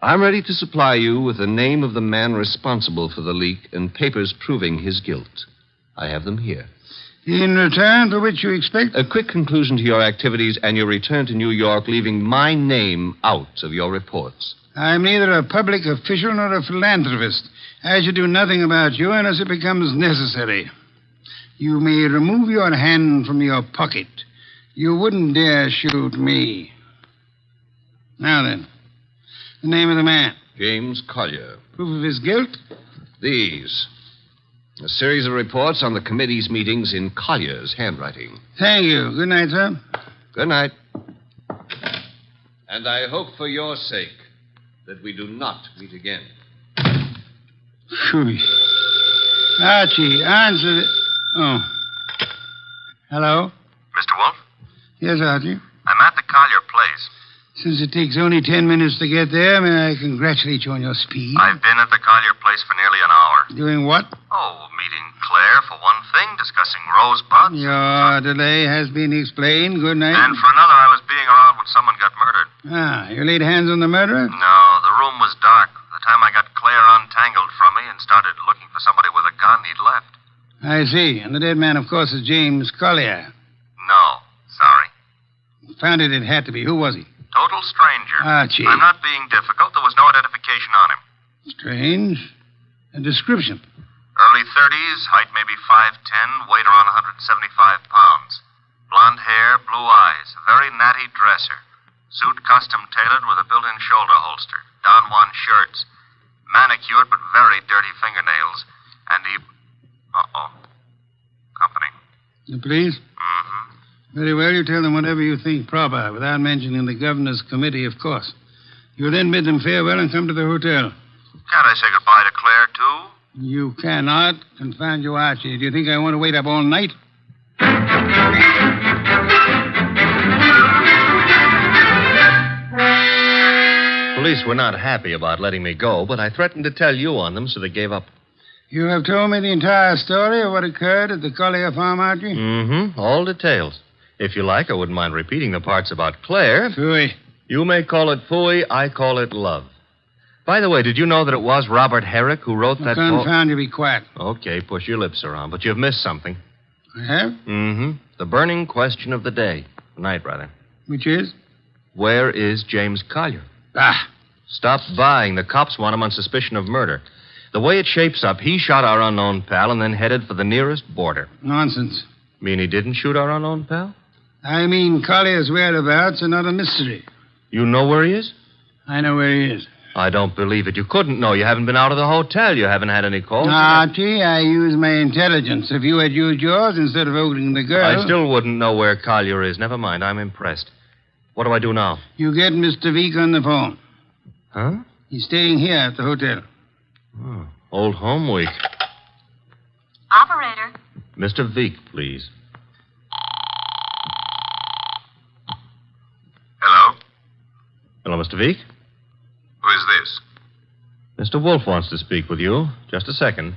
I'm ready to supply you with the name of the man responsible for the leak and papers proving his guilt. I have them here. In return for which you expect? A quick conclusion to your activities and your return to New York, leaving my name out of your reports. I'm neither a public official nor a philanthropist. I should do nothing about you unless it becomes necessary. You may remove your hand from your pocket. You wouldn't dare shoot me. Now then, the name of the man. James Collier. Proof of his guilt? These. A series of reports on the committee's meetings in Collier's handwriting. Thank you. Good night, sir. Good night. And I hope for your sake that we do not meet again. Phew. Archie, answer the... Oh. Hello? Mr. Wolfe? Yes, Archie. I'm at the Collier place. Since it takes only 10 minutes to get there, may I congratulate you on your speed? I've been at the Doing what? Oh, meeting Claire for one thing, discussing rosebuds. Your delay has been explained. Good night. And for another, I was being around when someone got murdered. Ah, you laid hands on the murderer? No, the room was dark. By the time I got Claire untangled from me and started looking for somebody with a gun, he'd left. I see. And the dead man, of course, is James Collier. No, sorry. Found it had to be. Who was he? Total stranger. Archie. I'm not being difficult. There was no identification on him. Strange. A description. Early 30s, height maybe 5'10", weight around 175 pounds. Blonde hair, blue eyes, a very natty dresser. Suit custom tailored with a built-in shoulder holster. Don Juan shirts. Manicured but very dirty fingernails. And he... Uh-oh. Company. The police? Mm-hmm. Very well, you tell them whatever you think proper, without mentioning the governor's committee, of course. You then bid them farewell and come to the hotel. Can't I say goodbye to Claire, too? You cannot. Confound you, Archie. Do you think I want to wait up all night? Police were not happy about letting me go, but I threatened to tell you on them, so they gave up. You have told me the entire story of what occurred at the Collier farm, Archie? Mm-hmm. All details. If you like, I wouldn't mind repeating the parts about Claire. Phooey. You may call it phooey, I call it love. By the way, did you know that it was Robert Herrick who wrote that poem? Confound you, be quiet. Okay, push your lips around, but you've missed something. I have? Mm-hmm. The burning question of the day. Night, rather. Which is? Where is James Collier? Ah. Stop buying. The cops want him on suspicion of murder. The way it shapes up, he shot our unknown pal and then headed for the nearest border. Nonsense. Mean he didn't shoot our unknown pal? I mean Collier's whereabouts are not a mystery. You know where he is? I know where he is. I don't believe it. You couldn't know. You haven't been out of the hotel. You haven't had any calls. Archie, I use my intelligence. If you had used yours instead of voting the girl... I still wouldn't know where Collier is. Never mind. I'm impressed. What do I do now? You get Mr. Veek on the phone. Huh? He's staying here at the hotel. Oh, old home week. Operator. Mr. Veek, please. Hello? Hello, Mr. Veek? Who is this? Mr. Wolfe wants to speak with you. Just a second.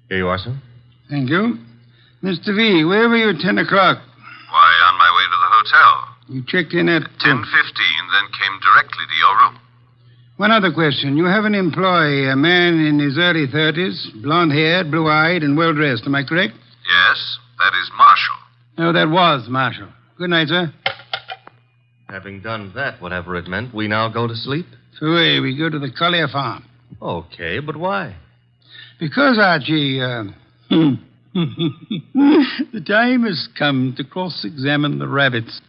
Here you are, sir. Thank you. Mr. V, where were you at 10 o'clock? Why, on my way to the hotel. You checked in at... 10:15, then came directly to your room. One other question. You have an employee, a man in his early 30s, blonde-haired, blue-eyed, and well-dressed. Am I correct? Yes, that is Marshall. No, that was Marshall. Good night, sir. Having done that, whatever it meant, we now go to sleep? Phooey, we go to the Collier farm. Okay, but why? Because, Archie, the time has come to cross-examine the rabbits.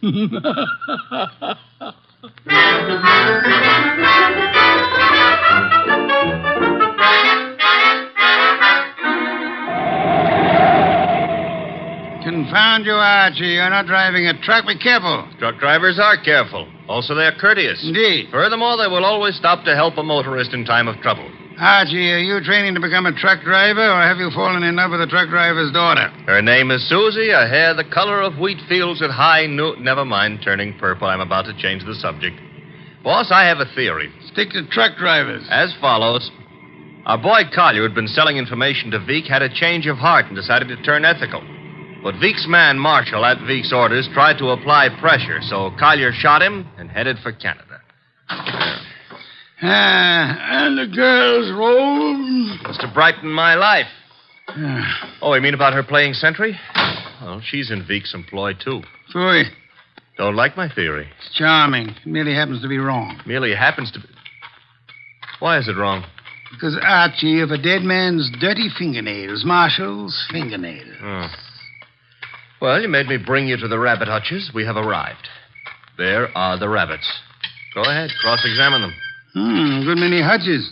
Confound you, Archie. You're not driving a truck. Be careful. Truck drivers are careful. Also, they're courteous. Indeed. Furthermore, they will always stop to help a motorist in time of trouble. Archie, are you training to become a truck driver, or have you fallen in love with a truck driver's daughter? Her name is Susie, her hair the color of wheat fields at high noon. Never mind, turning purple. I'm about to change the subject. Boss, I have a theory. Stick to truck drivers. As follows. Our boy Collier, who'd been selling information to Veek, had a change of heart and decided to turn ethical. But Veek's man, Marshall, at Veek's orders, tried to apply pressure, so Collier shot him and headed for Canada. And the girl's role? Was to brighten my life. Oh, you mean about her playing sentry? Well, she's in Veek's employ, too. Phooey. Don't like my theory. It's charming. It merely happens to be wrong. Merely happens to be... Why is it wrong? Because, Archie, of a dead man's dirty fingernails, Marshall's fingernails. Oh. Well, you made me bring you to the rabbit hutches. We have arrived. There are the rabbits. Go ahead, cross-examine them. Good many hutches.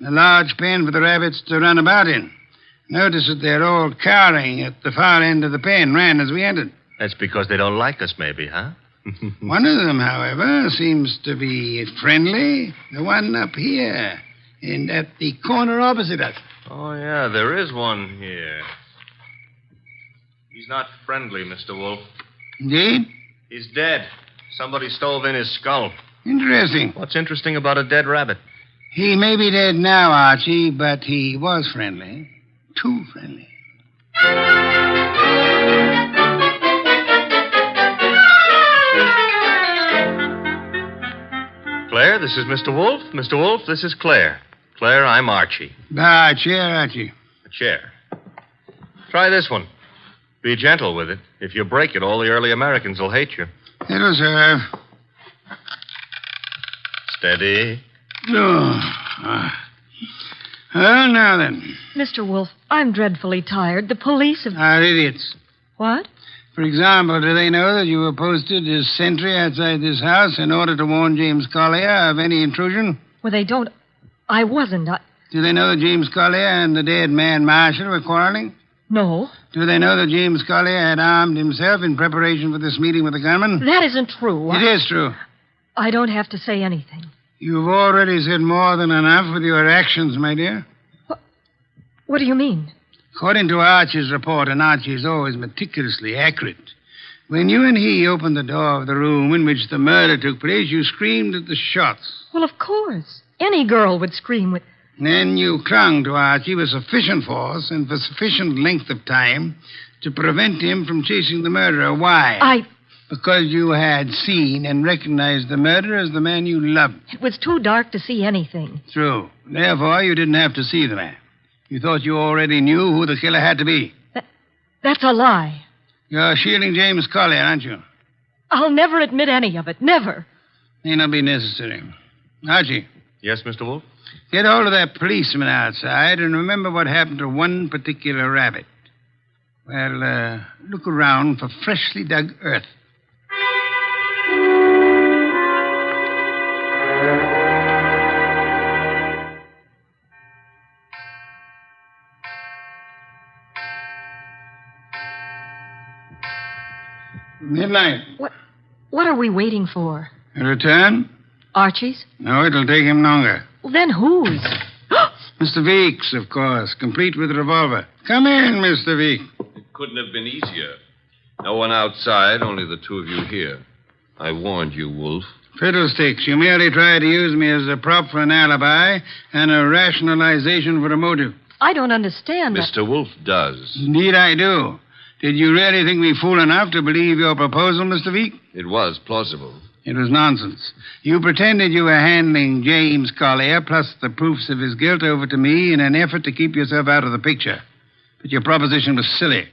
A large pen for the rabbits to run about in. Notice that they're all cowering at the far end of the pen, ran as we entered. That's because they don't like us, maybe, huh? One of them, however, seems to be friendly. The one up here, and at the corner opposite us. Oh, yeah, there is one here. He's not friendly, Mr. Wolfe. Indeed? He's dead. Somebody stove in his skull. Interesting. What's interesting about a dead rabbit? He may be dead now, Archie, but he was friendly. Too friendly. Claire, this is Mr. Wolfe. Mr. Wolfe, this is Claire. Claire, I'm Archie. Chair, Archie. A chair. Try this one. Be gentle with it. If you break it, all the early Americans will hate you. It'll serve. Steady. Well, now then. Mr. Wolfe, I'm dreadfully tired. The police have... Are idiots. What? For example, do they know that you were posted as sentry outside this house in order to warn James Collier of any intrusion? Well, they don't... I wasn't. Do they know that James Collier and the dead man Marshall were quarreling? No. Do they know that James Collier had armed himself in preparation for this meeting with the gunman? That isn't true. It is true. I don't have to say anything. You've already said more than enough with your actions, my dear. What do you mean? According to Archie's report, and Archie is always meticulously accurate, when you and he opened the door of the room in which the murder took place, you screamed at the shots. Well, of course. Any girl would scream with... Then you clung to Archie with sufficient force and for sufficient length of time to prevent him from chasing the murderer. Why? Because you had seen and recognized the murderer as the man you loved. It was too dark to see anything. True. Therefore, you didn't have to see the man. You thought you already knew who the killer had to be. That's a lie. You're shielding James Collier, aren't you? I'll never admit any of it. Never. May not be necessary. Archie. Yes, Mr. Wolfe? Get hold of that policeman outside and remember what happened to one particular rabbit. Well, look around for freshly dug earth. Midnight. What are we waiting for? A return? Archie's? No, it'll take him longer. Well, then whose? Mr. Veek's, of course, complete with revolver. Come in, Mr. Veek. It couldn't have been easier. No one outside, only the two of you here. I warned you, Wolfe. Fiddlesticks, you merely tried to use me as a prop for an alibi and a rationalization for a motive. I don't understand. Mr. Wolfe does. Indeed, I do. Did you really think me fool enough to believe your proposal, Mr. Veek? It was plausible. It was nonsense. You pretended you were handing James Collier plus the proofs of his guilt over to me in an effort to keep yourself out of the picture. But your proposition was silly.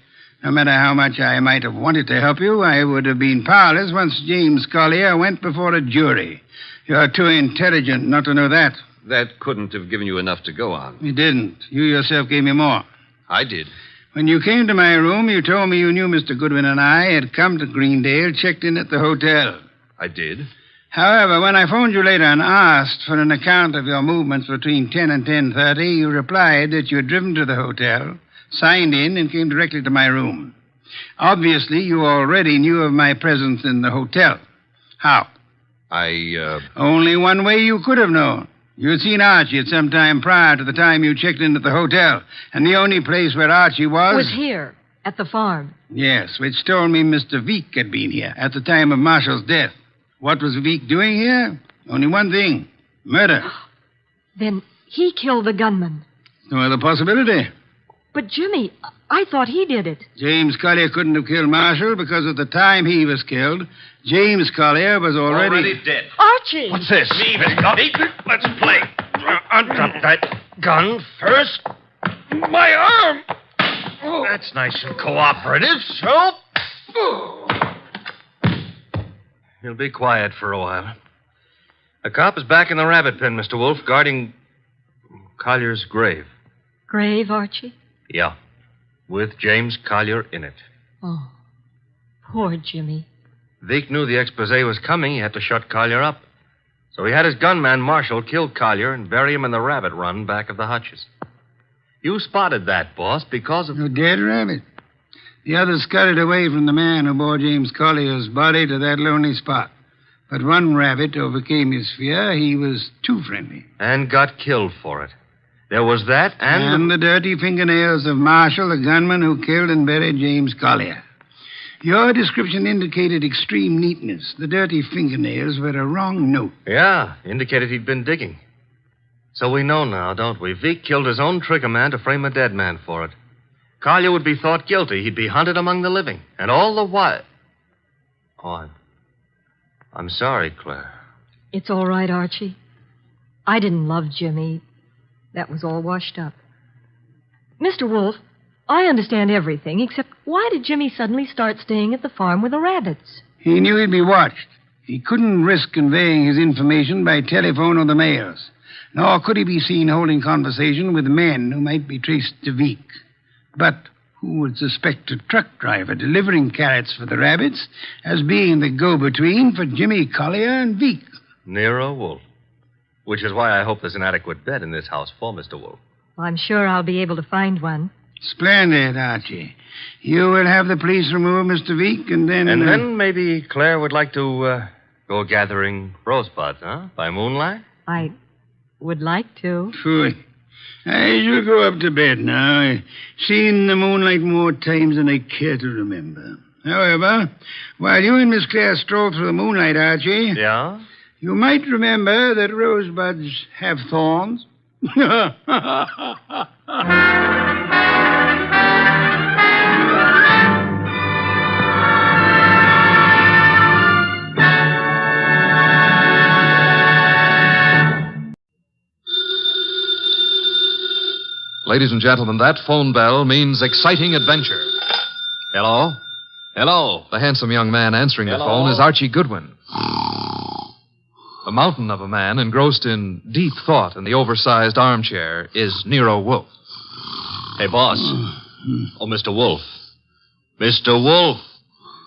No matter how much I might have wanted to help you, I would have been powerless once James Collier went before a jury. You're too intelligent not to know that. That couldn't have given you enough to go on. It didn't. You yourself gave me more. I did. When you came to my room, you told me you knew Mr. Goodwin and I had come to Greendale, checked in at the hotel. I did. However, when I phoned you later and asked for an account of your movements between 10 and 10:30, you replied that you had driven to the hotel, signed in, and came directly to my room. Obviously, you already knew of my presence in the hotel. How? Only one way you could have known. You had seen Archie at some time prior to the time you checked in at the hotel, and the only place where Archie was here, at the farm. Yes, which told me Mr. Veek had been here at the time of Marshall's death. What was Veek doing here? Only one thing. Murder. Then he killed the gunman. No other possibility. But, Jimmy, I thought he did it. James Collier couldn't have killed Marshall because at the time he was killed, James Collier was already dead. Archie! What's this? Leave it, Scotty. Let's play. Undrop that gun first. My arm! That's nice and cooperative, so... You'll be quiet for a while. A cop is back in the rabbit pen, Mr. Wolfe, guarding Collier's grave. Grave, Archie? Yeah, with James Collier in it. Oh, poor Jimmy. Veek knew the expose was coming. He had to shut Collier up. So he had his gunman, Marshall, kill Collier and bury him in the rabbit run back of the hutches. You spotted that, boss, because of... A dead rabbit. The others scuttled away from the man who bore James Collier's body to that lonely spot. But one rabbit overcame his fear. He was too friendly. And got killed for it. There was that and the dirty fingernails of Marshall, the gunman who killed and buried James Collier. Your description indicated extreme neatness. The dirty fingernails were a wrong note. Yeah, indicated he'd been digging. So we know now, don't we? Vic killed his own trigger man to frame a dead man for it. Collier would be thought guilty. He'd be hunted among the living. And all the while... Oh, I'm sorry, Claire. It's all right, Archie. I didn't love Jimmy. That was all washed up. Mr. Wolfe, I understand everything, except why did Jimmy suddenly start staying at the farm with the rabbits? He knew he'd be watched. He couldn't risk conveying his information by telephone or the mails. Nor could he be seen holding conversation with men who might be traced to Vic. But who would suspect a truck driver delivering carrots for the rabbits as being the go-between for Jimmy Collier and Vic? Nero Wolfe. Which is why I hope there's an adequate bed in this house for Mr. Wolfe. Well, I'm sure I'll be able to find one. Splendid, Archie. You will have the police remove Mr. Vic, and then... And then maybe Claire would like to go gathering rosebuds, huh? By moonlight? I would like to. Sure. I shall go up to bed now. I've seen the moonlight more times than I care to remember. However, while you and Miss Claire stroll through the moonlight, Archie... Yeah? You might remember that rosebuds have thorns. Ladies and gentlemen, that phone bell means exciting adventure. Hello? Hello. The handsome young man answering the phone is Archie Goodwin. A mountain of a man engrossed in deep thought in the oversized armchair is Nero Wolfe. Hey, boss. Oh, Mr. Wolfe. Mr. Wolfe.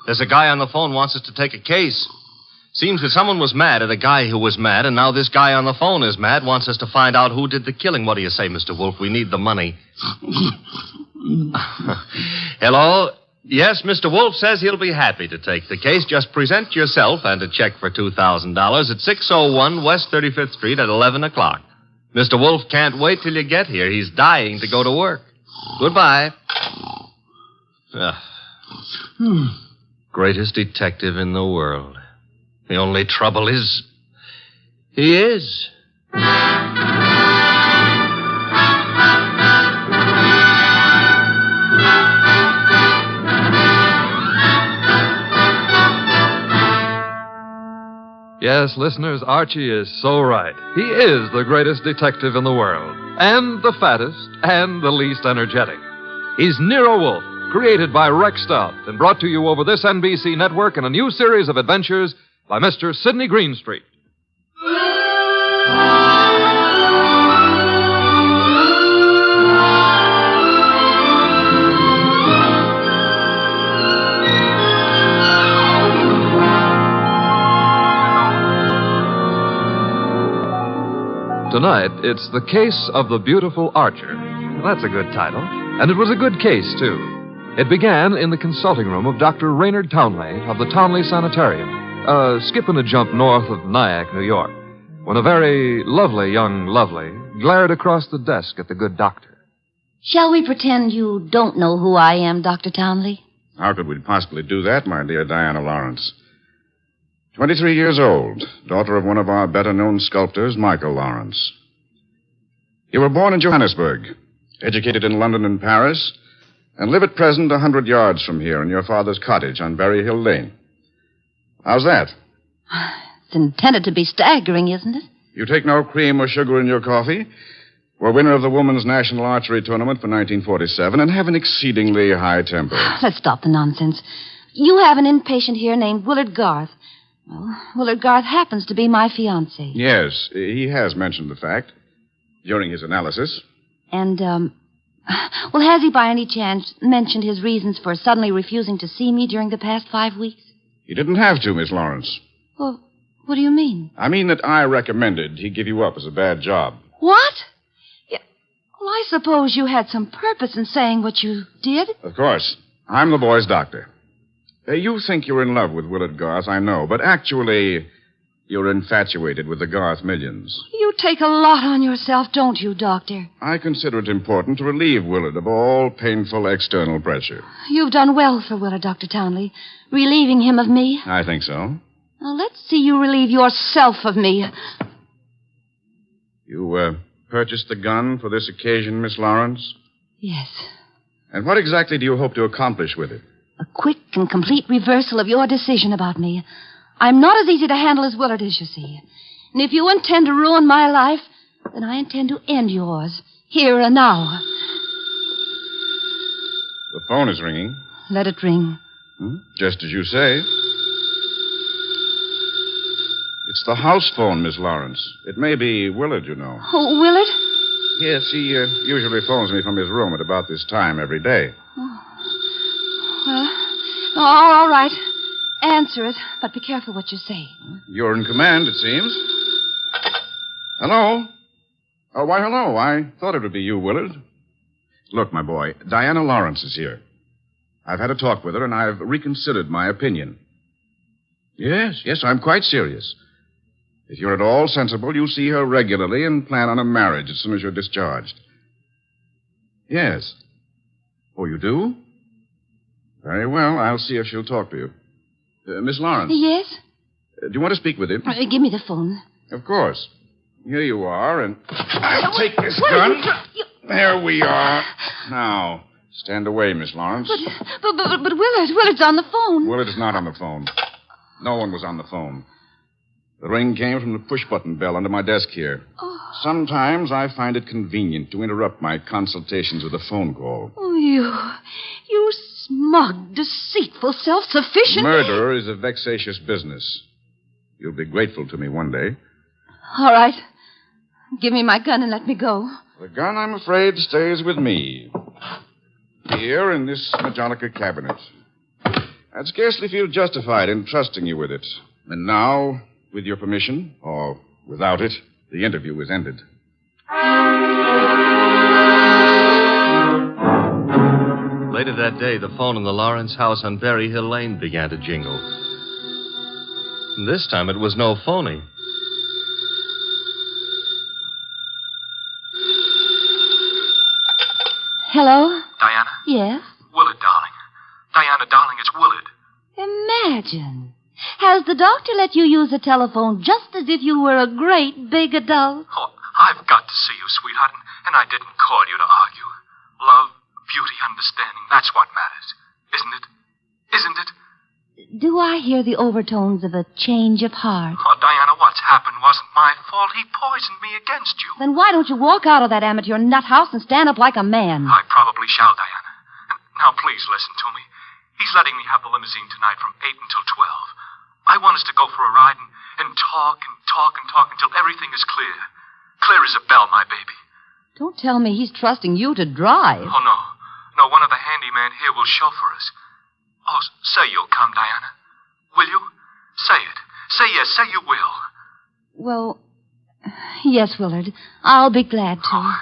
There's a guy on the phone wants us to take a case. Seems that someone was mad at a guy who was mad, and now this guy on the phone is mad, wants us to find out who did the killing. What do you say, Mr. Wolfe? We need the money. Hello? Yes, Mr. Wolfe says he'll be happy to take the case. Just present yourself and a check for $2,000 at 601 West 35th Street at 11 o'clock. Mr. Wolfe can't wait till you get here. He's dying to go to work. Goodbye. Greatest detective in the world. The only trouble is, he is. Yes, listeners, Archie is so right. He is the greatest detective in the world, and the fattest, and the least energetic. He's Nero Wolfe, created by Rex Stout, and brought to you over this NBC network in a new series of adventures by Mr. Sidney Greenstreet. Tonight, it's The Case of the Beautiful Archer. That's a good title. And it was a good case, too. It began in the consulting room of Dr. Raynard Townley of the Townley Sanitarium, skip and a jump north of Nyack, New York, when a very lovely young lovely glared across the desk at the good doctor. Shall we pretend you don't know who I am, Dr. Townley? How could we possibly do that, my dear Diana Lawrence? 23 years old, daughter of one of our better-known sculptors, Michael Lawrence. You were born in Johannesburg, educated in London and Paris, and live at present 100 yards from here in your father's cottage on Berry Hill Lane. How's that? It's intended to be staggering, isn't it? You take no cream or sugar in your coffee, were winner of the Women's National Archery Tournament for 1947, and have an exceedingly high temper. Let's stop the nonsense. You have an inpatient here named Willard Garth. Well, Willard Garth happens to be my fiancé. Yes, he has mentioned the fact during his analysis. And, well, has he by any chance mentioned his reasons for suddenly refusing to see me during the past 5 weeks? He didn't have to, Miss Lawrence. Well, what do you mean? I mean that I recommended he give you up as a bad job. What? Yeah, well, I suppose you had some purpose in saying what you did. Of course. I'm the boy's doctor. You think you're in love with Willard Garth, I know, but actually, you're infatuated with the Garth millions. You take a lot on yourself, don't you, Doctor? I consider it important to relieve Willard of all painful external pressure. You've done well for Willard, Dr. Townley, relieving him of me. I think so. Now, let's see you relieve yourself of me. You purchased the gun for this occasion, Miss Lawrence? Yes. And what exactly do you hope to accomplish with it? A quick and complete reversal of your decision about me. I'm not as easy to handle as Willard is, you see. And if you intend to ruin my life, then I intend to end yours, here and now. The phone is ringing. Let it ring. Just as you say. It's the house phone, Miss Lawrence. It may be Willard, you know. Oh, Willard? Yes, he usually phones me from his room at about this time every day. Well, all right. Answer it, but be careful what you say. You're in command, it seems. Hello? Oh, why, hello. I thought it would be you, Willard. Look, my boy, Diana Lawrence is here. I've had a talk with her, and I've reconsidered my opinion. Yes, I'm quite serious. If you're at all sensible, you'll see her regularly and plan on a marriage as soon as you're discharged. Yes. Oh, you do? Very well. I'll see if she'll talk to you. Miss Lawrence. Yes? Do you want to speak with him? Give me the phone. Of course. Here you are, and I'll take this gun. There we are. Now, stand away, Miss Lawrence. But Willard's on the phone. Willard is not on the phone. No one was on the phone. The ring came from the push-button bell under my desk here. Oh. Sometimes I find it convenient to interrupt my consultations with a phone call. Oh, you smug, deceitful, self-sufficient... Murder is a vexatious business. You'll be grateful to me one day. All right. Give me my gun and let me go. The gun, I'm afraid, stays with me. Here in this Majolica cabinet. I'd scarcely feel justified in trusting you with it. And now, with your permission, or without it, the interview is ended. Later that day, the phone in the Lawrence house on Berry Hill Lane began to jingle. And this time it was no phony. Hello? Diana? Yes? Willard, darling. Diana, darling, it's Willard. Imagine. Has the doctor let you use the telephone just as if you were a great big adult? Oh, I've got to see you, sweetheart, and I didn't call you to argue. Love, beauty, understanding, that's what matters. Isn't it? Isn't it? Do I hear the overtones of a change of heart? Oh, Diana, what's happened wasn't my fault. He poisoned me against you. Then why don't you walk out of that amateur nut house and stand up like a man? I probably shall, Diana. Now, please listen to me. He's letting me have the limousine tonight from 8 until 12. I want us to go for a ride and talk until everything is clear. Clear as a bell, my baby. Don't tell me he's trusting you to drive. Oh, no. No, one of the handymen here will chauffeur us. Oh, say you'll come, Diana. Will you? Say it. Say yes. Say you will. Well, yes, Willard. I'll be glad to. Oh,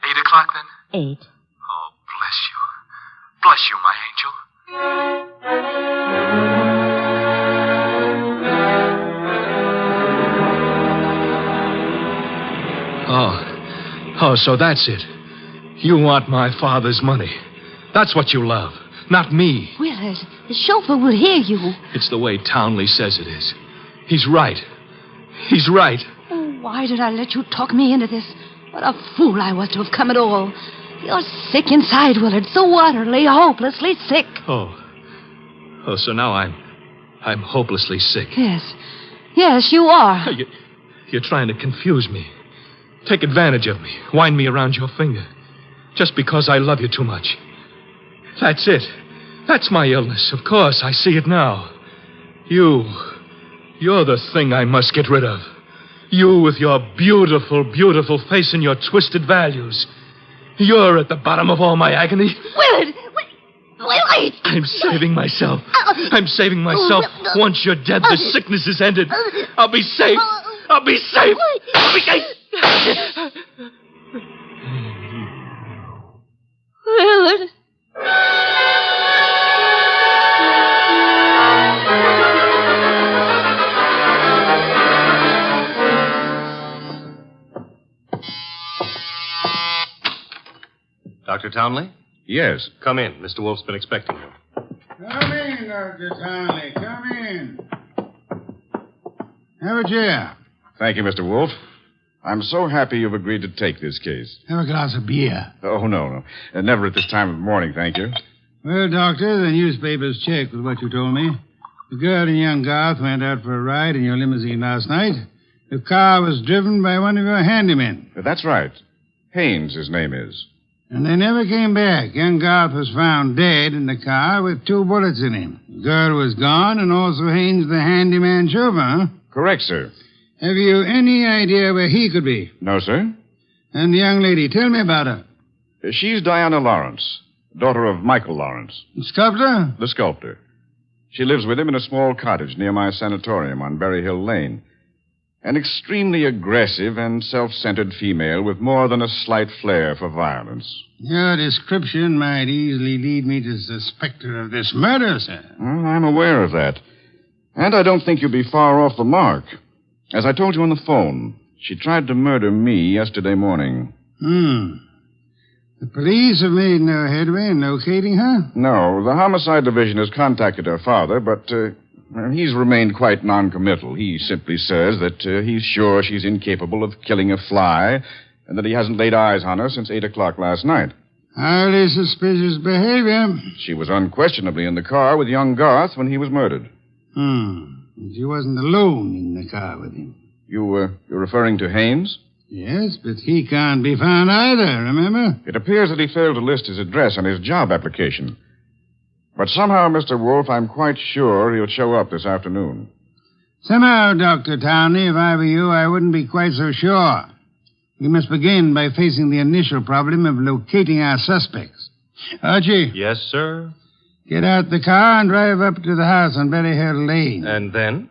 8 o'clock, then? 8. Oh, bless you. Bless you, my angel. Oh, so that's it. You want my father's money. That's what you love, not me. Willard, the chauffeur will hear you. It's the way Townley says it is. He's right. He's right. Oh, why did I let you talk me into this? What a fool I was to have come at all. You're sick inside, Willard, so utterly, hopelessly sick. Oh, so now I'm hopelessly sick. Yes, you are. You're trying to confuse me. Take advantage of me. Wind me around your finger. Just because I love you too much. That's it. That's my illness. Of course, I see it now. You're the thing I must get rid of. You with your beautiful, beautiful face and your twisted values. You're at the bottom of all my agony. Willard! Willard! I'm saving myself. I'm saving myself. Once you're dead, the sickness is ended. I'll be safe. I'll be safe. I'll be safe. Willard. Dr. Townley? Yes. Come in. Mr. Wolfe's been expecting you. Come in, Dr. Townley. Come in. Have a chair. Thank you, Mr. Wolfe. I'm so happy you've agreed to take this case. Have a glass of beer. Oh, no. Never at this time of morning, thank you. Well, Doctor, the newspapers check with what you told me. The girl and young Garth went out for a ride in your limousine last night. The car was driven by one of your handymen. That's right. Haynes, his name is. And they never came back. Young Garth was found dead in the car with 2 bullets in him. The girl was gone, and also Haynes, the handyman chauffeur, huh? Correct, sir. Have you any idea where he could be? No, sir. And the young lady, tell me about her. She's Diana Lawrence, daughter of Michael Lawrence. The sculptor? The sculptor. She lives with him in a small cottage near my sanatorium on Berry Hill Lane. An extremely aggressive and self-centered female with more than a slight flair for violence. Your description might easily lead me to suspect her of this murder, sir. Well, I'm aware of that. And I don't think you'll be far off the mark. As I told you on the phone, she tried to murder me yesterday morning. The police have made no headway in locating her? No, the homicide division has contacted her father, but he's remained quite noncommittal. He simply says that he's sure she's incapable of killing a fly and that he hasn't laid eyes on her since 8 o'clock last night. Highly suspicious behavior. She was unquestionably in the car with young Garth when he was murdered. She wasn't alone in the car with him. You're referring to Haynes? Yes, but he can't be found either, remember? It appears that he failed to list his address on his job application. But somehow, Mr. Wolfe, I'm quite sure he'll show up this afternoon. Somehow, Dr. Townley, if I were you, I wouldn't be quite so sure. We must begin by facing the initial problem of locating our suspects. Archie? Yes, sir? Get out the car and drive up to the house on Berry Hill Lane. And then?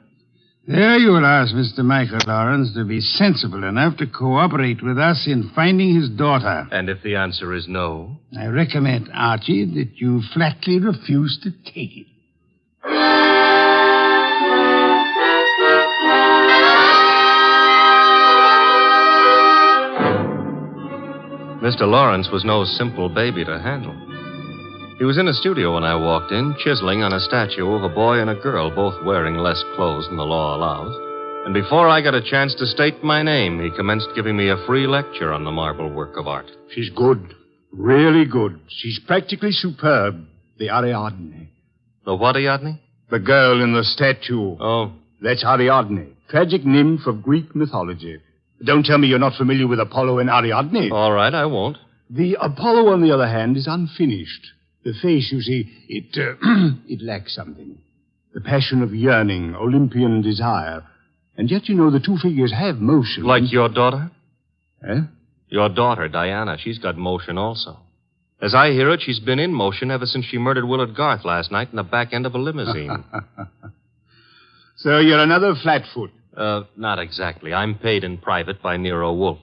There you will ask Mr. Michael Lawrence to be sensible enough to cooperate with us in finding his daughter. And if the answer is no? I recommend, Archie, that you flatly refuse to take it. Mr. Lawrence was no simple baby to handle. He was in a studio when I walked in, chiseling on a statue of a boy and a girl, both wearing less clothes than the law allows. And before I got a chance to state my name, he commenced giving me a free lecture on the marble work of art. She's good. Really good. She's practically superb. The Ariadne. The what Ariadne? The girl in the statue. Oh. That's Ariadne, tragic nymph of Greek mythology. Don't tell me you're not familiar with Apollo and Ariadne. All right, I won't. The Apollo, on the other hand, is unfinished. The face, you see, it lacks something. The passion of yearning, Olympian desire. And yet, you know, the two figures have motion. Like your daughter? Eh? Your daughter, Diana, she's got motion also. As I hear it, she's been in motion ever since she murdered Willard Garth last night in the back end of a limousine. So you're another flatfoot? Not exactly. I'm paid in private by Nero Wolfe.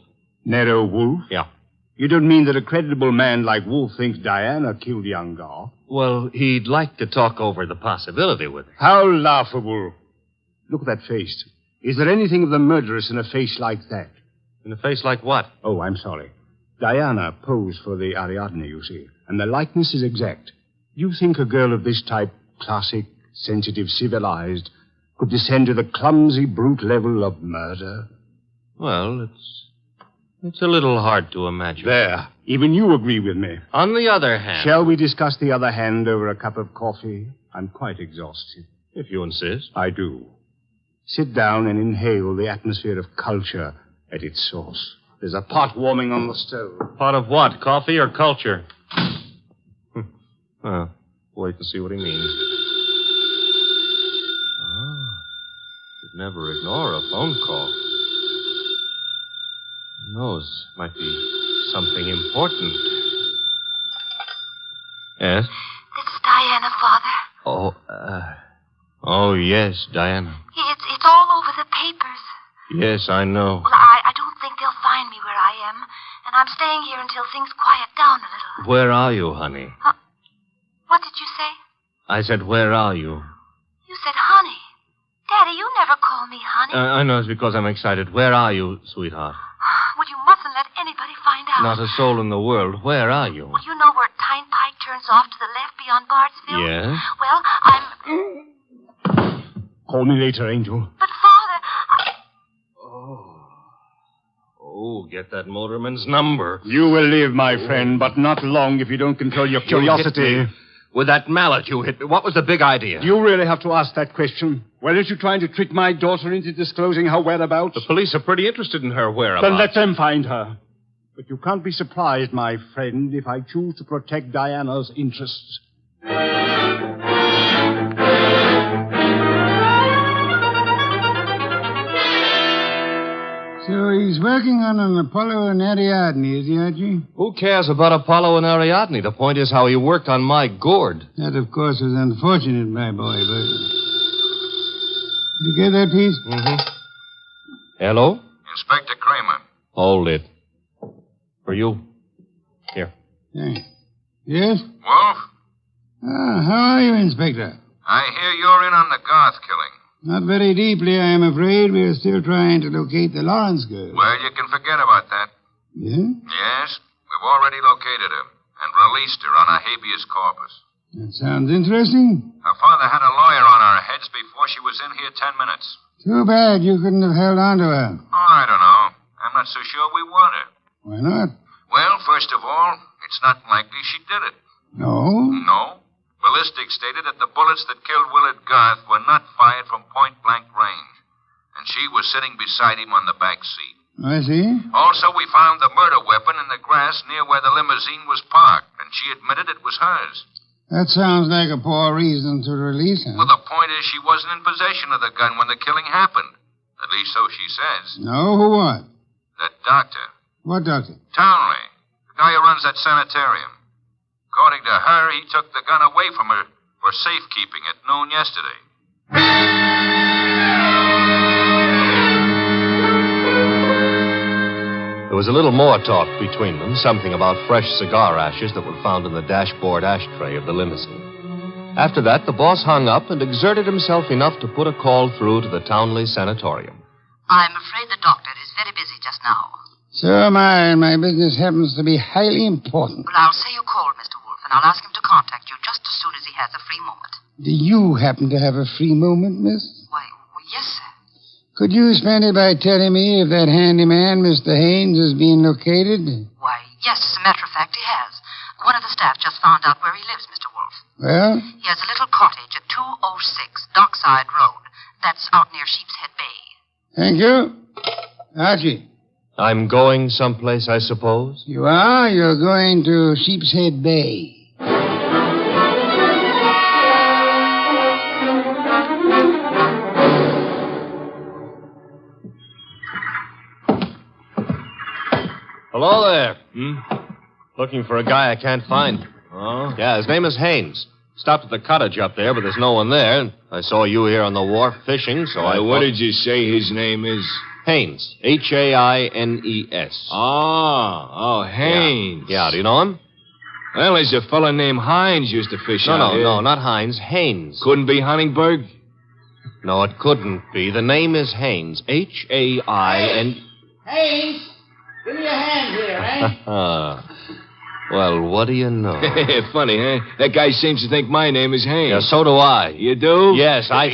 Nero Wolfe? Yeah. You don't mean that a creditable man like Wolfe thinks Diana killed young Garth? Well, he'd like to talk over the possibility with her. How laughable. Look at that face. Is there anything of the murderess in a face like that? In a face like what? Oh, I'm sorry. Diana posed for the Ariadne, you see, and the likeness is exact. Do you think a girl of this type, classic, sensitive, civilized, could descend to the clumsy, brute level of murder? Well, it's a little hard to imagine. There. Even you agree with me. On the other hand... Shall we discuss the other hand over a cup of coffee? I'm quite exhausted. If you insist. I do. Sit down and inhale the atmosphere of culture at its source. There's a pot warming on the stove. Pot of what? Coffee or culture? Well, wait to see what he means. Could never ignore a phone call. Who knows? Might be something important. Yes? This is Diana, Father. Oh, yes, Diana. It's all over the papers. Yes, I know. Well, I don't think they'll find me where I am, and I'm staying here until things quiet down a little. Where are you, honey? What did you say? I said, where are you? You said honey. Daddy, you never call me honey. I know it's because I'm excited. Where are you, sweetheart? Well, you mustn't let anybody find out. Not a soul in the world. Where are you? Well, you know where Tyne Pike turns off to the left beyond Bardsville? Yes? Well, I'm... Call me later, Angel. But, Father, Oh, get that motorman's number. You will live, my friend, but not long if you don't control your curiosity. You hit me. With that mallet you hit me. What was the big idea? Do you really have to ask that question? Weren't you trying to trick my daughter into disclosing her whereabouts? The police are pretty interested in her whereabouts. Then let them find her. But you can't be surprised, my friend, if I choose to protect Diana's interests. So he's working on an Apollo and Ariadne, is he, Archie? Who cares about Apollo and Ariadne? The point is how he worked on my gourd. That, of course, was unfortunate, my boy, but... Did you get that piece? Mm-hmm. Hello? Inspector Kramer. Hold it. For you. Here. Thanks. Yes? Wolf? How are you, Inspector? I hear you're in on the Garth killing. Not very deeply, I am afraid. We are still trying to locate the Lawrence girl. Well, you can forget about that. Yeah? Yes, we've already located her and released her on a habeas corpus. That sounds interesting. Her father had a lawyer on our heads before she was in here 10 minutes. Too bad you couldn't have held on to her. Oh, I don't know. I'm not so sure we want her. Why not? Well, first of all, it's not likely she did it. No? No. Ballistics stated that the bullets that killed Willard Garth were not fired from point-blank range. And she was sitting beside him on the back seat. I see. Also, we found the murder weapon in the grass near where the limousine was parked, and she admitted it was hers. That sounds like a poor reason to release her. Well, the point is she wasn't in possession of the gun when the killing happened. At least so she says. No, who what? The doctor. What doctor? Townley. The guy who runs that sanitarium. According to her, he took the gun away from her for safekeeping at noon yesterday. There was a little more talk between them, something about fresh cigar ashes that were found in the dashboard ashtray of the limousine. After that, the boss hung up and exerted himself enough to put a call through to the Townley Sanatorium. I'm afraid the doctor is very busy just now. So am I, and my business happens to be highly important. Well, I'll say you called, Mr. Wolfe, and I'll ask him to contact you just as soon as he has a free moment. Do you happen to have a free moment, miss? Why, yes, sir. Could you spend it by telling me if that handyman, Mr. Haynes, is being located? Why, yes, as a matter of fact, he has. One of the staff just found out where he lives, Mr. Wolfe. Well? He has a little cottage at 206 Dockside Road. That's out near Sheepshead Bay. Thank you. Archie. I'm going someplace, I suppose? You are? You're going to Sheepshead Bay. Hello there. Looking for a guy I can't find. Oh? Yeah, his name is Haynes. Stopped at the cottage up there, but there's no one there. I saw you here on the wharf fishing, so I... What did you say his name is? Haynes. Haines. Oh, Haynes. Yeah, do you know him? Well, there's a fella named Hines used to fish out here. No, not Hines. Haynes. Couldn't be Huntingburg? No, it couldn't be. The name is Haynes. Hain... Haynes, give me a hand here, eh? Well, what do you know? Funny, huh? That guy seems to think my name is Haynes. Yeah, so do I. You do? Yes, I...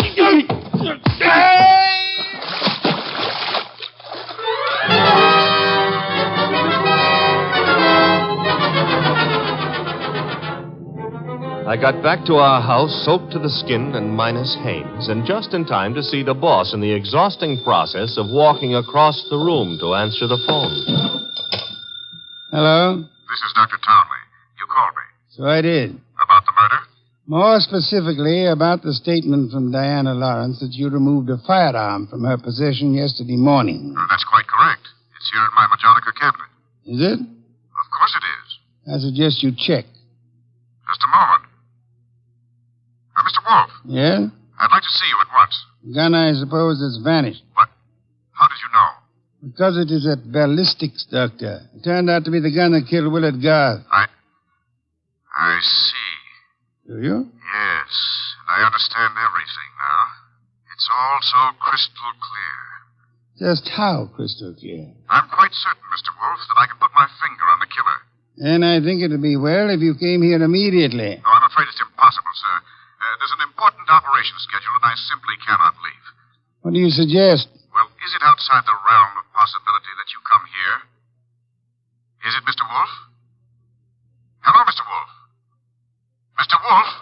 I got back to our house soaked to the skin and minus Haynes, and just in time to see the boss in the exhausting process of walking across the room to answer the phone. Hello? This is Dr. Townley. You called me. So I did. About the murder? More specifically, about the statement from Diana Lawrence that you removed a firearm from her possession yesterday morning. That's quite correct. It's here in my Majonica cabinet. Is it? Of course it is. I suggest you check. Just a moment. Mr. Wolfe. Yeah? I'd like to see you at once. The gun, I suppose, has vanished. What? How did you know? Because it is at ballistics, Doctor. It turned out to be the gun that killed Willard Garth. I see. Do you? Yes. I understand everything now. It's all so crystal clear. Just how crystal clear? I'm quite certain, Mr. Wolfe, that I can put my finger on the killer. And I think it would be well if you came here immediately. No, I'm afraid it's impossible, sir. There's an important operation scheduled, and I simply cannot leave. What do you suggest? Well, is it outside the realm of possibility that you come here. Is it Mr. Wolfe? Hello, Mr. Wolfe. Mr. Wolfe?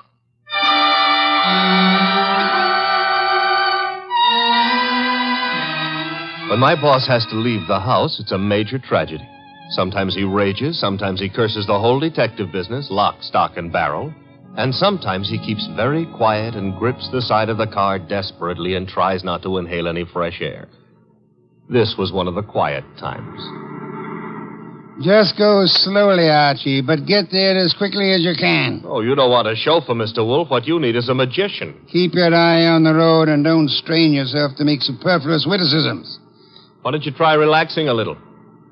When my boss has to leave the house, it's a major tragedy. Sometimes he rages, sometimes he curses the whole detective business, lock, stock, and barrel. And sometimes he keeps very quiet and grips the side of the car desperately and tries not to inhale any fresh air. This was one of the quiet times. Just go slowly, Archie, but get there as quickly as you can. Oh, you don't want a chauffeur, Mr. Wolfe. What you need is a magician. Keep your eye on the road and don't strain yourself to make superfluous witticisms. Why don't you try relaxing a little?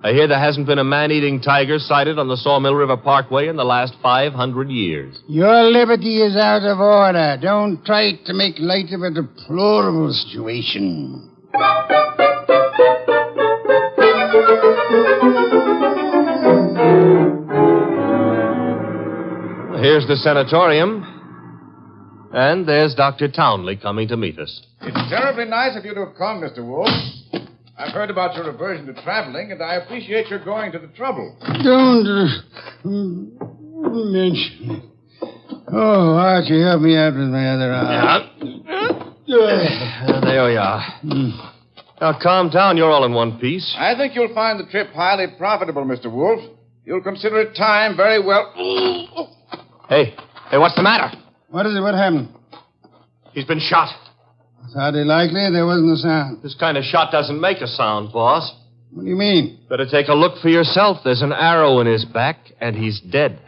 I hear there hasn't been a man-eating tiger sighted on the Sawmill River Parkway in the last 500 years. Your liberty is out of order. Don't try to make light of a deplorable situation. Here's the sanatorium. And there's Dr. Townley coming to meet us. It's terribly nice of you to have come, Mr. Wolfe. I've heard about your aversion to traveling, and I appreciate your going to the trouble. Don't mention it. Oh, Archie, help me out with my other arm. There we are. Now, calm down. You're all in one piece. I think you'll find the trip highly profitable, Mr. Wolfe. You'll consider it time very well. Hey, what's the matter? What is it? What happened? He's been shot. It's hardly likely there wasn't a sound. This kind of shot doesn't make a sound, boss. What do you mean? Better take a look for yourself. There's an arrow in his back, and he's dead.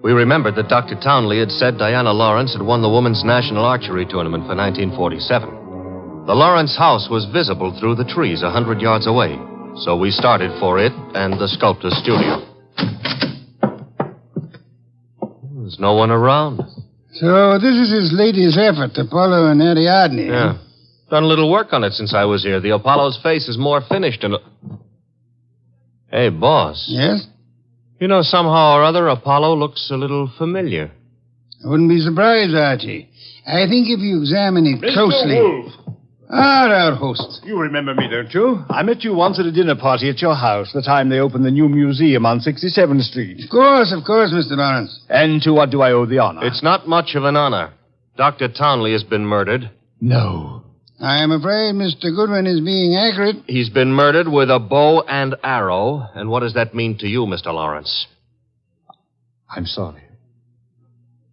We remembered that Dr. Townley had said Diana Lawrence had won the Women's National Archery Tournament for 1947. The Lawrence house was visible through the trees 100 yards away, so we started for it and the sculptor's studio. There's no one around. So this is his latest effort, Apollo and Ariadne. Yeah. Done a little work on it since I was here. The Apollo's face is more finished and... Hey, boss. Yes? You know, somehow or other, Apollo looks a little familiar. I wouldn't be surprised, Archie. I think if you examine it closely... Mr. Wolfe. Our host. You remember me, don't you? I met you once at a dinner party at your house, the time they opened the new museum on 67th Street. Of course, Mr. Lawrence. And to what do I owe the honor? It's not much of an honor. Dr. Townley has been murdered. No. I am afraid Mr. Goodwin is being accurate. He's been murdered with a bow and arrow. And what does that mean to you, Mr. Lawrence? I'm sorry.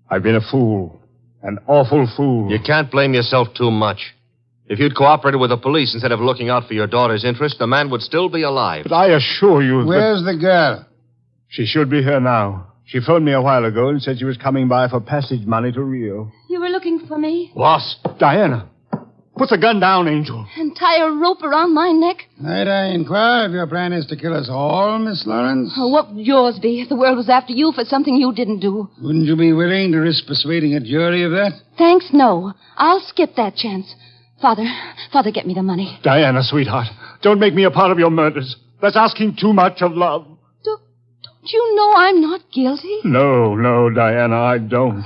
I've been a fool. An awful fool. You can't blame yourself too much. If you'd cooperated with the police instead of looking out for your daughter's interest, the man would still be alive. But I assure you Where's the girl? She should be here now. She phoned me a while ago and said she was coming by for passage money to Rio. You were looking for me? Boss, Diana. Put the gun down, Angel. And tie a rope around my neck? Might I inquire if your plan is to kill us all, Miss Lawrence? Oh, what would yours be if the world was after you for something you didn't do? Wouldn't you be willing to risk persuading a jury of that? Thanks, no. I'll skip that chance. Father, get me the money. Diana, sweetheart, don't make me a part of your murders. That's asking too much of love. Don't you know I'm not guilty? No, Diana, I don't.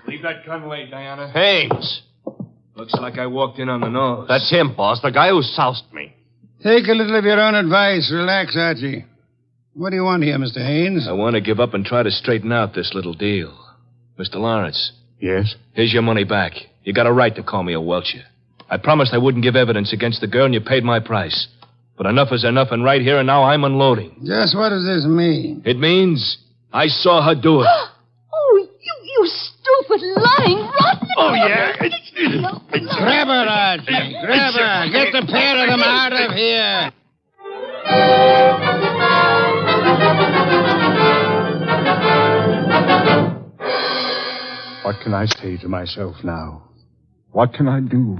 Leave that gun away, Diana. Haines. Looks like I walked in on the nose. That's him, boss, the guy who soused me. Take a little of your own advice. Relax, Archie. What do you want here, Mr. Haynes? I want to give up and try to straighten out this little deal. Mr. Lawrence. Yes? Here's your money back. You got a right to call me a welcher. I promised I wouldn't give evidence against the girl, and you paid my price. But enough is enough, and right here and now I'm unloading. Just what does this mean? It means I saw her do it. Oh, you stupid, lying, rotten... Oh, yeah? Grab her, Archie. Grab her. Get the pair of them out of here. What can I say to myself now? What can I do?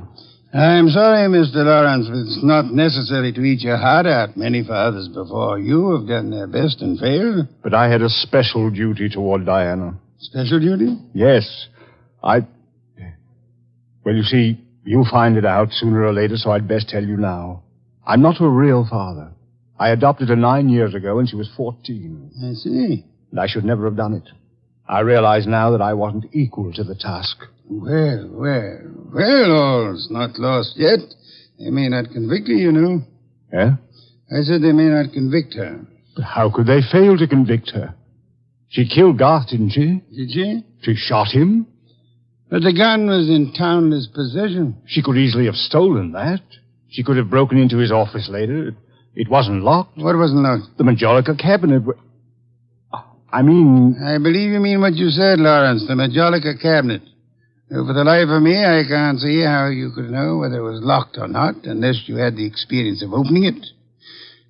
I'm sorry, Mr. Lawrence, but it's not necessary to eat your heart out. Many fathers before you have done their best and failed. But I had a special duty toward Diana. Special duty? Yes. Well, you see, you'll find it out sooner or later, so I'd best tell you now. I'm not a real father. I adopted her 9 years ago, and she was 14. I see. And I should never have done it. I realize now that I wasn't equal to the task. Well, all's not lost yet. They may not convict her, you know. Eh? I said they may not convict her. But how could they fail to convict her? She killed Garth, didn't she? Did she? She shot him? But the gun was in Townley's possession. She could easily have stolen that. She could have broken into his office later. It wasn't locked. What wasn't locked? The Majolica cabinet. I believe you mean what you said, Lawrence, the Majolica cabinet. Though for the life of me, I can't see how you could know whether it was locked or not, unless you had the experience of opening it.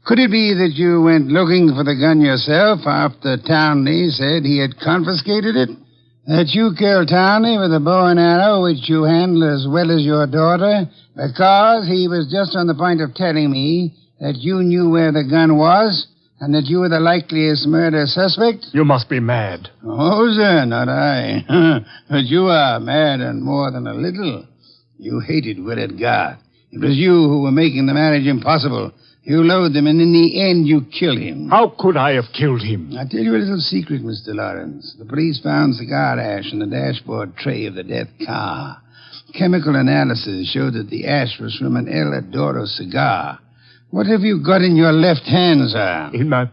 Could it be that you went looking for the gun yourself after Townley said he had confiscated it? That you killed Townley with a bow and arrow, which you handle as well as your daughter, because he was just on the point of telling me that you knew where the gun was, and that you were the likeliest murder suspect? You must be mad. Oh, sir, not I. But you are mad and more than a little. You hated Willard Garth. It was you who were making the marriage impossible. You loathed him, and in the end, you killed him. How could I have killed him? I'll tell you a little secret, Mr. Lawrence. The police found cigar ash in the dashboard tray of the death car. Chemical analysis showed that the ash was from an El Adoro cigar. What have you got in your left hand, sir? In my...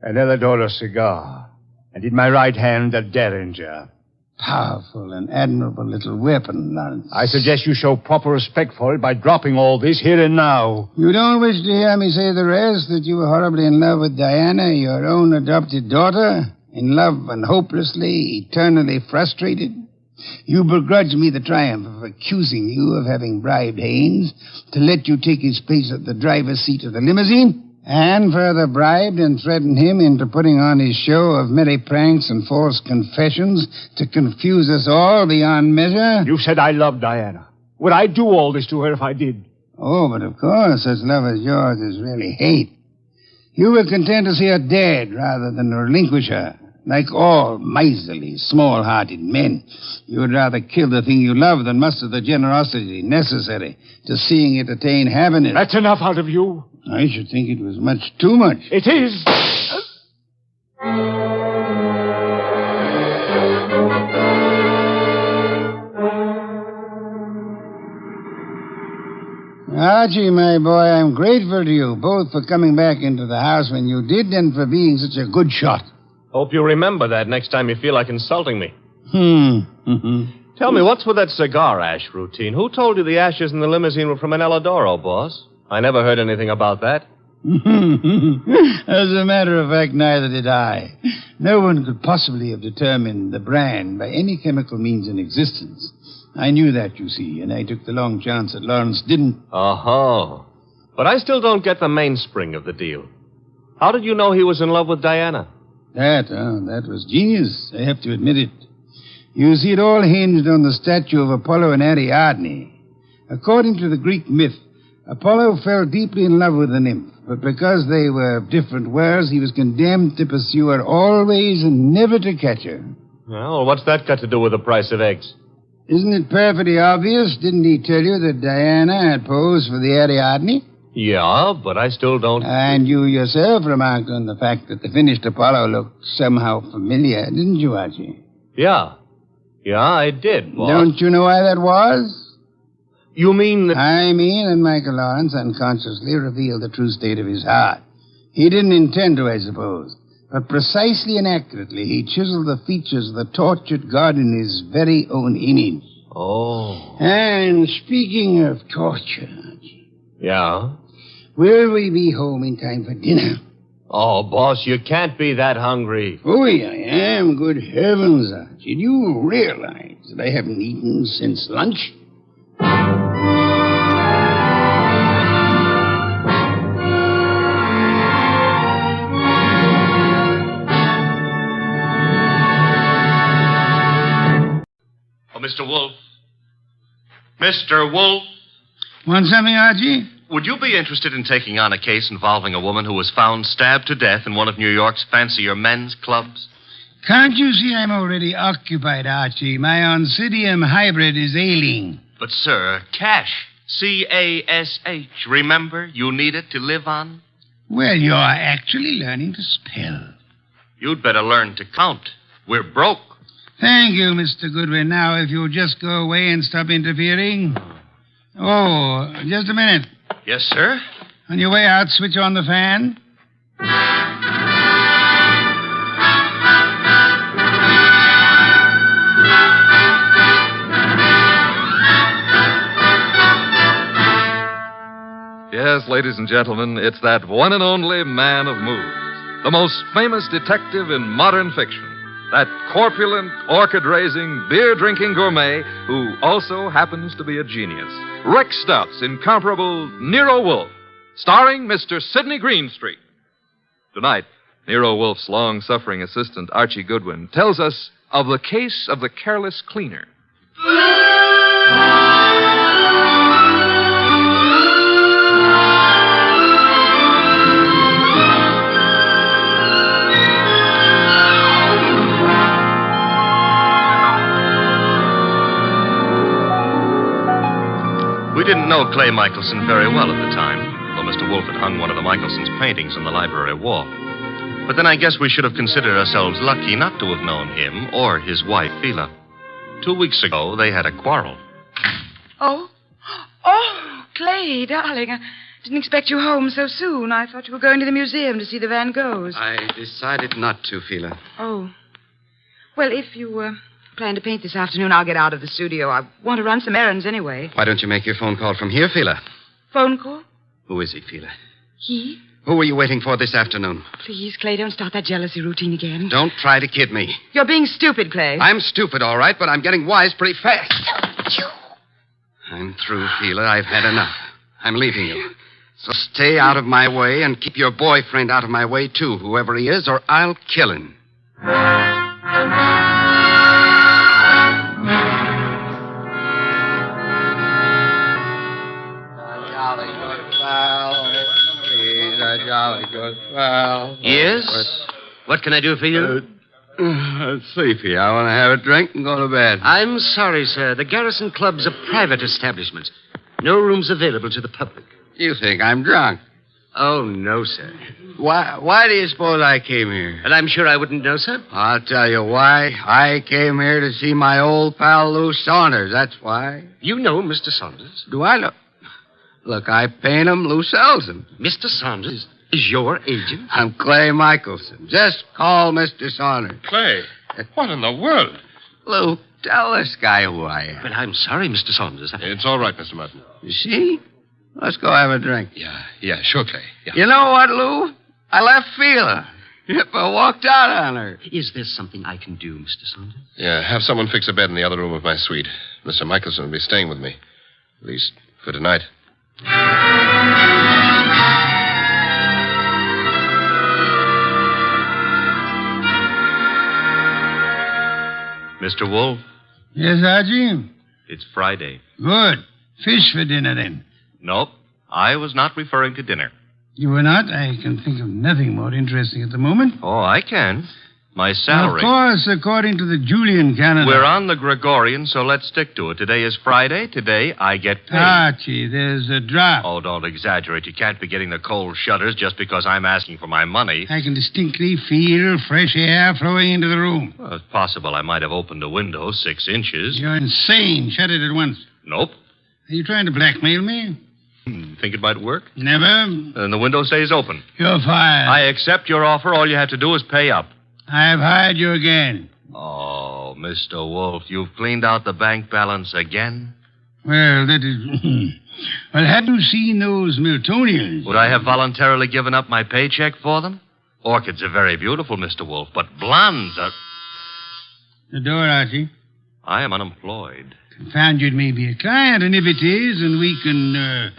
an El Adoro cigar. And in my right hand, a derringer. Powerful and admirable little weapon, Lawrence. I suggest you show proper respect for it by dropping all this here and now. You don't wish to hear me say the rest, that you were horribly in love with Diana, your own adopted daughter? In love and hopelessly, eternally frustrated? You begrudge me the triumph of accusing you of having bribed Haynes to let you take his place at the driver's seat of the limousine? And further bribed and threatened him into putting on his show of merry pranks and false confessions to confuse us all beyond measure? You said I loved Diana. Would I do all this to her if I did? Oh, but of course, such love as yours is really hate. You were content to see her dead rather than relinquish her. Like all miserly, small-hearted men, you would rather kill the thing you love than muster the generosity necessary to seeing it attain happiness. That's enough out of you. I should think it was much too much. It is. Archie, my boy, I'm grateful to you, both for coming back into the house when you did and for being such a good shot. Hope you remember that next time you feel like insulting me. Mm-hmm. Tell me, what's with that cigar ash routine? Who told you the ashes in the limousine were from an El Adoro, boss? I never heard anything about that. As a matter of fact, neither did I. No one could possibly have determined the brand by any chemical means in existence. I knew that, you see, and I took the long chance that Lawrence didn't. Oh. But I still don't get the mainspring of the deal. How did you know he was in love with Diana? That was genius. I have to admit it. You see, it all hinged on the statue of Apollo and Ariadne. According to the Greek myth, Apollo fell deeply in love with the nymph, but because they were of different worlds, he was condemned to pursue her always and never to catch her. Well, what's that got to do with the price of eggs? Isn't it perfectly obvious? Didn't he tell you that Diana had posed for the Ariadne? Yeah, but I still don't... And you yourself remarked on the fact that the finished Apollo looked somehow familiar, didn't you, Archie? Yeah, I did, boss. Don't you know why that was? You mean that... I mean that Michael Lawrence unconsciously revealed the true state of his heart. He didn't intend to, I suppose. But precisely and accurately, he chiseled the features of the tortured god in his very own image. Oh. And speaking of torture... Yeah? Will we be home in time for dinner? Oh, boss, you can't be that hungry. Oh, yeah, I am. Good heavens, Archie. Do you realize that I haven't eaten since lunch? Oh, Mr. Wolfe. Mr. Wolfe. Want something, Archie? Would you be interested in taking on a case involving a woman who was found stabbed to death in one of New York's fancier men's clubs? Can't you see I'm already occupied, Archie? My Oncidium hybrid is ailing. But, sir, cash. C-A-S-H. Remember, you need it to live on? Well, you're actually learning to spell. You'd better learn to count. We're broke. Thank you, Mr. Goodwin. Now, if you'll just go away and stop interfering. Oh, just a minute. Yes, sir? On your way out, switch on the fan. Yes, ladies and gentlemen, it's that one and only man of moves, the most famous detective in modern fiction, that corpulent, orchid-raising, beer-drinking gourmet who also happens to be a genius. Rick Stubbs' incomparable Nero Wolfe, starring Mr. Sidney Greenstreet. Tonight, Nero Wolfe's long-suffering assistant, Archie Goodwin, tells us of the case of the careless cleaner. We didn't know Clay Michelson very well at the time, though Mr. Wolfe had hung one of the Michelson's paintings on the library wall. But then I guess we should have considered ourselves lucky not to have known him or his wife, Phila. 2 weeks ago, they had a quarrel. Oh, Clay, darling, I didn't expect you home so soon. I thought you were going to the museum to see the Van Goghs. I decided not to, Phila. Oh. Well, if you plan to paint this afternoon, I'll get out of the studio. I want to run some errands anyway. Why don't you make your phone call from here, Phila? Phone call? Who is he, Phila? He? Who were you waiting for this afternoon? Please, Clay, don't start that jealousy routine again. Don't try to kid me. You're being stupid, Clay. I'm stupid, all right, but I'm getting wise pretty fast. I'm through, Phila. I've had enough. I'm leaving you. So stay out of my way and keep your boyfriend out of my way, too, whoever he is, or I'll kill him. Yes? What can I do for you? Sleepy. I want to have a drink and go to bed. I'm sorry, sir. The Garrison Club's a private establishment. No rooms available to the public. You think I'm drunk? Oh, no, sir. Why do you suppose I came here? And I'm sure I wouldn't know, sir. I'll tell you why. I came here to see my old pal Lou Saunders. That's why. You know Mr. Saunders? Do I know? Look, I paint him. Lou sells them. Mr. Saunders is your agent? I'm Clay Michelson. Just call Mr. Saunders. Clay, what in the world? Lou, tell this guy who I am. But I'm sorry, Mr. Saunders. It's all right, Mr. Martin. You see? Let's go have a drink. Yeah, sure, Clay. Yeah. You know what, Lou? I left Phila. Yep, I walked out on her. Is there something I can do, Mr. Saunders? Yeah, have someone fix a bed in the other room of my suite. Mr. Michelson will be staying with me. At least for tonight. Mr. Wolfe? Yes, Archie? It's Friday. Good. Fish for dinner, then. Nope. I was not referring to dinner. You were not? I can think of nothing more interesting at the moment. Oh, I can. My salary. Of course, according to the Julian calendar. We're on the Gregorian, so let's stick to it. Today is Friday. Today I get paid. Archie, there's a drop. Oh, don't exaggerate. You can't be getting the cold shutters just because I'm asking for my money. I can distinctly feel fresh air flowing into the room. Well, it's possible I might have opened a window 6 inches. You're insane. Shut it at once. Nope. Are you trying to blackmail me? Think it might work? Never. Then the window stays open. You're fired. I accept your offer. All you have to do is pay up. I've hired you again. Oh, Mr. Wolfe, you've cleaned out the bank balance again? Well, that is... Well, had you seen those Miltonians? Would I have voluntarily given up my paycheck for them? Orchids are very beautiful, Mr. Wolfe, but blondes are... The door, Archie. I am unemployed. Found you'd maybe a client, and if it is, and we can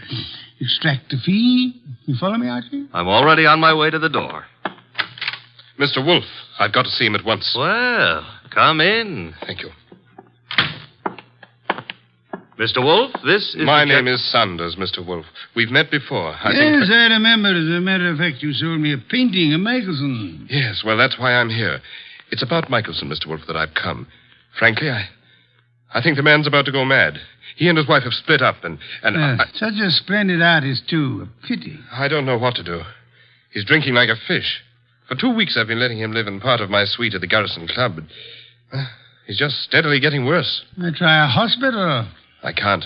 extract a fee. You follow me, Archie? I'm already on my way to the door. Mr. Wolfe, I've got to see him at once. Well, come in. Thank you. Mr. Wolfe, this is... My name is Saunders, Mr. Wolfe. We've met before. I remember. As a matter of fact, you sold me a painting of Michelson. Yes, well, that's why I'm here. It's about Michelson, Mr. Wolfe, that I've come. Frankly, I think the man's about to go mad. He and his wife have split up, and such a splendid artist, too. A pity. I don't know what to do. He's drinking like a fish. For 2 weeks I've been letting him live in part of my suite at the Garrison Club, but he's just steadily getting worse. Try a hospital. I can't.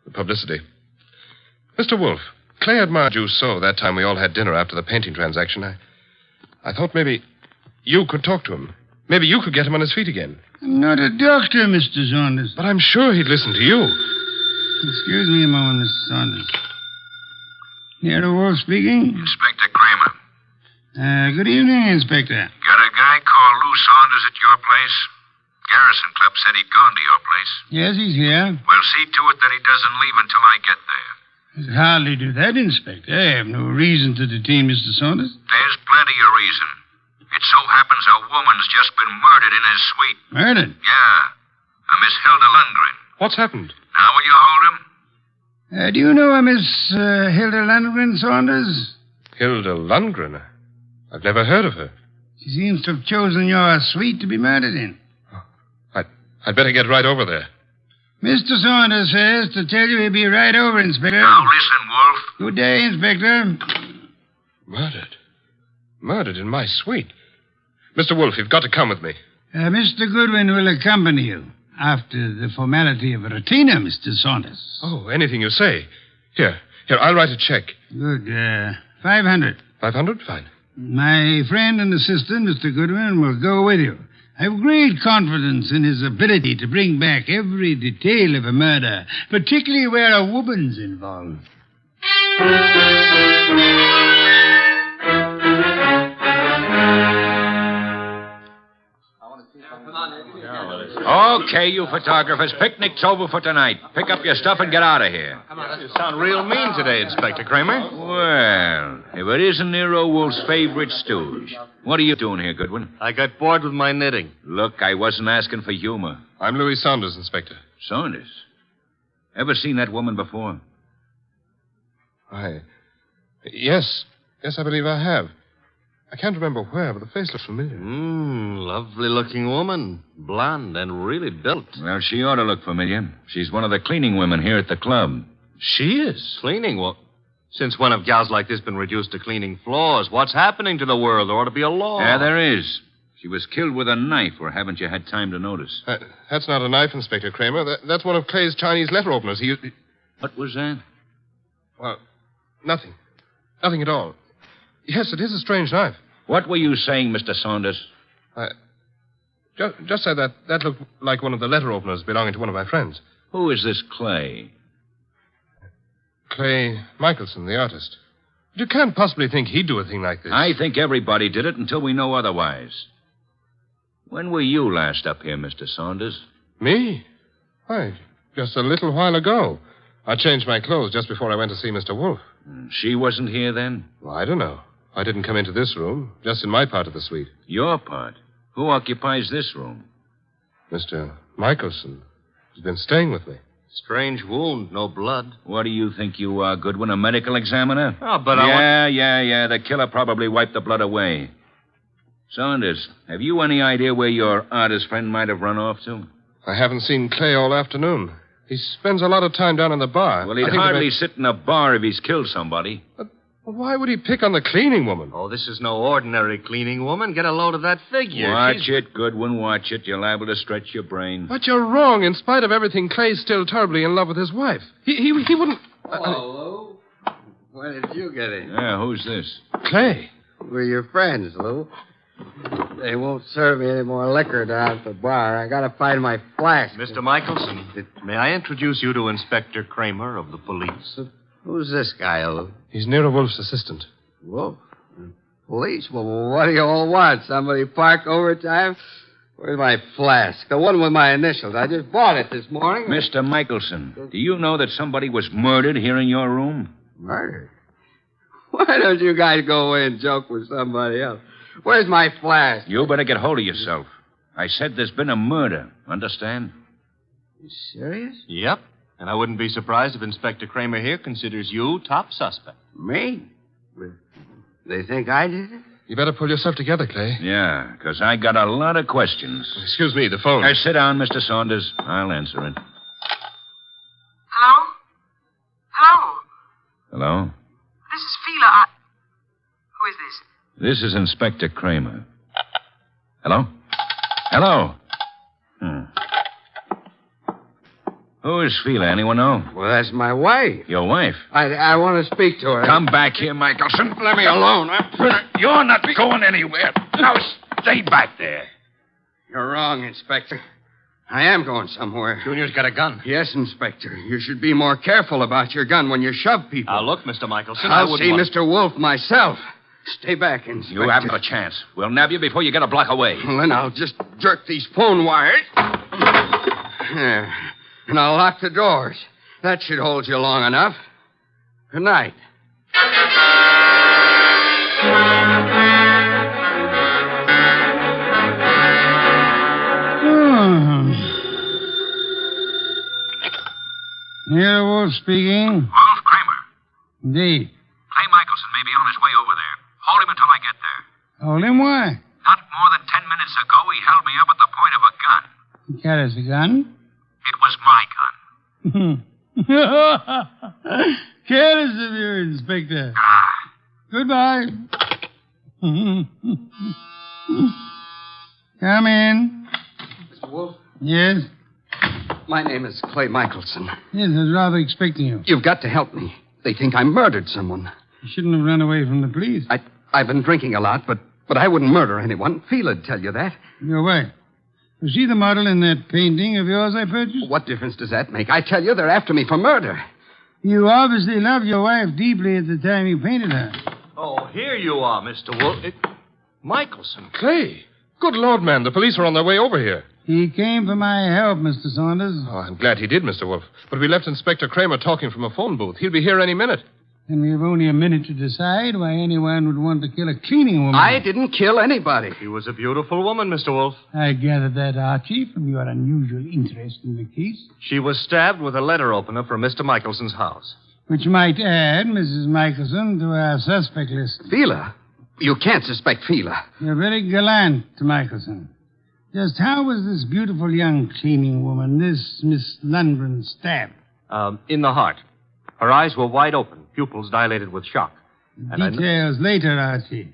The publicity. Mr. Wolfe, Clay admired you so that time we all had dinner after the painting transaction. I thought maybe you could talk to him. Maybe you could get him on his feet again. I'm not a doctor, Mr. Saunders. But I'm sure he'd listen to you. Excuse me a moment, Mr. Saunders. Nero Wolfe speaking. Inspector Kramer. Good evening, Inspector. Got a guy called Lou Saunders at your place? Garrison Club said he'd gone to your place. Yes, he's here. Well, see to it that he doesn't leave until I get there. I'd hardly do that, Inspector. I have no reason to detain Mr. Saunders. There's plenty of reason. It so happens a woman's just been murdered in his suite. Murdered? Yeah. A Miss Hilda Lundgren. What's happened? Now will you hold him? Do you know a Miss Hilda Lundgren, Saunders? Hilda Lundgren? I've never heard of her. She seems to have chosen your suite to be murdered in. I'd better get right over there. Mr. Saunders says to tell you he'll be right over, Inspector. Now listen, Wolfe. Good day, Inspector. Murdered? Murdered in my suite? Mr. Wolfe, you've got to come with me. Mr. Goodwin will accompany you after the formality of a retainer, Mr. Saunders. Oh, anything you say. Here, I'll write a check. Good. 500. 500? Fine. My friend and assistant, Mr. Goodwin, will go with you. I have great confidence in his ability to bring back every detail of a murder, particularly where a woman's involved. Okay, you photographers, picnic's over for tonight. Pick up your stuff and get out of here. You sound real mean today, Inspector Kramer. Well, if it isn't Nero Wolfe's favorite stooge. What are you doing here, Goodwin? I got bored with my knitting. Look, I wasn't asking for humor. I'm Louis Saunders, Inspector. Saunders? Ever seen that woman before? Yes, I believe I have. I can't remember where, but the face looks familiar. Lovely-looking woman. Blonde and really built. Well, she ought to look familiar. She's one of the cleaning women here at the club. She is? Cleaning? Well, since when have gals like this been reduced to cleaning floors? What's happening to the world? There ought to be a law. Yeah, there is. She was killed with a knife, or haven't you had time to notice? That's not a knife, Inspector Kramer. That's one of Clay's Chinese letter openers. What was that? Well, nothing. Nothing at all. Yes, it is a strange knife. What were you saying, Mr. Saunders? Just said that looked like one of the letter openers belonging to one of my friends. Who is this Clay? Clay Michelson, the artist. You can't possibly think he'd do a thing like this. I think everybody did it until we know otherwise. When were you last up here, Mr. Saunders? Me? Why, just a little while ago. I changed my clothes just before I went to see Mr. Wolfe. She wasn't here then? Well, I don't know. I didn't come into this room, just in my part of the suite. Your part? Who occupies this room? Mr. Michelson. He's been staying with me. Strange wound, no blood. What do you think you are, Goodwin, a medical examiner? Oh, but Yeah, the killer probably wiped the blood away. Saunders, have you any idea where your artist friend might have run off to? I haven't seen Clay all afternoon. He spends a lot of time down in the bar. Well, he'd hardly sit in a bar if he's killed somebody. Why would he pick on the cleaning woman? Oh, this is no ordinary cleaning woman. Get a load of that figure. Watch it, Goodwin, watch it. You're liable to stretch your brain. But you're wrong. In spite of everything, Clay's still terribly in love with his wife. He wouldn't... Hello, Lou. When did you get in? Yeah, who's this? Clay. We're your friends, Lou. They won't serve me any more liquor down at the bar. I gotta find my flask. Mr. Michelson, may I introduce you to Inspector Kramer of the police? Who's this guy, Lou? He's Nero Wolfe's assistant. Wolfe? Police? Well, what do you all want? Somebody park overtime? Where's my flask? The one with my initials. I just bought it this morning. Mr. Michelson, do you know that somebody was murdered here in your room? Murdered? Why don't you guys go away and joke with somebody else? Where's my flask? You better get hold of yourself. I said there's been a murder. Understand? You serious? Yep. And I wouldn't be surprised if Inspector Kramer here considers you top suspect. Me? They think I did it? You better pull yourself together, Clay. Yeah, because I got a lot of questions. Excuse me, the phone. Sit down, Mr. Saunders. I'll answer it. Hello? Hello? Hello? This is Fila. Who is this? This is Inspector Kramer. Hello? Hello? Who is Fila? Anyone know? Well, that's my wife. Your wife? I want to speak to her. Come back here, Michelson. Let me alone. You're not going anywhere. Now, stay back there. You're wrong, Inspector. I am going somewhere. Junior's got a gun. Yes, Inspector. You should be more careful about your gun when you shove people. Now, look, Mr. Michelson, I'll see Mr. Wolfe myself. Stay back, Inspector. You haven't a chance. We'll nab you before you get a block away. Well, then I'll just jerk these phone wires. There. And I'll lock the doors. That should hold you long enough. Good night. Nero Wolfe speaking. Wolfe Kramer. Indeed. Clay Michelson may be on his way over there. Hold him until I get there. Hold him, why? Not more than 10 minutes ago, he held me up at the point of a gun. He carries a gun? It was my gun. Careless of you, Inspector. Goodbye. Come in. Mr. Wolfe? Yes? My name is Clay Michelson. Yes, I was rather expecting you. You've got to help me. They think I murdered someone. You shouldn't have run away from the police. I've been drinking a lot, but I wouldn't murder anyone. Fela'd tell you that. Your wife. Was she the model in that painting of yours I purchased? What difference does that make? I tell you, they're after me for murder. You obviously loved your wife deeply at the time you painted her. Oh, here you are, Mr. Wolfe. Michelson. Clay. Good Lord, man. The police are on their way over here. He came for my help, Mr. Saunders. Oh, I'm glad he did, Mr. Wolfe. But we left Inspector Kramer talking from a phone booth. He'll be here any minute. And we have only a minute to decide why anyone would want to kill a cleaning woman. I didn't kill anybody. She was a beautiful woman, Mr. Wolfe. I gathered that, Archie, from your unusual interest in the case. She was stabbed with a letter opener from Mr. Michelson's house. Which might add Mrs. Michelson to our suspect list. Fila? You can't suspect Fila. You're very gallant, Michelson. Just how was this beautiful young cleaning woman, this Miss Lundgren, stabbed? In the heart. Her eyes were wide open, pupils dilated with shock. Details later, Archie.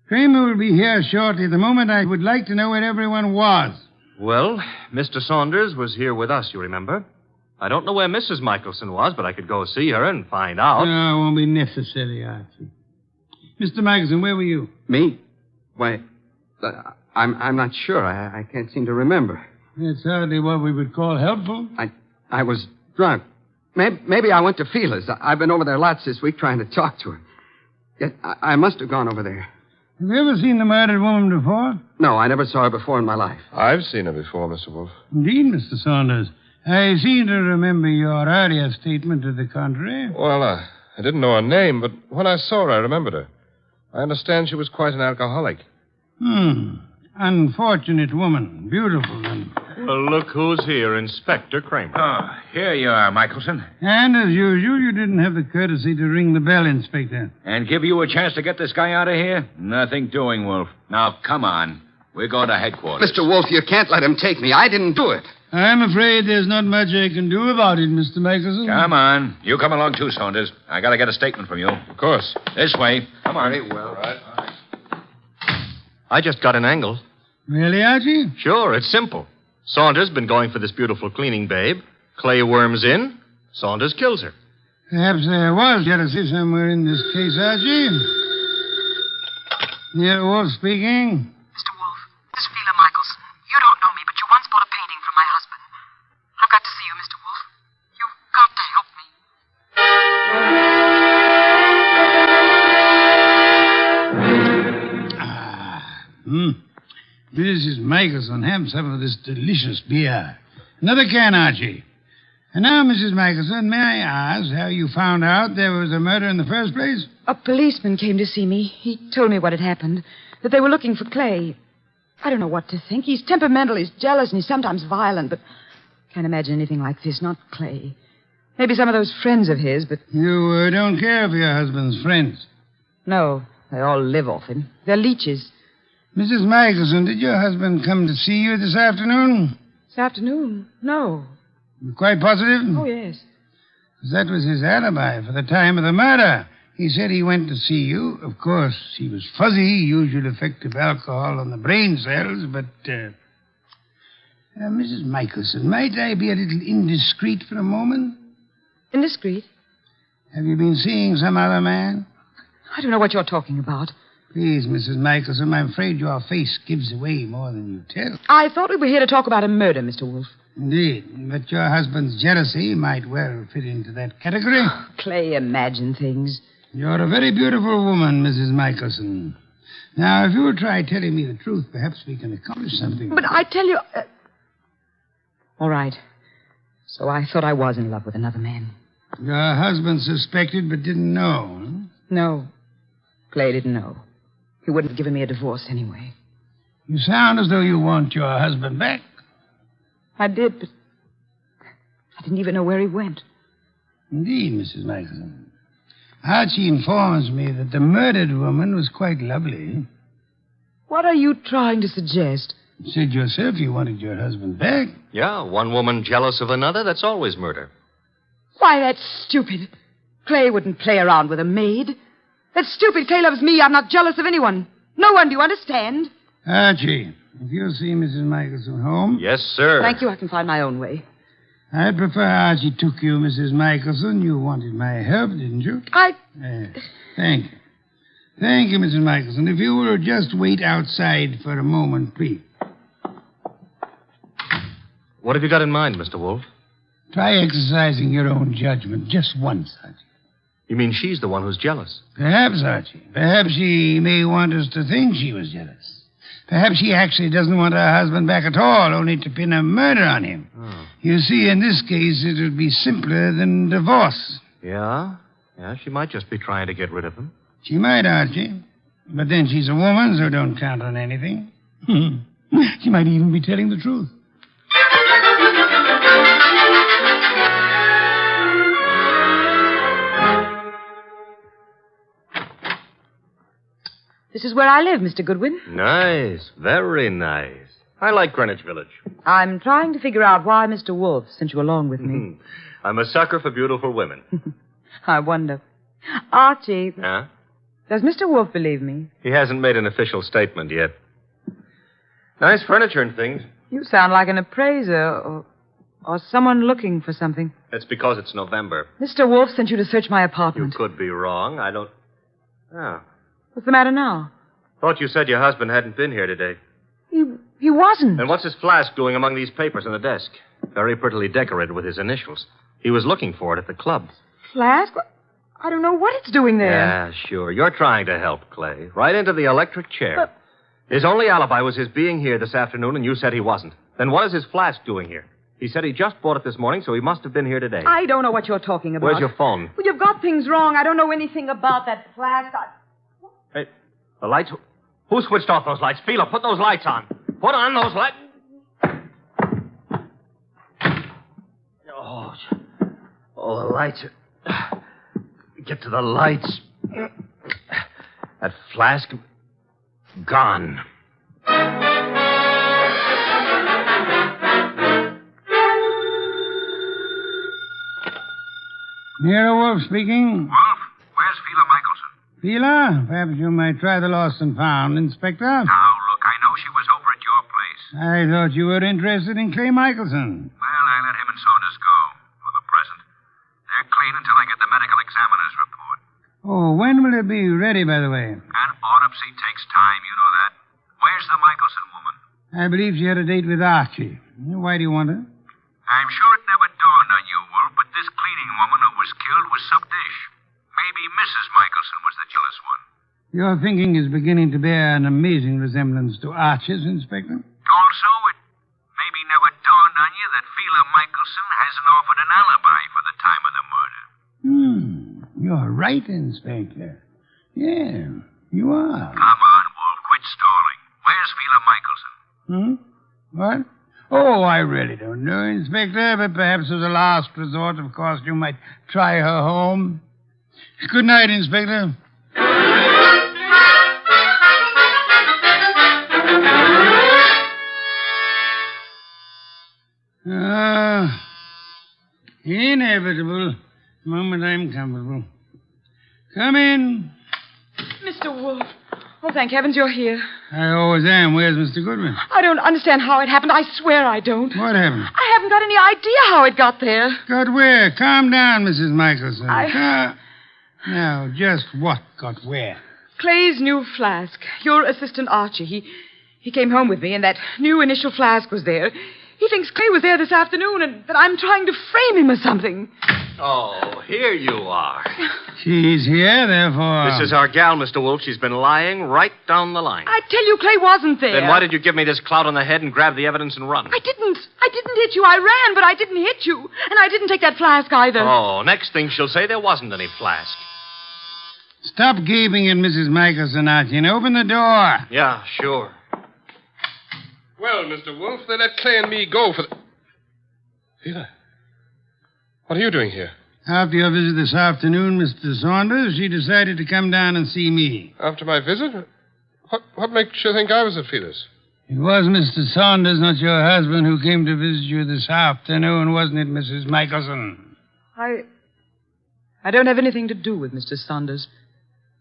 Kramer will be here shortly. At the moment, I would like to know where everyone was. Well, Mr. Saunders was here with us, you remember? I don't know where Mrs. Michelson was, but I could go see her and find out. No, it won't be necessary, Archie. Mr. Michelson, where were you? Me? Why, I'm not sure. I can't seem to remember. That's hardly what we would call helpful. I was drunk. Maybe I went to Fila's. I've been over there lots this week trying to talk to her. Yet I must have gone over there. Have you ever seen the murdered woman before? No, I never saw her before in my life. I've seen her before, Mr. Wolfe. Indeed, Mr. Saunders. I seem to remember your earlier statement to the contrary. Well, I didn't know her name, but when I saw her, I remembered her. I understand she was quite an alcoholic. Unfortunate woman. Beautiful and... Well, look who's here, Inspector Kramer. Oh, here you are, Michelson. And as usual, you didn't have the courtesy to ring the bell, Inspector. And give you a chance to get this guy out of here? Nothing doing, Wolfe. Now, come on. We're going to headquarters. Mr. Wolfe, you can't let him take me. I didn't do it. I'm afraid there's not much I can do about it, Mr. Michelson. Come on. You come along too, Saunders. I got to get a statement from you. Of course. This way. Come on. Very well. All right. I just got an angle. Really, Archie? Sure, it's simple. Saunders been going for this beautiful cleaning babe. Clay worms in. Saunders kills her. Perhaps there was jealousy somewhere in this case, Archie. Nero Wolfe speaking. Mr. Wolfe, this is Fila Michelson. You don't know me, but you once bought a painting from my husband. I've got to see you, Mr. Wolfe. You've got to help me. Mrs. Michelson, have some of this delicious beer. Another can, Archie. And now, Mrs. Michelson, may I ask how you found out there was a murder in the first place? A policeman came to see me. He told me what had happened, that they were looking for Clay. I don't know what to think. He's temperamental, he's jealous, and he's sometimes violent, but can't imagine anything like this, not Clay. Maybe some of those friends of his, but... You don't care for your husband's friends? No, they all live off him. They're leeches. Mrs. Michelson, did your husband come to see you this afternoon? This afternoon? No. You're quite positive? Oh, yes. That was his alibi for the time of the murder. He said he went to see you. Of course, he was fuzzy, usual effect of alcohol on the brain cells, but, Mrs. Michelson, might I be a little indiscreet for a moment? Indiscreet? Have you been seeing some other man? I don't know what you're talking about. Please, Mrs. Michelson, I'm afraid your face gives away more than you tell. I thought we were here to talk about a murder, Mr. Wolfe. Indeed, but your husband's jealousy might well fit into that category. Clay, imagine things. You're a very beautiful woman, Mrs. Michelson. Now, if you'll try telling me the truth, perhaps we can accomplish something. But I tell you... All right. So I thought I was in love with another man. Your husband suspected but didn't know, huh? No. Clay didn't know. He wouldn't have given me a divorce anyway. You sound as though you want your husband back. I did, but I didn't even know where he went. Indeed, Mrs. Michelson. Archie informs me that the murdered woman was quite lovely. What are you trying to suggest? You said yourself you wanted your husband back. Yeah, one woman jealous of another, that's always murder. Why, that's stupid. Clay wouldn't play around with a maid. That's stupid. Clay loves me. I'm not jealous of anyone. No one, do you understand? Archie, if you'll see Mrs. Michelson home... Yes, sir. Thank you. I can find my own way. I'd prefer Archie took you, Mrs. Michelson. You wanted my help, didn't you? Thank you. Thank you, Mrs. Michelson. If you will just wait outside for a moment, please. What have you got in mind, Mr. Wolfe? Try exercising your own judgment just once, Archie. You mean she's the one who's jealous? Perhaps, Archie. Perhaps she may want us to think she was jealous. Perhaps she actually doesn't want her husband back at all, only to pin a murder on him. Oh. You see, in this case, it would be simpler than divorce. Yeah? Yeah, she might just be trying to get rid of him. She might, Archie. But then she's a woman, so don't count on anything. She might even be telling the truth. This is where I live, Mr. Goodwin. Nice. Very nice. I like Greenwich Village. I'm trying to figure out why Mr. Wolfe sent you along with me. I'm a sucker for beautiful women. I wonder. Archie, Huh? does Mr. Wolfe believe me? He hasn't made an official statement yet. Nice furniture and things. You sound like an appraiser or someone looking for something. That's because it's November. Mr. Wolfe sent you to search my apartment. You could be wrong. I don't... Oh. What's the matter now? Thought you said your husband hadn't been here today. He wasn't. And what's his flask doing among these papers on the desk? Very prettily decorated with his initials. He was looking for it at the club. Flask? I don't know what it's doing there. Yeah, sure. You're trying to help, Clay. Right into the electric chair. But... His only alibi was his being here this afternoon, and you said he wasn't. Then what is his flask doing here? He said he just bought it this morning, so he must have been here today. I don't know what you're talking about. Where's your phone? Well, you've got things wrong. I don't know anything about that flask. Hey, the lights... Who switched off those lights? Fila, put those lights on. Put on those lights. Oh, the lights. Get to the lights. That flask. Gone. Nero Wolfe speaking. Wolfe, where's Fila Michelson? Fila, perhaps you might try the lost and found, Inspector. Now, look, I know she was over at your place. I thought you were interested in Clay Michelson. Well, I let him and Saunders go, for the present. They're clean until I get the medical examiner's report. Oh, when will it be ready, by the way? An autopsy takes time, you know that. Where's the Michelson woman? I believe she had a date with Archie. Why do you want her? I'm sure it never dawned on you, Wolf, but this cleaning woman who was killed was some dish. Maybe Mrs. Michelson was the jealous one. Your thinking is beginning to bear an amazing resemblance to Archie's, Inspector. Also, it maybe never dawned on you that Fila Michelson hasn't offered an alibi for the time of the murder. You're right, Inspector. Yeah, you are. Come on, Wolf, quit stalling. Where's Fila Michelson? What? Oh, I really don't know, Inspector, but perhaps as a last resort, of course, you might try her home. Good night, Inspector. Inevitable. Moment I'm comfortable. Come in. Mr. Wolfe. Oh, thank heavens you're here. I always am. Where's Mr. Goodwin? I don't understand how it happened. I swear I don't. What happened? I haven't got any idea how it got there. Got where? Calm down, Mrs. Michelson. Now, just what got where? Clay's new flask. Your assistant Archie. He came home with me, and that new initial flask was there. He thinks Clay was there this afternoon, and that I'm trying to frame him or something. Oh, here you are. She's here, therefore. This is our gal, Mr. Wolfe. She's been lying right down the line. I tell you, Clay wasn't there. Then why did you give me this clout on the head and grab the evidence and run? I didn't hit you. I ran, but I didn't hit you. And I didn't take that flask either. Oh, next thing she'll say there wasn't any flask. Stop gaping at Mrs. Michelson, Archie, and open the door. Yeah, sure. Well, Mr. Wolfe, they let Clay and me go for the... Sheila, what are you doing here? After your visit this afternoon, Mr. Saunders, she decided to come down and see me. After my visit? What makes you think I was at Fila's? It was Mr. Saunders, not your husband, who came to visit you this afternoon, wasn't it, Mrs. Michelson? I don't have anything to do with Mr. Saunders.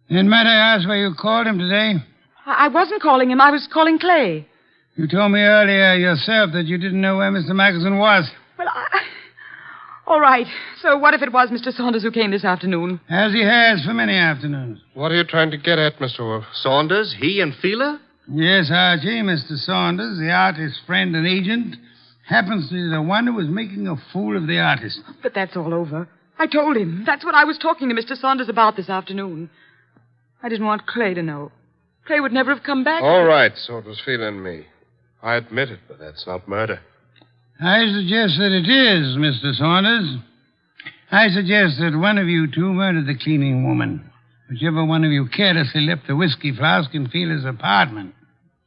Then might I ask why you called him today? I wasn't calling him. I was calling Clay. You told me earlier yourself that you didn't know where Mr. Michelson was. Well, all right. So what if it was Mr. Saunders who came this afternoon? As he has for many afternoons. What are you trying to get at, Mr. Wolfe? Saunders? He and Fila? Yes, Archie. Mr. Saunders, the artist's friend and agent, happens to be the one who was making a fool of the artist. But that's all over. I told him. That's what I was talking to Mr. Saunders about this afternoon. I didn't want Clay to know. Clay would never have come back. All right, so it was Fila and me. I admit it, but that's not murder. I suggest that it is, Mr. Saunders. I suggest that one of you two murdered the cleaning woman. Whichever one of you carelessly left the whiskey flask in Fila's apartment.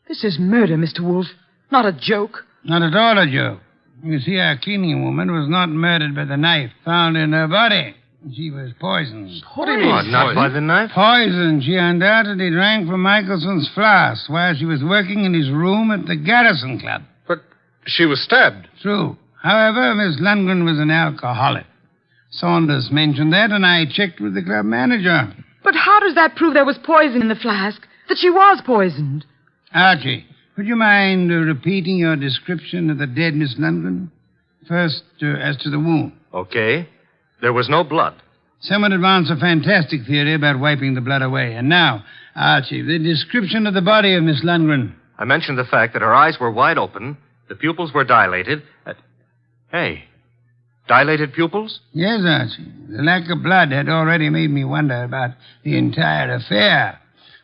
This is murder, Mr. Wolfe. Not a joke. Not at all a joke. You see, our cleaning woman was not murdered by the knife found in her body. She was poisoned. What do you mean? Not by the knife? Poisoned. She undoubtedly drank from Michelson's flask while she was working in his room at the Garrison Club. But she was stabbed. True. However, Miss Lundgren was an alcoholic. Saunders mentioned that, and I checked with the club manager. But how does that prove there was poison in the flask? That she was poisoned? Archie, would you mind repeating your description of the dead Miss Lundgren? First, as to the wound. Okay. There was no blood. Someone advanced a fantastic theory about wiping the blood away. And now, Archie, the description of the body of Miss Lundgren. I mentioned the fact that her eyes were wide open, the pupils were dilated. Hey, dilated pupils? Yes, Archie. The lack of blood had already made me wonder about the entire affair.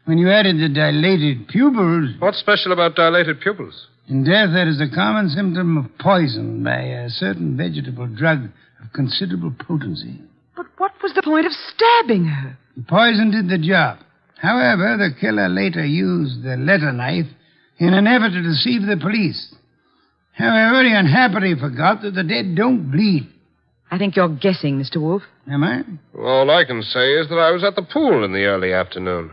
When you added the dilated pupils... What's special about dilated pupils? In death, that is a common symptom of poison by a certain vegetable drug of considerable potency. But what was the point of stabbing her? The poison did the job. However, the killer later used the letter knife in an effort to deceive the police. However, he unhappily forgot that the dead don't bleed. I think you're guessing, Mr. Wolfe. Am I? All I can say is that I was at the pool in the early afternoon.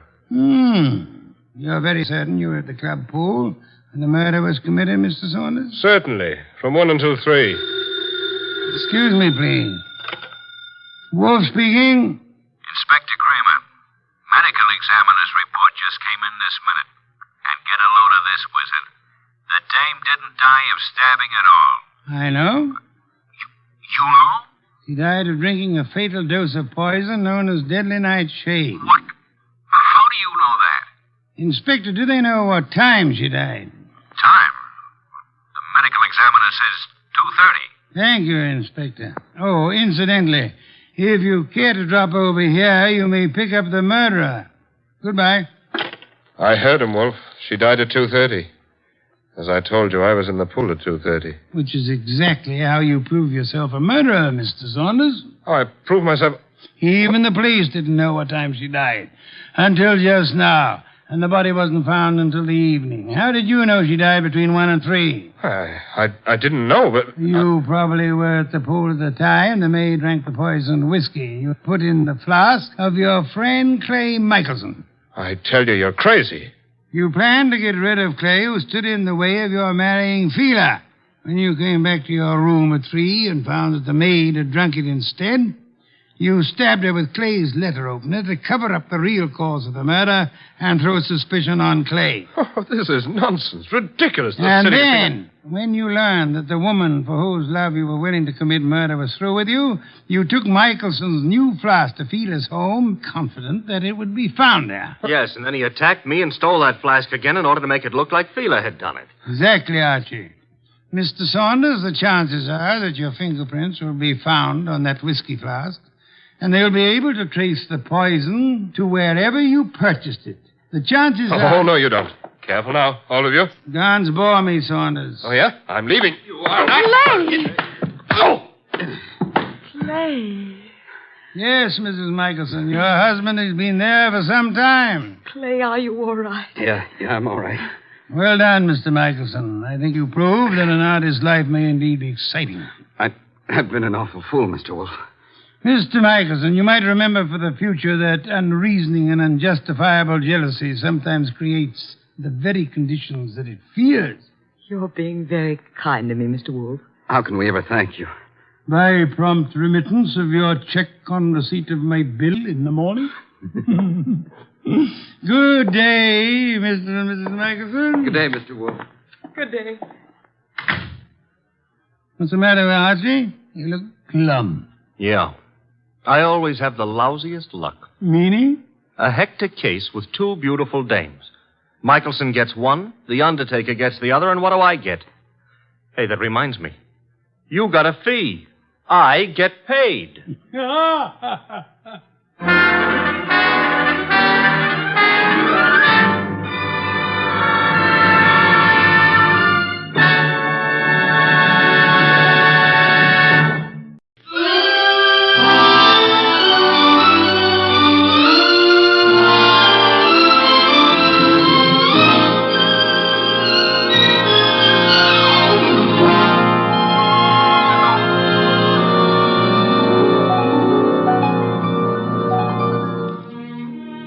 You're very certain you were at the club pool when the murder was committed, Mr. Saunders? Certainly. From 1 until 3. Excuse me, please. Wolf speaking. Inspector Kramer. Medical examiner's report just came in this minute. And get a load of this, Wizard. The dame didn't die of stabbing at all. I know. You know? She died of drinking a fatal dose of poison known as deadly nightshade. What? How do you know that? Inspector, do they know what time she died? Time? The medical examiner says 2:30. Thank you, Inspector. Oh, incidentally, if you care to drop over here, you may pick up the murderer. Goodbye. I heard him, Wolf. She died at 2:30. As I told you, I was in the pool at 2:30. Which is exactly how you prove yourself a murderer, Mr. Saunders. Oh, I proved myself... Even the police didn't know what time she died. Until just now. And the body wasn't found until the evening. How did you know she died between 1 and 3? I didn't know, but... You probably were at the pool at the time. The maid drank the poisoned whiskey you put in the flask of your friend Clay Michelson. I tell you, you're crazy. You planned to get rid of Clay, who stood in the way of your marrying Fila. When you came back to your room at 3 and found that the maid had drunk it instead, You stabbed her with Clay's letter opener to cover up the real cause of the murder and throw suspicion on Clay. Oh, this is nonsense. Ridiculous. And then, when you learned that the woman for whose love you were willing to commit murder was through with you, you took Michelson's new flask to Fela's home, confident that it would be found there. Yes, and then he attacked me and stole that flask again in order to make it look like Fela had done it. Exactly, Archie. Mr. Saunders, the chances are that your fingerprints will be found on that whiskey flask, and they'll be able to trace the poison to wherever you purchased it. The chances are... Oh, no, you don't. Careful now, all of you. Guns bore me, Saunders. Oh, yeah? I'm leaving. You are Clay! Oh! Clay. Yes, Mrs. Michelson, your husband has been there for some time. Clay, are you all right? Yeah, I'm all right. Well done, Mr. Michelson. I think you proved that an artist's life may indeed be exciting. I've been an awful fool, Mr. Wolfe. Mr. Michelson, you might remember for the future that unreasoning and unjustifiable jealousy sometimes creates the very conditions that it fears. You're being very kind to me, Mr. Wolfe. How can we ever thank you? By prompt remittance of your check on receipt of my bill in the morning. Good day, Mr. and Mrs. Michelson. Good day, Mr. Wolfe. Good day. What's the matter with Archie? You look glum. Yeah. I always have the lousiest luck. Meaning? A hectic case with two beautiful dames. Michelson gets one, the Undertaker gets the other, and what do I get? Hey, that reminds me. You got a fee. I get paid.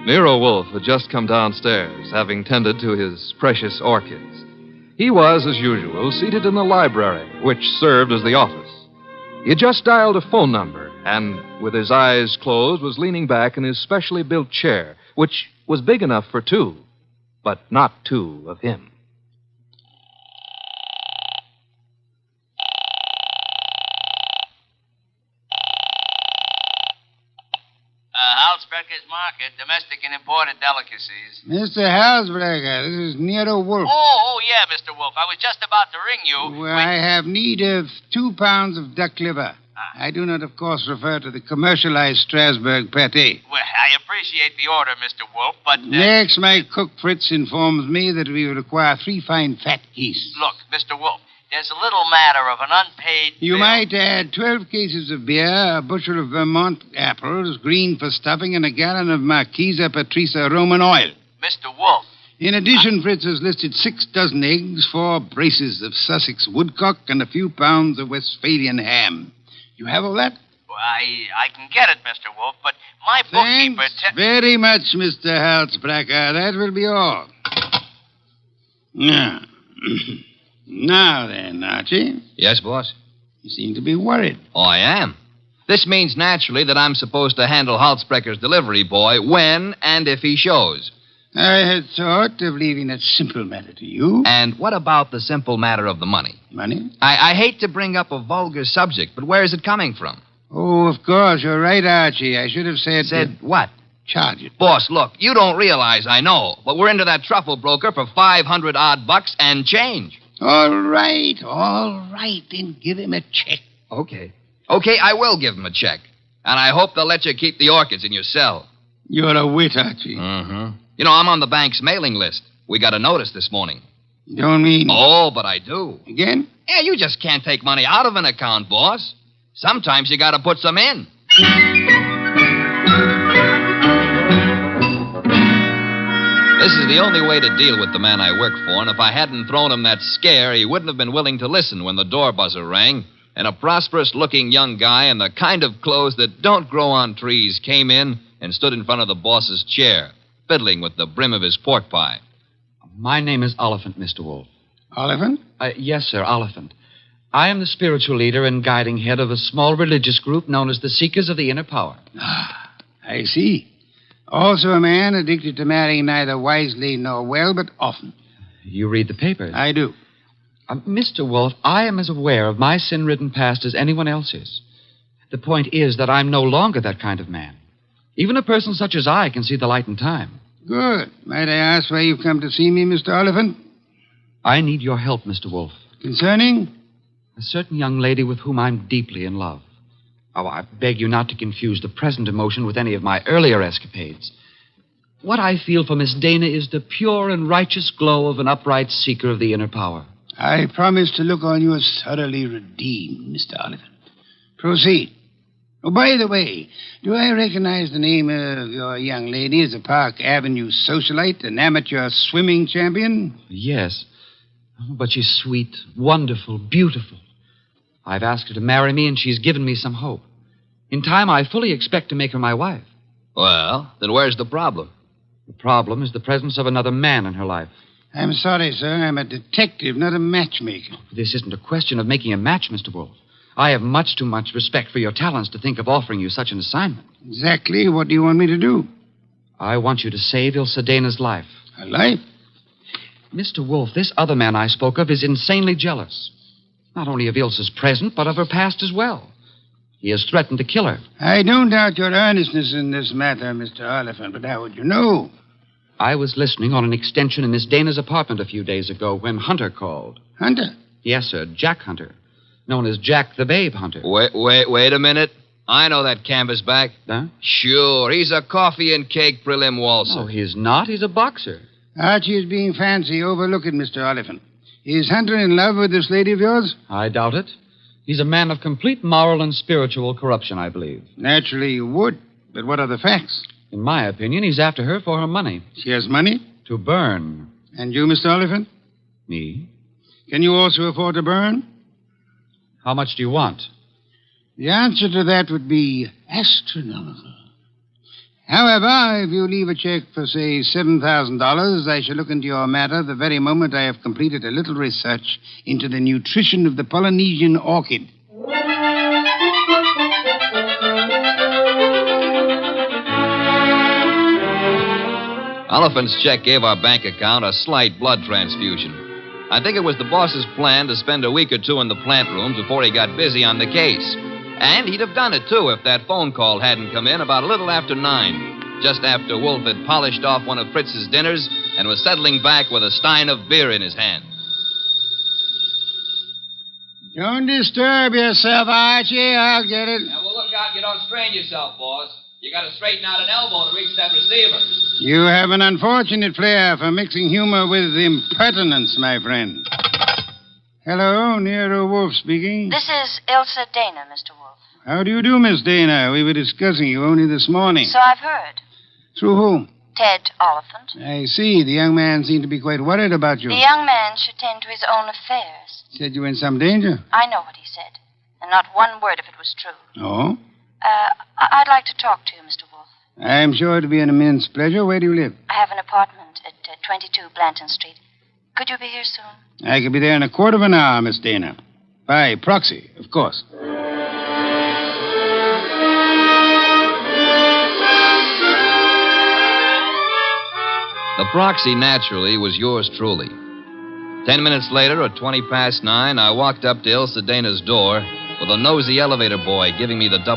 Nero Wolfe had just come downstairs, having tended to his precious orchids. He was, as usual, seated in the library, which served as the office. He had just dialed a phone number, and, with his eyes closed, was leaning back in his specially built chair, which was big enough for two, but not two of him. Halsbrecher's Market, domestic and imported delicacies. Mr. Halsbrecher, this is Nero Wolfe. Oh, yeah, Mr. Wolfe. I was just about to ring you. Well, I have need of 2 pounds of duck liver. I do not, of course, refer to the commercialized Strasbourg pate. Well, I appreciate the order, Mr. Wolfe, but... Next, my cook Fritz informs me that we require 3 fine fat geese. Look, Mr. Wolfe, there's a little matter of an unpaid... You bill. might add 12 cases of beer, a bushel of Vermont apples, green for stuffing, and a gallon of Marquesa Patricia Roman oil. Mr. Wolfe. In addition, Fritz has listed 6 dozen eggs, 4 braces of Sussex woodcock, and a few pounds of Westphalian ham. You have all that? Well, I can get it, Mr. Wolfe, but my bookkeeper... Thanks very much, Mr. Halsbrecher. That will be all. Now... Now then, Archie. Yes, boss? You seem to be worried. Oh, I am. This means naturally that I'm supposed to handle Halsbrecher's delivery boy when and if he shows. I had thought of leaving that simple matter to you. And what about the simple matter of the money? Money? I hate to bring up a vulgar subject, but where is it coming from? Oh, of course. You're right, Archie. I should have said... Said what? Charge it. Boss, look, you don't realize I know, but we're into that truffle broker for $500 bucks and change. All right. Then give him a check. Okay, I will give him a check. And I hope they'll let you keep the orchids in your cell. You're a wit, Archie. Mm-hmm. You know, I'm on the bank's mailing list. We got a notice this morning. You don't mean... Oh, but I do. Again? Yeah, you just can't take money out of an account, boss. Sometimes you gotta put some in. This is the only way to deal with the man I work for, and if I hadn't thrown him that scare, he wouldn't have been willing to listen when the door buzzer rang, and a prosperous-looking young guy in the kind of clothes that don't grow on trees came in and stood in front of the boss's chair, fiddling with the brim of his pork pie. My name is Oliphant, Mr. Wolfe. Oliphant? Yes, sir, Oliphant. I am the spiritual leader and guiding head of a small religious group known as the Seekers of the Inner Power. I see. Also a man addicted to marrying neither wisely nor well, but often. You read the papers? I do. Mr. Wolfe, I am as aware of my sin-ridden past as anyone else is. The point is that I'm no longer that kind of man. Even a person such as I can see the light in time. Good. Might I ask why you've come to see me, Mr. Oliphant? I need your help, Mr. Wolfe. Concerning? A certain young lady with whom I'm deeply in love. Oh, I beg you not to confuse the present emotion with any of my earlier escapades. What I feel for Miss Dana is the pure and righteous glow of an upright seeker of the inner power. I promise to look on you as thoroughly redeemed, Mr. Oliphant. Proceed. Oh, by the way, do I recognize the name of your young lady as a Park Avenue socialite, an amateur swimming champion? Yes. But she's sweet, wonderful, beautiful. I've asked her to marry me, and she's given me some hope. In time, I fully expect to make her my wife. Well, then where's the problem? The problem is the presence of another man in her life. I'm sorry, sir. I'm a detective, not a matchmaker. This isn't a question of making a match, Mr. Wolfe. I have much too much respect for your talents to think of offering you such an assignment. Exactly. What do you want me to do? I want you to save Ilse Dana's life. Her life? Mr. Wolfe, this other man I spoke of is insanely jealous. Not only of Ilse's present, but of her past as well. He has threatened to kill her. I don't doubt your earnestness in this matter, Mr. Oliphant, but how would you know? I was listening on an extension in Miss Dana's apartment a few days ago when Hunter called. Hunter? Yes, sir, Jack Hunter. Known as Jack the Babe Hunter. Wait a minute. I know that canvasback. Huh? Sure, he's a coffee and cake prelim waltzer. Oh, he's not. He's a boxer. Archie is being fancy. Overlook it, Mr. Oliphant. Is Hunter in love with this lady of yours? I doubt it. He's a man of complete moral and spiritual corruption, I believe. Naturally you would. But what are the facts? In my opinion, he's after her for her money. She has money? To burn. And you, Mr. Oliphant? Me? Can you also afford to burn? How much do you want? The answer to that would be astronomical. However, if you leave a check for, say, $7,000, I shall look into your matter the very moment I have completed a little research into the nutrition of the Polynesian orchid. Oliphant's check gave our bank account a slight blood transfusion. I think it was the boss's plan to spend a week or two in the plant rooms before he got busy on the case. And he'd have done it, too, if that phone call hadn't come in about a little after 9, just after Wolfe had polished off one of Fritz's dinners and was settling back with a stein of beer in his hand. Don't disturb yourself, Archie. I'll get it. Now, well, look out you don't strain yourself, boss. You got to straighten out an elbow to reach that receiver. You have an unfortunate flair for mixing humor with impertinence, my friend. Hello, Nero Wolfe speaking. This is Ilse Dana, Mr. Wolfe. How do you do, Miss Dana? We were discussing you only this morning. So I've heard. Through whom? Ted Oliphant. I see. The young man seemed to be quite worried about you. The young man should tend to his own affairs. Said you were in some danger. I know what he said, and not one word of it was true. Oh? I'd like to talk to you, Mr. Wolfe. I'm sure it'll be an immense pleasure. Where do you live? I have an apartment at 22 Blanton Street. Could you be here soon? I could be there in a quarter of an hour, Miss Dana. By proxy, of course. The proxy, naturally, was yours truly. 10 minutes later, at 20 past 9, I walked up to Ilse Dana's door with a nosy elevator boy giving me the 00.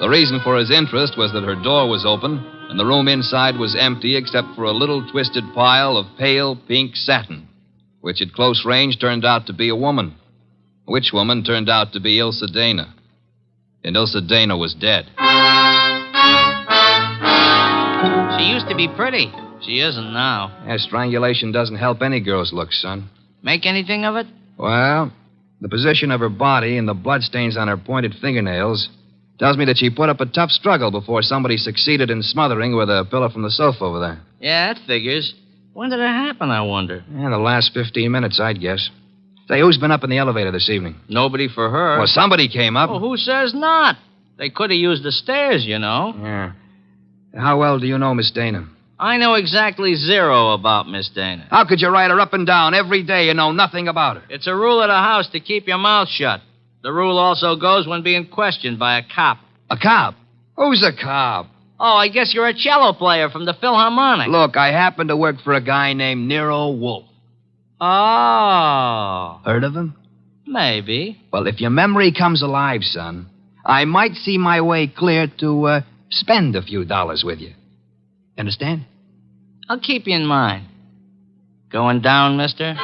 The reason for his interest was that her door was open and the room inside was empty except for a little twisted pile of pale pink satin, which at close range turned out to be a woman. Which woman turned out to be Ilse Dana. And Ilse Dana was dead. She used to be pretty. She isn't now. Yeah, strangulation doesn't help any girl's looks, son. Make anything of it? Well, the position of her body and the bloodstains on her pointed fingernails tells me that she put up a tough struggle before somebody succeeded in smothering with a pillow from the sofa over there. Yeah, that figures. When did it happen, I wonder? Yeah, the last 15 minutes, I'd guess. Say, who's been up in the elevator this evening? Nobody for her. Well, somebody came up. Well, who says not? They could have used the stairs, you know. Yeah. How well do you know Miss Dana? I know exactly zero about Miss Dana. How could you write her up and down every day and know nothing about her? It's a rule of the house to keep your mouth shut. The rule also goes when being questioned by a cop. A cop? Who's a cop? Oh, I guess you're a cello player from the Philharmonic. Look, I happen to work for a guy named Nero Wolfe. Oh. Heard of him? Maybe. Well, if your memory comes alive, son, I might see my way clear to spend a few dollars with you. Understand? I'll keep you in mind. Going down, mister?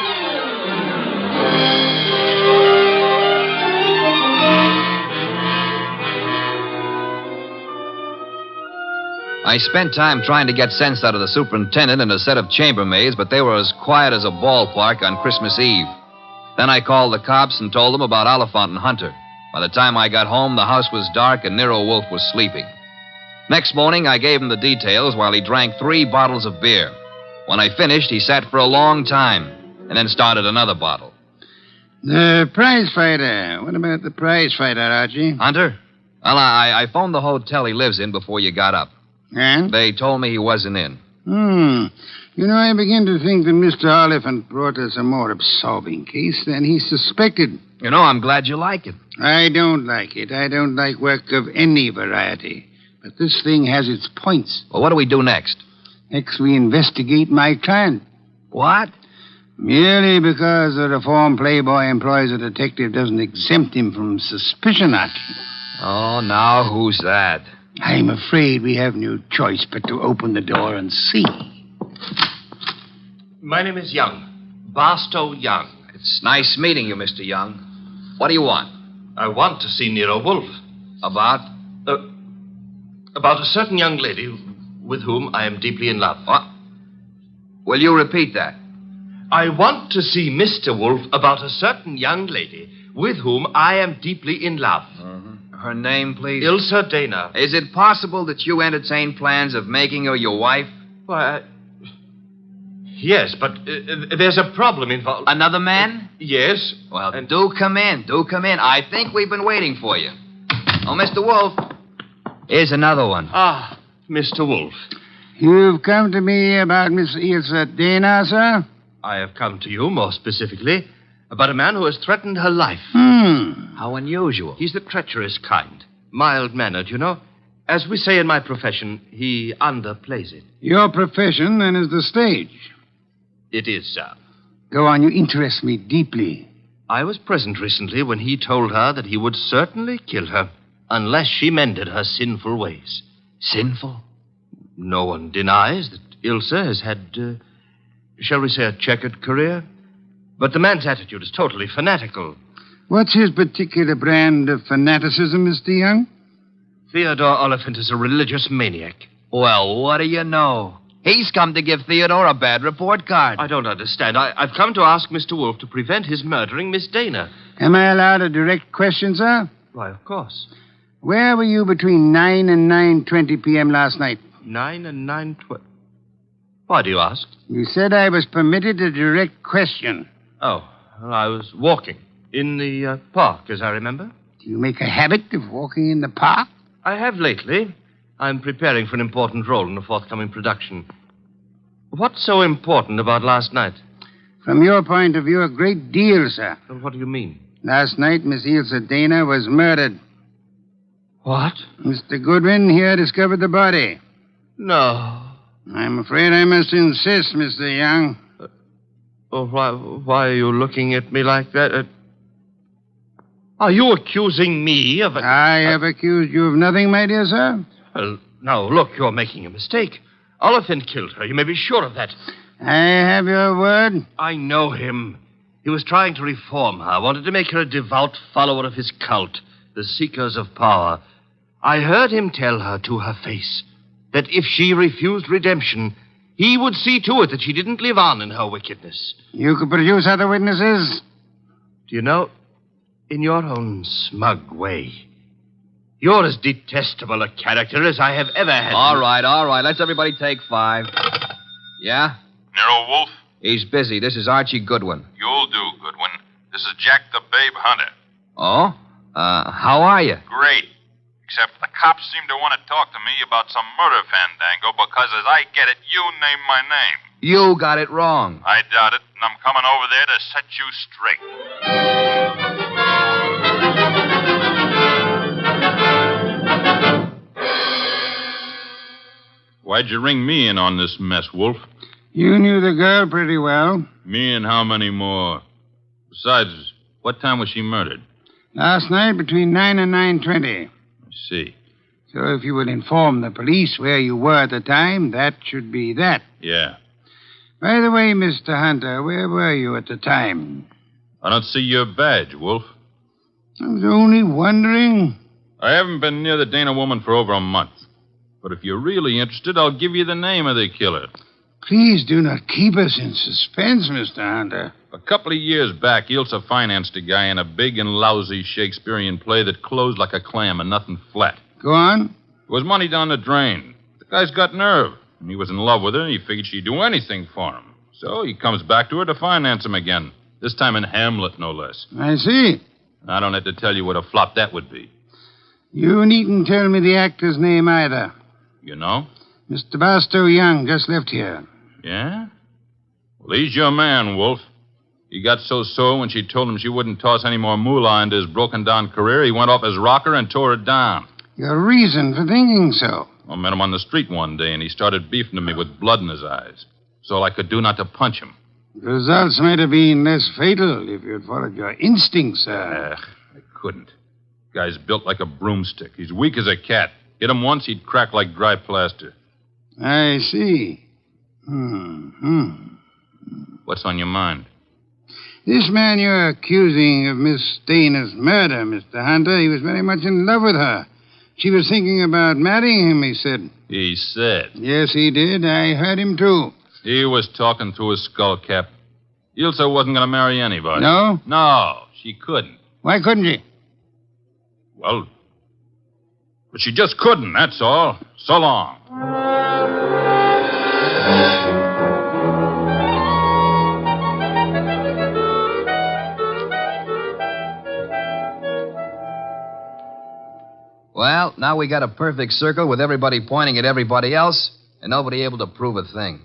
I spent time trying to get sense out of the superintendent and a set of chambermaids, but they were as quiet as a ballpark on Christmas Eve. Then I called the cops and told them about Oliphant and Hunter. By the time I got home, the house was dark and Nero Wolfe was sleeping. Next morning, I gave him the details while he drank 3 bottles of beer. When I finished, he sat for a long time and then started another bottle. The prize fighter. What about the prize fighter, Archie? Hunter? Well, I phoned the hotel he lives in before you got up. And? They told me he wasn't in. You know, I begin to think that Mr. Oliphant brought us a more absorbing case than he suspected. You know, I'm glad you like it. I don't like it. I don't like work of any variety. But this thing has its points. Well, what do we do next? Next, we investigate my client. What? Merely because the reformed playboy employs a detective doesn't exempt him from suspicion, Archie. Oh, now who's that? I'm afraid we have no choice but to open the door and see. My name is Young. Barstow Young. It's nice meeting you, Mr. Young. What do you want? I want to see Nero Wolfe. About? About a certain young lady with whom I am deeply in love. What? Will you repeat that? I want to see Mr. Wolfe about a certain young lady with whom I am deeply in love. Her name, please? Ilsa Dana. Is it possible that you entertain plans of making her your wife? Why, yes, but there's a problem involved. Another man? Yes. Well, do come in. Do come in. I think we've been waiting for you. Oh, Mr. Wolfe. Here's another one. Ah, Mr. Wolfe. You've come to me about Miss Ilsa Dana, sir? I have come to you, more specifically, about a man who has threatened her life. How unusual. He's the treacherous kind. Mild-mannered, you know. As we say in my profession, he underplays it. Your profession, then, is the stage. It is, sir. Go on, you interest me deeply. I was present recently when he told her that he would certainly kill her unless she mended her sinful ways. Sinful? No one denies that Ilsa has had, shall we say, a checkered career. But the man's attitude is totally fanatical. What's his particular brand of fanaticism, Mr. Young? Theodore Oliphant is a religious maniac. Well, what do you know? He's come to give Theodore a bad report card. I don't understand. I've come to ask Mr. Wolfe to prevent his murdering Miss Dana. Am I allowed a direct question, sir? Why, of course. Where were you between 9 and 9:20 p.m. last night? 9 and 9:20. Why do you ask? You said I was permitted a direct question. Oh, well, I was walking in the park, as I remember. Do you make a habit of walking in the park? I have lately. I'm preparing for an important role in a forthcoming production. What's so important about last night? From your point of view, a great deal, sir. Well, what do you mean? Last night, Miss Ilsa Dana was murdered. What? Mr. Goodwin here discovered the body. No. I'm afraid I must insist, Mr. Young. Why are you looking at me like that? Are you accusing me of... I have accused you of nothing, my dear sir. Well, now, look, you're making a mistake. Oliphant killed her. You may be sure of that. I have your word. I know him. He was trying to reform her, wanted to make her a devout follower of his cult, the Seekers of Power. I heard him tell her to her face that if she refused redemption, he would see to it that she didn't live on in her wickedness. You could produce other witnesses? Do you know, in your own smug way, you're as detestable a character as I have ever had. All right. Let's everybody take 5. Yeah? Nero Wolfe? He's busy. This is Archie Goodwin. You'll do, Goodwin. This is Jack the Babe Hunter. Oh? How are you? Great. except the cops seem to want to talk to me about some murder fandango because, as I get it, you named my name. You got it wrong. I doubt it, and I'm coming over there to set you straight. Why'd you ring me in on this mess, Wolf? You knew the girl pretty well. Me and how many more? Besides, what time was she murdered? Last night between 9 and 9:20. I see. So if you would inform the police where you were at the time, that should be that. Yeah. By the way, Mr. Hunter, where were you at the time? I don't see your badge, Wolf. I was only wondering. I haven't been near the Dana woman for over a month. But if you're really interested, I'll give you the name of the killer. Please do not keep us in suspense, Mr. Hunter. A couple of years back, Ilsa financed a guy in a big and lousy Shakespearean play that closed like a clam and nothing flat. Go on. It was money down the drain. The guy's got nerve. And he was in love with her, and he figured she'd do anything for him. So he comes back to her to finance him again. This time in Hamlet, no less. I see. I don't have to tell you what a flop that would be. You needn't tell me the actor's name either. You know? Mr. Barstow Young just left here. Yeah? Well, he's your man, Wolf. He got so sore when she told him she wouldn't toss any more moolah into his broken-down career, he went off his rocker and tore it down. Your reason for thinking so? I met him on the street one day, and he started beefing to me with blood in his eyes. It's all I could do not to punch him. The results might have been less fatal if you'd followed your instincts, sir. I couldn't. Guy's built like a broomstick. He's weak as a cat. Hit him once, he'd crack like dry plaster. I see. What's on your mind? This man you're accusing of Miss Dana's murder, Mr. Hunter, he was very much in love with her. She was thinking about marrying him, he said. He said? Yes, he did. I heard him, too. He was talking through his skull cap. Ilsa wasn't going to marry anybody. No? No, she couldn't. Why couldn't she? Well, but she just couldn't, that's all. So long. Well, now we got a perfect circle with everybody pointing at everybody else and nobody able to prove a thing.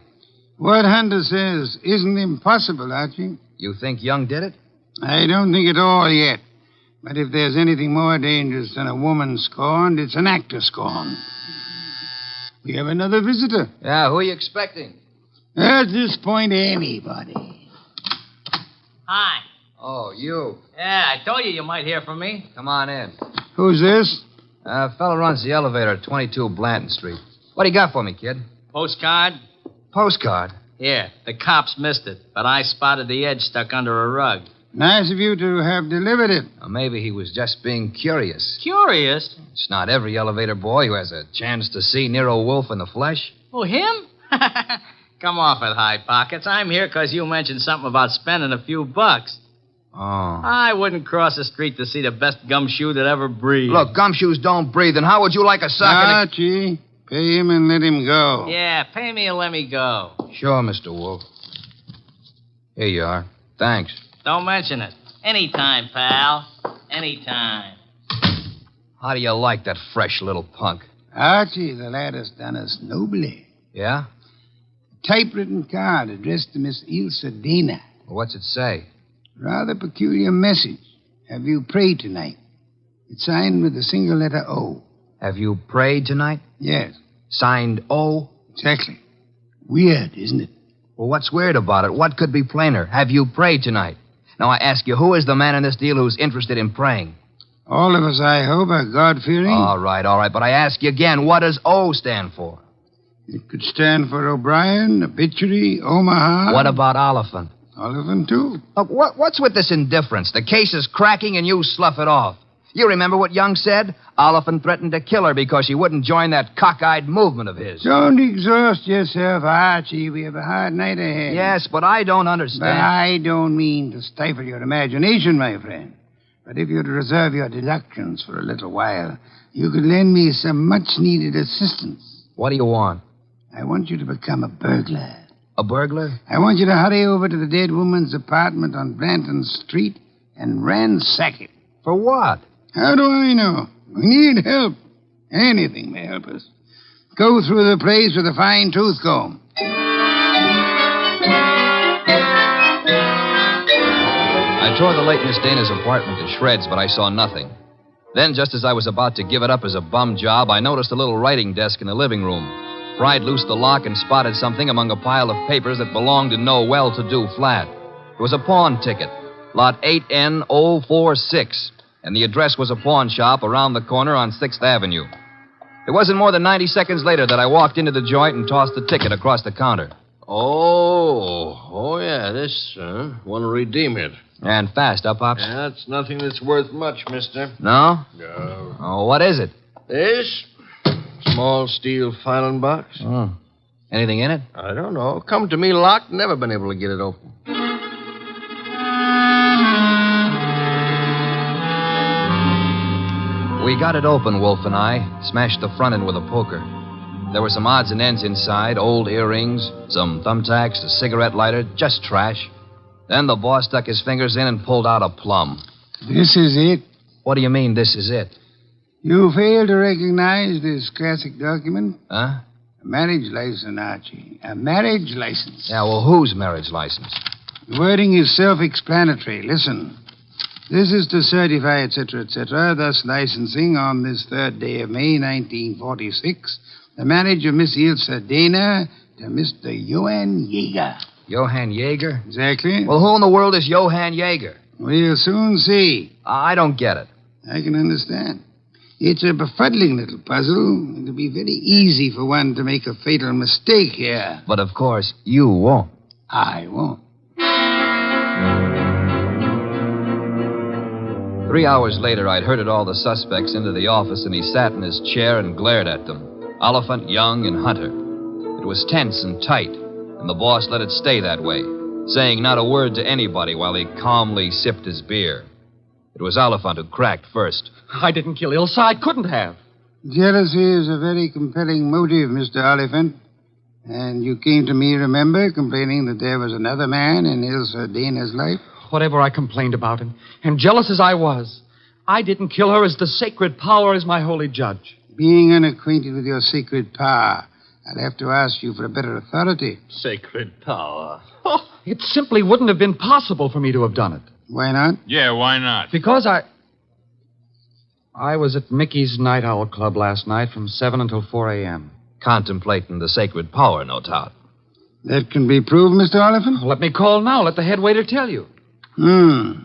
What Hunter says isn't impossible, Archie. You think Young did it? I don't think at all yet. But if there's anything more dangerous than a woman scorned, it's an actor scorned. We have another visitor. Yeah, who are you expecting? At this point, anybody. Hi. Oh, you. Yeah, I told you might hear from me. Come on in. Who's this? Fella runs the elevator at 22 Blanton Street. What do you got for me, kid? Postcard? Postcard? Here. The cops missed it, but I spotted the edge stuck under a rug. Nice of you to have delivered it. Or maybe he was just being curious. Curious? It's not every elevator boy who has a chance to see Nero Wolfe in the flesh. Oh, him? Come off it, High Pockets. I'm here because you mentioned something about spending a few bucks. Oh. I wouldn't cross the street to see the best gumshoe that ever breathed. Look, gumshoes don't breathe, and how would you like a sock? Archie, pay him and let him go. Yeah, pay me and let me go. Sure, Mr. Wolfe. Here you are. Thanks. Don't mention it. Anytime, pal. Anytime. How do you like that fresh little punk? Archie, the lad has done us nobly. Yeah? Typewritten card addressed to Miss Ilsa Dana. Well, what's it say? Rather peculiar message. Have you prayed tonight? It's signed with a single letter O. Have you prayed tonight? Yes. Signed O? Exactly. Weird, isn't it? Well, what's weird about it? What could be plainer? Have you prayed tonight? Now, I ask you, who is the man in this deal who's interested in praying? All of us, I hope, are God-fearing. All right. But I ask you again, what does O stand for? It could stand for O'Brien, Obituary, Omaha. What about Oliphant? Oliphant, too. Look, what's with this indifference? The case is cracking and you slough it off. You remember what Young said? Oliphant threatened to kill her because she wouldn't join that cockeyed movement of his. Don't exhaust yourself, Archie. We have a hard night ahead. Yes, but I don't understand. But I don't mean to stifle your imagination, my friend. But if you'd reserve your deductions for a little while, you could lend me some much-needed assistance. What do you want? I want you to become a burglar. A burglar? I want you to hurry over to the dead woman's apartment on Blanton Street and ransack it. For what? How do I know? We need help. Anything may help us. Go through the place with a fine tooth comb. I tore the late Miss Dana's apartment to shreds, but I saw nothing. Then, just as I was about to give it up as a bum job, I noticed a little writing desk in the living room. Pried loose the lock and spotted something among a pile of papers that belonged to no well-to-do flat. It was a pawn ticket, lot 8N046, and the address was a pawn shop around the corner on 6th Avenue. It wasn't more than 90 seconds later that I walked into the joint and tossed the ticket across the counter. Oh, yeah, this, want to redeem it. And fast, huh, Pops? Yeah, it's nothing that's worth much, mister. No? No. Oh, what is it? This? Small steel filing box. Oh. Anything in it? I don't know. Come to me locked, never been able to get it open. We got it open, Wolfe and I. Smashed the front end with a poker. There were some odds and ends inside, old earrings, some thumbtacks, a cigarette lighter, just trash. Then the boss stuck his fingers in and pulled out a plum. This is it. What do you mean, this is it? You fail to recognize this classic document? Huh? A marriage license, Archie. A marriage license. Yeah, well, whose marriage license? The wording is self-explanatory. Listen. This is to certify, etc., etc., thus licensing on this 3rd day of May, 1946, the marriage of Miss Ilse Dana to Mr. Johann Jaeger. Johann Jaeger? Exactly. Well, who in the world is Johann Jaeger? We'll soon see. I don't get it. I can understand. It's a befuddling little puzzle. It'll be very easy for one to make a fatal mistake here. But, of course, you won't. I won't. 3 hours later, I'd herded all the suspects into the office, and he sat in his chair and glared at them. Oliphant, Young, and Hunter. It was tense and tight, and the boss let it stay that way, saying not a word to anybody while he calmly sipped his beer. It was Oliphant who cracked first. I didn't kill Ilse. I couldn't have. Jealousy is a very compelling motive, Mr. Oliphant. And you came to me, remember, complaining that there was another man in Ilse Dana's life? Whatever I complained about, and jealous as I was, I didn't kill her as the sacred power is my holy judge. Being unacquainted with your sacred power, I'll have to ask you for a better authority. Sacred power. Oh, it simply wouldn't have been possible for me to have done it. Why not? Yeah, why not? Because I was at Mickey's Night Owl Club last night from 7 until 4 a.m. Contemplating the sacred power, no doubt. That can be proved, Mr. Oliphant? Let me call now. Let the head waiter tell you. Well,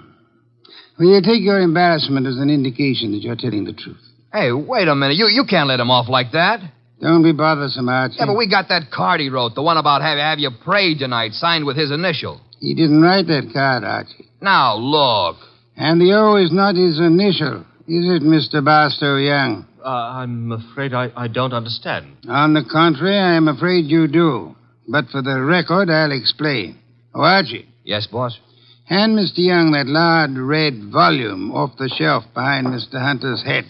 you take your embarrassment as an indication that you're telling the truth. Hey, wait a minute. You can't let him off like that. Don't be bothersome, Archie. Yeah, but we got that card he wrote, the one about have you prayed tonight, signed with his initial. He didn't write that card, Archie. Now, look. And the O is not his initial, is it, Mr. Barstow Young? I'm afraid I don't understand. On the contrary, I am afraid you do. But for the record, I'll explain. Oh, Archie. Yes, boss? Hand Mr. Young that large red volume off the shelf behind Mr. Hunter's head.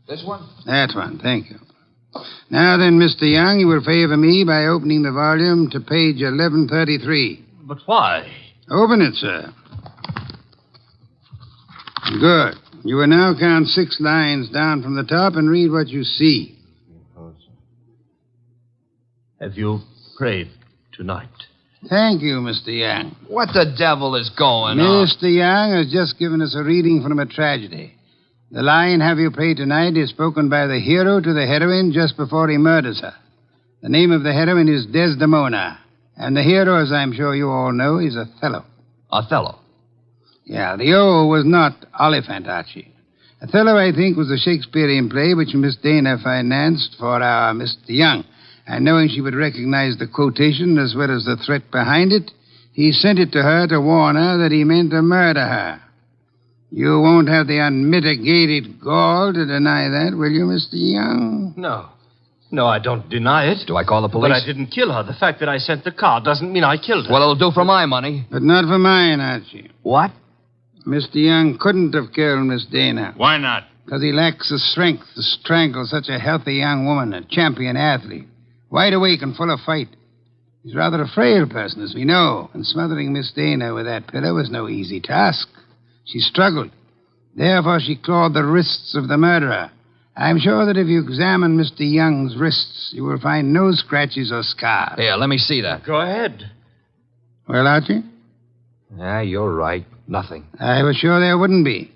This one? That one, thank you. Now then, Mr. Young, you will favor me by opening the volume to page 1133. But why? Open it, sir. Good. You will now count 6 lines down from the top and read what you see. Have you prayed tonight? Thank you, Mr. Young. What the devil is going on? Mr. Young has just given us a reading from a tragedy. The line, have you prayed tonight, is spoken by the hero to the heroine just before he murders her. The name of the heroine is Desdemona. And the hero, as I'm sure you all know, is Othello. Othello? Yeah, the O was not Oliphant, Archie. Othello, I think, was a Shakespearean play which Miss Dana financed for our Mr. Young. And knowing she would recognize the quotation as well as the threat behind it, he sent it to her to warn her that he meant to murder her. You won't have the unmitigated gall to deny that, will you, Mr. Young? No. No, I don't deny it. Do I call the police? But I didn't kill her. The fact that I sent the card doesn't mean I killed her. Well, it'll do for my money. But not for mine, Archie. What? Mr. Young couldn't have killed Miss Dana. Why not? Because he lacks the strength to strangle such a healthy young woman, a champion athlete. Wide awake and full of fight. He's rather a frail person, as we know, and smothering Miss Dana with that pillow was no easy task. She struggled. Therefore, she clawed the wrists of the murderer. I'm sure that if you examine Mr. Young's wrists, you will find no scratches or scars. Here, let me see that. Go ahead. Well, Archie? Yeah, you're right. Nothing. I was sure there wouldn't be.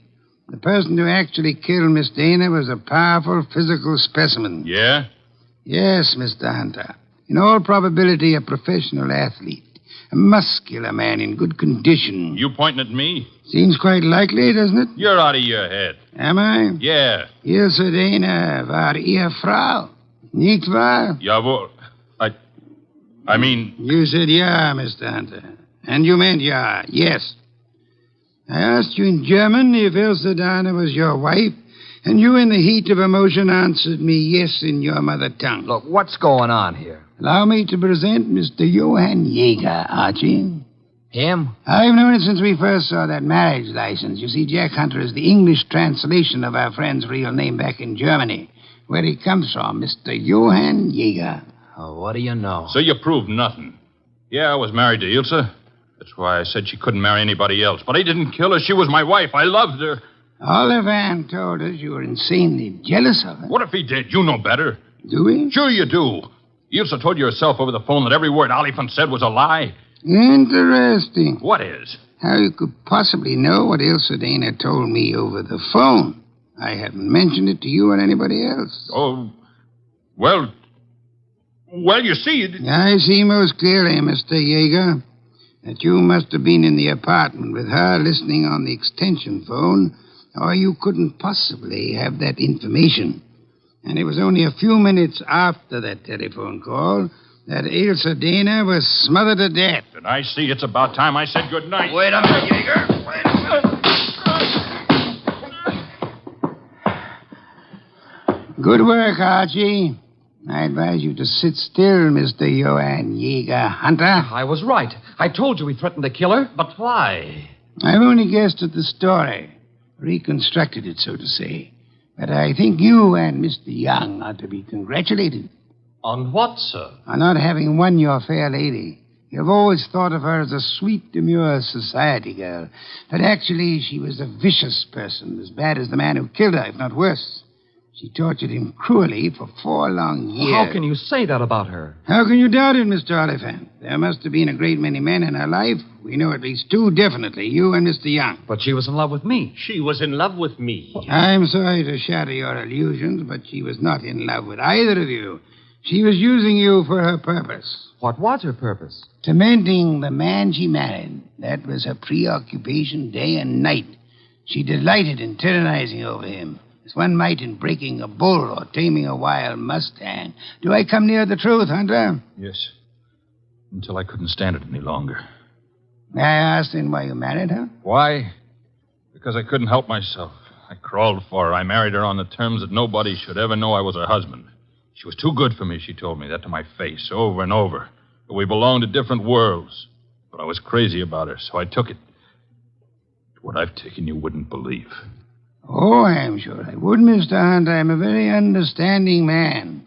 The person who actually killed Miss Dana was a powerful physical specimen. Yeah? Yes, Mr. Hunter. In all probability, a professional athlete. A muscular man in good condition. You pointing at me? Seems quite likely, doesn't it? You're out of your head. Am I? Yeah. Ilse Dana war ihr Frau. Nicht wahr? Jawohl. I mean... You said yeah, Mr. Hunter. And you meant yeah, yes. I asked you in German if Ilse Dana was your wife, and you in the heat of emotion answered me yes in your mother tongue. Look, what's going on here? Allow me to present Mr. Johann Jaeger, Archie. Him? I've known it since we first saw that marriage license. You see, Jack Hunter is the English translation of our friend's real name back in Germany, where he comes from, Mr. Johann Jaeger. Oh, what do you know? So you proved nothing. Yeah, I was married to Ilse. That's why I said she couldn't marry anybody else. But I didn't kill her. She was my wife. I loved her. Olivan told us you were insanely jealous of her. What if he did? You know better. Do we? Sure you do. Ilse told you herself over the phone that every word Oliphant said was a lie. Interesting. What is? How you could possibly know what Ilse Dana told me over the phone. I haven't mentioned it to you or anybody else. Oh, well, you see... I see most clearly, Mr. Jaeger, that you must have been in the apartment with her listening on the extension phone, or you couldn't possibly have that information. And it was only a few minutes after that telephone call that Ilse Dana was smothered to death. And I see it's about time I said good night. Wait a minute, Jaeger. Wait a minute. Good work, Archie. I advise you to sit still, Mr. Johann Jaeger Hunter. I was right. I told you he threatened to kill her. But why? I've only guessed at the story. Reconstructed it, so to say. But I think you and Mr. Young ought to be congratulated. On what, sir? On not having won your fair lady. You've always thought of her as a sweet, demure society girl. But actually, she was a vicious person, as bad as the man who killed her, if not worse. She tortured him cruelly for 4 long years. How can you say that about her? How can you doubt it, Mr. Oliphant? There must have been a great many men in her life. We know at least 2 definitely, you and Mr. Young. But she was in love with me. She was in love with me. I'm sorry to shatter your illusions, but she was not in love with either of you. She was using you for her purpose. What was her purpose? Tormenting the man she married. That was her preoccupation day and night. She delighted in tyrannizing over him, as one might in breaking a bull or taming a wild mustang. Do I come near the truth, Hunter? Yes. Until I couldn't stand it any longer. May I ask then why you married her? Why? Because I couldn't help myself. I crawled for her. I married her on the terms that nobody should ever know I was her husband. She was too good for me, she told me that to my face over and over. That we belonged to different worlds. But I was crazy about her, so I took it. What I've taken you wouldn't believe. Oh, I'm sure I would, Mr. Hunt. I'm a very understanding man.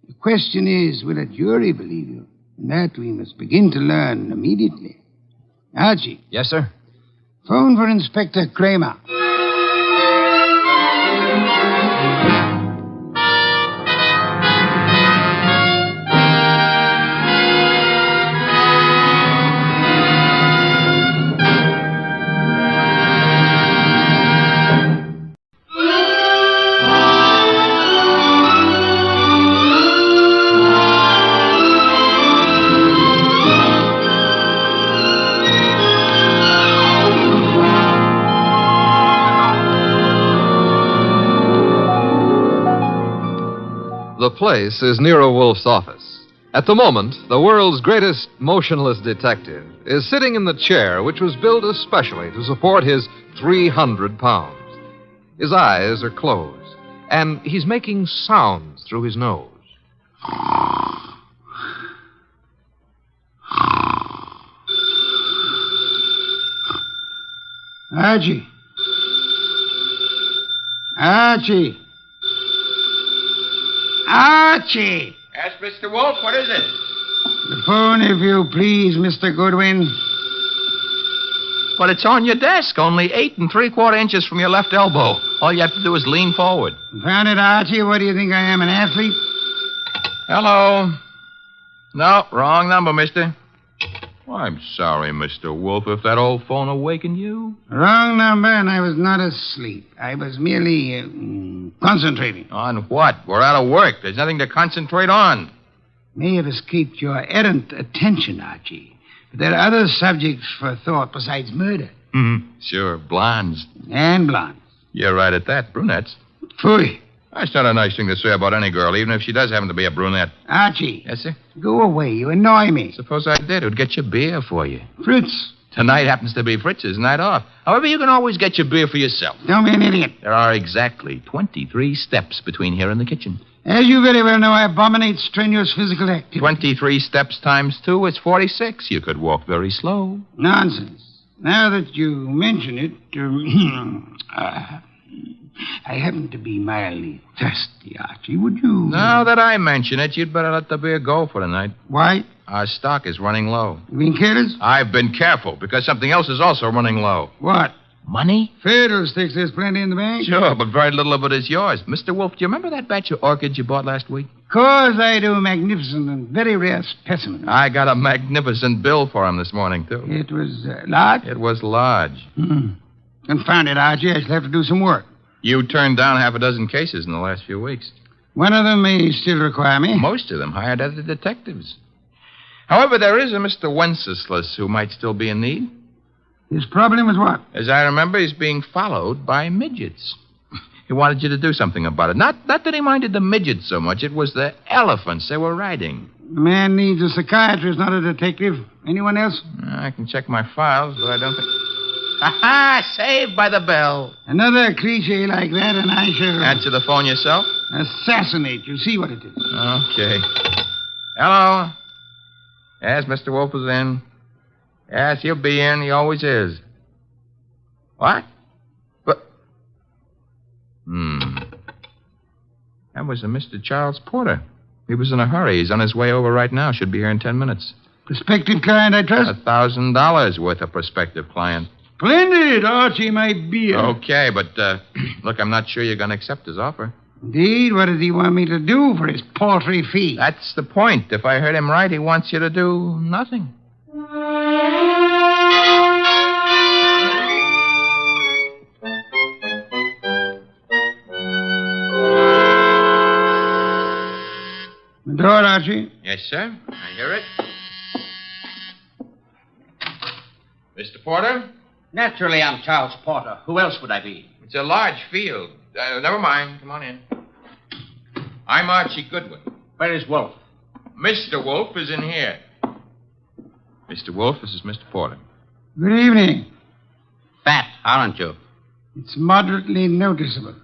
The question is, will a jury believe you? And that we must begin to learn immediately. Archie. Yes, sir? Phone for Inspector Kramer. The place is Nero Wolfe's office. At the moment, the world's greatest motionless detective is sitting in the chair which was built especially to support his 300 pounds. His eyes are closed, and he's making sounds through his nose. Archie. Archie. Archie! Yes, Mr. Wolfe, what is it? The phone, if you please, Mr. Goodwin. But it's on your desk, only 8 3/4 inches from your left elbow. All you have to do is lean forward. Found it, Archie. What do you think I am, an athlete? Hello. No, wrong number, mister. Well, I'm sorry, Mr. Wolfe, if that old phone awakened you. Wrong number, and I was not asleep. I was merely concentrating. On what? We're out of work. There's nothing to concentrate on. May have escaped your errant attention, Archie. But there are other subjects for thought besides murder. Sure, blondes. And blondes. You're right at that. Brunettes. Phooey. That's not a nice thing to say about any girl, even if she does happen to be a brunette. Archie. Yes, sir? Go away. You annoy me. Suppose I did. Who'd get your beer for you? Fritz. Tonight happens to be Fritz's night off. However, you can always get your beer for yourself. Don't be an idiot. There are exactly 23 steps between here and the kitchen. As you very well know, I abominate strenuous physical activity. 23 steps times 2 is 46. You could walk very slow. Nonsense. Now that you mention it, I happen to be mildly thirsty, Archie. Would you... Now that I mention it, you'd better let the beer go for tonight. Why? Our stock is running low. You being careless? I've been careful, because something else is also running low. What? Money? Fiddlesticks, there's plenty in the bank. Sure, but very little of it is yours. Mr. Wolfe, do you remember that batch of orchids you bought last week? Of course I do. Magnificent and very rare specimen. I got a magnificent bill for him this morning, too. It was large? It was large. Confound it, Archie. I shall have to do some work. You turned down half a dozen cases in the last few weeks. One of them may still require me. Most of them hired other detectives. However, there is a Mr. Wenceslas who might still be in need. His problem is what? As I remember, he's being followed by midgets. He wanted you to do something about it. Not that he minded the midgets so much. It was the elephants they were riding. The man needs a psychiatrist, not a detective. Anyone else? I can check my files, but I don't think... Ha-ha! Saved by the bell. Another cliche like that, and I shall... Answer the phone yourself? Assassinate. You see what it is. Okay. Hello? Yes, Mr. Wolfe is in. Yes, he'll be in. He always is. What? But... That was a Mr. Charles Porter. He was in a hurry. He's on his way over right now. Should be here in 10 minutes. Prospective client, I trust? $1,000 worth of prospective client. Splendid, Archie, my beer. Okay, but, look, I'm not sure you're going to accept his offer. Indeed? What does he want me to do for his paltry fee? That's the point. If I heard him right, he wants you to do nothing. The door, Archie. Yes, sir. I hear it. Mr. Porter? Naturally, I'm Charles Porter. Who else would I be? It's a large field. Never mind. Come on in. I'm Archie Goodwin. Where is Wolfe? Mr. Wolfe is in here. Mr. Wolfe, this is Mr. Porter. Good evening. Fat, aren't you? It's moderately noticeable.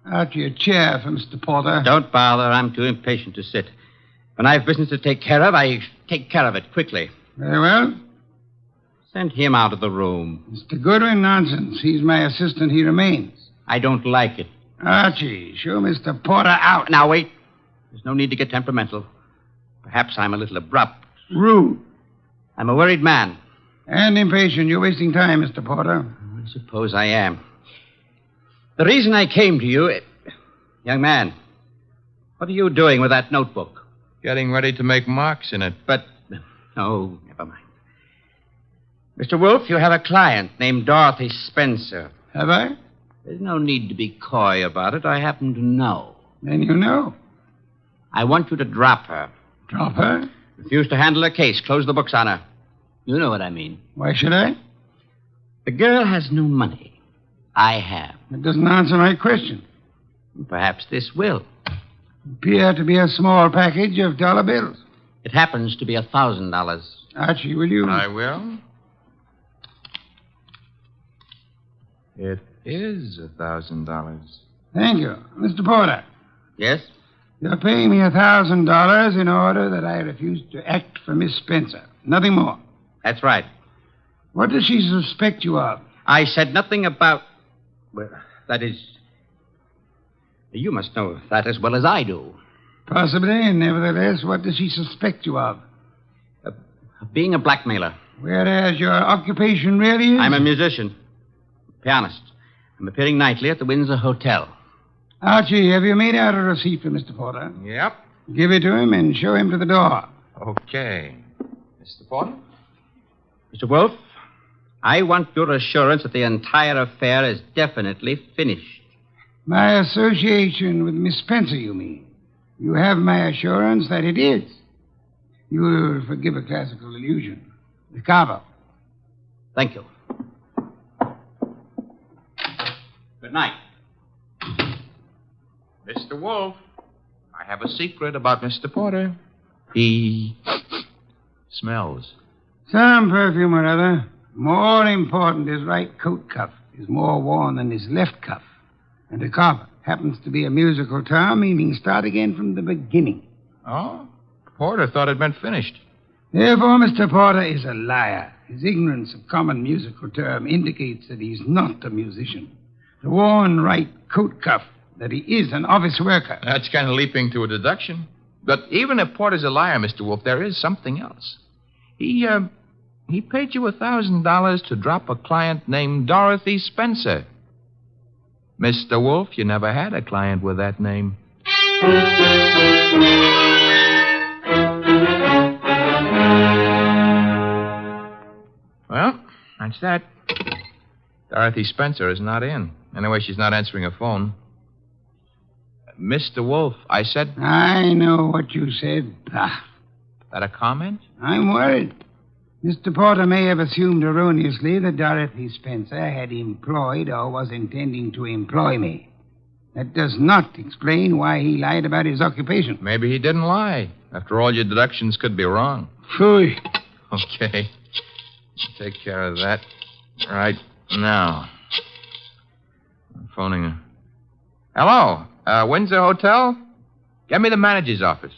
Archie, a chair for Mr. Porter. Don't bother. I'm too impatient to sit. When I have business to take care of, I take care of it quickly. Very well. Send him out of the room. Mr. Goodwin, nonsense. He's my assistant. He remains. I don't like it. Archie, show Mr. Porter out. Now, wait. There's no need to get temperamental. Perhaps I'm a little abrupt. Rude. I'm a worried man. And impatient. You're wasting time, Mr. Porter. I suppose I am. The reason I came to you... Young man, what are you doing with that notebook? Getting ready to make marks in it. But... Oh, never mind. Mr. Wolfe, you have a client named Dorothy Spencer. Have I? There's no need to be coy about it. I happen to know. Then you know. I want you to drop her. Drop her? Refuse to handle her case. Close the books on her. You know what I mean. Why should I? The girl has no money. I have. That doesn't answer my question. Perhaps this will. Appear to be a small package of dollar bills. It happens to be $1,000. Archie, will you? I will. It is $1,000. Thank you. Mr. Porter. Yes? You're paying me $1,000 in order that I refuse to act for Miss Spencer. Nothing more. That's right. What does she suspect you of? I said nothing about... Well, that is... You must know that as well as I do. Possibly, and nevertheless, what does she suspect you of? Being a blackmailer. Whereas your occupation really is? I'm a musician, pianist. I'm appearing nightly at the Windsor Hotel. Archie, have you made out a receipt for Mr. Porter? Yep. Give it to him and show him to the door. Okay. Mr. Porter? Mr. Wolfe, I want your assurance that the entire affair is definitely finished. My association with Miss Spencer, you mean? You have my assurance that it is. You will forgive a classical illusion. The carver. Thank you. Good night. Mr. Wolfe, I have a secret about Mr. Porter. He smells. Some perfume or other. More important, his right coat cuff is more worn than his left cuff. And a carver happens to be a musical term meaning start again from the beginning. Oh? Porter thought it meant finished. Therefore, Mr. Porter is a liar. His ignorance of common musical term indicates that he's not a musician. The worn right coat cuff, that he is an office worker. That's kind of leaping to a deduction. But even if Porter's a liar, Mr. Wolfe, there is something else. He paid you $1,000 to drop a client named Dorothy Spencer. Mr. Wolfe, you never had a client with that name. Well, that's that. Dorothy Spencer is not in. Anyway, she's not answering her phone. Mr. Wolfe, I said... I know what you said. Bah. That a comment? I'm worried. Mr. Porter may have assumed erroneously that Dorothy Spencer had employed or was intending to employ me. That does not explain why he lied about his occupation. Maybe he didn't lie. After all, your deductions could be wrong. Phooey. Okay. Take care of that right now. I'm phoning her. Hello? Windsor Hotel? Get me the manager's office.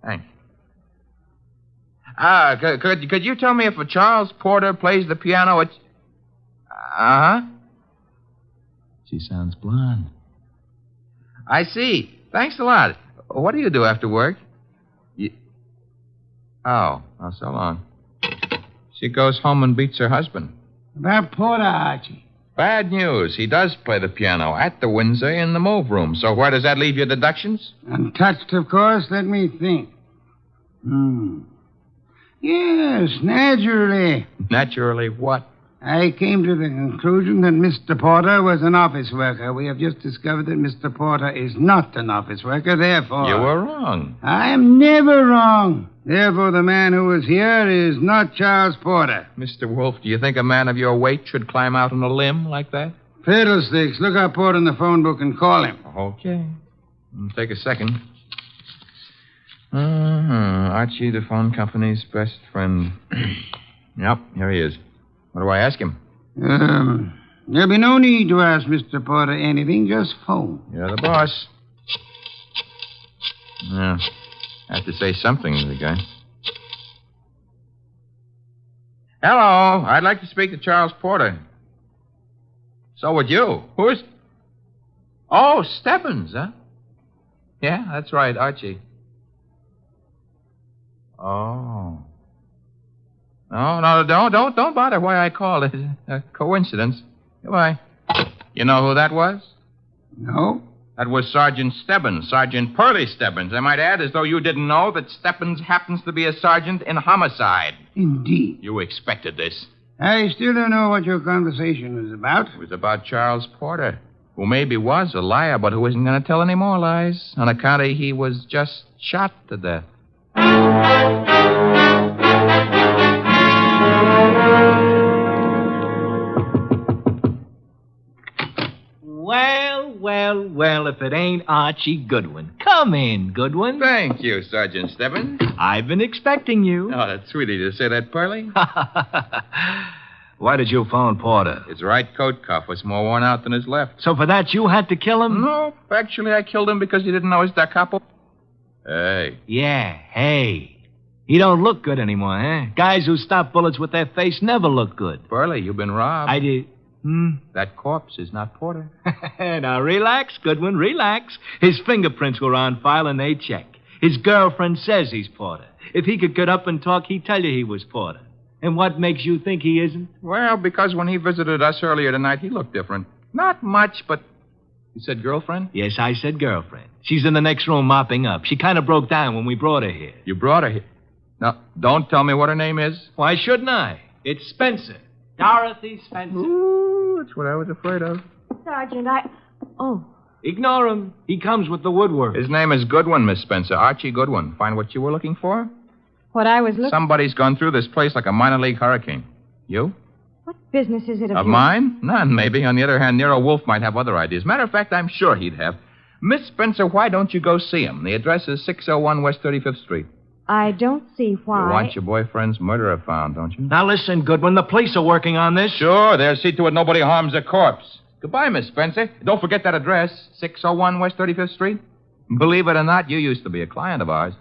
Thanks. Could you tell me if a Charles Porter plays the piano at... Uh-huh. She sounds blonde. I see. Thanks a lot. What do you do after work? Oh, so long. She goes home and beats her husband. About Porter, Archie. Bad news. He does play the piano at the Windsor in the move room. So where does that leave your deductions? Untouched, of course. Let me think. Yes, naturally. Naturally what? I came to the conclusion that Mr. Porter was an office worker. We have just discovered that Mr. Porter is not an office worker, therefore... You were wrong. I am never wrong. Therefore, the man who was here is not Charles Porter. Mr. Wolfe, do you think a man of your weight should climb out on a limb like that? Fiddlesticks. Look up Porter in the phone book and call him. Okay. Take a second. Archie, the phone company's best friend. Yep, here he is. What do I ask him? There'll be no need to ask Mr. Porter anything. Just phone. You're the boss. Yeah. Have to say something to the guy. Hello. I'd like to speak to Charles Porter. So would you. Who's... Oh, Stebbins, huh? Yeah, that's right, Archie. Oh. No, don't bother why I called. It's a coincidence. Goodbye. You know who that was? No. That was Sergeant Stebbins, Sergeant Pearlie Stebbins. I might add, as though you didn't know, that Stebbins happens to be a sergeant in homicide. Indeed. You expected this. I still don't know what your conversation was about. It was about Charles Porter, who maybe was a liar, but who isn't going to tell any more lies on account of he was just shot to death. Well, if it ain't Archie Goodwin. Come in, Goodwin. Thank you, Sergeant Stebbins. I've been expecting you. Oh, that's sweet of you to say that, Pearlie. Why did you phone Porter? His right coat cuff was more worn out than his left. So for that, you had to kill him? No, actually, I killed him because you didn't know his da capo. Hey. Yeah, hey. He don't look good anymore, huh? Guys who stop bullets with their face never look good. Pearlie, you've been robbed. I did... That corpse is not Porter. Now, relax, Goodwin, relax. His fingerprints were on file and they check. His girlfriend says he's Porter. If he could get up and talk, he'd tell you he was Porter. And what makes you think he isn't? Well, because when he visited us earlier tonight, he looked different. Not much, but... You said girlfriend? Yes, I said girlfriend. She's in the next room mopping up. She kind of broke down when we brought her here. You brought her here? Now, don't tell me what her name is. Why shouldn't I? It's Spencer. Dorothy Spencer. Ooh, that's what I was afraid of. Sergeant, Oh. Ignore him. He comes with the woodwork. His name is Goodwin, Miss Spencer. Archie Goodwin. Find what you were looking for? What I was looking... Somebody's gone through this place like a minor league hurricane. You? What business is it of Of yours? mine? None, maybe. On the other hand, Nero Wolfe might have other ideas. Matter of fact, I'm sure he'd have. Miss Spencer, why don't you go see him? The address is 601 West 35th Street. I don't see why. You want your boyfriend's murderer found, don't you? Now listen, Goodwin, the police are working on this. Sure, they'll see to it nobody harms a corpse. Goodbye, Miss Spencer. Don't forget that address, 601 West 35th Street. Believe it or not, you used to be a client of ours.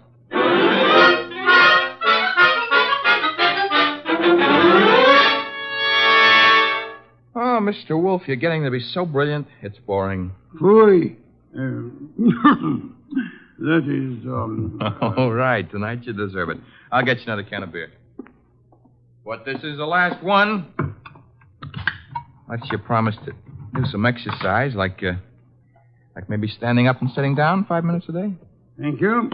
Oh, Mr. Wolfe, you're getting to be so brilliant, it's boring. Boy. That is, All right, tonight you deserve it. I'll get you another can of beer. But this is the last one. What's your promise to do some exercise, like maybe standing up and sitting down 5 minutes a day? Thank you.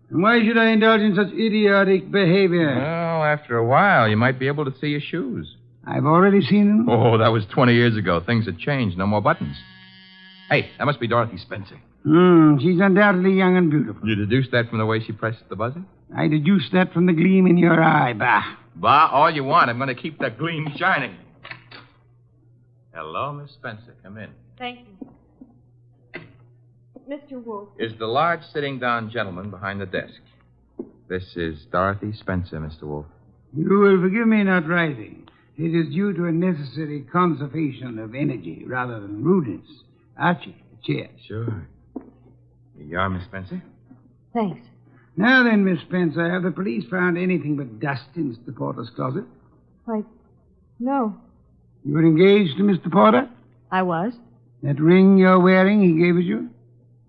And why should I indulge in such idiotic behavior? Well, after a while, you might be able to see your shoes. I've already seen them. Oh, that was 20 years ago. Things have changed. No more buttons. Hey, that must be Dorothy Spencer. She's undoubtedly young and beautiful. You deduced that from the way she pressed the buzzer? I deduced that from the gleam in your eye, Bah. Bah, all you want. I'm going to keep that gleam shining. Hello, Miss Spencer. Come in. Thank you. Mr. Wolfe. Is the large sitting-down gentleman behind the desk. This is Dorothy Spencer, Mr. Wolfe. You will forgive me not rising. It is due to a necessary conservation of energy rather than rudeness. Archie, a chair. Sure. Here you are, Miss Spencer. Thanks. Now then, Miss Spencer, have the police found anything but dust in Mr. Porter's closet? Why, no. You were engaged to Mr. Porter? I was. That ring you're wearing, he gave it you?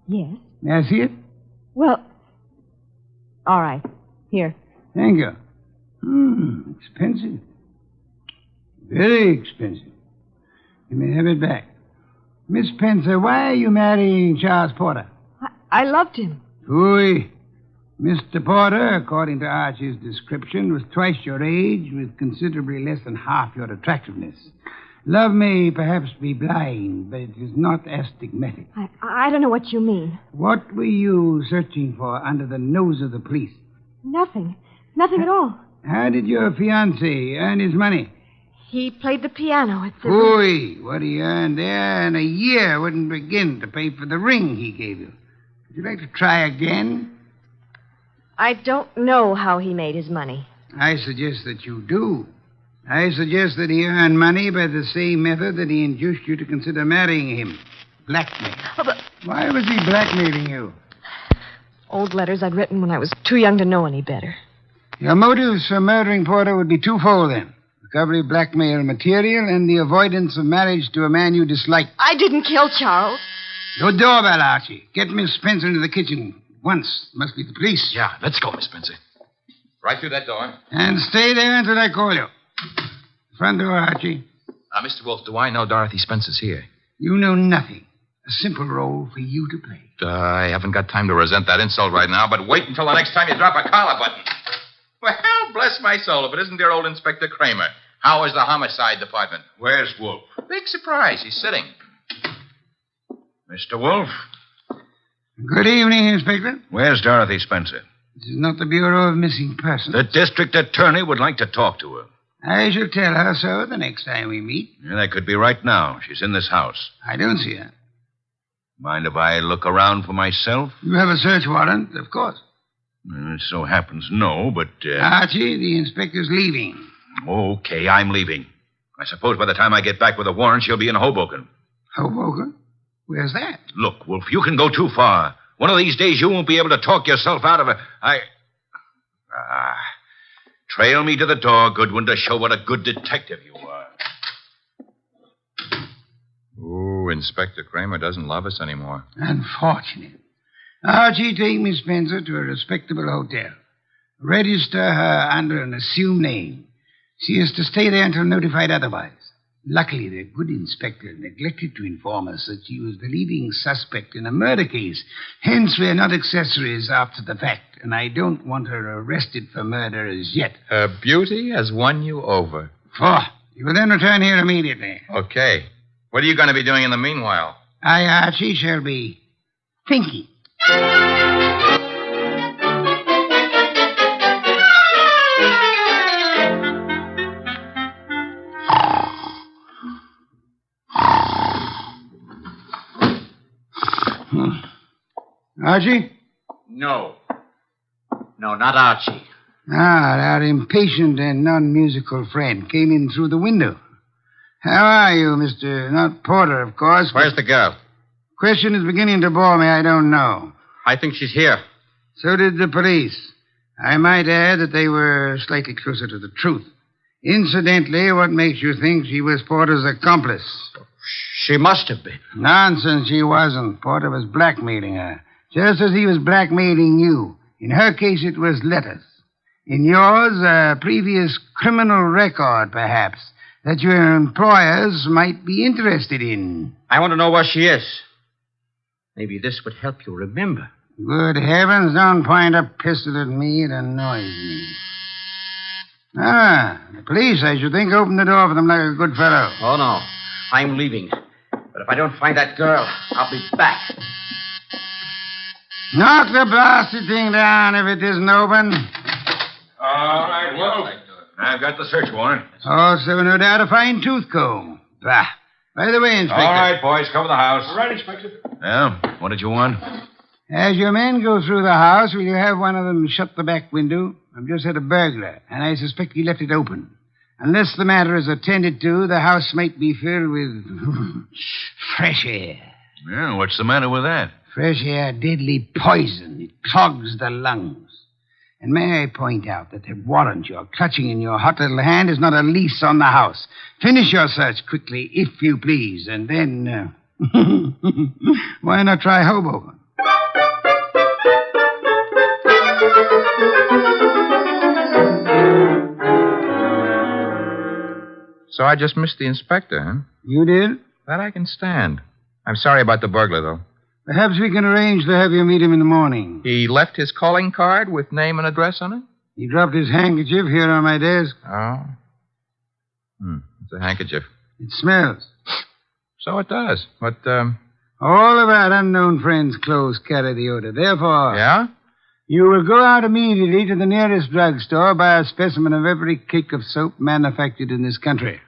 Yes. May I see it? Well, all right. Here. Thank you. Expensive. Very expensive. You may have it back. Miss Spencer, why are you marrying Charles Porter? I loved him. Phooey. Mr. Porter, according to Archie's description, was twice your age with considerably less than half your attractiveness. Love may perhaps be blind, but it is not astigmatic. I don't know what you mean. What were you searching for under the nose of the police? Nothing. Nothing at all. How did your fiancé earn his money? He played the piano at the... Phooey. What he earned there in a year wouldn't begin to pay for the ring he gave you. Would you like to try again? I don't know how he made his money. I suggest that you do. I suggest that he earned money by the same method that he induced you to consider marrying him. Blackmail. Oh, but... Why was he blackmailing you? Old letters I'd written when I was too young to know any better. Your motives for murdering Porter would be twofold, then. Recovery of blackmail material and the avoidance of marriage to a man you dislike. I didn't kill Charles. Your doorbell, Archie. Get Miss Spencer into the kitchen. Once. Must be the police. Yeah, let's go, Miss Spencer. Right through that door. And stay there until I call you. Front door, Archie. Mr. Wolfe, do I know Dorothy Spencer's here? You know nothing. A simple role for you to play. I haven't got time to resent that insult right now, but wait until the next time you drop a collar button. Well, bless my soul, if it isn't dear old Inspector Kramer. How is the homicide department? Where's Wolfe? Big surprise. He's sitting. Mr. Wolfe? Good evening, Inspector. Where's Dorothy Spencer? This is not the Bureau of Missing Persons. The district attorney would like to talk to her. I shall tell her so the next time we meet. Yeah, that could be right now. She's in this house. I don't see her. Mind if I look around for myself? You have a search warrant, of course. It so happens no, but... Archie, the inspector's leaving. Okay, I'm leaving. I suppose by the time I get back with a warrant, she'll be in Hoboken. Hoboken? Where's that? Look, Wolfe, you can go too far. One of these days you won't be able to talk yourself out of it. Trail me to the door, Goodwin, to show what a good detective you are. Ooh, Inspector Kramer doesn't love us anymore. Unfortunate. Archie, take Miss Spencer to a respectable hotel. Register her under an assumed name. She is to stay there until notified otherwise. Luckily, the good inspector neglected to inform us that she was the leading suspect in a murder case. Hence, we are not accessories after the fact, and I don't want her arrested for murder as yet. Her beauty has won you over. You will then return here immediately. Okay. What are you going to be doing in the meanwhile? Archie, shall be thinking. Archie? No. No, not Archie. Our impatient and non-musical friend came in through the window. How are you, Mr. Not Porter, of course. Where's the girl? Question is beginning to bore me. I don't know. I think she's here. So did the police. I might add that they were slightly closer to the truth. Incidentally, what makes you think she was Porter's accomplice? She must have been. Nonsense, she wasn't. Porter was blackmailing her, just as he was blackmailing you. In her case, it was letters. In yours, a previous criminal record, perhaps, that your employers might be interested in. I want to know where she is. Maybe this would help you remember. Good heavens, don't point a pistol at me. It annoys me. The police, I should think, opened the door for them like a good fellow. Oh, no. I'm leaving. But if I don't find that girl, I'll be back. Knock the blasted thing down if it isn't open. All right, well, I've got the search warrant. Also, no doubt, a fine tooth comb. Bah. By the way, Inspector. All right, boys, cover the house. All right, Inspector. Yeah, what did you want? As your men go through the house, will you have one of them shut the back window? I've just had a burglar, and I suspect he left it open. Unless the matter is attended to, the house might be filled with fresh air. Yeah, what's the matter with that? Fresh air, deadly poison. It clogs the lungs. And may I point out that the warrant you're clutching in your hot little hand is not a lease on the house. Finish your search quickly, if you please, and then, why not try Hoboken? So I just missed the inspector, huh? You did? That I can stand. I'm sorry about the burglar, though. Perhaps we can arrange to have you meet him in the morning. He left his calling card with name and address on it? He dropped his handkerchief here on my desk. Oh. It's a handkerchief. It smells. So it does. But, all of our unknown friends' clothes carry the odor. Therefore... Yeah? You will go out immediately to the nearest drugstore, buy a specimen of every cake of soap manufactured in this country.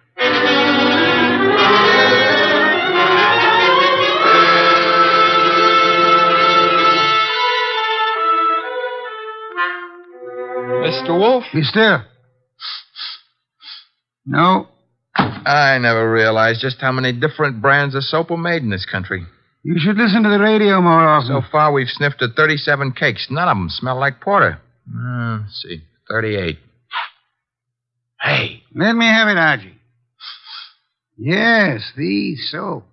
Mr. Wolfe? Be still. No. I never realized just how many different brands of soap are made in this country. You should listen to the radio more often. So far, we've sniffed at 37 cakes. None of them smell like porter. Let's see. 38. Hey. Let me have it, Archie. Yes, the soap.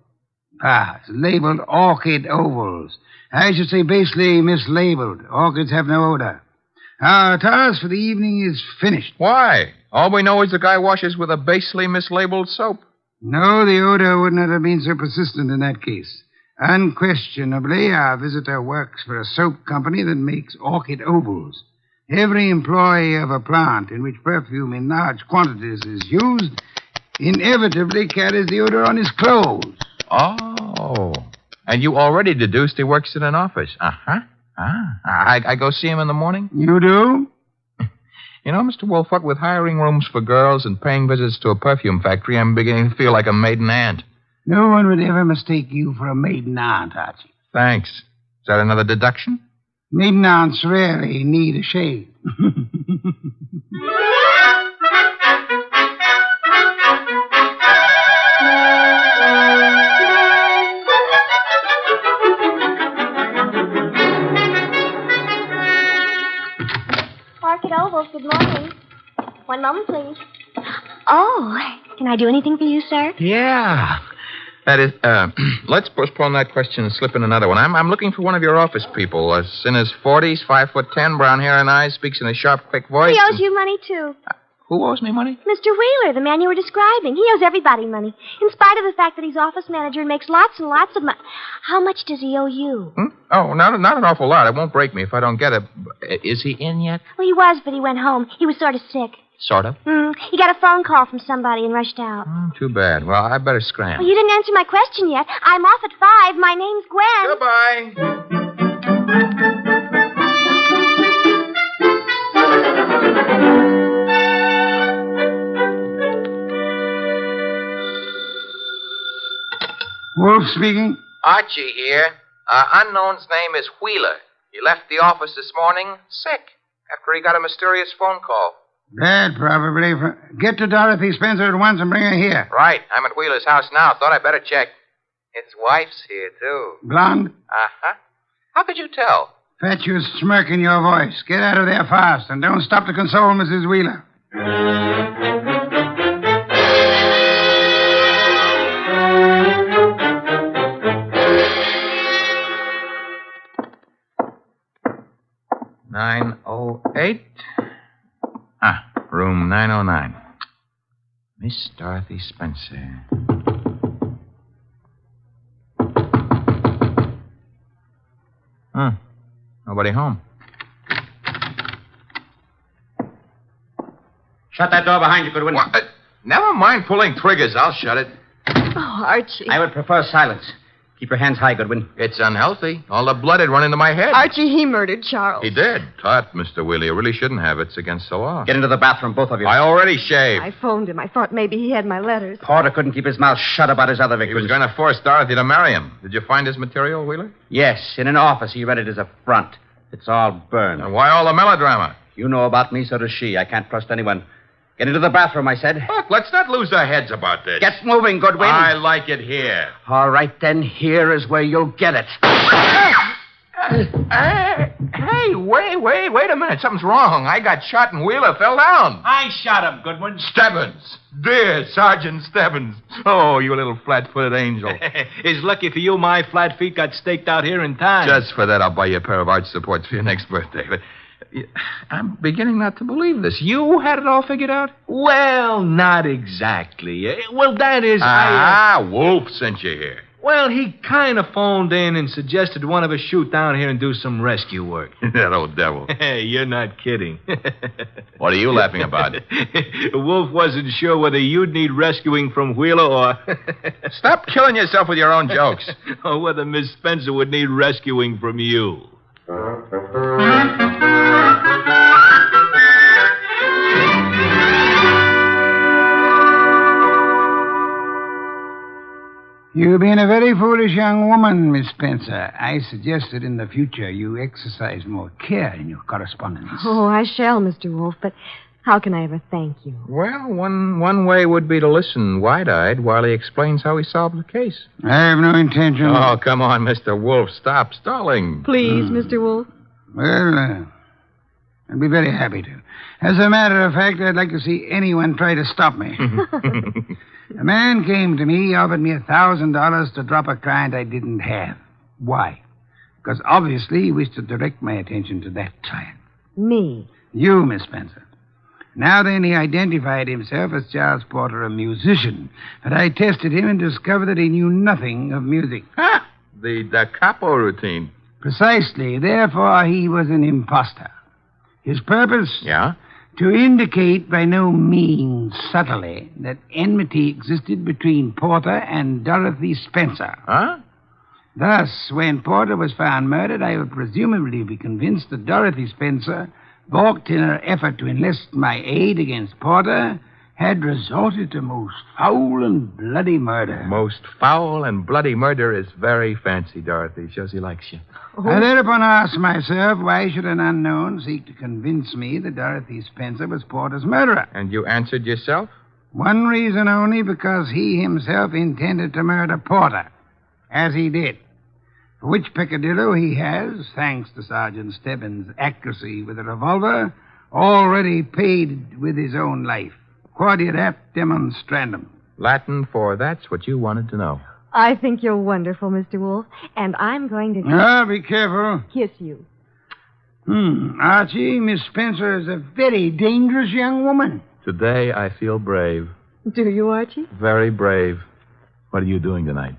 It's labeled orchid ovals. I should say basely mislabeled. Orchids have no odor. Our task for the evening is finished. Why? All we know is the guy washes with a basely mislabeled soap. No, the odor would not have been so persistent in that case. Unquestionably, our visitor works for a soap company that makes orchid ovals. Every employee of a plant in which perfume in large quantities is used inevitably carries the odor on his clothes. Oh. And you already deduced he works in an office. Uh-huh. I go see him in the morning? You do? You know, Mr. Wolfe, what with hiring rooms for girls and paying visits to a perfume factory, I'm beginning to feel like a maiden aunt. No one would ever mistake you for a maiden aunt, Archie. Thanks. Is that another deduction? Maiden aunts rarely need a shave. Orchid ovals, good morning. 1 moment, please. Oh, can I do anything for you, sir? Yeah. That is, let's postpone that question and slip in another one. I'm looking for one of your office people. In his 40s, 5'10", brown hair and eyes, speaks in a sharp, quick voice. He owes you money, too. Who owes me money? Mr. Wheeler, the man you were describing. He owes everybody money, in spite of the fact that he's office manager and makes lots and lots of money. How much does he owe you? Oh, not an awful lot. It won't break me if I don't get it. Is he in yet? Well, he was, but he went home. He was sort of sick. Sort of. He got a phone call from somebody and rushed out. Too bad. Well, I better scram. Well, you didn't answer my question yet. I'm off at 5. My name's Gwen. Goodbye. Wolf speaking. Archie here. Unknown's name is Wheeler. He left the office this morning sick after he got a mysterious phone call. Bad, probably. Get to Dorothy Spencer at once and bring her here. Right. I'm at Wheeler's house now. Thought I'd better check. His wife's here, too. Blonde? Uh-huh. How could you tell? Fatuous smirk in your voice. Get out of there fast, and don't stop to console Mrs. Wheeler. Room 909. Miss Dorothy Spencer. Nobody home. Shut that door behind you, Goodwin. Never mind pulling triggers. I'll shut it. Oh, Archie. I would prefer silence. Keep your hands high, Goodwin. It's unhealthy. All the blood had run into my head. Archie, he murdered Charles. He did. Tut, Mr. Wheeler. You really shouldn't have. It's against the law. Get into the bathroom, both of you. I already shaved. I phoned him. I thought maybe he had my letters. Porter couldn't keep his mouth shut about his other He victims. was going to force Dorothy to marry him. Did you find his material, Wheeler? Yes, in an office. He read it as a front. It's all burned. And why all the melodrama? You know about me, so does she. I can't trust anyone. Get into the bathroom, I said. Look, let's not lose our heads about this. Get moving, Goodwin. I like it here. All right, then. Here is where you'll get it. Hey, wait a minute. Something's wrong. I got shot and Wheeler fell down. I shot him, Goodwin. Stebbins. Dear Sergeant Stebbins. Oh, you little flat-footed angel. It's lucky for you my flat feet got staked out here in time. Just for that, I'll buy you a pair of arch supports for your next birthday. But I'm beginning not to believe this. You had it all figured out? Well, not exactly. Well, that is... Wolf sent you here. Well, he kind of phoned in and suggested one of us shoot down here and do some rescue work. That old devil. Hey, you're not kidding. What are you laughing about? Wolf wasn't sure whether you'd need rescuing from Wheeler or... Stop killing yourself with your own jokes. Or whether Miss Spencer would need rescuing from you. You've been a very foolish young woman, Miss Spencer. I suggest that in the future you exercise more care in your correspondence. Oh, I shall, Mr. Wolfe, but how can I ever thank you? Well, one way would be to listen wide-eyed while he explains how he solved the case. I have no intention. Oh, come on, Mr. Wolf. Stop stalling. Please, Mr. Wolfe. Well, I'd be very happy to. As a matter of fact, I'd like to see anyone try to stop me. A man came to me, offered me $1,000 to drop a client I didn't have. Why? Because obviously he wished to direct my attention to that client. Me? You, Miss Spencer. Now then, he identified himself as Charles Porter, a musician. But I tested him and discovered that he knew nothing of music. The da capo routine. Precisely. Therefore, he was an imposter. His purpose? Yeah? To indicate by no means subtly that enmity existed between Porter and Dorothy Spencer. Huh? Thus, when Porter was found murdered, I would presumably be convinced that Dorothy Spencer, balked in her effort to enlist my aid against Porter, had resorted to most foul and bloody murder. Most foul and bloody murder is very fancy, Dorothy. Shows he likes you. I thereupon asked myself, why should an unknown seek to convince me that Dorothy Spencer was Porter's murderer? And you answered yourself? One reason only, because he himself intended to murder Porter, as he did. For which peccadillo he has, thanks to Sergeant Stebbins' accuracy with a revolver, already paid with his own life. Quod erat demonstrandum. Latin for that's what you wanted to know. I think you're wonderful, Mr. Wolfe, and I'm going to... Oh, be careful. Kiss you. Archie, Miss Spencer is a very dangerous young woman. Today I feel brave. Do you, Archie? Very brave. What are you doing tonight?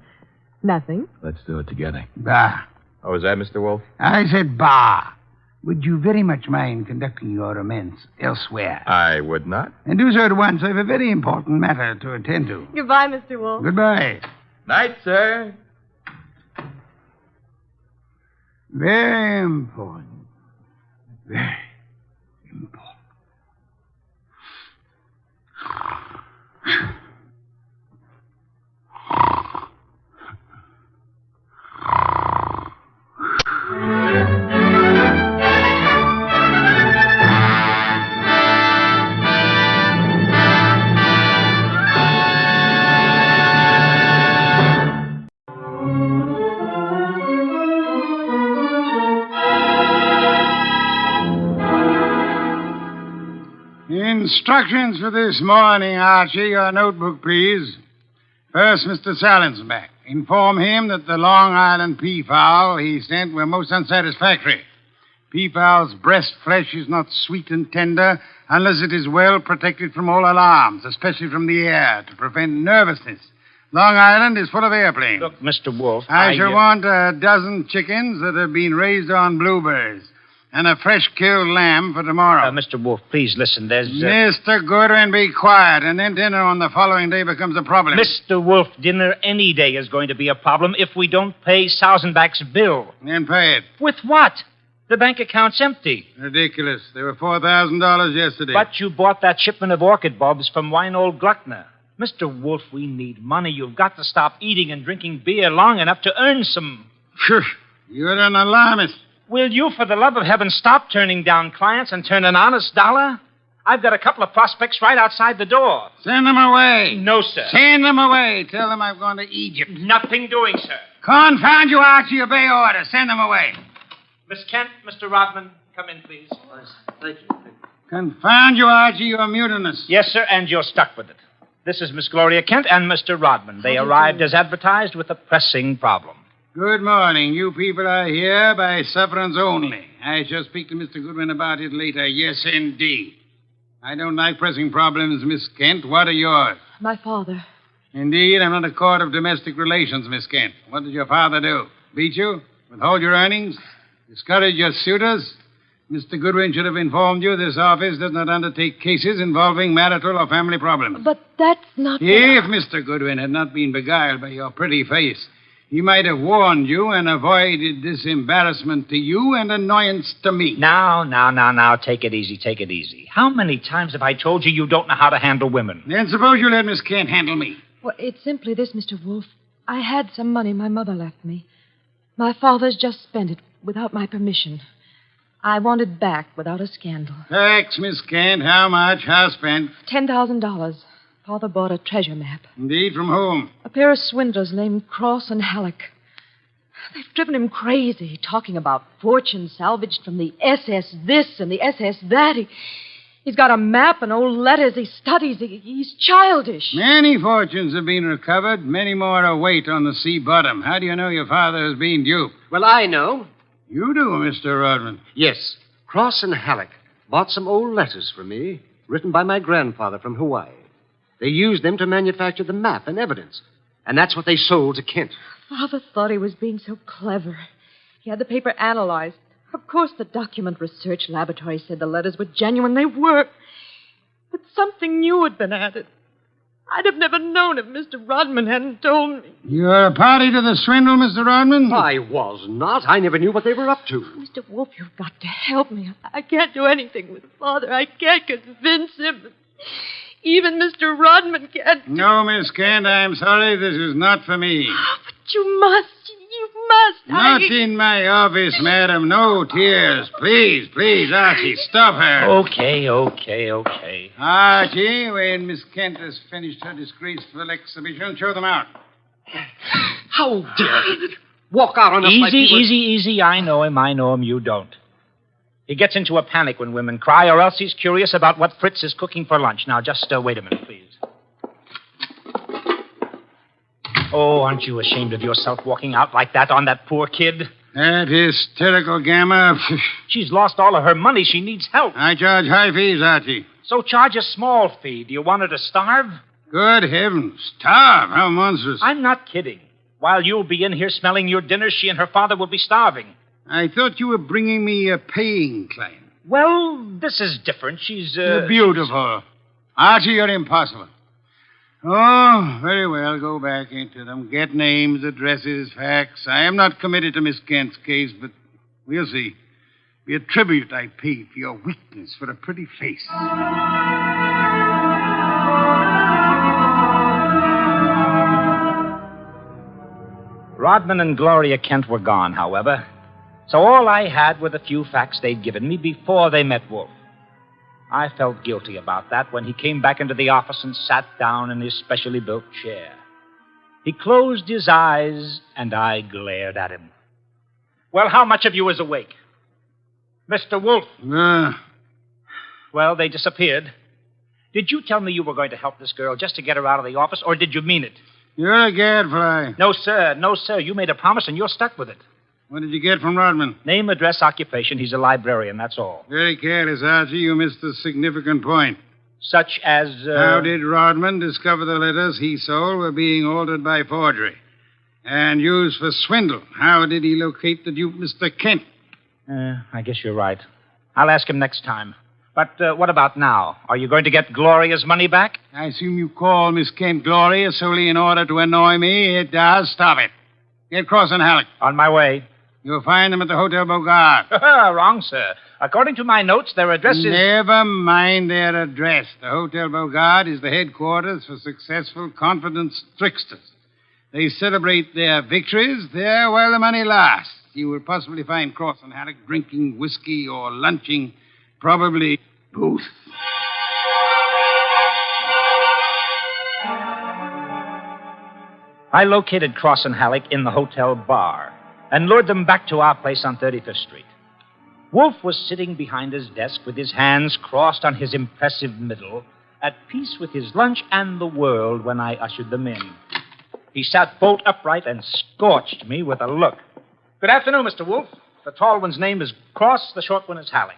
Nothing. Let's do it together. Bah. Oh, is that Mr. Wolfe? I said bah. Would you very much mind conducting your romance elsewhere? I would not. And do so at once. I have a very important matter to attend to. Goodbye, Mr. Wolfe. Goodbye. Night, sir. Very important. Very important. Instructions for this morning, Archie. Your notebook, please. First, Mr. Salinsbeck. Inform him that the Long Island peafowl he sent were most unsatisfactory. Peafowl's breast flesh is not sweet and tender unless it is well protected from all alarms, especially from the air, to prevent nervousness. Long Island is full of airplanes. Look, Mr. Wolfe, I shall want a dozen chickens that have been raised on blueberries. And a fresh-killed lamb for tomorrow. Mr. Wolfe, please listen. There's... Mr. Goodwin, be quiet, and then dinner on the following day becomes a problem. Mr. Wolfe, dinner any day is going to be a problem if we don't pay Sausenbach's bill. Then pay it. With what? The bank account's empty. Ridiculous. There were $4,000 yesterday. But you bought that shipment of orchid bulbs from Weinhold Gluckner. Mr. Wolfe, we need money. You've got to stop eating and drinking beer long enough to earn some... Shush. You're an alarmist. Will you, for the love of heaven, stop turning down clients and turn an honest dollar? I've got a couple of prospects right outside the door. Send them away. No, sir. Send them away. Tell them I've gone to Egypt. Nothing doing, sir. Confound you, Archie. Obey orders. Send them away. Miss Kent, Mr. Rodman, come in, please. Thank you. Confound you, Archie. You're mutinous. Yes, sir, and you're stuck with it. This is Miss Gloria Kent and Mr. Rodman. They arrived as advertised with a pressing problem. Good morning. You people are here by sufferance only. I shall speak to Mr. Goodwin about it later. Yes, indeed. I don't like pressing problems, Miss Kent. What are yours? My father. Indeed, I'm not a court of domestic relations, Miss Kent. What did your father do? Beat you? Withhold your earnings? Discourage your suitors? Mr. Goodwin should have informed you this office does not undertake cases involving marital or family problems. But that's not... If Mr. Goodwin had not been beguiled by your pretty face, he might have warned you and avoided this embarrassment to you and annoyance to me. Now, take it easy, take it easy. How many times have I told you you don't know how to handle women? Then suppose you let Miss Kent handle me. Well, it's simply this, Mr. Wolfe. I had some money my mother left me. My father's just spent it without my permission. I want it back without a scandal. Thanks, Miss Kent. How much? How spent? $10,000. Father bought a treasure map. Indeed, from whom? A pair of swindlers named Cross and Halleck. They've driven him crazy, talking about fortune salvaged from the SS this and the SS that. He's got a map and old letters he studies. He's childish. Many fortunes have been recovered. Many more await on the sea bottom. How do you know your father has been duped? Well, I know. You do, Mr. Rodman. Yes. Cross and Halleck bought some old letters from me, written by my grandfather from Hawaii. They used them to manufacture the map and evidence. And that's what they sold to Kent. Father thought he was being so clever. He had the paper analyzed. Of course, the document research laboratory said the letters were genuine. They were. But something new had been added. I'd have never known if Mr. Rodman hadn't told me. You're a party to the swindle, Mr. Rodman? I was not. I never knew what they were up to. Mr. Wolfe, you've got to help me. I can't do anything with Father. I can't convince him. Even Mr. Rodman can't. No, Miss Kent, I'm sorry. This is not for me. But you must. You must. Not in my office, madam. No tears. Please, Archie, stop her. Okay. Archie, when Miss Kent has finished her disgraceful exhibition, show them out. How dare he walk out on us like he was... Easy. I know him. You don't. He gets into a panic when women cry, or else he's curious about what Fritz is cooking for lunch. Now, just wait a minute, please. Oh, aren't you ashamed of yourself walking out like that on that poor kid? That hysterical gamma. She's lost all of her money. She needs help. I charge high fees, Archie. So charge a small fee. Do you want her to starve? Good heavens. Starve? How monstrous. I'm not kidding. While you'll be in here smelling your dinner, she and her father will be starving. I thought you were bringing me a paying client. Well, this is different. She's, You're beautiful. Archie, you're impossible. Oh, very well. Go back into them. Get names, addresses, facts. I am not committed to Miss Kent's case, but we'll see. Be a tribute I pay for your weakness for a pretty face. Rodman and Gloria Kent were gone, however. So all I had were the few facts they'd given me before they met Wolfe. I felt guilty about that when he came back into the office and sat down in his specially built chair. He closed his eyes, and I glared at him. Well, how much of you is awake? Mr. Wolfe. Well, they disappeared. Did you tell me you were going to help this girl just to get her out of the office, or did you mean it? You're a gadfly. No, sir. No, sir. You made a promise, and you're stuck with it. What did you get from Rodman? Name, address, occupation. He's a librarian, that's all. Very careless, Archie. You missed a significant point. Such as, How did Rodman discover the letters he sold were being altered by forgery and used for swindle? How did he locate the dupe, Mr. Kent? I guess you're right. I'll ask him next time. But what about now? Are you going to get Gloria's money back? I assume you call Miss Kent Gloria solely in order to annoy me. It does. Stop it. Get Cross and Halleck. On my way. You'll find them at the Hotel Bogart. Wrong, sir. According to my notes, their address is... Never mind their address. The Hotel Bogart is the headquarters for successful, confident tricksters. They celebrate their victories there while the money lasts. You will possibly find Cross and Halleck drinking whiskey or lunching, probably both. I located Cross and Halleck in the hotel bar and lured them back to our place on 35th Street. Wolfe was sitting behind his desk with his hands crossed on his impressive middle, at peace with his lunch and the world when I ushered them in. He sat bolt upright and scorched me with a look. Good afternoon, Mr. Wolfe. The tall one's name is Cross, the short one is Halleck.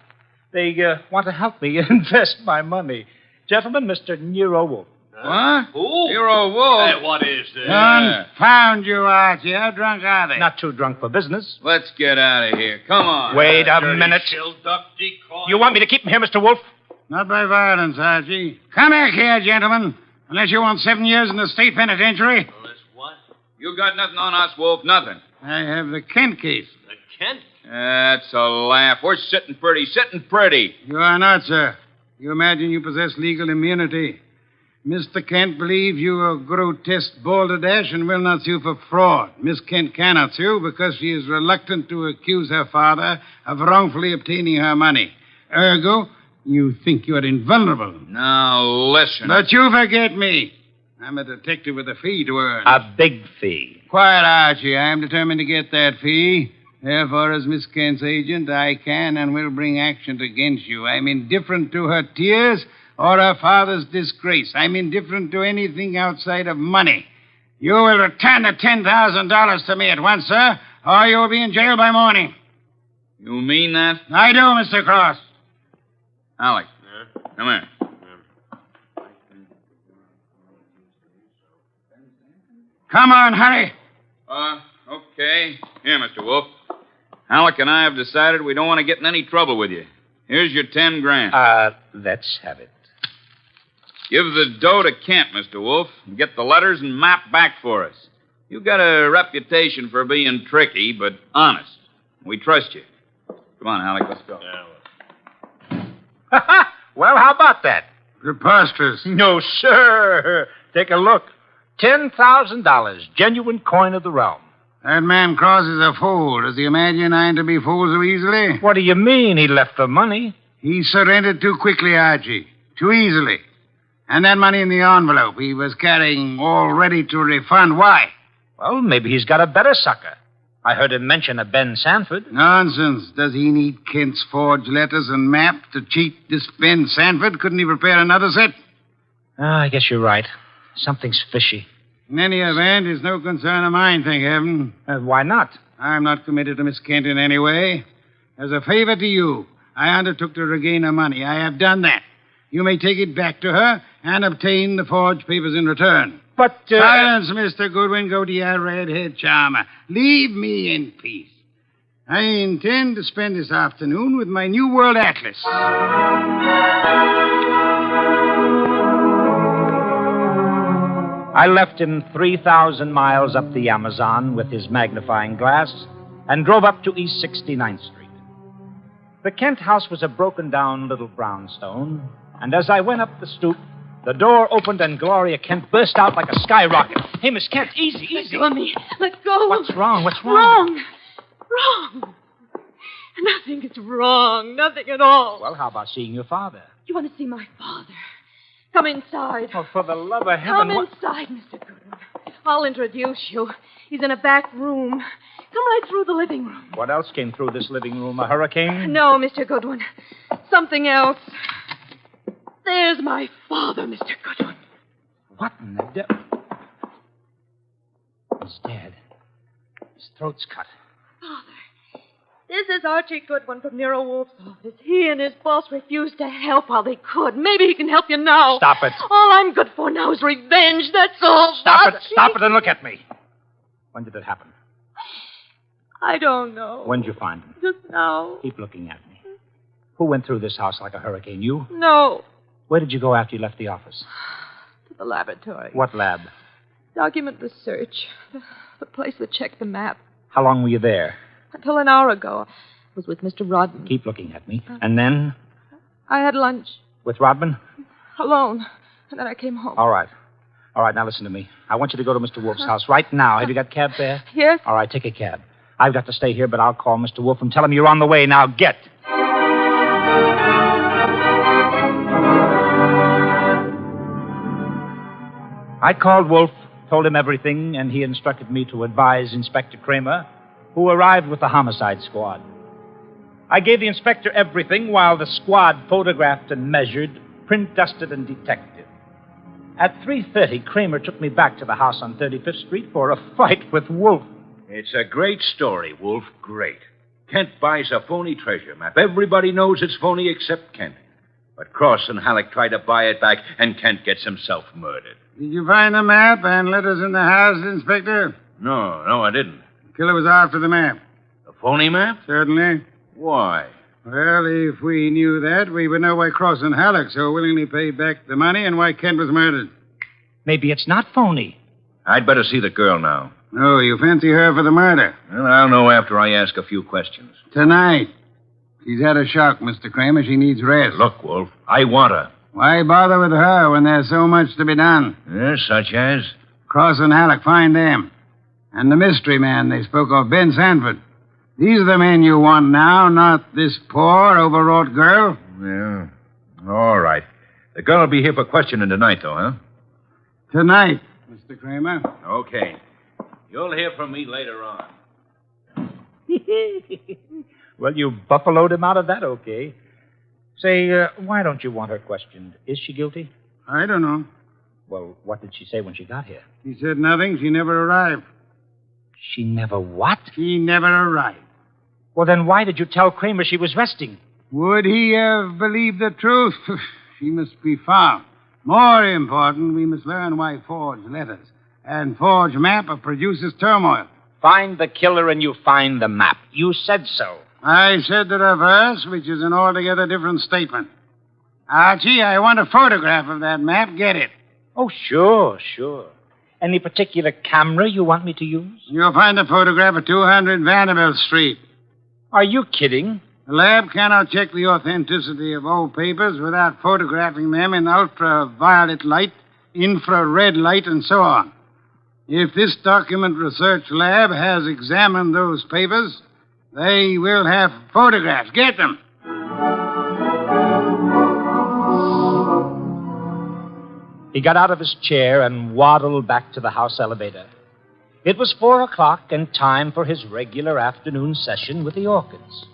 They want to help me invest my money. Gentlemen, Mr. Nero Wolfe. What? Who? Nero Wolfe. Hey, what is this? Confound you, Archie. How drunk are they? Not too drunk for business. Let's get out of here. Come on. Wait a minute. You want me to keep him here, Mr. Wolfe? Not by violence, Archie. Come back here, gentlemen. Unless you want 7 years in the state penitentiary. What? You got nothing on us, Wolf. Nothing. I have the Kent case. The Kent? That's a laugh. We're sitting pretty. You are not, sir. You imagine you possess legal immunity. Mr. Kent believes you are grotesque balderdash and will not sue for fraud. Miss Kent cannot sue because she is reluctant to accuse her father of wrongfully obtaining her money. Ergo, you think you are invulnerable. Now, listen. But you forget me. I'm a detective with a fee to earn. A big fee. Quiet, Archie. I am determined to get that fee. Therefore, as Miss Kent's agent, I can and will bring action against you. I'm indifferent to her tears or her father's disgrace. I'm indifferent to anything outside of money. You will return the $10,000 to me at once, sir, or you will be in jail by morning. You mean that? I do, Mr. Cross. Alec, come here. Come on, hurry. Okay. Here, Mr. Wolfe. Alec and I have decided we don't want to get in any trouble with you. Here's your $10,000. Let's have it. Give the dough to Kent, Mr. Wolfe, and get the letters and map back for us. You've got a reputation for being tricky, but honest. We trust you. Come on, Alec, let's go. Well, how about that? Preposterous. No, sir. Take a look. $10,000, genuine coin of the realm. That man Cross is a fool. Does he imagine I'm to be fooled so easily? What do you mean he left the money? He surrendered too quickly, Archie. Too easily. And that money in the envelope he was carrying all ready to refund. Why? Well, maybe he's got a better sucker. I heard him mention a Ben Sanford. Nonsense. Does he need Kent's forged letters and map to cheat this Ben Sanford? Couldn't he prepare another set? I guess you're right. Something's fishy. In any event, it's no concern of mine, thank heaven. Why not? I'm not committed to Miss Kent in any way. As a favor to you, I undertook to regain her money. I have done that. You may take it back to her and obtain the forged papers in return. But, Silence, Mr. Goodwin. Go to your red-haired charmer. Leave me in peace. I intend to spend this afternoon with my New World Atlas. I left him 3,000 miles up the Amazon with his magnifying glass and drove up to East 69th Street. The Kent house was a broken-down little brownstone, and as I went up the stoop, the door opened and Gloria Kent burst out like a skyrocket. Hey, Miss Kent, easy, easy. Let go of me. Let go. What's wrong? What's wrong? Wrong. Nothing is wrong. Nothing at all. Well, how about seeing your father? You want to see my father? Come inside. Oh, for the love of heaven. Come inside, Mr. Goodwin. I'll introduce you. He's in a back room. Come right through the living room. What else came through this living room? A hurricane? No, Mr. Goodwin. Something else. There's my father, Mr. Goodwin. What in the devil? He's dead. His throat's cut. Father, this is Archie Goodwin from Nero Wolfe's office. He and his boss refused to help while they could. Maybe he can help you now. Stop it. All I'm good for now is revenge. That's all. Stop it. Stop it and look at me. When did it happen? I don't know. When did you find him? Just now. Keep looking at me. Who went through this house like a hurricane? You? No. Where did you go after you left the office? To the laboratory. What lab? Document research. The place that checked the map. How long were you there? Until an hour ago. I was with Mr. Rodman. Keep looking at me. And then? I had lunch. With Rodman? Alone. And then I came home. All right. All right, now listen to me. I want you to go to Mr. Wolfe's house right now. Have you got cab fare? Yes. All right, take a cab. I've got to stay here, but I'll call Mr. Wolfe and tell him you're on the way. Now, get. I called Wolfe, told him everything, and he instructed me to advise Inspector Kramer, who arrived with the homicide squad. I gave the inspector everything while the squad photographed and measured, print dusted, and detected. At 3:30, Kramer took me back to the house on 35th Street for a fight with Wolfe. It's a great story, Wolfe. Great. Kent buys a phony treasure map. Everybody knows it's phony except Kent. But Cross and Halleck try to buy it back, and Kent gets himself murdered. Did you find the map and letters in the house, Inspector? No, I didn't. The killer was after the map. The phony map? Certainly. Why? Well, if we knew that, we would know why Cross and Halleck so willingly paid back the money and why Kent was murdered. Maybe it's not phony. I'd better see the girl now. No, you fancy her for the murder. Well, I'll know after I ask a few questions. Tonight. She's had a shock, Mr. Kramer. She needs rest. Look, Wolfe, I want her. Why bother with her when there's so much to be done? Yes, such as? Cross and Halleck, find them. And the mystery man they spoke of, Ben Sanford. These are the men you want now, not this poor, overwrought girl. Yeah. All right. The girl will be here for questioning tonight, though, huh? Tonight, Mr. Kramer. Okay. You'll hear from me later on. Well, you buffaloed him out of that, okay. Say, why don't you want her questioned? Is she guilty? I don't know. Well, what did she say when she got here? She said nothing. She never arrived. She never what? She never arrived. Well, then why did you tell Kramer she was resting? Would he have believed the truth? She must be found. More important, we must learn why forged letters and forged map produces turmoil. Find the killer and you find the map. You said so. I said the reverse, which is an altogether different statement. Archie, I want a photograph of that map. Get it. Oh, sure. Any particular camera you want me to use? You'll find the photograph at 200 Vanderbilt Street. Are you kidding? The lab cannot check the authenticity of old papers without photographing them in ultraviolet light, infrared light, and so on. If this document research lab has examined those papers, they will have photographs. Get them. He got out of his chair and waddled back to the house elevator. It was 4:00 and time for his regular afternoon session with the orchids.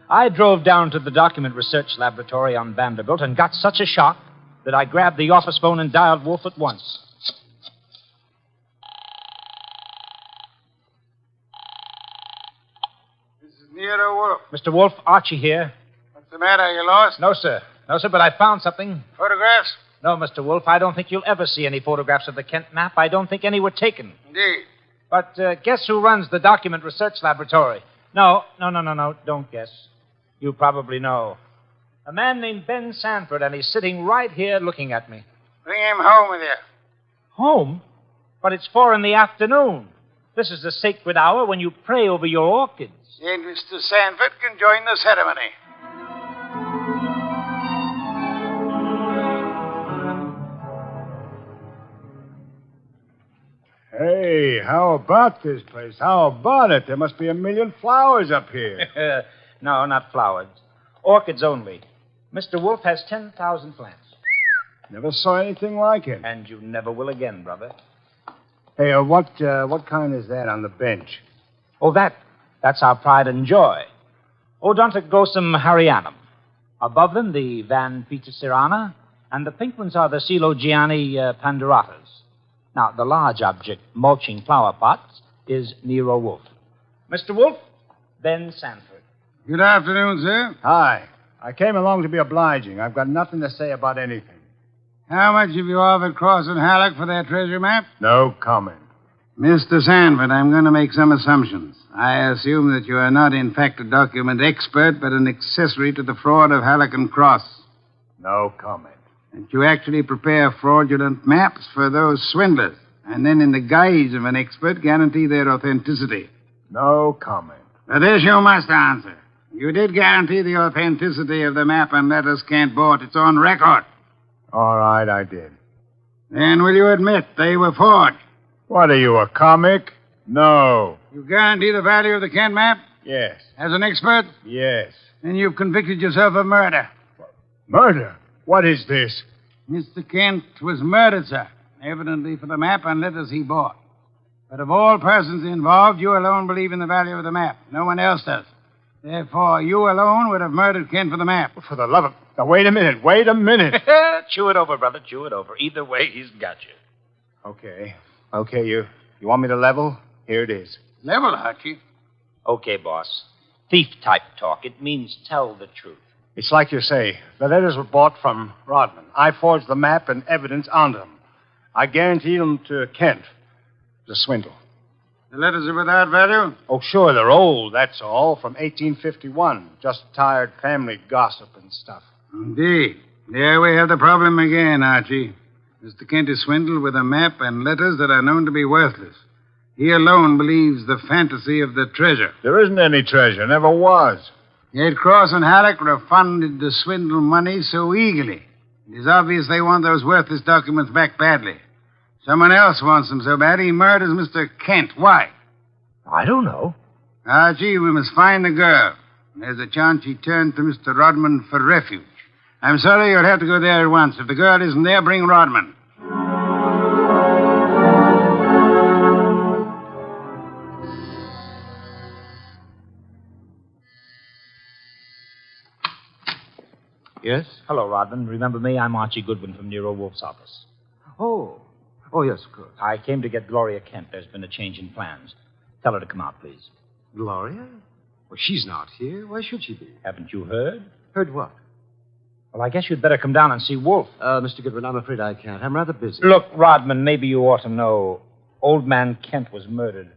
I drove down to the document research laboratory on Vanderbilt and got such a shock that I grabbed the office phone and dialed Wolfe at once. Nero Wolfe. Mr. Wolfe, Archie here. What's the matter? You lost? No, sir. No, sir, but I found something. Photographs? No, Mr. Wolfe, I don't think you'll ever see any photographs of the Kent map. I don't think any were taken. Indeed. But guess who runs the document research laboratory? No. Don't guess. You probably know. A man named Ben Sanford, and he's sitting right here looking at me. Bring him home with you. Home? But it's 4 p.m. This is the sacred hour when you pray over your orchids. And Mr. Sanford can join the ceremony. Hey, how about this place? How about it? There must be 1,000,000 flowers up here. No, not flowers. Orchids only. Mr. Wolfe has 10,000 plants. Never saw anything like it. And you never will again, brother. Hey, what kind is that on the bench? Oh, that's our pride and joy. Odontoglossum harryanum. Above them, the Van Petersirana, and the pink ones are the Coelogiani panduratas. Now, the large object, mulching flower pots, is Nero Wolfe. Mr. Wolfe, Ben Sanford. Good afternoon, sir. Hi. I came along to be obliging. I've got nothing to say about anything. How much have you offered Cross and Halleck for their treasure map? No comment. Mr. Sanford, I'm going to make some assumptions. I assume that you are not, in fact, a document expert, but an accessory to the fraud of Halleck and Cross. No comment. That you actually prepare fraudulent maps for those swindlers, and then, in the guise of an expert, guarantee their authenticity. No comment. But this you must answer. You did guarantee the authenticity of the map and letters Kent bought. It's on record. All right, I did. Then will you admit they were forged? What are you, a comic? No. You guarantee the value of the Kent map? Yes. As an expert? Yes. Then you've convicted yourself of murder. Murder? What is this? Mr. Kent was murdered, sir. Evidently for the map and letters he bought. But of all persons involved, you alone believe in the value of the map. No one else does. Therefore, you alone would have murdered Kent for the map. For the love of... Now, wait a minute. Chew it over, brother. Chew it over. Either way, he's got you. Okay, you want me to level? Here it is. Level, Archie. Okay, boss. Thief-type talk. It means tell the truth. It's like you say. The letters were bought from Rodman. I forged the map and evidence onto them. I guaranteed them to Kent. It was a swindle. The letters are without value? Oh, sure, they're old, that's all, from 1851. Just tired family gossip and stuff. Indeed. There we have the problem again, Archie. Mr. Kent is swindled with a map and letters that are known to be worthless. He alone believes the fantasy of the treasure. There isn't any treasure, never was. Yet Cross and Halleck refunded the swindle money so eagerly. It is obvious they want those worthless documents back badly. Someone else wants them so bad he murders Mr. Kent. Why? I don't know. Archie, we must find the girl. There's a chance she turned to Mr. Rodman for refuge. I'm sorry you'll have to go there at once. If the girl isn't there, bring Rodman. Yes? Hello, Rodman. Remember me? I'm Archie Goodwin from Nero Wolfe's office. Oh, yes, of course. I came to get Gloria Kent. There's been a change in plans. Tell her to come out, please. Gloria? Well, she's not here. Why should she be? Haven't you heard? Heard what? Well, I guess you'd better come down and see Wolfe. Mr. Goodwin, I'm afraid I can't. I'm rather busy. Look, Rodman, maybe you ought to know. Old man Kent was murdered.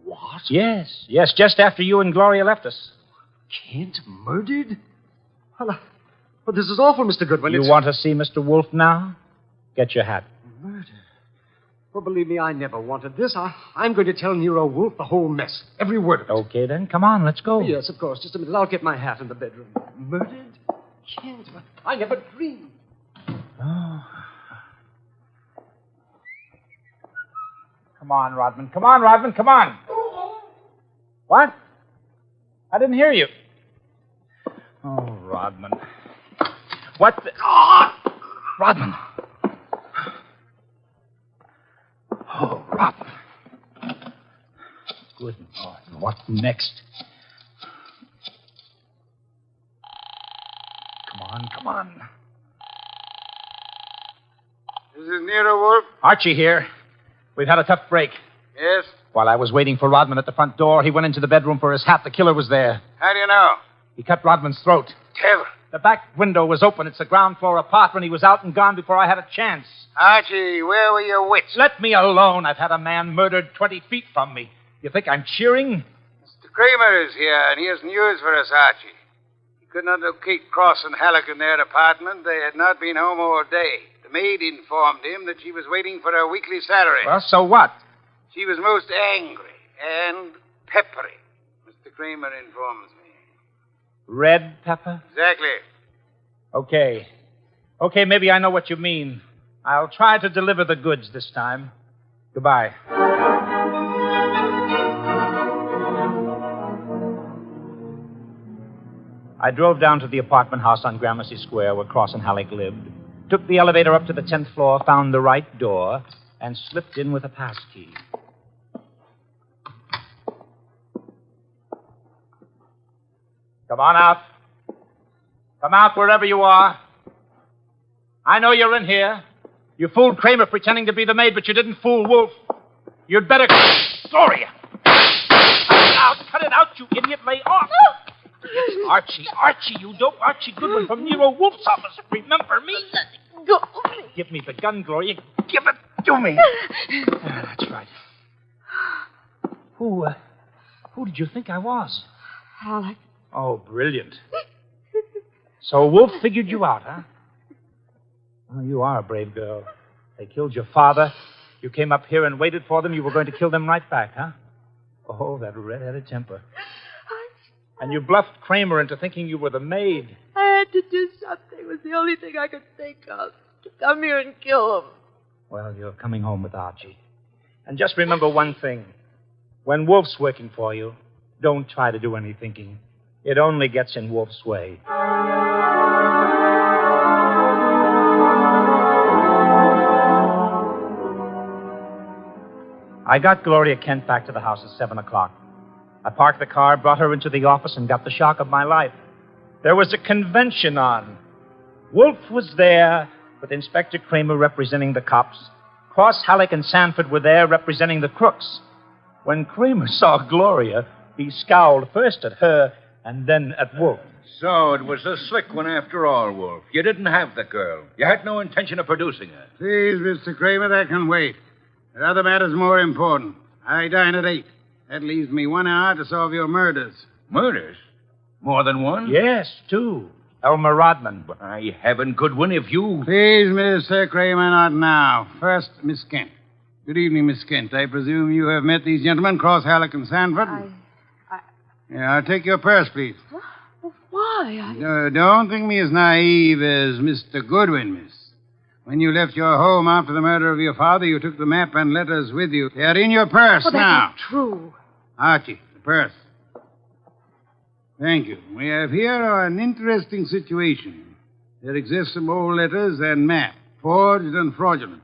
What? Yes, just after you and Gloria left us. Kent murdered? Well, this is awful, Mr. Goodwin. You want to see Mr. Wolfe now? Get your hat. Murder? Well, believe me, I never wanted this. I'm going to tell Nero Wolfe the whole mess. Every word of it. Okay, then. Come on, let's go. Yes, of course. Just a minute. I'll get my hat in the bedroom. Murdered? Kent? I never dreamed. Oh. Come on, Rodman. Come on. What? I didn't hear you. Oh, Rodman. What the... Oh! Rodman. Oh, Rodman. Good. Oh, what next? Come on. This is Nero Wolfe. Archie here. We've had a tough break. Yes? While I was waiting for Rodman at the front door, he went into the bedroom for his hat. The killer was there. How do you know? He cut Rodman's throat. Tell. The back window was open. It's a ground floor apartment. He was out and gone before I had a chance. Archie, where were your wits? Let me alone. I've had a man murdered 20 feet from me. You think I'm cheering? Mr. Kramer is here, and he has news for us, Archie. He could not locate Cross and Halleck in their apartment. They had not been home all day. The maid informed him that she was waiting for her weekly salary. Well, so what? She was most angry and peppery, Mr. Kramer informs me. Red pepper? Exactly. Okay. Okay, maybe I know what you mean. I'll try to deliver the goods this time. Goodbye. I drove down to the apartment house on Gramercy Square where Cross and Halleck lived, took the elevator up to the 10th floor, found the right door, and slipped in with a pass key. Come on out. Come out wherever you are. I know you're in here. You fooled Kramer pretending to be the maid, but you didn't fool Wolfe. You'd better... Gloria! Cut it out, you idiot. Lay off. It's Archie, you dope. Archie Goodwin from Nero Wolfe's office. Remember me? Go. Give me the gun, Gloria. Give it to me. That's right. Who did you think I was? Halleck. Oh, brilliant. So Wolfe figured you out, huh? Well, you are a brave girl. They killed your father. You came up here and waited for them. You were going to kill them right back, huh? Oh, that red-headed temper. And you bluffed Kramer into thinking you were the maid. I had to do something. It was the only thing I could think of. To come here and kill him. Well, you're coming home with Archie. And just remember one thing. When Wolfe's working for you, don't try to do any thinking. It only gets in Wolfe's way. I got Gloria Kent back to the house at 7 o'clock. I parked the car, brought her into the office, and got the shock of my life. There was a convention on. Wolfe was there, with Inspector Kramer representing the cops. Cross, Halleck, and Sanford were there representing the crooks. When Kramer saw Gloria, he scowled first at her and then at Wolfe. So it was a slick one after all, Wolfe. You didn't have the girl. You had no intention of producing her. Please, Mr. Kramer, that can wait. There are other matters more important. I dine at 8. That leaves me 1 hour to solve your murders. Murders? More than one? Yes, 2. Elmer Rodman. By heaven, Goodwin, if you... Please, Mr. Kramer, not now. First, Miss Kent. Good evening, Miss Kent. I presume you have met these gentlemen, Cross, Halleck, and Sanford? Yeah, I'll take your purse, please. Why? Don't think me as naive as Mr. Goodwin, miss. When you left your home after the murder of your father, you took the map and letters with you. They are in your purse Well, now. that's not true. Archie, the purse. Thank you. We have here an interesting situation. There exist some old letters and map, forged and fraudulent.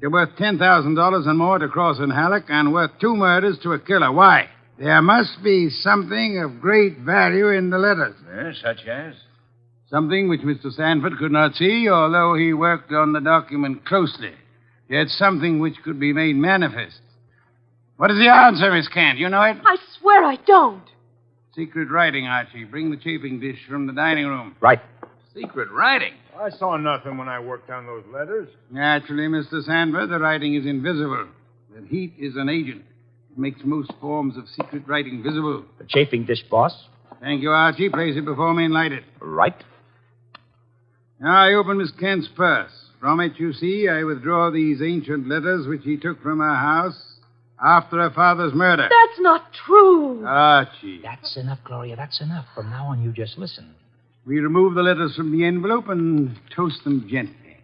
They're worth $10,000 and more to Cross and Halleck, and worth 2 murders to a killer. Why? There must be something of great value in the letters. Yes, such as? Something which Mr. Sanford could not see, although he worked on the document closely. Yet something which could be made manifest. What is the answer, Miss Kent? You know it? I swear I don't. Secret writing, Archie. Bring the chafing dish from the dining room. Right. Secret writing? I saw nothing when I worked on those letters. Naturally, Mr. Sanford, the writing is invisible. But heat is an agent. It makes most forms of secret writing visible. The chafing dish, boss. Thank you, Archie. Place it before me and light it. Right. Now I open Miss Kent's purse. From it, you see, I withdraw these ancient letters which he took from her house after her father's murder. That's not true. Archie. That's enough, Gloria. That's enough. From now on, you just listen. We remove the letters from the envelope and toast them gently.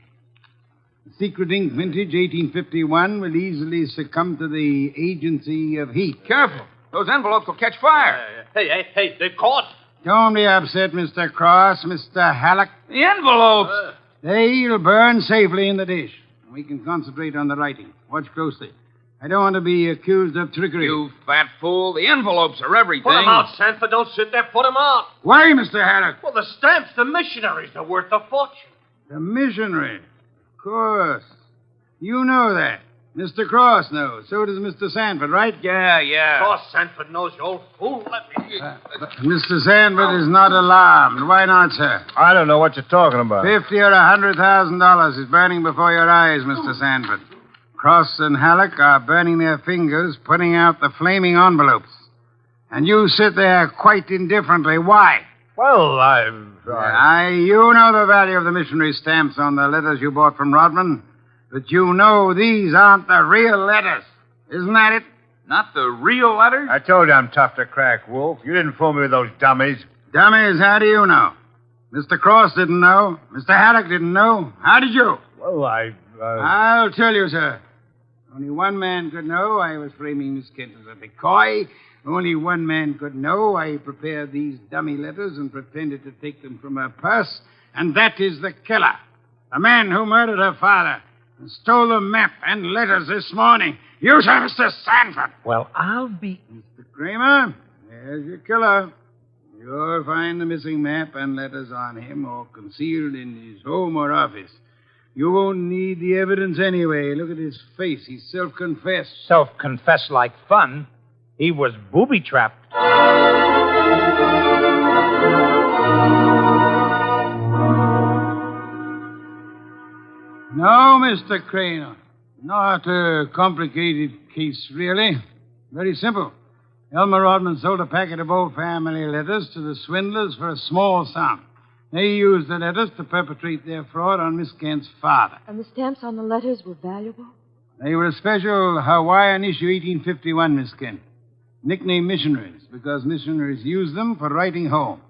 The secret ink vintage 1851 will easily succumb to the agency of heat. Careful. Those envelopes will catch fire. Hey, they're caught. Don't be upset, Mr. Cross, Mr. Halleck. The envelopes! They'll burn safely in the dish. We can concentrate on the writing. Watch closely. I don't want to be accused of trickery. You fat fool. The envelopes are everything. Put them out, Sanford. Don't sit there. Put them out. Why, Mr. Halleck? Well, the stamps, the missionaries, are worth a fortune. The missionary. Of course. You know that. Mr. Cross knows. So does Mr. Sanford, right? Yeah. Cross Sanford knows, you old fool. Let me... Mr. Sanford is not alarmed. Why not, sir? I don't know what you're talking about. $50,000 or $100,000 is burning before your eyes, Mr. Sanford. Cross and Halleck are burning their fingers, putting out the flaming envelopes. And you sit there quite indifferently. Why? Well, You know the value of the missionary stamps on the letters you bought from Rodman. But you know these aren't the real letters. Isn't that it? Not the real letters? I told you I'm tough to crack, Wolf. You didn't fool me with those dummies. Dummies, how do you know? Mr. Cross didn't know. Mr. Halleck didn't know. How did you? Well, I'll tell you, sir. Only one man could know I was framing Miss Kent as a decoy. Only one man could know I prepared these dummy letters and pretended to take them from her purse. And that is the killer. The man who murdered her father and stole the map and letters this morning. You, sir, Mr. Sanford. Well, I'll be... Mr. Kramer, there's your killer. You'll find the missing map and letters on him or concealed in his home or office. You won't need the evidence anyway. Look at his face. He's self-confessed. Self-confessed like fun. He was booby-trapped. No, Mr. Kramer. Not a complicated case, really. Very simple. Elmer Rodman sold a packet of old family letters to the swindlers for a small sum. They used the letters to perpetrate their fraud on Miss Kent's father. And the stamps on the letters were valuable? They were a special Hawaiian issue 1851, Miss Kent. Nicknamed missionaries, because missionaries used them for writing home.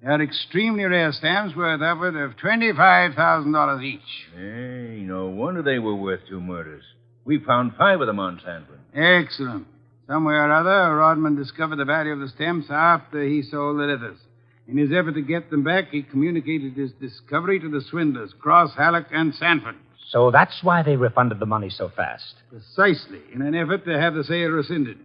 They are extremely rare stamps worth upward of $25,000 each. Hey, no wonder they were worth 2 murders. We found 5 of them on Sanford. Excellent. Somewhere or other, Rodman discovered the value of the stamps after he sold the letters. In his effort to get them back, he communicated his discovery to the swindlers, Cross, Halleck, and Sanford. So that's why they refunded the money so fast. Precisely, in an effort to have the sale rescinded.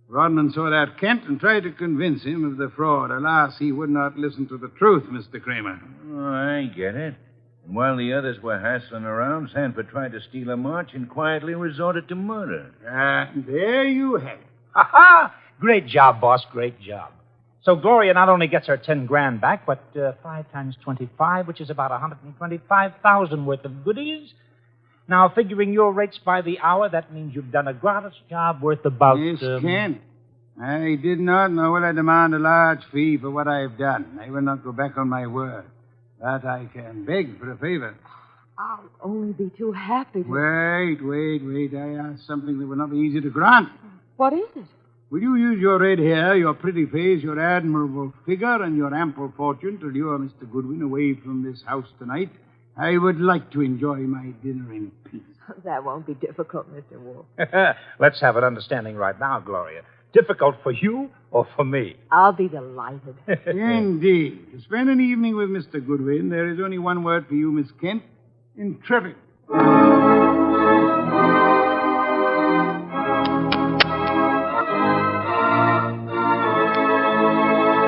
Rodman sought out Kent and tried to convince him of the fraud. Alas, he would not listen to the truth, Mr. Kramer. Oh, I get it. And while the others were hassling around, Sanford tried to steal a march and quietly resorted to murder. There you have it. Ha-ha! Great job, boss. Great job. So Gloria not only gets her 10 grand back, but 5 times 25, which is about 125,000 worth of goodies. Now, figuring your rates by the hour, that means you've done a gratis job worth about... Yes, Kent. I did not, nor will I demand a large fee for what I've done. I will not go back on my word. But I can beg for a favor. I'll only be too happy to... Wait. I ask something that will not be easy to grant. What is it? Will you use your red hair, your pretty face, your admirable figure, and your ample fortune to lure Mr. Goodwin away from this house tonight? I would like to enjoy my dinner in peace. That won't be difficult, Mr. Wolfe. Let's have an understanding right now, Gloria. Difficult for you or for me? I'll be delighted. Indeed. To spend an evening with Mr. Goodwin, there is only one word for you, Miss Kent. Intrepid.